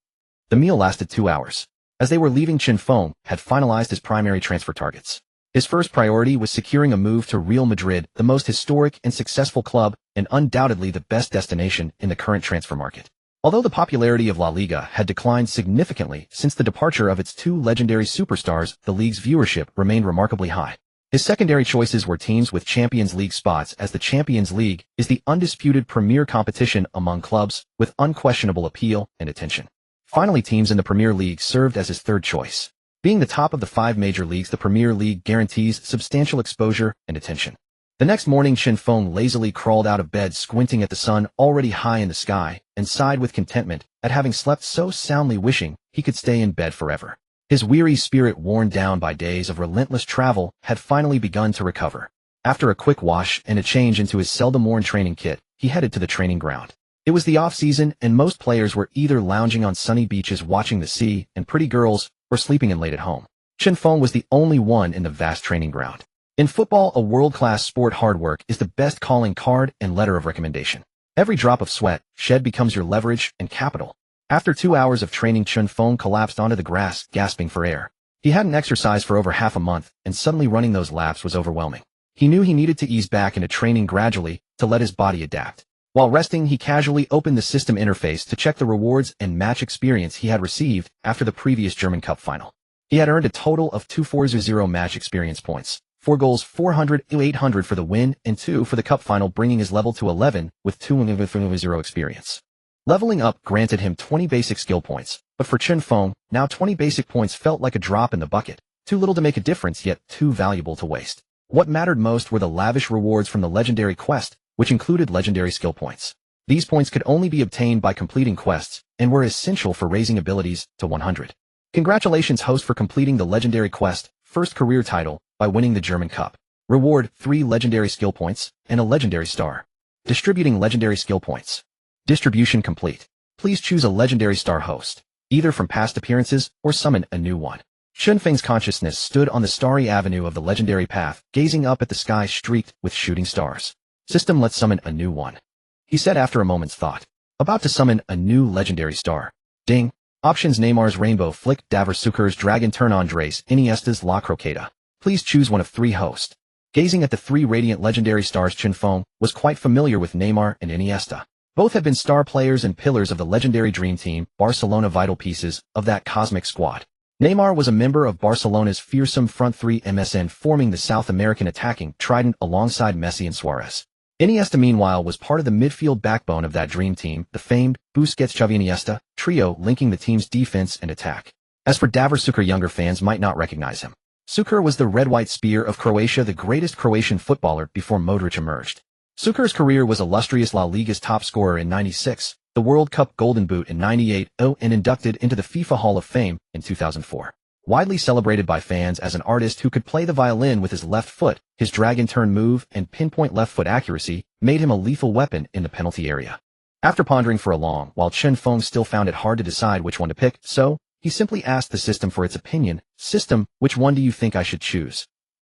The meal lasted 2 hours. As they were leaving, Chen Feng had finalized his primary transfer targets. His first priority was securing a move to Real Madrid, the most historic and successful club, and undoubtedly the best destination in the current transfer market. Although the popularity of La Liga had declined significantly since the departure of its 2 legendary superstars, the league's viewership remained remarkably high. His secondary choices were teams with Champions League spots, as the Champions League is the undisputed premier competition among clubs with unquestionable appeal and attention. Finally, teams in the Premier League served as his third choice. Being the top of the 5 major leagues, the Premier League guarantees substantial exposure and attention. The next morning, Chen Feng lazily crawled out of bed, squinting at the sun already high in the sky, and sighed with contentment at having slept so soundly, wishing he could stay in bed forever. His weary spirit, worn down by days of relentless travel, had finally begun to recover. After a quick wash and a change into his seldom-worn training kit, he headed to the training ground. It was the off-season, and most players were either lounging on sunny beaches watching the sea and pretty girls, or sleeping in late at home. Chen Feng was the only one in the vast training ground. In football, a world-class sport, hard work is the best calling card and letter of recommendation. Every drop of sweat shed becomes your leverage and capital. After 2 hours of training, Chen Feng collapsed onto the grass, gasping for air. He hadn't exercised for over half a month, and suddenly running those laps was overwhelming. He knew he needed to ease back into training gradually to let his body adapt. While resting, he casually opened the system interface to check the rewards and match experience he had received after the previous German Cup final. He had earned a total of 240 match experience points, 4 goals, 400, 800 for the win, and 2 for the cup final, bringing his level to 11 with 200 experience. Leveling up granted him 20 basic skill points, but for Chen Feng, now 20 basic points felt like a drop in the bucket, too little to make a difference yet too valuable to waste. What mattered most were the lavish rewards from the legendary quest, which included legendary skill points. These points could only be obtained by completing quests, and were essential for raising abilities to 100. Congratulations, host, for completing the legendary quest, first career title, by winning the German Cup. Reward, 3 legendary skill points, and a legendary star. Distributing legendary skill points. Distribution complete. Please choose a legendary star, host, either from past appearances or summon a new one. Chen Feng's consciousness stood on the starry avenue of the legendary path, gazing up at the sky streaked with shooting stars. System, let's summon a new one, he said after a moment's thought. About to summon a new legendary star. Ding. Options: Neymar's Rainbow Flick, Davor Sucker's Dragon Turn, Andres Iniesta's La Croqueta. Please choose one of 3, host. Gazing at the 3 radiant legendary stars, Chen Feng was quite familiar with Neymar and Iniesta. Both had been star players and pillars of the legendary Dream Team, Barcelona, vital pieces of that cosmic squad. Neymar was a member of Barcelona's fearsome front 3 MSN, forming the South American attacking trident alongside Messi and Suarez. Iniesta, meanwhile, was part of the midfield backbone of that Dream Team, the famed Busquets, Xavi, Iniesta trio linking the team's defense and attack. As for Davor Sucker, younger fans might not recognize him. Suker was the red-white spear of Croatia, the greatest Croatian footballer before Modric emerged. Suker's career was illustrious: La Liga's top scorer in '96, the World Cup Golden Boot in '98, and inducted into the FIFA Hall of Fame in 2004. Widely celebrated by fans as an artist who could play the violin with his left foot, his dragon turn move and pinpoint left foot accuracy made him a lethal weapon in the penalty area. After pondering for a long while, Chen Feng still found it hard to decide which one to pick, so he simply asked the system for its opinion. System, which one do you think I should choose?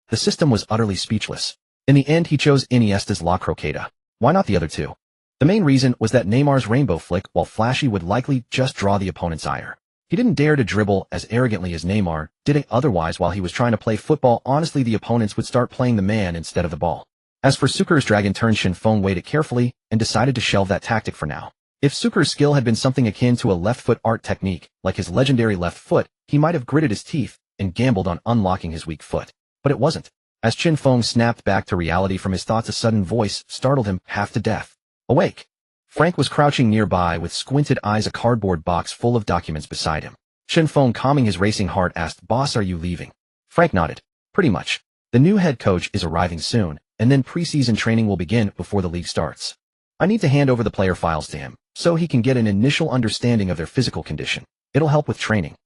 The system was utterly speechless. In the end, he chose Iniesta's La Croqueta. Why not the other 2? The main reason was that Neymar's Rainbow Flick, while flashy, would likely just draw the opponent's ire. He didn't dare to dribble as arrogantly as Neymar did it. Otherwise, while he was trying to play football honestly, the opponents would start playing the man instead of the ball. As for Suker's Dragon Turn, Chen Feng weighed it carefully and decided to shelve that tactic for now. If Suker's skill had been something akin to a left foot art technique, like his legendary left foot, he might have gritted his teeth and gambled on unlocking his weak foot. But it wasn't. As Chen Feng snapped back to reality from his thoughts, a sudden voice startled him half to death. Awake. Frank was crouching nearby with squinted eyes, a cardboard box full of documents beside him. Chen Feng, calming his racing heart, asked, "Boss, are you leaving?" Frank nodded. "Pretty much. The new head coach is arriving soon, and then preseason training will begin before the league starts. I need to hand over the player files to him, so he can get an initial understanding of their physical condition. It'll help with training."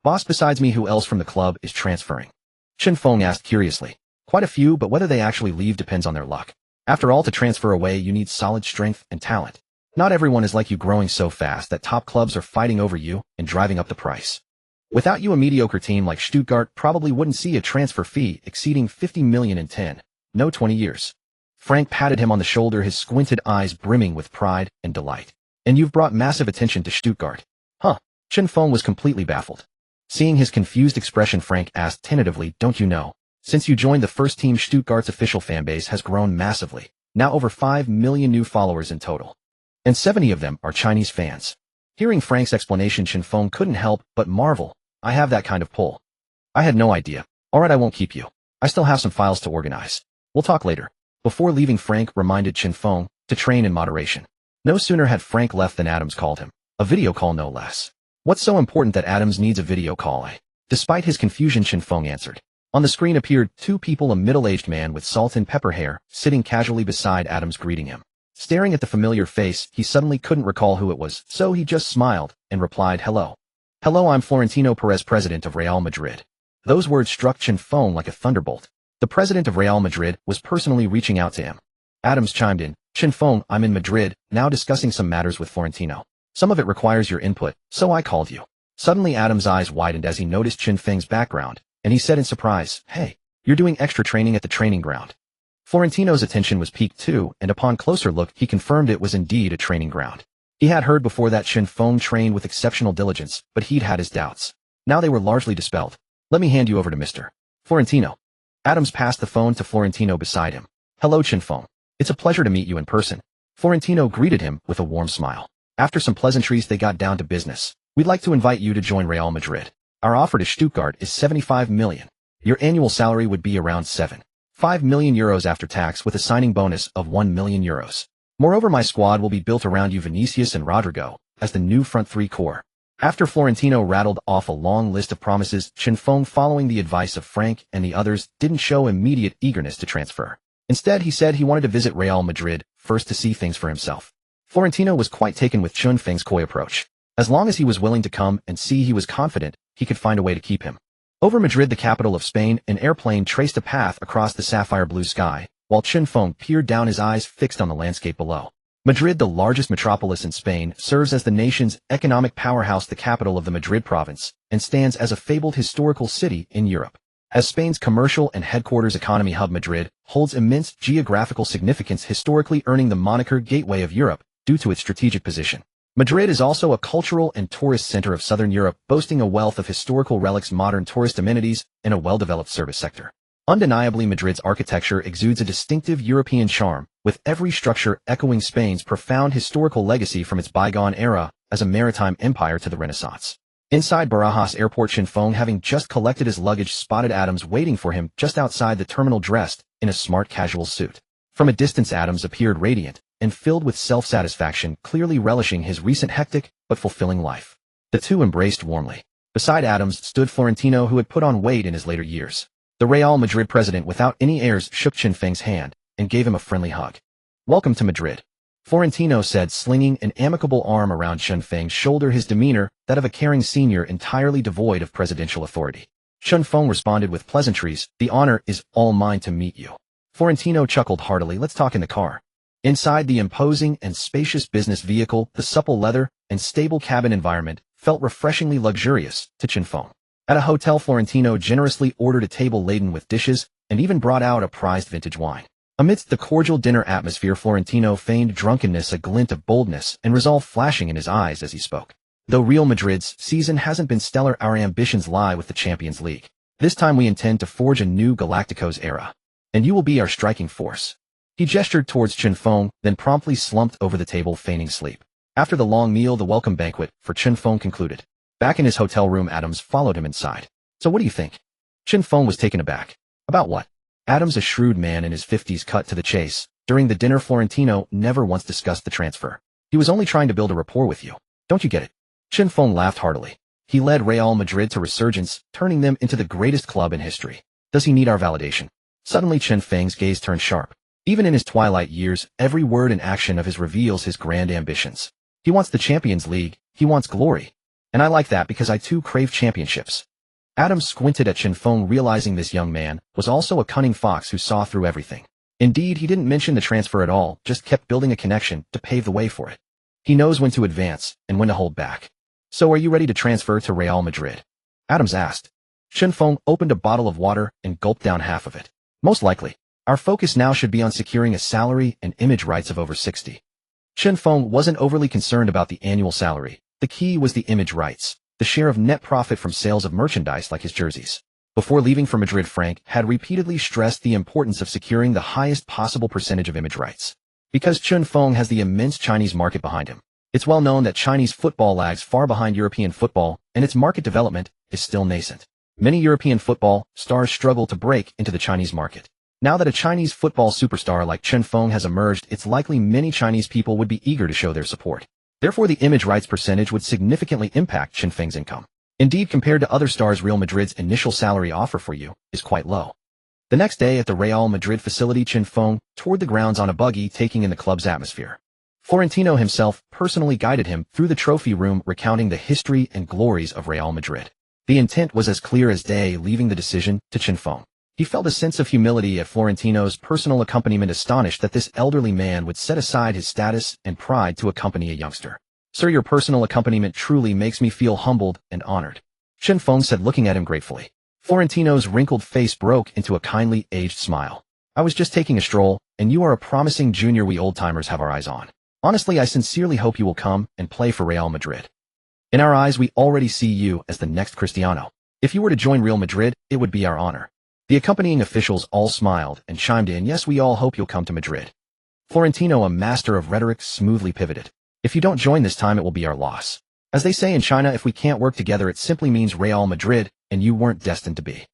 "Boss, besides me, who else from the club is transferring?" Chen Feng asked curiously. "Quite a few, but whether they actually leave depends on their luck. After all, to transfer away, you need solid strength and talent. Not everyone is like you, growing so fast that top clubs are fighting over you and driving up the price. Without you, a mediocre team like Stuttgart probably wouldn't see a transfer fee exceeding 50 million in 20 years. Frank patted him on the shoulder, his squinted eyes brimming with pride and delight. "And you've brought massive attention to Stuttgart." "Huh?" Chen Feng was completely baffled. Seeing his confused expression, Frank asked tentatively, "Don't you know? Since you joined the first team, Stuttgart's official fanbase has grown massively, now over 5 million new followers in total. And 70 of them are Chinese fans." Hearing Frank's explanation, Chen Feng couldn't help but marvel. "I have that kind of pull. I had no idea. Alright, I won't keep you. I still have some files to organize. We'll talk later." Before leaving, Frank reminded Chen Feng to train in moderation. No sooner had Frank left than Adams called him. A video call, no less. What's so important that Adams needs a video call, eh? Despite his confusion, Chen Feng answered. On the screen appeared 2 people, a middle-aged man with salt and pepper hair, sitting casually beside Adams, greeting him. Staring at the familiar face, he suddenly couldn't recall who it was, so he just smiled and replied, "Hello. Hello, I'm Florentino Perez, president of Real Madrid." Those words struck Chen Feng like a thunderbolt. The president of Real Madrid was personally reaching out to him. Adams chimed in, "Chen Feng, I'm in Madrid, now discussing some matters with Florentino. Some of it requires your input, so I called you." Suddenly Adams' eyes widened as he noticed Chen Feng's background, and he said in surprise, "Hey, you're doing extra training at the training ground." Florentino's attention was piqued too, and upon closer look, he confirmed it was indeed a training ground. He had heard before that Chen Feng trained with exceptional diligence, but he'd had his doubts. Now they were largely dispelled. Let me hand you over to Mr. Florentino. Adams passed the phone to Florentino beside him. Hello, Chinfeng. It's a pleasure to meet you in person. Florentino greeted him with a warm smile. After some pleasantries, they got down to business. We'd like to invite you to join Real Madrid. Our offer to Stuttgart is 75 million. Your annual salary would be around 7.5 million euros after tax, with a signing bonus of 1 million euros. Moreover, my squad will be built around you, Vinicius and Rodrigo, as the new front three core. After Florentino rattled off a long list of promises, Chinfeng, following the advice of Frank and the others, didn't show immediate eagerness to transfer. Instead, he said he wanted to visit Real Madrid first to see things for himself. Florentino was quite taken with Chinfeng's coy approach. As long as he was willing to come and see, he was confident he could find a way to keep him. Over Madrid, the capital of Spain, an airplane traced a path across the sapphire blue sky, while Chinfeng peered down, his eyes fixed on the landscape below. Madrid, the largest metropolis in Spain, serves as the nation's economic powerhouse, the capital of the Madrid province, and stands as a fabled historical city in Europe. As Spain's commercial and headquarters economy hub, Madrid holds immense geographical significance, historically earning the moniker Gateway of Europe due to its strategic position. Madrid is also a cultural and tourist center of southern Europe, boasting a wealth of historical relics, modern tourist amenities, and a well-developed service sector. Undeniably, Madrid's architecture exudes a distinctive European charm, with every structure echoing Spain's profound historical legacy from its bygone era as a maritime empire to the Renaissance. Inside Barajas Airport, Chinfeng, having just collected his luggage, spotted Adams waiting for him just outside the terminal, dressed in a smart casual suit. From a distance, Adams appeared radiant and filled with self-satisfaction, clearly relishing his recent hectic but fulfilling life. The two embraced warmly. Beside Adams stood Florentino, who had put on weight in his later years. The Real Madrid president, without any airs, shook Chinfeng's hand and gave him a friendly hug. Welcome to Madrid, Florentino said, slinging an amicable arm around Chinfeng's shoulder, his demeanor that of a caring senior entirely devoid of presidential authority. Chinfeng responded with pleasantries. The honor is all mine to meet you. Florentino chuckled heartily. Let's talk in the car. Inside the imposing and spacious business vehicle, the supple leather and stable cabin environment felt refreshingly luxurious to Chinfeng. At a hotel, Florentino generously ordered a table laden with dishes and even brought out a prized vintage wine. Amidst the cordial dinner atmosphere, Florentino feigned drunkenness, a glint of boldness and resolve flashing in his eyes as he spoke. Though Real Madrid's season hasn't been stellar, our ambitions lie with the Champions League. This time we intend to forge a new Galacticos era, and you will be our striking force. He gestured towards Chinfeng, then promptly slumped over the table, feigning sleep. After the long meal, the welcome banquet for Chinfeng concluded. Back in his hotel room, Adams followed him inside. So what do you think? Chinfeng was taken aback. About what? Adams, a shrewd man in his 50s, cut to the chase. During the dinner, Florentino never once discussed the transfer. He was only trying to build a rapport with you. Don't you get it? Chinfeng laughed heartily. He led Real Madrid to resurgence, turning them into the greatest club in history. Does he need our validation? Suddenly Chinfeng's gaze turned sharp. Even in his twilight years, every word and action of his reveals his grand ambitions. He wants the Champions League. He wants glory. And I like that, because I too crave championships. Adams squinted at Chinfeng, realizing this young man was also a cunning fox who saw through everything. Indeed, he didn't mention the transfer at all, just kept building a connection to pave the way for it. He knows when to advance and when to hold back. So are you ready to transfer to Real Madrid? Adams asked. Chinfeng opened a bottle of water and gulped down half of it. Most likely. Our focus now should be on securing a salary and image rights of over 60. Chinfeng wasn't overly concerned about the annual salary. The key was the image rights, the share of net profit from sales of merchandise like his jerseys. Before leaving for Madrid, Frank had repeatedly stressed the importance of securing the highest possible percentage of image rights. Because Chinfeng has the immense Chinese market behind him. It's well known that Chinese football lags far behind European football, and its market development is still nascent. Many European football stars struggle to break into the Chinese market. Now that a Chinese football superstar like Chinfeng has emerged, it's likely many Chinese people would be eager to show their support. Therefore, the image rights percentage would significantly impact Chinfeng's income. Indeed, compared to other stars, Real Madrid's initial salary offer for you is quite low. The next day at the Real Madrid facility, Chinfeng toured the grounds on a buggy, taking in the club's atmosphere. Florentino himself personally guided him through the trophy room, recounting the history and glories of Real Madrid. The intent was as clear as day, leaving the decision to Chinfeng. He felt a sense of humility at Florentino's personal accompaniment, astonished that this elderly man would set aside his status and pride to accompany a youngster. Sir, your personal accompaniment truly makes me feel humbled and honored, Chinfeng said, looking at him gratefully. Florentino's wrinkled face broke into a kindly, aged smile. I was just taking a stroll, and you are a promising junior we old-timers have our eyes on. Honestly, I sincerely hope you will come and play for Real Madrid. In our eyes, we already see you as the next Cristiano. If you were to join Real Madrid, it would be our honor. The accompanying officials all smiled and chimed in, yes, we all hope you'll come to Madrid. Florentino, a master of rhetoric, smoothly pivoted. If you don't join this time, it will be our loss. As they say in China, if we can't work together, it simply means Real Madrid, and you weren't destined to be.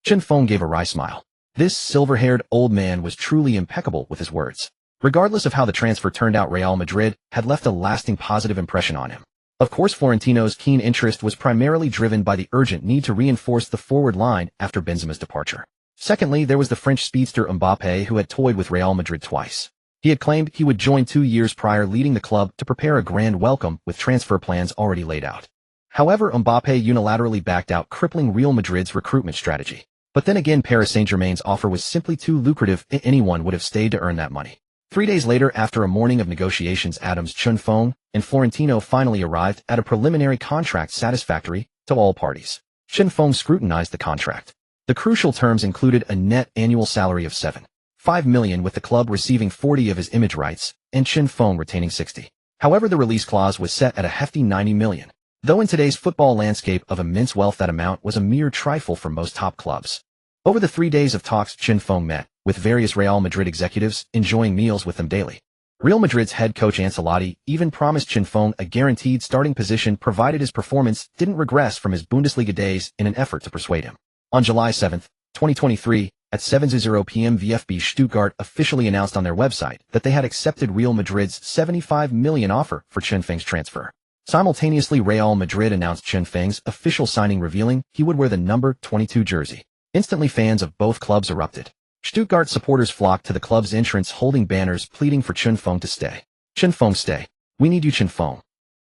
Chen Feng gave a wry smile. This silver-haired old man was truly impeccable with his words. Regardless of how the transfer turned out, Real Madrid had left a lasting positive impression on him. Of course, Florentino's keen interest was primarily driven by the urgent need to reinforce the forward line after Benzema's departure. Secondly, there was the French speedster Mbappé, who had toyed with Real Madrid twice. He had claimed he would join 2 years prior, leading the club to prepare a grand welcome with transfer plans already laid out. However, Mbappé unilaterally backed out, crippling Real Madrid's recruitment strategy. But then again, Paris Saint-Germain's offer was simply too lucrative, and anyone would have stayed to earn that money. 3 days later, after a morning of negotiations, Adams, Chen Feng, and Florentino finally arrived at a preliminary contract satisfactory to all parties. Chen Feng scrutinized the contract. The crucial terms included a net annual salary of $7.5 million, with the club receiving 40 of his image rights, and Chen Feng retaining 60. However, the release clause was set at a hefty $90 million. Though in today's football landscape of immense wealth, that amount was a mere trifle for most top clubs. Over the 3 days of talks, Chen Feng met with various Real Madrid executives, enjoying meals with them daily. Real Madrid's head coach Ancelotti even promised Chen Feng a guaranteed starting position provided his performance didn't regress from his Bundesliga days, in an effort to persuade him. On July 7, 2023, at 7:00 p.m. VfB Stuttgart officially announced on their website that they had accepted Real Madrid's $75 million offer for Chen Feng's transfer. Simultaneously, Real Madrid announced Chen Feng's official signing, revealing he would wear the number 22 jersey. Instantly, fans of both clubs erupted. Stuttgart supporters flocked to the club's entrance, holding banners pleading for Chen Feng to stay. Chen Feng, stay. We need you, Chen Feng.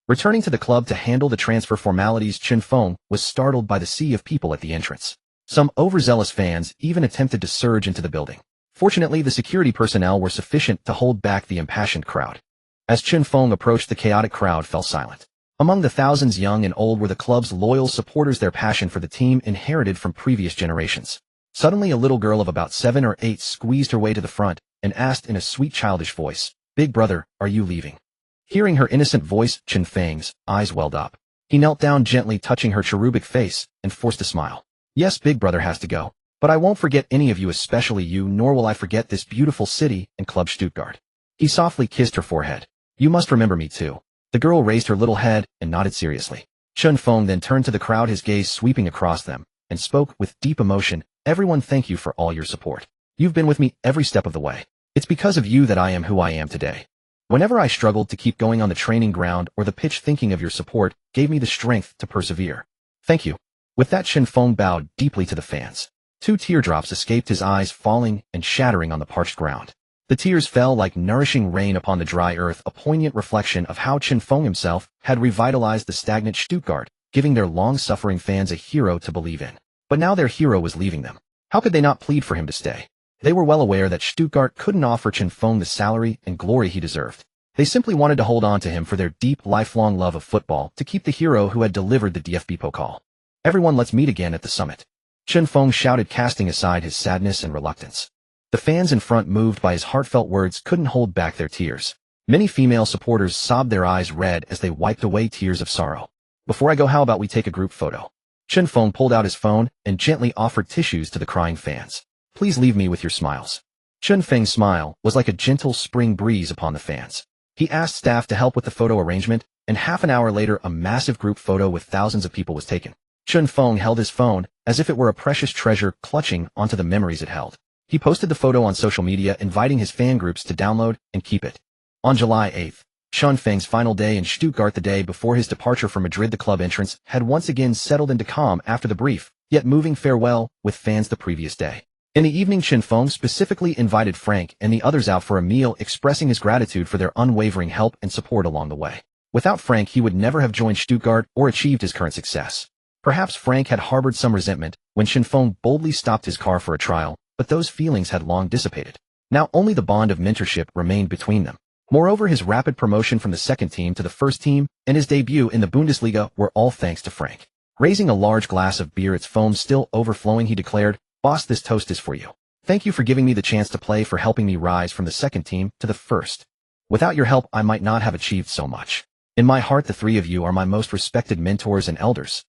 Returning to the club to handle the transfer formalities, Chen Feng was startled by the sea of people at the entrance. Some overzealous fans even attempted to surge into the building. Fortunately, the security personnel were sufficient to hold back the impassioned crowd. As Chen Feng approached, the chaotic crowd fell silent. Among the thousands, young and old, were the club's loyal supporters, their passion for the team inherited from previous generations. Suddenly, a little girl of about 7 or 8 squeezed her way to the front and asked in a sweet, childish voice, "Big brother, are you leaving?" Hearing her innocent voice, Chen Feng's eyes welled up. He knelt down, gently touching her cherubic face, and forced a smile. "Yes, big brother has to go. But I won't forget any of you, especially you, nor will I forget this beautiful city and Club Stuttgart." He softly kissed her forehead. "You must remember me too." The girl raised her little head and nodded seriously. Chen Feng then turned to the crowd, his gaze sweeping across them, and spoke with deep emotion. "Everyone, thank you for all your support. You've been with me every step of the way. It's because of you that I am who I am today. Whenever I struggled to keep going on the training ground or the pitch, thinking of your support gave me the strength to persevere. Thank you." With that, Chen Feng bowed deeply to the fans. 2 teardrops escaped his eyes, falling and shattering on the parched ground. The tears fell like nourishing rain upon the dry earth, a poignant reflection of how Chen Feng himself had revitalized the stagnant Stuttgart, giving their long-suffering fans a hero to believe in. But now their hero was leaving them. How could they not plead for him to stay? They were well aware that Stuttgart couldn't offer Chen Feng the salary and glory he deserved. They simply wanted to hold on to him for their deep, lifelong love of football, to keep the hero who had delivered the DFB Pokal. "Everyone, let's meet again at the summit," Chen Feng shouted, casting aside his sadness and reluctance. The fans in front, moved by his heartfelt words, couldn't hold back their tears. Many female supporters sobbed, their eyes red as they wiped away tears of sorrow. "Before I go, how about we take a group photo?" Chen Feng pulled out his phone and gently offered tissues to the crying fans. "Please leave me with your smiles." Chen Feng's smile was like a gentle spring breeze upon the fans. He asked staff to help with the photo arrangement, and half an hour later, a massive group photo with thousands of people was taken. Chen Feng held his phone as if it were a precious treasure, clutching onto the memories it held. He posted the photo on social media, inviting his fan groups to download and keep it. On July 8th, Chen Feng's final day in Stuttgart, the day before his departure for Madrid, the club entrance had once again settled into calm after the brief, yet moving farewell with fans the previous day. In the evening, Chen Feng specifically invited Frank and the others out for a meal, expressing his gratitude for their unwavering help and support along the way. Without Frank, he would never have joined Stuttgart or achieved his current success. Perhaps Frank had harbored some resentment when Chen Feng boldly stopped his car for a trial, but those feelings had long dissipated. Now only the bond of mentorship remained between them. Moreover, his rapid promotion from the second team to the first team and his debut in the Bundesliga were all thanks to Frank. Raising a large glass of beer, its foam still overflowing, he declared, "Boss, this toast is for you. Thank you for giving me the chance to play, for helping me rise from the second team to the first. Without your help, I might not have achieved so much. In my heart, the 3 of you are my most respected mentors and elders."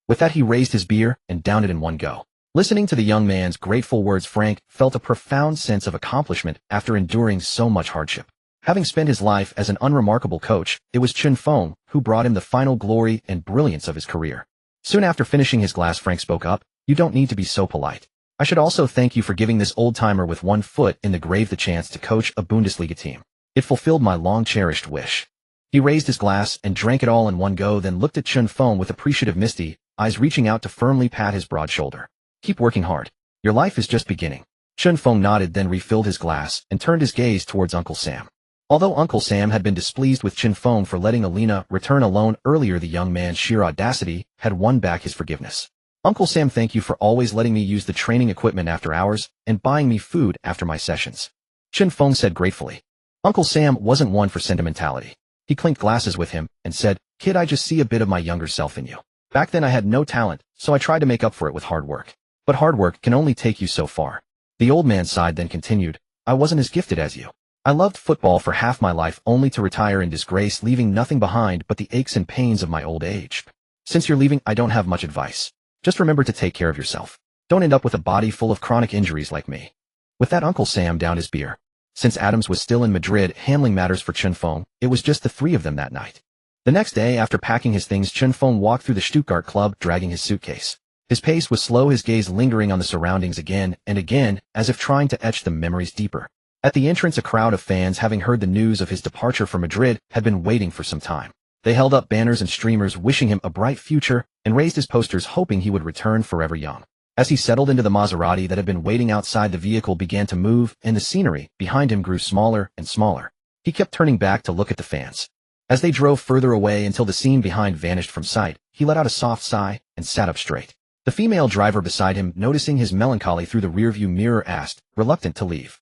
With that he raised his beer and downed it in one go. Listening to the young man's grateful words, Frank felt a profound sense of accomplishment after enduring so much hardship. Having spent his life as an unremarkable coach, it was Chen Feng who brought him the final glory and brilliance of his career. Soon after finishing his glass, Frank spoke up, "You don't need to be so polite. I should also thank you for giving this old-timer with one foot in the grave the chance to coach a Bundesliga team. It fulfilled my long-cherished wish." He raised his glass and drank it all in one go, then looked at Chen Feng with appreciative misty eyes, reaching out to firmly pat his broad shoulder. "Keep working hard. Your life is just beginning." Chen Feng nodded, then refilled his glass and turned his gaze towards Uncle Sam. Although Uncle Sam had been displeased with Chen Feng for letting Alina return alone earlier, the young man's sheer audacity had won back his forgiveness. "Uncle Sam, thank you for always letting me use the training equipment after hours and buying me food after my sessions," Chen Feng said gratefully. Uncle Sam wasn't one for sentimentality. He clinked glasses with him and said, "Kid, I just see a bit of my younger self in you. Back then I had no talent, so I tried to make up for it with hard work. But hard work can only take you so far." The old man sighed, then continued, "I wasn't as gifted as you. I loved football for half my life, only to retire in disgrace, leaving nothing behind but the aches and pains of my old age. Since you're leaving, I don't have much advice. Just remember to take care of yourself. Don't end up with a body full of chronic injuries like me." With that, Uncle Sam downed his beer. Since Adams was still in Madrid handling matters for Chen Feng, it was just the three of them that night. The next day, after packing his things, Chen Feng walked through the Stuttgart club dragging his suitcase. His pace was slow, his gaze lingering on the surroundings again and again, as if trying to etch the memories deeper. At the entrance, a crowd of fans, having heard the news of his departure for Madrid, had been waiting for some time. They held up banners and streamers wishing him a bright future and raised his posters hoping he would return forever young. As he settled into the Maserati that had been waiting outside, the vehicle began to move and the scenery behind him grew smaller and smaller. He kept turning back to look at the fans. As they drove further away until the scene behind vanished from sight, he let out a soft sigh and sat up straight. The female driver beside him, noticing his melancholy through the rearview mirror, asked, reluctant to leave.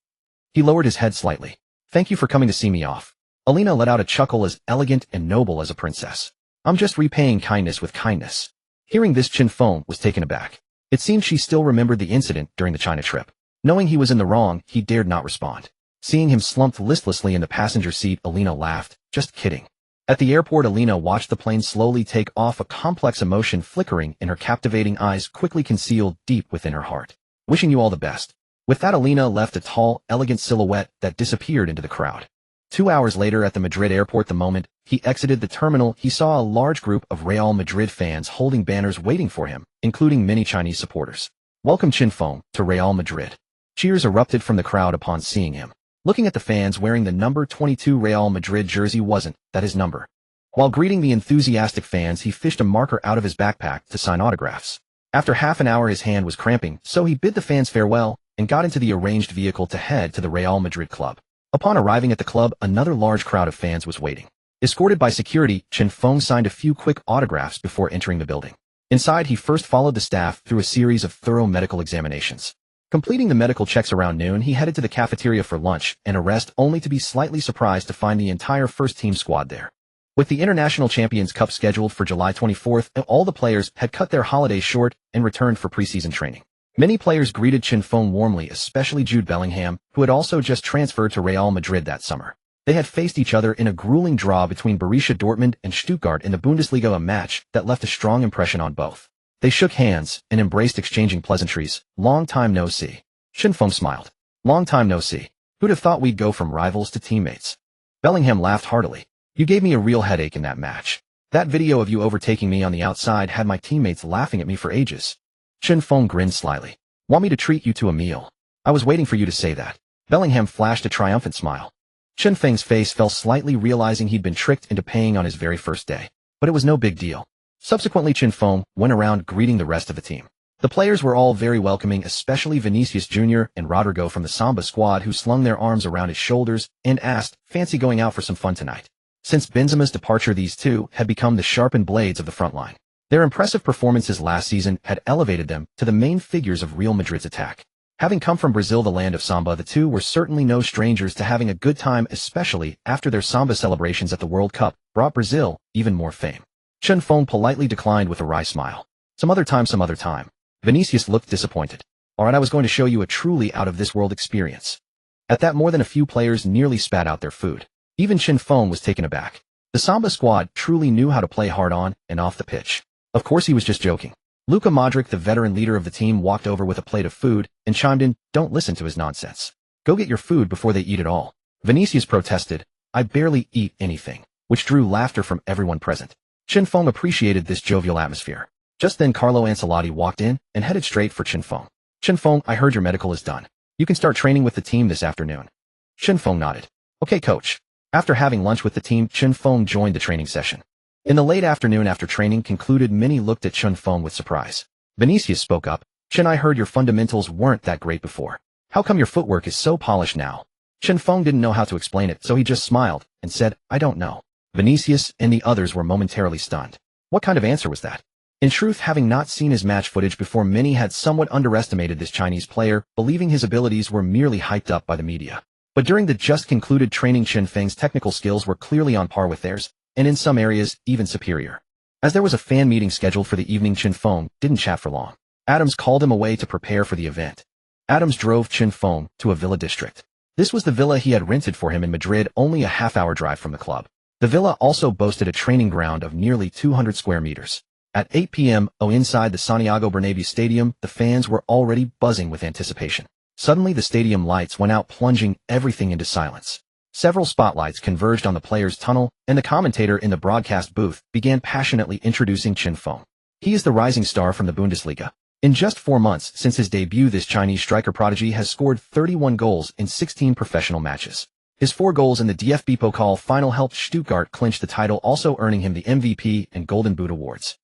He lowered his head slightly. "Thank you for coming to see me off." Alina let out a chuckle as elegant and noble as a princess. "I'm just repaying kindness with kindness." Hearing this, Chen Feng was taken aback. It seemed she still remembered the incident during the China trip. Knowing he was in the wrong, he dared not respond. Seeing him slumped listlessly in the passenger seat, Alina laughed. "Just kidding." At the airport, Alina watched the plane slowly take off, a complex emotion flickering in her captivating eyes, quickly concealed deep within her heart. "Wishing you all the best." With that, Alina left a tall, elegant silhouette that disappeared into the crowd. 2 hours later, at the Madrid airport, the moment he exited the terminal, he saw a large group of Real Madrid fans holding banners waiting for him, including many Chinese supporters. "Welcome Chen Feng to Real Madrid." Cheers erupted from the crowd upon seeing him. Looking at the fans wearing the number 22 Real Madrid jersey, wasn't that his number? While greeting the enthusiastic fans, he fished a marker out of his backpack to sign autographs. After half an hour, his hand was cramping, so he bid the fans farewell and got into the arranged vehicle to head to the Real Madrid club. Upon arriving at the club, another large crowd of fans was waiting. Escorted by security, Chen Feng signed a few quick autographs before entering the building. Inside, he first followed the staff through a series of thorough medical examinations. Completing the medical checks around noon, he headed to the cafeteria for lunch and a rest, only to be slightly surprised to find the entire first-team squad there. With the International Champions Cup scheduled for July 24th, all the players had cut their holidays short and returned for preseason training. Many players greeted Chen Feng warmly, especially Jude Bellingham, who had also just transferred to Real Madrid that summer. They had faced each other in a grueling draw between Borussia Dortmund and Stuttgart in the Bundesliga, a match that left a strong impression on both. They shook hands and embraced, exchanging pleasantries. "Long time no see." Chen Feng smiled. "Long time no see. Who'd have thought we'd go from rivals to teammates?" Bellingham laughed heartily. "You gave me a real headache in that match. That video of you overtaking me on the outside had my teammates laughing at me for ages." Chen Feng grinned slyly. "Want me to treat you to a meal?" "I was waiting for you to say that." Bellingham flashed a triumphant smile. Chen Feng's face fell slightly, realizing he'd been tricked into paying on his very first day. But it was no big deal. Subsequently, Chen Feng went around greeting the rest of the team. The players were all very welcoming, especially Vinicius Jr. and Rodrigo from the Samba squad, who slung their arms around his shoulders and asked, "Fancy going out for some fun tonight?" Since Benzema's departure, these two had become the sharpened blades of the front line. Their impressive performances last season had elevated them to the main figures of Real Madrid's attack. Having come from Brazil, the land of Samba, the two were certainly no strangers to having a good time, especially after their Samba celebrations at the World Cup brought Brazil even more fame. Chen Feng politely declined with a wry smile. Some other time, some other time." Vinicius looked disappointed. "All right, I was going to show you a truly out-of-this-world experience." At that, more than a few players nearly spat out their food. Even Chen Feng was taken aback. The Samba squad truly knew how to play hard on and off the pitch. Of course he was just joking. Luka Modric, the veteran leader of the team, walked over with a plate of food and chimed in, "Don't listen to his nonsense. Go get your food before they eat it all." Vinicius protested, "I barely eat anything," which drew laughter from everyone present. Chinfeng appreciated this jovial atmosphere. Just then Carlo Ancelotti walked in and headed straight for Chinfeng. "Chinfeng, I heard your medical is done. You can start training with the team this afternoon." Chinfeng nodded. "Okay, coach." After having lunch with the team, Chinfeng joined the training session. In the late afternoon after training concluded, many looked at Chinfeng with surprise. Vinicius spoke up, "Chin, I heard your fundamentals weren't that great before. How come your footwork is so polished now?" Chinfeng didn't know how to explain it, so he just smiled and said, "I don't know." Vinicius and the others were momentarily stunned. What kind of answer was that? In truth, having not seen his match footage before, many had somewhat underestimated this Chinese player, believing his abilities were merely hyped up by the media. But during the just concluded training, Chinfeng's technical skills were clearly on par with theirs, and in some areas, even superior. As there was a fan meeting scheduled for the evening, Chinfeng didn't chat for long. Adams called him away to prepare for the event. Adams drove Chinfeng to a villa district. This was the villa he had rented for him in Madrid, only a half-hour drive from the club. The villa also boasted a training ground of nearly 200 square meters. At 8 p.m. inside the Santiago Bernabeu Stadium, the fans were already buzzing with anticipation. Suddenly the stadium lights went out, plunging everything into silence. Several spotlights converged on the players' tunnel, and the commentator in the broadcast booth began passionately introducing Chinfeng. He is the rising star from the Bundesliga. In just 4 months since his debut, this Chinese striker prodigy has scored 31 goals in 16 professional matches. His 4 goals in the DFB Pokal final helped Stuttgart clinch the title, also earning him the MVP and Golden Boot awards.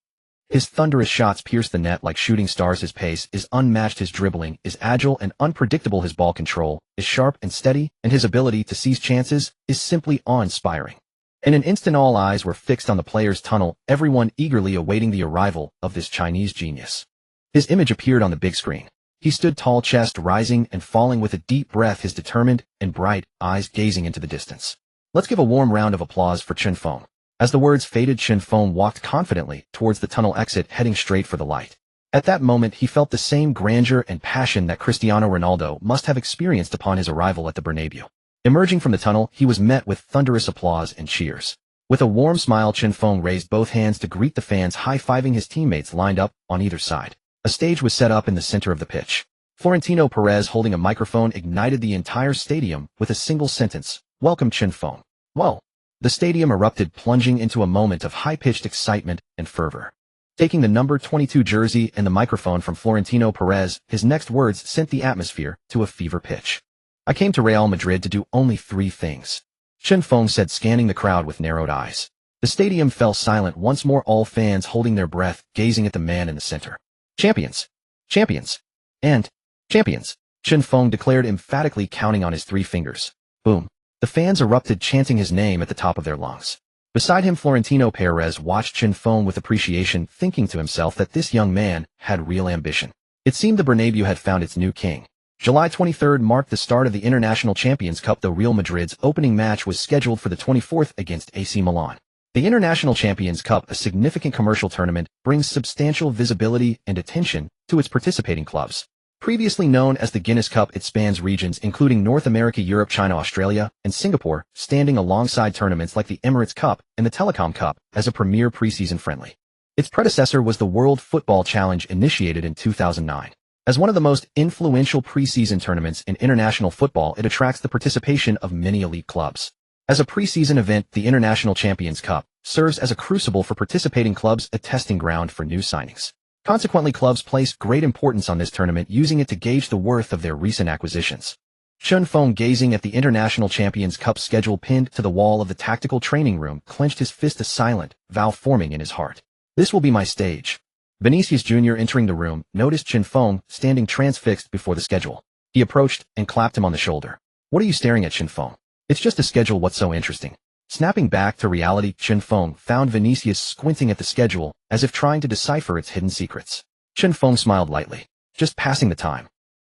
His thunderous shots pierce the net like shooting stars. His pace is unmatched. His dribbling is agile and unpredictable. His ball control is sharp and steady, and his ability to seize chances is simply awe-inspiring. In an instant, all eyes were fixed on the players' tunnel, everyone eagerly awaiting the arrival of this Chinese genius. His image appeared on the big screen. He stood tall, chest rising and falling with a deep breath, his determined and bright eyes gazing into the distance. Let's give a warm round of applause for Chinfeng. As the words faded, Chinfeng walked confidently towards the tunnel exit, heading straight for the light. At that moment, he felt the same grandeur and passion that Cristiano Ronaldo must have experienced upon his arrival at the Bernabeu. Emerging from the tunnel, he was met with thunderous applause and cheers. With a warm smile, Chinfeng raised both hands to greet the fans, high-fiving his teammates lined up on either side. A stage was set up in the center of the pitch. Florentino Perez, holding a microphone, ignited the entire stadium with a single sentence: "Welcome, Chinfeng." Whoa! The stadium erupted, plunging into a moment of high-pitched excitement and fervor. Taking the number 22 jersey and the microphone from Florentino Perez, his next words sent the atmosphere to a fever pitch. "I came to Real Madrid to do only 3 things," Chinfeng said, scanning the crowd with narrowed eyes. The stadium fell silent once more, all fans holding their breath, gazing at the man in the center. "Champions! Champions! And champions!" Chinfeng declared emphatically, counting on his 3 fingers. Boom! The fans erupted, chanting his name at the top of their lungs. Beside him, Florentino Perez watched Chinfeng with appreciation, thinking to himself that this young man had real ambition. It seemed the Bernabeu had found its new king. July 23rd marked the start of the International Champions Cup, though Real Madrid's opening match was scheduled for the 24th against AC Milan. The International Champions Cup, a significant commercial tournament, brings substantial visibility and attention to its participating clubs. Previously known as the Guinness Cup, it spans regions including North America, Europe, China, Australia, and Singapore, standing alongside tournaments like the Emirates Cup and the Telecom Cup as a premier preseason friendly. Its predecessor was the World Football Challenge, initiated in 2009. As one of the most influential preseason tournaments in international football, it attracts the participation of many elite clubs. As a preseason event, the International Champions Cup serves as a crucible for participating clubs, a testing ground for new signings. Consequently, clubs place great importance on this tournament, using it to gauge the worth of their recent acquisitions. Chinfeng, gazing at the International Champions Cup schedule pinned to the wall of the tactical training room, clenched his fist, a silent vow forming in his heart. "This will be my stage." Vinicius Jr., entering the room, noticed Chinfeng standing transfixed before the schedule. He approached and clapped him on the shoulder. "What are you staring at, Chinfeng? It's just a schedule. What's so interesting?" Snapping back to reality, Chinfeng found Vinicius squinting at the schedule, as if trying to decipher its hidden secrets. Chinfeng smiled lightly. "Just passing the time."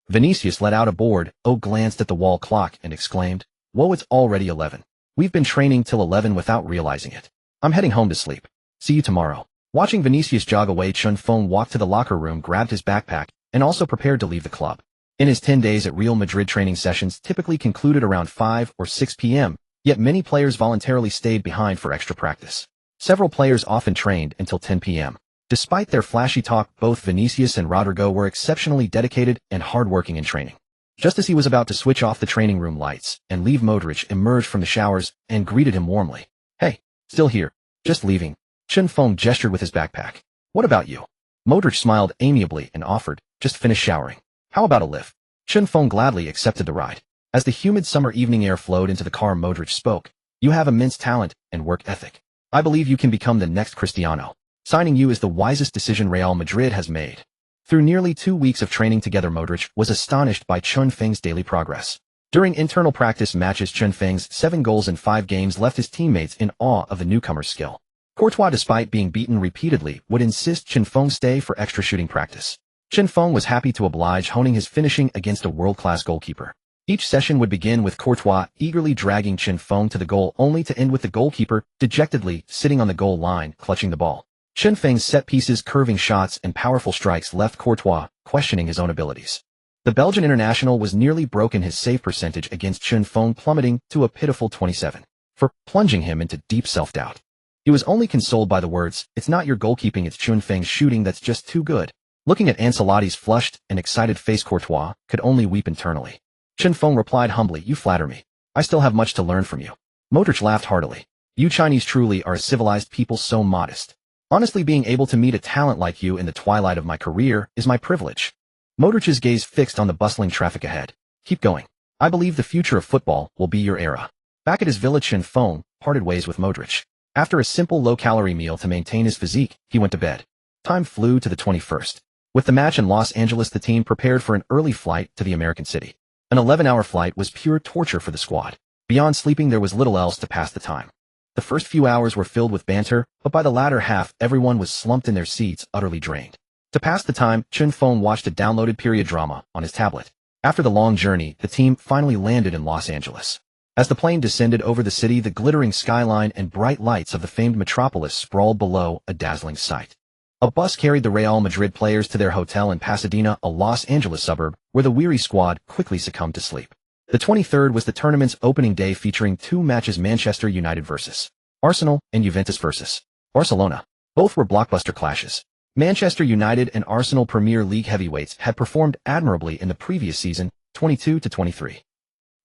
Vinicius let out a bored "oh," glanced at the wall clock and exclaimed, "Whoa, it's already 11. We've been training till 11 without realizing it. I'm heading home to sleep. See you tomorrow." Watching Vinicius jog away, Chinfeng walked to the locker room, grabbed his backpack, and also prepared to leave the club. In his 10 days at Real Madrid, training sessions typically concluded around 5 or 6 p.m., yet many players voluntarily stayed behind for extra practice. Several players often trained until 10 p.m. Despite their flashy talk, both Vinicius and Rodrigo were exceptionally dedicated and hardworking in training. Just as he was about to switch off the training room lights and leave, Modric emerged from the showers and greeted him warmly. "Hey, still here. Just leaving." Chen Feng gestured with his backpack. "What about you?" Modric smiled amiably and offered, "Just finished showering. How about a lift?" Chen Feng gladly accepted the ride. As the humid summer evening air flowed into the car, Modric spoke. "You have immense talent and work ethic. I believe you can become the next Cristiano. Signing you is the wisest decision Real Madrid has made." Through nearly 2 weeks of training together, Modric was astonished by Chen Feng's daily progress. During internal practice matches, Chen Feng's 7 goals in 5 games left his teammates in awe of the newcomer's skill. Courtois, despite being beaten repeatedly, would insist Chen Feng stay for extra shooting practice. Chen Feng was happy to oblige, honing his finishing against a world-class goalkeeper. Each session would begin with Courtois eagerly dragging Chen Feng to the goal, only to end with the goalkeeper dejectedly sitting on the goal line, clutching the ball. Chen Feng's set pieces, curving shots, and powerful strikes left Courtois questioning his own abilities. The Belgian international was nearly broken, his save percentage against Chen Feng plummeting to a pitiful 27, for plunging him into deep self-doubt. He was only consoled by the words, "It's not your goalkeeping, it's Chen Feng's shooting that's just too good." Looking at Ancelotti's flushed and excited face, Courtois could only weep internally. Chen Feng replied humbly, "You flatter me. I still have much to learn from you." Modric laughed heartily. "You Chinese truly are a civilized people, so modest. Honestly, being able to meet a talent like you in the twilight of my career is my privilege." Modric's gaze fixed on the bustling traffic ahead. "Keep going. I believe the future of football will be your era." Back at his village, Chen Feng parted ways with Modric. After a simple low-calorie meal to maintain his physique, he went to bed. Time flew to the 21st. With the match in Los Angeles, the team prepared for an early flight to the American city. An 11-hour flight was pure torture for the squad. Beyond sleeping, there was little else to pass the time. The first few hours were filled with banter, but by the latter half, everyone was slumped in their seats, utterly drained. To pass the time, Chen Feng watched a downloaded period drama on his tablet. After the long journey, the team finally landed in Los Angeles. As the plane descended over the city, the glittering skyline and bright lights of the famed metropolis sprawled below, a dazzling sight. A bus carried the Real Madrid players to their hotel in Pasadena, a Los Angeles suburb, where the weary squad quickly succumbed to sleep. The 23rd was the tournament's opening day, featuring 2 matches: Manchester United vs. Arsenal and Juventus vs. Barcelona. Both were blockbuster clashes. Manchester United and Arsenal, Premier League heavyweights, had performed admirably in the previous season, 22-23.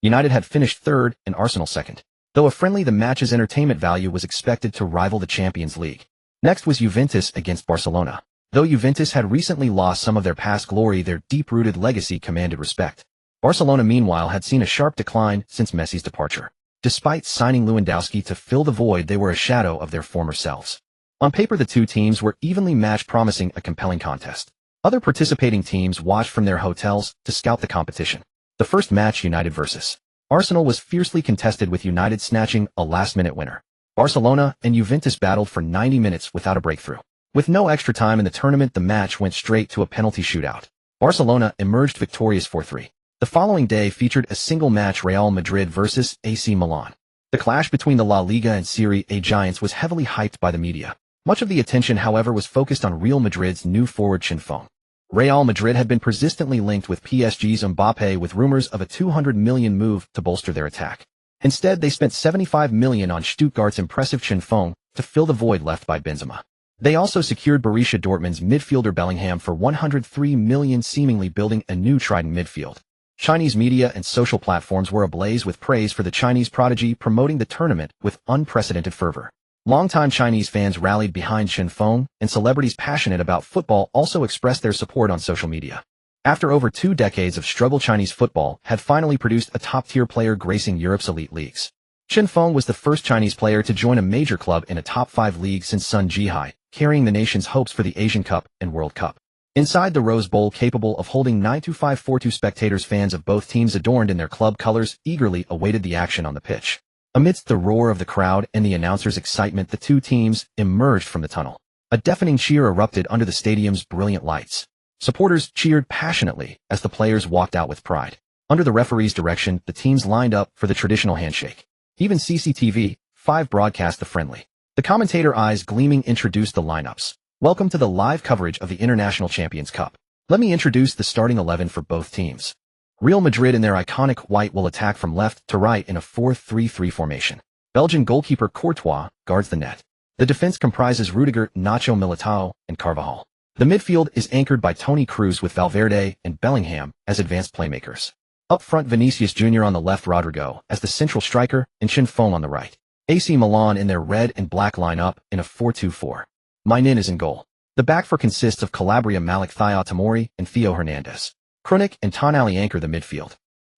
United had finished 3rd and Arsenal 2nd. Though a friendly, the match's entertainment value was expected to rival the Champions League. Next was Juventus against Barcelona. Though Juventus had recently lost some of their past glory, their deep-rooted legacy commanded respect. Barcelona, meanwhile, had seen a sharp decline since Messi's departure. Despite signing Lewandowski to fill the void, they were a shadow of their former selves. On paper, the two teams were evenly matched, promising a compelling contest. Other participating teams watched from their hotels to scout the competition. The first match, United vs. Arsenal, was fiercely contested, with United snatching a last-minute winner. Barcelona and Juventus battled for 90 minutes without a breakthrough. With no extra time in the tournament, the match went straight to a penalty shootout. Barcelona emerged victorious 4-3. The following day featured a single match, Real Madrid vs. AC Milan. The clash between the La Liga and Serie A giants was heavily hyped by the media. Much of the attention, however, was focused on Real Madrid's new forward Chen Feng. Real Madrid had been persistently linked with PSG's Mbappé, with rumors of a $200 million move to bolster their attack. Instead, they spent $75 million on Stuttgart's impressive Chen Feng to fill the void left by Benzema. They also secured Borussia Dortmund's midfielder Bellingham for $103 million, seemingly building a new trident midfield. Chinese media and social platforms were ablaze with praise for the Chinese prodigy, promoting the tournament with unprecedented fervor. Longtime Chinese fans rallied behind Chen Feng, and celebrities passionate about football also expressed their support on social media. After over 2 decades of struggle, Chinese football had finally produced a top-tier player gracing Europe's elite leagues. Chen Feng was the first Chinese player to join a major club in a top-5 league since Sun Jihai, carrying the nation's hopes for the Asian Cup and World Cup. Inside the Rose Bowl, capable of holding 9,252 spectators, fans of both teams, adorned in their club colors, eagerly awaited the action on the pitch. Amidst the roar of the crowd and the announcers' excitement, the two teams emerged from the tunnel. A deafening cheer erupted under the stadium's brilliant lights. Supporters cheered passionately as the players walked out with pride. Under the referee's direction, the teams lined up for the traditional handshake. Even CCTV5 broadcast the friendly. The commentator, eyes gleaming, introduced the lineups. "Welcome to the live coverage of the International Champions Cup. Let me introduce the starting 11 for both teams." Real Madrid, in their iconic white, will attack from left to right in a 4-3-3 formation. Belgian goalkeeper Courtois guards the net. The defense comprises Rudiger, Nacho Militao, and Carvajal. The midfield is anchored by Toni Kroos with Valverde and Bellingham as advanced playmakers. Up front, Vinicius Jr. on the left, Rodrigo as the central striker, and Chinfeng on the right. AC Milan in their red and black lineup in a 4-2-4. Mainin is in goal. The back four consists of Calabria, Malik Thaya Tamori, and Theo Hernandez. Krunic and Tonali anchor the midfield.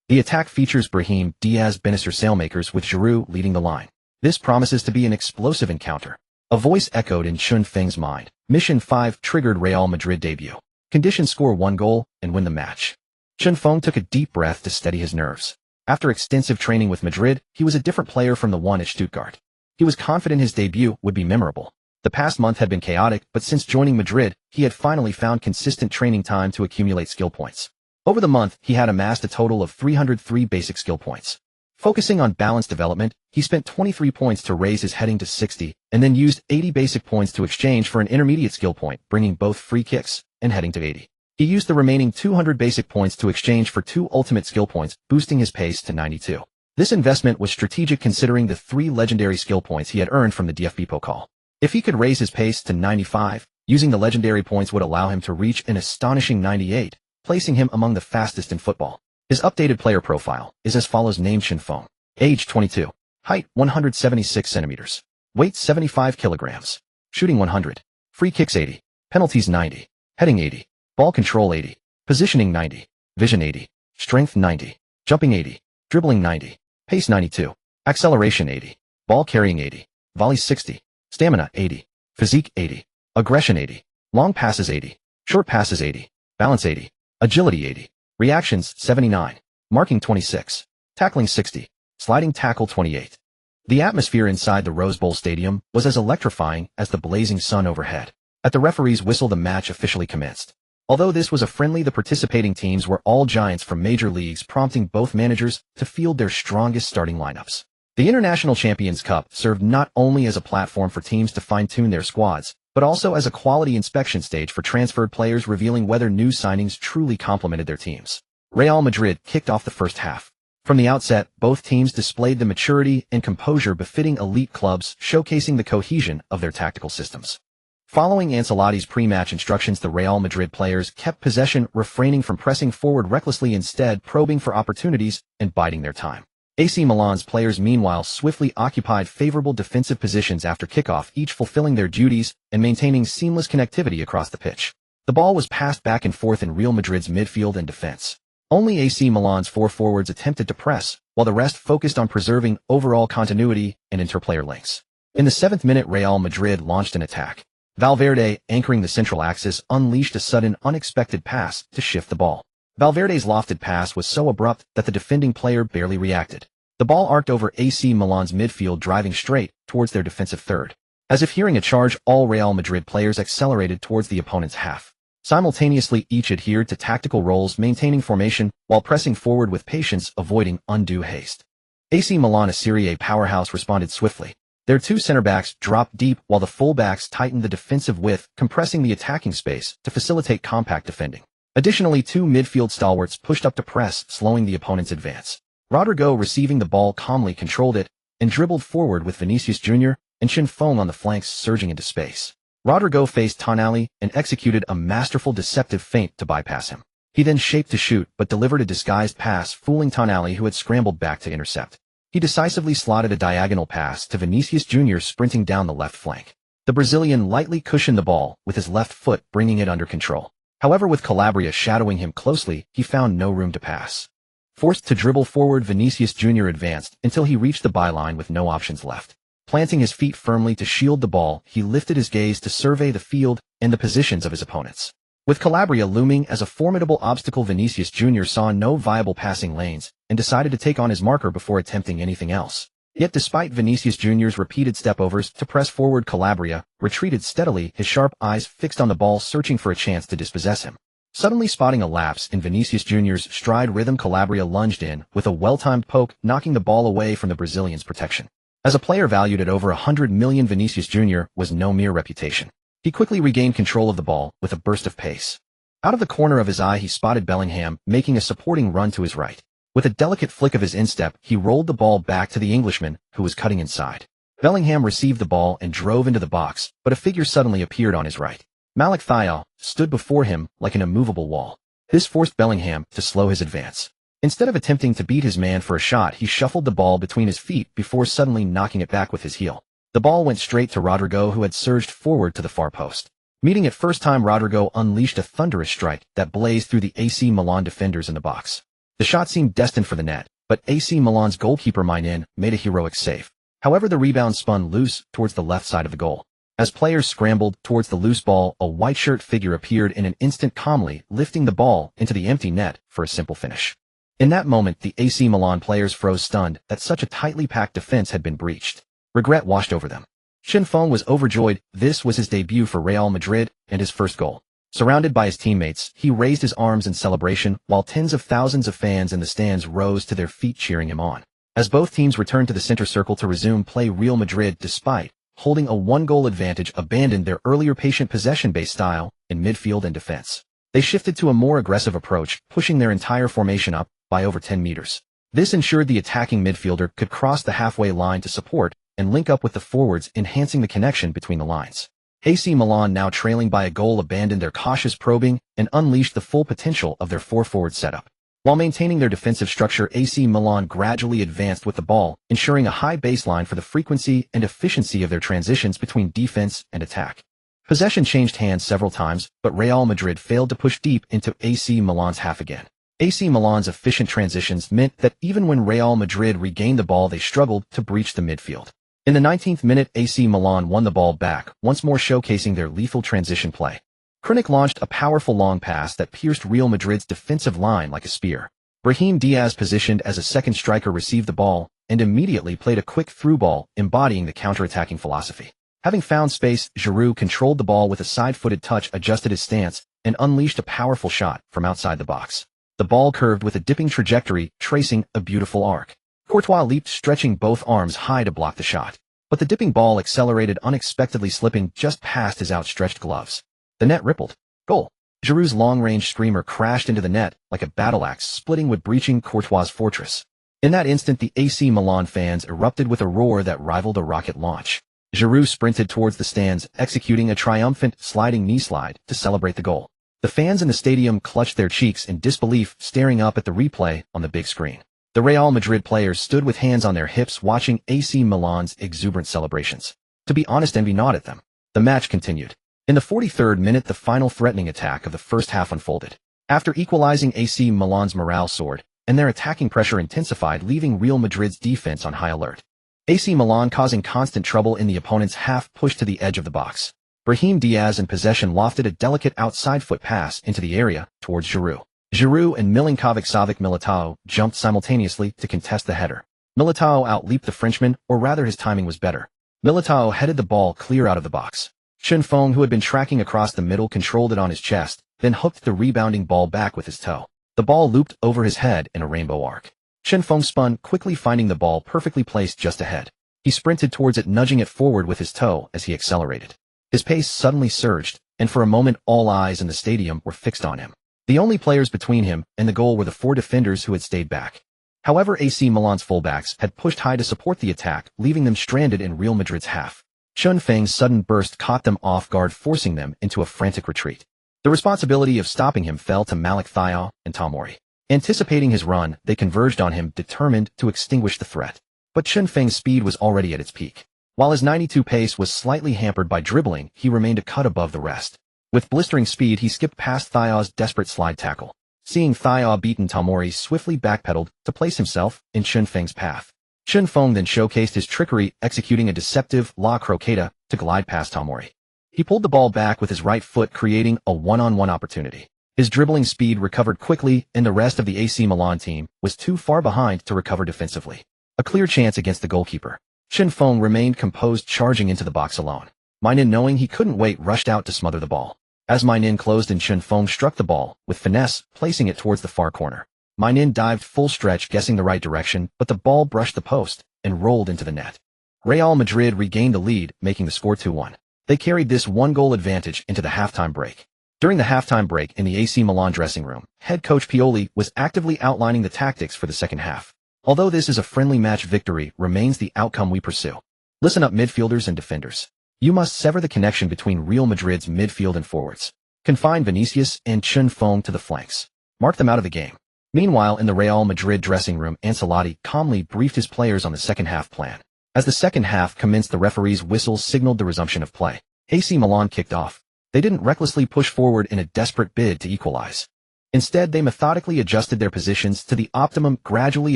The attack features Brahim Diaz Benacer sailmakers with Giroud leading the line. This promises to be an explosive encounter. A voice echoed in Chun Feng's mind. Mission 5 triggered Real Madrid debut. Conditions: score 1 goal and win the match. Chun Feng took a deep breath to steady his nerves. After extensive training with Madrid, he was a different player from the one at Stuttgart. He was confident his debut would be memorable. The past month had been chaotic, but since joining Madrid, he had finally found consistent training time to accumulate skill points. Over the month, he had amassed a total of 303 basic skill points. Focusing on balanced development, he spent 23 points to raise his heading to 60, and then used 80 basic points to exchange for an intermediate skill point, bringing both free kicks and heading to 80. He used the remaining 200 basic points to exchange for 2 ultimate skill points, boosting his pace to 92. This investment was strategic considering the 3 legendary skill points he had earned from the DFB Pokal. If he could raise his pace to 95, using the legendary points would allow him to reach an astonishing 98, placing him among the fastest in football. His updated player profile is as follows: name Chinfeng, age 22, height 176 centimeters, weight 75 kilograms, shooting 100, free kicks 80, penalties 90, heading 80. Ball control 80, positioning 90, vision 80, strength 90, jumping 80, dribbling 90, pace 92, acceleration 80, ball carrying 80, volley 60, stamina 80, physique 80, aggression 80, long passes 80, short passes 80, balance 80, agility 80, reactions 79, marking 26, tackling 60, sliding tackle 28. The atmosphere inside the Rose Bowl Stadium was as electrifying as the blazing sun overhead. At the referee's whistle, the match officially commenced. Although this was a friendly, the participating teams were all giants from major leagues, prompting both managers to field their strongest starting lineups. The International Champions Cup served not only as a platform for teams to fine-tune their squads, but also as a quality inspection stage for transferred players, revealing whether new signings truly complemented their teams. Real Madrid kicked off the first half. From the outset, both teams displayed the maturity and composure befitting elite clubs, showcasing the cohesion of their tactical systems. Following Ancelotti's pre-match instructions, the Real Madrid players kept possession, refraining from pressing forward recklessly, instead probing for opportunities and biding their time. AC Milan's players meanwhile swiftly occupied favorable defensive positions after kickoff, each fulfilling their duties and maintaining seamless connectivity across the pitch. The ball was passed back and forth in Real Madrid's midfield and defense. Only AC Milan's 4 forwards attempted to press, while the rest focused on preserving overall continuity and interplayer links. In the 7th minute, Real Madrid launched an attack. Valverde, anchoring the central axis, unleashed a sudden, unexpected pass to shift the ball. Valverde's lofted pass was so abrupt that the defending player barely reacted. The ball arced over AC Milan's midfield, driving straight towards their defensive third. As if hearing a charge, all Real Madrid players accelerated towards the opponent's half. Simultaneously, each adhered to tactical roles, maintaining formation while pressing forward with patience, avoiding undue haste. AC Milan, a Serie A powerhouse, responded swiftly. Their 2 center-backs dropped deep while the full-backs tightened the defensive width, compressing the attacking space to facilitate compact defending. Additionally, 2 midfield stalwarts pushed up to press, slowing the opponent's advance. Rodrigo, receiving the ball, calmly controlled it and dribbled forward with Vinicius Jr. and Chinfeng on the flanks surging into space. Rodrigo faced Tonali and executed a masterful deceptive feint to bypass him. He then shaped to shoot but delivered a disguised pass, fooling Tonali, who had scrambled back to intercept. He decisively slotted a diagonal pass to Vinicius Jr. sprinting down the left flank. The Brazilian lightly cushioned the ball with his left foot, bringing it under control. However, with Calabria shadowing him closely, he found no room to pass. Forced to dribble forward, Vinicius Jr. advanced until he reached the byline with no options left. Planting his feet firmly to shield the ball, he lifted his gaze to survey the field and the positions of his opponents. With Calabria looming as a formidable obstacle, Vinicius Jr. saw no viable passing lanes and decided to take on his marker before attempting anything else. Yet despite Vinicius Jr.'s repeated stepovers to press forward, Calabria retreated steadily, his sharp eyes fixed on the ball, searching for a chance to dispossess him. Suddenly spotting a lapse in Vinicius Jr.'s stride rhythm, Calabria lunged in with a well-timed poke, knocking the ball away from the Brazilian's protection. As a player valued at over 100 million, Vinicius Jr. was no mere reputation. He quickly regained control of the ball with a burst of pace. Out of the corner of his eye, he spotted Bellingham making a supporting run to his right. With a delicate flick of his instep, he rolled the ball back to the Englishman, who was cutting inside. Bellingham received the ball and drove into the box, but a figure suddenly appeared on his right. Malik Thiaw stood before him like an immovable wall. This forced Bellingham to slow his advance. Instead of attempting to beat his man for a shot, he shuffled the ball between his feet before suddenly knocking it back with his heel. The ball went straight to Rodrigo, who had surged forward to the far post. Meeting it first time, Rodrigo unleashed a thunderous strike that blazed through the AC Milan defenders in the box. The shot seemed destined for the net, but AC Milan's goalkeeper Mainin made a heroic save. However, the rebound spun loose towards the left side of the goal. As players scrambled towards the loose ball, a white shirt figure appeared in an instant, calmly lifting the ball into the empty net for a simple finish. In that moment, the AC Milan players froze, stunned that such a tightly packed defense had been breached. Regret washed over them. Xinfeng was overjoyed. This was his debut for Real Madrid and his first goal. Surrounded by his teammates, he raised his arms in celebration, while tens of thousands of fans in the stands rose to their feet cheering him on. As both teams returned to the center circle to resume play, Real Madrid, despite holding a one-goal advantage, abandoned their earlier patient possession-based style in midfield and defense. They shifted to a more aggressive approach, pushing their entire formation up by over 10 meters. This ensured the attacking midfielder could cross the halfway line to support and link up with the forwards, enhancing the connection between the lines. AC Milan, now trailing by a goal, abandoned their cautious probing and unleashed the full potential of their 4-forward setup. While maintaining their defensive structure, AC Milan gradually advanced with the ball, ensuring a high baseline for the frequency and efficiency of their transitions between defense and attack. Possession changed hands several times, but Real Madrid failed to push deep into AC Milan's half again. AC Milan's efficient transitions meant that even when Real Madrid regained the ball, they struggled to breach the midfield. In the 19th minute, AC Milan won the ball back, once more showcasing their lethal transition play. Krunic launched a powerful long pass that pierced Real Madrid's defensive line like a spear. Brahim Diaz, positioned as a second striker, received the ball and immediately played a quick through ball, embodying the counter-attacking philosophy. Having found space, Giroud controlled the ball with a side-footed touch, adjusted his stance, and unleashed a powerful shot from outside the box. The ball curved with a dipping trajectory, tracing a beautiful arc. Courtois leaped, stretching both arms high to block the shot. But the dipping ball accelerated, unexpectedly slipping just past his outstretched gloves. The net rippled. Goal. Giroud's long-range screamer crashed into the net like a battle axe, splitting wood, breaching Courtois' fortress. In that instant, the AC Milan fans erupted with a roar that rivaled a rocket launch. Giroud sprinted towards the stands, executing a triumphant sliding knee slide to celebrate the goal. The fans in the stadium clutched their cheeks in disbelief, staring up at the replay on the big screen. The Real Madrid players stood with hands on their hips, watching AC Milan's exuberant celebrations. To be honest, envy gnawed at them. The match continued. In the 43rd minute, the final threatening attack of the first half unfolded. After equalizing, AC Milan's morale soared, and their attacking pressure intensified, leaving Real Madrid's defense on high alert. AC Milan, causing constant trouble in the opponent's half, pushed to the edge of the box. Brahim Diaz, in possession, lofted a delicate outside foot pass into the area towards Giroud. Giroud and Milinkovic-Savic Militao jumped simultaneously to contest the header. Militao outleaped the Frenchman, or rather his timing was better. Militao headed the ball clear out of the box. Xinfeng, who had been tracking across the middle, controlled it on his chest, then hooked the rebounding ball back with his toe. The ball looped over his head in a rainbow arc. Xinfeng spun, quickly finding the ball perfectly placed just ahead. He sprinted towards it, nudging it forward with his toe as he accelerated. His pace suddenly surged, and for a moment all eyes in the stadium were fixed on him. The only players between him and the goal were the 4 defenders who had stayed back. However, AC Milan's fullbacks had pushed high to support the attack, leaving them stranded in Real Madrid's half. Xinfeng's sudden burst caught them off guard, forcing them into a frantic retreat. The responsibility of stopping him fell to Malik Thiaw and Tomori. Anticipating his run, they converged on him, determined to extinguish the threat. But Xinfeng's speed was already at its peak. While his 92 pace was slightly hampered by dribbling, he remained a cut above the rest. With blistering speed, he skipped past Thiaw's desperate slide tackle. Seeing Thiaw beaten, Tomori swiftly backpedaled to place himself in Xinfeng's path. Xinfeng then showcased his trickery, executing a deceptive La Croqueta to glide past Tomori. He pulled the ball back with his right foot, creating a one-on-one opportunity. His dribbling speed recovered quickly, and the rest of the AC Milan team was too far behind to recover defensively. A clear chance against the goalkeeper. Xinfeng remained composed, charging into the box alone. Mainin, knowing he couldn't wait, rushed out to smother the ball. As Mainin closed in, Xinfeng struck the ball with finesse, placing it towards the far corner. Mainin dived full stretch, guessing the right direction, but the ball brushed the post and rolled into the net. Real Madrid regained the lead, making the score 2-1. They carried this one-goal advantage into the halftime break. During the halftime break in the AC Milan dressing room, head coach Pioli was actively outlining the tactics for the second half. Although this is a friendly match, victory remains the outcome we pursue. Listen up, midfielders and defenders. You must sever the connection between Real Madrid's midfield and forwards. Confine Vinicius and Chun Fong to the flanks. Mark them out of the game. Meanwhile, in the Real Madrid dressing room, Ancelotti calmly briefed his players on the second-half plan. As the second half commenced, the referee's whistle signaled the resumption of play. AC Milan kicked off. They didn't recklessly push forward in a desperate bid to equalize. Instead, they methodically adjusted their positions to the optimum, gradually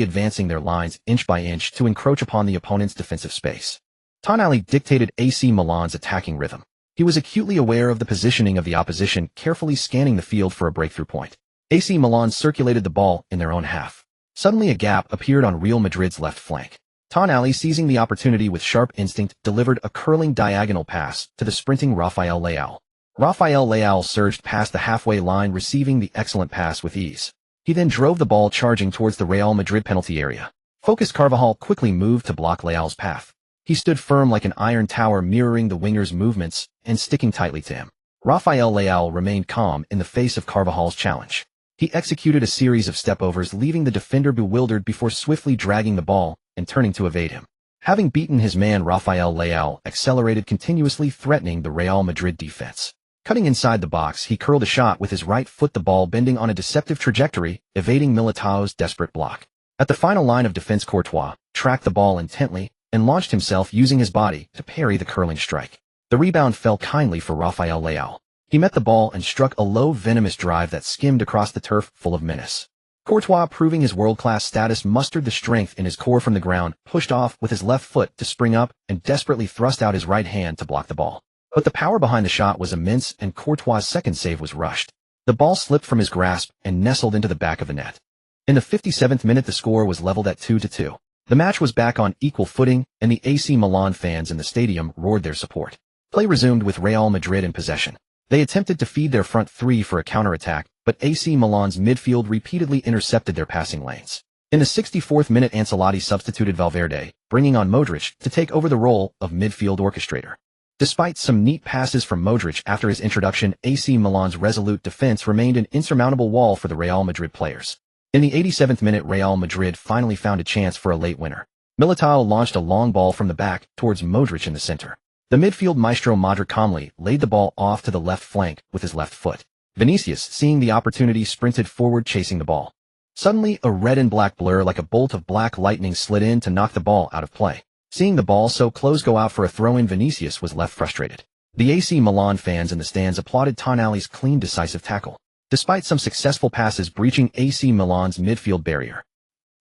advancing their lines inch by inch to encroach upon the opponent's defensive space. Tonali dictated AC Milan's attacking rhythm. He was acutely aware of the positioning of the opposition, carefully scanning the field for a breakthrough point. AC Milan circulated the ball in their own half. Suddenly a gap appeared on Real Madrid's left flank. Tonali, seizing the opportunity with sharp instinct, delivered a curling diagonal pass to the sprinting Rafael Leao. Rafael Leao surged past the halfway line, receiving the excellent pass with ease. He then drove the ball charging towards the Real Madrid penalty area. Focused Carvajal quickly moved to block Leao's path. He stood firm like an iron tower, mirroring the winger's movements and sticking tightly to him. Rafael Leao remained calm in the face of Carvajal's challenge. He executed a series of stepovers, leaving the defender bewildered before swiftly dragging the ball and turning to evade him. Having beaten his man, Rafael Leao accelerated continuously, threatening the Real Madrid defense. Cutting inside the box, he curled a shot with his right foot, the ball bending on a deceptive trajectory, evading Militao's desperate block. At the final line of defense, Courtois tracked the ball intently and launched himself, using his body to parry the curling strike. The rebound fell kindly for Rafael Leao. He met the ball and struck a low, venomous drive that skimmed across the turf, full of menace. Courtois, proving his world-class status, mustered the strength in his core from the ground, pushed off with his left foot to spring up, and desperately thrust out his right hand to block the ball. But the power behind the shot was immense, and Courtois' second save was rushed. The ball slipped from his grasp and nestled into the back of the net. In the 57th minute, the score was leveled at 2-2. The match was back on equal footing, and the AC Milan fans in the stadium roared their support. Play resumed with Real Madrid in possession. They attempted to feed their front three for a counter-attack, but AC Milan's midfield repeatedly intercepted their passing lanes. In the 64th minute, Ancelotti substituted Valverde, bringing on Modric to take over the role of midfield orchestrator. Despite some neat passes from Modric after his introduction, AC Milan's resolute defense remained an insurmountable wall for the Real Madrid players. In the 87th minute, Real Madrid finally found a chance for a late winner. Militao launched a long ball from the back towards Modric in the center. The midfield maestro Modric calmly laid the ball off to the left flank with his left foot. Vinicius, seeing the opportunity, sprinted forward, chasing the ball. Suddenly, a red and black blur like a bolt of black lightning slid in to knock the ball out of play. Seeing the ball so close go out for a throw-in, Vinicius was left frustrated. The AC Milan fans in the stands applauded Tonali's clean, decisive tackle. Despite some successful passes breaching AC Milan's midfield barrier,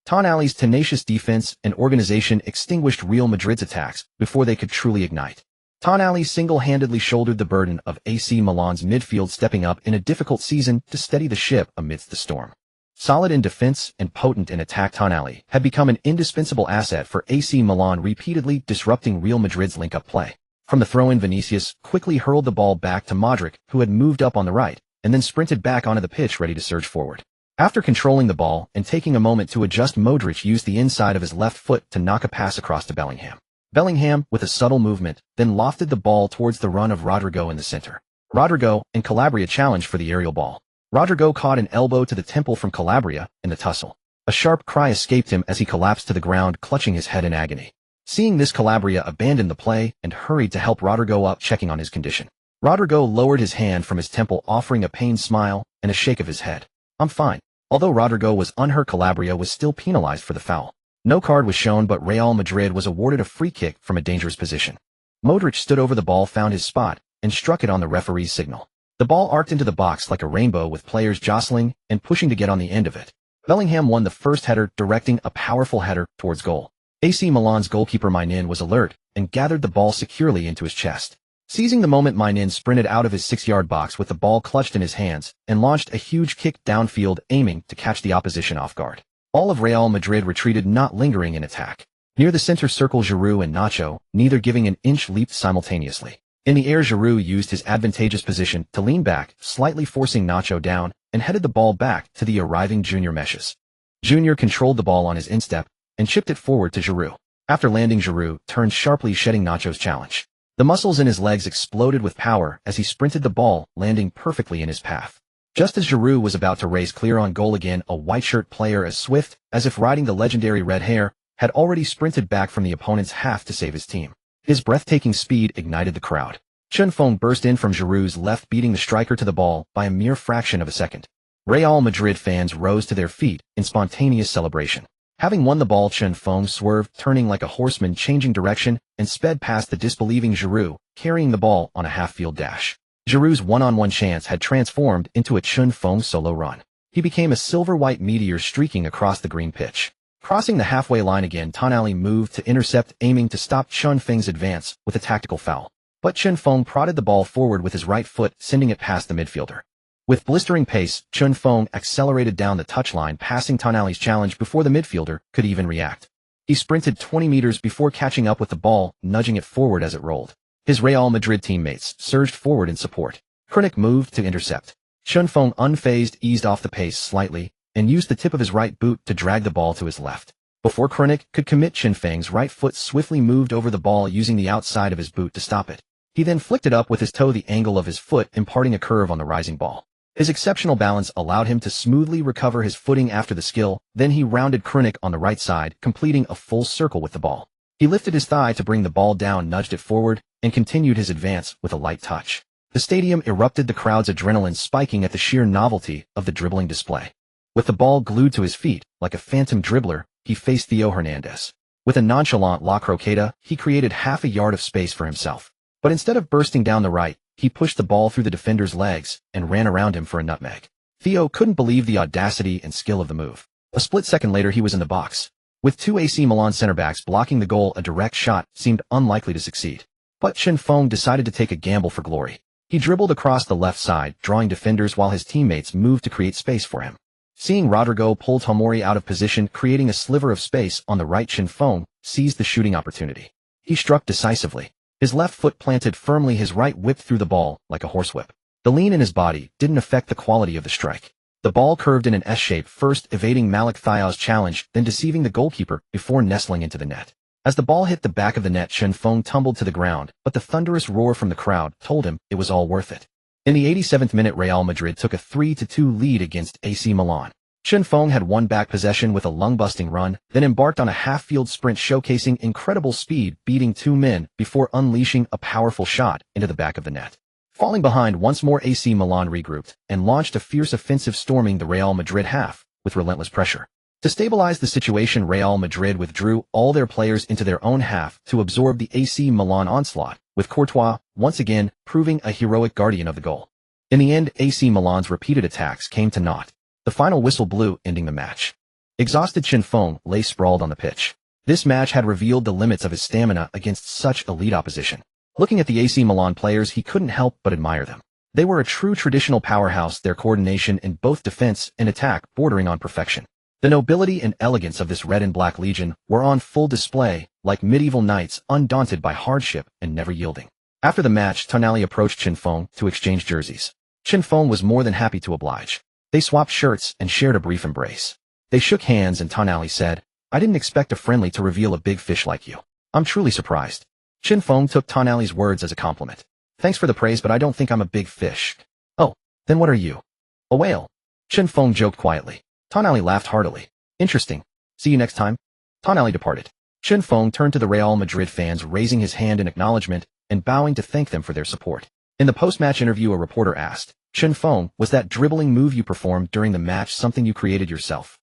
Tonali's tenacious defense and organization extinguished Real Madrid's attacks before they could truly ignite. Tonali single-handedly shouldered the burden of AC Milan's midfield, stepping up in a difficult season to steady the ship amidst the storm. Solid in defense and potent in attack, Tonali had become an indispensable asset for AC Milan, repeatedly disrupting Real Madrid's link-up play. From the throw-in, Vinicius quickly hurled the ball back to Modric, who had moved up on the right, and then sprinted back onto the pitch, ready to surge forward. After controlling the ball and taking a moment to adjust, Modric used the inside of his left foot to knock a pass across to Bellingham. Bellingham, with a subtle movement, then lofted the ball towards the run of Rodrigo in the center. Rodrigo and Calabria challenged for the aerial ball. Rodrigo caught an elbow to the temple from Calabria in the tussle. A sharp cry escaped him as he collapsed to the ground, clutching his head in agony. Seeing this, Calabria abandoned the play and hurried to help Rodrigo up, checking on his condition. Rodrigo lowered his hand from his temple, offering a pained smile and a shake of his head. "I'm fine." Although Rodrigo was unhurt, Calabria was still penalized for the foul. No card was shown, but Real Madrid was awarded a free kick from a dangerous position. Modric stood over the ball, found his spot, and struck it on the referee's signal. The ball arced into the box like a rainbow, with players jostling and pushing to get on the end of it. Bellingham won the first header, directing a powerful header towards goal. AC Milan's goalkeeper Mainin was alert and gathered the ball securely into his chest. Seizing the moment, Mainin sprinted out of his 6-yard box with the ball clutched in his hands and launched a huge kick downfield, aiming to catch the opposition off guard. All of Real Madrid retreated, not lingering in attack. Near the center circle, Giroud and Nacho, neither giving an inch, leaped simultaneously. In the air, Giroud used his advantageous position to lean back, slightly forcing Nacho down, and headed the ball back to the arriving Junior Meshes. Junior controlled the ball on his instep and chipped it forward to Giroud. After landing, Giroud turned sharply, shedding Nacho's challenge. The muscles in his legs exploded with power as he sprinted the ball, landing perfectly in his path. Just as Giroud was about to race clear on goal again, a white-shirt player as swift as if riding the legendary red hare had already sprinted back from the opponent's half to save his team. His breathtaking speed ignited the crowd. Chun Feng burst in from Giroud's left, beating the striker to the ball by a mere fraction of a second. Real Madrid fans rose to their feet in spontaneous celebration. Having won the ball, Chun Feng swerved, turning like a horseman, changing direction, and sped past the disbelieving Giroud, carrying the ball on a half-field dash. Giroud's one-on-one chance had transformed into a Chun Feng solo run. He became a silver-white meteor streaking across the green pitch. Crossing the halfway line again, Tonali moved to intercept, aiming to stop Chun Feng's advance with a tactical foul. But Chun Feng prodded the ball forward with his right foot, sending it past the midfielder. With blistering pace, Chun Feng accelerated down the touchline, passing Tonali's challenge before the midfielder could even react. He sprinted 20 meters before catching up with the ball, nudging it forward as it rolled. His Real Madrid teammates surged forward in support. Krunic moved to intercept. Chun Feng, unfazed, eased off the pace slightly and used the tip of his right boot to drag the ball to his left. Before Krunic could commit, Chun Feng's right foot swiftly moved over the ball, using the outside of his boot to stop it. He then flicked it up with his toe, the angle of his foot imparting a curve on the rising ball. His exceptional balance allowed him to smoothly recover his footing after the skill. Then he rounded Krunic on the right side, completing a full circle with the ball. He lifted his thigh to bring the ball down, nudged it forward, and continued his advance with a light touch. The stadium erupted, the crowd's adrenaline spiking at the sheer novelty of the dribbling display. With the ball glued to his feet, like a phantom dribbler, he faced Theo Hernandez. With a nonchalant La Croqueta, he created half a yard of space for himself. But instead of bursting down the right, he pushed the ball through the defender's legs and ran around him for a nutmeg. Theo couldn't believe the audacity and skill of the move. A split second later, he was in the box. With two AC Milan center-backs blocking the goal, a direct shot seemed unlikely to succeed. But Chun Feng decided to take a gamble for glory. He dribbled across the left side, drawing defenders while his teammates moved to create space for him. Seeing Rodrigo pull Tomori out of position, creating a sliver of space on the right, Chun Feng seized the shooting opportunity. He struck decisively. His left foot planted firmly, his right whipped through the ball like a horsewhip. The lean in his body didn't affect the quality of the strike. The ball curved in an S shape, first evading Malik Thiaw's challenge, then deceiving the goalkeeper before nestling into the net. As the ball hit the back of the net, Chun Feng tumbled to the ground, but the thunderous roar from the crowd told him it was all worth it. In the 87th minute, Real Madrid took a 3-2 lead against AC Milan. Chun Feng had won back possession with a lung-busting run, then embarked on a half-field sprint showcasing incredible speed, beating two men before unleashing a powerful shot into the back of the net. Falling behind once more, AC Milan regrouped and launched a fierce offensive, storming the Real Madrid half with relentless pressure. To stabilize the situation, Real Madrid withdrew all their players into their own half to absorb the AC Milan onslaught, with Courtois once again proving a heroic guardian of the goal. In the end, AC Milan's repeated attacks came to naught. The final whistle blew, ending the match. Exhausted, Chun Feng lay sprawled on the pitch. This match had revealed the limits of his stamina against such elite opposition. Looking at the AC Milan players, he couldn't help but admire them. They were a true traditional powerhouse, their coordination in both defense and attack bordering on perfection. The nobility and elegance of this red and black legion were on full display, like medieval knights undaunted by hardship and never yielding. After the match, Tonali approached Chun Feng to exchange jerseys. Chun Feng was more than happy to oblige. They swapped shirts and shared a brief embrace. They shook hands and Tonali said, "I didn't expect a friendly to reveal a big fish like you. I'm truly surprised." Chun Feng took Tonali's words as a compliment. "Thanks for the praise, but I don't think I'm a big fish." "Oh, then what are you?" "A whale." Chun Feng joked quietly. Tonali laughed heartily. "Interesting. See you next time." Tonali departed. Chun Feng turned to the Real Madrid fans, raising his hand in acknowledgement and bowing to thank them for their support. In the post-match interview, a reporter asked, "Chun Feng, was that dribbling move you performed during the match something you created yourself?"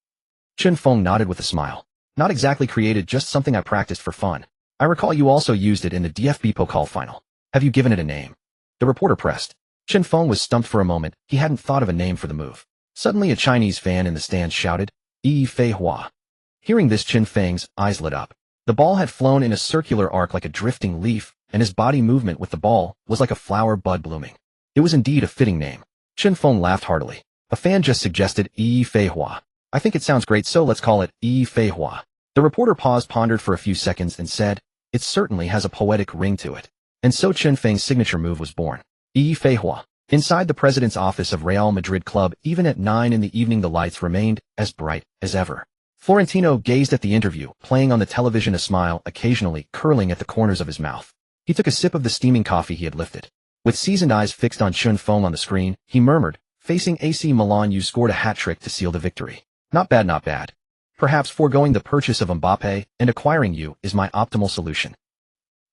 Chun Feng nodded with a smile. "Not exactly created, just something I practiced for fun. I recall you also used it in the DFB Pokal final. Have you given it a name?" The reporter pressed. Chun Feng was stumped for a moment. He hadn't thought of a name for the move. Suddenly, a Chinese fan in the stands shouted, "Yi Fei Hua." Hearing this, Chun Feng's eyes lit up. The ball had flown in a circular arc like a drifting leaf, and his body movement with the ball was like a flower bud blooming. It was indeed a fitting name. Chun Feng laughed heartily. "A fan just suggested Yi Fei Hua. I think it sounds great, so let's call it Yi Fei Hua." The reporter paused, pondered for a few seconds, and said, "It certainly has a poetic ring to it." And so Chun Feng's signature move was born. Yi Fei Hua. Inside the president's office of Real Madrid club, even at 9 in the evening, the lights remained as bright as ever. Florentino gazed at the interview, playing on the television, a smile occasionally curling at the corners of his mouth. He took a sip of the steaming coffee he had lifted. With seasoned eyes fixed on Chun Feng on the screen, he murmured, "Facing AC Milan, you scored a hat-trick to seal the victory. Not bad, not bad. Perhaps foregoing the purchase of Mbappe and acquiring you is my optimal solution."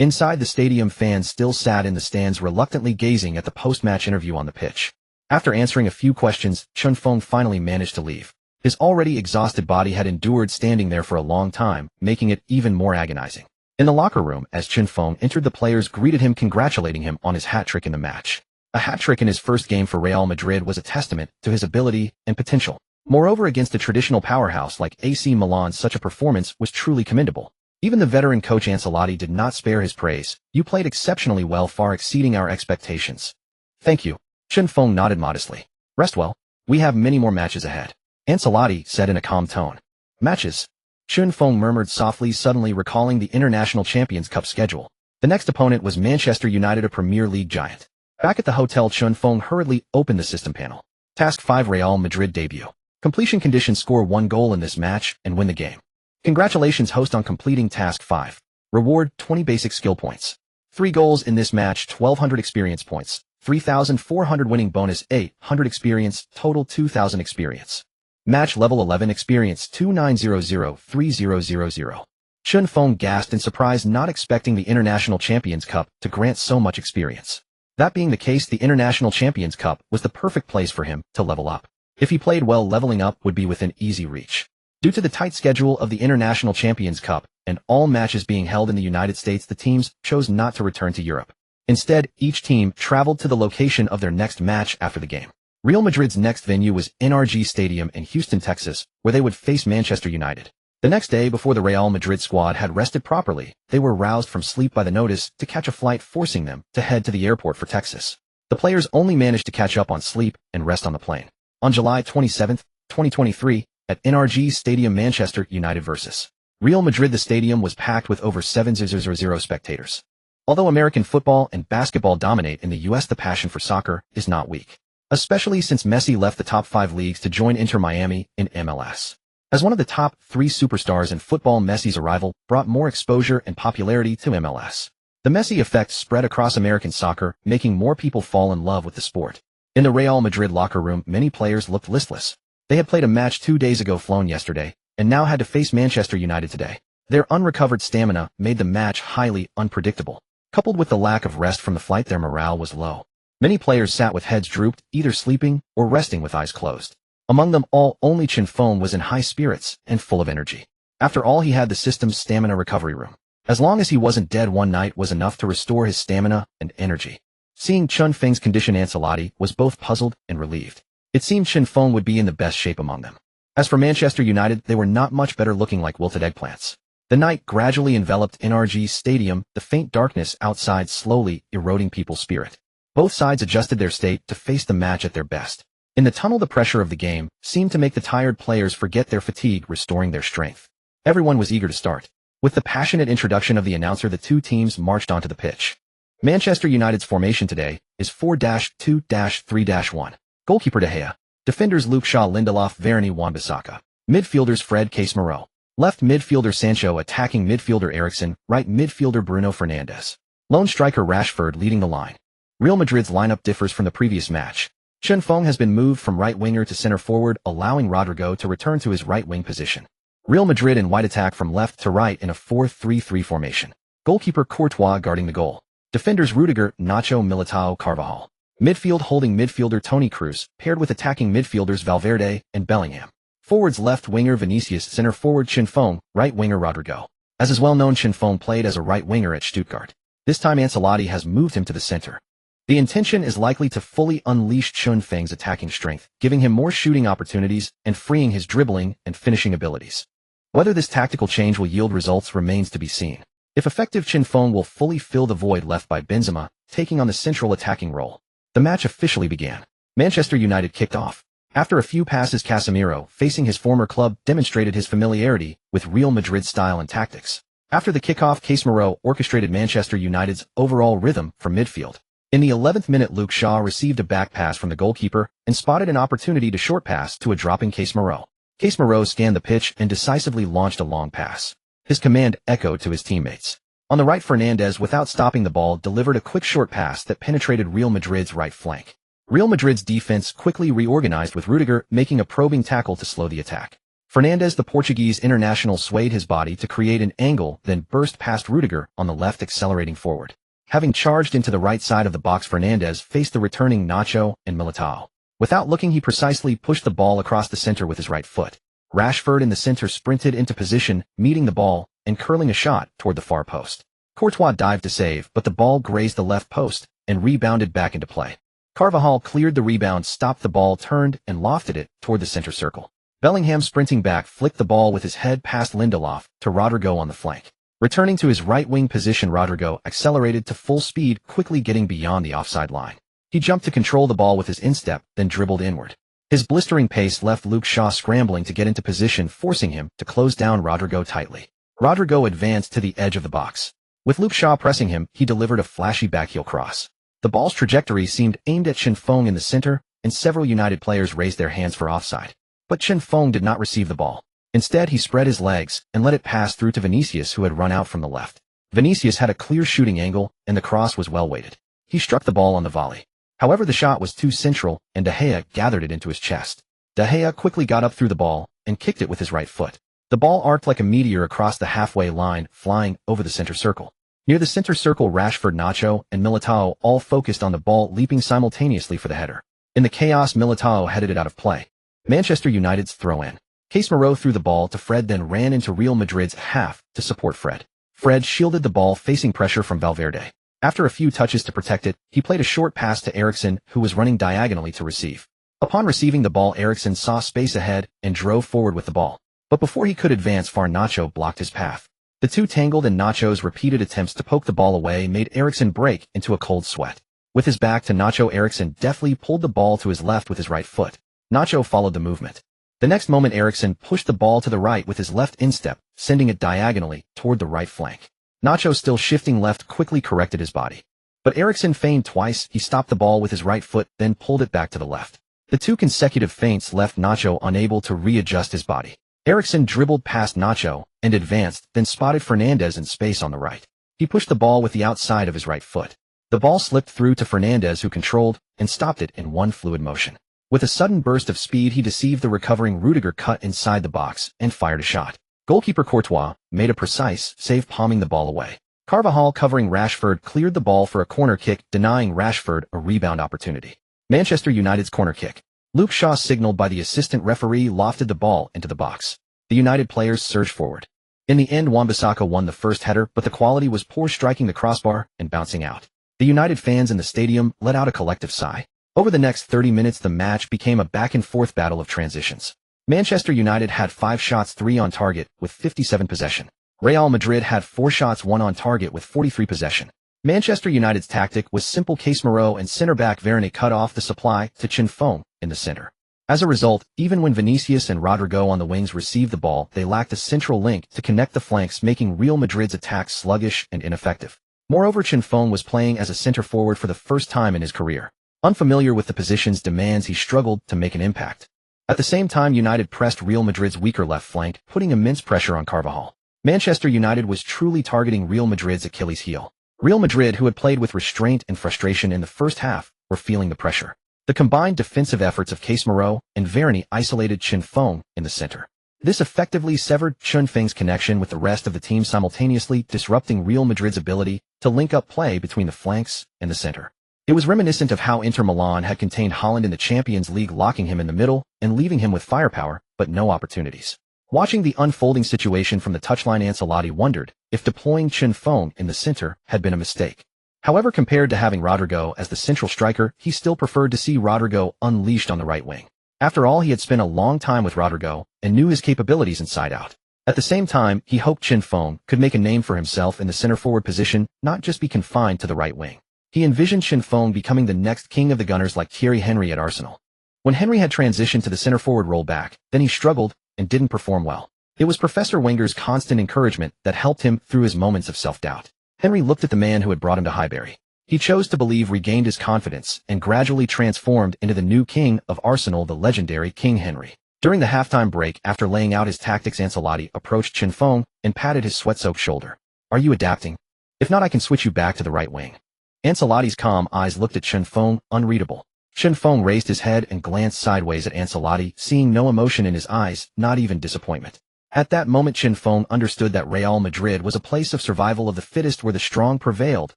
Inside the stadium, fans still sat in the stands reluctantly gazing at the post-match interview on the pitch. After answering a few questions, Chunfeng finally managed to leave. His already exhausted body had endured standing there for a long time, making it even more agonizing. In the locker room, as Chunfeng entered, the players greeted him, congratulating him on his hat-trick in the match. A hat-trick in his first game for Real Madrid was a testament to his ability and potential. Moreover, against a traditional powerhouse like AC Milan, such a performance was truly commendable. Even the veteran coach Ancelotti did not spare his praise. "You played exceptionally well, far exceeding our expectations." "Thank you." Chunfeng nodded modestly. "Rest well. We have many more matches ahead," Ancelotti said in a calm tone. "Matches?" Chunfeng murmured softly, suddenly recalling the International Champions Cup schedule. The next opponent was Manchester United, a Premier League giant. Back at the hotel, Chunfeng hurriedly opened the system panel. Task 5, Real Madrid debut. Completion condition: score 1 goal in this match and win the game. Congratulations, host, on completing Task 5. Reward: 20 basic skill points. 3 goals in this match, 1200 experience points. 3400 winning bonus, 800 experience, total 2000 experience. Match level 11, experience 2900-3000. Chunfeng gasped in surprise, not expecting the International Champions Cup to grant so much experience. That being the case, the International Champions Cup was the perfect place for him to level up. If he played well, leveling up would be within easy reach. Due to the tight schedule of the International Champions Cup and all matches being held in the United States, the teams chose not to return to Europe. Instead, each team traveled to the location of their next match after the game. Real Madrid's next venue was NRG Stadium in Houston, Texas, where they would face Manchester United. The next day, before the Real Madrid squad had rested properly, they were roused from sleep by the notice to catch a flight, forcing them to head to the airport for Texas. The players only managed to catch up on sleep and rest on the plane. On July 27, 2023, at NRG Stadium, Manchester United vs. Real Madrid, the stadium was packed with over 7,000 spectators. Although American football and basketball dominate in the US, the passion for soccer is not weak, especially since Messi left the top 5 leagues to join Inter Miami in MLS. As one of the top 3 superstars in football, Messi's arrival brought more exposure and popularity to MLS. The Messi effect spread across American soccer, making more people fall in love with the sport. In the Real Madrid locker room, many players looked listless. They had played a match 2 days ago, flown yesterday, and now had to face Manchester United today. Their unrecovered stamina made the match highly unpredictable. Coupled with the lack of rest from the flight, their morale was low. Many players sat with heads drooped, either sleeping or resting with eyes closed. Among them all, only Chunfeng was in high spirits and full of energy. After all, he had the system's stamina recovery room. As long as he wasn't dead, one night was enough to restore his stamina and energy. Seeing Chunfeng's condition, Ancelotti was both puzzled and relieved. It seemed Chunfeng would be in the best shape among them. As for Manchester United, they were not much better, looking like wilted eggplants. The night gradually enveloped NRG Stadium, the faint darkness outside slowly eroding people's spirit. Both sides adjusted their state to face the match at their best. In the tunnel, the pressure of the game seemed to make the tired players forget their fatigue, restoring their strength. Everyone was eager to start. With the passionate introduction of the announcer, the two teams marched onto the pitch. Manchester United's formation today is 4-2-3-1. Goalkeeper De Gea. Defenders Luke Shaw, Lindelof, Varane, Wan-Bissaka. Midfielders Fred, Casemiro. Left midfielder Sancho, attacking midfielder Eriksen, right midfielder Bruno Fernandes. Lone striker Rashford leading the line. Real Madrid's lineup differs from the previous match. Chunfeng has been moved from right winger to center forward, allowing Rodrigo to return to his right wing position. Real Madrid in wide attack from left to right in a 4-3-3 formation. Goalkeeper Courtois guarding the goal. Defenders Rudiger, Nacho, Militao, Carvajal. Midfield holding midfielder Toni Kroos, paired with attacking midfielders Valverde and Bellingham. Forwards left winger Vinicius, center forward Chunfeng, right winger Rodrigo. As is well known, Chunfeng played as a right winger at Stuttgart. This time Ancelotti has moved him to the center. The intention is likely to fully unleash Chunfeng's attacking strength, giving him more shooting opportunities and freeing his dribbling and finishing abilities. Whether this tactical change will yield results remains to be seen. If effective, Chunfeng will fully fill the void left by Benzema, taking on the central attacking role. The match officially began. Manchester United kicked off. After a few passes, Casemiro, facing his former club, demonstrated his familiarity with Real Madrid's style and tactics. After the kickoff, Casemiro orchestrated Manchester United's overall rhythm from midfield. In the 11th minute, Luke Shaw received a back pass from the goalkeeper and spotted an opportunity to short pass to a dropping Casemiro. Casemiro scanned the pitch and decisively launched a long pass. His command echoed to his teammates. On the right, Fernandes, without stopping the ball, delivered a quick short pass that penetrated Real Madrid's right flank. Real Madrid's defense quickly reorganized, with Rudiger making a probing tackle to slow the attack. Fernandes, the Portuguese international, swayed his body to create an angle, then burst past Rudiger on the left, accelerating forward. Having charged into the right side of the box, Fernandes faced the returning Nacho and Militao. Without looking, he precisely pushed the ball across the center with his right foot. Rashford in the center sprinted into position, meeting the ball and curling a shot toward the far post. Courtois dived to save, but the ball grazed the left post and rebounded back into play. Carvajal cleared the rebound, stopped the ball, turned and lofted it toward the center circle. Bellingham, sprinting back, flicked the ball with his head past Lindelof to Rodrigo on the flank. Returning to his right wing position, Rodrigo accelerated to full speed, quickly getting beyond the offside line. He jumped to control the ball with his instep, then dribbled inward. His blistering pace left Luke Shaw scrambling to get into position, forcing him to close down Rodrigo tightly. Rodrigo advanced to the edge of the box. With Luke Shaw pressing him, he delivered a flashy backheel cross. The ball's trajectory seemed aimed at Chinfeng in the center, and several United players raised their hands for offside. But Chinfeng did not receive the ball. Instead, he spread his legs and let it pass through to Vinicius, who had run out from the left. Vinicius had a clear shooting angle, and the cross was well weighted. He struck the ball on the volley. However, the shot was too central, and De Gea gathered it into his chest. De Gea quickly got up through the ball and kicked it with his right foot. The ball arced like a meteor across the halfway line, flying over the center circle. Near the center circle, Rashford, Nacho, and Militao all focused on the ball, leaping simultaneously for the header. In the chaos, Militao headed it out of play. Manchester United's throw-in. Casemiro threw the ball to Fred, then ran into Real Madrid's half to support Fred. Fred shielded the ball, facing pressure from Valverde. After a few touches to protect it, he played a short pass to Eriksen, who was running diagonally to receive. Upon receiving the ball, Eriksen saw space ahead and drove forward with the ball. But before he could advance far, Nacho blocked his path. The two tangled, and Nacho's repeated attempts to poke the ball away made Eriksen break into a cold sweat. With his back to Nacho, Eriksen deftly pulled the ball to his left with his right foot. Nacho followed the movement. The next moment, Eriksen pushed the ball to the right with his left instep, sending it diagonally toward the right flank. Nacho, still shifting left, quickly corrected his body. But Eriksen feigned twice. He stopped the ball with his right foot, then pulled it back to the left. The two consecutive feints left Nacho unable to readjust his body. Eriksen dribbled past Nacho and advanced, then spotted Fernandes in space on the right. He pushed the ball with the outside of his right foot. The ball slipped through to Fernandes, who controlled and stopped it in one fluid motion. With a sudden burst of speed, he deceived the recovering Rudiger, cut inside the box, and fired a shot. Goalkeeper Courtois made a precise save, palming the ball away. Carvajal, covering Rashford, cleared the ball for a corner kick, denying Rashford a rebound opportunity. Manchester United's corner kick. Luke Shaw, signaled by the assistant referee, lofted the ball into the box. The United players surged forward. In the end, Wan-Bissaka won the first header, but the quality was poor, striking the crossbar and bouncing out. The United fans in the stadium let out a collective sigh. Over the next 30 minutes, the match became a back-and-forth battle of transitions. Manchester United had 5 shots, 3 on target, with 57 possession. Real Madrid had 4 shots, 1 on target, with 43 possession. Manchester United's tactic was simple. Casemiro and centre-back Varane cut off the supply to Chinfeng in the center. As a result, even when Vinicius and Rodrigo on the wings received the ball, they lacked a central link to connect the flanks, making Real Madrid's attacks sluggish and ineffective. Moreover, Chinfeng was playing as a center-forward for the first time in his career. Unfamiliar with the position's demands, he struggled to make an impact. At the same time, United pressed Real Madrid's weaker left flank, putting immense pressure on Carvajal. Manchester United was truly targeting Real Madrid's Achilles heel. Real Madrid, who had played with restraint and frustration in the first half, were feeling the pressure. The combined defensive efforts of Casemiro and Varane isolated Chinfeng in the center. This effectively severed Chinfeng's connection with the rest of the team, simultaneously disrupting Real Madrid's ability to link up play between the flanks and the center. It was reminiscent of how Inter Milan had contained Haaland in the Champions League, locking him in the middle and leaving him with firepower but no opportunities. Watching the unfolding situation from the touchline, Ancelotti wondered if deploying Chinfeng in the center had been a mistake. However, compared to having Rodrigo as the central striker, he still preferred to see Rodrigo unleashed on the right wing. After all, he had spent a long time with Rodrigo and knew his capabilities inside out. At the same time, he hoped Chinfeng could make a name for himself in the center-forward position, not just be confined to the right wing. He envisioned Chinfeng becoming the next king of the Gunners, like Thierry Henry at Arsenal. When Henry had transitioned to the center-forward role back, then he struggled and didn't perform well. It was Professor Wenger's constant encouragement that helped him through his moments of self-doubt. Henry looked at the man who had brought him to Highbury. He chose to believe, regained his confidence, and gradually transformed into the new king of Arsenal, the legendary King Henry. During the halftime break, after laying out his tactics, Ancelotti approached Chinfeng and patted his sweat-soaked shoulder. "Are you adapting? If not, I can switch you back to the right wing." Ancelotti's calm eyes looked at Chinfeng, unreadable. Feng raised his head and glanced sideways at Ancelotti, seeing no emotion in his eyes, not even disappointment. At that moment Feng understood that Real Madrid was a place of survival of the fittest where the strong prevailed,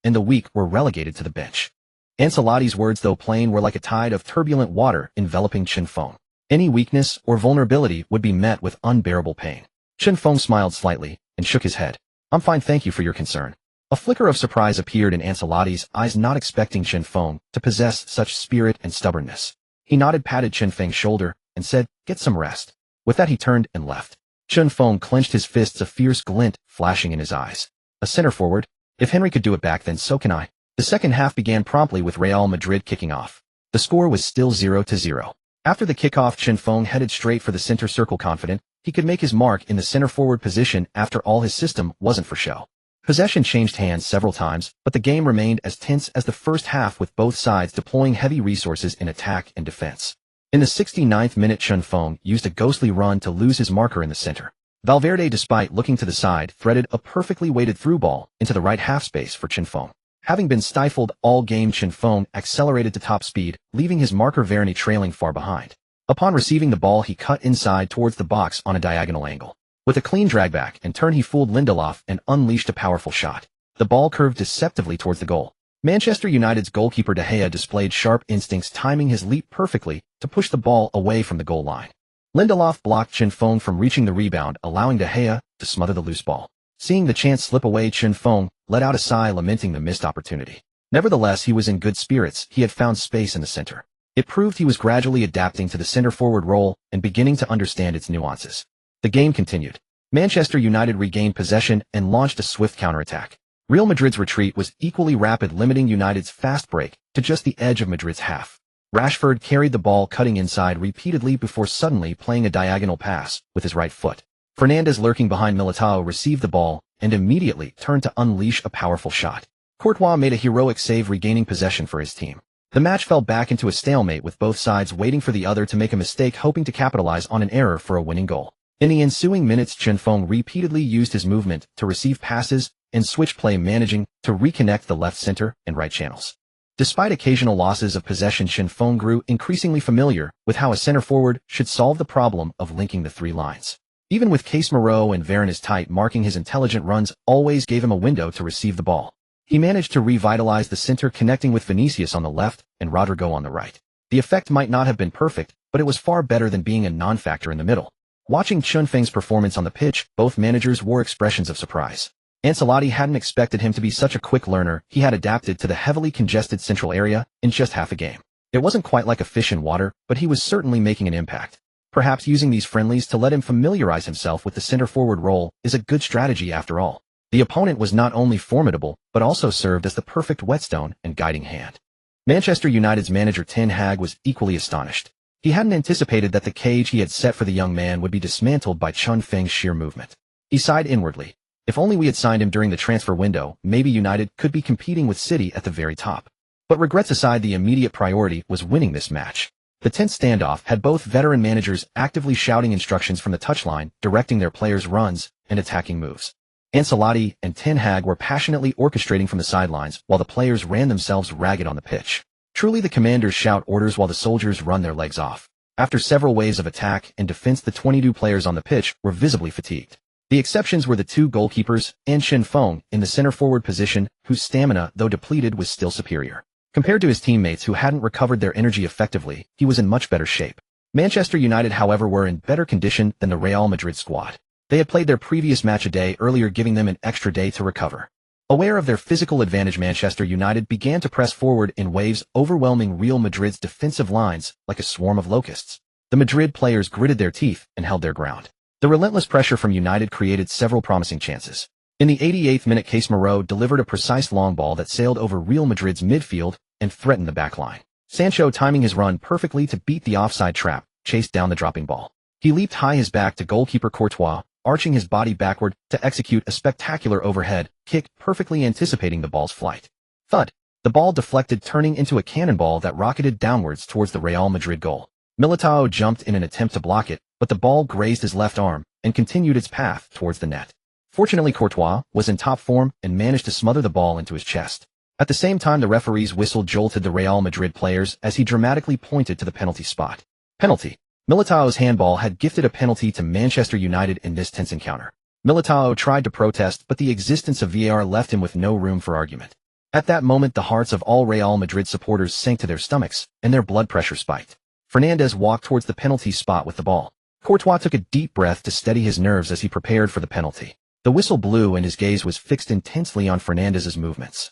and the weak were relegated to the bench. Ancelotti's words, though plain, were like a tide of turbulent water enveloping Feng. Any weakness or vulnerability would be met with unbearable pain. Feng smiled slightly and shook his head. "I'm fine, thank you for your concern." A flicker of surprise appeared in Ancelotti's eyes, not expecting Feng to possess such spirit and stubbornness. He nodded, patted Feng's shoulder, and said, "Get some rest." With that he turned and left. Feng clenched his fists, a fierce glint flashing in his eyes. A center forward? If Henry could do it back then, so can I. The second half began promptly with Real Madrid kicking off. The score was still 0-0. After the kickoff, Feng headed straight for the center circle, confident he could make his mark in the center forward position. After all, his system wasn't for show. Possession changed hands several times, but the game remained as tense as the first half, with both sides deploying heavy resources in attack and defense. In the 69th minute, Feng used a ghostly run to lose his marker in the center. Valverde, despite looking to the side, threaded a perfectly weighted through ball into the right half space for Feng. Having been stifled all game, Feng accelerated to top speed, leaving his marker Varane trailing far behind. Upon receiving the ball, he cut inside towards the box on a diagonal angle. With a clean dragback and turn, he fooled Lindelof and unleashed a powerful shot. The ball curved deceptively towards the goal. Manchester United's goalkeeper De Gea displayed sharp instincts, timing his leap perfectly to push the ball away from the goal line. Lindelof blocked Feng from reaching the rebound, allowing De Gea to smother the loose ball. Seeing the chance slip away, Feng let out a sigh, lamenting the missed opportunity. Nevertheless, he was in good spirits. He had found space in the center. It proved he was gradually adapting to the center-forward role and beginning to understand its nuances. The game continued. Manchester United regained possession and launched a swift counterattack. Real Madrid's retreat was equally rapid, limiting United's fast break to just the edge of Madrid's half. Rashford carried the ball, cutting inside repeatedly before suddenly playing a diagonal pass with his right foot. Fernandes, lurking behind Militao, received the ball and immediately turned to unleash a powerful shot. Courtois made a heroic save, regaining possession for his team. The match fell back into a stalemate, with both sides waiting for the other to make a mistake, hoping to capitalize on an error for a winning goal. In the ensuing minutes, Feng repeatedly used his movement to receive passes and switch play, managing to reconnect the left center and right channels. Despite occasional losses of possession, Feng grew increasingly familiar with how a center forward should solve the problem of linking the three lines. Even with Casemiro and Varane as tight, marking, his intelligent runs always gave him a window to receive the ball. He managed to revitalize the center, connecting with Vinicius on the left and Rodrigo on the right. The effect might not have been perfect, but it was far better than being a non-factor in the middle. Watching Feng's performance on the pitch, both managers wore expressions of surprise. Ancelotti hadn't expected him to be such a quick learner. He had adapted to the heavily congested central area in just half a game. It wasn't quite like a fish in water, but he was certainly making an impact. Perhaps using these friendlies to let him familiarize himself with the center-forward role is a good strategy after all. The opponent was not only formidable, but also served as the perfect whetstone and guiding hand. Manchester United's manager Ten Hag was equally astonished. He hadn't anticipated that the cage he had set for the young man would be dismantled by Feng's sheer movement. He sighed inwardly. If only we had signed him during the transfer window, maybe United could be competing with City at the very top. But regrets aside, the immediate priority was winning this match. The tense standoff had both veteran managers actively shouting instructions from the touchline, directing their players' runs and attacking moves. Ancelotti and Ten Hag were passionately orchestrating from the sidelines, while the players ran themselves ragged on the pitch. Truly, the commanders shout orders while the soldiers run their legs off. After several waves of attack and defense, the 22 players on the pitch were visibly fatigued. The exceptions were the two goalkeepers and Feng in the center-forward position, whose stamina, though depleted, was still superior. Compared to his teammates who hadn't recovered their energy effectively, he was in much better shape. Manchester United, however, were in better condition than the Real Madrid squad. They had played their previous match a day earlier, giving them an extra day to recover. Aware of their physical advantage, Manchester United began to press forward in waves, overwhelming Real Madrid's defensive lines like a swarm of locusts. The Madrid players gritted their teeth and held their ground. The relentless pressure from United created several promising chances. In the 88th minute, Casemiro delivered a precise long ball that sailed over Real Madrid's midfield and threatened the backline. Sancho, timing his run perfectly to beat the offside trap, chased down the dropping ball. He leaped high his back to goalkeeper Courtois, arching his body backward to execute a spectacular overhead kick, perfectly anticipating the ball's flight. Thud! The ball deflected, turning into a cannonball that rocketed downwards towards the Real Madrid goal. Militao jumped in an attempt to block it, but the ball grazed his left arm and continued its path towards the net. Fortunately, Courtois was in top form and managed to smother the ball into his chest. At the same time, the referee's whistle jolted the Real Madrid players as he dramatically pointed to the penalty spot. Penalty. Militao's handball had gifted a penalty to Manchester United in this tense encounter. Militao tried to protest, but the existence of VAR left him with no room for argument. At that moment, the hearts of all Real Madrid supporters sank to their stomachs, and their blood pressure spiked. Fernandes walked towards the penalty spot with the ball. Courtois took a deep breath to steady his nerves as he prepared for the penalty. The whistle blew and his gaze was fixed intensely on Fernandes's movements.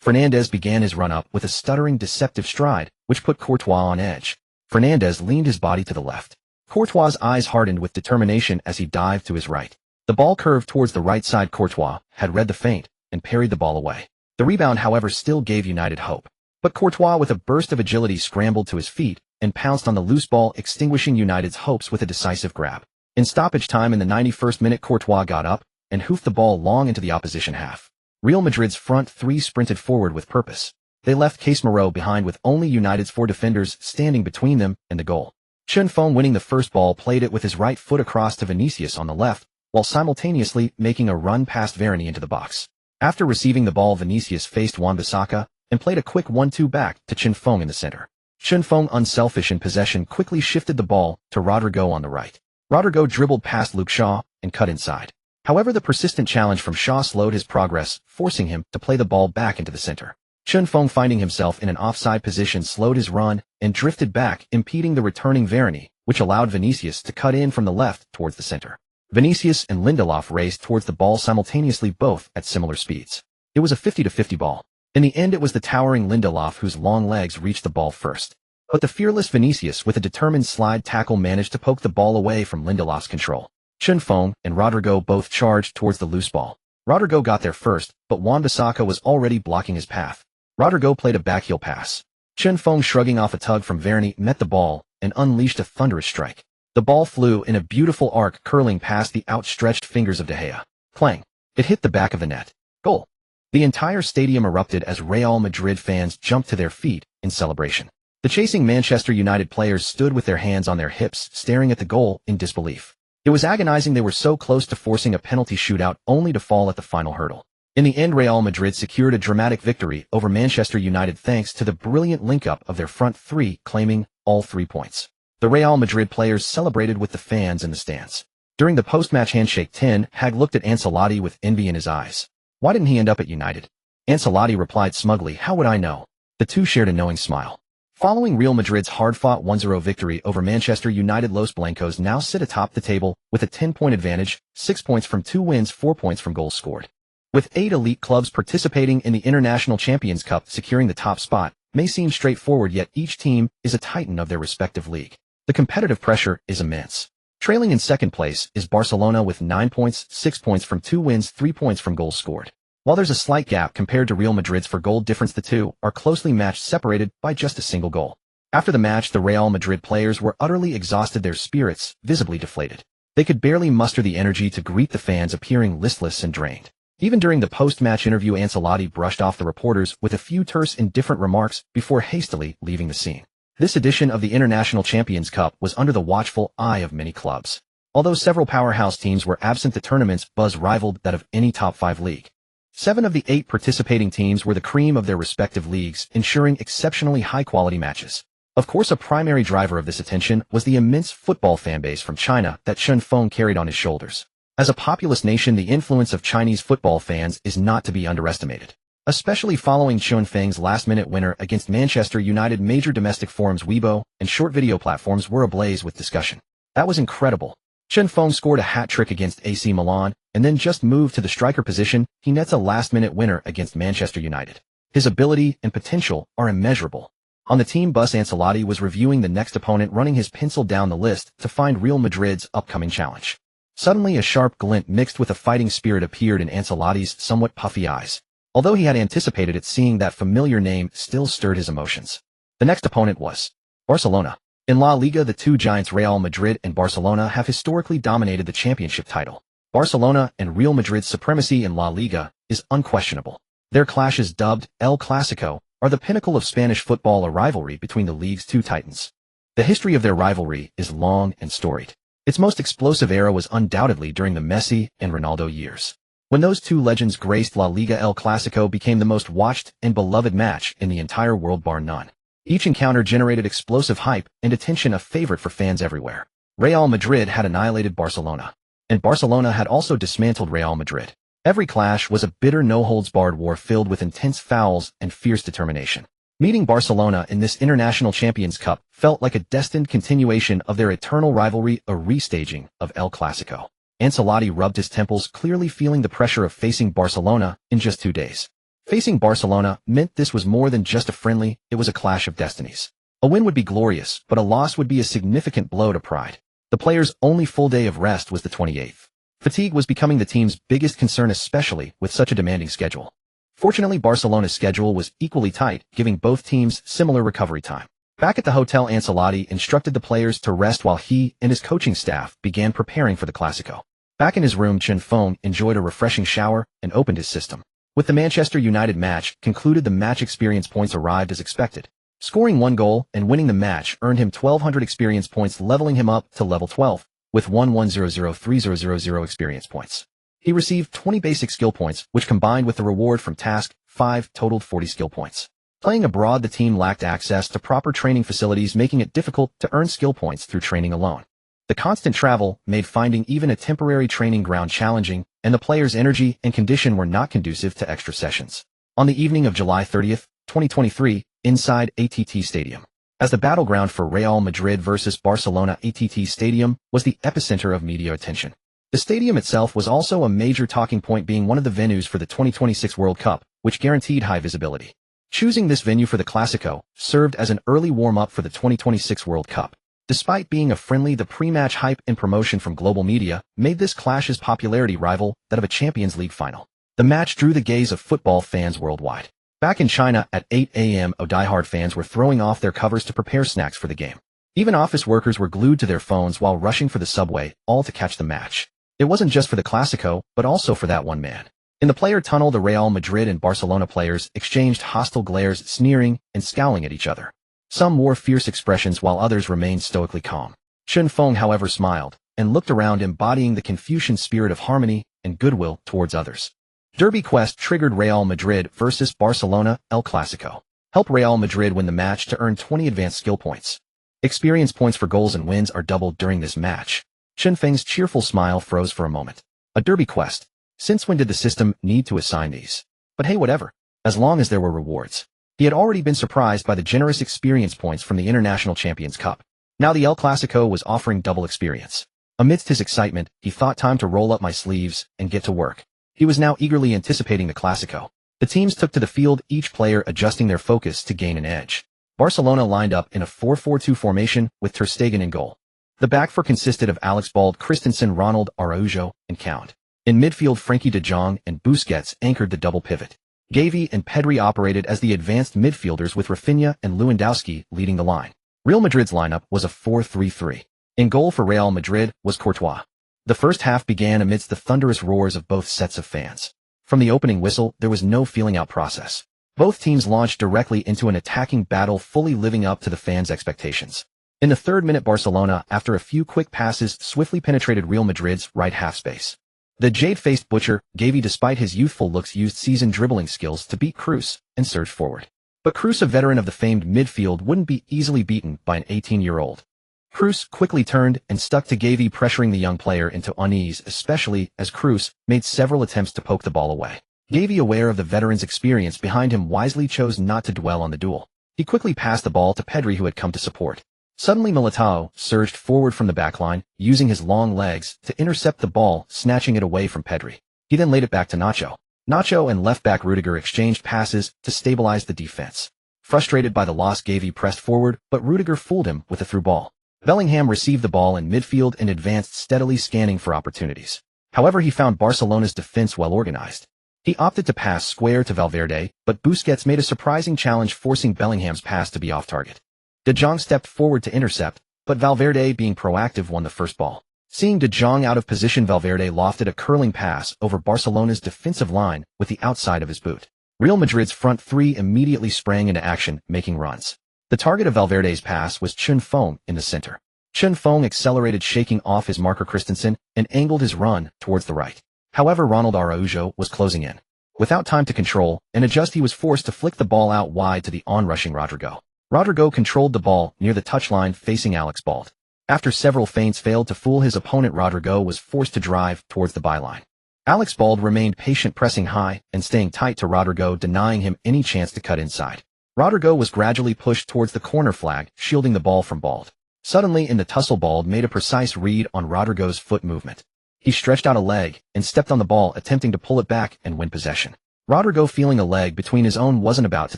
Fernandes began his run-up with a stuttering, deceptive stride, which put Courtois on edge. Fernandes leaned his body to the left. Courtois' eyes hardened with determination as he dived to his right. The ball curved towards the right side. Courtois had read the feint and parried the ball away. The rebound, however, still gave United hope. But Courtois, with a burst of agility, scrambled to his feet and pounced on the loose ball, extinguishing United's hopes with a decisive grab. In stoppage time in the 91st minute, Courtois got up and hoofed the ball long into the opposition half. Real Madrid's front three sprinted forward with purpose. They left Casemiro behind with only United's four defenders standing between them and the goal. Chun Fong, winning the first ball, played it with his right foot across to Vinicius on the left, while simultaneously making a run past Varane into the box. After receiving the ball, Vinicius faced Wan-Bissaka and played a quick 1-2 back to Chun Fong in the center. Chun Fong, unselfish in possession, quickly shifted the ball to Rodrigo on the right. Rodrigo dribbled past Luke Shaw and cut inside. However, the persistent challenge from Shaw slowed his progress, forcing him to play the ball back into the center. Chun Fong, finding himself in an offside position, slowed his run and drifted back, impeding the returning Varane, which allowed Vinicius to cut in from the left towards the center. Vinicius and Lindelof raced towards the ball simultaneously, both at similar speeds. It was a 50-50 ball. In the end, it was the towering Lindelof whose long legs reached the ball first. But the fearless Vinicius, with a determined slide tackle, managed to poke the ball away from Lindelof's control. Chun Fong and Rodrigo both charged towards the loose ball. Rodrigo got there first, but Wan-Bissaka was already blocking his path. Rodrigo played a backheel pass. Chun Fong, shrugging off a tug from Varane, met the ball and unleashed a thunderous strike. The ball flew in a beautiful arc, curling past the outstretched fingers of De Gea. Clang! It hit the back of the net. Goal! The entire stadium erupted as Real Madrid fans jumped to their feet in celebration. The chasing Manchester United players stood with their hands on their hips, staring at the goal in disbelief. It was agonizing. They were so close to forcing a penalty shootout, only to fall at the final hurdle. In the end, Real Madrid secured a dramatic victory over Manchester United thanks to the brilliant link-up of their front three, claiming all 3 points. The Real Madrid players celebrated with the fans in the stands. During the post-match handshake, Ten Hag looked at Ancelotti with envy in his eyes. Why didn't he end up at United? Ancelotti replied smugly, how would I know? The two shared a knowing smile. Following Real Madrid's hard-fought 1-0 victory over Manchester United, Los Blancos now sit atop the table with a 10-point advantage, 6 points from 2 wins, 4 points from goals scored. With 8 elite clubs participating in the International Champions Cup, securing the top spot may seem straightforward, yet each team is a titan of their respective league. The competitive pressure is immense. Trailing in second place is Barcelona with 9 points, 6 points from 2 wins, 3 points from goals scored. While there's a slight gap compared to Real Madrid's for goal difference, the two are closely matched, separated by just a single goal. After the match, the Real Madrid players were utterly exhausted, their spirits visibly deflated. They could barely muster the energy to greet the fans, appearing listless and drained. Even during the post-match interview, Ancelotti brushed off the reporters with a few terse, indifferent remarks before hastily leaving the scene. This edition of the International Champions Cup was under the watchful eye of many clubs. Although several powerhouse teams were absent, the tournament's buzz rivaled that of any top 5 league. 7 of the 8 participating teams were the cream of their respective leagues, ensuring exceptionally high-quality matches. Of course, a primary driver of this attention was the immense football fanbase from China that Chun Fong carried on his shoulders. As a populous nation, the influence of Chinese football fans is not to be underestimated. Especially following Chun Feng's last-minute winner against Manchester United, major domestic forums, Weibo, and short video platforms were ablaze with discussion. That was incredible. Chun Feng scored a hat-trick against AC Milan, and then just moved to the striker position. He nets a last-minute winner against Manchester United. His ability and potential are immeasurable. On the team bus, Ancelotti was reviewing the next opponent, running his pencil down the list to find Real Madrid's upcoming challenge. Suddenly, a sharp glint mixed with a fighting spirit appeared in Ancelotti's somewhat puffy eyes. Although he had anticipated it, seeing that familiar name still stirred his emotions. The next opponent was Barcelona. In La Liga, the two giants Real Madrid and Barcelona have historically dominated the championship title. Barcelona and Real Madrid's supremacy in La Liga is unquestionable. Their clashes, dubbed El Clásico, are the pinnacle of Spanish football, a rivalry between the league's two titans. The history of their rivalry is long and storied. Its most explosive era was undoubtedly during the Messi and Ronaldo years. When those two legends graced La Liga, El Clasico became the most watched and beloved match in the entire world bar none. Each encounter generated explosive hype and attention, a favorite for fans everywhere. Real Madrid had annihilated Barcelona, and Barcelona had also dismantled Real Madrid. Every clash was a bitter no-holds-barred war filled with intense fouls and fierce determination. Meeting Barcelona in this International Champions Cup felt like a destined continuation of their eternal rivalry, a restaging of El Clasico. Ancelotti rubbed his temples, clearly feeling the pressure of facing Barcelona in just 2 days. Facing Barcelona meant this was more than just a friendly, it was a clash of destinies. A win would be glorious, but a loss would be a significant blow to pride. The players' only full day of rest was the 28th. Fatigue was becoming the team's biggest concern, especially with such a demanding schedule. Fortunately, Barcelona's schedule was equally tight, giving both teams similar recovery time. Back at the hotel, Ancelotti instructed the players to rest while he and his coaching staff began preparing for the Clasico. Back in his room, Chen Feng enjoyed a refreshing shower and opened his system. With the Manchester United match concluded, the match experience points arrived as expected. Scoring 1 goal and winning the match earned him 1,200 experience points, leveling him up to level 12, with 11003000 experience points. He received 20 basic skill points, which combined with the reward from Task 5 totaled 40 skill points. Playing abroad, the team lacked access to proper training facilities, making it difficult to earn skill points through training alone. The constant travel made finding even a temporary training ground challenging, and the players' energy and condition were not conducive to extra sessions. On the evening of July 30th, 2023, inside ATT Stadium. As the battleground for Real Madrid versus Barcelona, ATT Stadium was the epicenter of media attention. The stadium itself was also a major talking point, being one of the venues for the 2026 World Cup, which guaranteed high visibility. Choosing this venue for the Clasico served as an early warm-up for the 2026 World Cup. Despite being a friendly, the pre-match hype and promotion from global media made this clash's popularity rival that of a Champions League final. The match drew the gaze of football fans worldwide. Back in China at 8 a.m., diehard fans were throwing off their covers to prepare snacks for the game. Even office workers were glued to their phones while rushing for the subway, all to catch the match. It wasn't just for the Clasico, but also for that one man. In the player tunnel, the Real Madrid and Barcelona players exchanged hostile glares, sneering and scowling at each other. Some wore fierce expressions while others remained stoically calm. Chen Feng, however, smiled and looked around, embodying the Confucian spirit of harmony and goodwill towards others. Derby Quest triggered Real Madrid versus Barcelona, El Clasico. Help Real Madrid win the match to earn 20 advanced skill points. Experience points for goals and wins are doubled during this match. Chen Feng's cheerful smile froze for a moment. A Derby Quest? Since when did the system need to assign these? But hey, whatever. As long as there were rewards. He had already been surprised by the generous experience points from the International Champions Cup. Now the El Clasico was offering double experience. Amidst his excitement, he thought, time to roll up my sleeves and get to work. He was now eagerly anticipating the Clasico. The teams took to the field, each player adjusting their focus to gain an edge. Barcelona lined up in a 4-4-2 formation with Ter Stegen in goal. The back four consisted of Alex Bald, Christensen, Ronald Araujo, and Count. In midfield, Frenkie de Jong and Busquets anchored the double pivot. Gavi and Pedri operated as the advanced midfielders, with Rafinha and Lewandowski leading the line. Real Madrid's lineup was a 4-3-3. In goal for Real Madrid was Courtois. The first half began amidst the thunderous roars of both sets of fans. From the opening whistle, there was no feeling-out process. Both teams launched directly into an attacking battle, fully living up to the fans' expectations. In the 3rd minute, Barcelona, after a few quick passes, swiftly penetrated Real Madrid's right half space. The jade-faced butcher, Gavi, despite his youthful looks, used seasoned dribbling skills to beat Cruz and surge forward. But Cruz, a veteran of the famed midfield, wouldn't be easily beaten by an 18-year-old. Cruz quickly turned and stuck to Gavi, pressuring the young player into unease, especially as Cruz made several attempts to poke the ball away. Gavi, aware of the veteran's experience behind him, wisely chose not to dwell on the duel. He quickly passed the ball to Pedri, who had come to support. Suddenly, Militao surged forward from the backline, using his long legs to intercept the ball, snatching it away from Pedri. He then laid it back to Nacho. Nacho and left-back Rudiger exchanged passes to stabilize the defense. Frustrated by the loss, Gavi pressed forward, but Rudiger fooled him with a through ball. Bellingham received the ball in midfield and advanced, steadily scanning for opportunities. However, he found Barcelona's defense well organized. He opted to pass square to Valverde, but Busquets made a surprising challenge, forcing Bellingham's pass to be off target. De Jong stepped forward to intercept, but Valverde, being proactive, won the first ball. Seeing De Jong out of position, Valverde lofted a curling pass over Barcelona's defensive line with the outside of his boot. Real Madrid's front three immediately sprang into action, making runs. The target of Valverde's pass was Chen Feng in the center. Chen Feng accelerated, shaking off his marker Christensen, and angled his run towards the right. However, Ronald Araujo was closing in. Without time to control and adjust, he was forced to flick the ball out wide to the onrushing Rodrigo. Rodrigo controlled the ball near the touchline facing Alex Bald. After several feints failed to fool his opponent, Rodrigo was forced to drive towards the byline. Alex Bald remained patient, pressing high and staying tight to Rodrigo, denying him any chance to cut inside. Rodrigo was gradually pushed towards the corner flag, shielding the ball from Bald. Suddenly in the tussle, Bald made a precise read on Rodrigo's foot movement. He stretched out a leg and stepped on the ball, attempting to pull it back and win possession. Rodrigo, feeling a leg between his own, wasn't about to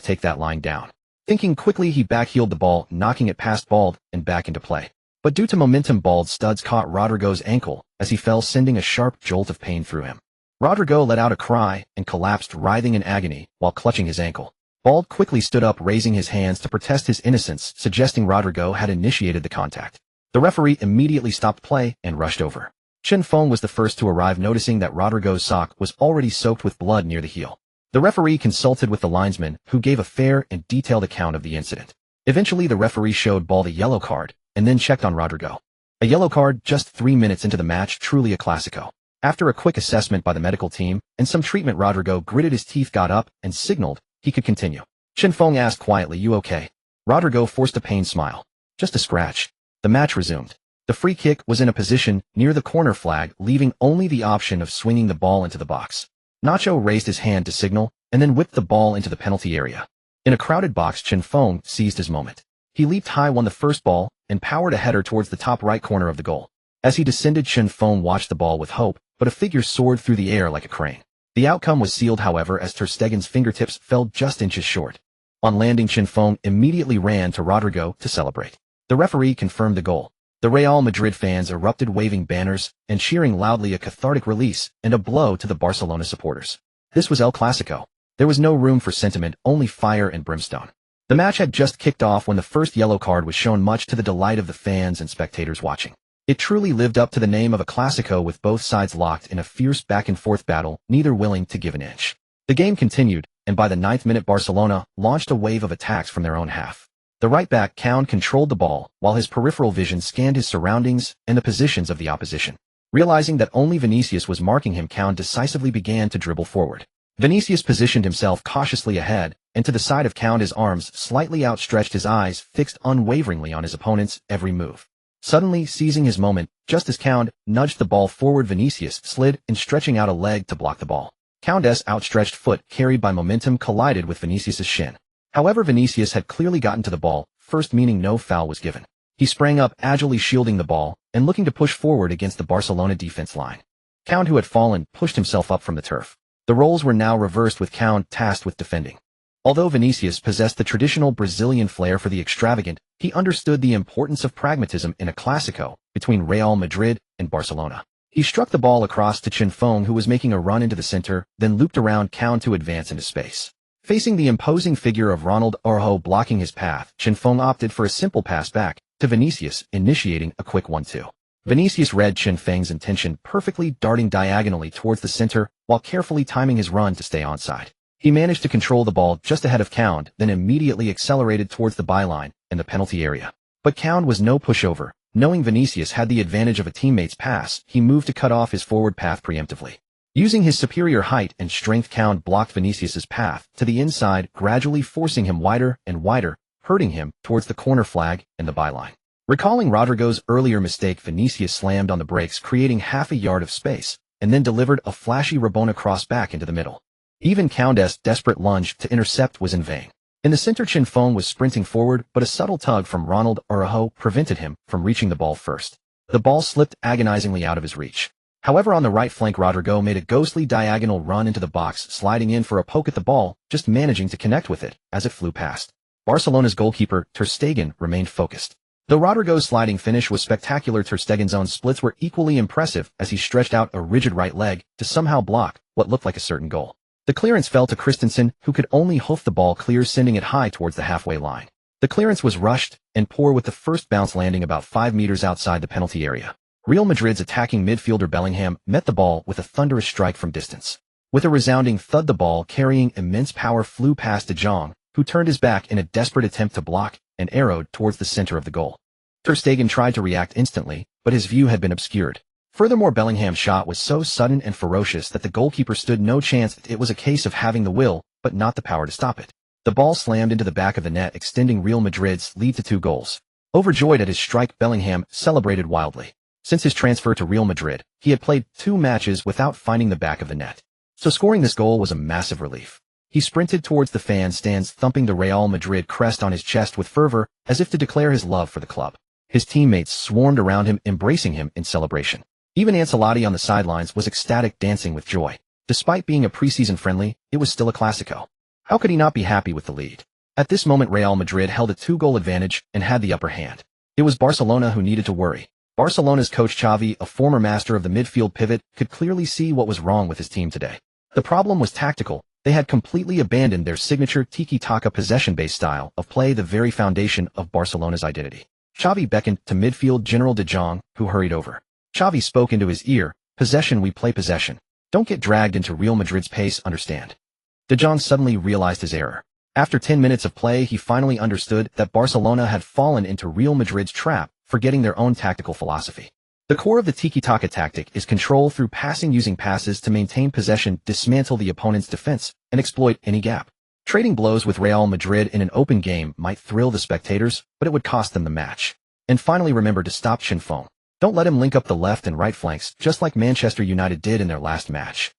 take that line down. Thinking quickly, he backheeled the ball, knocking it past Bald and back into play. But due to momentum, Bald's studs caught Rodrigo's ankle as he fell, sending a sharp jolt of pain through him. Rodrigo let out a cry and collapsed, writhing in agony while clutching his ankle. Bald quickly stood up, raising his hands to protest his innocence, suggesting Rodrigo had initiated the contact. The referee immediately stopped play and rushed over. Chen Feng was the first to arrive, noticing that Rodrigo's sock was already soaked with blood near the heel. The referee consulted with the linesman, who gave a fair and detailed account of the incident. Eventually, the referee showed Bald a yellow card and then checked on Rodrigo. A yellow card just 3 minutes into the match, truly a classico. After a quick assessment by the medical team and some treatment, Rodrigo gritted his teeth, got up, and signaled he could continue. Chen Feng asked quietly, "You okay?" Rodrigo forced a pained smile. "Just a scratch." The match resumed. The free kick was in a position near the corner flag, leaving only the option of swinging the ball into the box. Nacho raised his hand to signal and then whipped the ball into the penalty area. In a crowded box, Chen Feng seized his moment. He leaped high, won the first ball, and powered a header towards the top right corner of the goal. As he descended, Chen Feng watched the ball with hope, but a figure soared through the air like a crane. The outcome was sealed, however, as ter Stegen's fingertips fell just inches short. On landing, Chen Feng immediately ran to Rodrigo to celebrate. The referee confirmed the goal. The Real Madrid fans erupted, waving banners and cheering loudly, a cathartic release and a blow to the Barcelona supporters. This was El Clasico. There was no room for sentiment, only fire and brimstone. The match had just kicked off when the first yellow card was shown, much to the delight of the fans and spectators watching. It truly lived up to the name of a Clasico, with both sides locked in a fierce back-and-forth battle, neither willing to give an inch. The game continued, and by the 9th minute, Barcelona launched a wave of attacks from their own half. The right-back, Kound, controlled the ball, while his peripheral vision scanned his surroundings and the positions of the opposition. Realizing that only Vinicius was marking him, Kound decisively began to dribble forward. Vinicius positioned himself cautiously ahead, and to the side of Kound, his arms slightly outstretched, his eyes fixed unwaveringly on his opponent's every move. Suddenly, seizing his moment, just as Kound nudged the ball forward, Vinicius slid in, stretching out a leg to block the ball. Kound's outstretched foot, carried by momentum, collided with Vinicius's shin. However, Vinicius had clearly gotten to the ball first, meaning no foul was given. He sprang up, agilely shielding the ball and looking to push forward against the Barcelona defense line. Kound, who had fallen, pushed himself up from the turf. The roles were now reversed, with Kound tasked with defending. Although Vinicius possessed the traditional Brazilian flair for the extravagant, he understood the importance of pragmatism in a Clasico between Real Madrid and Barcelona. He struck the ball across to Chen Feng, who was making a run into the center, then looped around Kound to advance into space. Facing the imposing figure of Ronald Araujo blocking his path, Chen Feng opted for a simple pass back to Vinicius, initiating a quick 1-2. Vinicius read Chen Feng's intention perfectly, darting diagonally towards the center while carefully timing his run to stay onside. He managed to control the ball just ahead of Kound, then immediately accelerated towards the byline and the penalty area. But Kound was no pushover. Knowing Vinicius had the advantage of a teammate's pass, he moved to cut off his forward path preemptively. Using his superior height and strength, Kound blocked Vinicius's path to the inside, gradually forcing him wider and wider, hurting him towards the corner flag and the byline. Recalling Rodrigo's earlier mistake, Vinicius slammed on the brakes, creating half a yard of space, and then delivered a flashy Rabona cross back into the middle. Even Kound's desperate lunge to intercept was in vain. In the center, Chen Feng was sprinting forward, but a subtle tug from Ronald Araujo prevented him from reaching the ball first. The ball slipped agonizingly out of his reach. However, on the right flank, Rodrigo made a ghostly diagonal run into the box, sliding in for a poke at the ball, just managing to connect with it as it flew past. Barcelona's goalkeeper, ter Stegen, remained focused. Though Rodrigo's sliding finish was spectacular, ter Stegen's own splits were equally impressive as he stretched out a rigid right leg to somehow block what looked like a certain goal. The clearance fell to Christensen, who could only hoof the ball clear, sending it high towards the halfway line. The clearance was rushed and poor, with the first bounce landing about 5 meters outside the penalty area. Real Madrid's attacking midfielder Bellingham met the ball with a thunderous strike from distance. With a resounding thud, the ball, carrying immense power, flew past De Jong, who turned his back in a desperate attempt to block and arrowed towards the center of the goal. Ter Stegen tried to react instantly, but his view had been obscured. Furthermore, Bellingham's shot was so sudden and ferocious that the goalkeeper stood no chance. It was a case of having the will, but not the power to stop it. The ball slammed into the back of the net, extending Real Madrid's lead to 2 goals. Overjoyed at his strike, Bellingham celebrated wildly. Since his transfer to Real Madrid, he had played 2 matches without finding the back of the net. So scoring this goal was a massive relief. He sprinted towards the fan stands, thumping the Real Madrid crest on his chest with fervor, as if to declare his love for the club. His teammates swarmed around him, embracing him in celebration. Even Ancelotti on the sidelines was ecstatic, dancing with joy. Despite being a preseason friendly, it was still a Clásico. How could he not be happy with the lead? At this moment, Real Madrid held a 2-goal advantage and had the upper hand. It was Barcelona who needed to worry. Barcelona's coach Xavi, a former master of the midfield pivot, could clearly see what was wrong with his team today. The problem was tactical. They had completely abandoned their signature tiki-taka possession-based style of play, the very foundation of Barcelona's identity. Xavi beckoned to midfield General De Jong, who hurried over. Xavi spoke into his ear, "Possession, we play possession. Don't get dragged into Real Madrid's pace, understand?" De Jong suddenly realized his error. After 10 minutes of play, he finally understood that Barcelona had fallen into Real Madrid's trap, forgetting their own tactical philosophy. The core of the tiki-taka tactic is control through passing, using passes to maintain possession, dismantle the opponent's defense, and exploit any gap. Trading blows with Real Madrid in an open game might thrill the spectators, but it would cost them the match. And finally, remember to stop Chinfeng. Don't let him link up the left and right flanks, just like Manchester United did in their last match.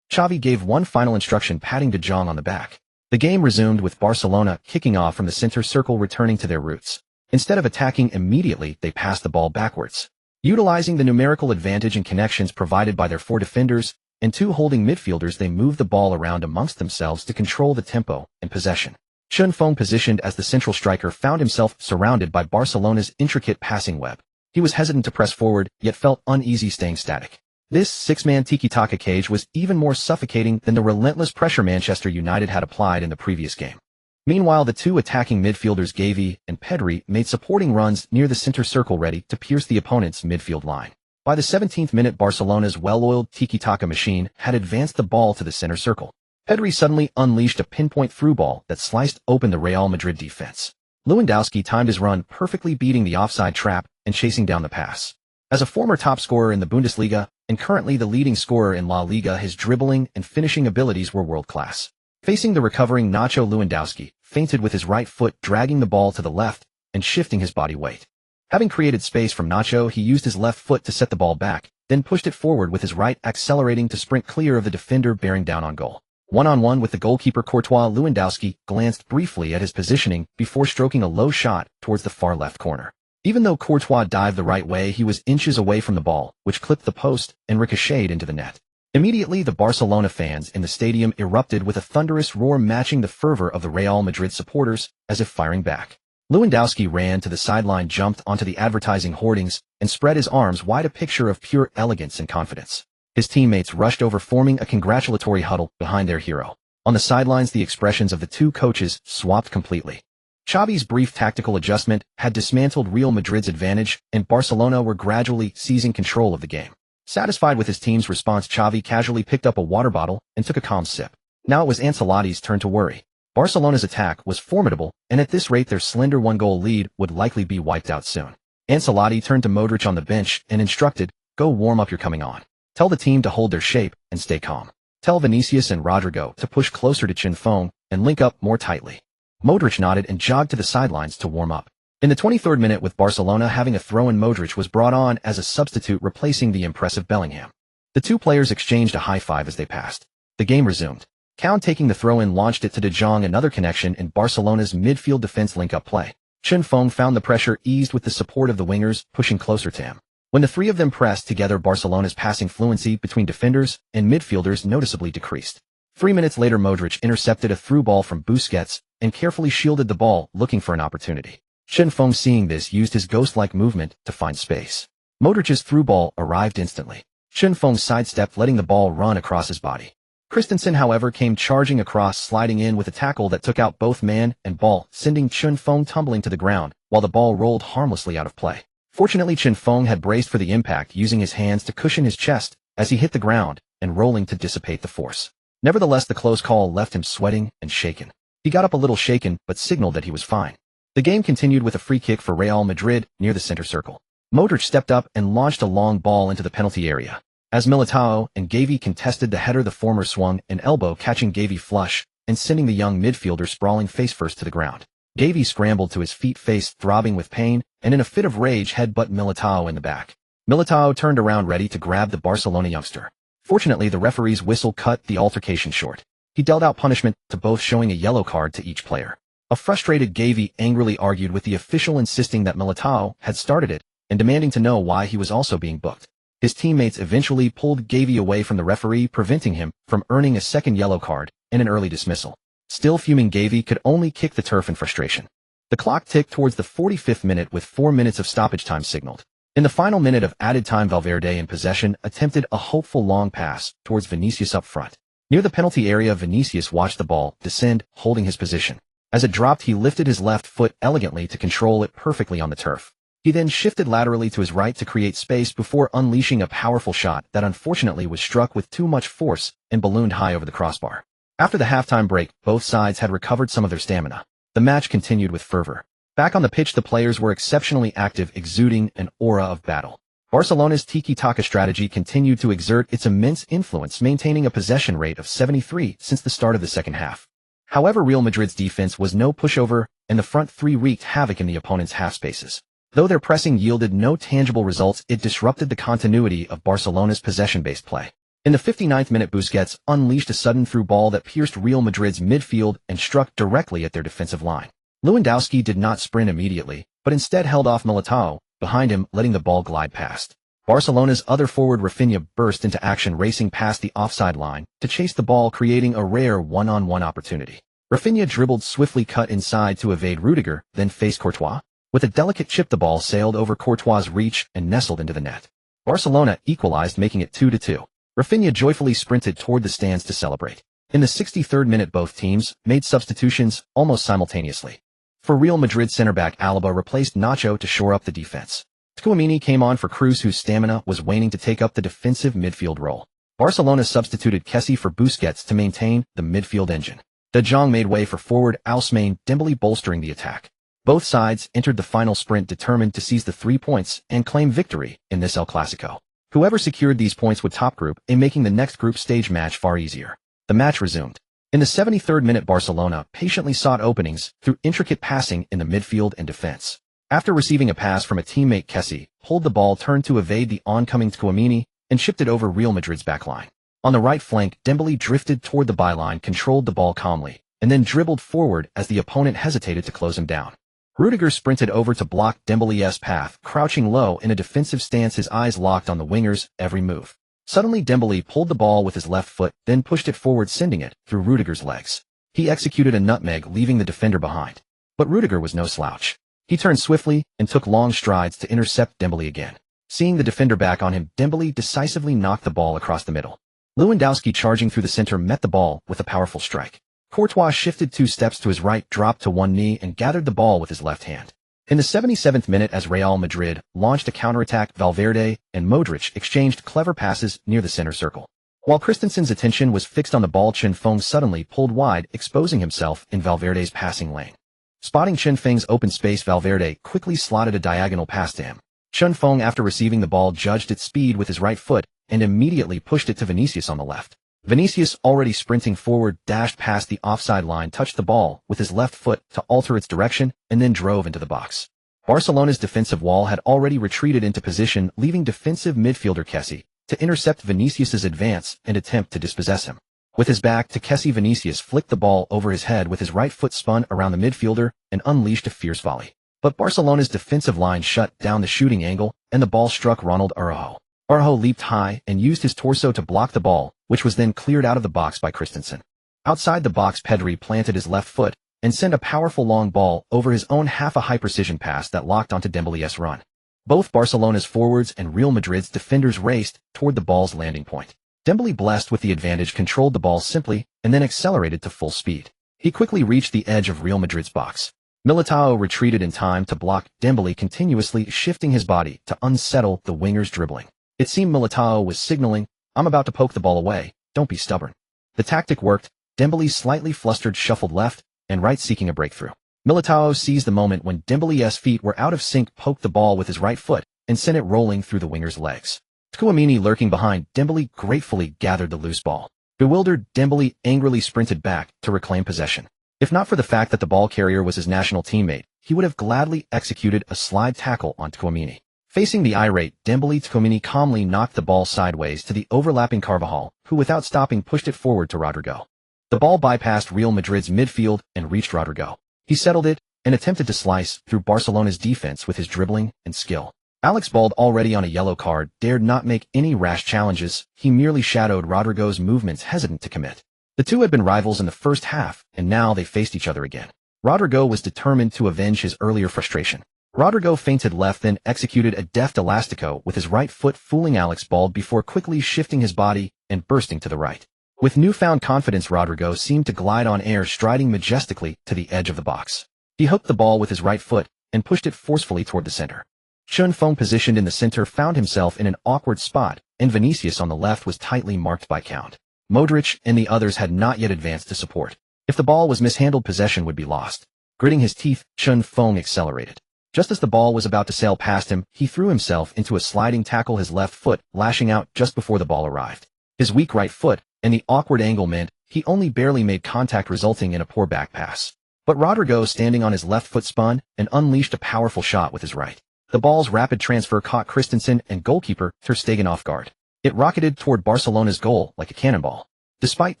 Xavi gave one final instruction, patting De Jong on the back. The game resumed with Barcelona kicking off from the center circle, returning to their roots. Instead of attacking immediately, they passed the ball backwards. Utilizing the numerical advantage and connections provided by their 4 defenders and 2 holding midfielders, they moved the ball around amongst themselves to control the tempo and possession. Chinfeng, positioned as the central striker, found himself surrounded by Barcelona's intricate passing web. He was hesitant to press forward, yet felt uneasy staying static. This 6-man tiki-taka cage was even more suffocating than the relentless pressure Manchester United had applied in the previous game. Meanwhile, the 2 attacking midfielders Gavi and Pedri made supporting runs near the center circle, ready to pierce the opponent's midfield line. By the 17th minute, Barcelona's well-oiled tiki-taka machine had advanced the ball to the center circle. Pedri suddenly unleashed a pinpoint through ball that sliced open the Real Madrid defense. Lewandowski timed his run perfectly, beating the offside trap and chasing down the pass. As a former top scorer in the Bundesliga and currently the leading scorer in La Liga, his dribbling and finishing abilities were world-class. Facing the recovering Nacho, Lewandowski feinted with his right foot, dragging the ball to the left and shifting his body weight. Having created space from Nacho, he used his left foot to set the ball back, then pushed it forward with his right, accelerating to sprint clear of the defender bearing down on goal. One-on-one with the goalkeeper Courtois, Lewandowski glanced briefly at his positioning before stroking a low shot towards the far left corner. Even though Courtois dived the right way, he was inches away from the ball, which clipped the post and ricocheted into the net. Immediately, the Barcelona fans in the stadium erupted with a thunderous roar, matching the fervor of the Real Madrid supporters, as if firing back. Lewandowski ran to the sideline, jumped onto the advertising hoardings, and spread his arms wide, a picture of pure elegance and confidence. His teammates rushed over, forming a congratulatory huddle behind their hero. On the sidelines, the expressions of the 2 coaches swapped completely. Xavi's brief tactical adjustment had dismantled Real Madrid's advantage, and Barcelona were gradually seizing control of the game. Satisfied with his team's response, Xavi casually picked up a water bottle and took a calm sip. Now it was Ancelotti's turn to worry. Barcelona's attack was formidable, and at this rate their slender 1-goal lead would likely be wiped out soon. Ancelotti turned to Modric on the bench and instructed, "Go warm up, you're coming on. Tell the team to hold their shape and stay calm. Tell Vinicius and Rodrigo to push closer to Chinfeng and link up more tightly." Modric nodded and jogged to the sidelines to warm up. In the 23rd minute, with Barcelona having a throw-in, Modric was brought on as a substitute, replacing the impressive Bellingham. The 2 players exchanged a high-five as they passed. The game resumed. Count, taking the throw-in, launched it to De Jong, another connection in Barcelona's midfield defense link-up play. Chinfeng found the pressure eased with the support of the wingers pushing closer to him. When the 3 of them pressed together, Barcelona's passing fluency between defenders and midfielders noticeably decreased. 3 minutes later, Modric intercepted a through ball from Busquets and carefully shielded the ball, looking for an opportunity. Chinfeng, seeing this, used his ghost-like movement to find space. Modric's through ball arrived instantly. Chinfeng sidestepped, letting the ball run across his body. Christensen, however, came charging across, sliding in with a tackle that took out both man and ball, sending Chinfeng tumbling to the ground, while the ball rolled harmlessly out of play. Fortunately, Chinfeng had braced for the impact, using his hands to cushion his chest as he hit the ground and rolling to dissipate the force. Nevertheless, the close call left him sweating and shaken. He got up a little shaken, but signaled that he was fine. The game continued with a free kick for Real Madrid near the center circle. Modric stepped up and launched a long ball into the penalty area. As Militao and Gavi contested the header, the former swung an elbow, catching Gavi flush and sending the young midfielder sprawling face-first to the ground. Gavi scrambled to his feet, face throbbing with pain, and in a fit of rage headbutt Militao in the back. Militao turned around ready to grab the Barcelona youngster. Fortunately, the referee's whistle cut the altercation short. He dealt out punishment to both, showing a yellow card to each player. A frustrated Gavi angrily argued with the official, insisting that Militao had started it and demanding to know why he was also being booked. His teammates eventually pulled Gavi away from the referee, preventing him from earning a second yellow card and an early dismissal. Still fuming, Gavi could only kick the turf in frustration. The clock ticked towards the 45th minute with 4 minutes of stoppage time signaled. In the final minute of added time, Valverde in possession attempted a hopeful long pass towards Vinicius up front. Near the penalty area, Vinicius watched the ball descend, holding his position. As it dropped, he lifted his left foot elegantly to control it perfectly on the turf. He then shifted laterally to his right to create space before unleashing a powerful shot that unfortunately was struck with too much force and ballooned high over the crossbar. After the halftime break, both sides had recovered some of their stamina. The match continued with fervor. Back on the pitch, the players were exceptionally active, exuding an aura of battle. Barcelona's tiki-taka strategy continued to exert its immense influence, maintaining a possession rate of 73 since the start of the second half. However, Real Madrid's defense was no pushover, and the front three wreaked havoc in the opponent's half spaces. Though their pressing yielded no tangible results, it disrupted the continuity of Barcelona's possession-based play. In the 59th minute, Busquets unleashed a sudden through ball that pierced Real Madrid's midfield and struck directly at their defensive line. Lewandowski did not sprint immediately, but instead held off Militao behind him, letting the ball glide past. Barcelona's other forward, Rafinha, burst into action, racing past the offside line to chase the ball, creating a rare one-on-one opportunity. Rafinha dribbled swiftly, cut inside to evade Rudiger, then faced Courtois. With a delicate chip, the ball sailed over Courtois' reach and nestled into the net. Barcelona equalized, making it 2-2. Rafinha joyfully sprinted toward the stands to celebrate. In the 63rd minute, both teams made substitutions almost simultaneously. For Real Madrid, center-back Alaba replaced Nacho to shore up the defense. Tchouaméni came on for Cruz, whose stamina was waning, to take up the defensive midfield role. Barcelona substituted Kessie for Busquets to maintain the midfield engine. De Jong made way for forward Ousmane Dembélé, bolstering the attack. Both sides entered the final sprint determined to seize the 3 points and claim victory in this El Clasico. Whoever secured these points would top Group A, making the next group stage match far easier. The match resumed. In the 73rd minute, Barcelona patiently sought openings through intricate passing in the midfield and defense. After receiving a pass from a teammate, Kessie pulled the ball, turned to evade the oncoming Tchouaméni, and chipped it over Real Madrid's backline. On the right flank, Dembélé drifted toward the byline, controlled the ball calmly, and then dribbled forward as the opponent hesitated to close him down. Rudiger sprinted over to block Dembélé's path, crouching low in a defensive stance, his eyes locked on the winger's every move. Suddenly, Dembélé pulled the ball with his left foot, then pushed it forward, sending it through Rudiger's legs. He executed a nutmeg, leaving the defender behind. But Rudiger was no slouch. He turned swiftly and took long strides to intercept Dembélé again. Seeing the defender back on him, Dembélé decisively knocked the ball across the middle. Lewandowski, charging through the center, met the ball with a powerful strike. Courtois shifted 2 steps to his right, dropped to one knee, and gathered the ball with his left hand. In the 77th minute, as Real Madrid launched a counterattack, Valverde and Modric exchanged clever passes near the center circle. While Christensen's attention was fixed on the ball, Chen Feng suddenly pulled wide, exposing himself in Valverde's passing lane. Spotting Chen Feng's open space, Valverde quickly slotted a diagonal pass to him. Chen Feng, after receiving the ball, judged its speed with his right foot and immediately pushed it to Vinicius on the left. Vinicius, already sprinting forward, dashed past the offside line, touched the ball with his left foot to alter its direction, and then drove into the box. Barcelona's defensive wall had already retreated into position, leaving defensive midfielder Kessie to intercept Vinicius's advance and attempt to dispossess him. With his back to Kessie, Vinicius flicked the ball over his head with his right foot, spun around the midfielder, and unleashed a fierce volley. But Barcelona's defensive line shut down the shooting angle, and the ball struck Ronald Araujo. Araujo leaped high and used his torso to block the ball, which was then cleared out of the box by Christensen. Outside the box, Pedri planted his left foot and sent a powerful long ball over his own half, a high-precision pass that locked onto Dembélé's run. Both Barcelona's forwards and Real Madrid's defenders raced toward the ball's landing point. Dembélé, blessed with the advantage, controlled the ball simply and then accelerated to full speed. He quickly reached the edge of Real Madrid's box. Militao retreated in time to block Dembélé, continuously shifting his body to unsettle the winger's dribbling. It seemed Militao was signaling, "I'm about to poke the ball away, don't be stubborn." The tactic worked. Dembélé, slightly flustered, shuffled left and right, seeking a breakthrough. Militao seized the moment when Dembélé's feet were out of sync, poked the ball with his right foot, and sent it rolling through the winger's legs. Tchouaméni, lurking behind Dembélé, gratefully gathered the loose ball. Bewildered, Dembélé angrily sprinted back to reclaim possession. If not for the fact that the ball carrier was his national teammate, he would have gladly executed a slide tackle on Tchouaméni. Facing the irate Dembélé, Tchouaméni calmly knocked the ball sideways to the overlapping Carvajal, who without stopping pushed it forward to Rodrygo. The ball bypassed Real Madrid's midfield and reached Rodrygo. He settled it and attempted to slice through Barcelona's defense with his dribbling and skill. Alex Bald, already on a yellow card, dared not make any rash challenges. He merely shadowed Rodrygo's movements, hesitant to commit. The two had been rivals in the first half, and now they faced each other again. Rodrygo was determined to avenge his earlier frustration. Rodrygo feinted left, then executed a deft elastico with his right foot, fooling Alex Bald before quickly shifting his body and bursting to the right. With newfound confidence, Rodrygo seemed to glide on air, striding majestically to the edge of the box. He hooked the ball with his right foot and pushed it forcefully toward the center. Chun Feng, positioned in the center, found himself in an awkward spot, and Vinicius on the left was tightly marked by Count. Modric and the others had not yet advanced to support. If the ball was mishandled, possession would be lost. Gritting his teeth, Chun Feng accelerated. Just as the ball was about to sail past him, he threw himself into a sliding tackle, his left foot lashing out just before the ball arrived. His weak right foot and the awkward angle meant he only barely made contact, resulting in a poor back pass. But Rodrygo, standing on his left foot, spun and unleashed a powerful shot with his right. The ball's rapid transfer caught Christensen and goalkeeper ter Stegen off guard. It rocketed toward Barcelona's goal like a cannonball. Despite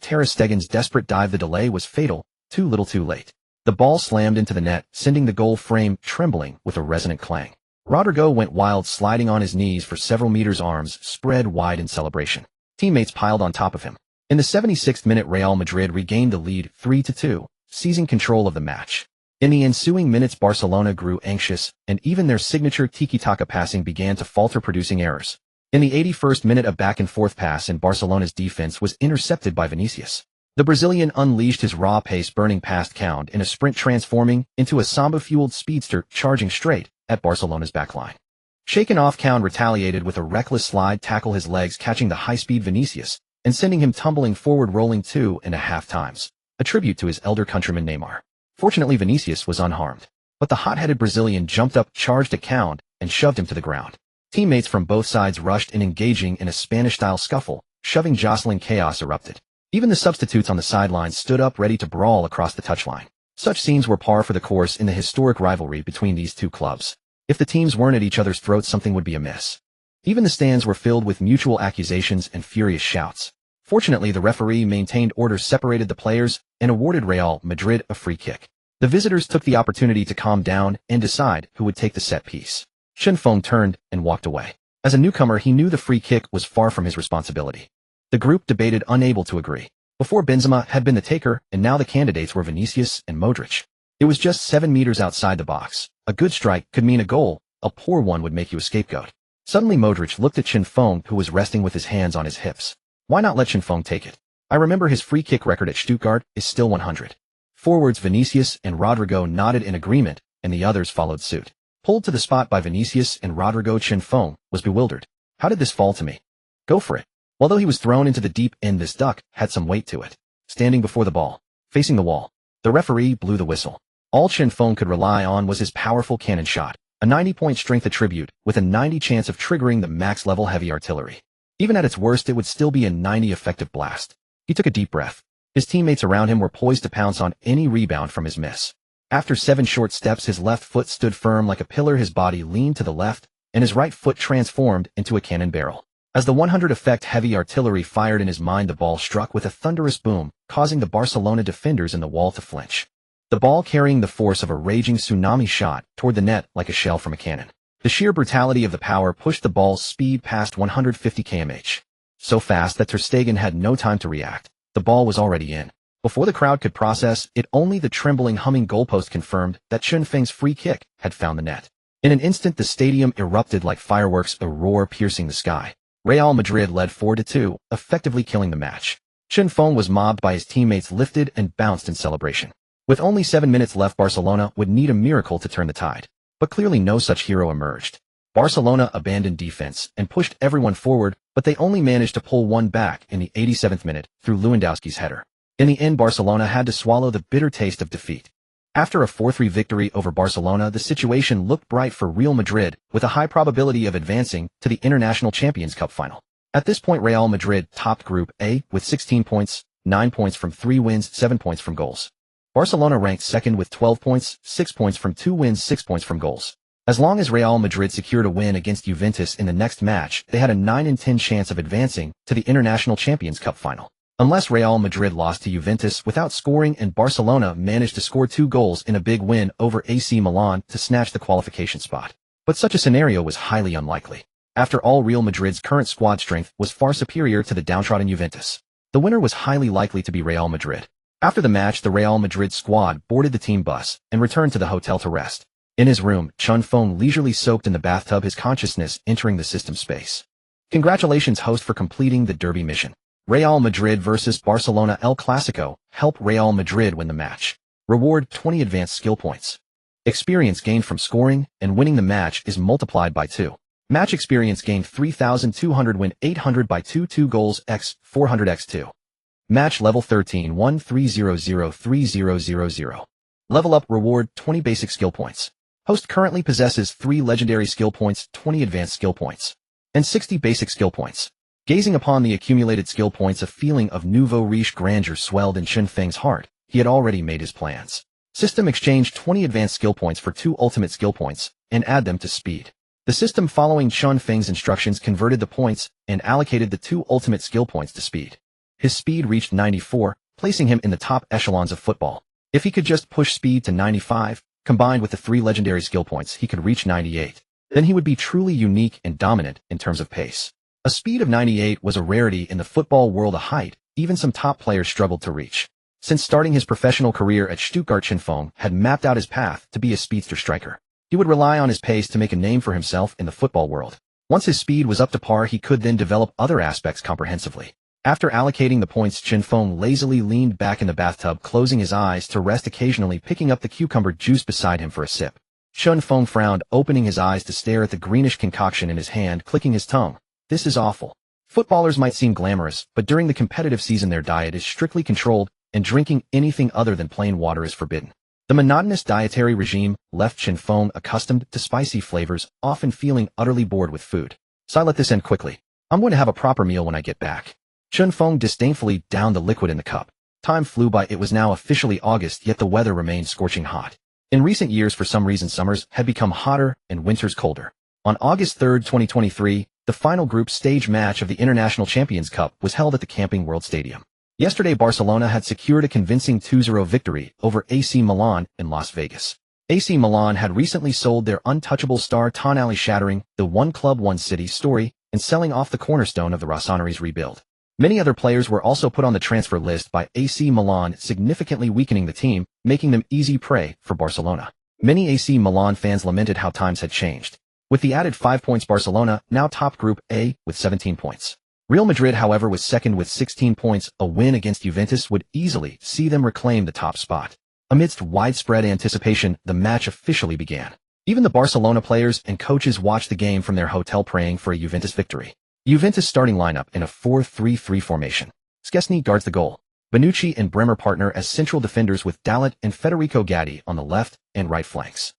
ter Stegen's desperate dive, the delay was fatal, too little too late. The ball slammed into the net, sending the goal frame trembling with a resonant clang. Rodrygo went wild, sliding on his knees for several meters, arms spread wide in celebration. Teammates piled on top of him. In the 76th minute, Real Madrid regained the lead 3-2, seizing control of the match. In the ensuing minutes, Barcelona grew anxious, and even their signature tiki-taka passing began to falter, producing errors. In the 81st minute, a back-and-forth pass in Barcelona's defense was intercepted by Vinicius. The Brazilian unleashed his raw pace, burning past Count in a sprint, transforming into a Samba-fueled speedster, charging straight at Barcelona's backline. Shaken off, Count retaliated with a reckless slide tackle, his legs catching the high-speed Vinicius and sending him tumbling forward, rolling 2.5 times, a tribute to his elder countryman Neymar. Fortunately, Vinicius was unharmed, but the hot-headed Brazilian jumped up, charged at Count, and shoved him to the ground. Teammates from both sides rushed in, engaging in a Spanish-style scuffle. Shoving, jostling, chaos erupted. Even the substitutes on the sidelines stood up, ready to brawl across the touchline. Such scenes were par for the course in the historic rivalry between these two clubs. If the teams weren't at each other's throats, something would be amiss. Even the stands were filled with mutual accusations and furious shouts. Fortunately, the referee maintained order, separated the players, and awarded Real Madrid a free kick. The visitors took the opportunity to calm down and decide who would take the set piece. Chun Feng turned and walked away. As a newcomer, he knew the free kick was far from his responsibility. The group debated, unable to agree. Before, Benzema had been the taker, and now the candidates were Vinicius and Modric. It was just 7 meters outside the box. A good strike could mean a goal, a poor one would make you a scapegoat. Suddenly, Modric looked at Chun Feng, who was resting with his hands on his hips. Why not let Chun Feng take it? I remember his free kick record at Stuttgart is still 100. Forwards Vinicius and Rodrygo nodded in agreement, and the others followed suit. Pulled to the spot by Vinicius and Rodrygo, Chun Feng was bewildered. How did this fall to me? Go for it. Although he was thrown into the deep end, this duck had some weight to it. Standing before the ball, facing the wall, the referee blew the whistle. All Chun Feng could rely on was his powerful cannon shot, a 90-point strength attribute with a 90 chance of triggering the max-level heavy artillery. Even at its worst, it would still be a 90 effective blast. He took a deep breath. His teammates around him were poised to pounce on any rebound from his miss. After 7 short steps, his left foot stood firm like a pillar, his body leaned to the left, and his right foot transformed into a cannon barrel. As the 100 effect heavy artillery fired in his mind, the ball struck with a thunderous boom, causing the Barcelona defenders in the wall to flinch. The ball, carrying the force of a raging tsunami, shot toward the net like a shell from a cannon. The sheer brutality of the power pushed the ball's speed past 150 km/h. So fast that ter Stegen had no time to react. The ball was already in. Before the crowd could process it, only the trembling, humming goalpost confirmed that Chun Feng's free kick had found the net. In an instant, the stadium erupted like fireworks, a roar piercing the sky. Real Madrid led 4-2, effectively killing the match. Chun Feng was mobbed by his teammates, lifted and bounced in celebration. With only 7 minutes left, Barcelona would need a miracle to turn the tide. But clearly no such hero emerged. Barcelona abandoned defense and pushed everyone forward, but they only managed to pull one back in the 87th minute through Lewandowski's header. In the end, Barcelona had to swallow the bitter taste of defeat. After a 4-3 victory over Barcelona, the situation looked bright for Real Madrid, with a high probability of advancing to the International Champions Cup final. At this point, Real Madrid topped Group A with 16 points, 9 points from 3 wins, 7 points from goals. Barcelona ranked second with 12 points, 6 points from 2 wins, 6 points from goals. As long as Real Madrid secured a win against Juventus in the next match, they had a 9 in 10 chance of advancing to the International Champions Cup final. Unless Real Madrid lost to Juventus without scoring and Barcelona managed to score 2 goals in a big win over AC Milan to snatch the qualification spot. But such a scenario was highly unlikely. After all, Real Madrid's current squad strength was far superior to the downtrodden Juventus. The winner was highly likely to be Real Madrid. After the match, the Real Madrid squad boarded the team bus and returned to the hotel to rest. In his room, Chun Feng leisurely soaked in the bathtub, his consciousness entering the system space. Congratulations, host, for completing the derby mission. Real Madrid vs Barcelona El Clasico. Help Real Madrid win the match. Reward 20 advanced skill points. Experience gained from scoring and winning the match is multiplied by 2. Match experience gained 3,200, win 800 by 2 goals x 400 x 2. Match level 13 13003000. Level up, reward 20 basic skill points. Host currently possesses 3 legendary skill points, 20 advanced skill points, and 60 basic skill points. Gazing upon the accumulated skill points, a feeling of nouveau riche grandeur swelled in Chun Feng's heart. He had already made his plans. System: exchange 20 advanced skill points for 2 ultimate skill points, and add them to speed. The system, following Chun Feng's instructions, converted the points and allocated the 2 ultimate skill points to speed. His speed reached 94, placing him in the top echelons of football. If he could just push speed to 95, combined with the 3 legendary skill points, he could reach 98. Then he would be truly unique and dominant in terms of pace. A speed of 98 was a rarity in the football world, a height even some top players struggled to reach. Since starting his professional career at Stuttgart, Chun Feng had mapped out his path to be a speedster striker. He would rely on his pace to make a name for himself in the football world. Once his speed was up to par, he could then develop other aspects comprehensively. After allocating the points, Chun Feng lazily leaned back in the bathtub, closing his eyes to rest, occasionally picking up the cucumber juice beside him for a sip. Chun Feng frowned, opening his eyes to stare at the greenish concoction in his hand, clicking his tongue. This is awful. Footballers might seem glamorous, but during the competitive season their diet is strictly controlled, and drinking anything other than plain water is forbidden. The monotonous dietary regime left Chun Feng accustomed to spicy flavors, often feeling utterly bored with food. So I let this end quickly. I'm going to have a proper meal when I get back. Chun Feng disdainfully downed the liquid in the cup. Time flew by. It was now officially August, yet the weather remained scorching hot. In recent years, for some reason, summers had become hotter and winters colder. On August 3, 2023, the final group stage match of the International Champions Cup was held at the Camping World Stadium. Yesterday, Barcelona had secured a convincing 2-0 victory over AC Milan in Las Vegas. AC Milan had recently sold their untouchable star Tonali, shattering the one club, one city story and selling off the cornerstone of the Rossoneri's rebuild. Many other players were also put on the transfer list by AC Milan, significantly weakening the team, making them easy prey for Barcelona. Many AC Milan fans lamented how times had changed. With the added 5 points, Barcelona now topped Group A with 17 points. Real Madrid, however, was second with 16 points. A win against Juventus would easily see them reclaim the top spot. Amidst widespread anticipation, the match officially began. Even the Barcelona players and coaches watched the game from their hotel, praying for a Juventus victory. Juventus starting lineup in a 4-3-3 formation. Szczesny guards the goal. Bonucci and Bremer partner as central defenders, with Dalot and Federico Gatti on the left and right flanks.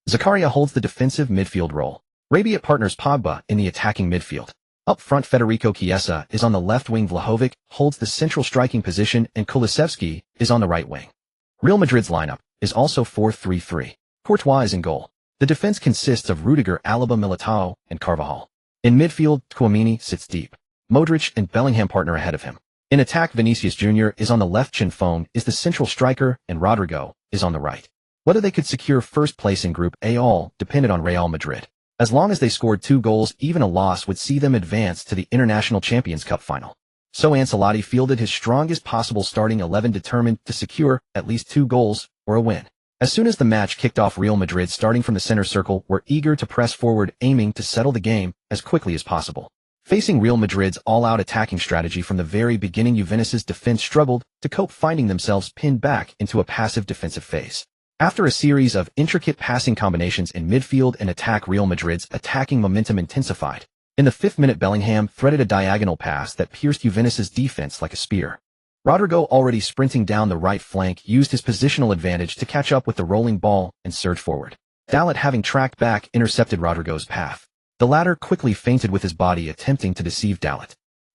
Zakaria holds the defensive midfield role. Rabiot partners Pogba in the attacking midfield. Up front, Federico Chiesa is on the left wing, Vlahovic holds the central striking position, and Kulusevski is on the right wing. Real Madrid's lineup is also 4-3-3. Courtois is in goal. The defense consists of Rudiger, Alaba, Militao, and Carvajal. In midfield, Tchouaméni sits deep. Modric and Bellingham partner ahead of him. In attack, Vinicius Jr. is on the left, Chun Feng is the central striker, and Rodrigo is on the right. Whether they could secure first place in Group A all depended on Real Madrid. As long as they scored 2 goals, even a loss would see them advance to the International Champions Cup final. So Ancelotti fielded his strongest possible starting 11, determined to secure at least 2 goals or a win. As soon as the match kicked off, Real Madrid, starting from the center circle, were eager to press forward, aiming to settle the game as quickly as possible. Facing Real Madrid's all-out attacking strategy from the very beginning, Juventus's defense struggled to cope, finding themselves pinned back into a passive defensive phase. After a series of intricate passing combinations in midfield and attack, Real Madrid's attacking momentum intensified. In the 5th minute, Bellingham threaded a diagonal pass that pierced Juventus's defense like a spear. Rodrigo, already sprinting down the right flank, used his positional advantage to catch up with the rolling ball and surge forward. Ballon, having tracked back, intercepted Rodrigo's path. The latter quickly feinted with his body, attempting to deceive Ballon.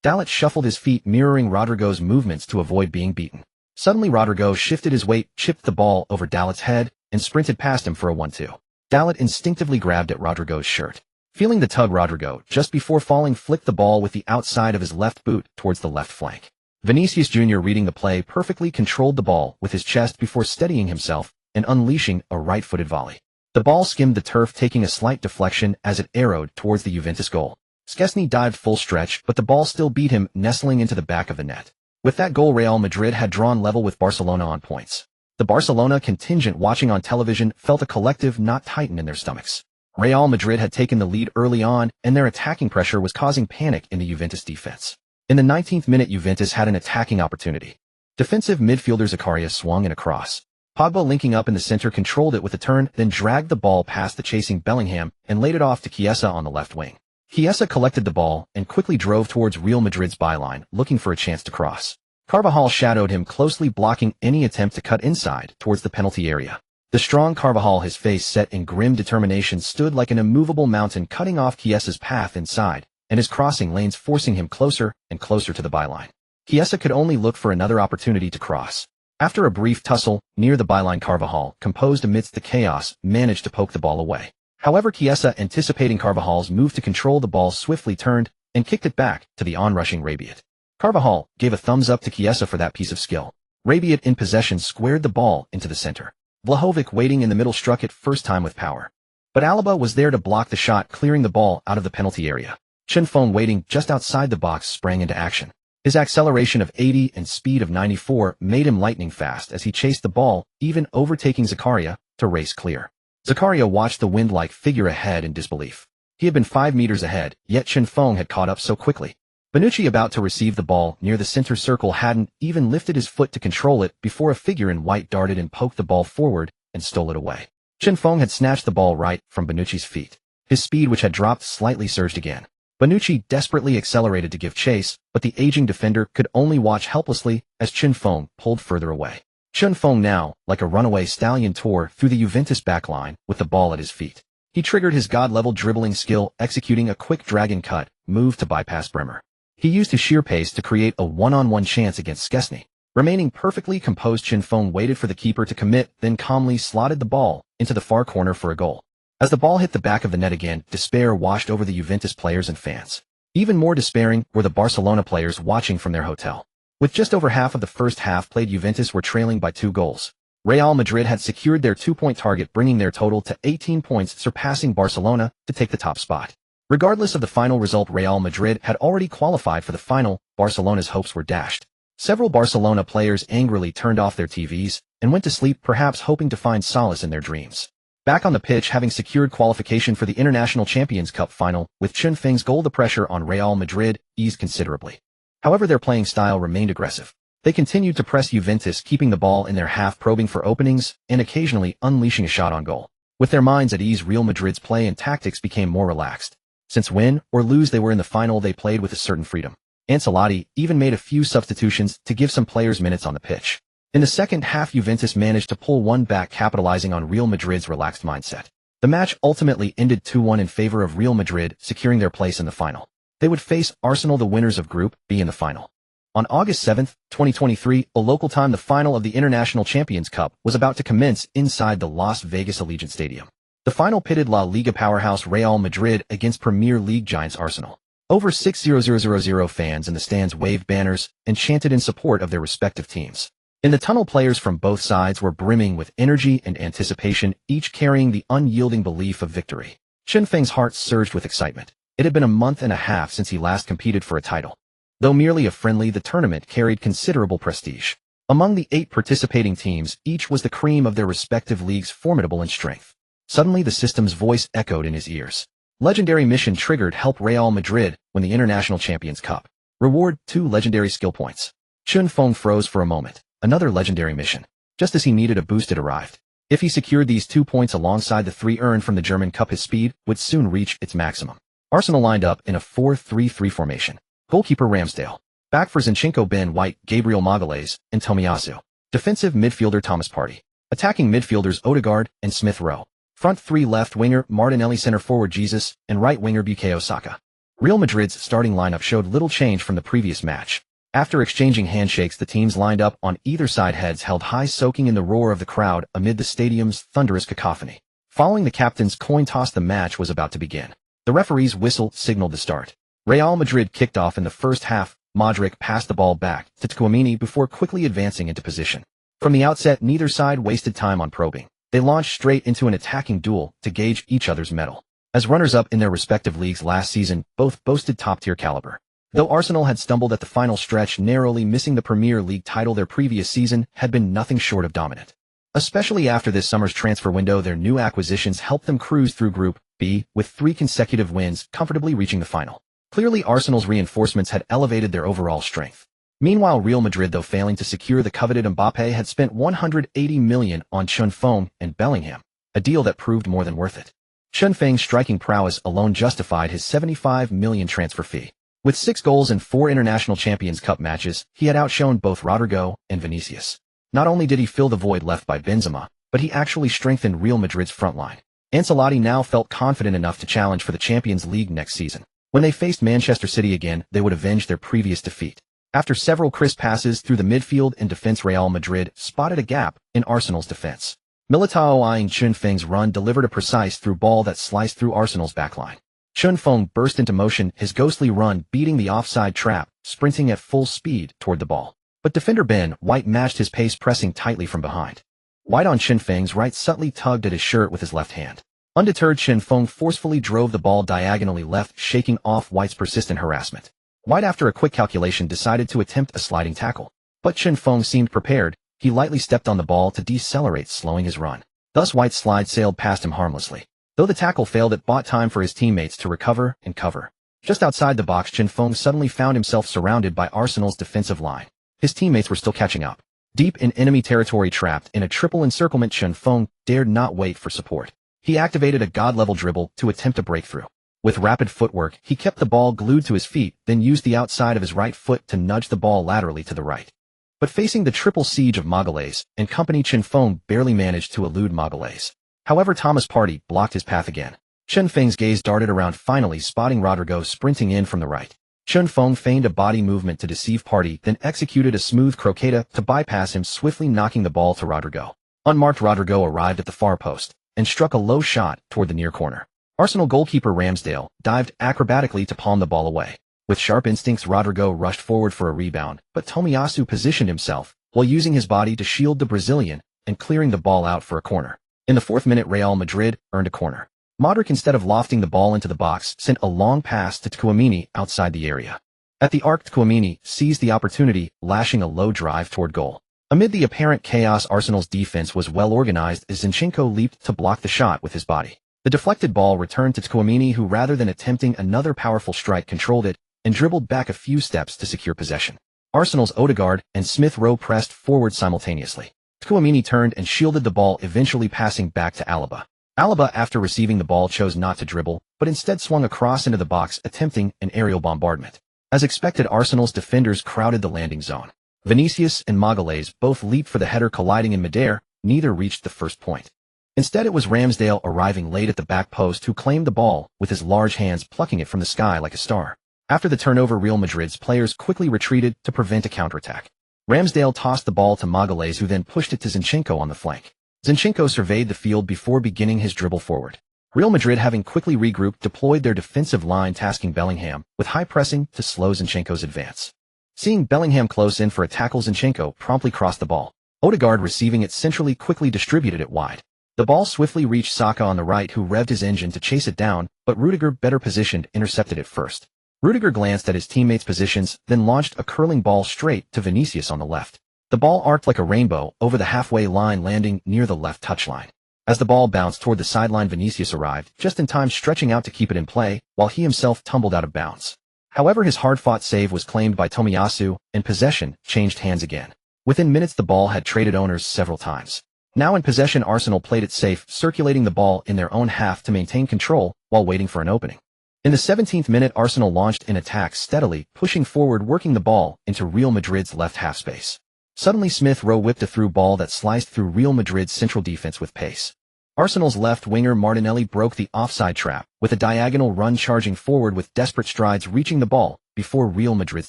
Ballon shuffled his feet, mirroring Rodrigo's movements to avoid being beaten. Suddenly Rodrigo shifted his weight, chipped the ball over Ballon's head, and sprinted past him for a 1-2. Ballon instinctively grabbed at Rodrigo's shirt. Feeling the tug, Rodrigo, just before falling, flicked the ball with the outside of his left boot towards the left flank. Vinicius Jr., reading the play, perfectly controlled the ball with his chest before steadying himself and unleashing a right-footed volley. The ball skimmed the turf, taking a slight deflection as it arrowed towards the Juventus goal. Szczesny dived full stretch, but the ball still beat him, nestling into the back of the net. With that goal, Real Madrid had drawn level with Barcelona on points. The Barcelona contingent, watching on television, felt a collective knot tighten in their stomachs. Real Madrid had taken the lead early on, and their attacking pressure was causing panic in the Juventus defense. In the 19th minute, Juventus had an attacking opportunity. Defensive midfielder Zakaria swung in a cross. Pogba, linking up in the center, controlled it with a turn, then dragged the ball past the chasing Bellingham and laid it off to Chiesa on the left wing. Chiesa collected the ball and quickly drove towards Real Madrid's byline, looking for a chance to cross. Carvajal shadowed him closely, blocking any attempt to cut inside towards the penalty area. The strong Carvajal, his face set in grim determination, stood like an immovable mountain, cutting off Chiesa's path inside, and his crossing lanes forcing him closer and closer to the byline. Chiesa could only look for another opportunity to cross. After a brief tussle near the byline, Carvajal, composed amidst the chaos, managed to poke the ball away. However, Chiesa, anticipating Carvajal's move to control the ball, swiftly turned and kicked it back to the onrushing Rabiot. Carvajal gave a thumbs up to Chiesa for that piece of skill. Rabiot, in possession, squared the ball into the center. Vlahovic, waiting in the middle, struck it first time with power. But Alaba was there to block the shot, clearing the ball out of the penalty area. Chinfeng, waiting just outside the box, sprang into action. His acceleration of 80 and speed of 94 made him lightning fast as he chased the ball, even overtaking Zakaria to race clear. Zakaria watched the wind-like figure ahead in disbelief. He had been 5 meters ahead, yet Chinfeng had caught up so quickly. Bonucci, about to receive the ball near the center circle, hadn't even lifted his foot to control it before a figure in white darted and poked the ball forward and stole it away. Chinfeng had snatched the ball right from Bonucci's feet. His speed, which had dropped slightly, surged again. Bonucci desperately accelerated to give chase, but the aging defender could only watch helplessly as Chinfeng pulled further away. Chinfeng, now, like a runaway stallion, tore through the Juventus backline with the ball at his feet. He triggered his god-level dribbling skill, executing a quick dragon cut move to bypass Bremer. He used his sheer pace to create a one-on-one chance against Szczesny. Remaining perfectly composed, Chinfeng waited for the keeper to commit, then calmly slotted the ball into the far corner for a goal. As the ball hit the back of the net again, despair washed over the Juventus players and fans. Even more despairing were the Barcelona players watching from their hotel. With just over half of the first half played, Juventus were trailing by 2 goals. Real Madrid had secured their 2-point target, bringing their total to 18 points, surpassing Barcelona to take the top spot. Regardless of the final result, Real Madrid had already qualified for the final. Barcelona's hopes were dashed. Several Barcelona players angrily turned off their TVs and went to sleep, perhaps hoping to find solace in their dreams. Back on the pitch, having secured qualification for the International Champions Cup final, with Chinfeng's goal, the pressure on Real Madrid eased considerably. However, their playing style remained aggressive. They continued to press Juventus, keeping the ball in their half, probing for openings, and occasionally unleashing a shot on goal. With their minds at ease, Real Madrid's play and tactics became more relaxed. Since win or lose they were in the final, they played with a certain freedom. Ancelotti even made a few substitutions to give some players minutes on the pitch. In the second half, Juventus managed to pull one back, capitalizing on Real Madrid's relaxed mindset. The match ultimately ended 2-1 in favor of Real Madrid, securing their place in the final. They would face Arsenal, the winners of Group B, in the final. On August 7, 2023, a local time, the final of the International Champions Cup was about to commence inside the Las Vegas Allegiant Stadium. The final pitted La Liga powerhouse Real Madrid against Premier League giants Arsenal. Over 6,000 fans in the stands waved banners and chanted in support of their respective teams. In the tunnel, players from both sides were brimming with energy and anticipation, each carrying the unyielding belief of victory. Chinfeng's heart surged with excitement. It had been a month and a half since he last competed for a title. Though merely a friendly, the tournament carried considerable prestige. Among the 8 participating teams, each was the cream of their respective leagues, formidable in strength. Suddenly the system's voice echoed in his ears. Legendary mission triggered. Help Real Madrid win the International Champions Cup. Reward 2 legendary skill points. Chinfeng froze for a moment. Another legendary mission. Just as he needed a boost, it arrived. If he secured these 2 points alongside the 3 earned from the German Cup, his speed would soon reach its maximum. Arsenal lined up in a 4-3-3 formation. Goalkeeper Ramsdale. Back for Zinchenko, Ben White, Gabriel Magalhaes, and Tomiyasu. Defensive midfielder Thomas Partey. Attacking midfielders Odegaard and Smith Rowe. Front three: left winger Martinelli, center forward Jesus, and right winger Bukayo Saka. Real Madrid's starting lineup showed little change from the previous match. After exchanging handshakes, the teams lined up on either side, heads held high, soaking in the roar of the crowd amid the stadium's thunderous cacophony. Following the captain's coin toss, the match was about to begin. The referee's whistle signaled the start. Real Madrid kicked off in the first half. Modric passed the ball back to Tchouaméni before quickly advancing into position. From the outset, neither side wasted time on probing. They launched straight into an attacking duel to gauge each other's mettle. As runners-up in their respective leagues last season, both boasted top-tier caliber. Though Arsenal had stumbled at the final stretch, narrowly missing the Premier League title their previous season had been nothing short of dominant. Especially after this summer's transfer window, their new acquisitions helped them cruise through Group B with 3 consecutive wins, comfortably reaching the final. Clearly, Arsenal's reinforcements had elevated their overall strength. Meanwhile, Real Madrid, though failing to secure the coveted Mbappé, had spent $180 million on Chunfeng and Bellingham, a deal that proved more than worth it. Chunfeng's striking prowess alone justified his $75 million transfer fee. With 6 goals in 4 International Champions Cup matches, he had outshone both Rodrygo and Vinicius. Not only did he fill the void left by Benzema, but he actually strengthened Real Madrid's front line. Ancelotti now felt confident enough to challenge for the Champions League next season. When they faced Manchester City again, they would avenge their previous defeat. After several crisp passes through the midfield and defense, Real Madrid spotted a gap in Arsenal's defense. Militao, eyeing Chunfeng's run, delivered a precise through ball that sliced through Arsenal's backline. Chunfeng burst into motion, his ghostly run beating the offside trap, sprinting at full speed toward the ball. But defender Ben White matched his pace, pressing tightly from behind. White on Chunfeng's right subtly tugged at his shirt with his left hand. Undeterred, Chunfeng forcefully drove the ball diagonally left, shaking off White's persistent harassment. White, after a quick calculation, decided to attempt a sliding tackle. But Chunfeng seemed prepared. He lightly stepped on the ball to decelerate, slowing his run. Thus White's slide sailed past him harmlessly. Though the tackle failed, it bought time for his teammates to recover and cover. Just outside the box, Chunfeng suddenly found himself surrounded by Arsenal's defensive line. His teammates were still catching up. Deep in enemy territory, trapped in a triple encirclement, Chunfeng dared not wait for support. He activated a god-level dribble to attempt a breakthrough. With rapid footwork, he kept the ball glued to his feet, then used the outside of his right foot to nudge the ball laterally to the right. But facing the triple siege of Magalhaes and company, Chunfeng barely managed to elude Magalhaes. However, Thomas Partey blocked his path again. Chunfeng's gaze darted around, finally spotting Rodrygo sprinting in from the right. Chunfeng feigned a body movement to deceive Partey, then executed a smooth croqueta to bypass him, swiftly knocking the ball to Rodrygo. Unmarked, Rodrygo arrived at the far post and struck a low shot toward the near corner. Arsenal goalkeeper Ramsdale dived acrobatically to palm the ball away. With sharp instincts, Rodrygo rushed forward for a rebound, but Tomiyasu positioned himself while using his body to shield the Brazilian and clearing the ball out for a corner. In the 4th minute, Real Madrid earned a corner. Modric, instead of lofting the ball into the box, sent a long pass to Tchouaméni outside the area. At the arc, Tchouaméni seized the opportunity, lashing a low drive toward goal. Amid the apparent chaos, Arsenal's defense was well organized as Zinchenko leaped to block the shot with his body. The deflected ball returned to Tchouaméni, who, rather than attempting another powerful strike, controlled it and dribbled back a few steps to secure possession. Arsenal's Odegaard and Smith Rowe pressed forward simultaneously. Tchouaméni turned and shielded the ball, eventually passing back to Alaba. Alaba, after receiving the ball, chose not to dribble, but instead swung across into the box, attempting an aerial bombardment. As expected, Arsenal's defenders crowded the landing zone. Vinicius and Magalhaes both leaped for the header, colliding in midair. Neither reached the first point. Instead, it was Ramsdale, arriving late at the back post, who claimed the ball with his large hands, plucking it from the sky like a star. After the turnover, Real Madrid's players quickly retreated to prevent a counterattack. Ramsdale tossed the ball to Magalhaes, who then pushed it to Zinchenko on the flank. Zinchenko surveyed the field before beginning his dribble forward. Real Madrid, having quickly regrouped, deployed their defensive line, tasking Bellingham with high pressing to slow Zinchenko's advance. Seeing Bellingham close in for a tackle, Zinchenko promptly crossed the ball. Odegaard, receiving it centrally, quickly distributed it wide. The ball swiftly reached Saka on the right, who revved his engine to chase it down, but Rudiger, better positioned, intercepted it first. Rudiger glanced at his teammates' positions, then launched a curling ball straight to Vinicius on the left. The ball arced like a rainbow over the halfway line, landing near the left touchline. As the ball bounced toward the sideline, Vinicius arrived just in time, stretching out to keep it in play, while he himself tumbled out of bounds. However, his hard-fought save was claimed by Tomiyasu, and possession changed hands again. Within minutes, the ball had traded owners several times. Now in possession, Arsenal played it safe, circulating the ball in their own half to maintain control while waiting for an opening. In the 17th minute, Arsenal launched an attack steadily, pushing forward, working the ball into Real Madrid's left half space. Suddenly Smith Rowe whipped a through ball that sliced through Real Madrid's central defense with pace. Arsenal's left winger Martinelli broke the offside trap, with a diagonal run charging forward with desperate strides reaching the ball before Real Madrid's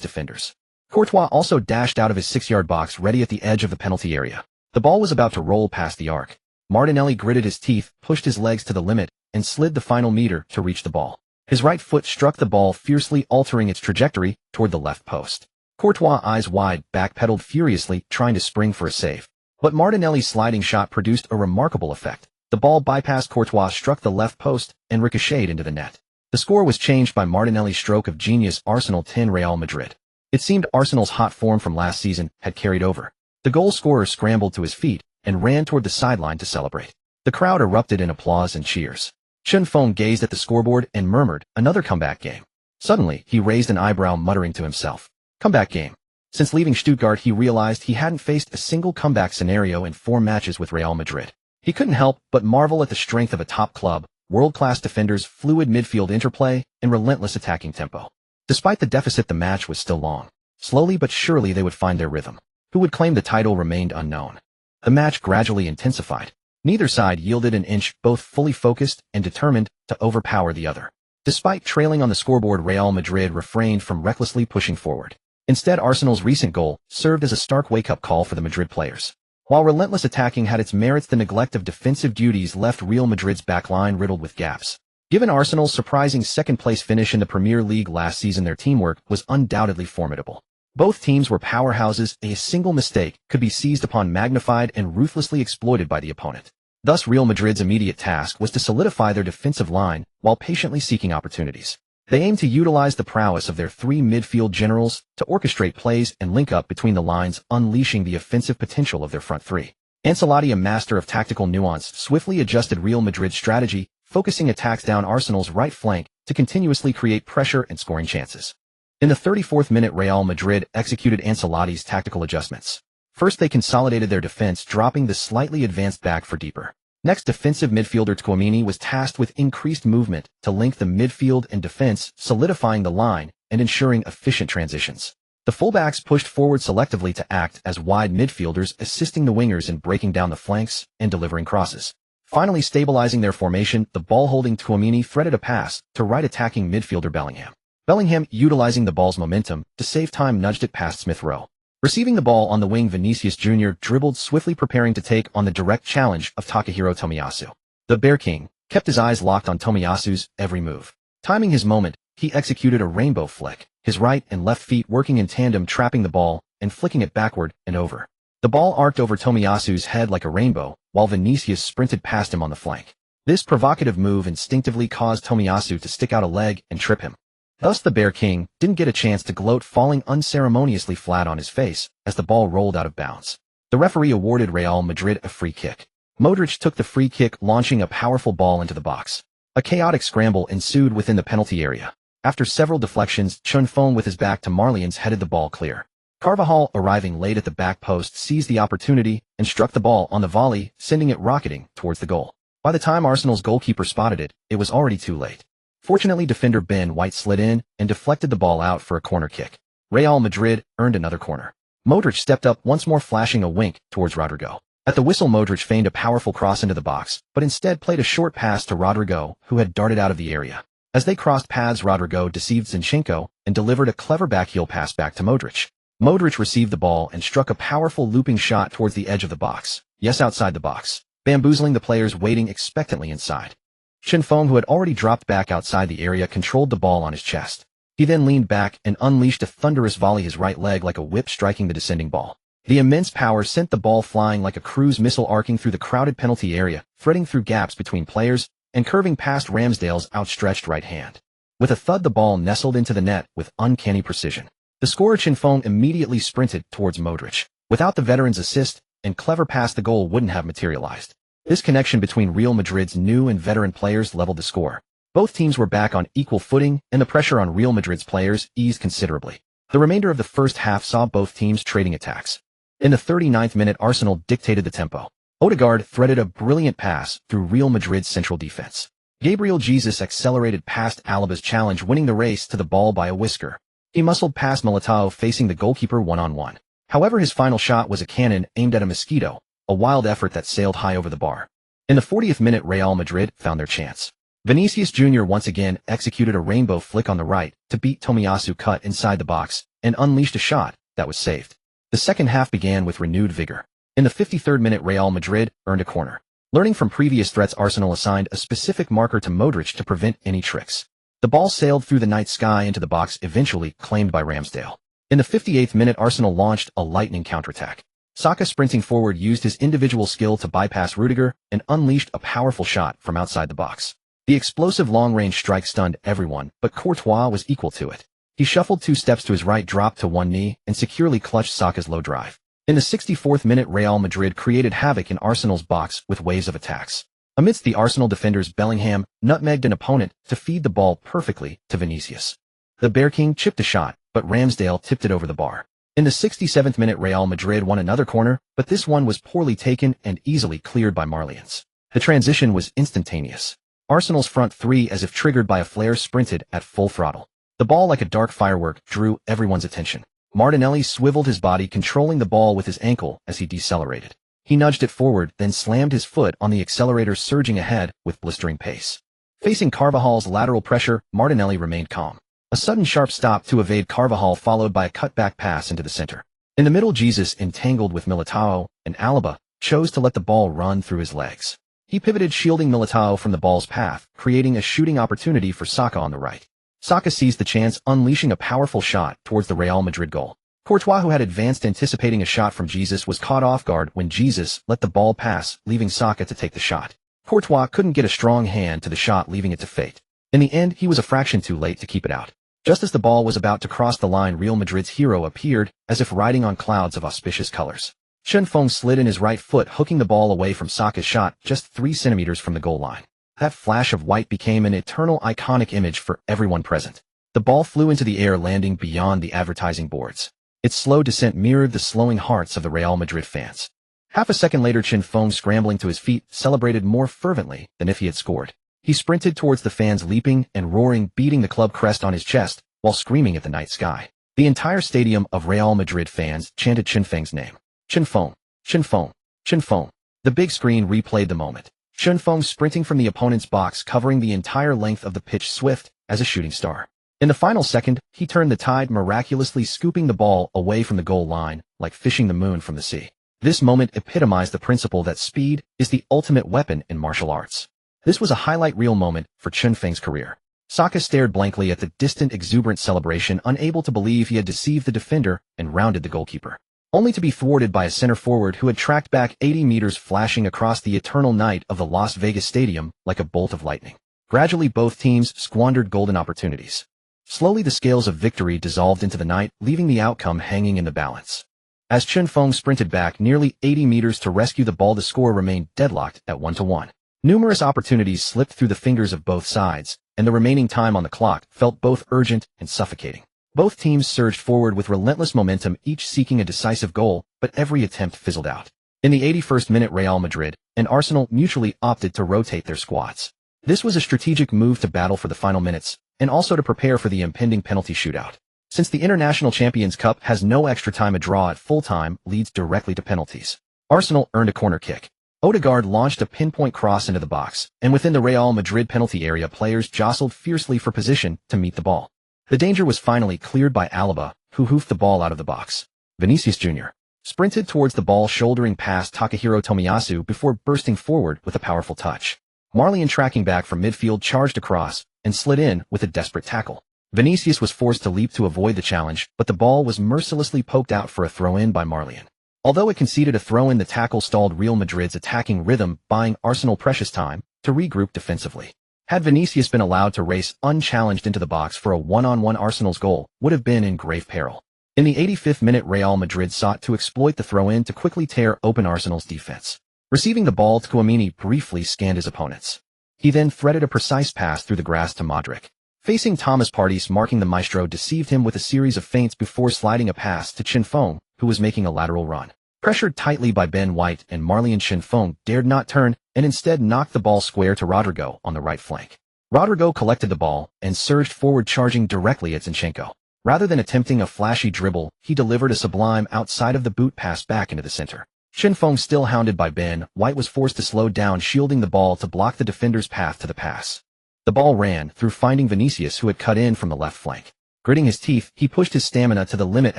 defenders. Courtois also dashed out of his 6-yard box ready at the edge of the penalty area. The ball was about to roll past the arc. Martinelli gritted his teeth, pushed his legs to the limit, and slid the final meter to reach the ball. His right foot struck the ball fiercely, altering its trajectory toward the left post. Courtois, eyes wide, backpedaled furiously, trying to spring for a save. But Martinelli's sliding shot produced a remarkable effect. The ball bypassed Courtois, struck the left post, and ricocheted into the net. The score was changed by Martinelli's stroke of genius. Arsenal 10, Real Madrid. It seemed Arsenal's hot form from last season had carried over. The goal scorer scrambled to his feet and ran toward the sideline to celebrate. The crowd erupted in applause and cheers. Chun Fong gazed at the scoreboard and murmured, "Another comeback game." Suddenly, he raised an eyebrow, muttering to himself, "Comeback game." Since leaving Stuttgart, he realized he hadn't faced a single comeback scenario in 4 matches with Real Madrid. He couldn't help but marvel at the strength of a top club, world-class defenders, fluid midfield interplay, and relentless attacking tempo. Despite the deficit, the match was still long. Slowly but surely they would find their rhythm. Who would claim the title remained unknown. The match gradually intensified. Neither side yielded an inch, both fully focused and determined to overpower the other. Despite trailing on the scoreboard, Real Madrid refrained from recklessly pushing forward. Instead, Arsenal's recent goal served as a stark wake-up call for the Madrid players. While relentless attacking had its merits, the neglect of defensive duties left Real Madrid's backline riddled with gaps. Given Arsenal's surprising second-place finish in the Premier League last season, their teamwork was undoubtedly formidable. Both teams were powerhouses, and a single mistake could be seized upon, magnified, and ruthlessly exploited by the opponent. Thus, Real Madrid's immediate task was to solidify their defensive line while patiently seeking opportunities. They aimed to utilize the prowess of their 3 midfield generals to orchestrate plays and link up between the lines, unleashing the offensive potential of their front 3. Ancelotti, a master of tactical nuance, swiftly adjusted Real Madrid's strategy, focusing attacks down Arsenal's right flank to continuously create pressure and scoring chances. In the 34th minute, Real Madrid executed Ancelotti's tactical adjustments. First, they consolidated their defense, dropping the slightly advanced back for deeper. Next, defensive midfielder Tchouaméni was tasked with increased movement to link the midfield and defense, solidifying the line and ensuring efficient transitions. The fullbacks pushed forward selectively to act as wide midfielders, assisting the wingers in breaking down the flanks and delivering crosses. Finally, stabilizing their formation, the ball-holding Tchouaméni threaded a pass to right-attacking midfielder Bellingham. Bellingham, utilizing the ball's momentum to save time, nudged it past Smith Rowe. Receiving the ball on the wing, Vinicius Jr. dribbled swiftly, preparing to take on the direct challenge of Takahiro Tomiyasu. The Bear King kept his eyes locked on Tomiyasu's every move. Timing his moment, he executed a rainbow flick, his right and left feet working in tandem, trapping the ball and flicking it backward and over. The ball arced over Tomiyasu's head like a rainbow, while Vinicius sprinted past him on the flank. This provocative move instinctively caused Tomiyasu to stick out a leg and trip him. Thus, the Bear King didn't get a chance to gloat, falling unceremoniously flat on his face as the ball rolled out of bounds. The referee awarded Real Madrid a free kick. Modric took the free kick, launching a powerful ball into the box. A chaotic scramble ensued within the penalty area. After several deflections, Chun Fong, with his back to Marlians, headed the ball clear. Carvajal, arriving late at the back post, seized the opportunity and struck the ball on the volley, sending it rocketing towards the goal. By the time Arsenal's goalkeeper spotted it, it was already too late. Fortunately, defender Ben White slid in and deflected the ball out for a corner kick. Real Madrid earned another corner. Modric stepped up once more, flashing a wink towards Rodrigo. At the whistle, Modric feigned a powerful cross into the box, but instead played a short pass to Rodrigo, who had darted out of the area. As they crossed paths, Rodrigo deceived Zinchenko and delivered a clever backheel pass back to Modric. Modric received the ball and struck a powerful looping shot towards the edge of the box. Yes, outside the box, bamboozling the players waiting expectantly inside. Chun Fong, who had already dropped back outside the area, controlled the ball on his chest. He then leaned back and unleashed a thunderous volley, his right leg like a whip striking the descending ball. The immense power sent the ball flying like a cruise missile, arcing through the crowded penalty area, threading through gaps between players, and curving past Ramsdale's outstretched right hand. With a thud, the ball nestled into the net with uncanny precision. The scorer Chun Fong immediately sprinted towards Modric. Without the veteran's assist and clever pass, the goal wouldn't have materialized. This connection between Real Madrid's new and veteran players leveled the score. Both teams were back on equal footing, and the pressure on Real Madrid's players eased considerably. The remainder of the first half saw both teams trading attacks. In the 39th minute, Arsenal dictated the tempo. Odegaard threaded a brilliant pass through Real Madrid's central defense. Gabriel Jesus accelerated past Alaba's challenge, winning the race to the ball by a whisker. He muscled past Militao, facing the goalkeeper one-on-one. However, his final shot was a cannon aimed at a mosquito, a wild effort that sailed high over the bar. In the 40th minute, Real Madrid found their chance. Vinicius Jr. once again executed a rainbow flick on the right to beat Tomiyasu cut inside the box and unleashed a shot that was saved. The second half began with renewed vigor. In the 53rd minute, Real Madrid earned a corner. Learning from previous threats, Arsenal assigned a specific marker to Modric to prevent any tricks. The ball sailed through the night sky into the box, eventually claimed by Ramsdale. In the 58th minute, Arsenal launched a lightning counterattack. Saka, sprinting forward, used his individual skill to bypass Rudiger and unleashed a powerful shot from outside the box. The explosive long-range strike stunned everyone, but Courtois was equal to it. He shuffled 2 steps to his right, dropped to one knee, and securely clutched Saka's low drive. In the 64th minute, Real Madrid created havoc in Arsenal's box with waves of attacks. Amidst the Arsenal defenders, Bellingham nutmegged an opponent to feed the ball perfectly to Vinicius. The Bear King chipped a shot, but Ramsdale tipped it over the bar. In the 67th minute, Real Madrid won another corner, but this one was poorly taken and easily cleared by Marlians. The transition was instantaneous. Arsenal's front three, as if triggered by a flare, sprinted at full throttle. The ball, like a dark firework, drew everyone's attention. Martinelli swiveled his body, controlling the ball with his ankle as he decelerated. He nudged it forward, then slammed his foot on the accelerator, surging ahead with blistering pace. Facing Carvajal's lateral pressure, Martinelli remained calm. A sudden sharp stop to evade Carvajal, followed by a cutback pass into the center. In the middle, Jesus, entangled with Militao, and Alaba, chose to let the ball run through his legs. He pivoted, shielding Militao from the ball's path, creating a shooting opportunity for Saka on the right. Saka seized the chance, unleashing a powerful shot towards the Real Madrid goal. Courtois, who had advanced anticipating a shot from Jesus, was caught off guard when Jesus let the ball pass, leaving Saka to take the shot. Courtois couldn't get a strong hand to the shot, leaving it to fate. In the end, he was a fraction too late to keep it out. Just as the ball was about to cross the line, Real Madrid's hero appeared, as if riding on clouds of auspicious colors. Chunfeng slid in his right foot, hooking the ball away from Saka's shot just 3 centimeters from the goal line. That flash of white became an eternal iconic image for everyone present. The ball flew into the air, landing beyond the advertising boards. Its slow descent mirrored the slowing hearts of the Real Madrid fans. Half a second later, Chunfeng, scrambling to his feet, celebrated more fervently than if he had scored. He sprinted towards the fans, leaping and roaring, beating the club crest on his chest while screaming at the night sky. The entire stadium of Real Madrid fans chanted Chunfeng's name. Chunfeng, Chunfeng, Chunfeng. The big screen replayed the moment. Chunfeng sprinting from the opponent's box, covering the entire length of the pitch, swift as a shooting star. In the final second, he turned the tide, miraculously scooping the ball away from the goal line, like fishing the moon from the sea. This moment epitomized the principle that speed is the ultimate weapon in martial arts. This was a highlight reel moment for Chunfeng's career. Saka stared blankly at the distant, exuberant celebration, unable to believe he had deceived the defender and rounded the goalkeeper, only to be thwarted by a center forward who had tracked back 80 meters, flashing across the eternal night of the Las Vegas stadium like a bolt of lightning. Gradually, both teams squandered golden opportunities. Slowly, the scales of victory dissolved into the night, leaving the outcome hanging in the balance. As Chunfeng sprinted back nearly 80 meters to rescue the ball, the score remained deadlocked at 1-1. Numerous opportunities slipped through the fingers of both sides, and the remaining time on the clock felt both urgent and suffocating. Both teams surged forward with relentless momentum, each seeking a decisive goal, but every attempt fizzled out. In the 81st minute, Real Madrid and Arsenal mutually opted to rotate their squads. This was a strategic move to battle for the final minutes, and also to prepare for the impending penalty shootout. Since the International Champions Cup has no extra time, a draw at full time leads directly to penalties. Arsenal earned a corner kick. Odegaard launched a pinpoint cross into the box, and within the Real Madrid penalty area, players jostled fiercely for position to meet the ball. The danger was finally cleared by Alaba, who hoofed the ball out of the box. Vinicius Jr. sprinted towards the ball, shouldering past Takahiro Tomiyasu before bursting forward with a powerful touch. Marlian, tracking back from midfield, charged across and slid in with a desperate tackle. Vinicius was forced to leap to avoid the challenge, but the ball was mercilessly poked out for a throw-in by Marlian. Although it conceded a throw-in, the tackle stalled Real Madrid's attacking rhythm, buying Arsenal precious time to regroup defensively. Had Vinicius been allowed to race unchallenged into the box for a one-on-one, Arsenal's goal would have been in grave peril. In the 85th minute, Real Madrid sought to exploit the throw-in to quickly tear open Arsenal's defense. Receiving the ball, Tchouaméni briefly scanned his opponents. He then threaded a precise pass through the grass to Modric. Facing Thomas Partey, marking the maestro deceived him with a series of feints before sliding a pass to Chunfeng, who was making a lateral run. Pressured tightly by Ben White and Marlian Chinfeng dared not turn and instead knocked the ball square to Rodrigo on the right flank. Rodrigo collected the ball and surged forward, charging directly at Zinchenko. Rather than attempting a flashy dribble, he delivered a sublime outside of the boot pass back into the center. Chinfeng, still hounded by Ben White, was forced to slow down, shielding the ball to block the defender's path to the pass. The ball ran through, finding Vinicius, who had cut in from the left flank. Gritting his teeth, he pushed his stamina to the limit,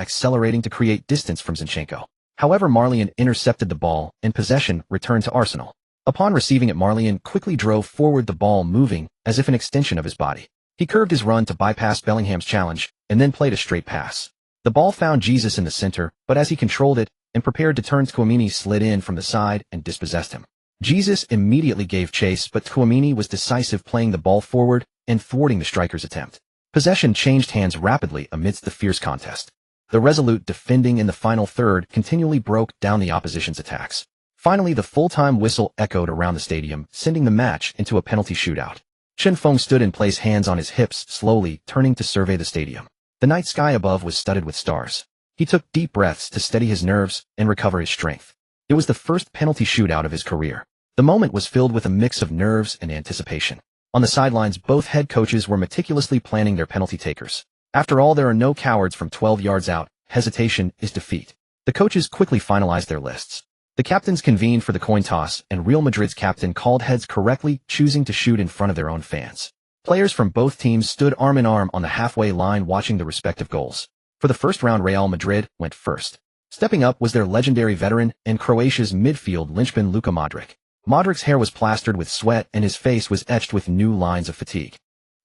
accelerating to create distance from Zinchenko. However, Marlian intercepted the ball, and possession returned to Arsenal. Upon receiving it, Marlian quickly drove forward, the ball moving as if an extension of his body. He curved his run to bypass Bellingham's challenge, and then played a straight pass. The ball found Jesus in the center, but as he controlled it and prepared to turn, Tchouaméni slid in from the side and dispossessed him. Jesus immediately gave chase, but Tchouaméni was decisive, playing the ball forward and thwarting the striker's attempt. Possession changed hands rapidly amidst the fierce contest. The resolute defending in the final third continually broke down the opposition's attacks. Finally, the full-time whistle echoed around the stadium, sending the match into a penalty shootout. Chinfeng stood in place, hands on his hips, slowly turning to survey the stadium. The night sky above was studded with stars. He took deep breaths to steady his nerves and recover his strength. It was the first penalty shootout of his career. The moment was filled with a mix of nerves and anticipation. On the sidelines, both head coaches were meticulously planning their penalty takers. After all, there are no cowards from 12 yards out. Hesitation is defeat. The coaches quickly finalized their lists. The captains convened for the coin toss, and Real Madrid's captain called heads correctly, choosing to shoot in front of their own fans. Players from both teams stood arm in arm on the halfway line, watching the respective goals. For the first round, Real Madrid went first. Stepping up was their legendary veteran and Croatia's midfield linchpin Luka Modric. Modric's hair was plastered with sweat and his face was etched with new lines of fatigue.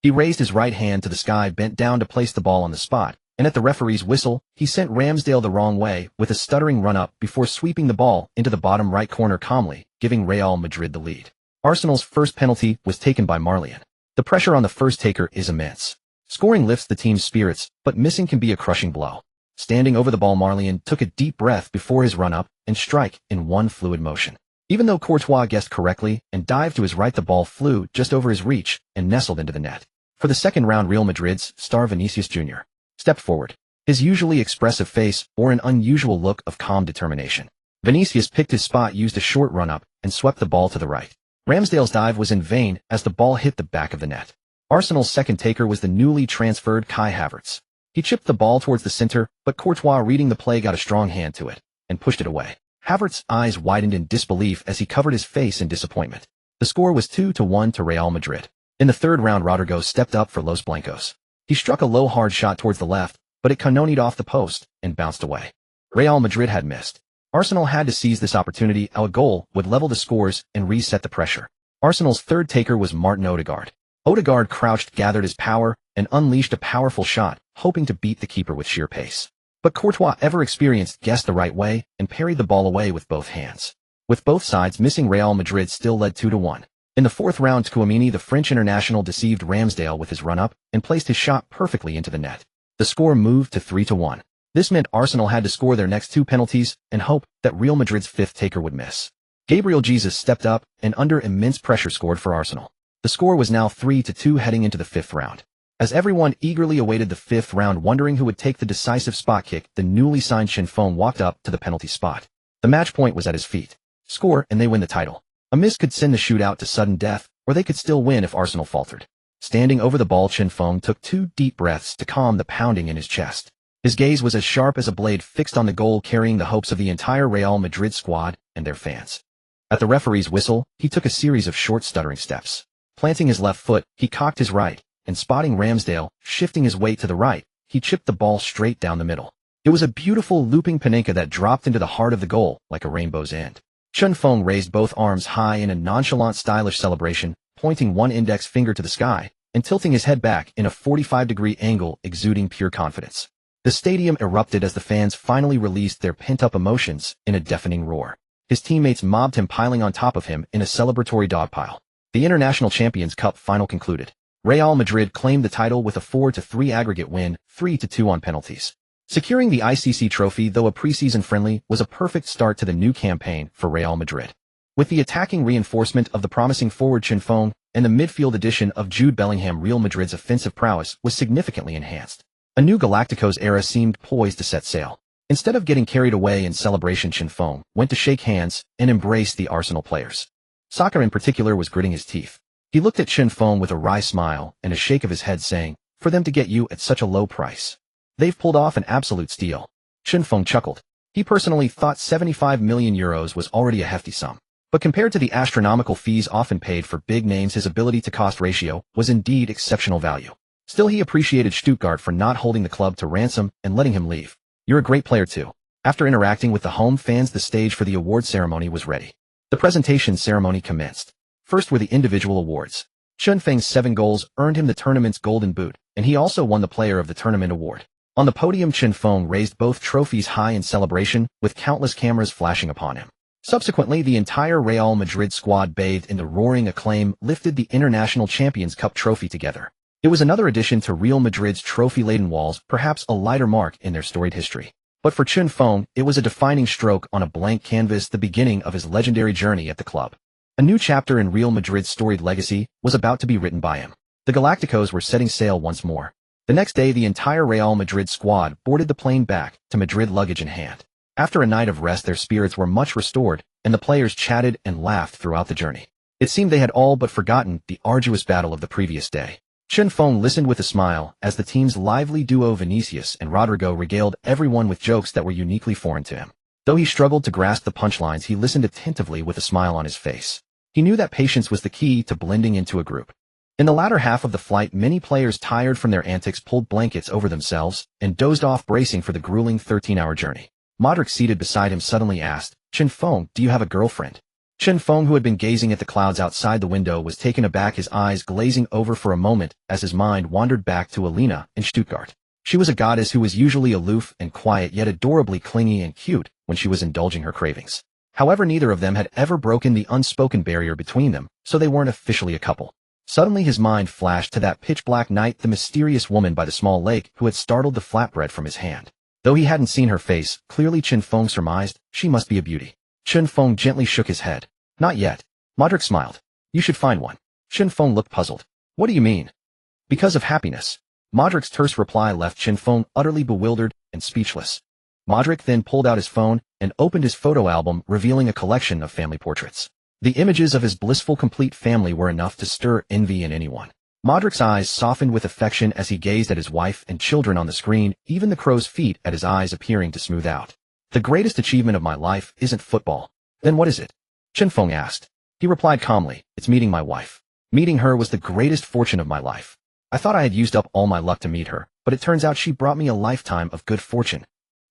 He raised his right hand to the sky, bent down to place the ball on the spot, and at the referee's whistle, he sent Ramsdale the wrong way with a stuttering run-up before sweeping the ball into the bottom right corner calmly, giving Real Madrid the lead. Arsenal's first penalty was taken by Marlian. The pressure on the first taker is immense. Scoring lifts the team's spirits, but missing can be a crushing blow. Standing over the ball, Marlian took a deep breath before his run-up and strike in one fluid motion. Even though Courtois guessed correctly and dived to his right, the ball flew just over his reach and nestled into the net. For the second round, Real Madrid's star Vinicius Jr. stepped forward. His usually expressive face bore an unusual look of calm determination. Vinicius picked his spot, used a short run-up, and swept the ball to the right. Ramsdale's dive was in vain as the ball hit the back of the net. Arsenal's second taker was the newly transferred Kai Havertz. He chipped the ball towards the center, but Courtois, reading the play, got a strong hand to it and pushed it away. Havertz's eyes widened in disbelief as he covered his face in disappointment. The score was 2-1 to Real Madrid. In the third round, Rodrigo stepped up for Los Blancos. He struck a low, hard shot towards the left, but it canonied off the post and bounced away. Real Madrid had missed. Arsenal had to seize this opportunity. A goal would level the scores and reset the pressure. Arsenal's third taker was Martin Odegaard. Odegaard crouched, gathered his power, and unleashed a powerful shot, hoping to beat the keeper with sheer pace. But Courtois, ever experienced, guessed the right way and parried the ball away with both hands. With both sides missing, Real Madrid still led 2-1. In the fourth round, Tchouaméni, the French international, deceived Ramsdale with his run-up and placed his shot perfectly into the net. The score moved to 3-1. This meant Arsenal had to score their next two penalties and hope that Real Madrid's fifth taker would miss. Gabriel Jesus stepped up and under immense pressure scored for Arsenal. The score was now 3-2 heading into the fifth round. As everyone eagerly awaited the fifth round, wondering who would take the decisive spot kick, the newly signed Chinfeng walked up to the penalty spot. The match point was at his feet. Score and they win the title. A miss could send the shootout to sudden death, or they could still win if Arsenal faltered. Standing over the ball, Chinfeng took 2 deep breaths to calm the pounding in his chest. His gaze was as sharp as a blade fixed on the goal, carrying the hopes of the entire Real Madrid squad and their fans. At the referee's whistle, he took a series of short stuttering steps. Planting his left foot, he cocked his right, and spotting Ramsdale, shifting his weight to the right, he chipped the ball straight down the middle. It was a beautiful looping Panenka that dropped into the heart of the goal like a rainbow's end. Chinfeng raised both arms high in a nonchalant, stylish celebration, pointing one index finger to the sky and tilting his head back in a 45-degree angle, exuding pure confidence. The stadium erupted as the fans finally released their pent-up emotions in a deafening roar. His teammates mobbed him, piling on top of him in a celebratory dogpile. The International Champions Cup final concluded. Real Madrid claimed the title with a 4-3 aggregate win, 3-2 on penalties. Securing the ICC trophy, though a preseason friendly, was a perfect start to the new campaign for Real Madrid. With the attacking reinforcement of the promising forward Chinfeng and the midfield addition of Jude Bellingham, Real Madrid's offensive prowess was significantly enhanced. A new Galacticos era seemed poised to set sail. Instead of getting carried away in celebration, Chen Feng went to shake hands and embrace the Arsenal players. Soccer in particular was gritting his teeth. He looked at Chen Feng with a wry smile and a shake of his head saying, "For them to get you at such a low price. They've pulled off an absolute steal." Chen Feng chuckled. He personally thought 75 million euros was already a hefty sum. But compared to the astronomical fees often paid for big names, his ability to cost ratio was indeed exceptional value. Still, he appreciated Stuttgart for not holding the club to ransom and letting him leave. "You're a great player too." After interacting with the home fans, the stage for the award ceremony was ready. The presentation ceremony commenced. First were the individual awards. Chen Feng's 7 goals earned him the tournament's golden boot, and he also won the Player of the Tournament award. On the podium, Chen Feng raised both trophies high in celebration, with countless cameras flashing upon him. Subsequently, the entire Real Madrid squad, bathed in the roaring acclaim, lifted the International Champions Cup trophy together. It was another addition to Real Madrid's trophy-laden walls, perhaps a lighter mark in their storied history. But for Chen Feng, it was a defining stroke on a blank canvas, the beginning of his legendary journey at the club. A new chapter in Real Madrid's storied legacy was about to be written by him. The Galacticos were setting sail once more. The next day, the entire Real Madrid squad boarded the plane back to Madrid, luggage in hand. After a night of rest, their spirits were much restored, and the players chatted and laughed throughout the journey. It seemed they had all but forgotten the arduous battle of the previous day. Chen Feng listened with a smile as the team's lively duo Vinicius and Rodrigo regaled everyone with jokes that were uniquely foreign to him. Though he struggled to grasp the punchlines, he listened attentively with a smile on his face. He knew that patience was the key to blending into a group. In the latter half of the flight, many players, tired from their antics, pulled blankets over themselves and dozed off, bracing for the grueling 13-hour journey. Modric, seated beside him, suddenly asked, "Chen Feng, do you have a girlfriend?" Chen Feng, who had been gazing at the clouds outside the window, was taken aback, his eyes glazing over for a moment as his mind wandered back to Alina in Stuttgart. She was a goddess who was usually aloof and quiet, yet adorably clingy and cute when she was indulging her cravings. However, neither of them had ever broken the unspoken barrier between them, so they weren't officially a couple. Suddenly his mind flashed to that pitch-black night, the mysterious woman by the small lake who had startled the flatbread from his hand. Though he hadn't seen her face clearly, Chen Feng surmised she must be a beauty. Chen Feng gently shook his head. "Not yet." Modric smiled. "You should find one." Chen Feng looked puzzled. "What do you mean?" "Because of happiness." Modric's terse reply left Chen Feng utterly bewildered and speechless. Modric then pulled out his phone and opened his photo album, revealing a collection of family portraits. The images of his blissful, complete family were enough to stir envy in anyone. Modric's eyes softened with affection as he gazed at his wife and children on the screen, even the crow's feet at his eyes appearing to smooth out. "The greatest achievement of my life isn't football." "Then what is it?" Chen Feng asked. He replied calmly, "It's meeting my wife. Meeting her was the greatest fortune of my life. I thought I had used up all my luck to meet her, but it turns out she brought me a lifetime of good fortune."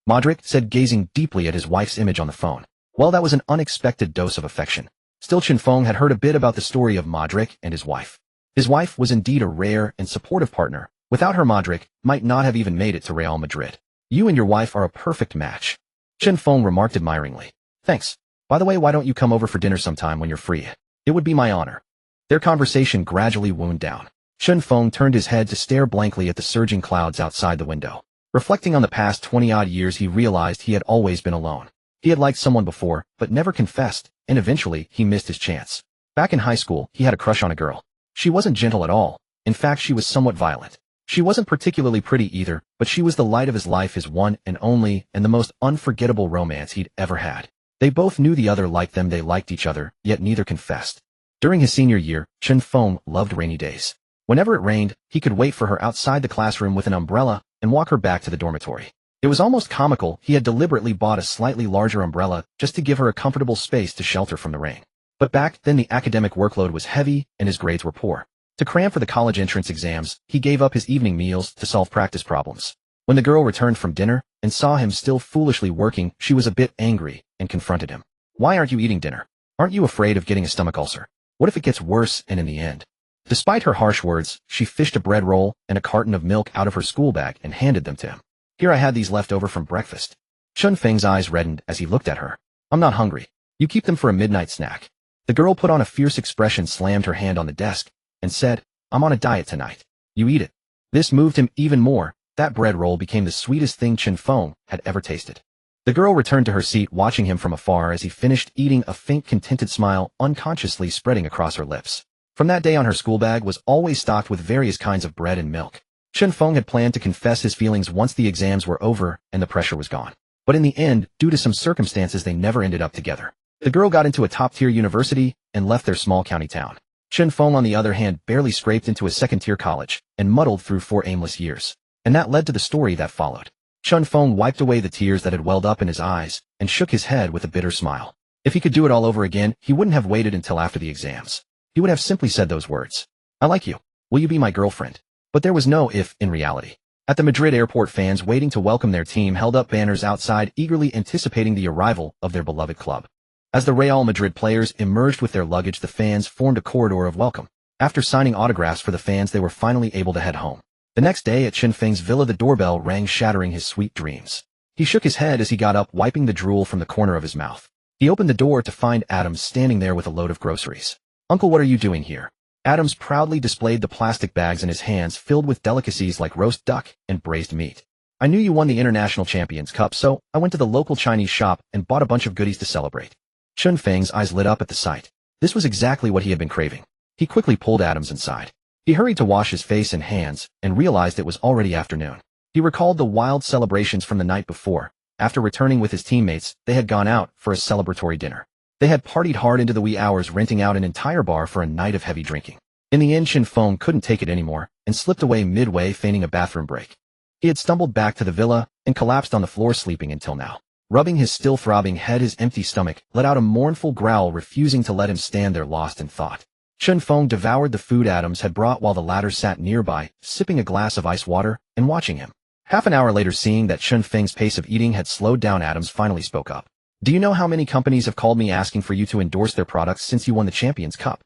Modric said, gazing deeply at his wife's image on the phone. Well, that was an unexpected dose of affection. Still, Chen Feng had heard a bit about the story of Modric and his wife. His wife was indeed a rare and supportive partner. Without her, Modric might not have even made it to Real Madrid. "You and your wife are a perfect match," Chen Feng remarked admiringly. "Thanks. By the way, why don't you come over for dinner sometime when you're free? It would be my honor." Their conversation gradually wound down. Chen Feng turned his head to stare blankly at the surging clouds outside the window. Reflecting on the past 20-odd years, he realized he had always been alone. He had liked someone before, but never confessed, and eventually he missed his chance. Back in high school, he had a crush on a girl. She wasn't gentle at all. In fact, she was somewhat violent. She wasn't particularly pretty either, but she was the light of his life, his one and only, and the most unforgettable romance he'd ever had. They both knew the other liked them, they liked each other, yet neither confessed. During his senior year, Chen Feng loved rainy days. Whenever it rained, he could wait for her outside the classroom with an umbrella and walk her back to the dormitory. It was almost comical. He had deliberately bought a slightly larger umbrella just to give her a comfortable space to shelter from the rain. But back then the academic workload was heavy and his grades were poor. To cram for the college entrance exams, he gave up his evening meals to solve practice problems. When the girl returned from dinner and saw him still foolishly working, she was a bit angry and confronted him. "Why aren't you eating dinner? Aren't you afraid of getting a stomach ulcer? What if it gets worse and in the end?" Despite her harsh words, she fished a bread roll and a carton of milk out of her school bag and handed them to him. "Here, I had these left over from breakfast." Chen Feng's eyes reddened as he looked at her. "I'm not hungry. You keep them for a midnight snack." The girl put on a fierce expression, slammed her hand on the desk, and said, "I'm on a diet tonight. You eat it." This moved him even more. That bread roll became the sweetest thing Chen Feng had ever tasted. The girl returned to her seat, watching him from afar as he finished eating, a faint contented smile unconsciously spreading across her lips. From that day on, her school bag was always stocked with various kinds of bread and milk. Chen Feng had planned to confess his feelings once the exams were over and the pressure was gone. But in the end, due to some circumstances, they never ended up together. The girl got into a top-tier university and left their small county town. Chen Feng, on the other hand, barely scraped into a second-tier college and muddled through 4 aimless years. And that led to the story that followed. Chen Feng wiped away the tears that had welled up in his eyes and shook his head with a bitter smile. If he could do it all over again, he wouldn't have waited until after the exams. He would have simply said those words. I like you. Will you be my girlfriend? But there was no if in reality. At the Madrid airport, fans waiting to welcome their team held up banners outside, eagerly anticipating the arrival of their beloved club. As the Real Madrid players emerged with their luggage, the fans formed a corridor of welcome. After signing autographs for the fans, they were finally able to head home. The next day at Chen Feng's villa, the doorbell rang, shattering his sweet dreams. He shook his head as he got up, wiping the drool from the corner of his mouth. He opened the door to find Adams standing there with a load of groceries. Uncle, what are you doing here? Adams proudly displayed the plastic bags in his hands, filled with delicacies like roast duck and braised meat. I knew you won the International Champions Cup, so I went to the local Chinese shop and bought a bunch of goodies to celebrate. Chen Feng's eyes lit up at the sight. This was exactly what he had been craving. He quickly pulled Adams inside. He hurried to wash his face and hands and realized it was already afternoon. He recalled the wild celebrations from the night before. After returning with his teammates, they had gone out for a celebratory dinner. They had partied hard into the wee hours, renting out an entire bar for a night of heavy drinking. In the end, Chen Feng couldn't take it anymore and slipped away midway, feigning a bathroom break. He had stumbled back to the villa and collapsed on the floor, sleeping until now. Rubbing his still throbbing head, his empty stomach let out a mournful growl, refusing to let him stand there lost in thought. Chen Feng devoured the food Adams had brought while the latter sat nearby, sipping a glass of ice water and watching him. Half an hour later, seeing that Chen Feng's pace of eating had slowed down, Adams finally spoke up. Do you know how many companies have called me asking for you to endorse their products since you won the Champions Cup?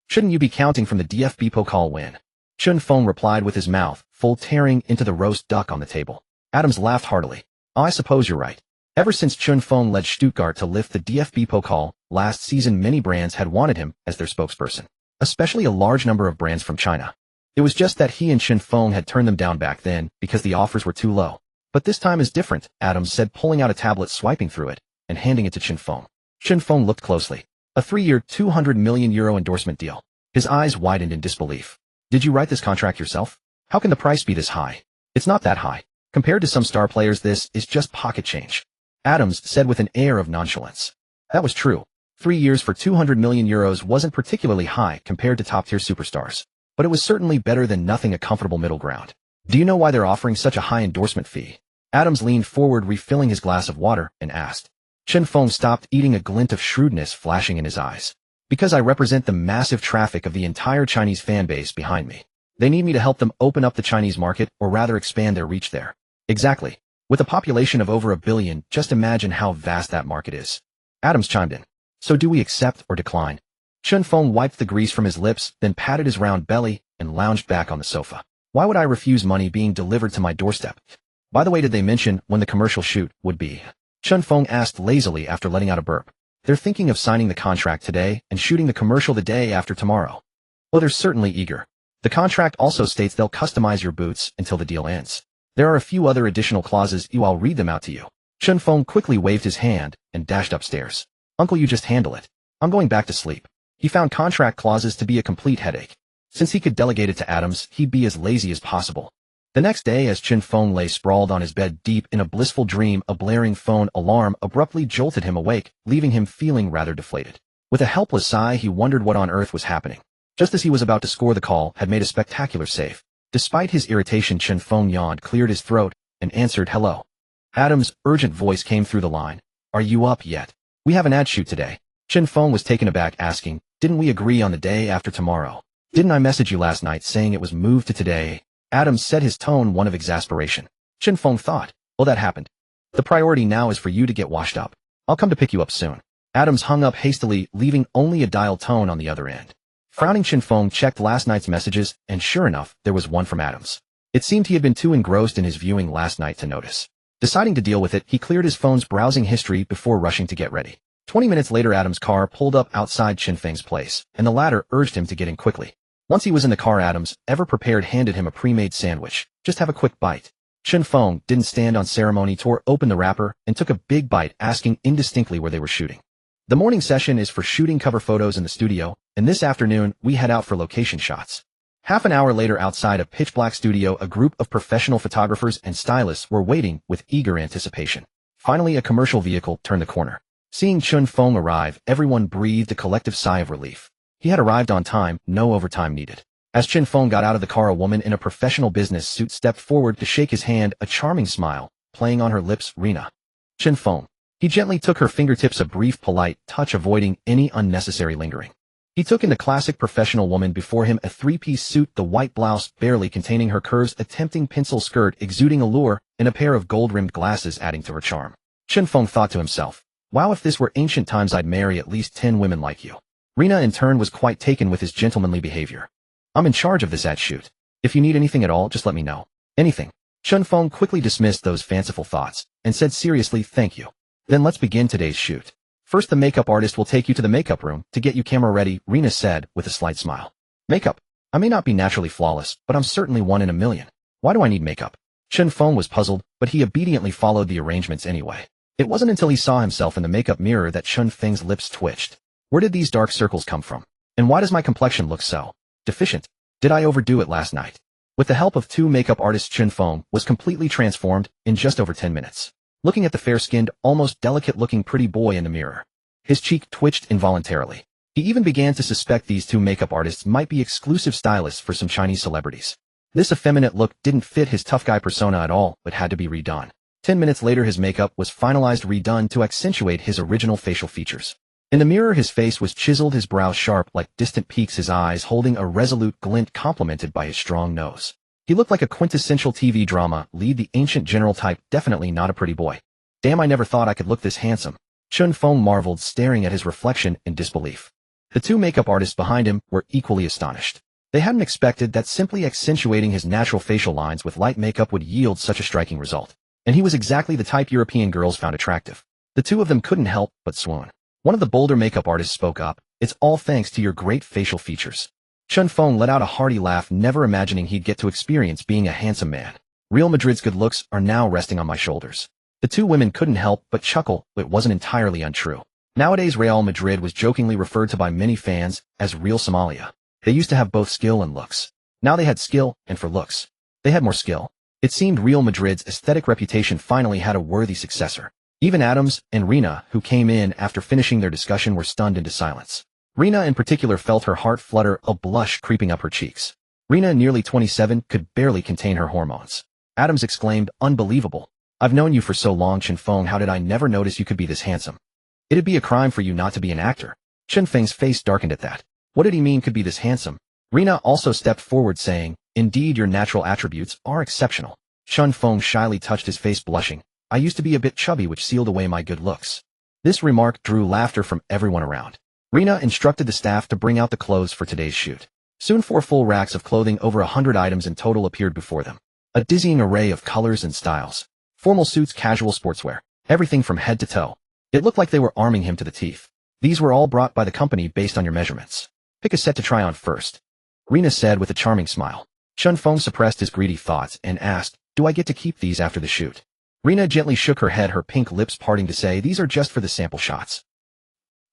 Shouldn't you be counting from the DFB Pokal win? Chen Feng replied with his mouth full, tearing into the roast duck on the table. Adams laughed heartily. Oh, I suppose you're right. Ever since Chen Feng led Stuttgart to lift the DFB Pokal last season, many brands had wanted him as their spokesperson, especially a large number of brands from China. It was just that he and Chen Feng had turned them down back then because the offers were too low. But this time is different, Adams said, pulling out a tablet, swiping through it, and handing it to Chen Feng. Chen Feng looked closely. A 3-year, €200 million endorsement deal. His eyes widened in disbelief. Did you write this contract yourself? How can the price be this high? It's not that high. Compared to some star players, this is just pocket change, Adams said with an air of nonchalance. That was true. 3 years for €200 million wasn't particularly high compared to top-tier superstars, but it was certainly better than nothing, a comfortable middle ground. Do you know why they're offering such a high endorsement fee? Adams leaned forward, refilling his glass of water, and asked. Chen Feng stopped eating, a glint of shrewdness flashing in his eyes. Because I represent the massive traffic of the entire Chinese fan base behind me. They need me to help them open up the Chinese market, or rather expand their reach there. Exactly. With a population of over 1 billion, just imagine how vast that market is. Adams chimed in. So do we accept or decline? Chen Feng wiped the grease from his lips, then patted his round belly and lounged back on the sofa. Why would I refuse money being delivered to my doorstep? By the way, did they mention when the commercial shoot would be? Chen Feng asked lazily after letting out a burp. They're thinking of signing the contract today and shooting the commercial the day after tomorrow. Well, they're certainly eager. The contract also states they'll customize your boots until the deal ends. There are a few other additional clauses. I'll read them out to you. Chen Feng quickly waved his hand and dashed upstairs. Uncle, you just handle it. I'm going back to sleep. He found contract clauses to be a complete headache. Since he could delegate it to Adams, he'd be as lazy as possible. The next day, as Chen Feng lay sprawled on his bed deep in a blissful dream, a blaring phone alarm abruptly jolted him awake, leaving him feeling rather deflated. With a helpless sigh, he wondered what on earth was happening. Just as he was about to score, the call had made a spectacular save. Despite his irritation, Chen Feng yawned, cleared his throat, and answered, hello. Adams' urgent voice came through the line. Are you up yet? We have an ad shoot today. Chen Feng was taken aback, asking, didn't we agree on the day after tomorrow? Didn't I message you last night saying it was moved to today? Adams said, his tone one of exasperation. Chen Feng thought, well, that happened. The priority now is for you to get washed up. I'll come to pick you up soon. Adams hung up hastily, leaving only a dial tone on the other end. Frowning, Chen Feng checked last night's messages, and sure enough, there was one from Adams. It seemed he had been too engrossed in his viewing last night to notice. Deciding to deal with it, he cleared his phone's browsing history before rushing to get ready. 20 minutes later, Adams' car pulled up outside Chen Feng's place, and the latter urged him to get in quickly. Once he was in the car, Adams, ever prepared, handed him a pre-made sandwich. Just have a quick bite. Chen Feng didn't stand on ceremony, tore open the wrapper, and took a big bite, asking indistinctly where they were shooting. The morning session is for shooting cover photos in the studio, and this afternoon, we head out for location shots. Half an hour later, outside a pitch-black studio, a group of professional photographers and stylists were waiting with eager anticipation. Finally, a commercial vehicle turned the corner. Seeing Chun Feng arrive, everyone breathed a collective sigh of relief. He had arrived on time, no overtime needed. As Chun Feng got out of the car, a woman in a professional business suit stepped forward to shake his hand, a charming smile playing on her lips. Rena. Chun Feng. He gently took her fingertips, a brief, polite touch, avoiding any unnecessary lingering. He took in the classic professional woman before him, a three-piece suit, the white blouse barely containing her curves, a tempting pencil skirt exuding allure, and a pair of gold-rimmed glasses adding to her charm. Chun Feng thought to himself, wow, if this were ancient times I'd marry at least 10 women like you. Rena in turn was quite taken with his gentlemanly behavior. I'm in charge of this ad shoot. If you need anything at all, just let me know. Anything. Chun Feng quickly dismissed those fanciful thoughts and said seriously, thank you. Then let's begin today's shoot. First, the makeup artist will take you to the makeup room to get you camera ready, Rena said with a slight smile. Makeup? I may not be naturally flawless, but I'm certainly one in a million. Why do I need makeup? Chun Feng was puzzled, but he obediently followed the arrangements anyway. It wasn't until he saw himself in the makeup mirror that Chun Feng's lips twitched. Where did these dark circles come from? And why does my complexion look so deficient? Did I overdo it last night? With the help of two makeup artists, Chun Feng was completely transformed in just over 10 minutes. Looking at the fair-skinned, almost delicate-looking pretty boy in the mirror, his cheek twitched involuntarily. He even began to suspect these two makeup artists might be exclusive stylists for some Chinese celebrities. This effeminate look didn't fit his tough guy persona at all, but had to be redone. 10 minutes later, his makeup was finalized, redone to accentuate his original facial features. In the mirror, his face was chiseled, his brows sharp like distant peaks, his eyes holding a resolute glint complemented by his strong nose. He looked like a quintessential TV drama lead, the ancient general type, definitely not a pretty boy. Damn, I never thought I could look this handsome. Chun Feng marveled, staring at his reflection in disbelief. The two makeup artists behind him were equally astonished. They hadn't expected that simply accentuating his natural facial lines with light makeup would yield such a striking result. And he was exactly the type European girls found attractive. The two of them couldn't help but swoon. One of the bolder makeup artists spoke up, "It's all thanks to your great facial features." Chun Feng let out a hearty laugh, never imagining he'd get to experience being a handsome man. Real Madrid's good looks are now resting on my shoulders. The two women couldn't help but chuckle, but it wasn't entirely untrue. Nowadays, Real Madrid was jokingly referred to by many fans as real Somalia. They used to have both skill and looks. Now they had skill, and for looks, they had more skill. It seemed Real Madrid's aesthetic reputation finally had a worthy successor. Even Adams and Rena, who came in after finishing their discussion, were stunned into silence. Rena in particular felt her heart flutter, a blush creeping up her cheeks. Rena, nearly 27, could barely contain her hormones. Adams exclaimed, "Unbelievable. I've known you for so long, Chun Feng. How did I never notice you could be this handsome? It'd be a crime for you not to be an actor." Chun Feng's face darkened at that. What did he mean, could be this handsome? Rena also stepped forward, saying, "Indeed, your natural attributes are exceptional." Chun Feng shyly touched his face, blushing. "I used to be a bit chubby, which sealed away my good looks." This remark drew laughter from everyone around. Rena instructed the staff to bring out the clothes for today's shoot. Soon 4 full racks of clothing, over 100 items in total, appeared before them. A dizzying array of colors and styles. Formal suits, casual sportswear. Everything from head to toe. It looked like they were arming him to the teeth. These were all brought by the company based on your measurements. Pick a set to try on first, Rena said with a charming smile. Chun Feng suppressed his greedy thoughts and asked, "Do I get to keep these after the shoot?" Rena gently shook her head, her pink lips parting to say, "These are just for the sample shots.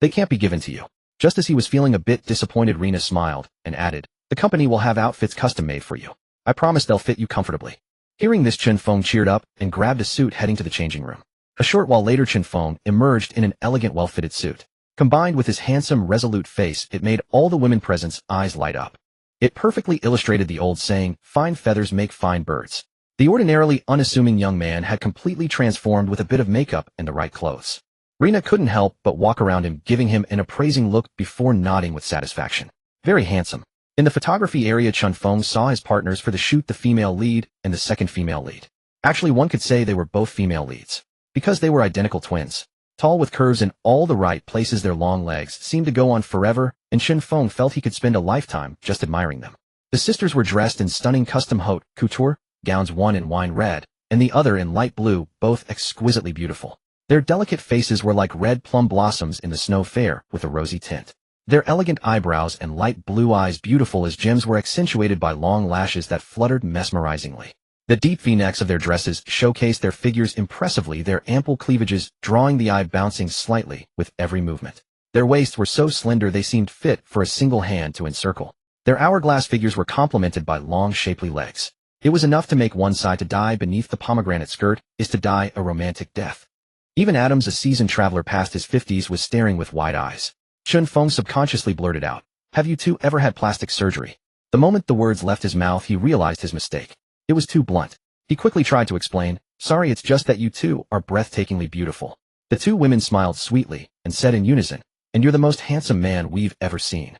They can't be given to you." Just as he was feeling a bit disappointed, Rena smiled and added, "The company will have outfits custom made for you. I promise they'll fit you comfortably." Hearing this, Chun Feng cheered up and grabbed a suit, heading to the changing room. A short while later, Chun Feng emerged in an elegant, well-fitted suit. Combined with his handsome, resolute face, it made all the women present's eyes light up. It perfectly illustrated the old saying, "Fine feathers make fine birds." The ordinarily unassuming young man had completely transformed with a bit of makeup and the right clothes. Rena couldn't help but walk around him, giving him an appraising look before nodding with satisfaction. Very handsome. In the photography area, Chun Feng saw his partners for the shoot, the female lead and the second female lead. Actually, one could say they were both female leads, because they were identical twins. Tall with curves in all the right places, their long legs seemed to go on forever, and Chun Feng felt he could spend a lifetime just admiring them. The sisters were dressed in stunning custom haute couture gowns, one in wine red and the other in light blue, both exquisitely beautiful. Their delicate faces were like red plum blossoms in the snow fair with a rosy tint. Their elegant eyebrows and light blue eyes, beautiful as gems, were accentuated by long lashes that fluttered mesmerizingly. The deep V-necks of their dresses showcased their figures impressively, their ample cleavages drawing the eye, bouncing slightly with every movement. Their waists were so slender they seemed fit for a single hand to encircle. Their hourglass figures were complemented by long, shapely legs. It was enough to make one sigh. To die beneath the pomegranate skirt is to die a romantic death. Even Adams, a seasoned traveler past his 50s, was staring with wide eyes. Chun Feng subconsciously blurted out, "Have you two ever had plastic surgery?" The moment the words left his mouth, he realized his mistake. It was too blunt. He quickly tried to explain, "Sorry, it's just that you two are breathtakingly beautiful." The two women smiled sweetly and said in unison, "And you're the most handsome man we've ever seen."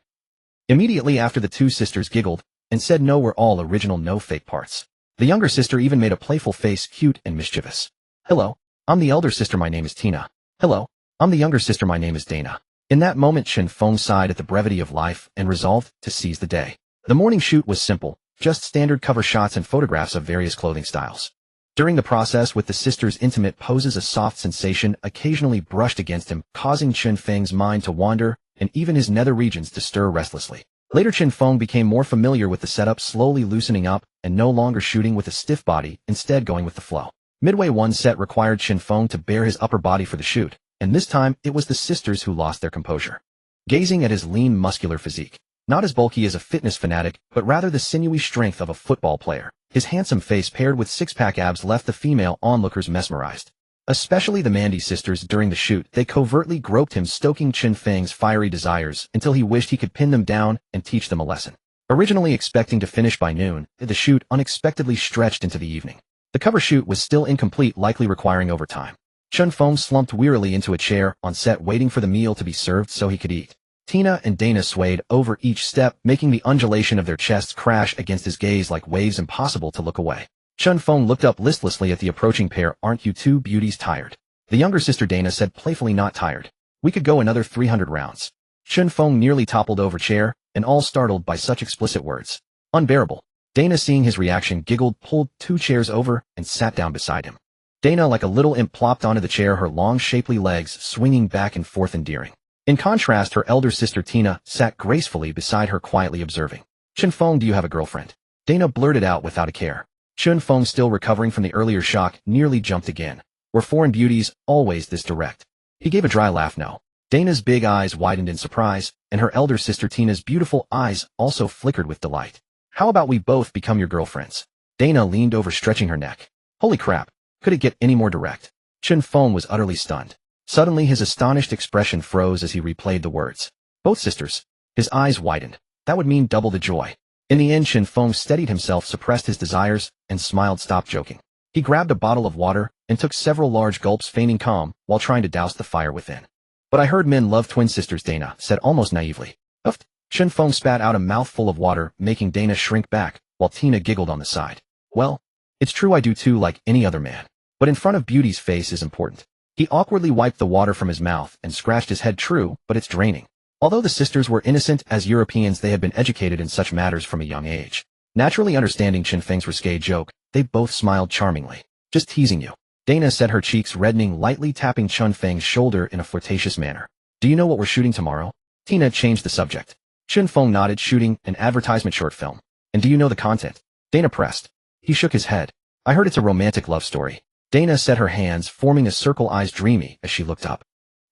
Immediately after, the two sisters giggled and said, "No, we're all original, no fake parts." The younger sister even made a playful face, cute and mischievous. "Hello, I'm the elder sister, my name is Tina." "Hello, I'm the younger sister, my name is Dana." In that moment, Chun Feng sighed at the brevity of life and resolved to seize the day. The morning shoot was simple, just standard cover shots and photographs of various clothing styles. During the process, with the sisters' intimate poses, a soft sensation occasionally brushed against him, causing Chun Feng's mind to wander and even his nether regions to stir restlessly. Later, Chun Feng became more familiar with the setup, slowly loosening up and no longer shooting with a stiff body, instead going with the flow. Midway, one set required Chun Feng to bare his upper body for the shoot, and this time it was the sisters who lost their composure. Gazing at his lean, muscular physique, not as bulky as a fitness fanatic, but rather the sinewy strength of a football player, his handsome face paired with six-pack abs left the female onlookers mesmerized. Especially the Mandy sisters. During the shoot, they covertly groped him, stoking Chun Feng's fiery desires until he wished he could pin them down and teach them a lesson. Originally expecting to finish by noon, the shoot unexpectedly stretched into the evening. The cover shoot was still incomplete, likely requiring overtime. Chun Feng slumped wearily into a chair on set, waiting for the meal to be served so he could eat. Tina and Dana swayed over each step, making the undulation of their chests crash against his gaze like waves impossible to look away. Chun Feng looked up listlessly at the approaching pair. "Aren't you two beauties tired?" The younger sister Dana said playfully, "Not tired. We could go another 300 rounds." Chun Feng nearly toppled over chair, and all startled by such explicit words. "Unbearable." Dana, seeing his reaction, giggled, pulled 2 chairs over, and sat down beside him. Dana, like a little imp, plopped onto the chair, her long, shapely legs swinging back and forth endearing. In contrast, her elder sister Tina sat gracefully beside her, quietly observing. "Chun Feng, do you have a girlfriend?" Dana blurted out without a care. Chun Feng, still recovering from the earlier shock, nearly jumped again. Were foreign beauties always this direct? He gave a dry laugh. "No." Dana's big eyes widened in surprise, and her elder sister Tina's beautiful eyes also flickered with delight. "How about we both become your girlfriends?" Dana leaned over, stretching her neck. Holy crap, could it get any more direct? Chun Feng was utterly stunned. Suddenly, his astonished expression froze as he replayed the words. Both sisters. His eyes widened. That would mean double the joy. In the end, Chun Feng steadied himself, suppressed his desires, and smiled. "Stop joking." He grabbed a bottle of water and took several large gulps, feigning calm while trying to douse the fire within. "But I heard men love twin sisters," Dana said almost naively. "Uffed." Chun Feng spat out a mouthful of water, making Dana shrink back, while Tina giggled on the side. "Well, it's true, I do too, like any other man. But in front of beauty's face is important." He awkwardly wiped the water from his mouth and scratched his head. "True, but it's draining." Although the sisters were innocent as Europeans, they had been educated in such matters from a young age. Naturally understanding Chun Feng's risque joke, they both smiled charmingly. "Just teasing you." Dana said, her cheeks reddening, lightly tapping Chun Feng's shoulder in a flirtatious manner. "Do you know what we're shooting tomorrow?" Tina changed the subject. Chun Feng nodded. "Shooting an advertisement short film." "And do you know the content?" Dana pressed. He shook his head. "I heard it's a romantic love story." Dana set her hands, forming a circle, eyes dreamy as she looked up.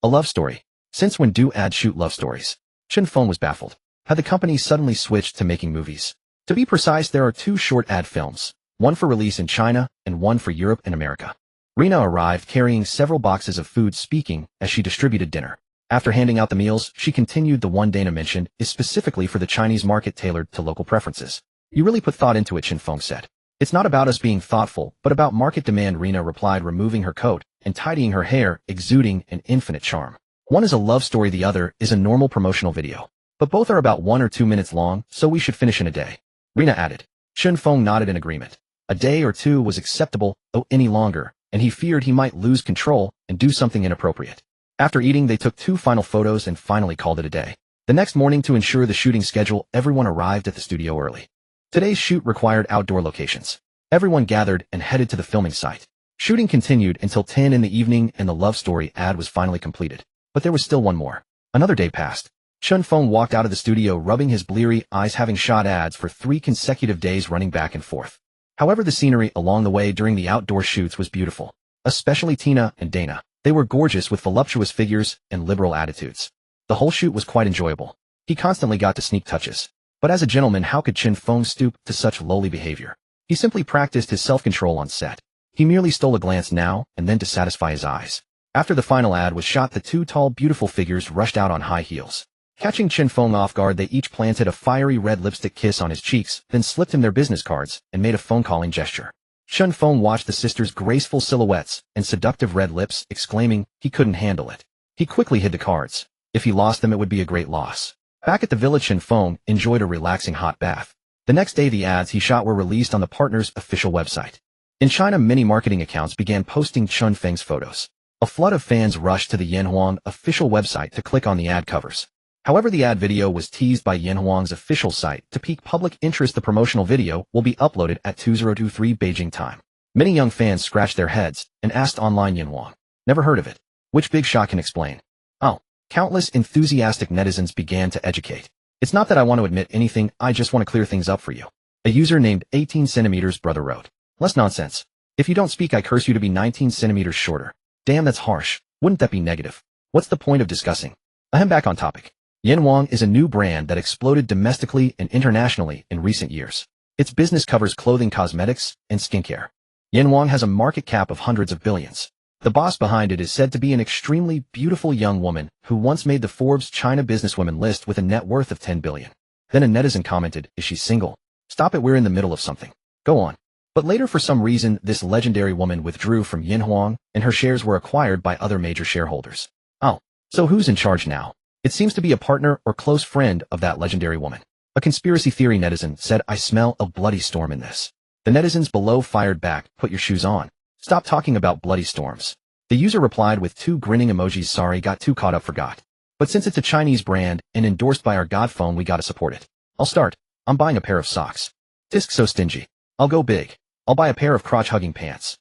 "A love story? Since when do ads shoot love stories?" Chun Feng was baffled. Had the company suddenly switched to making movies? To be precise, there are 2 short ad films, one for release in China and one for Europe and America. Rena arrived carrying several boxes of food, speaking as she distributed dinner. After handing out the meals, she continued, "The one Dana mentioned is specifically for the Chinese market, tailored to local preferences." "You really put thought into it," Chun Feng said. "It's not about us being thoughtful, but about market demand," Rena replied, removing her coat and tidying her hair, exuding an infinite charm. "One is a love story, the other is a normal promotional video. But both are about 1 or 2 minutes long, so we should finish in a day," Rena added. Chun Feng nodded in agreement. A day or 2 was acceptable, though any longer, and he feared he might lose control and do something inappropriate. After eating, they took 2 final photos and finally called it a day. The next morning, to ensure the shooting schedule, everyone arrived at the studio early. Today's shoot required outdoor locations. Everyone gathered and headed to the filming site. Shooting continued until 10 in the evening, and the love story ad was finally completed. But there was still one more. Another day passed. Chun Feng walked out of the studio, rubbing his bleary eyes, having shot ads for 3 consecutive days running back and forth. However, the scenery along the way during the outdoor shoots was beautiful. Especially Tina and Dana. They were gorgeous, with voluptuous figures and liberal attitudes. The whole shoot was quite enjoyable. He constantly got to sneak touches. But as a gentleman, how could Chun Feng stoop to such lowly behavior? He simply practiced his self-control on set. He merely stole a glance now and then to satisfy his eyes. After the final ad was shot, the two tall, beautiful figures rushed out on high heels. Catching Chen Feng off guard, they each planted a fiery red lipstick kiss on his cheeks, then slipped him their business cards and made a phone-calling gesture. Chen Feng watched the sisters' graceful silhouettes and seductive red lips, exclaiming he couldn't handle it. He quickly hid the cards. If he lost them, it would be a great loss. Back at the village, Chen Feng enjoyed a relaxing hot bath. The next day, the ads he shot were released on the partner's official website. In China, many marketing accounts began posting Chen Feng's photos. A flood of fans rushed to the Yanhuang official website to click on the ad covers. However, the ad video was teased by Yanhuang's official site. To pique public interest, the promotional video will be uploaded at 2023 Beijing time. Many young fans scratched their heads and asked online, Yanhuang, never heard of it. Which big shot can explain? Oh, countless enthusiastic netizens began to educate. It's not that I want to admit anything, I just want to clear things up for you. A user named 18 centimeters brother wrote. Less nonsense. If you don't speak, I curse you to be 19 centimeters shorter. Damn, that's harsh. Wouldn't that be negative? What's the point of discussing? Ahem, back on topic. Yanhuang is a new brand that exploded domestically and internationally in recent years. Its business covers clothing, cosmetics, and skincare. Yanhuang has a market cap of hundreds of billions. The boss behind it is said to be an extremely beautiful young woman who once made the Forbes China businesswomen list with a net worth of 10 billion. Then a netizen commented, is she single? Stop it, we're in the middle of something. Go on. But later, for some reason, this legendary woman withdrew from Yanhuang and her shares were acquired by other major shareholders. Oh, so who's in charge now? It seems to be a partner or close friend of that legendary woman. A conspiracy theory netizen said, I smell a bloody storm in this. The netizens below fired back, put your shoes on. Stop talking about bloody storms. The user replied with 2 grinning emojis, sorry, got too caught up, forgot. But since it's a Chinese brand and endorsed by our god phone, we gotta support it. I'll start. I'm buying a pair of socks. Disc so stingy. I'll go big. I'll buy a pair of crotch-hugging pants.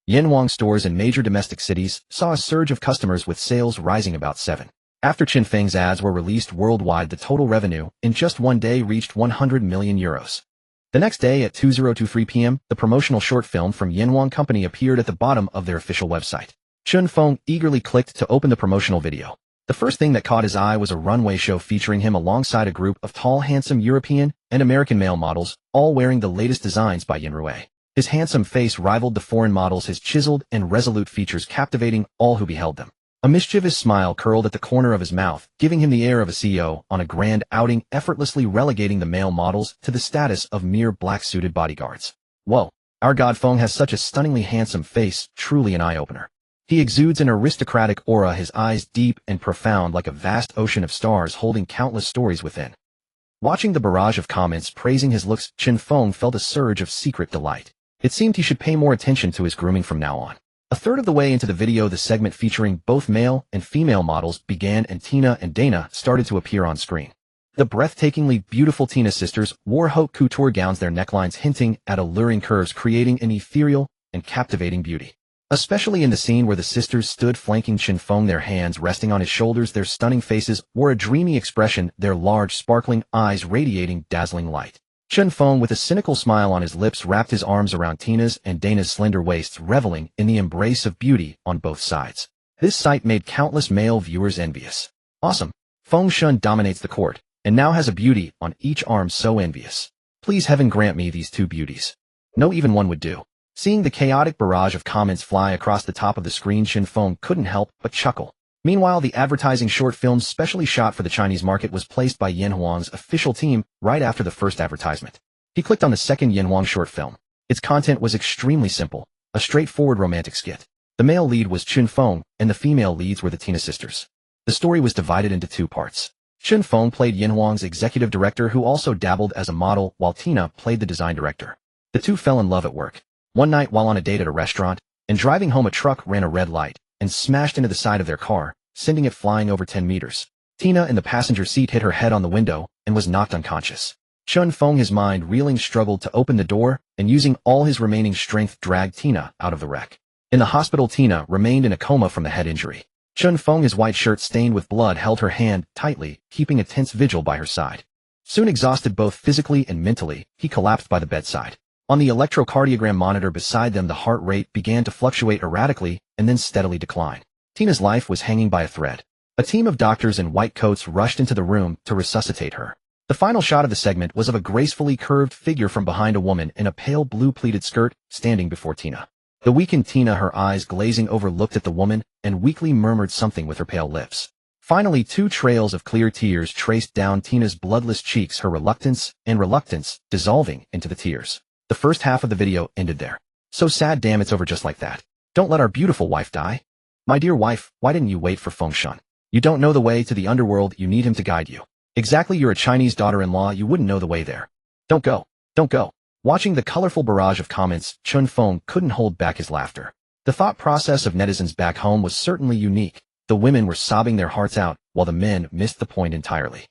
Yanhuang stores in major domestic cities saw a surge of customers with sales rising about 7. After Chen Feng's ads were released worldwide, the total revenue in just one day reached 100 million euros. The next day at 2023 p.m., the promotional short film from Yanhuang Company appeared at the bottom of their official website. Chen Feng eagerly clicked to open the promotional video. The first thing that caught his eye was a runway show featuring him alongside a group of tall, handsome European and American male models, all wearing the latest designs by Yanrui. His handsome face rivaled the foreign models, his chiseled and resolute features captivating all who beheld them. A mischievous smile curled at the corner of his mouth, giving him the air of a CEO on a grand outing, effortlessly relegating the male models to the status of mere black-suited bodyguards. Whoa, our god Feng has such a stunningly handsome face, truly an eye-opener. He exudes an aristocratic aura, his eyes deep and profound like a vast ocean of stars holding countless stories within. Watching the barrage of comments praising his looks, Chen Feng felt a surge of secret delight. It seemed he should pay more attention to his grooming from now on. A third of the way into the video, the segment featuring both male and female models began and Tina and Dana started to appear on screen. The breathtakingly beautiful Tina sisters wore haute couture gowns, their necklines hinting at alluring curves, creating an ethereal and captivating beauty. Especially in the scene where the sisters stood flanking Chen Feng, their hands resting on his shoulders, their stunning faces wore a dreamy expression, their large, sparkling eyes radiating dazzling light. Chen Feng, with a cynical smile on his lips, wrapped his arms around Tina's and Dana's slender waists, reveling in the embrace of beauty on both sides. This sight made countless male viewers envious. Awesome. Feng Shun dominates the court, and now has a beauty on each arm, so envious. Please heaven grant me these 2 beauties. No, even one would do. Seeing the chaotic barrage of comments fly across the top of the screen, Chen Feng couldn't help but chuckle. Meanwhile, the advertising short film specially shot for the Chinese market was placed by Yanhuang's official team right after the first advertisement. He clicked on the second Yanhuang short film. Its content was extremely simple, a straightforward romantic skit. The male lead was Chen Feng, and the female leads were the Tina sisters. The story was divided into 2 parts. Chen Feng played Yanhuang's executive director, who also dabbled as a model, while Tina played the design director. The 2 fell in love at work. One night, while on a date at a restaurant and driving home, a truck ran a red light and smashed into the side of their car, sending it flying over 10 meters. Tina in the passenger seat hit her head on the window and was knocked unconscious. Chen Feng, his mind reeling, struggled to open the door and using all his remaining strength dragged Tina out of the wreck. In the hospital, Tina remained in a coma from the head injury. Chen Feng, his white shirt stained with blood, held her hand tightly, keeping a tense vigil by her side. Soon exhausted both physically and mentally, he collapsed by the bedside. On the electrocardiogram monitor beside them, the heart rate began to fluctuate erratically and then steadily decline. Tina's life was hanging by a thread. A team of doctors in white coats rushed into the room to resuscitate her. The final shot of the segment was of a gracefully curved figure from behind, a woman in a pale blue pleated skirt standing before Tina. The weakened Tina, her eyes glazing over, looked at the woman and weakly murmured something with her pale lips. Finally, 2 trails of clear tears traced down Tina's bloodless cheeks, her reluctance dissolving into the tears. The first half of the video ended there. So sad, damn, it's over just like that. Don't let our beautiful wife die. My dear wife, why didn't you wait for Feng Shan? You don't know the way to the underworld, you need him to guide you. Exactly, you're a Chinese daughter-in-law, you wouldn't know the way there. Don't go. Don't go. Watching the colorful barrage of comments, Chun Feng couldn't hold back his laughter. The thought process of netizens back home was certainly unique. The women were sobbing their hearts out, while the men missed the point entirely.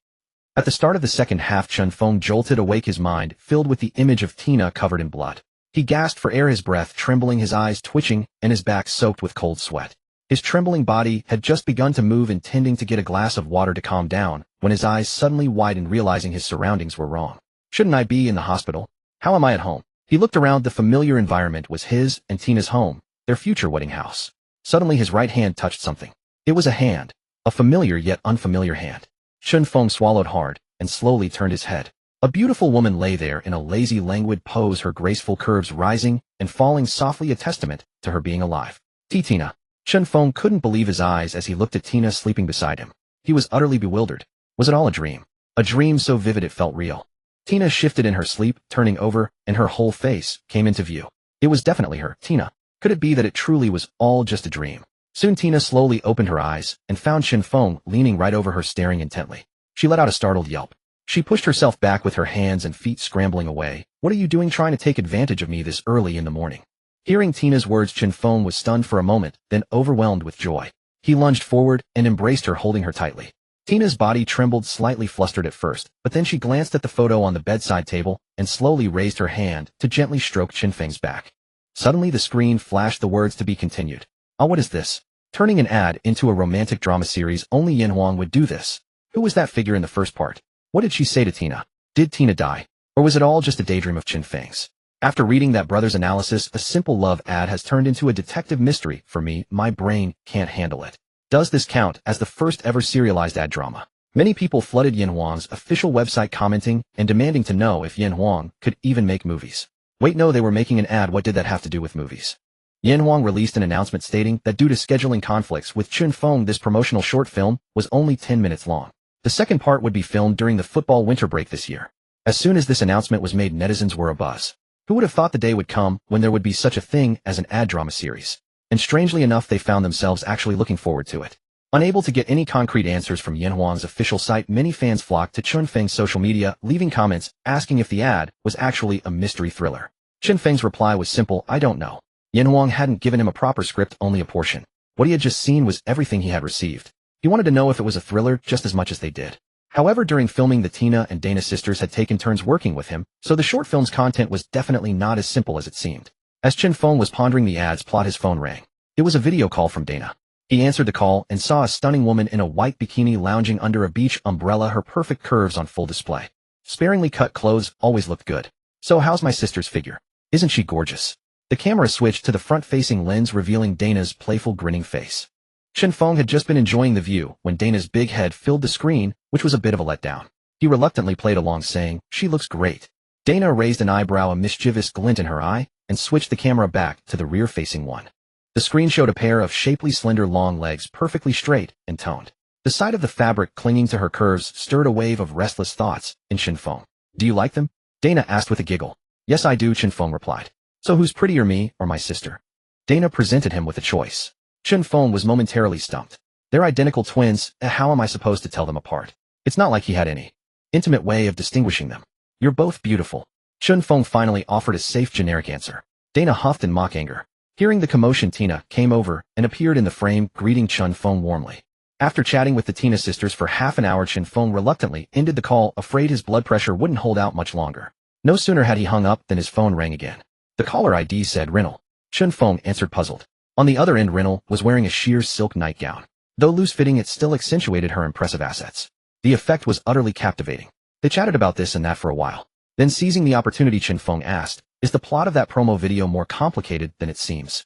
At the start of the second half, Chun Feng jolted awake, his mind filled with the image of Tina covered in blood. He gasped for air, his breath trembling, his eyes twitching, and his back soaked with cold sweat. His trembling body had just begun to move, intending to get a glass of water to calm down, when his eyes suddenly widened, realizing his surroundings were wrong. Shouldn't I be in the hospital? How am I at home? He looked around. The familiar environment was his and Tina's home, their future wedding house. Suddenly his right hand touched something. It was a hand. A familiar yet unfamiliar hand. Chun Feng swallowed hard and slowly turned his head. A beautiful woman lay there in a lazy, languid pose, her graceful curves rising and falling softly, a testament to her being alive. Tina. Chun Feng couldn't believe his eyes as he looked at Tina sleeping beside him. He was utterly bewildered. Was it all a dream? A dream so vivid it felt real. Tina shifted in her sleep, turning over, and her whole face came into view. It was definitely her, Tina. Could it be that it truly was all just a dream? Soon Tina slowly opened her eyes and found Chun Feng leaning right over her, staring intently. She let out a startled yelp. She pushed herself back with her hands and feet scrambling away. What are you doing, trying to take advantage of me this early in the morning? Hearing Tina's words, Chun Feng was stunned for a moment, then overwhelmed with joy. He lunged forward and embraced her, holding her tightly. Tina's body trembled, slightly flustered at first, but then she glanced at the photo on the bedside table and slowly raised her hand to gently stroke Chun Feng's back. Suddenly the screen flashed the words, "To be continued." Oh, what is this? Turning an ad into a romantic drama series. Only Yin Huang would do this. Who was that figure in the first part? What did she say to Tina? Did Tina die? Or was it all just a daydream of Chun Feng's? After reading that brother's analysis, a simple love ad has turned into a detective mystery for me. My brain can't handle it. Does this count as the first ever serialized ad drama? Many people flooded Yin Huang's official website, commenting and demanding to know if Yin Huang could even make movies. Wait, no, they were making an ad. What did that have to do with movies? Yin Huang released an announcement stating that due to scheduling conflicts with Chun Feng, this promotional short film was only 10 minutes long. The second part would be filmed during the football winter break this year. As soon as this announcement was made, netizens were abuzz. Who would have thought the day would come when there would be such a thing as an ad drama series? And strangely enough, they found themselves actually looking forward to it. Unable to get any concrete answers from Yin Huang's official site, many fans flocked to Chun Feng's social media, leaving comments asking if the ad was actually a mystery thriller. Chun Feng's reply was simple: I don't know. Yin Huang hadn't given him a proper script, only a portion. What he had just seen was everything he had received. He wanted to know if it was a thriller just as much as they did. However, during filming, the Tina and Dana sisters had taken turns working with him, so the short film's content was definitely not as simple as it seemed. As Chun Feng was pondering the ad's plot, his phone rang. It was a video call from Dana. He answered the call and saw a stunning woman in a white bikini lounging under a beach umbrella, her perfect curves on full display. Sparingly cut clothes always looked good. So how's my sister's figure? Isn't she gorgeous? The camera switched to the front-facing lens, revealing Dana's playful, grinning face. Chun Feng had just been enjoying the view when Dana's big head filled the screen, which was a bit of a letdown. He reluctantly played along, saying, "She looks great." Dana raised an eyebrow, a mischievous glint in her eye, and switched the camera back to the rear-facing one. The screen showed a pair of shapely, slender, long legs, perfectly straight and toned. The sight of the fabric clinging to her curves stirred a wave of restless thoughts in Chun Feng. "Do you like them?" Dana asked with a giggle. "Yes, I do," Chun Feng replied. "So who's prettier, me or my sister?" Dana presented him with a choice. Chun Feng was momentarily stumped. They're identical twins, how am I supposed to tell them apart? It's not like he had any intimate way of distinguishing them. "You're both beautiful." Chun Feng finally offered a safe, generic answer. Dana huffed in mock anger. Hearing the commotion, Tina came over and appeared in the frame, greeting Chun Feng warmly. After chatting with the Tina sisters for half an hour, Chun Feng reluctantly ended the call, afraid his blood pressure wouldn't hold out much longer. No sooner had he hung up than his phone rang again. The caller ID said Rinnell. Chun Feng answered, puzzled. On the other end, Rinnell was wearing a sheer silk nightgown. Though loose-fitting, it still accentuated her impressive assets. The effect was utterly captivating. They chatted about this and that for a while. Then, seizing the opportunity, Chun Feng asked, "Is the plot of that promo video more complicated than it seems?"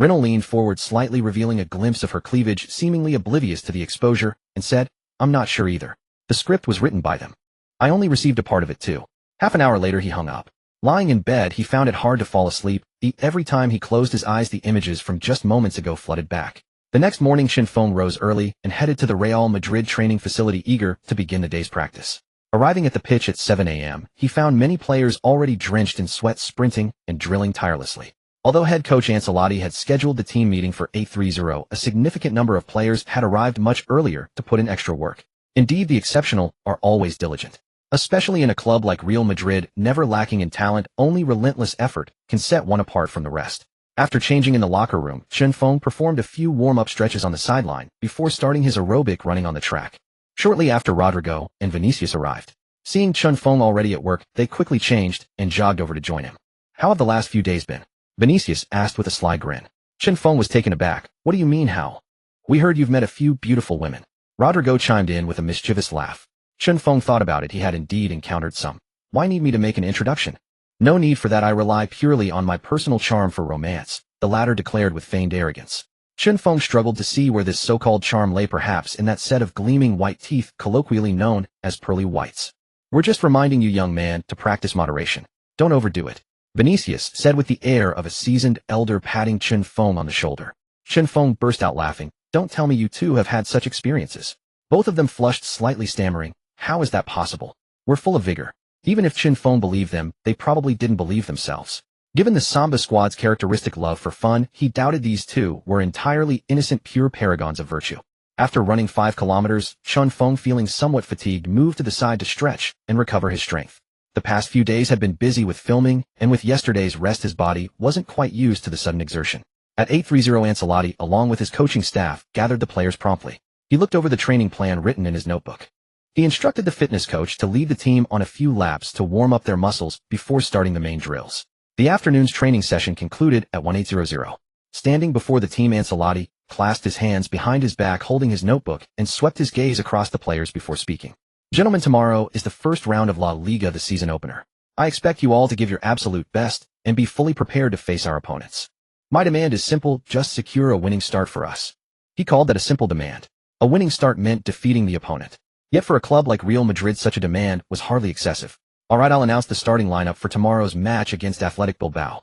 Rinnell leaned forward slightly, revealing a glimpse of her cleavage, seemingly oblivious to the exposure, and said, "I'm not sure either. The script was written by them. I only received a part of it too." Half an hour later, he hung up. Lying in bed, he found it hard to fall asleep, Every time he closed his eyes, the images from just moments ago flooded back. The next morning, Chinfeng rose early and headed to the Real Madrid training facility, eager to begin the day's practice. Arriving at the pitch at 7 a.m., he found many players already drenched in sweat, sprinting and drilling tirelessly. Although head coach Ancelotti had scheduled the team meeting for 8:30, a significant number of players had arrived much earlier to put in extra work. Indeed, the exceptional are always diligent. Especially in a club like Real Madrid, never lacking in talent, only relentless effort can set one apart from the rest. After changing in the locker room, Chinfeng performed a few warm-up stretches on the sideline before starting his aerobic running on the track. Shortly after, Rodrigo and Vinicius arrived. Seeing Chinfeng already at work, they quickly changed and jogged over to join him. "How have the last few days been?" Vinicius asked with a sly grin. Chinfeng was taken aback. "What do you mean, how?" "We heard you've met a few beautiful women." Rodrigo chimed in with a mischievous laugh. Chinfeng thought about it. He had indeed encountered some. "Why need me to make an introduction?" "No need for that. I rely purely on my personal charm for romance," the latter declared with feigned arrogance. Chinfeng struggled to see where this so-called charm lay, perhaps in that set of gleaming white teeth colloquially known as pearly whites. "We're just reminding you, young man, to practice moderation. Don't overdo it," Vinicius said with the air of a seasoned elder, patting Chinfeng on the shoulder. Chinfeng burst out laughing. "Don't tell me you two have had such experiences." Both of them flushed, slightly stammering. "How is that possible? We're full of vigor." Even if Chinfeng believed them, they probably didn't believe themselves. Given the Samba squad's characteristic love for fun, he doubted these two were entirely innocent, pure paragons of virtue. After running 5 kilometers, Chinfeng, feeling somewhat fatigued, moved to the side to stretch and recover his strength. The past few days had been busy with filming, and with yesterday's rest his body wasn't quite used to the sudden exertion. At 8:30, Ancelotti, along with his coaching staff, gathered the players promptly. He looked over the training plan written in his notebook. He instructed the fitness coach to lead the team on a few laps to warm up their muscles before starting the main drills. The afternoon's training session concluded at 18:00. Standing before the team, Ancelotti clasped his hands behind his back, holding his notebook, and swept his gaze across the players before speaking. "Gentlemen, tomorrow is the first round of La Liga, the season opener. I expect you all to give your absolute best and be fully prepared to face our opponents. My demand is simple, just secure a winning start for us." He called that a simple demand. A winning start meant defeating the opponent. Yet for a club like Real Madrid, such a demand was hardly excessive. "All right, I'll announce the starting lineup for tomorrow's match against Athletic Bilbao."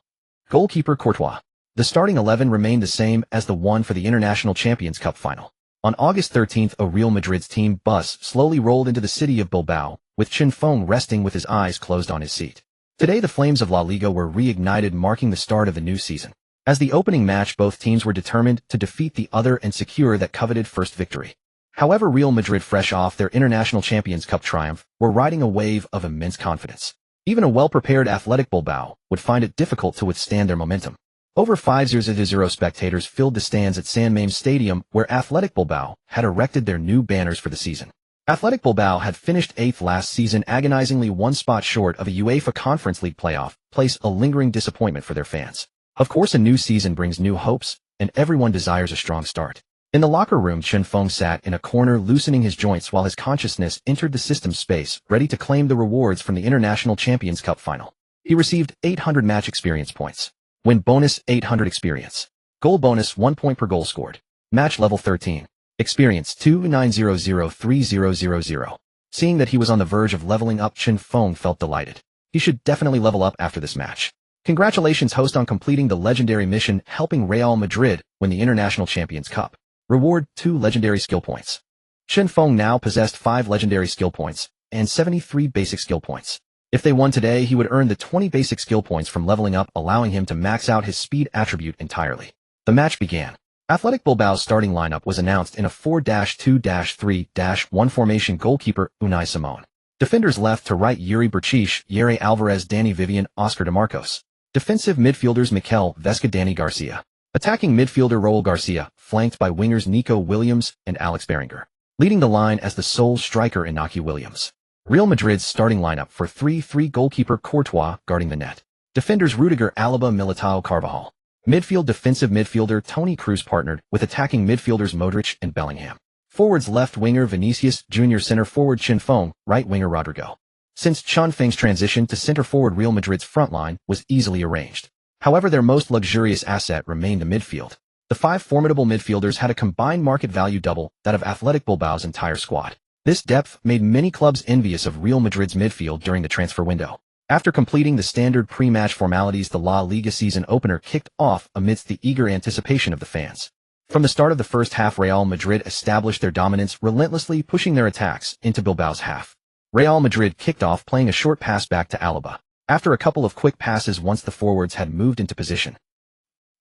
Goalkeeper Courtois. The starting 11 remained the same as the one for the International Champions Cup final. On August 13th, a Real Madrid's team bus slowly rolled into the city of Bilbao, with Chinfeng resting with his eyes closed on his seat. Today, the flames of La Liga were reignited, marking the start of the new season. As the opening match, both teams were determined to defeat the other and secure that coveted first victory. However, Real Madrid, fresh off their International Champions Cup triumph, were riding a wave of immense confidence. Even a well-prepared Athletic Bilbao would find it difficult to withstand their momentum. Over 5,000 spectators filled the stands at San Mamés Stadium, where Athletic Bilbao had erected their new banners for the season. Athletic Bilbao had finished 8th last season, agonizingly one spot short of a UEFA Conference League playoff place, a lingering disappointment for their fans. Of course, a new season brings new hopes, and everyone desires a strong start. In the locker room, Chinfeng sat in a corner, loosening his joints while his consciousness entered the system's space, ready to claim the rewards from the International Champions Cup final. He received 800 match experience points. Win bonus 800 experience. Goal bonus 1 point per goal scored. Match level 13. Experience 29003000. Seeing that he was on the verge of leveling up, Chinfeng felt delighted. He should definitely level up after this match. Congratulations, host, on completing the legendary mission, helping Real Madrid win the International Champions Cup. Reward 2 legendary skill points. Chinfeng now possessed 5 legendary skill points and 73 basic skill points. If they won today, he would earn the 20 basic skill points from leveling up, allowing him to max out his speed attribute entirely. The match began. Athletic Bilbao's starting lineup was announced in a 4-2-3-1 formation. Goalkeeper Unai Simon. Defenders left to right: Yuri Berchiche, Yere Alvarez, Dani Vivian, Oscar de Marcos. Defensive midfielders: Mikel Vesca, Dani Garcia. Attacking midfielder Raul Garcia, flanked by wingers Nico Williams and Alex Berenguer. Leading the line as the sole striker, Inaki Williams. Real Madrid's starting lineup for 3-3: goalkeeper Courtois guarding the net. Defenders: Rudiger, Alaba, Militao, Carvajal. Midfield: defensive midfielder Toni Kroos partnered with attacking midfielders Modric and Bellingham. Forwards: left winger Vinicius Jr., center forward Chinfeng, right winger Rodrigo. Since Chinfeng's transition to center forward, Real Madrid's front line was easily arranged. However, their most luxurious asset remained the midfield. The 5 formidable midfielders had a combined market value double that of Athletic Bilbao's entire squad. This depth made many clubs envious of Real Madrid's midfield during the transfer window. After completing the standard pre-match formalities, the La Liga season opener kicked off amidst the eager anticipation of the fans. From the start of the first half, Real Madrid established their dominance, relentlessly pushing their attacks into Bilbao's half. Real Madrid kicked off playing a short pass back to Alaba. After a couple of quick passes once the forwards had moved into position,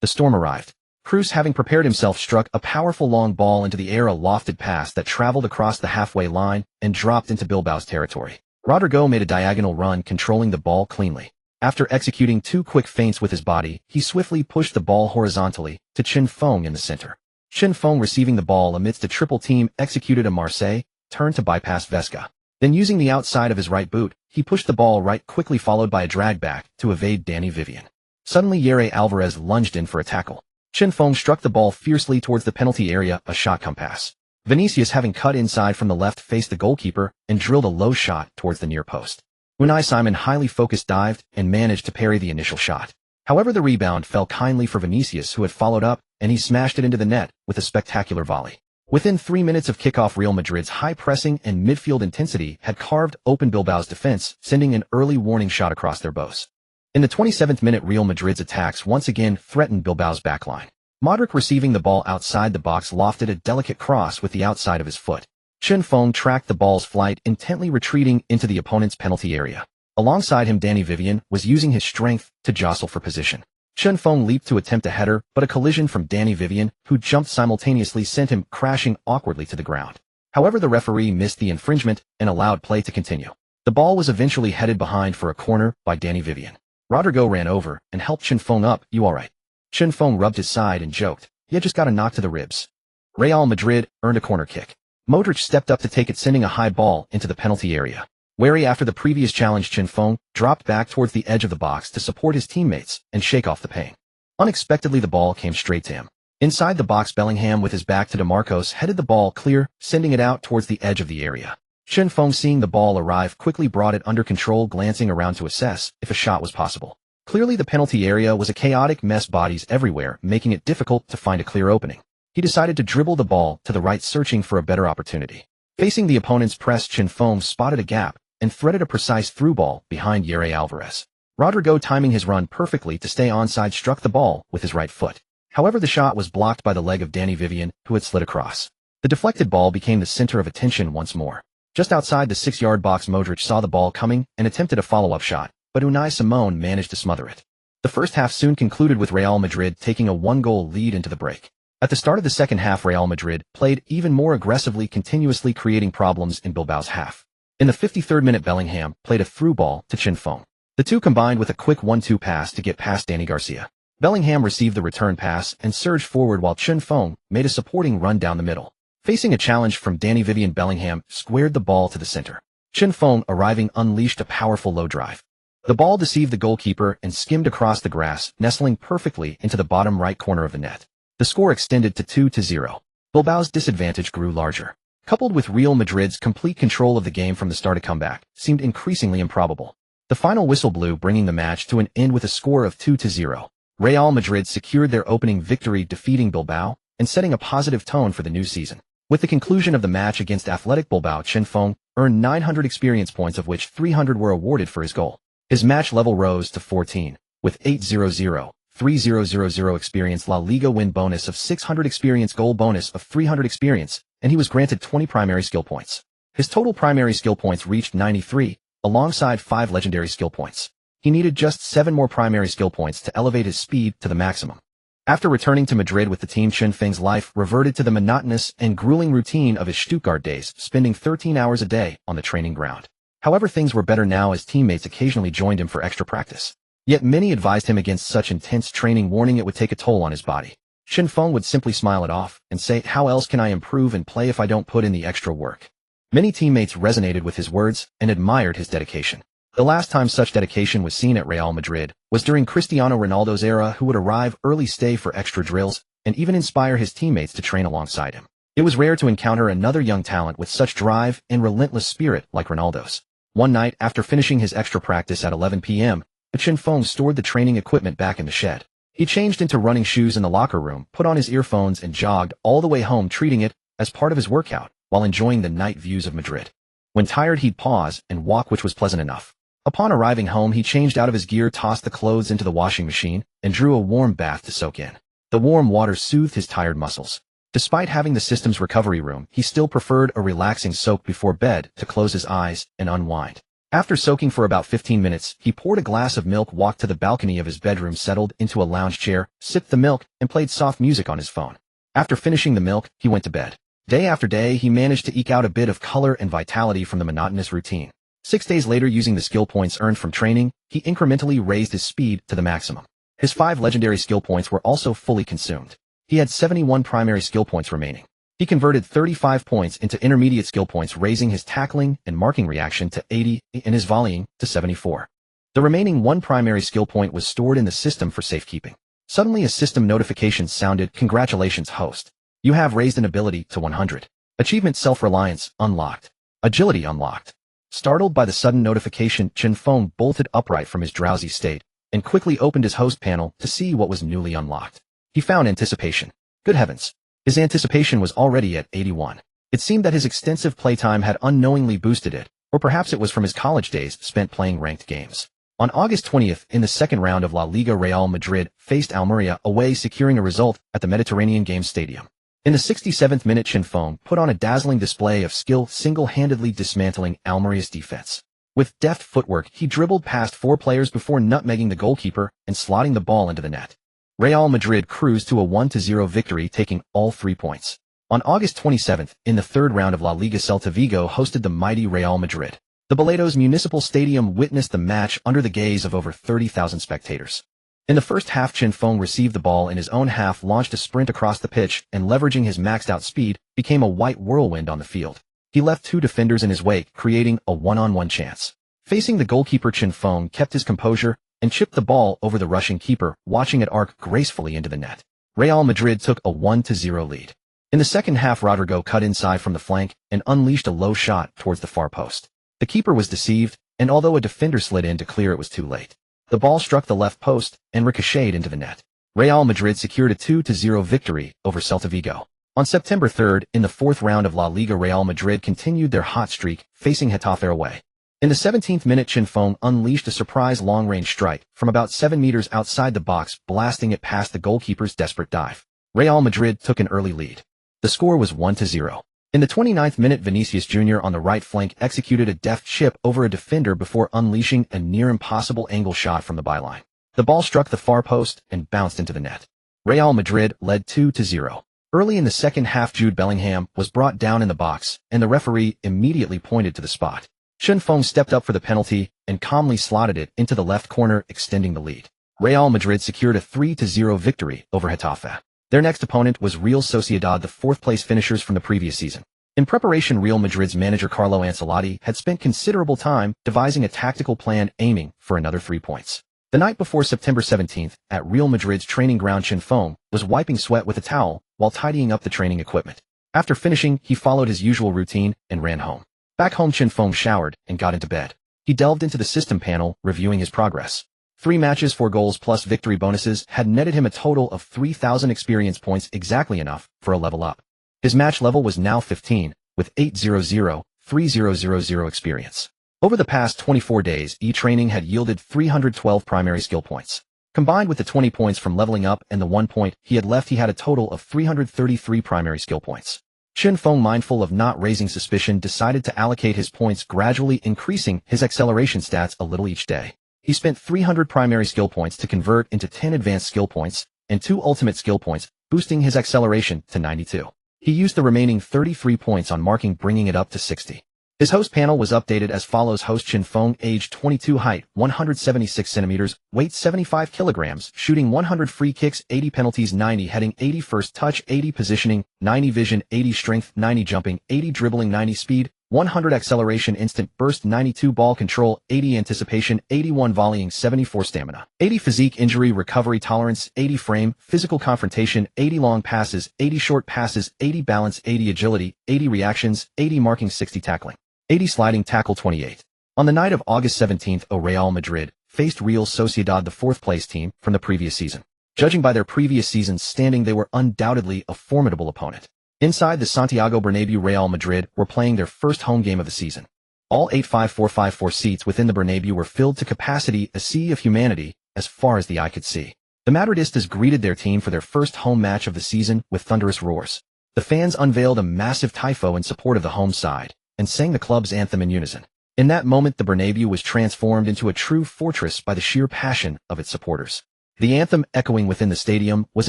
the storm arrived. Cruz, having prepared himself, struck a powerful long ball into the air, a lofted pass that traveled across the halfway line and dropped into Bilbao's territory. Rodrigo made a diagonal run, controlling the ball cleanly. After executing two quick feints with his body, he swiftly pushed the ball horizontally to Chin Feng in the center. Chin Feng, receiving the ball amidst a triple team, executed a Marseille turn to bypass Vesca. Then, using the outside of his right boot, he pushed the ball right, quickly followed by a drag back to evade Dani Vivian. Suddenly, Yere Alvarez lunged in for a tackle. Chin Feng struck the ball fiercely towards the penalty area, a shot come pass. Vinicius, having cut inside from the left, faced the goalkeeper and drilled a low shot towards the near post. Unai Simon, highly focused, dived and managed to parry the initial shot. However, the rebound fell kindly for Vinicius, who had followed up, and he smashed it into the net with a spectacular volley. Within 3 minutes of kickoff, Real Madrid's high pressing and midfield intensity had carved open Bilbao's defense, sending an early warning shot across their bows. In the 27th minute, Real Madrid's attacks once again threatened Bilbao's backline. Modric, receiving the ball outside the box, lofted a delicate cross with the outside of his foot. Chin Feng tracked the ball's flight, intently retreating into the opponent's penalty area. Alongside him, Dani Vivian was using his strength to jostle for position. Chin Feng leaped to attempt a header, but a collision from Dani Vivian, who jumped simultaneously, sent him crashing awkwardly to the ground. However, the referee missed the infringement and allowed play to continue. The ball was eventually headed behind for a corner by Dani Vivian. Rodrigo ran over and helped Chin Feng up. "You alright?" Chin Feng rubbed his side and joked, "Yeah, just got a knock to the ribs." Real Madrid earned a corner kick. Modric stepped up to take it, sending a high ball into the penalty area. Wary after the previous challenge, Chin Feng dropped back towards the edge of the box to support his teammates and shake off the pain. Unexpectedly, the ball came straight to him. Inside the box, Bellingham, with his back to DeMarcos, headed the ball clear, sending it out towards the edge of the area. Chin Feng, seeing the ball arrive, quickly brought it under control, glancing around to assess if a shot was possible. Clearly, the penalty area was a chaotic mess, bodies everywhere, making it difficult to find a clear opening. He decided to dribble the ball to the right, searching for a better opportunity. Facing the opponent's press, Chin Feng spotted a gap and threaded a precise through ball behind Yere Alvarez. Rodrigo, timing his run perfectly to stay onside, struck the ball with his right foot. However, the shot was blocked by the leg of Dani Vivian, who had slid across. The deflected ball became the center of attention once more. Just outside the 6-yard box, Modric saw the ball coming and attempted a follow-up shot, but Unai Simon managed to smother it. The first half soon concluded with Real Madrid taking a 1-goal lead into the break. At the start of the second half, Real Madrid played even more aggressively, continuously creating problems in Bilbao's half. In the 53rd minute, Bellingham played a through ball to Chin Feng. The two combined with a quick 1-2 pass to get past Dani Garcia. Bellingham received the return pass and surged forward, while Chin Feng made a supporting run down the middle. Facing a challenge from Dani Vivian, Bellingham squared the ball to the center. Chin Feng, arriving, unleashed a powerful low drive. The ball deceived the goalkeeper and skimmed across the grass, nestling perfectly into the bottom right corner of the net. The score extended to 2-0. Bilbao's disadvantage grew larger. Coupled with Real Madrid's complete control of the game from the start, a comeback seemed increasingly improbable. The final whistle blew, bringing the match to an end with a score of 2-0. Real Madrid secured their opening victory, defeating Bilbao and setting a positive tone for the new season. With the conclusion of the match against Athletic Bilbao, Chin Feng earned 900 experience points, of which 300 were awarded for his goal. His match level rose to 14, with 800, 3000 experience, La Liga win bonus of 600 experience, goal bonus of 300 experience, and he was granted 20 primary skill points. His total primary skill points reached 93, alongside 5 legendary skill points. He needed just 7 more primary skill points to elevate his speed to the maximum. After returning to Madrid with the team, Chin Feng's life reverted to the monotonous and grueling routine of his Stuttgart days, spending 13 hours a day on the training ground. However, things were better now, as teammates occasionally joined him for extra practice. Yet many advised him against such intense training, warning it would take a toll on his body. Chin Feng would simply smile it off and say, "How else can I improve and play if I don't put in the extra work?" Many teammates resonated with his words and admired his dedication. The last time such dedication was seen at Real Madrid was during Cristiano Ronaldo's era, who would arrive early, stay for extra drills, and even inspire his teammates to train alongside him. It was rare to encounter another young talent with such drive and relentless spirit like Ronaldo's. One night, after finishing his extra practice at 11 p.m., Chin Feng stored the training equipment back in the shed. He changed into running shoes in the locker room, put on his earphones, and jogged all the way home, treating it as part of his workout while enjoying the night views of Madrid. When tired, he'd pause and walk, which was pleasant enough. Upon arriving home, he changed out of his gear, tossed the clothes into the washing machine, and drew a warm bath to soak in. The warm water soothed his tired muscles. Despite having the system's recovery room, he still preferred a relaxing soak before bed to close his eyes and unwind. After soaking for about 15 minutes, he poured a glass of milk, walked to the balcony of his bedroom, settled into a lounge chair, sipped the milk, and played soft music on his phone. After finishing the milk, he went to bed. Day after day, he managed to eke out a bit of color and vitality from the monotonous routine. 6 days later, using the skill points earned from training, he incrementally raised his speed to the maximum. His 5 legendary skill points were also fully consumed. He had 71 primary skill points remaining. He converted 35 points into intermediate skill points, raising his tackling and marking reaction to 80 and his volleying to 74. The remaining 1 primary skill point was stored in the system for safekeeping. Suddenly a system notification sounded. Congratulations, host. You have raised an ability to 100. Achievement self-reliance unlocked. Agility unlocked. Startled by the sudden notification, Chen Feng bolted upright from his drowsy state and quickly opened his host panel to see what was newly unlocked. He found anticipation. Good heavens. His anticipation was already at 81. It seemed that his extensive playtime had unknowingly boosted it, or perhaps it was from his college days spent playing ranked games. On August 20th, in the second round of La Liga, Real Madrid faced Almeria away, securing a result at the Mediterranean Games Stadium. In the 67th minute, Chen Feng put on a dazzling display of skill, single-handedly dismantling Almeria's defense. With deft footwork, he dribbled past 4 players before nutmegging the goalkeeper and slotting the ball into the net. Real Madrid cruised to a 1-0 victory, taking all 3 points. On August 27th, in the third round of La Liga, Celta Vigo hosted the mighty Real Madrid. The Balaidos Municipal Stadium witnessed the match under the gaze of over 30,000 spectators. In the first half, Chen Feng received the ball in his own half, launched a sprint across the pitch, and leveraging his maxed-out speed, became a white whirlwind on the field. He left 2 defenders in his wake, creating a one-on-one chance. Facing the goalkeeper, Chen Feng kept his composure and chipped the ball over the rushing keeper, watching it arc gracefully into the net. Real Madrid took a 1-0 lead. In the second half, Rodrigo cut inside from the flank and unleashed a low shot towards the far post. The keeper was deceived, and although a defender slid in to clear, it was too late. The ball struck the left post and ricocheted into the net. Real Madrid secured a 2-0 victory over Celta Vigo. On September 3rd, in the fourth round of La Liga, Real Madrid continued their hot streak, facing Getafe away. In the 17th minute, Chen Feng unleashed a surprise long-range strike from about 7 meters outside the box, blasting it past the goalkeeper's desperate dive. Real Madrid took an early lead. The score was 1-0. In the 29th minute, Vinicius Jr. on the right flank executed a deft chip over a defender before unleashing a near-impossible angle shot from the byline. The ball struck the far post and bounced into the net. Real Madrid led 2-0. Early in the second half, Jude Bellingham was brought down in the box, and the referee immediately pointed to the spot. Chen Feng stepped up for the penalty and calmly slotted it into the left corner, extending the lead. Real Madrid secured a 3-0 victory over Getafe. Their next opponent was Real Sociedad, the fourth-place finishers from the previous season. In preparation, Real Madrid's manager Carlo Ancelotti had spent considerable time devising a tactical plan aiming for another 3 points. The night before September 17th, at Real Madrid's training ground, Chen Feng was wiping sweat with a towel while tidying up the training equipment. After finishing, he followed his usual routine and ran home. Back home, Chen Feng showered and got into bed. He delved into the system panel, reviewing his progress. 3 matches, 4 goals plus victory bonuses had netted him a total of 3,000 experience points, exactly enough for a level up. His match level was now 15, with 800-3000 experience. Over the past 24 days, e-training had yielded 312 primary skill points. Combined with the 20 points from leveling up and the 1 point he had left, he had a total of 333 primary skill points. Chen Feng, mindful of not raising suspicion, decided to allocate his points, gradually increasing his acceleration stats a little each day. He spent 300 primary skill points to convert into 10 advanced skill points and 2 ultimate skill points, boosting his acceleration to 92. He used the remaining 33 points on marking, bringing it up to 60. His host panel was updated as follows: host Chen Feng, age 22, height 176 centimeters, weight 75 kilograms, shooting 100 free kicks, 80 penalties, 90 heading, 80 first touch, 80 positioning, 90 vision, 80 strength, 90 jumping, 80 dribbling, 90 speed, 100 acceleration, instant burst, 92 ball control, 80 anticipation, 81 volleying, 74 stamina, 80 physique, injury recovery tolerance, 80 frame, physical confrontation, 80 long passes, 80 short passes, 80 balance, 80 agility, 80 reactions, 80 marking, 60 tackling, 80 sliding tackle, 28. On the night of August 17th, Real Madrid faced Real Sociedad, the fourth-place team from the previous season. Judging by their previous season's standing, they were undoubtedly a formidable opponent. Inside the Santiago Bernabeu, Real Madrid were playing their first home game of the season. All 8,544 seats within the Bernabeu were filled to capacity, a sea of humanity, as far as the eye could see. The Madridistas greeted their team for their first home match of the season with thunderous roars. The fans unveiled a massive tifo in support of the home side, and sang the club's anthem in unison. In that moment, the Bernabeu was transformed into a true fortress by the sheer passion of its supporters. The anthem echoing within the stadium was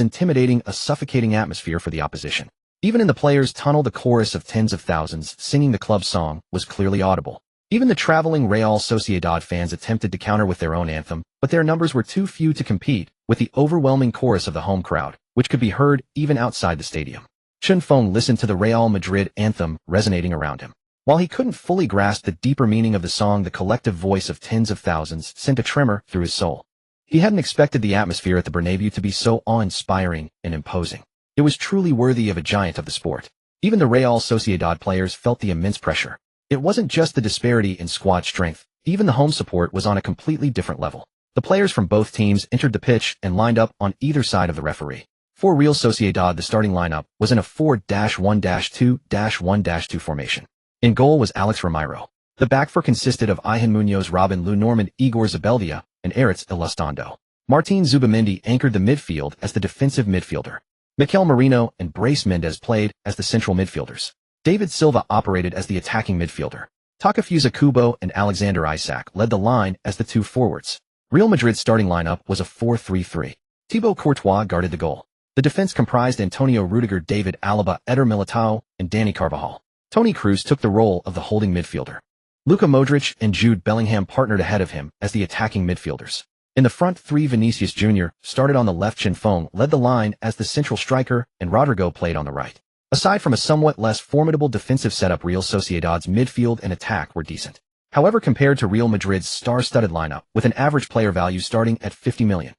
intimidating, a suffocating atmosphere for the opposition. Even in the players' tunnel, the chorus of tens of thousands singing the club's song was clearly audible. Even the traveling Real Sociedad fans attempted to counter with their own anthem, but their numbers were too few to compete with the overwhelming chorus of the home crowd, which could be heard even outside the stadium. Chunfeng listened to the Real Madrid anthem resonating around him. While he couldn't fully grasp the deeper meaning of the song, the collective voice of tens of thousands sent a tremor through his soul. He hadn't expected the atmosphere at the Bernabeu to be so awe-inspiring and imposing. It was truly worthy of a giant of the sport. Even the Real Sociedad players felt the immense pressure. It wasn't just the disparity in squad strength, even the home support was on a completely different level. The players from both teams entered the pitch and lined up on either side of the referee. For Real Sociedad, the starting lineup was in a 4-1-2-1-2 formation. In goal was Alex Ramiro. The back four consisted of Ihan Munoz, Robin Lou Normand, Igor Zabeldia, and Aritz Ilustando. Martin Zubamendi anchored the midfield as the defensive midfielder. Mikel Merino and Brais Mendez played as the central midfielders. David Silva operated as the attacking midfielder. Takefusa Kubo and Alexander Isak led the line as the two forwards. Real Madrid's starting lineup was a 4-3-3. Thibaut Courtois guarded the goal. The defense comprised Antonio Rudiger, David Alaba, Eder Militao, and Dani Carvajal. Toni Kroos took the role of the holding midfielder. Luka Modric and Jude Bellingham partnered ahead of him as the attacking midfielders. In the front three, Vinicius Jr. started on the left, Chunfeng led the line as the central striker, and Rodrigo played on the right. Aside from a somewhat less formidable defensive setup, Real Sociedad's midfield and attack were decent. However, compared to Real Madrid's star-studded lineup, with an average player value starting at 50 million.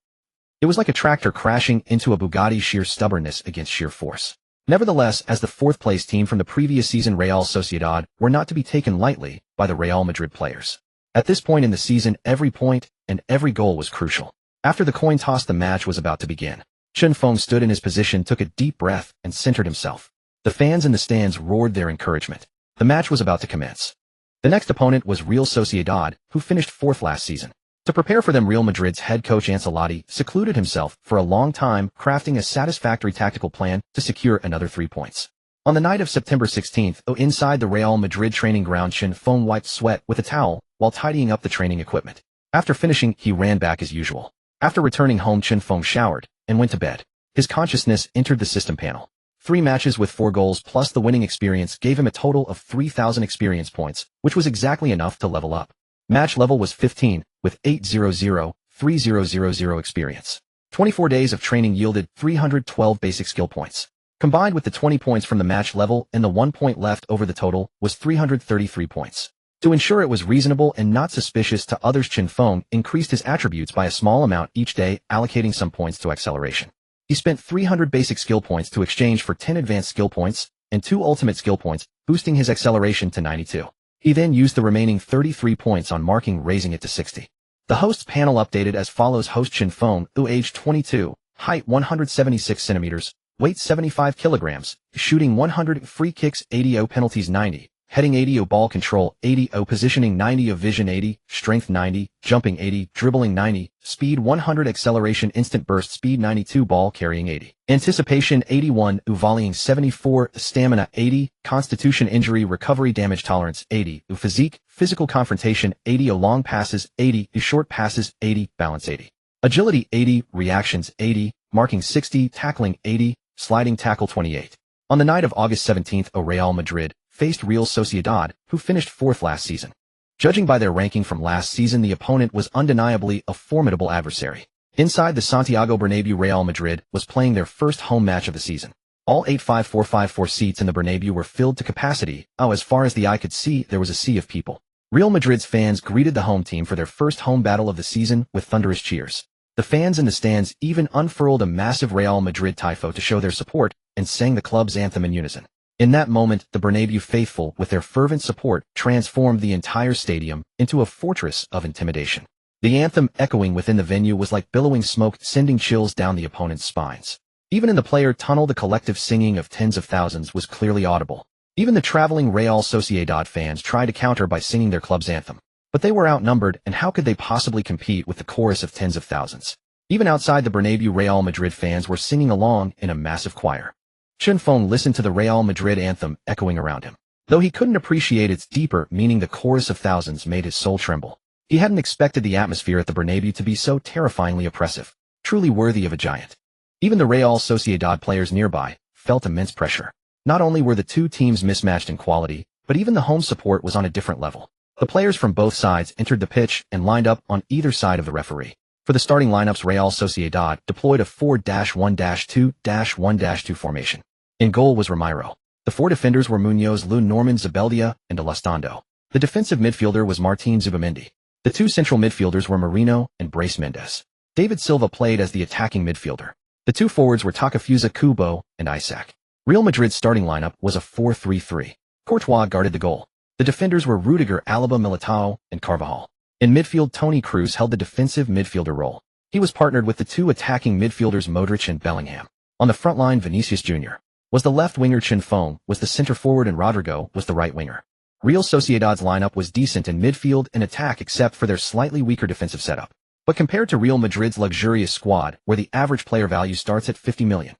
It was like a tractor crashing into a Bugatti, sheer stubbornness against sheer force. Nevertheless, as the fourth-place team from the previous season, Real Sociedad were not to be taken lightly by the Real Madrid players. At this point in the season, every point and every goal was crucial. After the coin toss, the match was about to begin. Chunfeng stood in his position, took a deep breath, and centered himself. The fans in the stands roared their encouragement. The match was about to commence. The next opponent was Real Sociedad, who finished fourth last season. To prepare for them, Real Madrid's head coach Ancelotti secluded himself for a long time, crafting a satisfactory tactical plan to secure another 3 points. On the night of September 16th, inside the Real Madrid training ground, Chunfeng wiped sweat with a towel while tidying up the training equipment. After finishing, he ran back as usual. After returning home, Chunfeng showered and went to bed. His consciousness entered the system panel. 3 matches with 4 goals plus the winning experience gave him a total of 3,000 experience points, which was exactly enough to level up. Match level was 15, with 800-3000 experience. 24 days of training yielded 312 basic skill points. Combined with the 20 points from the match level and the 1 point left over, the total was 333 points. To ensure it was reasonable and not suspicious to others, Chunfeng increased his attributes by a small amount each day, allocating some points to acceleration. He spent 300 basic skill points to exchange for 10 advanced skill points and 2 ultimate skill points, boosting his acceleration to 92. He then used the remaining 33 points on marking, raising it to 60. The hosts panel updated as follows: host Chunfeng, age 22, height 176 centimeters, weight 75 kilograms, shooting 100, free kicks 80, penalties 90, heading 80, ball control 80, positioning 90, vision 80, strength 90, jumping 80, dribbling 90, speed 100, acceleration instant burst speed 92, ball carrying 80, anticipation 81, volleying 74, stamina 80, constitution injury recovery damage tolerance 80, physique, physical confrontation 80, long passes 80, short passes 80, balance 80, agility 80, reactions 80, marking 60, tackling 80, sliding tackle 28. On the night of August 17th, Real Madrid faced Real Sociedad, who finished fourth last season. Judging by their ranking from last season, the opponent was undeniably a formidable adversary. Inside the Santiago Bernabeu, Real Madrid was playing their first home match of the season. All 8,544 seats in the Bernabeu were filled to capacity. As far as the eye could see, there was a sea of people. Real Madrid's fans greeted the home team for their first home battle of the season with thunderous cheers. The fans in the stands even unfurled a massive Real Madrid tifo to show their support and sang the club's anthem in unison. In that moment, the Bernabeu faithful, with their fervent support, transformed the entire stadium into a fortress of intimidation. The anthem echoing within the venue was like billowing smoke, sending chills down the opponent's spines. Even in the player tunnel, the collective singing of tens of thousands was clearly audible. Even the traveling Real Sociedad fans tried to counter by singing their club's anthem. But they were outnumbered, and how could they possibly compete with the chorus of tens of thousands? Even outside the Bernabeu, Real Madrid fans were singing along in a massive choir. Chinfeng listened to the Real Madrid anthem echoing around him. Though he couldn't appreciate its deeper meaning, the chorus of thousands made his soul tremble. He hadn't expected the atmosphere at the Bernabeu to be so terrifyingly oppressive, truly worthy of a giant. Even the Real Sociedad players nearby felt immense pressure. Not only were the two teams mismatched in quality, but even the home support was on a different level. The players from both sides entered the pitch and lined up on either side of the referee. For the starting lineups, Real Sociedad deployed a 4-1-2-1-2 formation. In goal was Ramiro. The four defenders were Munoz, Lune, Norman, Zabeldia, and Elizondo. The defensive midfielder was Martin Zubamendi. The two central midfielders were Marino and Brais Mendes. David Silva played as the attacking midfielder. The two forwards were Takafusa Kubo and Isaac. Real Madrid's starting lineup was a 4-3-3. Courtois guarded the goal. The defenders were Rudiger, Alaba, Militao, and Carvajal. In midfield, Toni Kroos held the defensive midfielder role. He was partnered with the two attacking midfielders Modric and Bellingham. On the front line, Vinicius Jr. was the left winger, Chinfeng was the center forward, and Rodrigo was the right winger. Real Sociedad's lineup was decent in midfield and attack except for their slightly weaker defensive setup. But compared to Real Madrid's luxurious squad, where the average player value starts at 50 million,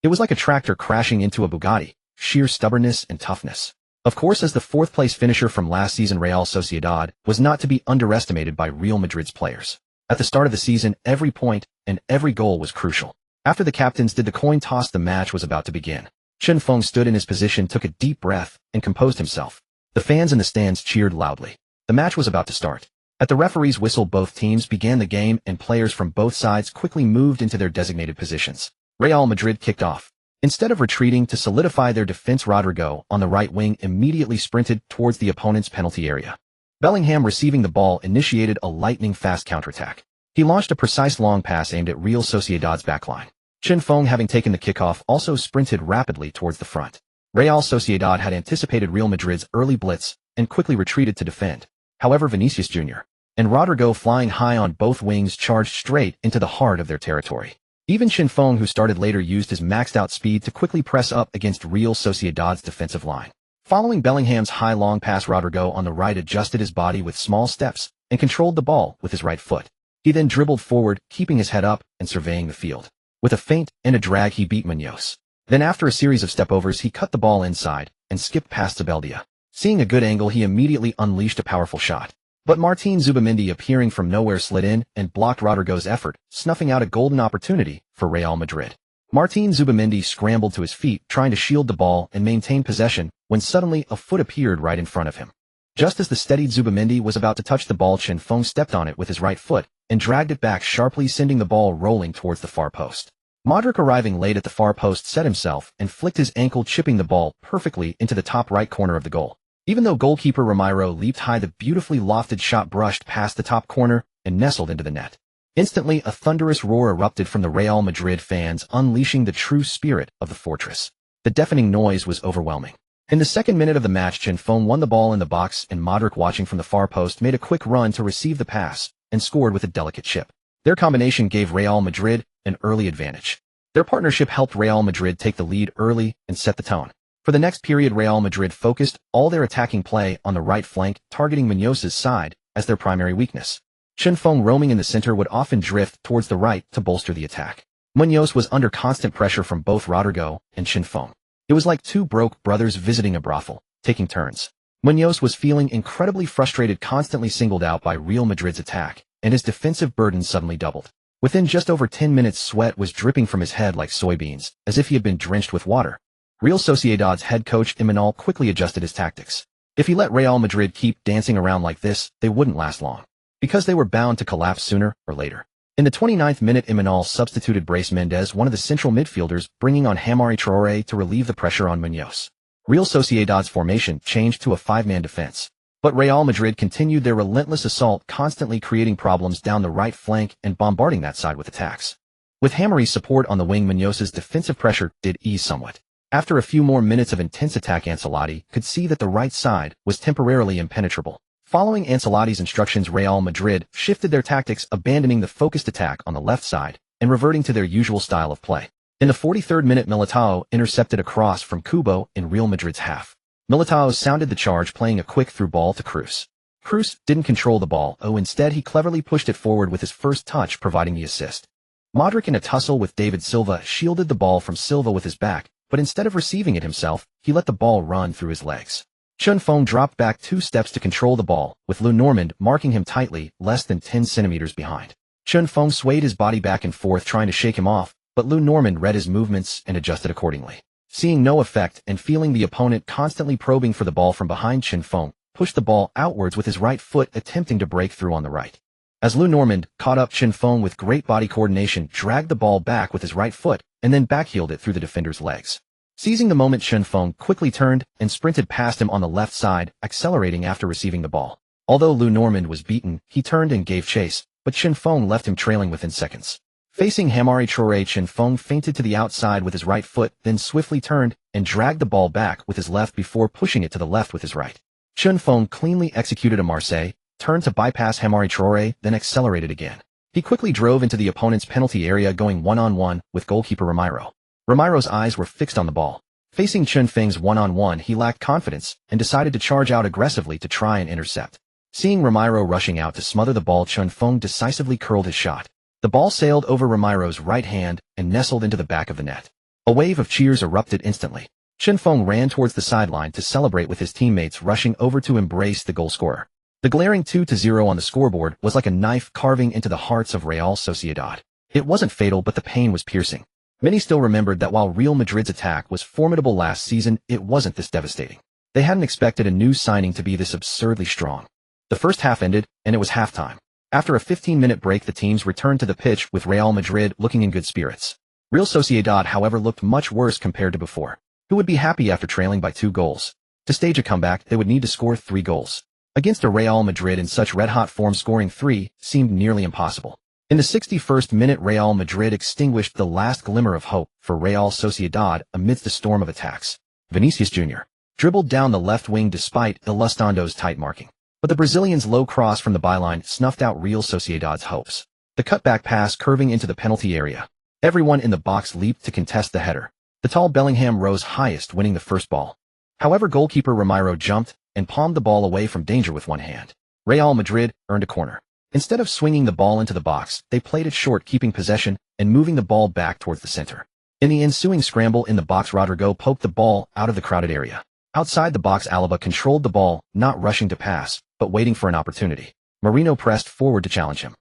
it was like a tractor crashing into a Bugatti, sheer stubbornness and toughness. Of course, as the fourth-place finisher from last season, Real Sociedad was not to be underestimated by Real Madrid's players. At the start of the season, every point and every goal was crucial. After the captains did the coin toss, the match was about to begin. Chinfeng stood in his position, took a deep breath, and composed himself. The fans in the stands cheered loudly. The match was about to start. At the referee's whistle, both teams began the game, and players from both sides quickly moved into their designated positions. Real Madrid kicked off. Instead of retreating to solidify their defense, Rodrigo, on the right wing, immediately sprinted towards the opponent's penalty area. Bellingham, receiving the ball, initiated a lightning-fast counterattack. He launched a precise long pass aimed at Real Sociedad's backline. Chinfeng, having taken the kickoff, also sprinted rapidly towards the front. Real Sociedad had anticipated Real Madrid's early blitz and quickly retreated to defend. However, Vinicius Jr. and Rodrigo, flying high on both wings, charged straight into the heart of their territory. Even Chinfeng, who started later, used his maxed-out speed to quickly press up against Real Sociedad's defensive line. Following Bellingham's high long pass, Rodrigo on the right adjusted his body with small steps and controlled the ball with his right foot. He then dribbled forward, keeping his head up and surveying the field. With a feint and a drag, he beat Munoz. Then, after a series of stepovers, he cut the ball inside and skipped past Zabeldia. Seeing a good angle, he immediately unleashed a powerful shot. But Martin Zubamendi, appearing from nowhere, slid in and blocked Rodrigo's effort, snuffing out a golden opportunity for Real Madrid. Martin Zubamendi scrambled to his feet, trying to shield the ball and maintain possession, when suddenly a foot appeared right in front of him. Just as the steadied Zubamendi was about to touch the ball, Chinfeng stepped on it with his right foot and dragged it back sharply, sending the ball rolling towards the far post. Modric, arriving late at the far post, set himself and flicked his ankle, chipping the ball perfectly into the top right corner of the goal. Even though goalkeeper Ramiro leaped high, the beautifully lofted shot brushed past the top corner and nestled into the net. Instantly, a thunderous roar erupted from the Real Madrid fans, unleashing the true spirit of the fortress. The deafening noise was overwhelming. In the second minute of the match, Chinfeng won the ball in the box, and Modric, watching from the far post, made a quick run to receive the pass and scored with a delicate chip. Their combination gave Real Madrid an early advantage. Their partnership helped Real Madrid take the lead early and set the tone. For the next period, Real Madrid focused all their attacking play on the right flank, targeting Munoz's side as their primary weakness. Chinfeng, roaming in the center, would often drift towards the right to bolster the attack. Munoz was under constant pressure from both Rodrigo and Chinfeng. It was like two broke brothers visiting a brothel, taking turns. Munoz was feeling incredibly frustrated, constantly singled out by Real Madrid's attack, and his defensive burden suddenly doubled. Within just over 10 minutes, sweat was dripping from his head like soybeans, as if he had been drenched with water. Real Sociedad's head coach Imanol quickly adjusted his tactics. If he let Real Madrid keep dancing around like this, they wouldn't last long, because they were bound to collapse sooner or later. In the 29th minute, Imanol substituted Brais Mendes, one of the central midfielders, bringing on Hamari Traoré to relieve the pressure on Munoz. Real Sociedad's formation changed to a 5-man defense. But Real Madrid continued their relentless assault, constantly creating problems down the right flank and bombarding that side with attacks. With Hamari's support on the wing, Munoz's defensive pressure did ease somewhat. After a few more minutes of intense attack, Ancelotti could see that the right side was temporarily impenetrable. Following Ancelotti's instructions, Real Madrid shifted their tactics, abandoning the focused attack on the left side and reverting to their usual style of play. In the 43rd minute, Militao intercepted a cross from Kubo in Real Madrid's half. Militao sounded the charge, playing a quick through ball to Cruz. Cruz didn't control the ball, instead he cleverly pushed it forward with his first touch, providing the assist. Modric, in a tussle with David Silva, shielded the ball from Silva with his back, but instead of receiving it himself, he let the ball run through his legs. Chun Feng dropped back 2 steps to control the ball, with Lou Normand marking him tightly, less than 10 centimeters behind. Chun Feng swayed his body back and forth, trying to shake him off, but Lou Normand read his movements and adjusted accordingly. Seeing no effect and feeling the opponent constantly probing for the ball from behind, Chun Feng pushed the ball outwards with his right foot, attempting to break through on the right. As Lou Normand caught up, Chun Feng with great body coordination dragged the ball back with his right foot and then backheeled it through the defender's legs. Seizing the moment, Chun Feng quickly turned and sprinted past him on the left side, accelerating after receiving the ball. Although Lou Normand was beaten, he turned and gave chase, but Chun Feng left him trailing within seconds. Facing Hamari Traoré, Chun Feng feinted to the outside with his right foot, then swiftly turned and dragged the ball back with his left before pushing it to the left with his right. Chun Feng cleanly executed a Marseille, turned to bypass Hamari Traoré, then accelerated again. He quickly drove into the opponent's penalty area, going one-on-one with goalkeeper Ramiro. Ramiro's eyes were fixed on the ball. Facing Chun Feng's one-on-one, he lacked confidence and decided to charge out aggressively to try and intercept. Seeing Ramiro rushing out to smother the ball, Chun Feng decisively curled his shot. The ball sailed over Ramiro's right hand and nestled into the back of the net. A wave of cheers erupted instantly. Chun Feng ran towards the sideline to celebrate with his teammates, rushing over to embrace the goalscorer. The glaring 2-0 on the scoreboard was like a knife carving into the hearts of Real Sociedad. It wasn't fatal, but the pain was piercing. Many still remembered that while Real Madrid's attack was formidable last season, it wasn't this devastating. They hadn't expected a new signing to be this absurdly strong. The first half ended, and it was halftime. After a 15-minute break, the teams returned to the pitch, with Real Madrid looking in good spirits. Real Sociedad, however, looked much worse compared to before. Who would be happy after trailing by 2 goals? To stage a comeback, they would need to score 3 goals. Against a Real Madrid in such red-hot form, scoring 3 seemed nearly impossible. In the 61st minute, Real Madrid extinguished the last glimmer of hope for Real Sociedad amidst the storm of attacks. Vinicius Jr. dribbled down the left wing despite Ilustrando's tight marking. But the Brazilian's low cross from the byline snuffed out Real Sociedad's hopes. The cutback pass curving into the penalty area. Everyone in the box leaped to contest the header. The tall Bellingham rose highest, winning the first ball. However, goalkeeper Ramiro jumped and palmed the ball away from danger with one hand. Real Madrid earned a corner. Instead of swinging the ball into the box, they played it short, keeping possession and moving the ball back towards the center. In the ensuing scramble in the box, Rodrigo poked the ball out of the crowded area. Outside the box, Alaba controlled the ball, not rushing to pass, but waiting for an opportunity. Marino pressed forward to challenge him.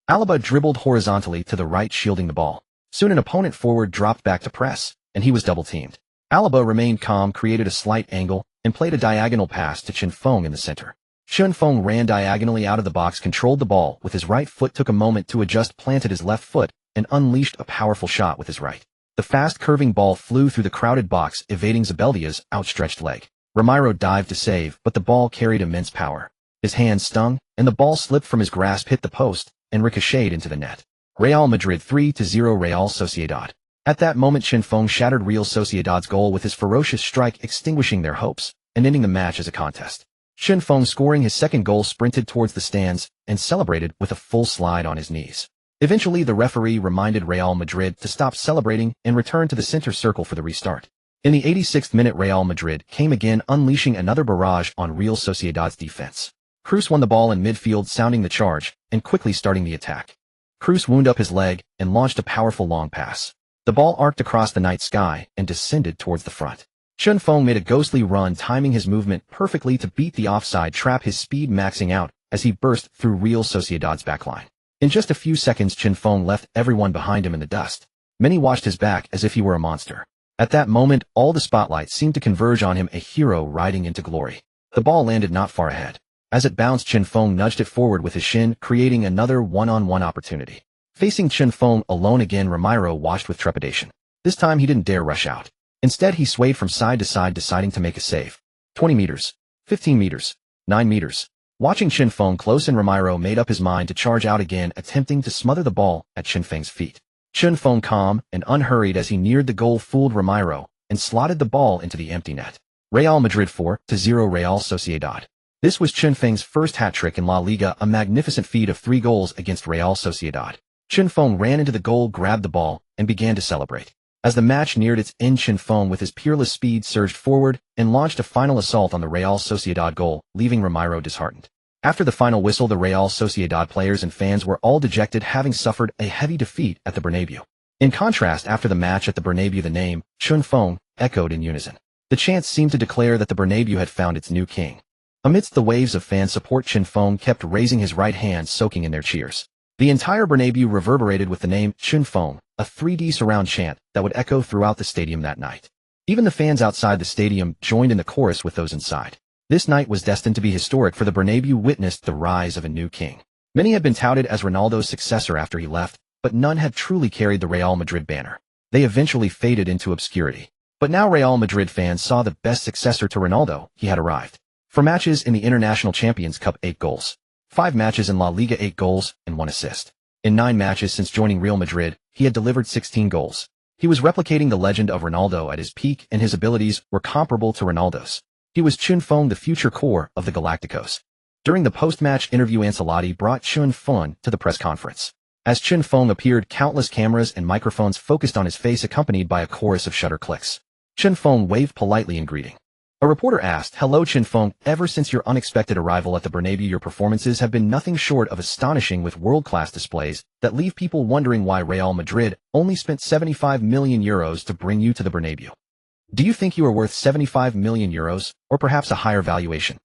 Alaba dribbled horizontally to the right, shielding the ball. Soon an opponent forward dropped back to press, and he was double-teamed. Alaba remained calm, created a slight angle, and played a diagonal pass to Chun Feng in the center. Chun Feng ran diagonally out of the box, controlled the ball with his right foot, took a moment to adjust, planted his left foot, and unleashed a powerful shot with his right. The fast curving ball flew through the crowded box, evading Zabeldia's outstretched leg. Ramiro dived to save, but the ball carried immense power. His hand stung, and the ball slipped from his grasp, hit the post, and ricocheted into the net. Real Madrid 3-0 Real Sociedad. At that moment, Chun Feng shattered Real Sociedad's goal with his ferocious strike, extinguishing their hopes and ending the match as a contest. Chun Feng, scoring his second goal, sprinted towards the stands and celebrated with a full slide on his knees. Eventually, the referee reminded Real Madrid to stop celebrating and return to the center circle for the restart. In the 86th minute, Real Madrid came again, unleashing another barrage on Real Sociedad's defense. Cruz won the ball in midfield, sounding the charge and quickly starting the attack. Cruz wound up his leg and launched a powerful long pass. The ball arced across the night sky and descended towards the front. Chun Feng made a ghostly run, timing his movement perfectly to beat the offside trap, his speed maxing out as he burst through Real Sociedad's backline. In just a few seconds, Chun Feng left everyone behind him in the dust. Many watched his back as if he were a monster. At that moment, all the spotlight seemed to converge on him, a hero riding into glory. The ball landed not far ahead. As it bounced, Chun Feng nudged it forward with his shin, creating another one-on-one opportunity. Facing Chun Feng alone again, Ramiro watched with trepidation. This time he didn't dare rush out. Instead, he swayed from side to side, deciding to make a save. 20 meters, 15 meters, 9 meters. Watching Chun Feng close in, Ramiro made up his mind to charge out again, attempting to smother the ball at Chun Feng's feet. Chun Feng, calm and unhurried as he neared the goal, fooled Ramiro and slotted the ball into the empty net. Real Madrid 4-0 Real Sociedad. This was Chun Feng's first hat-trick in La Liga, a magnificent feat of 3 goals against Real Sociedad. Chun Feng ran into the goal, grabbed the ball, and began to celebrate. As the match neared its end, Chinfeng with his peerless speed surged forward and launched a final assault on the Real Sociedad goal, leaving Ramiro disheartened. After the final whistle, the Real Sociedad players and fans were all dejected, having suffered a heavy defeat at the Bernabeu. In contrast, after the match at the Bernabeu, the name Chinfeng echoed in unison. The chants seemed to declare that the Bernabeu had found its new king. Amidst the waves of fan support, Chinfeng kept raising his right hand, soaking in their cheers. The entire Bernabeu reverberated with the name Chinfeng, a 3D surround chant that would echo throughout the stadium that night. Even the fans outside the stadium joined in the chorus with those inside. This night was destined to be historic, for the Bernabeu witnessed the rise of a new king. Many had been touted as Ronaldo's successor after he left, but none had truly carried the Real Madrid banner. They eventually faded into obscurity. But now Real Madrid fans saw the best successor to Ronaldo. He had arrived. For matches in the International Champions Cup, 8 goals. 5 matches in La Liga, 8 goals and 1 assist. In 9 matches since joining Real Madrid, he had delivered 16 goals. He was replicating the legend of Ronaldo at his peak, and his abilities were comparable to Ronaldo's. He was Chinfeng, the future core of the Galacticos. During the post-match interview, Ancelotti brought Chinfeng to the press conference. As Chinfeng appeared, countless cameras and microphones focused on his face, accompanied by a chorus of shutter clicks. Chinfeng waved politely in greeting. A reporter asked, "Hello Chinfeng, ever since your unexpected arrival at the Bernabeu, your performances have been nothing short of astonishing, with world-class displays that leave people wondering why Real Madrid only spent €75 million to bring you to the Bernabeu. Do you think you are worth €75 million, or perhaps a higher valuation?"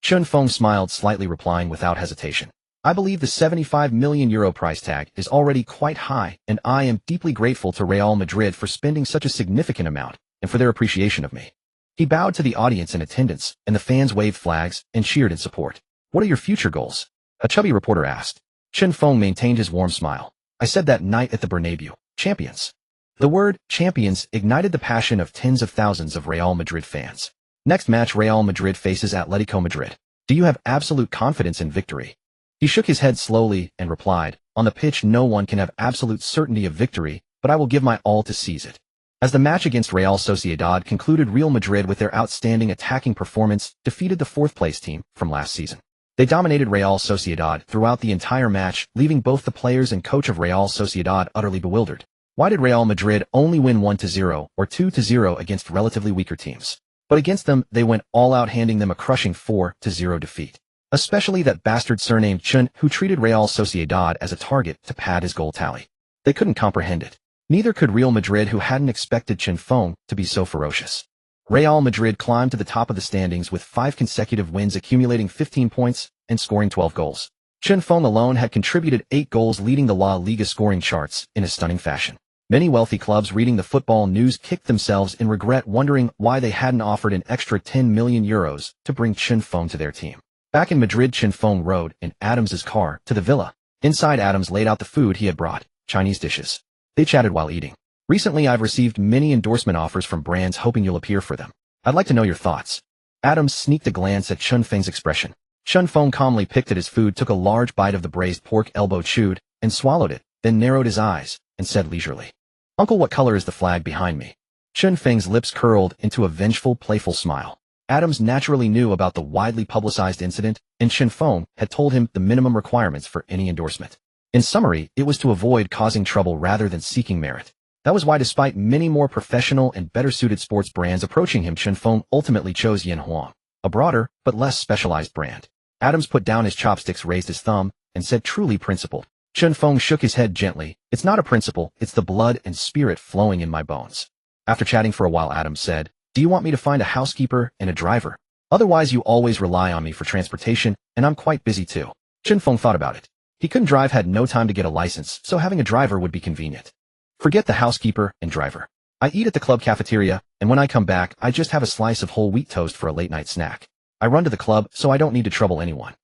Chinfeng smiled slightly, replying without hesitation, "I believe the €75 million price tag is already quite high, and I am deeply grateful to Real Madrid for spending such a significant amount, and for their appreciation of me." He bowed to the audience in attendance, and the fans waved flags and cheered in support. "What are your future goals?" a chubby reporter asked. Chinfeng maintained his warm smile. "I said that night at the Bernabeu, champions." The word champions ignited the passion of tens of thousands of Real Madrid fans. Next match, Real Madrid faces Atletico Madrid. "Do you have absolute confidence in victory?" He shook his head slowly and replied, "On the pitch, no one can have absolute certainty of victory, but I will give my all to seize it." As the match against Real Sociedad concluded, Real Madrid, with their outstanding attacking performance, defeated the fourth-place team from last season. They dominated Real Sociedad throughout the entire match, leaving both the players and coach of Real Sociedad utterly bewildered. Why did Real Madrid only win 1-0 or 2-0 against relatively weaker teams? But against them, they went all out, handing them a crushing 4-0 defeat. Especially that bastard surnamed Chun, who treated Real Sociedad as a target to pad his goal tally. They couldn't comprehend it. Neither could Real Madrid, who hadn't expected Chinfeng to be so ferocious. Real Madrid climbed to the top of the standings with 5 consecutive wins, accumulating 15 points and scoring 12 goals. Chinfeng alone had contributed 8 goals, leading the La Liga scoring charts in a stunning fashion. Many wealthy clubs reading the football news kicked themselves in regret, wondering why they hadn't offered an extra €10 million to bring Chinfeng to their team. Back in Madrid, Chinfeng rode in Adams's car to the villa. Inside, Adams laid out the food he had brought, Chinese dishes. They chatted while eating. "Recently, I've received many endorsement offers from brands, hoping you'll appear for them. I'd like to know your thoughts." Adams sneaked a glance at Chinfeng's expression. Chinfeng calmly picked at his food, took a large bite of the braised pork elbow, chewed, and swallowed it, then narrowed his eyes, and said leisurely, "Uncle, what color is the flag behind me?" Chinfeng's lips curled into a vengeful, playful smile. Adams naturally knew about the widely publicized incident, and Chinfeng had told him the minimum requirements for any endorsement. In summary, it was to avoid causing trouble rather than seeking merit. That was why, despite many more professional and better-suited sports brands approaching him, Chinfeng ultimately chose Yin Huang, a broader but less specialized brand. Adams put down his chopsticks, raised his thumb, and said, "Truly principled." Chinfeng shook his head gently. "It's not a principle, it's the blood and spirit flowing in my bones." After chatting for a while, Adams said, "Do you want me to find a housekeeper and a driver? Otherwise, you always rely on me for transportation, and I'm quite busy too." Chinfeng thought about it. He couldn't drive, had no time to get a license, so having a driver would be convenient. "Forget the housekeeper and driver. I eat at the club cafeteria, and when I come back, I just have a slice of whole wheat toast for a late-night snack. I run to the club, so I don't need to trouble anyone.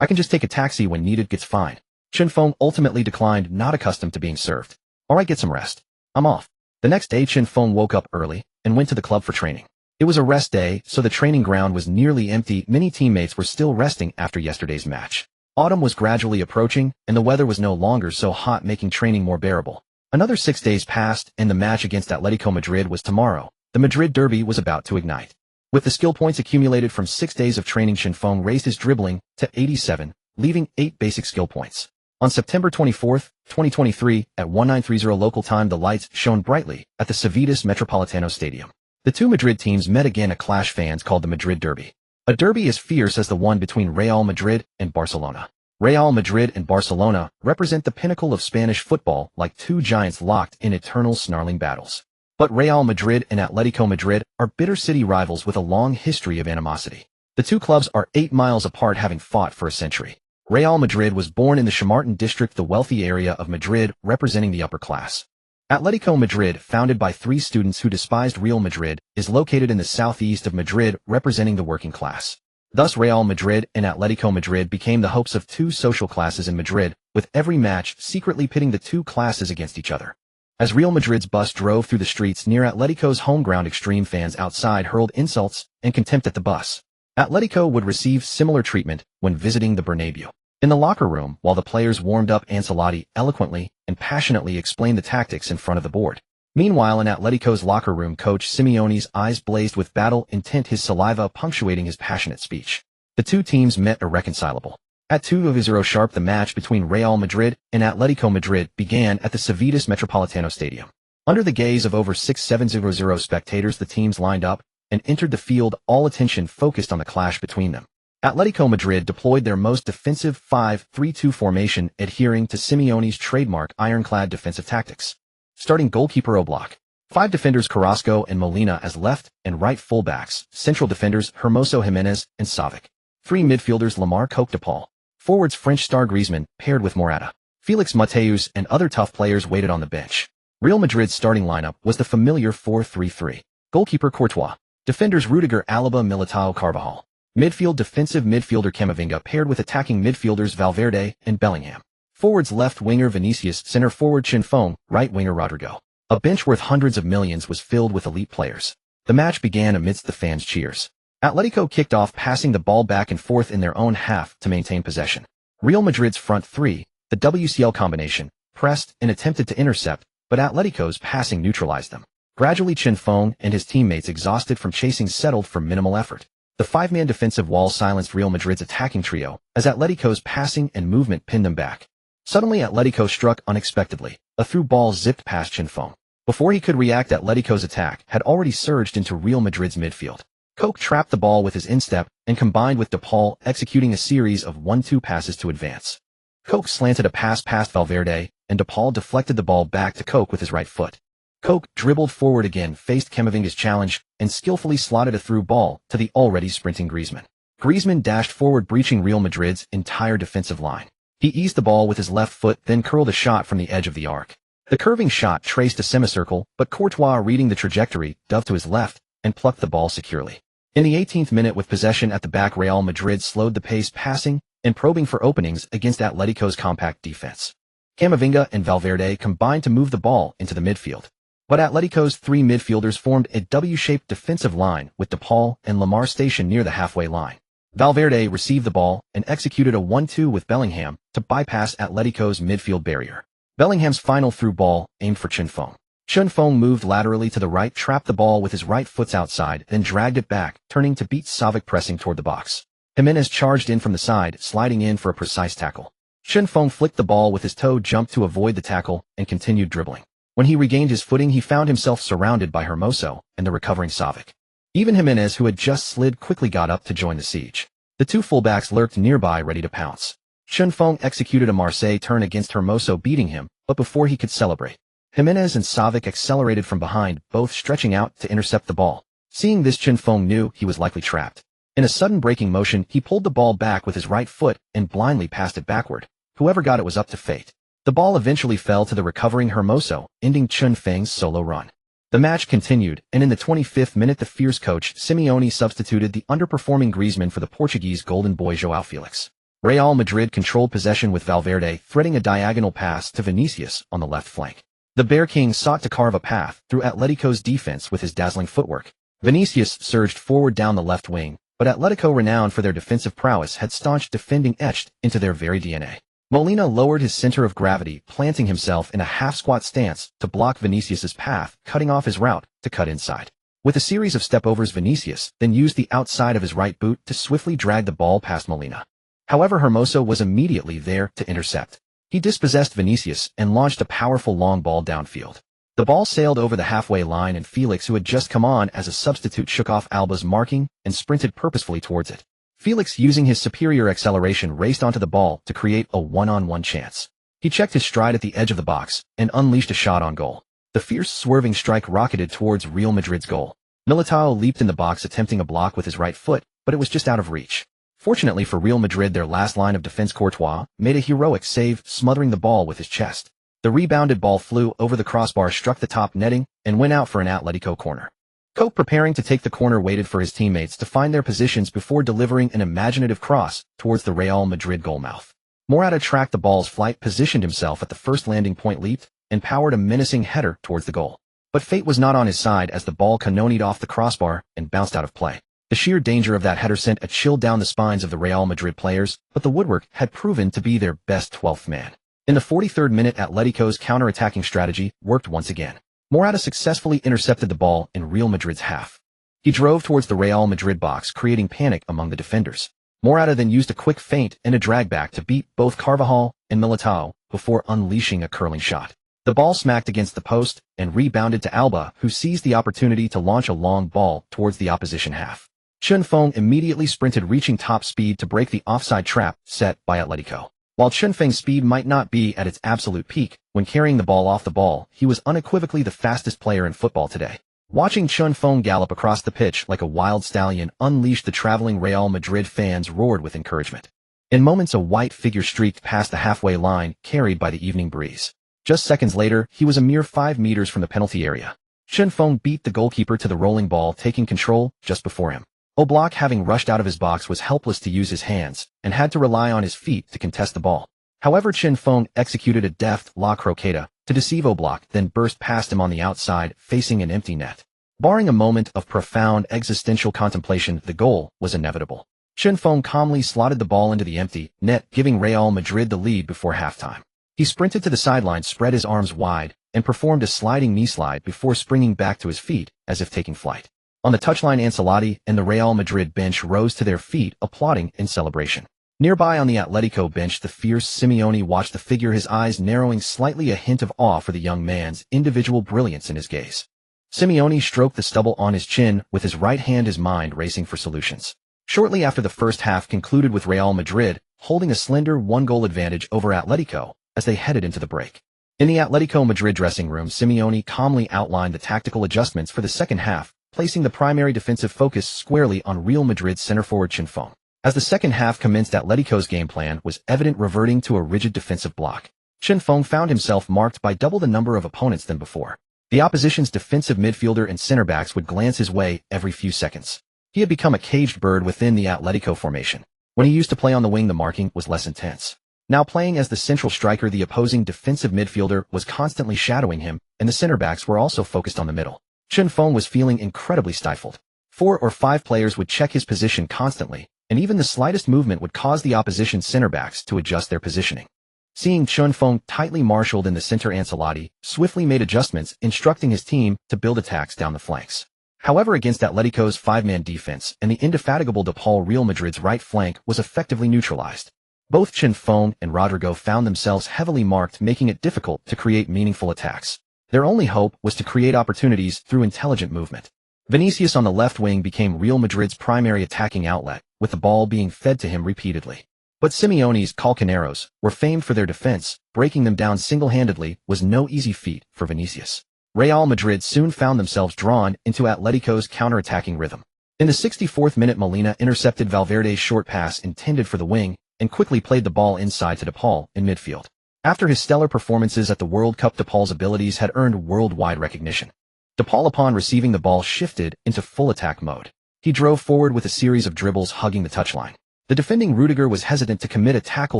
I can just take a taxi when needed, gets fine." Chinfeng ultimately declined, not accustomed to being served. "All right, get some rest. I'm off." The next day, Chinfeng woke up early and went to the club for training. It was a rest day, so the training ground was nearly empty. Many teammates were still resting after yesterday's match. Autumn was gradually approaching, and the weather was no longer so hot, making training more bearable. Another 6 days passed, and the match against Atletico Madrid was tomorrow. The Madrid derby was about to ignite. With the skill points accumulated from 6 days of training, Chinfeng raised his dribbling to 87, leaving 8 basic skill points. On September 24, 2023, at 1930 local time, the lights shone brightly at the Civitas Metropolitano Stadium. The two Madrid teams met again, a clash fans called the Madrid Derby. A derby as fierce as the one between Real Madrid and Barcelona. Real Madrid and Barcelona represent the pinnacle of Spanish football, like two giants locked in eternal snarling battles. But Real Madrid and Atletico Madrid are bitter city rivals with a long history of animosity. The two clubs are 8 miles apart, having fought for a century. Real Madrid was born in the Chamartin district, the wealthy area of Madrid representing the upper class. Atletico Madrid, founded by 3 students who despised Real Madrid, is located in the southeast of Madrid representing the working class. Thus Real Madrid and Atletico Madrid became the hopes of 2 social classes in Madrid, with every match secretly pitting the 2 classes against each other. As Real Madrid's bus drove through the streets near Atletico's home ground, extreme fans outside hurled insults and contempt at the bus. Atletico would receive similar treatment when visiting the Bernabeu. In the locker room, while the players warmed up, Ancelotti eloquently and passionately explained the tactics in front of the board. Meanwhile, in Atletico's locker room, coach Simeone's eyes blazed with battle intent, his saliva punctuating his passionate speech. The two teams met irreconcilable. At 2:00 sharp, the match between Real Madrid and Atletico Madrid began at the Civitas Metropolitano Stadium. Under the gaze of over 6,700 spectators, the teams lined up and entered the field, all attention focused on the clash between them. Atletico Madrid deployed their most defensive 5-3-2 formation, adhering to Simeone's trademark ironclad defensive tactics. Starting goalkeeper Oblak. 5 defenders Carrasco and Molina as left and right fullbacks, central defenders Hermoso, Jimenez, and Savic. 3 midfielders Lamar, Coke, De Paul. Forwards French star Griezmann, paired with Morata. Felix Mateus and other tough players waited on the bench. Real Madrid's starting lineup was the familiar 4-3-3. Goalkeeper Courtois. Defenders Rudiger, Alaba, Militao, Carvajal. Midfield defensive midfielder Camavinga, paired with attacking midfielders Valverde and Bellingham. Forwards left winger Vinicius, center forward Chinfong, right winger Rodrigo. A bench worth hundreds of millions was filled with elite players. The match began amidst the fans' cheers. Atletico kicked off, passing the ball back and forth in their own half to maintain possession. Real Madrid's front 3, the WCL combination, pressed and attempted to intercept, but Atletico's passing neutralized them. Gradually Chinfong and his teammates, exhausted from chasing, settled for minimal effort. The 5-man defensive wall silenced Real Madrid's attacking trio, as Atletico's passing and movement pinned them back. Suddenly Atletico struck unexpectedly. A through ball zipped past Chinfong. Before he could react, Atletico's attack had already surged into Real Madrid's midfield. Coke trapped the ball with his instep and combined with De Paul, executing a series of 1-2 passes to advance. Coke slanted a pass past Valverde, and De Paul deflected the ball back to Coke with his right foot. Coke dribbled forward again, faced Camavinga's challenge, and skillfully slotted a through ball to the already sprinting Griezmann. Griezmann dashed forward, breaching Real Madrid's entire defensive line. He eased the ball with his left foot, then curled a shot from the edge of the arc. The curving shot traced a semicircle, but Courtois, reading the trajectory, dove to his left and plucked the ball securely. In the 18th minute, with possession at the back, Real Madrid slowed the pace, passing and probing for openings against Atletico's compact defense. Camavinga and Valverde combined to move the ball into the midfield. But Atletico's 3 midfielders formed a W-shaped defensive line with De Paul and Lamar stationed near the halfway line. Valverde received the ball and executed a 1-2 with Bellingham to bypass Atletico's midfield barrier. Bellingham's final through ball aimed for Chinfong. Chinfong moved laterally to the right, trapped the ball with his right foot outside, then dragged it back, turning to beat Savic pressing toward the box. Jimenez charged in from the side, sliding in for a precise tackle. Chinfong flicked the ball with his toe, jumped to avoid the tackle, and continued dribbling. When he regained his footing, he found himself surrounded by Hermoso and the recovering Savic. Even Jimenez, who had just slid, quickly got up to join the siege. The 2 fullbacks lurked nearby, ready to pounce. Chinfong executed a Marseille turn against Hermoso, beating him, but before he could celebrate, Jimenez and Savic accelerated from behind, both stretching out to intercept the ball. Seeing this, Chinfong knew he was likely trapped. In a sudden breaking motion, he pulled the ball back with his right foot and blindly passed it backward. Whoever got it was up to fate. The ball eventually fell to the recovering Hermoso, ending Chinfong's solo run. The match continued, and in the 25th minute, the fierce coach Simeone substituted the underperforming Griezmann for the Portuguese golden boy João Felix. Real Madrid controlled possession with Valverde threading a diagonal pass to Vinicius on the left flank. The Bear King sought to carve a path through Atletico's defense with his dazzling footwork. Vinicius surged forward down the left wing, but Atletico, renowned for their defensive prowess, had staunch defending etched into their very DNA. Molina lowered his center of gravity, planting himself in a half-squat stance to block Vinicius's path, cutting off his route to cut inside. With a series of step-overs, Vinicius then used the outside of his right boot to swiftly drag the ball past Molina. However, Hermoso was immediately there to intercept. He dispossessed Vinicius and launched a powerful long ball downfield. The ball sailed over the halfway line and Felix, who had just come on as a substitute, shook off Alba's marking and sprinted purposefully towards it. Felix, using his superior acceleration, raced onto the ball to create a one-on-one chance. He checked his stride at the edge of the box and unleashed a shot on goal. The fierce, swerving strike rocketed towards Real Madrid's goal. Militao leaped in the box attempting a block with his right foot, but it was just out of reach. Fortunately for Real Madrid, their last line of defense, Courtois, made a heroic save, smothering the ball with his chest. The rebounded ball flew over the crossbar, struck the top netting, and went out for an Atletico corner. Cope, preparing to take the corner, waited for his teammates to find their positions before delivering an imaginative cross towards the Real Madrid goalmouth. Morata tracked the ball's flight, positioned himself at the first landing point, leaped, and powered a menacing header towards the goal. But fate was not on his side as the ball cannonied off the crossbar and bounced out of play. The sheer danger of that header sent a chill down the spines of the Real Madrid players, but the woodwork had proven to be their best 12th man. In the 43rd minute, Atletico's counter-attacking strategy worked once again. Morata successfully intercepted the ball in Real Madrid's half. He drove towards the Real Madrid box, creating panic among the defenders. Morata then used a quick feint and a dragback to beat both Carvajal and Militao before unleashing a curling shot. The ball smacked against the post and rebounded to Alba, who seized the opportunity to launch a long ball towards the opposition half. Chunfeng immediately sprinted, reaching top speed to break the offside trap set by Atletico. While Chunfeng's speed might not be at its absolute peak, when carrying the ball off the ball, he was unequivocally the fastest player in football today. Watching Chunfeng gallop across the pitch like a wild stallion unleashed, the traveling Real Madrid fans roared with encouragement. In moments, a white figure streaked past the halfway line, carried by the evening breeze. Just seconds later, he was a mere 5 meters from the penalty area. Chunfeng beat the goalkeeper to the rolling ball, taking control just before him. Oblak, having rushed out of his box, was helpless to use his hands and had to rely on his feet to contest the ball. However, Chunfeng executed a deft La Croqueta to deceive Oblak, then burst past him on the outside, facing an empty net. Barring a moment of profound existential contemplation, the goal was inevitable. Chunfeng calmly slotted the ball into the empty net, giving Real Madrid the lead before halftime. He sprinted to the sideline, spread his arms wide, and performed a sliding knee slide before springing back to his feet as if taking flight. On the touchline, Ancelotti and the Real Madrid bench rose to their feet, applauding in celebration. Nearby on the Atletico bench, the fierce Simeone watched the figure, his eyes narrowing slightly, a hint of awe for the young man's individual brilliance in his gaze. Simeone stroked the stubble on his chin with his right hand, his mind racing for solutions. Shortly after the first half concluded with Real Madrid holding a slender 1-goal advantage over Atletico as they headed into the break. In the Atletico Madrid dressing room, Simeone calmly outlined the tactical adjustments for the second half, placing the primary defensive focus squarely on Real Madrid's center forward Chunfeng. As the second half commenced, Atletico's game plan was evident, reverting to a rigid defensive block. Chunfeng found himself marked by double the number of opponents than before. The opposition's defensive midfielder and center backs would glance his way every few seconds. He had become a caged bird within the Atletico formation. When he used to play on the wing, the marking was less intense. Now, playing as the central striker, the opposing defensive midfielder was constantly shadowing him, and the center backs were also focused on the middle. Chunfeng was feeling incredibly stifled. 4 or 5 players would check his position constantly, and even the slightest movement would cause the opposition center backs to adjust their positioning. Seeing Chunfeng tightly marshaled in the center, Ancelotti swiftly made adjustments, instructing his team to build attacks down the flanks. However, against Atletico's 5-man defense and the indefatigable De Paul, Real Madrid's right flank was effectively neutralized. Both Chunfeng and Rodrigo found themselves heavily marked, making it difficult to create meaningful attacks. Their only hope was to create opportunities through intelligent movement. Vinicius on the left wing became Real Madrid's primary attacking outlet, with the ball being fed to him repeatedly. But Simeone's Calcaneros were famed for their defense. Breaking them down single-handedly was no easy feat for Vinicius. Real Madrid soon found themselves drawn into Atletico's counter-attacking rhythm. In the 64th minute, Molina intercepted Valverde's short pass intended for the wing and quickly played the ball inside to De Paul in midfield. After his stellar performances at the World Cup, De Paul's abilities had earned worldwide recognition. De Paul, upon receiving the ball, shifted into full attack mode. He drove forward with a series of dribbles, hugging the touchline. The defending Rudiger was hesitant to commit a tackle,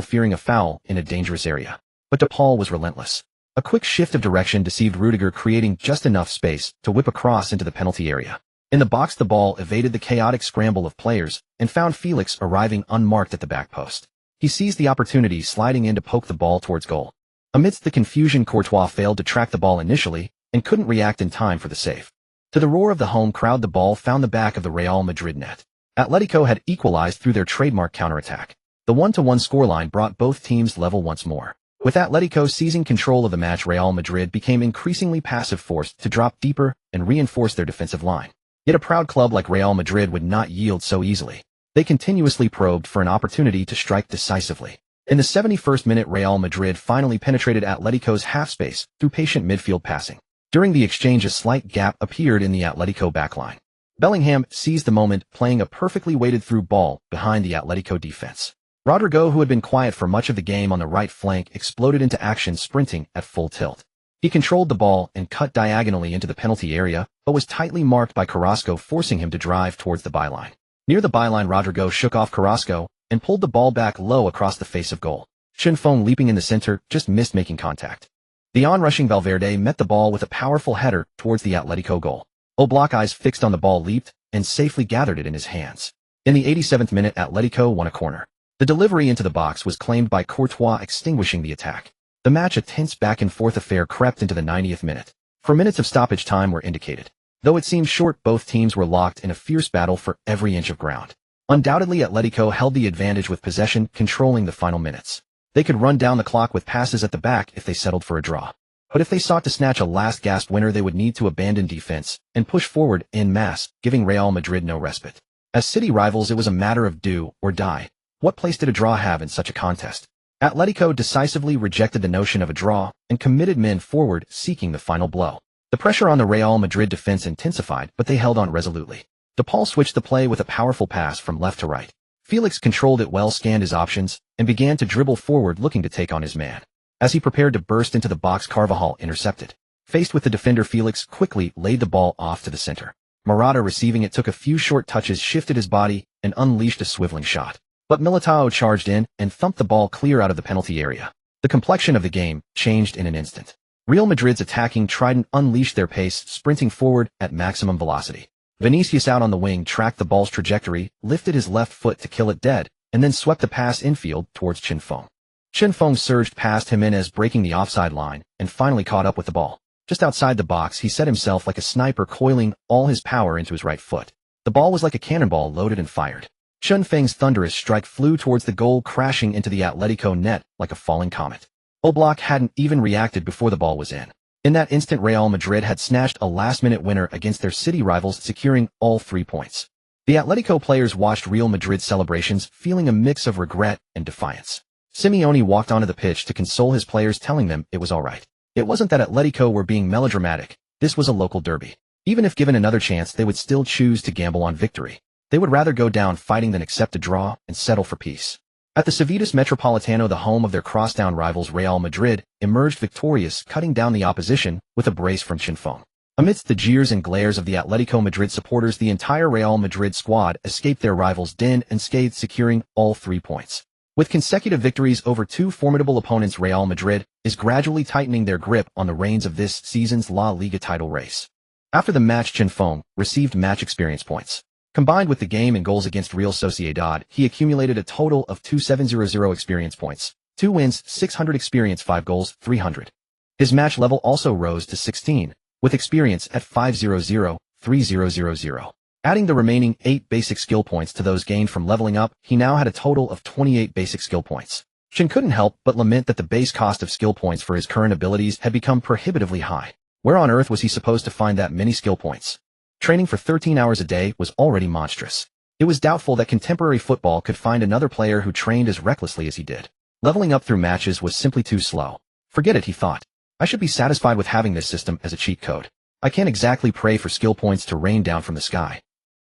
fearing a foul in a dangerous area. But De Paul was relentless. A quick shift of direction deceived Rudiger, creating just enough space to whip across into the penalty area. In the box, the ball evaded the chaotic scramble of players and found Felix arriving unmarked at the back post. He seized the opportunity, sliding in to poke the ball towards goal. Amidst the confusion, Courtois failed to track the ball initially and couldn't react in time for the save. To the roar of the home crowd, the ball found the back of the Real Madrid net. Atletico had equalized through their trademark counterattack. The 1-1 scoreline brought both teams level once more. With Atletico seizing control of the match, Real Madrid became increasingly passive, forced to drop deeper and reinforce their defensive line. Yet a proud club like Real Madrid would not yield so easily. They continuously probed for an opportunity to strike decisively. In the 71st minute, Real Madrid finally penetrated Atletico's half space through patient midfield passing. During the exchange, a slight gap appeared in the Atletico backline. Bellingham seized the moment, playing a perfectly weighted through ball behind the Atletico defense. Rodrigo, who had been quiet for much of the game on the right flank, exploded into action, sprinting at full tilt. He controlled the ball and cut diagonally into the penalty area, but was tightly marked by Carrasco, forcing him to drive towards the byline. Near the byline, Rodrigo shook off Carrasco and pulled the ball back low across the face of goal. Chinfeng, leaping in the center, just missed making contact. The on-rushing Valverde met the ball with a powerful header towards the Atletico goal. Oblak, eyes fixed on the ball, leaped and safely gathered it in his hands. In the 87th minute, Atletico won a corner. The delivery into the box was claimed by Courtois, extinguishing the attack. The match, a tense back-and-forth affair, crept into the 90th minute. 4 minutes of stoppage time were indicated. Though it seemed short, both teams were locked in a fierce battle for every inch of ground. Undoubtedly, Atletico held the advantage with possession, controlling the final minutes. They could run down the clock with passes at the back if they settled for a draw. But if they sought to snatch a last-gasp winner, they would need to abandon defense and push forward en masse, giving Real Madrid no respite. As city rivals, it was a matter of do or die. What place did a draw have in such a contest? Atletico decisively rejected the notion of a draw and committed men forward, seeking the final blow. The pressure on the Real Madrid defense intensified, but they held on resolutely. De Paul switched the play with a powerful pass from left to right. Felix controlled it well, scanned his options, and began to dribble forward, looking to take on his man. As he prepared to burst into the box, Carvajal intercepted. Faced with the defender, Felix quickly laid the ball off to the center. Morata, receiving it, took a few short touches, shifted his body, and unleashed a swiveling shot. But Militao charged in and thumped the ball clear out of the penalty area. The complexion of the game changed in an instant. Real Madrid's attacking trident unleashed their pace, sprinting forward at maximum velocity. Vinicius, out on the wing, tracked the ball's trajectory, lifted his left foot to kill it dead, and then swept the pass infield towards Chinfeng. Chinfeng surged past Jimenez, breaking the offside line, and finally caught up with the ball. Just outside the box, he set himself like a sniper, coiling all his power into his right foot. The ball was like a cannonball, loaded and fired. Chinfeng's thunderous strike flew towards the goal, crashing into the Atletico net like a falling comet. Oblak hadn't even reacted before the ball was in. In that instant, Real Madrid had snatched a last-minute winner against their city rivals, securing all 3 points. The Atletico players watched Real Madrid's celebrations, feeling a mix of regret and defiance. Simeone walked onto the pitch to console his players, telling them it was all right. It wasn't that Atletico were being melodramatic. This was a local derby. Even if given another chance, they would still choose to gamble on victory. They would rather go down fighting than accept a draw and settle for peace. At the Civitas Metropolitano, the home of their crosstown rivals, Real Madrid emerged victorious, cutting down the opposition with a brace from Chinfeng. Amidst the jeers and glares of the Atletico Madrid supporters, the entire Real Madrid squad escaped their rivals' din unscathed, securing all 3 points. With consecutive victories over 2 formidable opponents, Real Madrid is gradually tightening their grip on the reins of this season's La Liga title race. After the match, Chinfeng received match experience points. Combined with the game and goals against Real Sociedad, he accumulated a total of 2,700 experience points, 2 wins, 600 experience, 5 goals, 300. His match level also rose to 16, with experience at 500, 3000. Adding the remaining 8 basic skill points to those gained from leveling up, he now had a total of 28 basic skill points. Chin couldn't help but lament that the base cost of skill points for his current abilities had become prohibitively high. Where on earth was he supposed to find that many skill points? Training for 13 hours a day was already monstrous. It was doubtful that contemporary football could find another player who trained as recklessly as he did. Leveling up through matches was simply too slow. Forget it, he thought. I should be satisfied with having this system as a cheat code. I can't exactly pray for skill points to rain down from the sky.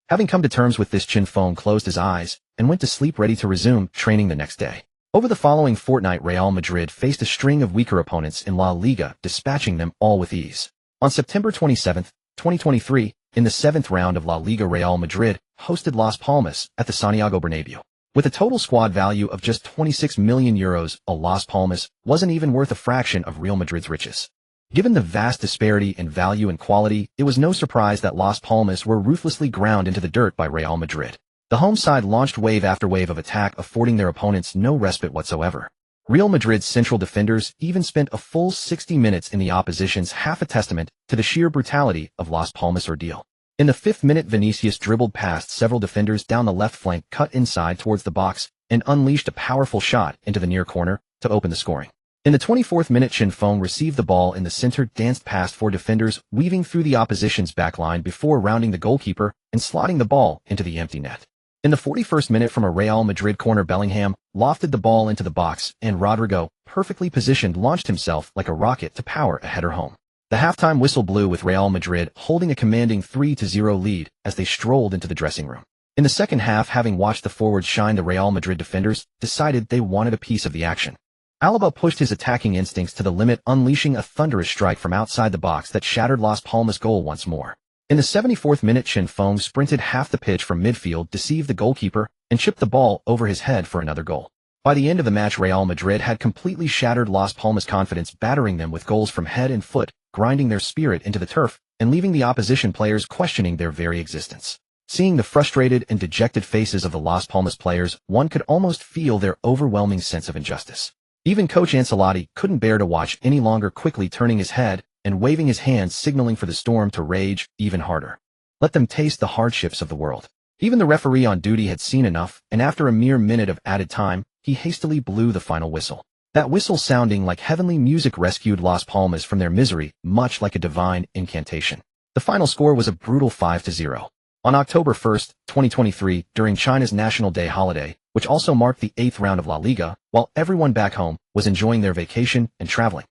Having come to terms with this, Chinfeng closed his eyes and went to sleep, ready to resume training the next day. Over the following fortnight, Real Madrid faced a string of weaker opponents in La Liga, dispatching them all with ease. On September 27, 2023, in the 7th round of La Liga, Real Madrid hosted Las Palmas at the Santiago Bernabeu. With a total squad value of just 26 million euros, Las Palmas wasn't even worth a fraction of Real Madrid's riches. Given the vast disparity in value and quality, it was no surprise that Las Palmas were ruthlessly ground into the dirt by Real Madrid. The home side launched wave after wave of attack, affording their opponents no respite whatsoever. Real Madrid's central defenders even spent a full 60 minutes in the opposition's half, a testament to the sheer brutality of Las Palmas' ordeal. In the 5th minute, Vinicius dribbled past several defenders down the left flank, cut inside towards the box, and unleashed a powerful shot into the near corner to open the scoring. In the 24th minute, Chen Feng received the ball in the center, danced past four defenders, weaving through the opposition's backline before rounding the goalkeeper and slotting the ball into the empty net. In the 41st minute, from a Real Madrid corner, Bellingham lofted the ball into the box, and Rodrigo, perfectly positioned, launched himself like a rocket to power a header home. The halftime whistle blew, with Real Madrid holding a commanding 3-0 lead as they strolled into the dressing room. In the second half, having watched the forwards shine, the Real Madrid defenders decided they wanted a piece of the action. Alaba pushed his attacking instincts to the limit, unleashing a thunderous strike from outside the box that shattered Las Palmas' goal once more. In the 74th minute, Chen Feng sprinted half the pitch from midfield, deceived the goalkeeper, and chipped the ball over his head for another goal. By the end of the match, Real Madrid had completely shattered Las Palmas' confidence, battering them with goals from head and foot, grinding their spirit into the turf, and leaving the opposition players questioning their very existence. Seeing the frustrated and dejected faces of the Las Palmas players, one could almost feel their overwhelming sense of injustice. Even coach Ancelotti couldn't bear to watch any longer, quickly turning his head and waving his hands, signaling for the storm to rage even harder. Let them taste the hardships of the world. Even the referee on duty had seen enough, and after a mere minute of added time, he hastily blew the final whistle. That whistle, sounding like heavenly music, rescued Las Palmas from their misery, much like a divine incantation. The final score was a brutal 5-0. On October 1, 2023, during China's National Day holiday, which also marked the 8th round of La Liga, while everyone back home was enjoying their vacation and traveling,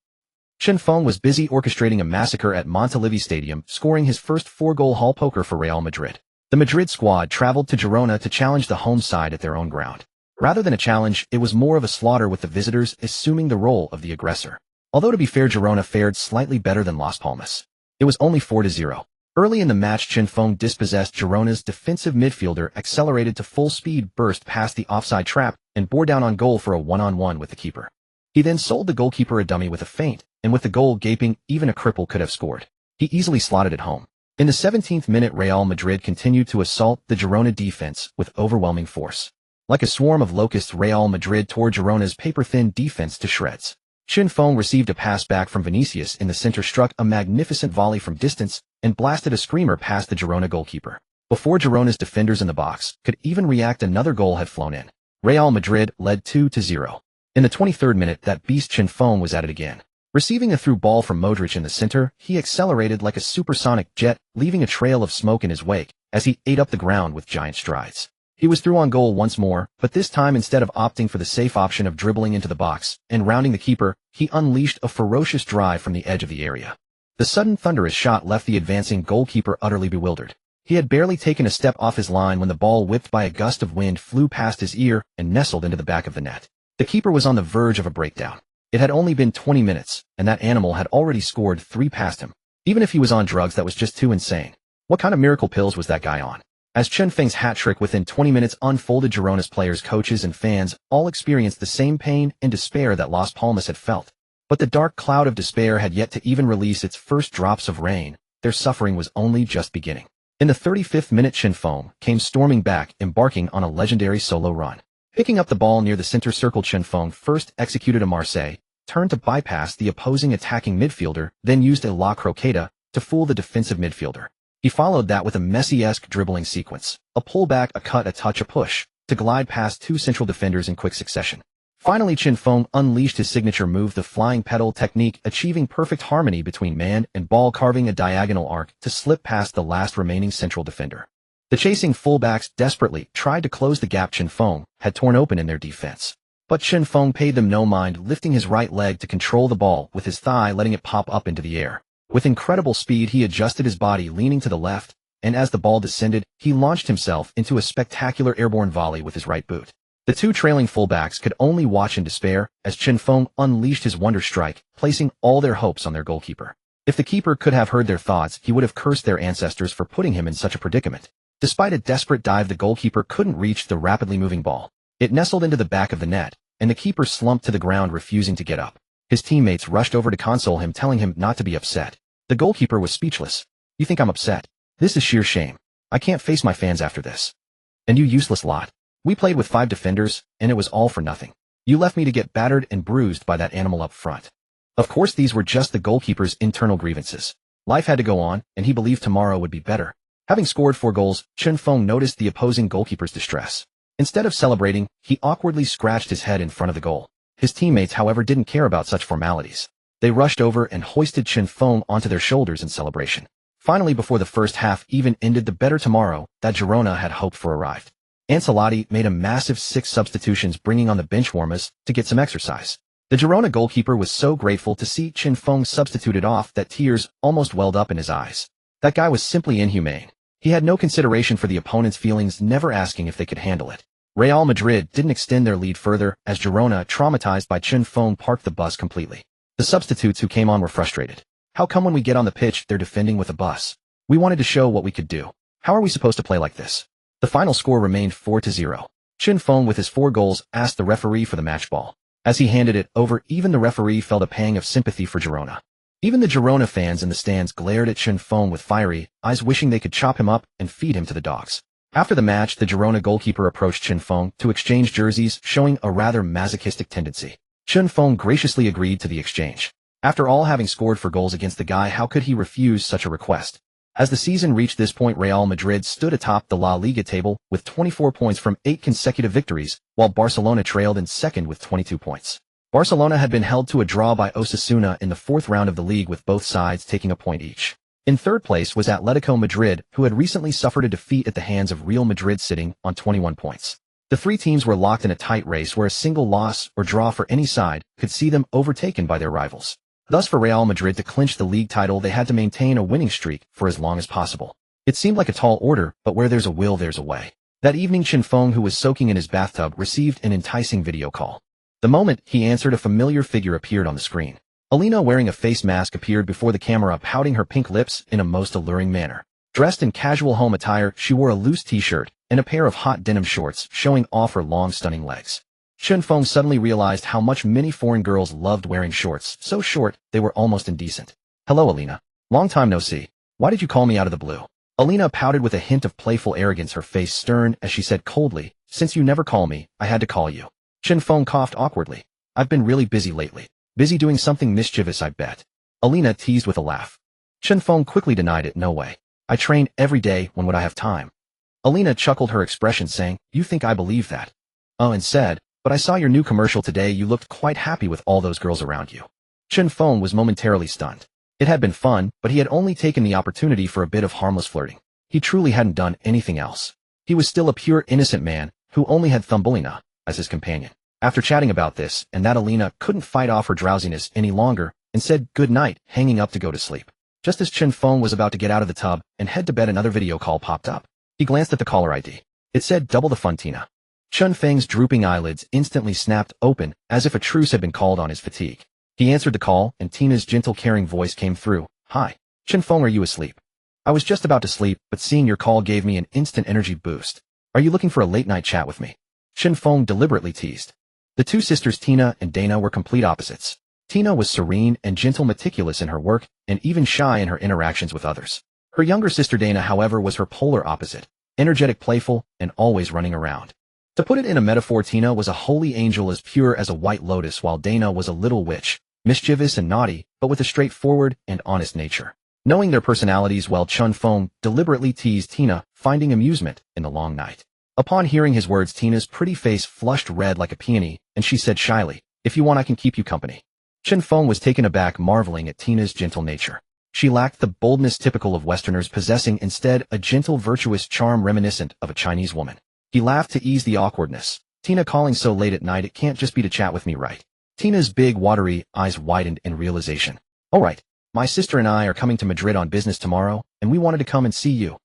Chen Feng was busy orchestrating a massacre at Montilivi Stadium, scoring his first 4-goal haul poker for Real Madrid. The Madrid squad traveled to Girona to challenge the home side at their own ground. Rather than a challenge, it was more of a slaughter, with the visitors assuming the role of the aggressor. Although, to be fair, Girona fared slightly better than Las Palmas. It was only 4-0. Early in the match, Chen Feng dispossessed Girona's defensive midfielder, accelerated to full speed, burst past the offside trap, and bore down on goal for a one-on-one with the keeper. He then sold the goalkeeper a dummy with a feint, and with the goal gaping, even a cripple could have scored. He easily slotted it home. In the 17th minute, Real Madrid continued to assault the Girona defense with overwhelming force. Like a swarm of locusts, Real Madrid tore Girona's paper-thin defense to shreds. Chen Feng received a pass back from Vinicius in the center, struck a magnificent volley from distance, and blasted a screamer past the Girona goalkeeper. Before Girona's defenders in the box could even react, another goal had flown in. Real Madrid led 2-0. In the 23rd minute, that beast Chen Feng was at it again. Receiving a through ball from Modric in the center, he accelerated like a supersonic jet, leaving a trail of smoke in his wake as he ate up the ground with giant strides. He was through on goal once more, but this time, instead of opting for the safe option of dribbling into the box and rounding the keeper, he unleashed a ferocious drive from the edge of the area. The sudden thunderous shot left the advancing goalkeeper utterly bewildered. He had barely taken a step off his line when the ball, whipped by a gust of wind, flew past his ear and nestled into the back of the net. The keeper was on the verge of a breakdown. It had only been 20 minutes, and that animal had already scored 3 past him. Even if he was on drugs, that was just too insane. What kind of miracle pills was that guy on? As Chen Feng's hat trick within 20 minutes unfolded, Girona's players, coaches, and fans all experienced the same pain and despair that Las Palmas had felt. But the dark cloud of despair had yet to even release its first drops of rain. Their suffering was only just beginning. In the 35th minute, Chen Feng came storming back, embarking on a legendary solo run. Picking up the ball near the center circle, Chen Feng first executed a Marseille, turned to bypass the opposing attacking midfielder, then used a La Croqueta to fool the defensive midfielder. He followed that with a Messi-esque dribbling sequence, a pullback, a cut, a touch, a push, to glide past 2 central defenders in quick succession. Finally, Chen Feng unleashed his signature move, the flying pedal technique, achieving perfect harmony between man and ball, carving a diagonal arc to slip past the last remaining central defender. The chasing fullbacks desperately tried to close the gap Chen Feng had torn open in their defense. But Chen Feng paid them no mind, lifting his right leg to control the ball with his thigh, letting it pop up into the air. With incredible speed, he adjusted his body, leaning to the left, and as the ball descended, he launched himself into a spectacular airborne volley with his right boot. The 2 trailing fullbacks could only watch in despair as Chen Feng unleashed his wonder strike, placing all their hopes on their goalkeeper. If the keeper could have heard their thoughts, he would have cursed their ancestors for putting him in such a predicament. Despite a desperate dive, the goalkeeper couldn't reach the rapidly moving ball. It nestled into the back of the net, and the keeper slumped to the ground, refusing to get up. His teammates rushed over to console him, telling him not to be upset. The goalkeeper was speechless. "You think I'm upset? This is sheer shame. I can't face my fans after this. And you useless lot. We played with 5 defenders, and it was all for nothing. You left me to get battered and bruised by that animal up front." Of course, these were just the goalkeeper's internal grievances. Life had to go on, and he believed tomorrow would be better. Having scored 4 goals, Chen Feng noticed the opposing goalkeeper's distress. Instead of celebrating, he awkwardly scratched his head in front of the goal. His teammates, however, didn't care about such formalities. They rushed over and hoisted Chen Feng onto their shoulders in celebration. Finally, before the first half even ended, the better tomorrow that Girona had hoped for arrived. Ancelotti made a massive 6 substitutions, bringing on the bench warmers to get some exercise. The Girona goalkeeper was so grateful to see Chen Feng substituted off that tears almost welled up in his eyes. That guy was simply inhumane. He had no consideration for the opponent's feelings, never asking if they could handle it. Real Madrid didn't extend their lead further as Girona, traumatized by Chen Feng, parked the bus completely. The substitutes who came on were frustrated. How come when we get on the pitch they're defending with a bus? We wanted to show what we could do. How are we supposed to play like this? The final score remained 4-0. Chen Feng, with his 4 goals, asked the referee for the match ball. As he handed it over, even the referee felt a pang of sympathy for Girona. Even the Girona fans in the stands glared at Chen Feng with fiery eyes, wishing they could chop him up and feed him to the dogs. After the match, the Girona goalkeeper approached Chen Feng to exchange jerseys, showing a rather masochistic tendency. Chen Feng graciously agreed to the exchange. After all, having scored 4 goals against the guy, how could he refuse such a request? As the season reached this point, Real Madrid stood atop the La Liga table with 24 points from 8 consecutive victories, while Barcelona trailed in second with 22 points. Barcelona had been held to a draw by Osasuna in the 4th round of the league, with both sides taking a point each. In 3rd place was Atletico Madrid, who had recently suffered a defeat at the hands of Real Madrid, sitting on 21 points. The 3 teams were locked in a tight race where a single loss or draw for any side could see them overtaken by their rivals. Thus, for Real Madrid to clinch the league title, they had to maintain a winning streak for as long as possible. It seemed like a tall order, but where there's a will, there's a way. That evening, Chen Feng, who was soaking in his bathtub, received an enticing video call. The moment he answered, a familiar figure appeared on the screen. Alina, wearing a face mask, appeared before the camera, pouting her pink lips in a most alluring manner. Dressed in casual home attire, she wore a loose t-shirt and a pair of hot denim shorts, showing off her long, stunning legs. Chen Feng suddenly realized how much many foreign girls loved wearing shorts, so short they were almost indecent. "Hello, Alina. Long time no see. Why did you call me out of the blue?" Alina pouted with a hint of playful arrogance, her face stern as she said coldly, "Since you never call me, I had to call you." Chen Feng coughed awkwardly. "I've been really busy lately. Busy doing something mischievous, I bet." Alina teased with a laugh. Chen Feng quickly denied it. "No way. I train every day. When would I have time?" Alina chuckled, her expression saying, "You think I believe that?" Oh, and said, "But I saw your new commercial today. You looked quite happy with all those girls around you." Chen Feng was momentarily stunned. It had been fun, but he had only taken the opportunity for a bit of harmless flirting. He truly hadn't done anything else. He was still a pure, innocent man who only had Thumbelina as his companion. After chatting about this and that, Alina couldn't fight off her drowsiness any longer and said good night, hanging up to go to sleep. Just as Chen Feng was about to get out of the tub and head to bed, another video call popped up. He glanced at the caller ID. It said double the fun, Tina. Chen Feng's drooping eyelids instantly snapped open, as if a truce had been called on his fatigue. He answered the call, and Tina's gentle, caring voice came through. "Hi. Chen Feng, are you asleep?" "I was just about to sleep, but seeing your call gave me an instant energy boost. Are you looking for a late-night chat with me?" Chen Feng deliberately teased. The 2 sisters, Tina and Dana, were complete opposites. Tina was serene and gentle, meticulous in her work, and even shy in her interactions with others. Her younger sister Dana, however, was her polar opposite, energetic, playful, and always running around. To put it in a metaphor, Tina was a holy angel as pure as a white lotus, while Dana was a little witch, mischievous and naughty, but with a straightforward and honest nature. Knowing their personalities well, Chen Feng deliberately teased Tina, finding amusement in the long night. Upon hearing his words, Tina's pretty face flushed red like a peony, and she said shyly, "If you want, I can keep you company." Chen Feng was taken aback, marveling at Tina's gentle nature. She lacked the boldness typical of Westerners, possessing instead a gentle, virtuous charm reminiscent of a Chinese woman. He laughed to ease the awkwardness. "Tina, calling so late at night, it can't just be to chat with me, right?" Tina's big, watery eyes widened in realization. "All right. My sister and I are coming to Madrid on business tomorrow, and we wanted to come and see you."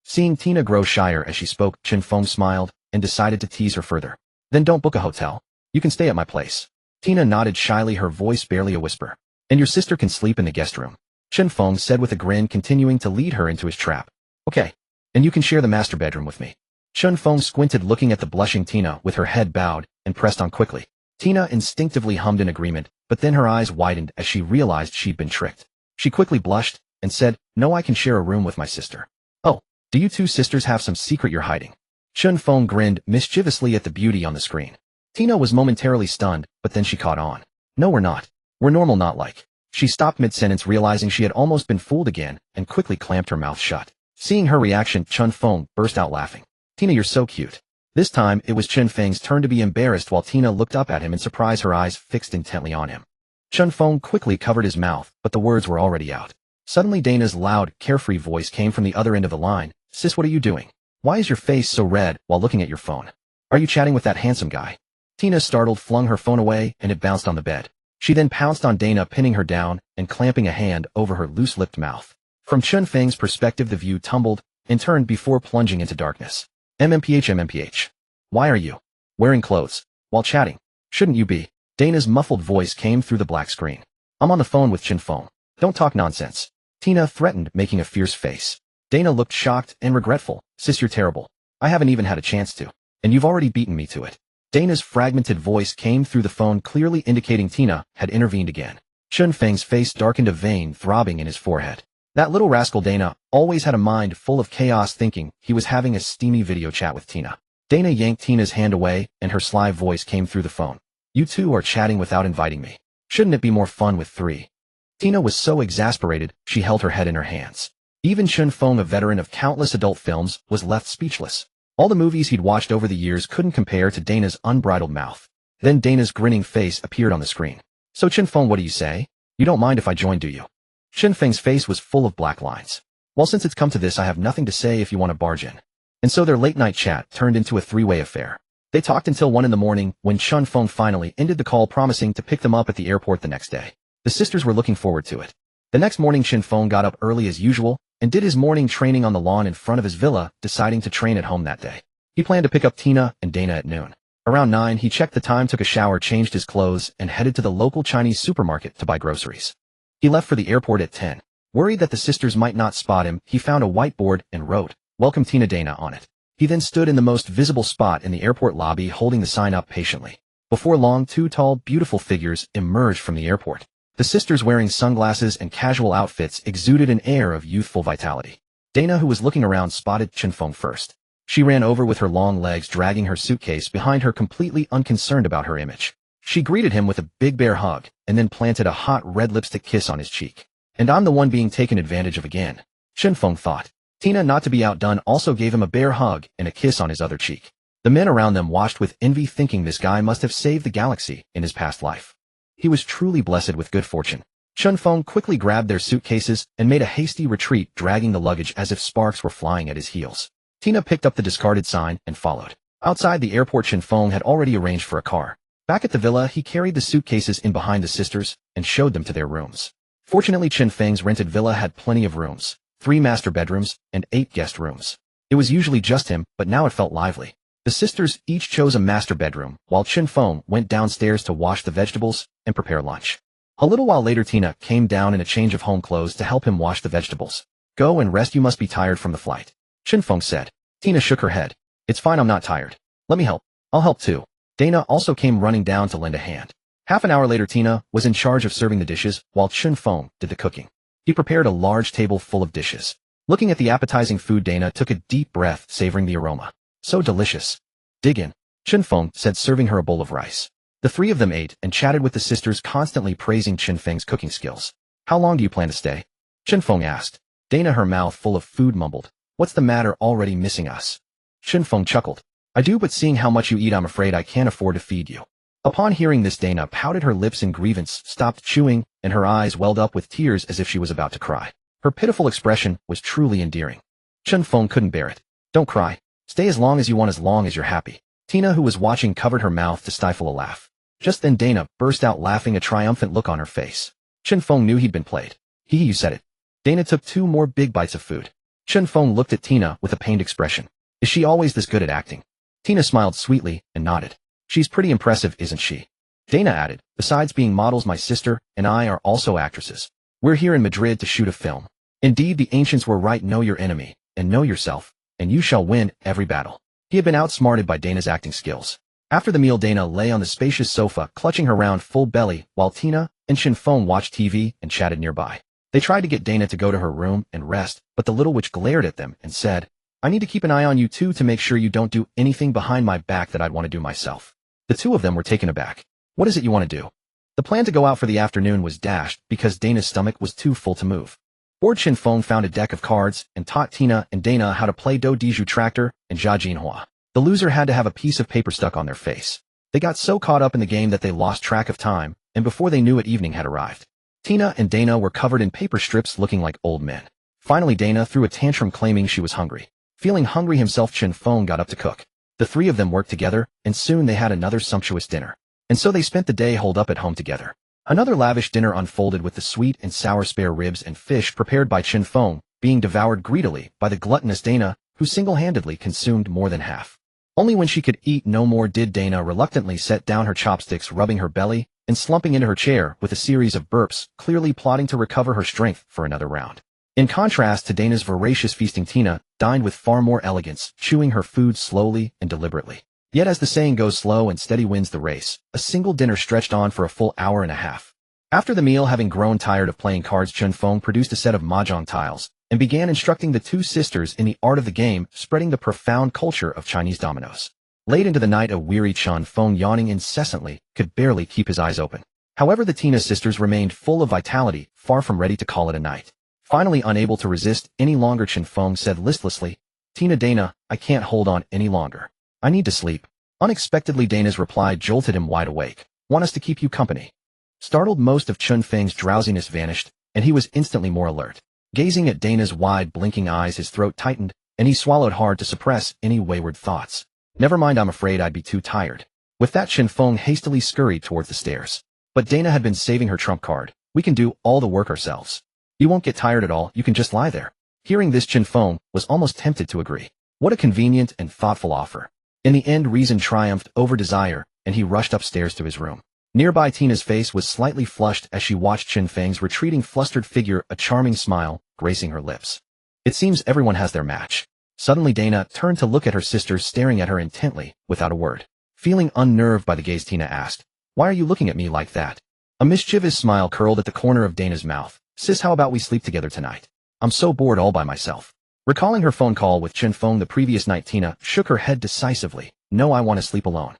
Seeing Tina grow shyer as she spoke, Chen Feng smiled and decided to tease her further. "Then don't book a hotel. You can stay at my place." Tina nodded shyly, her voice barely a whisper. "And your sister can sleep in the guest room," Chen Feng said with a grin, continuing to lead her into his trap. "Okay. And you can share the master bedroom with me." Chen Feng squinted, looking at the blushing Tina with her head bowed, and pressed on quickly. Tina instinctively hummed in agreement, but then her eyes widened as she realized she'd been tricked. She quickly blushed and said, "No, I can share a room with my sister." "Oh, do you 2 sisters have some secret you're hiding?" Chen Feng grinned mischievously at the beauty on the screen. Tina was momentarily stunned, but then she caught on. "No, we're not. We're normal, not like." She stopped mid-sentence, realizing she had almost been fooled again, and quickly clamped her mouth shut. Seeing her reaction, Chen Feng burst out laughing. "Tina, you're so cute." This time, it was Chen Feng's turn to be embarrassed while Tina looked up at him in surprise, her eyes fixed intently on him. Chen Feng quickly covered his mouth, but the words were already out. Suddenly Dana's loud, carefree voice came from the other end of the line. Sis, what are you doing? Why is your face so red while looking at your phone? Are you chatting with that handsome guy? Tina, startled, flung her phone away and it bounced on the bed. She then pounced on Dana, pinning her down and clamping a hand over her loose-lipped mouth. From Chen Feng's perspective, the view tumbled and turned before plunging into darkness. MMPH. Why are you wearing clothes while chatting? Shouldn't you be? Dana's muffled voice came through the black screen. I'm on the phone with Chen Feng. Don't talk nonsense. Tina threatened, making a fierce face. Dana looked shocked and regretful. Sis, you're terrible. I haven't even had a chance to. And you've already beaten me to it. Dana's fragmented voice came through the phone, clearly indicating Tina had intervened again. Chen Feng's face darkened, a vein throbbing in his forehead. That little rascal Dana always had a mind full of chaos, thinking he was having a steamy video chat with Tina. Dana yanked Tina's hand away and her sly voice came through the phone. You two are chatting without inviting me. Shouldn't it be more fun with three? Tina was so exasperated, she held her head in her hands. Even Chen Feng, a veteran of countless adult films, was left speechless. All the movies he'd watched over the years couldn't compare to Dana's unbridled mouth. Then Dana's grinning face appeared on the screen. So Chen Feng, what do you say? You don't mind if I join, do you? Chen Feng's face was full of black lines. Well, since it's come to this, I have nothing to say if you want to barge in. And so their late-night chat turned into a three-way affair. They talked until 1 in the morning when Chen Feng finally ended the call, promising to pick them up at the airport the next day. The sisters were looking forward to it. The next morning, Chen Feng got up early as usual and did his morning training on the lawn in front of his villa, deciding to train at home that day. He planned to pick up Tina and Dana at noon. Around 9, he checked the time, took a shower, changed his clothes, and headed to the local Chinese supermarket to buy groceries. He left for the airport at 10. Worried that the sisters might not spot him, he found a whiteboard and wrote, "Welcome Tina Dana," on it. He then stood in the most visible spot in the airport lobby, holding the sign up patiently. Before long, 2 tall, beautiful figures emerged from the airport. The sisters, wearing sunglasses and casual outfits, exuded an air of youthful vitality. Dana, who was looking around, spotted Chen Feng first. She ran over with her long legs, dragging her suitcase behind her, completely unconcerned about her image. She greeted him with a big bear hug and then planted a hot red lipstick kiss on his cheek. And I'm the one being taken advantage of again, Chen Feng thought. Tina, not to be outdone, also gave him a bear hug and a kiss on his other cheek. The men around them watched with envy, thinking this guy must have saved the galaxy in his past life. He was truly blessed with good fortune. Chen Feng quickly grabbed their suitcases and made a hasty retreat, dragging the luggage as if sparks were flying at his heels. Tina picked up the discarded sign and followed. Outside the airport, Chen Feng had already arranged for a car. Back at the villa, he carried the suitcases in behind the sisters and showed them to their rooms. Fortunately, Chen Feng's rented villa had plenty of rooms, 3 master bedrooms and 8 guest rooms. It was usually just him, but now it felt lively. The sisters each chose a master bedroom, while Chen Feng went downstairs to wash the vegetables and prepare lunch. A little while later, Tina came down in a change of home clothes to help him wash the vegetables. Go and rest, you must be tired from the flight, Chen Feng said. Tina shook her head. It's fine, I'm not tired. Let me help. I'll help too. Dana also came running down to lend a hand. Half an hour later, Tina was in charge of serving the dishes, while Chen Feng did the cooking. He prepared a large table full of dishes. Looking at the appetizing food, Dana took a deep breath, savoring the aroma. So delicious. Dig in, Chen Feng said, serving her a bowl of rice. The 3 of them ate and chatted with the sisters, constantly praising Chen Feng's cooking skills. How long do you plan to stay? Chen Feng asked. Dana, her mouth full of food, mumbled, What's the matter, already missing us? Chen Feng chuckled. I do, but seeing how much you eat, I'm afraid I can't afford to feed you. Upon hearing this, Dana pouted her lips in grievance, stopped chewing, and her eyes welled up with tears as if she was about to cry. Her pitiful expression was truly endearing. Chen Feng couldn't bear it. Don't cry. Stay as long as you want, as long as you're happy. Tina, who was watching, covered her mouth to stifle a laugh. Just then Dana burst out laughing, a triumphant look on her face. Chen Feng knew he'd been played. You said it. Dana took 2 more big bites of food. Chen Feng looked at Tina with a pained expression. Is she always this good at acting? Tina smiled sweetly and nodded. She's pretty impressive, isn't she? Dana added, besides being models, my sister and I are also actresses. We're here in Madrid to shoot a film. Indeed, the ancients were right, know your enemy, and know yourself, and you shall win every battle. He had been outsmarted by Dana's acting skills. After the meal, Dana lay on the spacious sofa, clutching her round full belly, while Tina and Chen Feng watched TV and chatted nearby. They tried to get Dana to go to her room and rest, but the little witch glared at them and said, I need to keep an eye on you two to make sure you don't do anything behind my back that I'd want to do myself. The 2 of them were taken aback. What is it you want to do? The plan to go out for the afternoon was dashed because Dana's stomach was too full to move. Bored, Chen Feng found a deck of cards and taught Tina and Dana how to play Do Diju Tractor and Jia Jinhua. The loser had to have a piece of paper stuck on their face. They got so caught up in the game that they lost track of time, and before they knew it, evening had arrived. Tina and Dana were covered in paper strips looking like old men. Finally, Dana threw a tantrum claiming she was hungry. Feeling hungry himself, Chen Feng got up to cook. The three of them worked together, and soon they had another sumptuous dinner. And so they spent the day holed up at home together. Another lavish dinner unfolded with the sweet and sour spare ribs and fish prepared by Chen Feng being devoured greedily by the gluttonous Dana, who single-handedly consumed more than half. Only when she could eat no more did Dana reluctantly set down her chopsticks, rubbing her belly and slumping into her chair with a series of burps, clearly plotting to recover her strength for another round. In contrast to Dana's voracious feasting, Tina dined with far more elegance, chewing her food slowly and deliberately. Yet as the saying goes, slow and steady wins the race. A single dinner stretched on for a full hour and a half. After the meal, having grown tired of playing cards, Chen Feng produced a set of mahjong tiles and began instructing the two sisters in the art of the game, spreading the profound culture of Chinese dominoes. Late into the night, a weary Chen Feng, yawning incessantly, could barely keep his eyes open. However, the Tina sisters remained full of vitality, far from ready to call it a night. Finally, unable to resist any longer, Chen Feng said listlessly, "Tina, Dana, I can't hold on any longer. I need to sleep." Unexpectedly, Dana's reply jolted him wide awake. "Want us to keep you company?" Startled, most of Chen Feng's drowsiness vanished, and he was instantly more alert. Gazing at Dana's wide, blinking eyes, his throat tightened, and he swallowed hard to suppress any wayward thoughts. "Never mind, I'm afraid I'd be too tired." With that, Chen Feng hastily scurried towards the stairs. But Dana had been saving her trump card. "We can do all the work ourselves. You won't get tired at all, you can just lie there." Hearing this, Chen Feng was almost tempted to agree. What a convenient and thoughtful offer. In the end, reason triumphed over desire, and he rushed upstairs to his room. Nearby, Tina's face was slightly flushed as she watched Chen Feng's retreating, flustered figure, a charming smile gracing her lips. It seems everyone has their match. Suddenly, Dana turned to look at her sister, staring at her intently, without a word. Feeling unnerved by the gaze, Tina asked, "Why are you looking at me like that?" A mischievous smile curled at the corner of Dana's mouth. "Sis, how about we sleep together tonight? I'm so bored all by myself." Recalling her phone call with Chen Feng the previous night, Tina shook her head decisively. "No, I want to sleep alone."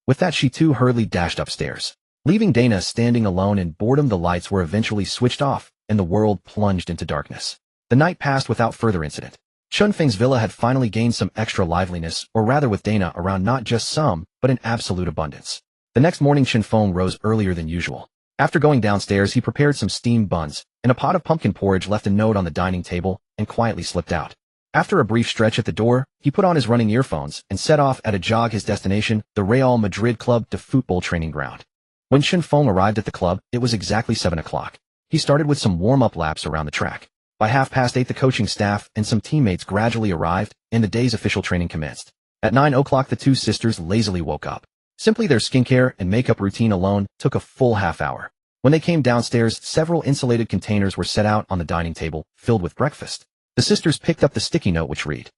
With that, she too hurriedly dashed upstairs. Leaving Dana standing alone in boredom, the lights were eventually switched off, and the world plunged into darkness. The night passed without further incident. Chen Feng's villa had finally gained some extra liveliness, or rather with Dana around, not just some, but in absolute abundance. The next morning, Chen Feng rose earlier than usual. After going downstairs, he prepared some steamed buns and a pot of pumpkin porridge, left a note on the dining table, and quietly slipped out. After a brief stretch at the door, he put on his running earphones and set off at a jog, his destination, the Real Madrid Club de Football training ground. When Chen Feng arrived at the club, it was exactly 7 o'clock. He started with some warm-up laps around the track. By 8:30, the coaching staff and some teammates gradually arrived, and the day's official training commenced. At 9 o'clock, the two sisters lazily woke up. Simply their skincare and makeup routine alone took a full half hour. When they came downstairs, several insulated containers were set out on the dining table, filled with breakfast. The sisters picked up the sticky note, which read,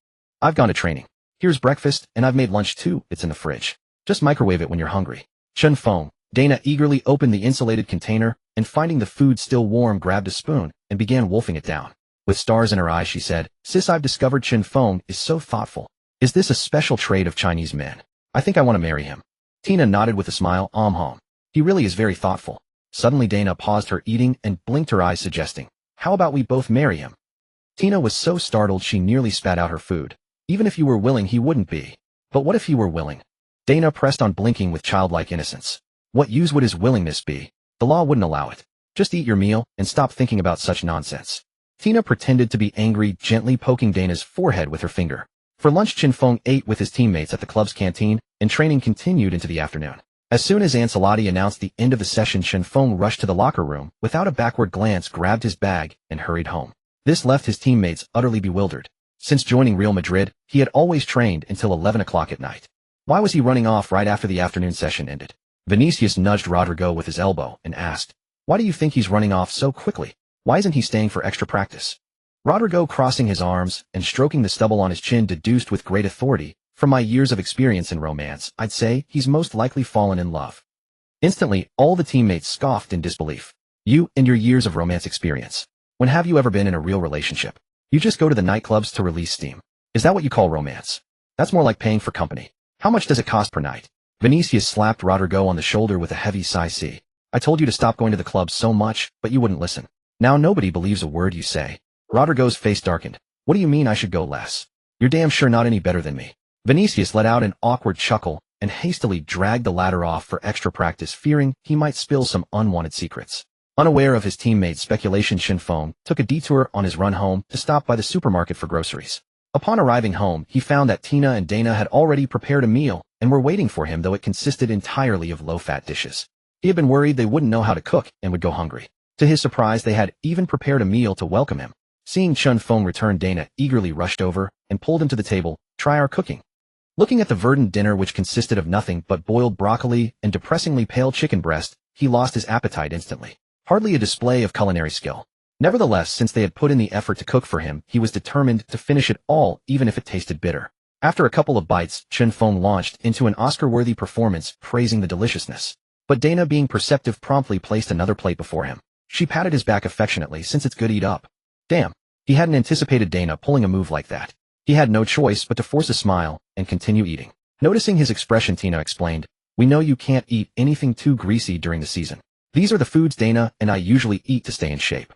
"I've gone to training. Here's breakfast, and I've made lunch too. It's in the fridge. Just microwave it when you're hungry." Chen Feng. Dana eagerly opened the insulated container, and finding the food still warm, grabbed a spoon and began wolfing it down. With stars in her eyes, she said, "Sis, I've discovered Chen Feng is so thoughtful. Is this a special trait of Chinese men? I think I want to marry him." Tina nodded with a smile. He really is very thoughtful." Suddenly, Dana paused her eating and blinked her eyes, suggesting, "How about we both marry him?" Tina was so startled she nearly spat out her food. "Even if you were willing, he wouldn't be." "But what if he were willing?" Dana pressed on, blinking with childlike innocence. "What use would his willingness be? The law wouldn't allow it. Just eat your meal and stop thinking about such nonsense." Tina pretended to be angry, gently poking Dana's forehead with her finger. For lunch, Chen Feng ate with his teammates at the club's canteen, and training continued into the afternoon. As soon as Ancelotti announced the end of the session, Chen Feng rushed to the locker room, without a backward glance, grabbed his bag, and hurried home. This left his teammates utterly bewildered. Since joining Real Madrid, he had always trained until 11 o'clock at night. Why was he running off right after the afternoon session ended? Vinicius nudged Rodrigo with his elbow and asked, "Why do you think he's running off so quickly? Why isn't he staying for extra practice?" Rodrigo, crossing his arms and stroking the stubble on his chin, deduced with great authority, "From my years of experience in romance, I'd say he's most likely fallen in love." Instantly, all the teammates scoffed in disbelief. "You and your years of romance experience. When have you ever been in a real relationship? You just go to the nightclubs to release steam. Is that what you call romance? That's more like paying for company. How much does it cost per night?" Vinicius slapped Rodrigo on the shoulder with a heavy sigh. "See, I told you to stop going to the clubs so much, but you wouldn't listen. Now nobody believes a word you say." Rodrigo's face darkened. "What do you mean I should go less? You're damn sure not any better than me." Vinicius let out an awkward chuckle and hastily dragged the latter off for extra practice, fearing he might spill some unwanted secrets. Unaware of his teammates' speculation, Chinfeng took a detour on his run home to stop by the supermarket for groceries. Upon arriving home, he found that Tina and Dana had already prepared a meal and were waiting for him, though it consisted entirely of low-fat dishes. He had been worried they wouldn't know how to cook and would go hungry. To his surprise, they had even prepared a meal to welcome him. Seeing Chinfeng return, Dana eagerly rushed over and pulled him to the table. "Try our cooking." Looking at the verdant dinner, which consisted of nothing but boiled broccoli and depressingly pale chicken breast, he lost his appetite instantly. Hardly a display of culinary skill. Nevertheless, since they had put in the effort to cook for him, he was determined to finish it all, even if it tasted bitter. After a couple of bites, Chinfeng launched into an Oscar-worthy performance, praising the deliciousness. But Dana, being perceptive, promptly placed another plate before him. She patted his back affectionately, since it's good, eat up. Damn. He hadn't anticipated Dana pulling a move like that. He had no choice but to force a smile and continue eating. Noticing his expression, Tina explained, "We know you can't eat anything too greasy during the season. These are the foods Dana and I usually eat to stay in shape.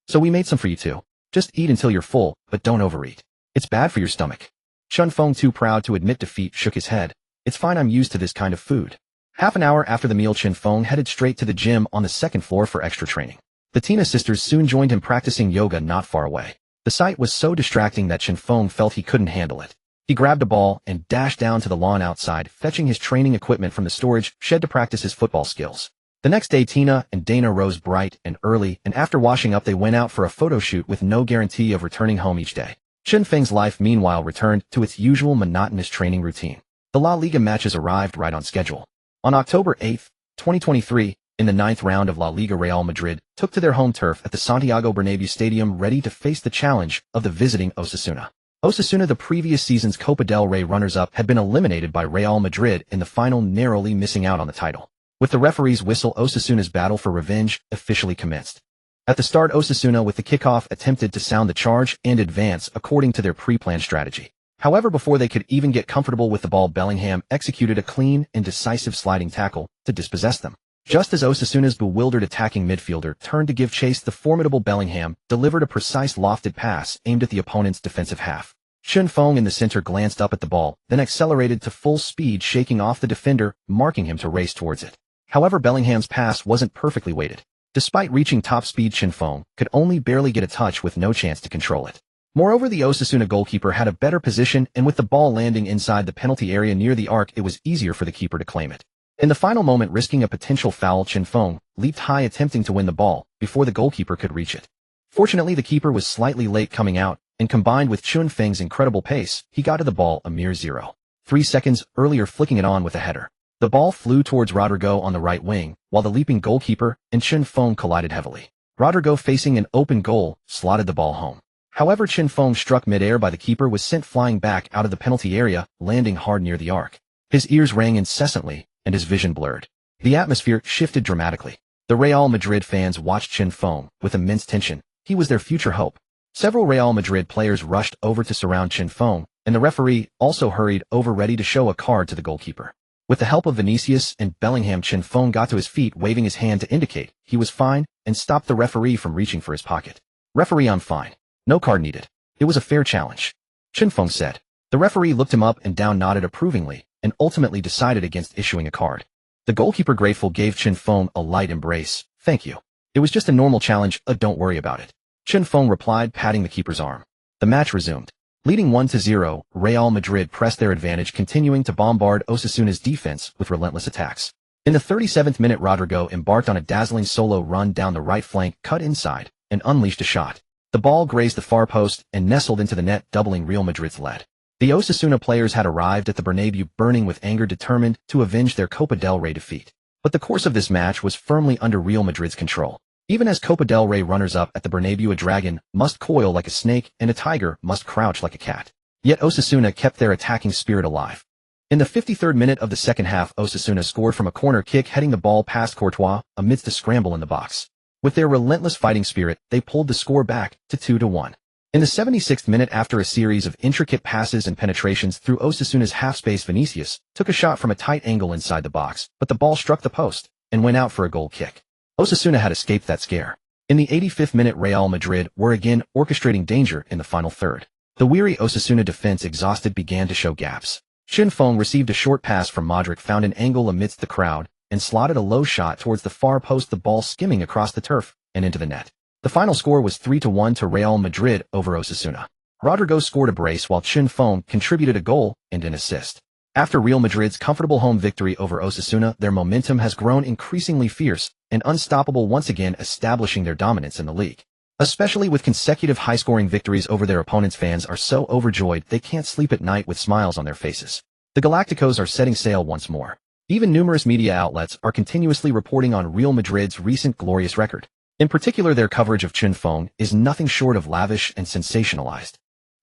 So we made some for you too. Just eat until you're full, but don't overeat. It's bad for your stomach." Chinfeng, too proud to admit defeat, shook his head. "It's fine, I'm used to this kind of food." Half an hour after the meal, Chinfeng headed straight to the gym on the second floor for extra training. The Tina sisters soon joined him practicing yoga not far away. The sight was so distracting that Chinfeng felt he couldn't handle it. He grabbed a ball and dashed down to the lawn outside, fetching his training equipment from the storage shed to practice his football skills. The next day, Tina and Dana rose bright and early, and after washing up they went out for a photo shoot with no guarantee of returning home each day. Chinfeng's life, meanwhile, returned to its usual monotonous training routine. The La Liga matches arrived right on schedule. On October 8, 2023, in the 9th round of La Liga, Real Madrid took to their home turf at the Santiago Bernabéu Stadium, ready to face the challenge of the visiting Osasuna. Osasuna, the previous season's Copa del Rey runners-up, had been eliminated by Real Madrid in the final, narrowly missing out on the title. With the referee's whistle, Osasuna's battle for revenge officially commenced. At the start, Osasuna, with the kickoff, attempted to sound the charge and advance according to their pre-planned strategy. However, before they could even get comfortable with the ball, Bellingham executed a clean and decisive sliding tackle to dispossess them. Just as Osasuna's bewildered attacking midfielder turned to give chase, the formidable Bellingham delivered a precise lofted pass aimed at the opponent's defensive half. Chinfeng in the center glanced up at the ball, then accelerated to full speed, shaking off the defender, marking him to race towards it. However, Bellingham's pass wasn't perfectly weighted. Despite reaching top speed, Chinfeng could only barely get a touch, with no chance to control it. Moreover, the Osasuna goalkeeper had a better position, and with the ball landing inside the penalty area near the arc, it was easier for the keeper to claim it. In the final moment, risking a potential foul, Chinfeng leaped high, attempting to win the ball before the goalkeeper could reach it. Fortunately, the keeper was slightly late coming out, and combined with Chinfeng's incredible pace, he got to the ball a mere 0.3 seconds earlier, flicking it on with a header. The ball flew towards Rodrigo on the right wing, while the leaping goalkeeper and Chinfeng collided heavily. Rodrigo, facing an open goal, slotted the ball home. However, Chinfeng, struck mid-air by the keeper, was sent flying back out of the penalty area, landing hard near the arc. His ears rang incessantly, and his vision blurred. The atmosphere shifted dramatically. The Real Madrid fans watched Chinfeng with immense tension. He was their future hope. Several Real Madrid players rushed over to surround Chinfeng, and the referee also hurried over, ready to show a card to the goalkeeper. With the help of Vinicius and Bellingham, Chinfeng got to his feet, waving his hand to indicate he was fine, and stopped the referee from reaching for his pocket. "Referee, I'm fine. No card needed. It was a fair challenge," Chinfeng said. The referee looked him up and down, nodded approvingly, and ultimately decided against issuing a card. The goalkeeper, grateful, gave Chinfeng a light embrace. "Thank you. It was just a normal challenge, don't worry about it," Chinfeng replied, patting the keeper's arm. The match resumed. Leading 1-0, Real Madrid pressed their advantage, continuing to bombard Osasuna's defense with relentless attacks. In the 37th minute, Rodrigo embarked on a dazzling solo run down the right flank, cut inside, and unleashed a shot. The ball grazed the far post and nestled into the net, doubling Real Madrid's lead. The Osasuna players had arrived at the Bernabéu burning with anger, determined to avenge their Copa del Rey defeat. But the course of this match was firmly under Real Madrid's control. Even as Copa del Rey runners-up at the Bernabéu, a dragon must coil like a snake and a tiger must crouch like a cat. Yet Osasuna kept their attacking spirit alive. In the 53rd minute of the second half, Osasuna scored from a corner kick, heading the ball past Courtois amidst a scramble in the box. With their relentless fighting spirit, they pulled the score back to 2-1. In the 76th minute, after a series of intricate passes and penetrations through Osasuna's half-space, Vinicius took a shot from a tight angle inside the box, but the ball struck the post and went out for a goal kick. Osasuna had escaped that scare. In the 85th minute, Real Madrid were again orchestrating danger in the final third. The weary Osasuna defense, exhausted, began to show gaps. Feng received a short pass from Modric, found an angle amidst the crowd, and slotted a low shot towards the far post, the ball skimming across the turf and into the net. The final score was 3-1 to Real Madrid over Osasuna. Rodrigo scored a brace while Feng contributed a goal and an assist. After Real Madrid's comfortable home victory over Osasuna, their momentum has grown increasingly fierce and unstoppable, once again establishing their dominance in the league. Especially with consecutive high-scoring victories over their opponents, fans are so overjoyed they can't sleep at night with smiles on their faces. The Galacticos are setting sail once more. Even numerous media outlets are continuously reporting on Real Madrid's recent glorious record. In particular, their coverage of Feng is nothing short of lavish and sensationalized.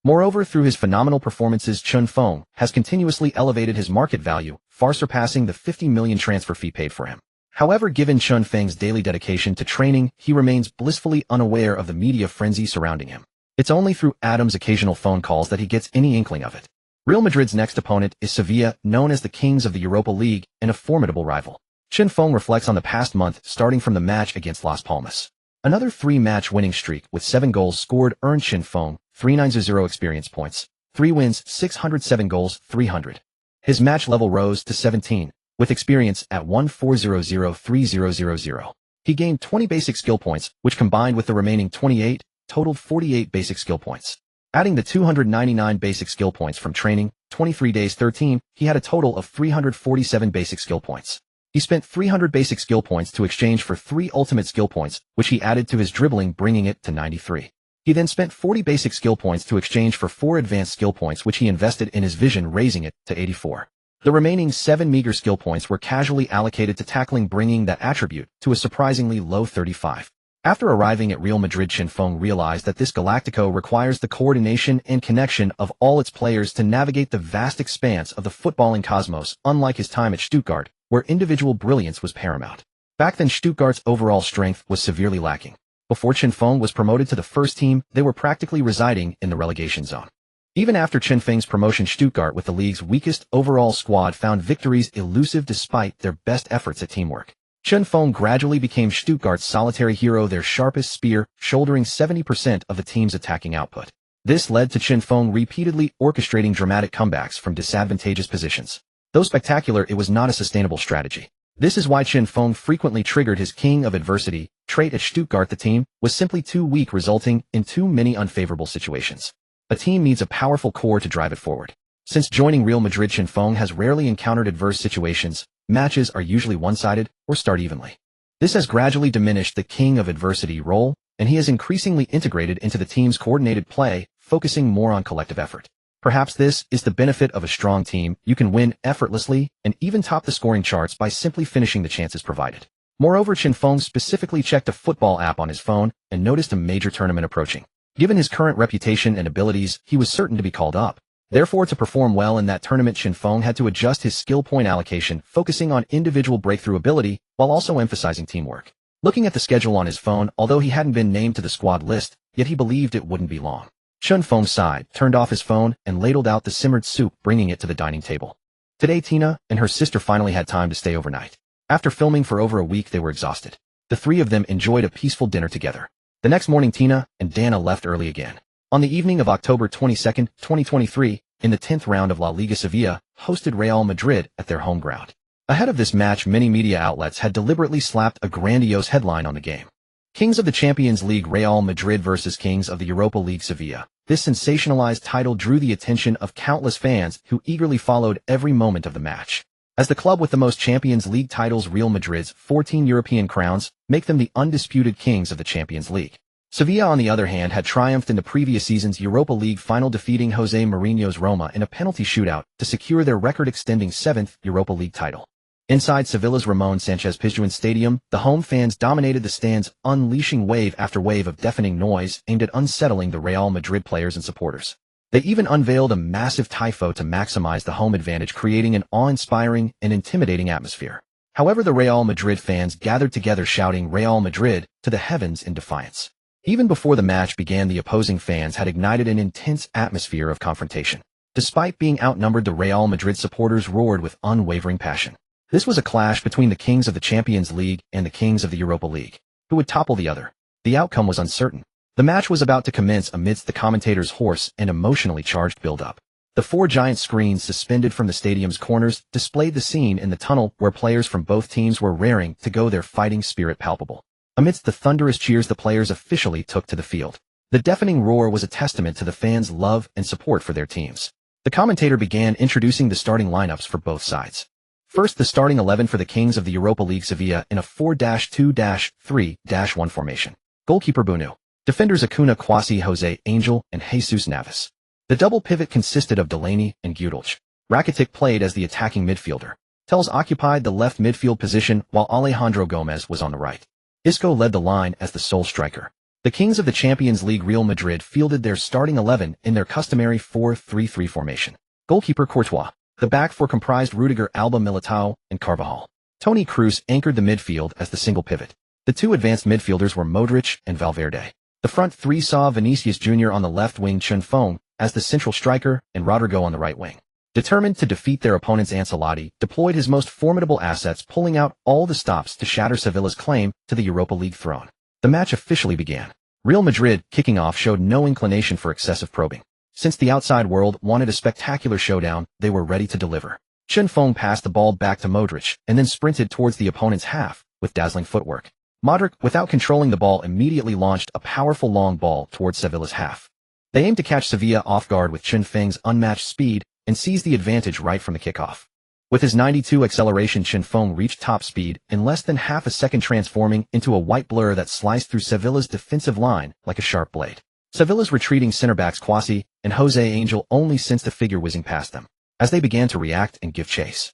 Moreover, through his phenomenal performances, Feng has continuously elevated his market value, far surpassing the 50 million transfer fee paid for him. However, given Feng's daily dedication to training, he remains blissfully unaware of the media frenzy surrounding him. It's only through Adam's occasional phone calls that he gets any inkling of it. Real Madrid's next opponent is Sevilla, known as the Kings of the Europa League, and a formidable rival. Feng reflects on the past month, starting from the match against Las Palmas. Another 3-match winning streak with 7 goals scored earned Feng 390 experience points, 3 wins, 607 goals, 300. His match level rose to 17, with experience at 14003000. He gained 20 basic skill points, which combined with the remaining 28, totaled 48 basic skill points. Adding the 299 basic skill points from training, 23 days 13, he had a total of 347 basic skill points. He spent 300 basic skill points to exchange for 3 ultimate skill points, which he added to his dribbling, bringing it to 93. He then spent 40 basic skill points to exchange for 4 advanced skill points, which he invested in his vision, raising it to 84. The remaining 7 meager skill points were casually allocated to tackling, bringing that attribute to a surprisingly low 35. After arriving at Real Madrid, Feng realized that this Galactico requires the coordination and connection of all its players to navigate the vast expanse of the footballing cosmos, unlike his time at Stuttgart, where individual brilliance was paramount. Back then, Stuttgart's overall strength was severely lacking. Before Feng was promoted to the first team, they were practically residing in the relegation zone. Even after Feng's promotion, Stuttgart, with the league's weakest overall squad, found victories elusive despite their best efforts at teamwork. Feng gradually became Stuttgart's solitary hero, their sharpest spear, shouldering 70% of the team's attacking output. This led to Feng repeatedly orchestrating dramatic comebacks from disadvantageous positions. Though spectacular, it was not a sustainable strategy. This is why Feng frequently triggered his king of adversity trait at Stuttgart. The team was simply too weak, resulting in too many unfavorable situations. A team needs a powerful core to drive it forward. Since joining Real Madrid, Feng has rarely encountered adverse situations. Matches are usually one-sided or start evenly. This has gradually diminished the king of adversity role, and he has increasingly integrated into the team's coordinated play, focusing more on collective effort. Perhaps this is the benefit of a strong team. You can win effortlessly and even top the scoring charts by simply finishing the chances provided. Moreover, Feng specifically checked a football app on his phone and noticed a major tournament approaching. Given his current reputation and abilities, he was certain to be called up. Therefore, to perform well in that tournament, Feng had to adjust his skill point allocation, focusing on individual breakthrough ability while also emphasizing teamwork. Looking at the schedule on his phone, although he hadn't been named to the squad list, yet he believed it wouldn't be long. Feng sighed, turned off his phone, and ladled out the simmered soup, bringing it to the dining table. Today, Tina and her sister finally had time to stay overnight. After filming for over a week, they were exhausted. The 3 of them enjoyed a peaceful dinner together. The next morning, Tina and Dana left early again. On the evening of October 22, 2023, in the 10th round of La Liga, Sevilla hosted Real Madrid at their home ground. Ahead of this match, many media outlets had deliberately slapped a grandiose headline on the game. Kings of the Champions League Real Madrid versus Kings of the Europa League Sevilla. This sensationalized title drew the attention of countless fans who eagerly followed every moment of the match. As the club with the most Champions League titles, Real Madrid's 14 European crowns make them the undisputed kings of the Champions League. Sevilla, on the other hand, had triumphed in the previous season's Europa League final, defeating Jose Mourinho's Roma in a penalty shootout to secure their record-extending 7th Europa League title. Inside Sevilla's Ramon Sanchez Pizjuan Stadium, the home fans dominated the stands, unleashing wave after wave of deafening noise aimed at unsettling the Real Madrid players and supporters. They even unveiled a massive tifo to maximize the home advantage, creating an awe-inspiring and intimidating atmosphere. However, the Real Madrid fans gathered together, shouting Real Madrid to the heavens in defiance. Even before the match began, the opposing fans had ignited an intense atmosphere of confrontation. Despite being outnumbered, the Real Madrid supporters roared with unwavering passion. This was a clash between the kings of the Champions League and the kings of the Europa League. Who would topple the other? The outcome was uncertain. The match was about to commence amidst the commentators' hoarse and emotionally charged build-up. The four giant screens suspended from the stadium's corners displayed the scene in the tunnel where players from both teams were raring to go, their fighting spirit palpable. Amidst the thunderous cheers, the players officially took to the field. The deafening roar was a testament to the fans' love and support for their teams. The commentator began introducing the starting lineups for both sides. First, the starting 11 for the Kings of the Europa League Sevilla in a 4-2-3-1 formation. Goalkeeper Bunu. Defenders Acuna, Kwasi, Jose Angel, and Jesus Navas. The double pivot consisted of Delaney and Gudelj. Rakitic played as the attacking midfielder. Telles occupied the left midfield position while Alejandro Gomez was on the right. Isco led the line as the sole striker. The Kings of the Champions League Real Madrid fielded their starting 11 in their customary 4-3-3 formation. Goalkeeper Courtois. The back four comprised Rudiger, Alba, Militao, and Carvajal. Toni Kroos anchored the midfield as the single pivot. The two advanced midfielders were Modric and Valverde. The front three saw Vinicius Jr. on the left wing, Chun Fong as the central striker, and Rodrigo on the right wing. Determined to defeat their opponents, Ancelotti deployed his most formidable assets, pulling out all the stops to shatter Sevilla's claim to the Europa League throne. The match officially began. Real Madrid, kicking off, showed no inclination for excessive probing. Since the outside world wanted a spectacular showdown, they were ready to deliver. Chun Fong passed the ball back to Modric and then sprinted towards the opponent's half with dazzling footwork. Modric, without controlling the ball, immediately launched a powerful long ball towards Sevilla's half. They aimed to catch Sevilla off guard with Chun Feng's unmatched speed and seized the advantage right from the kickoff. With his 92 acceleration, Chun Feng reached top speed in less than half a second, transforming into a white blur that sliced through Sevilla's defensive line like a sharp blade. Sevilla's retreating center-backs Kwasi and Jose Angel only sensed the figure whizzing past them as they began to react and give chase.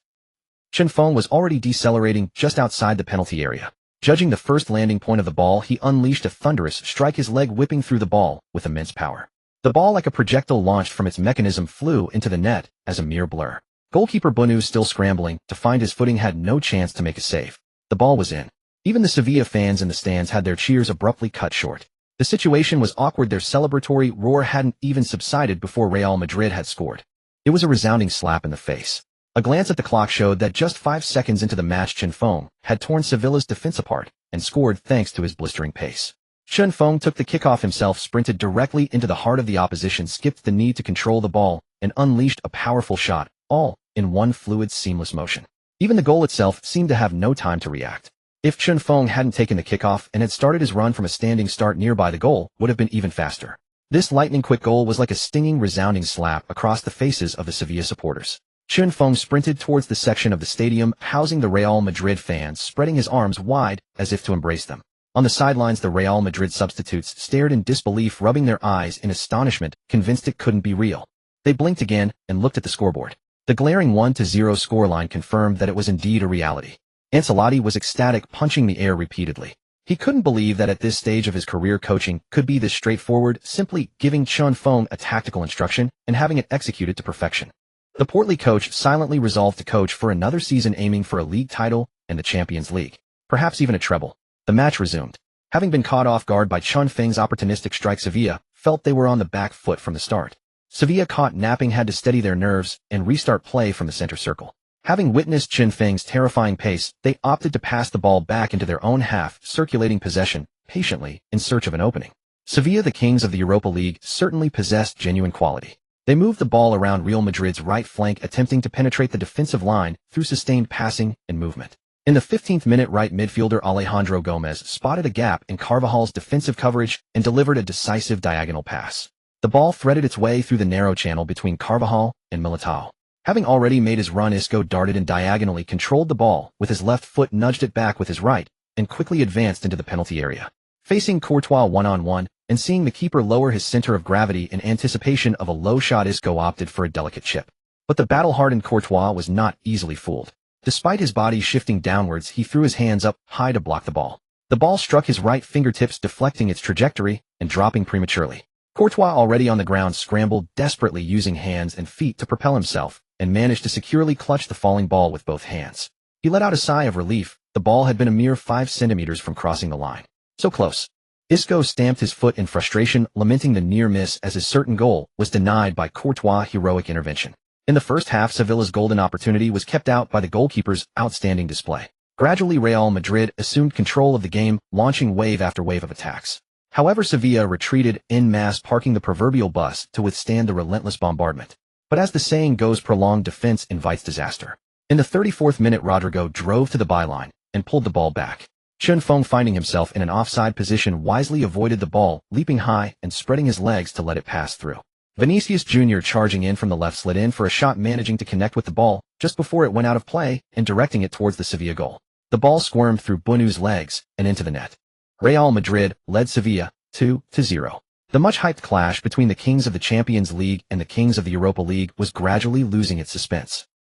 Chun Feng was already decelerating just outside the penalty area. Judging the first landing point of the ball, he unleashed a thunderous strike, his leg whipping through the ball with immense power. The ball, like a projectile launched from its mechanism, flew into the net as a mere blur. Goalkeeper Bunu, still scrambling to find his footing, had no chance to make a save. The ball was in. Even the Sevilla fans in the stands had their cheers abruptly cut short. The situation was awkward. Their celebratory roar hadn't even subsided before Real Madrid had scored. It was a resounding slap in the face. A glance at the clock showed that just 5 seconds into the match, Chun Feng had torn Sevilla's defense apart and scored thanks to his blistering pace. Chun Feng took the kickoff himself, sprinted directly into the heart of the opposition, skipped the need to control the ball, and unleashed a powerful shot, all in one fluid, seamless motion. Even the goal itself seemed to have no time to react. If Chun Feng hadn't taken the kickoff and had started his run from a standing start nearby, the goal would have been even faster. This lightning-quick goal was like a stinging, resounding slap across the faces of the Sevilla supporters. Chun Feng sprinted towards the section of the stadium housing the Real Madrid fans, spreading his arms wide as if to embrace them. On the sidelines, the Real Madrid substitutes stared in disbelief, rubbing their eyes in astonishment, convinced it couldn't be real. They blinked again and looked at the scoreboard. The glaring 1-0 scoreline confirmed that it was indeed a reality. Ancelotti was ecstatic, punching the air repeatedly. He couldn't believe that at this stage of his career, coaching could be this straightforward, simply giving Chun Feng a tactical instruction and having it executed to perfection. The portly coach silently resolved to coach for another season, aiming for a league title and the Champions League, perhaps even a treble. The match resumed. Having been caught off guard by Chun Feng's opportunistic strike, Sevilla felt they were on the back foot from the start. Sevilla, caught napping, had to steady their nerves and restart play from the center circle. Having witnessed Chun Feng's terrifying pace, they opted to pass the ball back into their own half, circulating possession patiently in search of an opening. Sevilla, the Kings of the Europa League, certainly possessed genuine quality. They moved the ball around Real Madrid's right flank, attempting to penetrate the defensive line through sustained passing and movement. In the 15th minute, right midfielder Alejandro Gomez spotted a gap in Carvajal's defensive coverage and delivered a decisive diagonal pass. The ball threaded its way through the narrow channel between Carvajal and Militao. Having already made his run, Isco darted and diagonally controlled the ball with his left foot, nudged it back with his right, and quickly advanced into the penalty area. Facing Courtois one-on-one and seeing the keeper lower his center of gravity in anticipation of a low shot, Isco opted for a delicate chip. But the battle-hardened Courtois was not easily fooled. Despite his body shifting downwards, he threw his hands up high to block the ball. The ball struck his right fingertips, deflecting its trajectory and dropping prematurely. Courtois, already on the ground, scrambled desperately, using hands and feet to propel himself, and managed to securely clutch the falling ball with both hands. He let out a sigh of relief. The ball had been a mere 5 centimeters from crossing the line. So close. Isco stamped his foot in frustration, lamenting the near miss as his certain goal was denied by Courtois' heroic intervention. In the first half, Sevilla's golden opportunity was kept out by the goalkeeper's outstanding display. Gradually, Real Madrid assumed control of the game, launching wave after wave of attacks. However, Sevilla retreated en masse, parking the proverbial bus to withstand the relentless bombardment. But as the saying goes, prolonged defense invites disaster. In the 34th minute, Rodrigo drove to the byline and pulled the ball back. Chun Feng, finding himself in an offside position, wisely avoided the ball, leaping high and spreading his legs to let it pass through. Vinicius Jr. charging in from the left slid in for a shot, managing to connect with the ball just before it went out of play and directing it towards the Sevilla goal. The ball squirmed through Bunu's legs and into the net. Real Madrid led Sevilla 2-0. The much-hyped clash between the kings of the Champions League and the kings of the Europa League was gradually losing its suspense.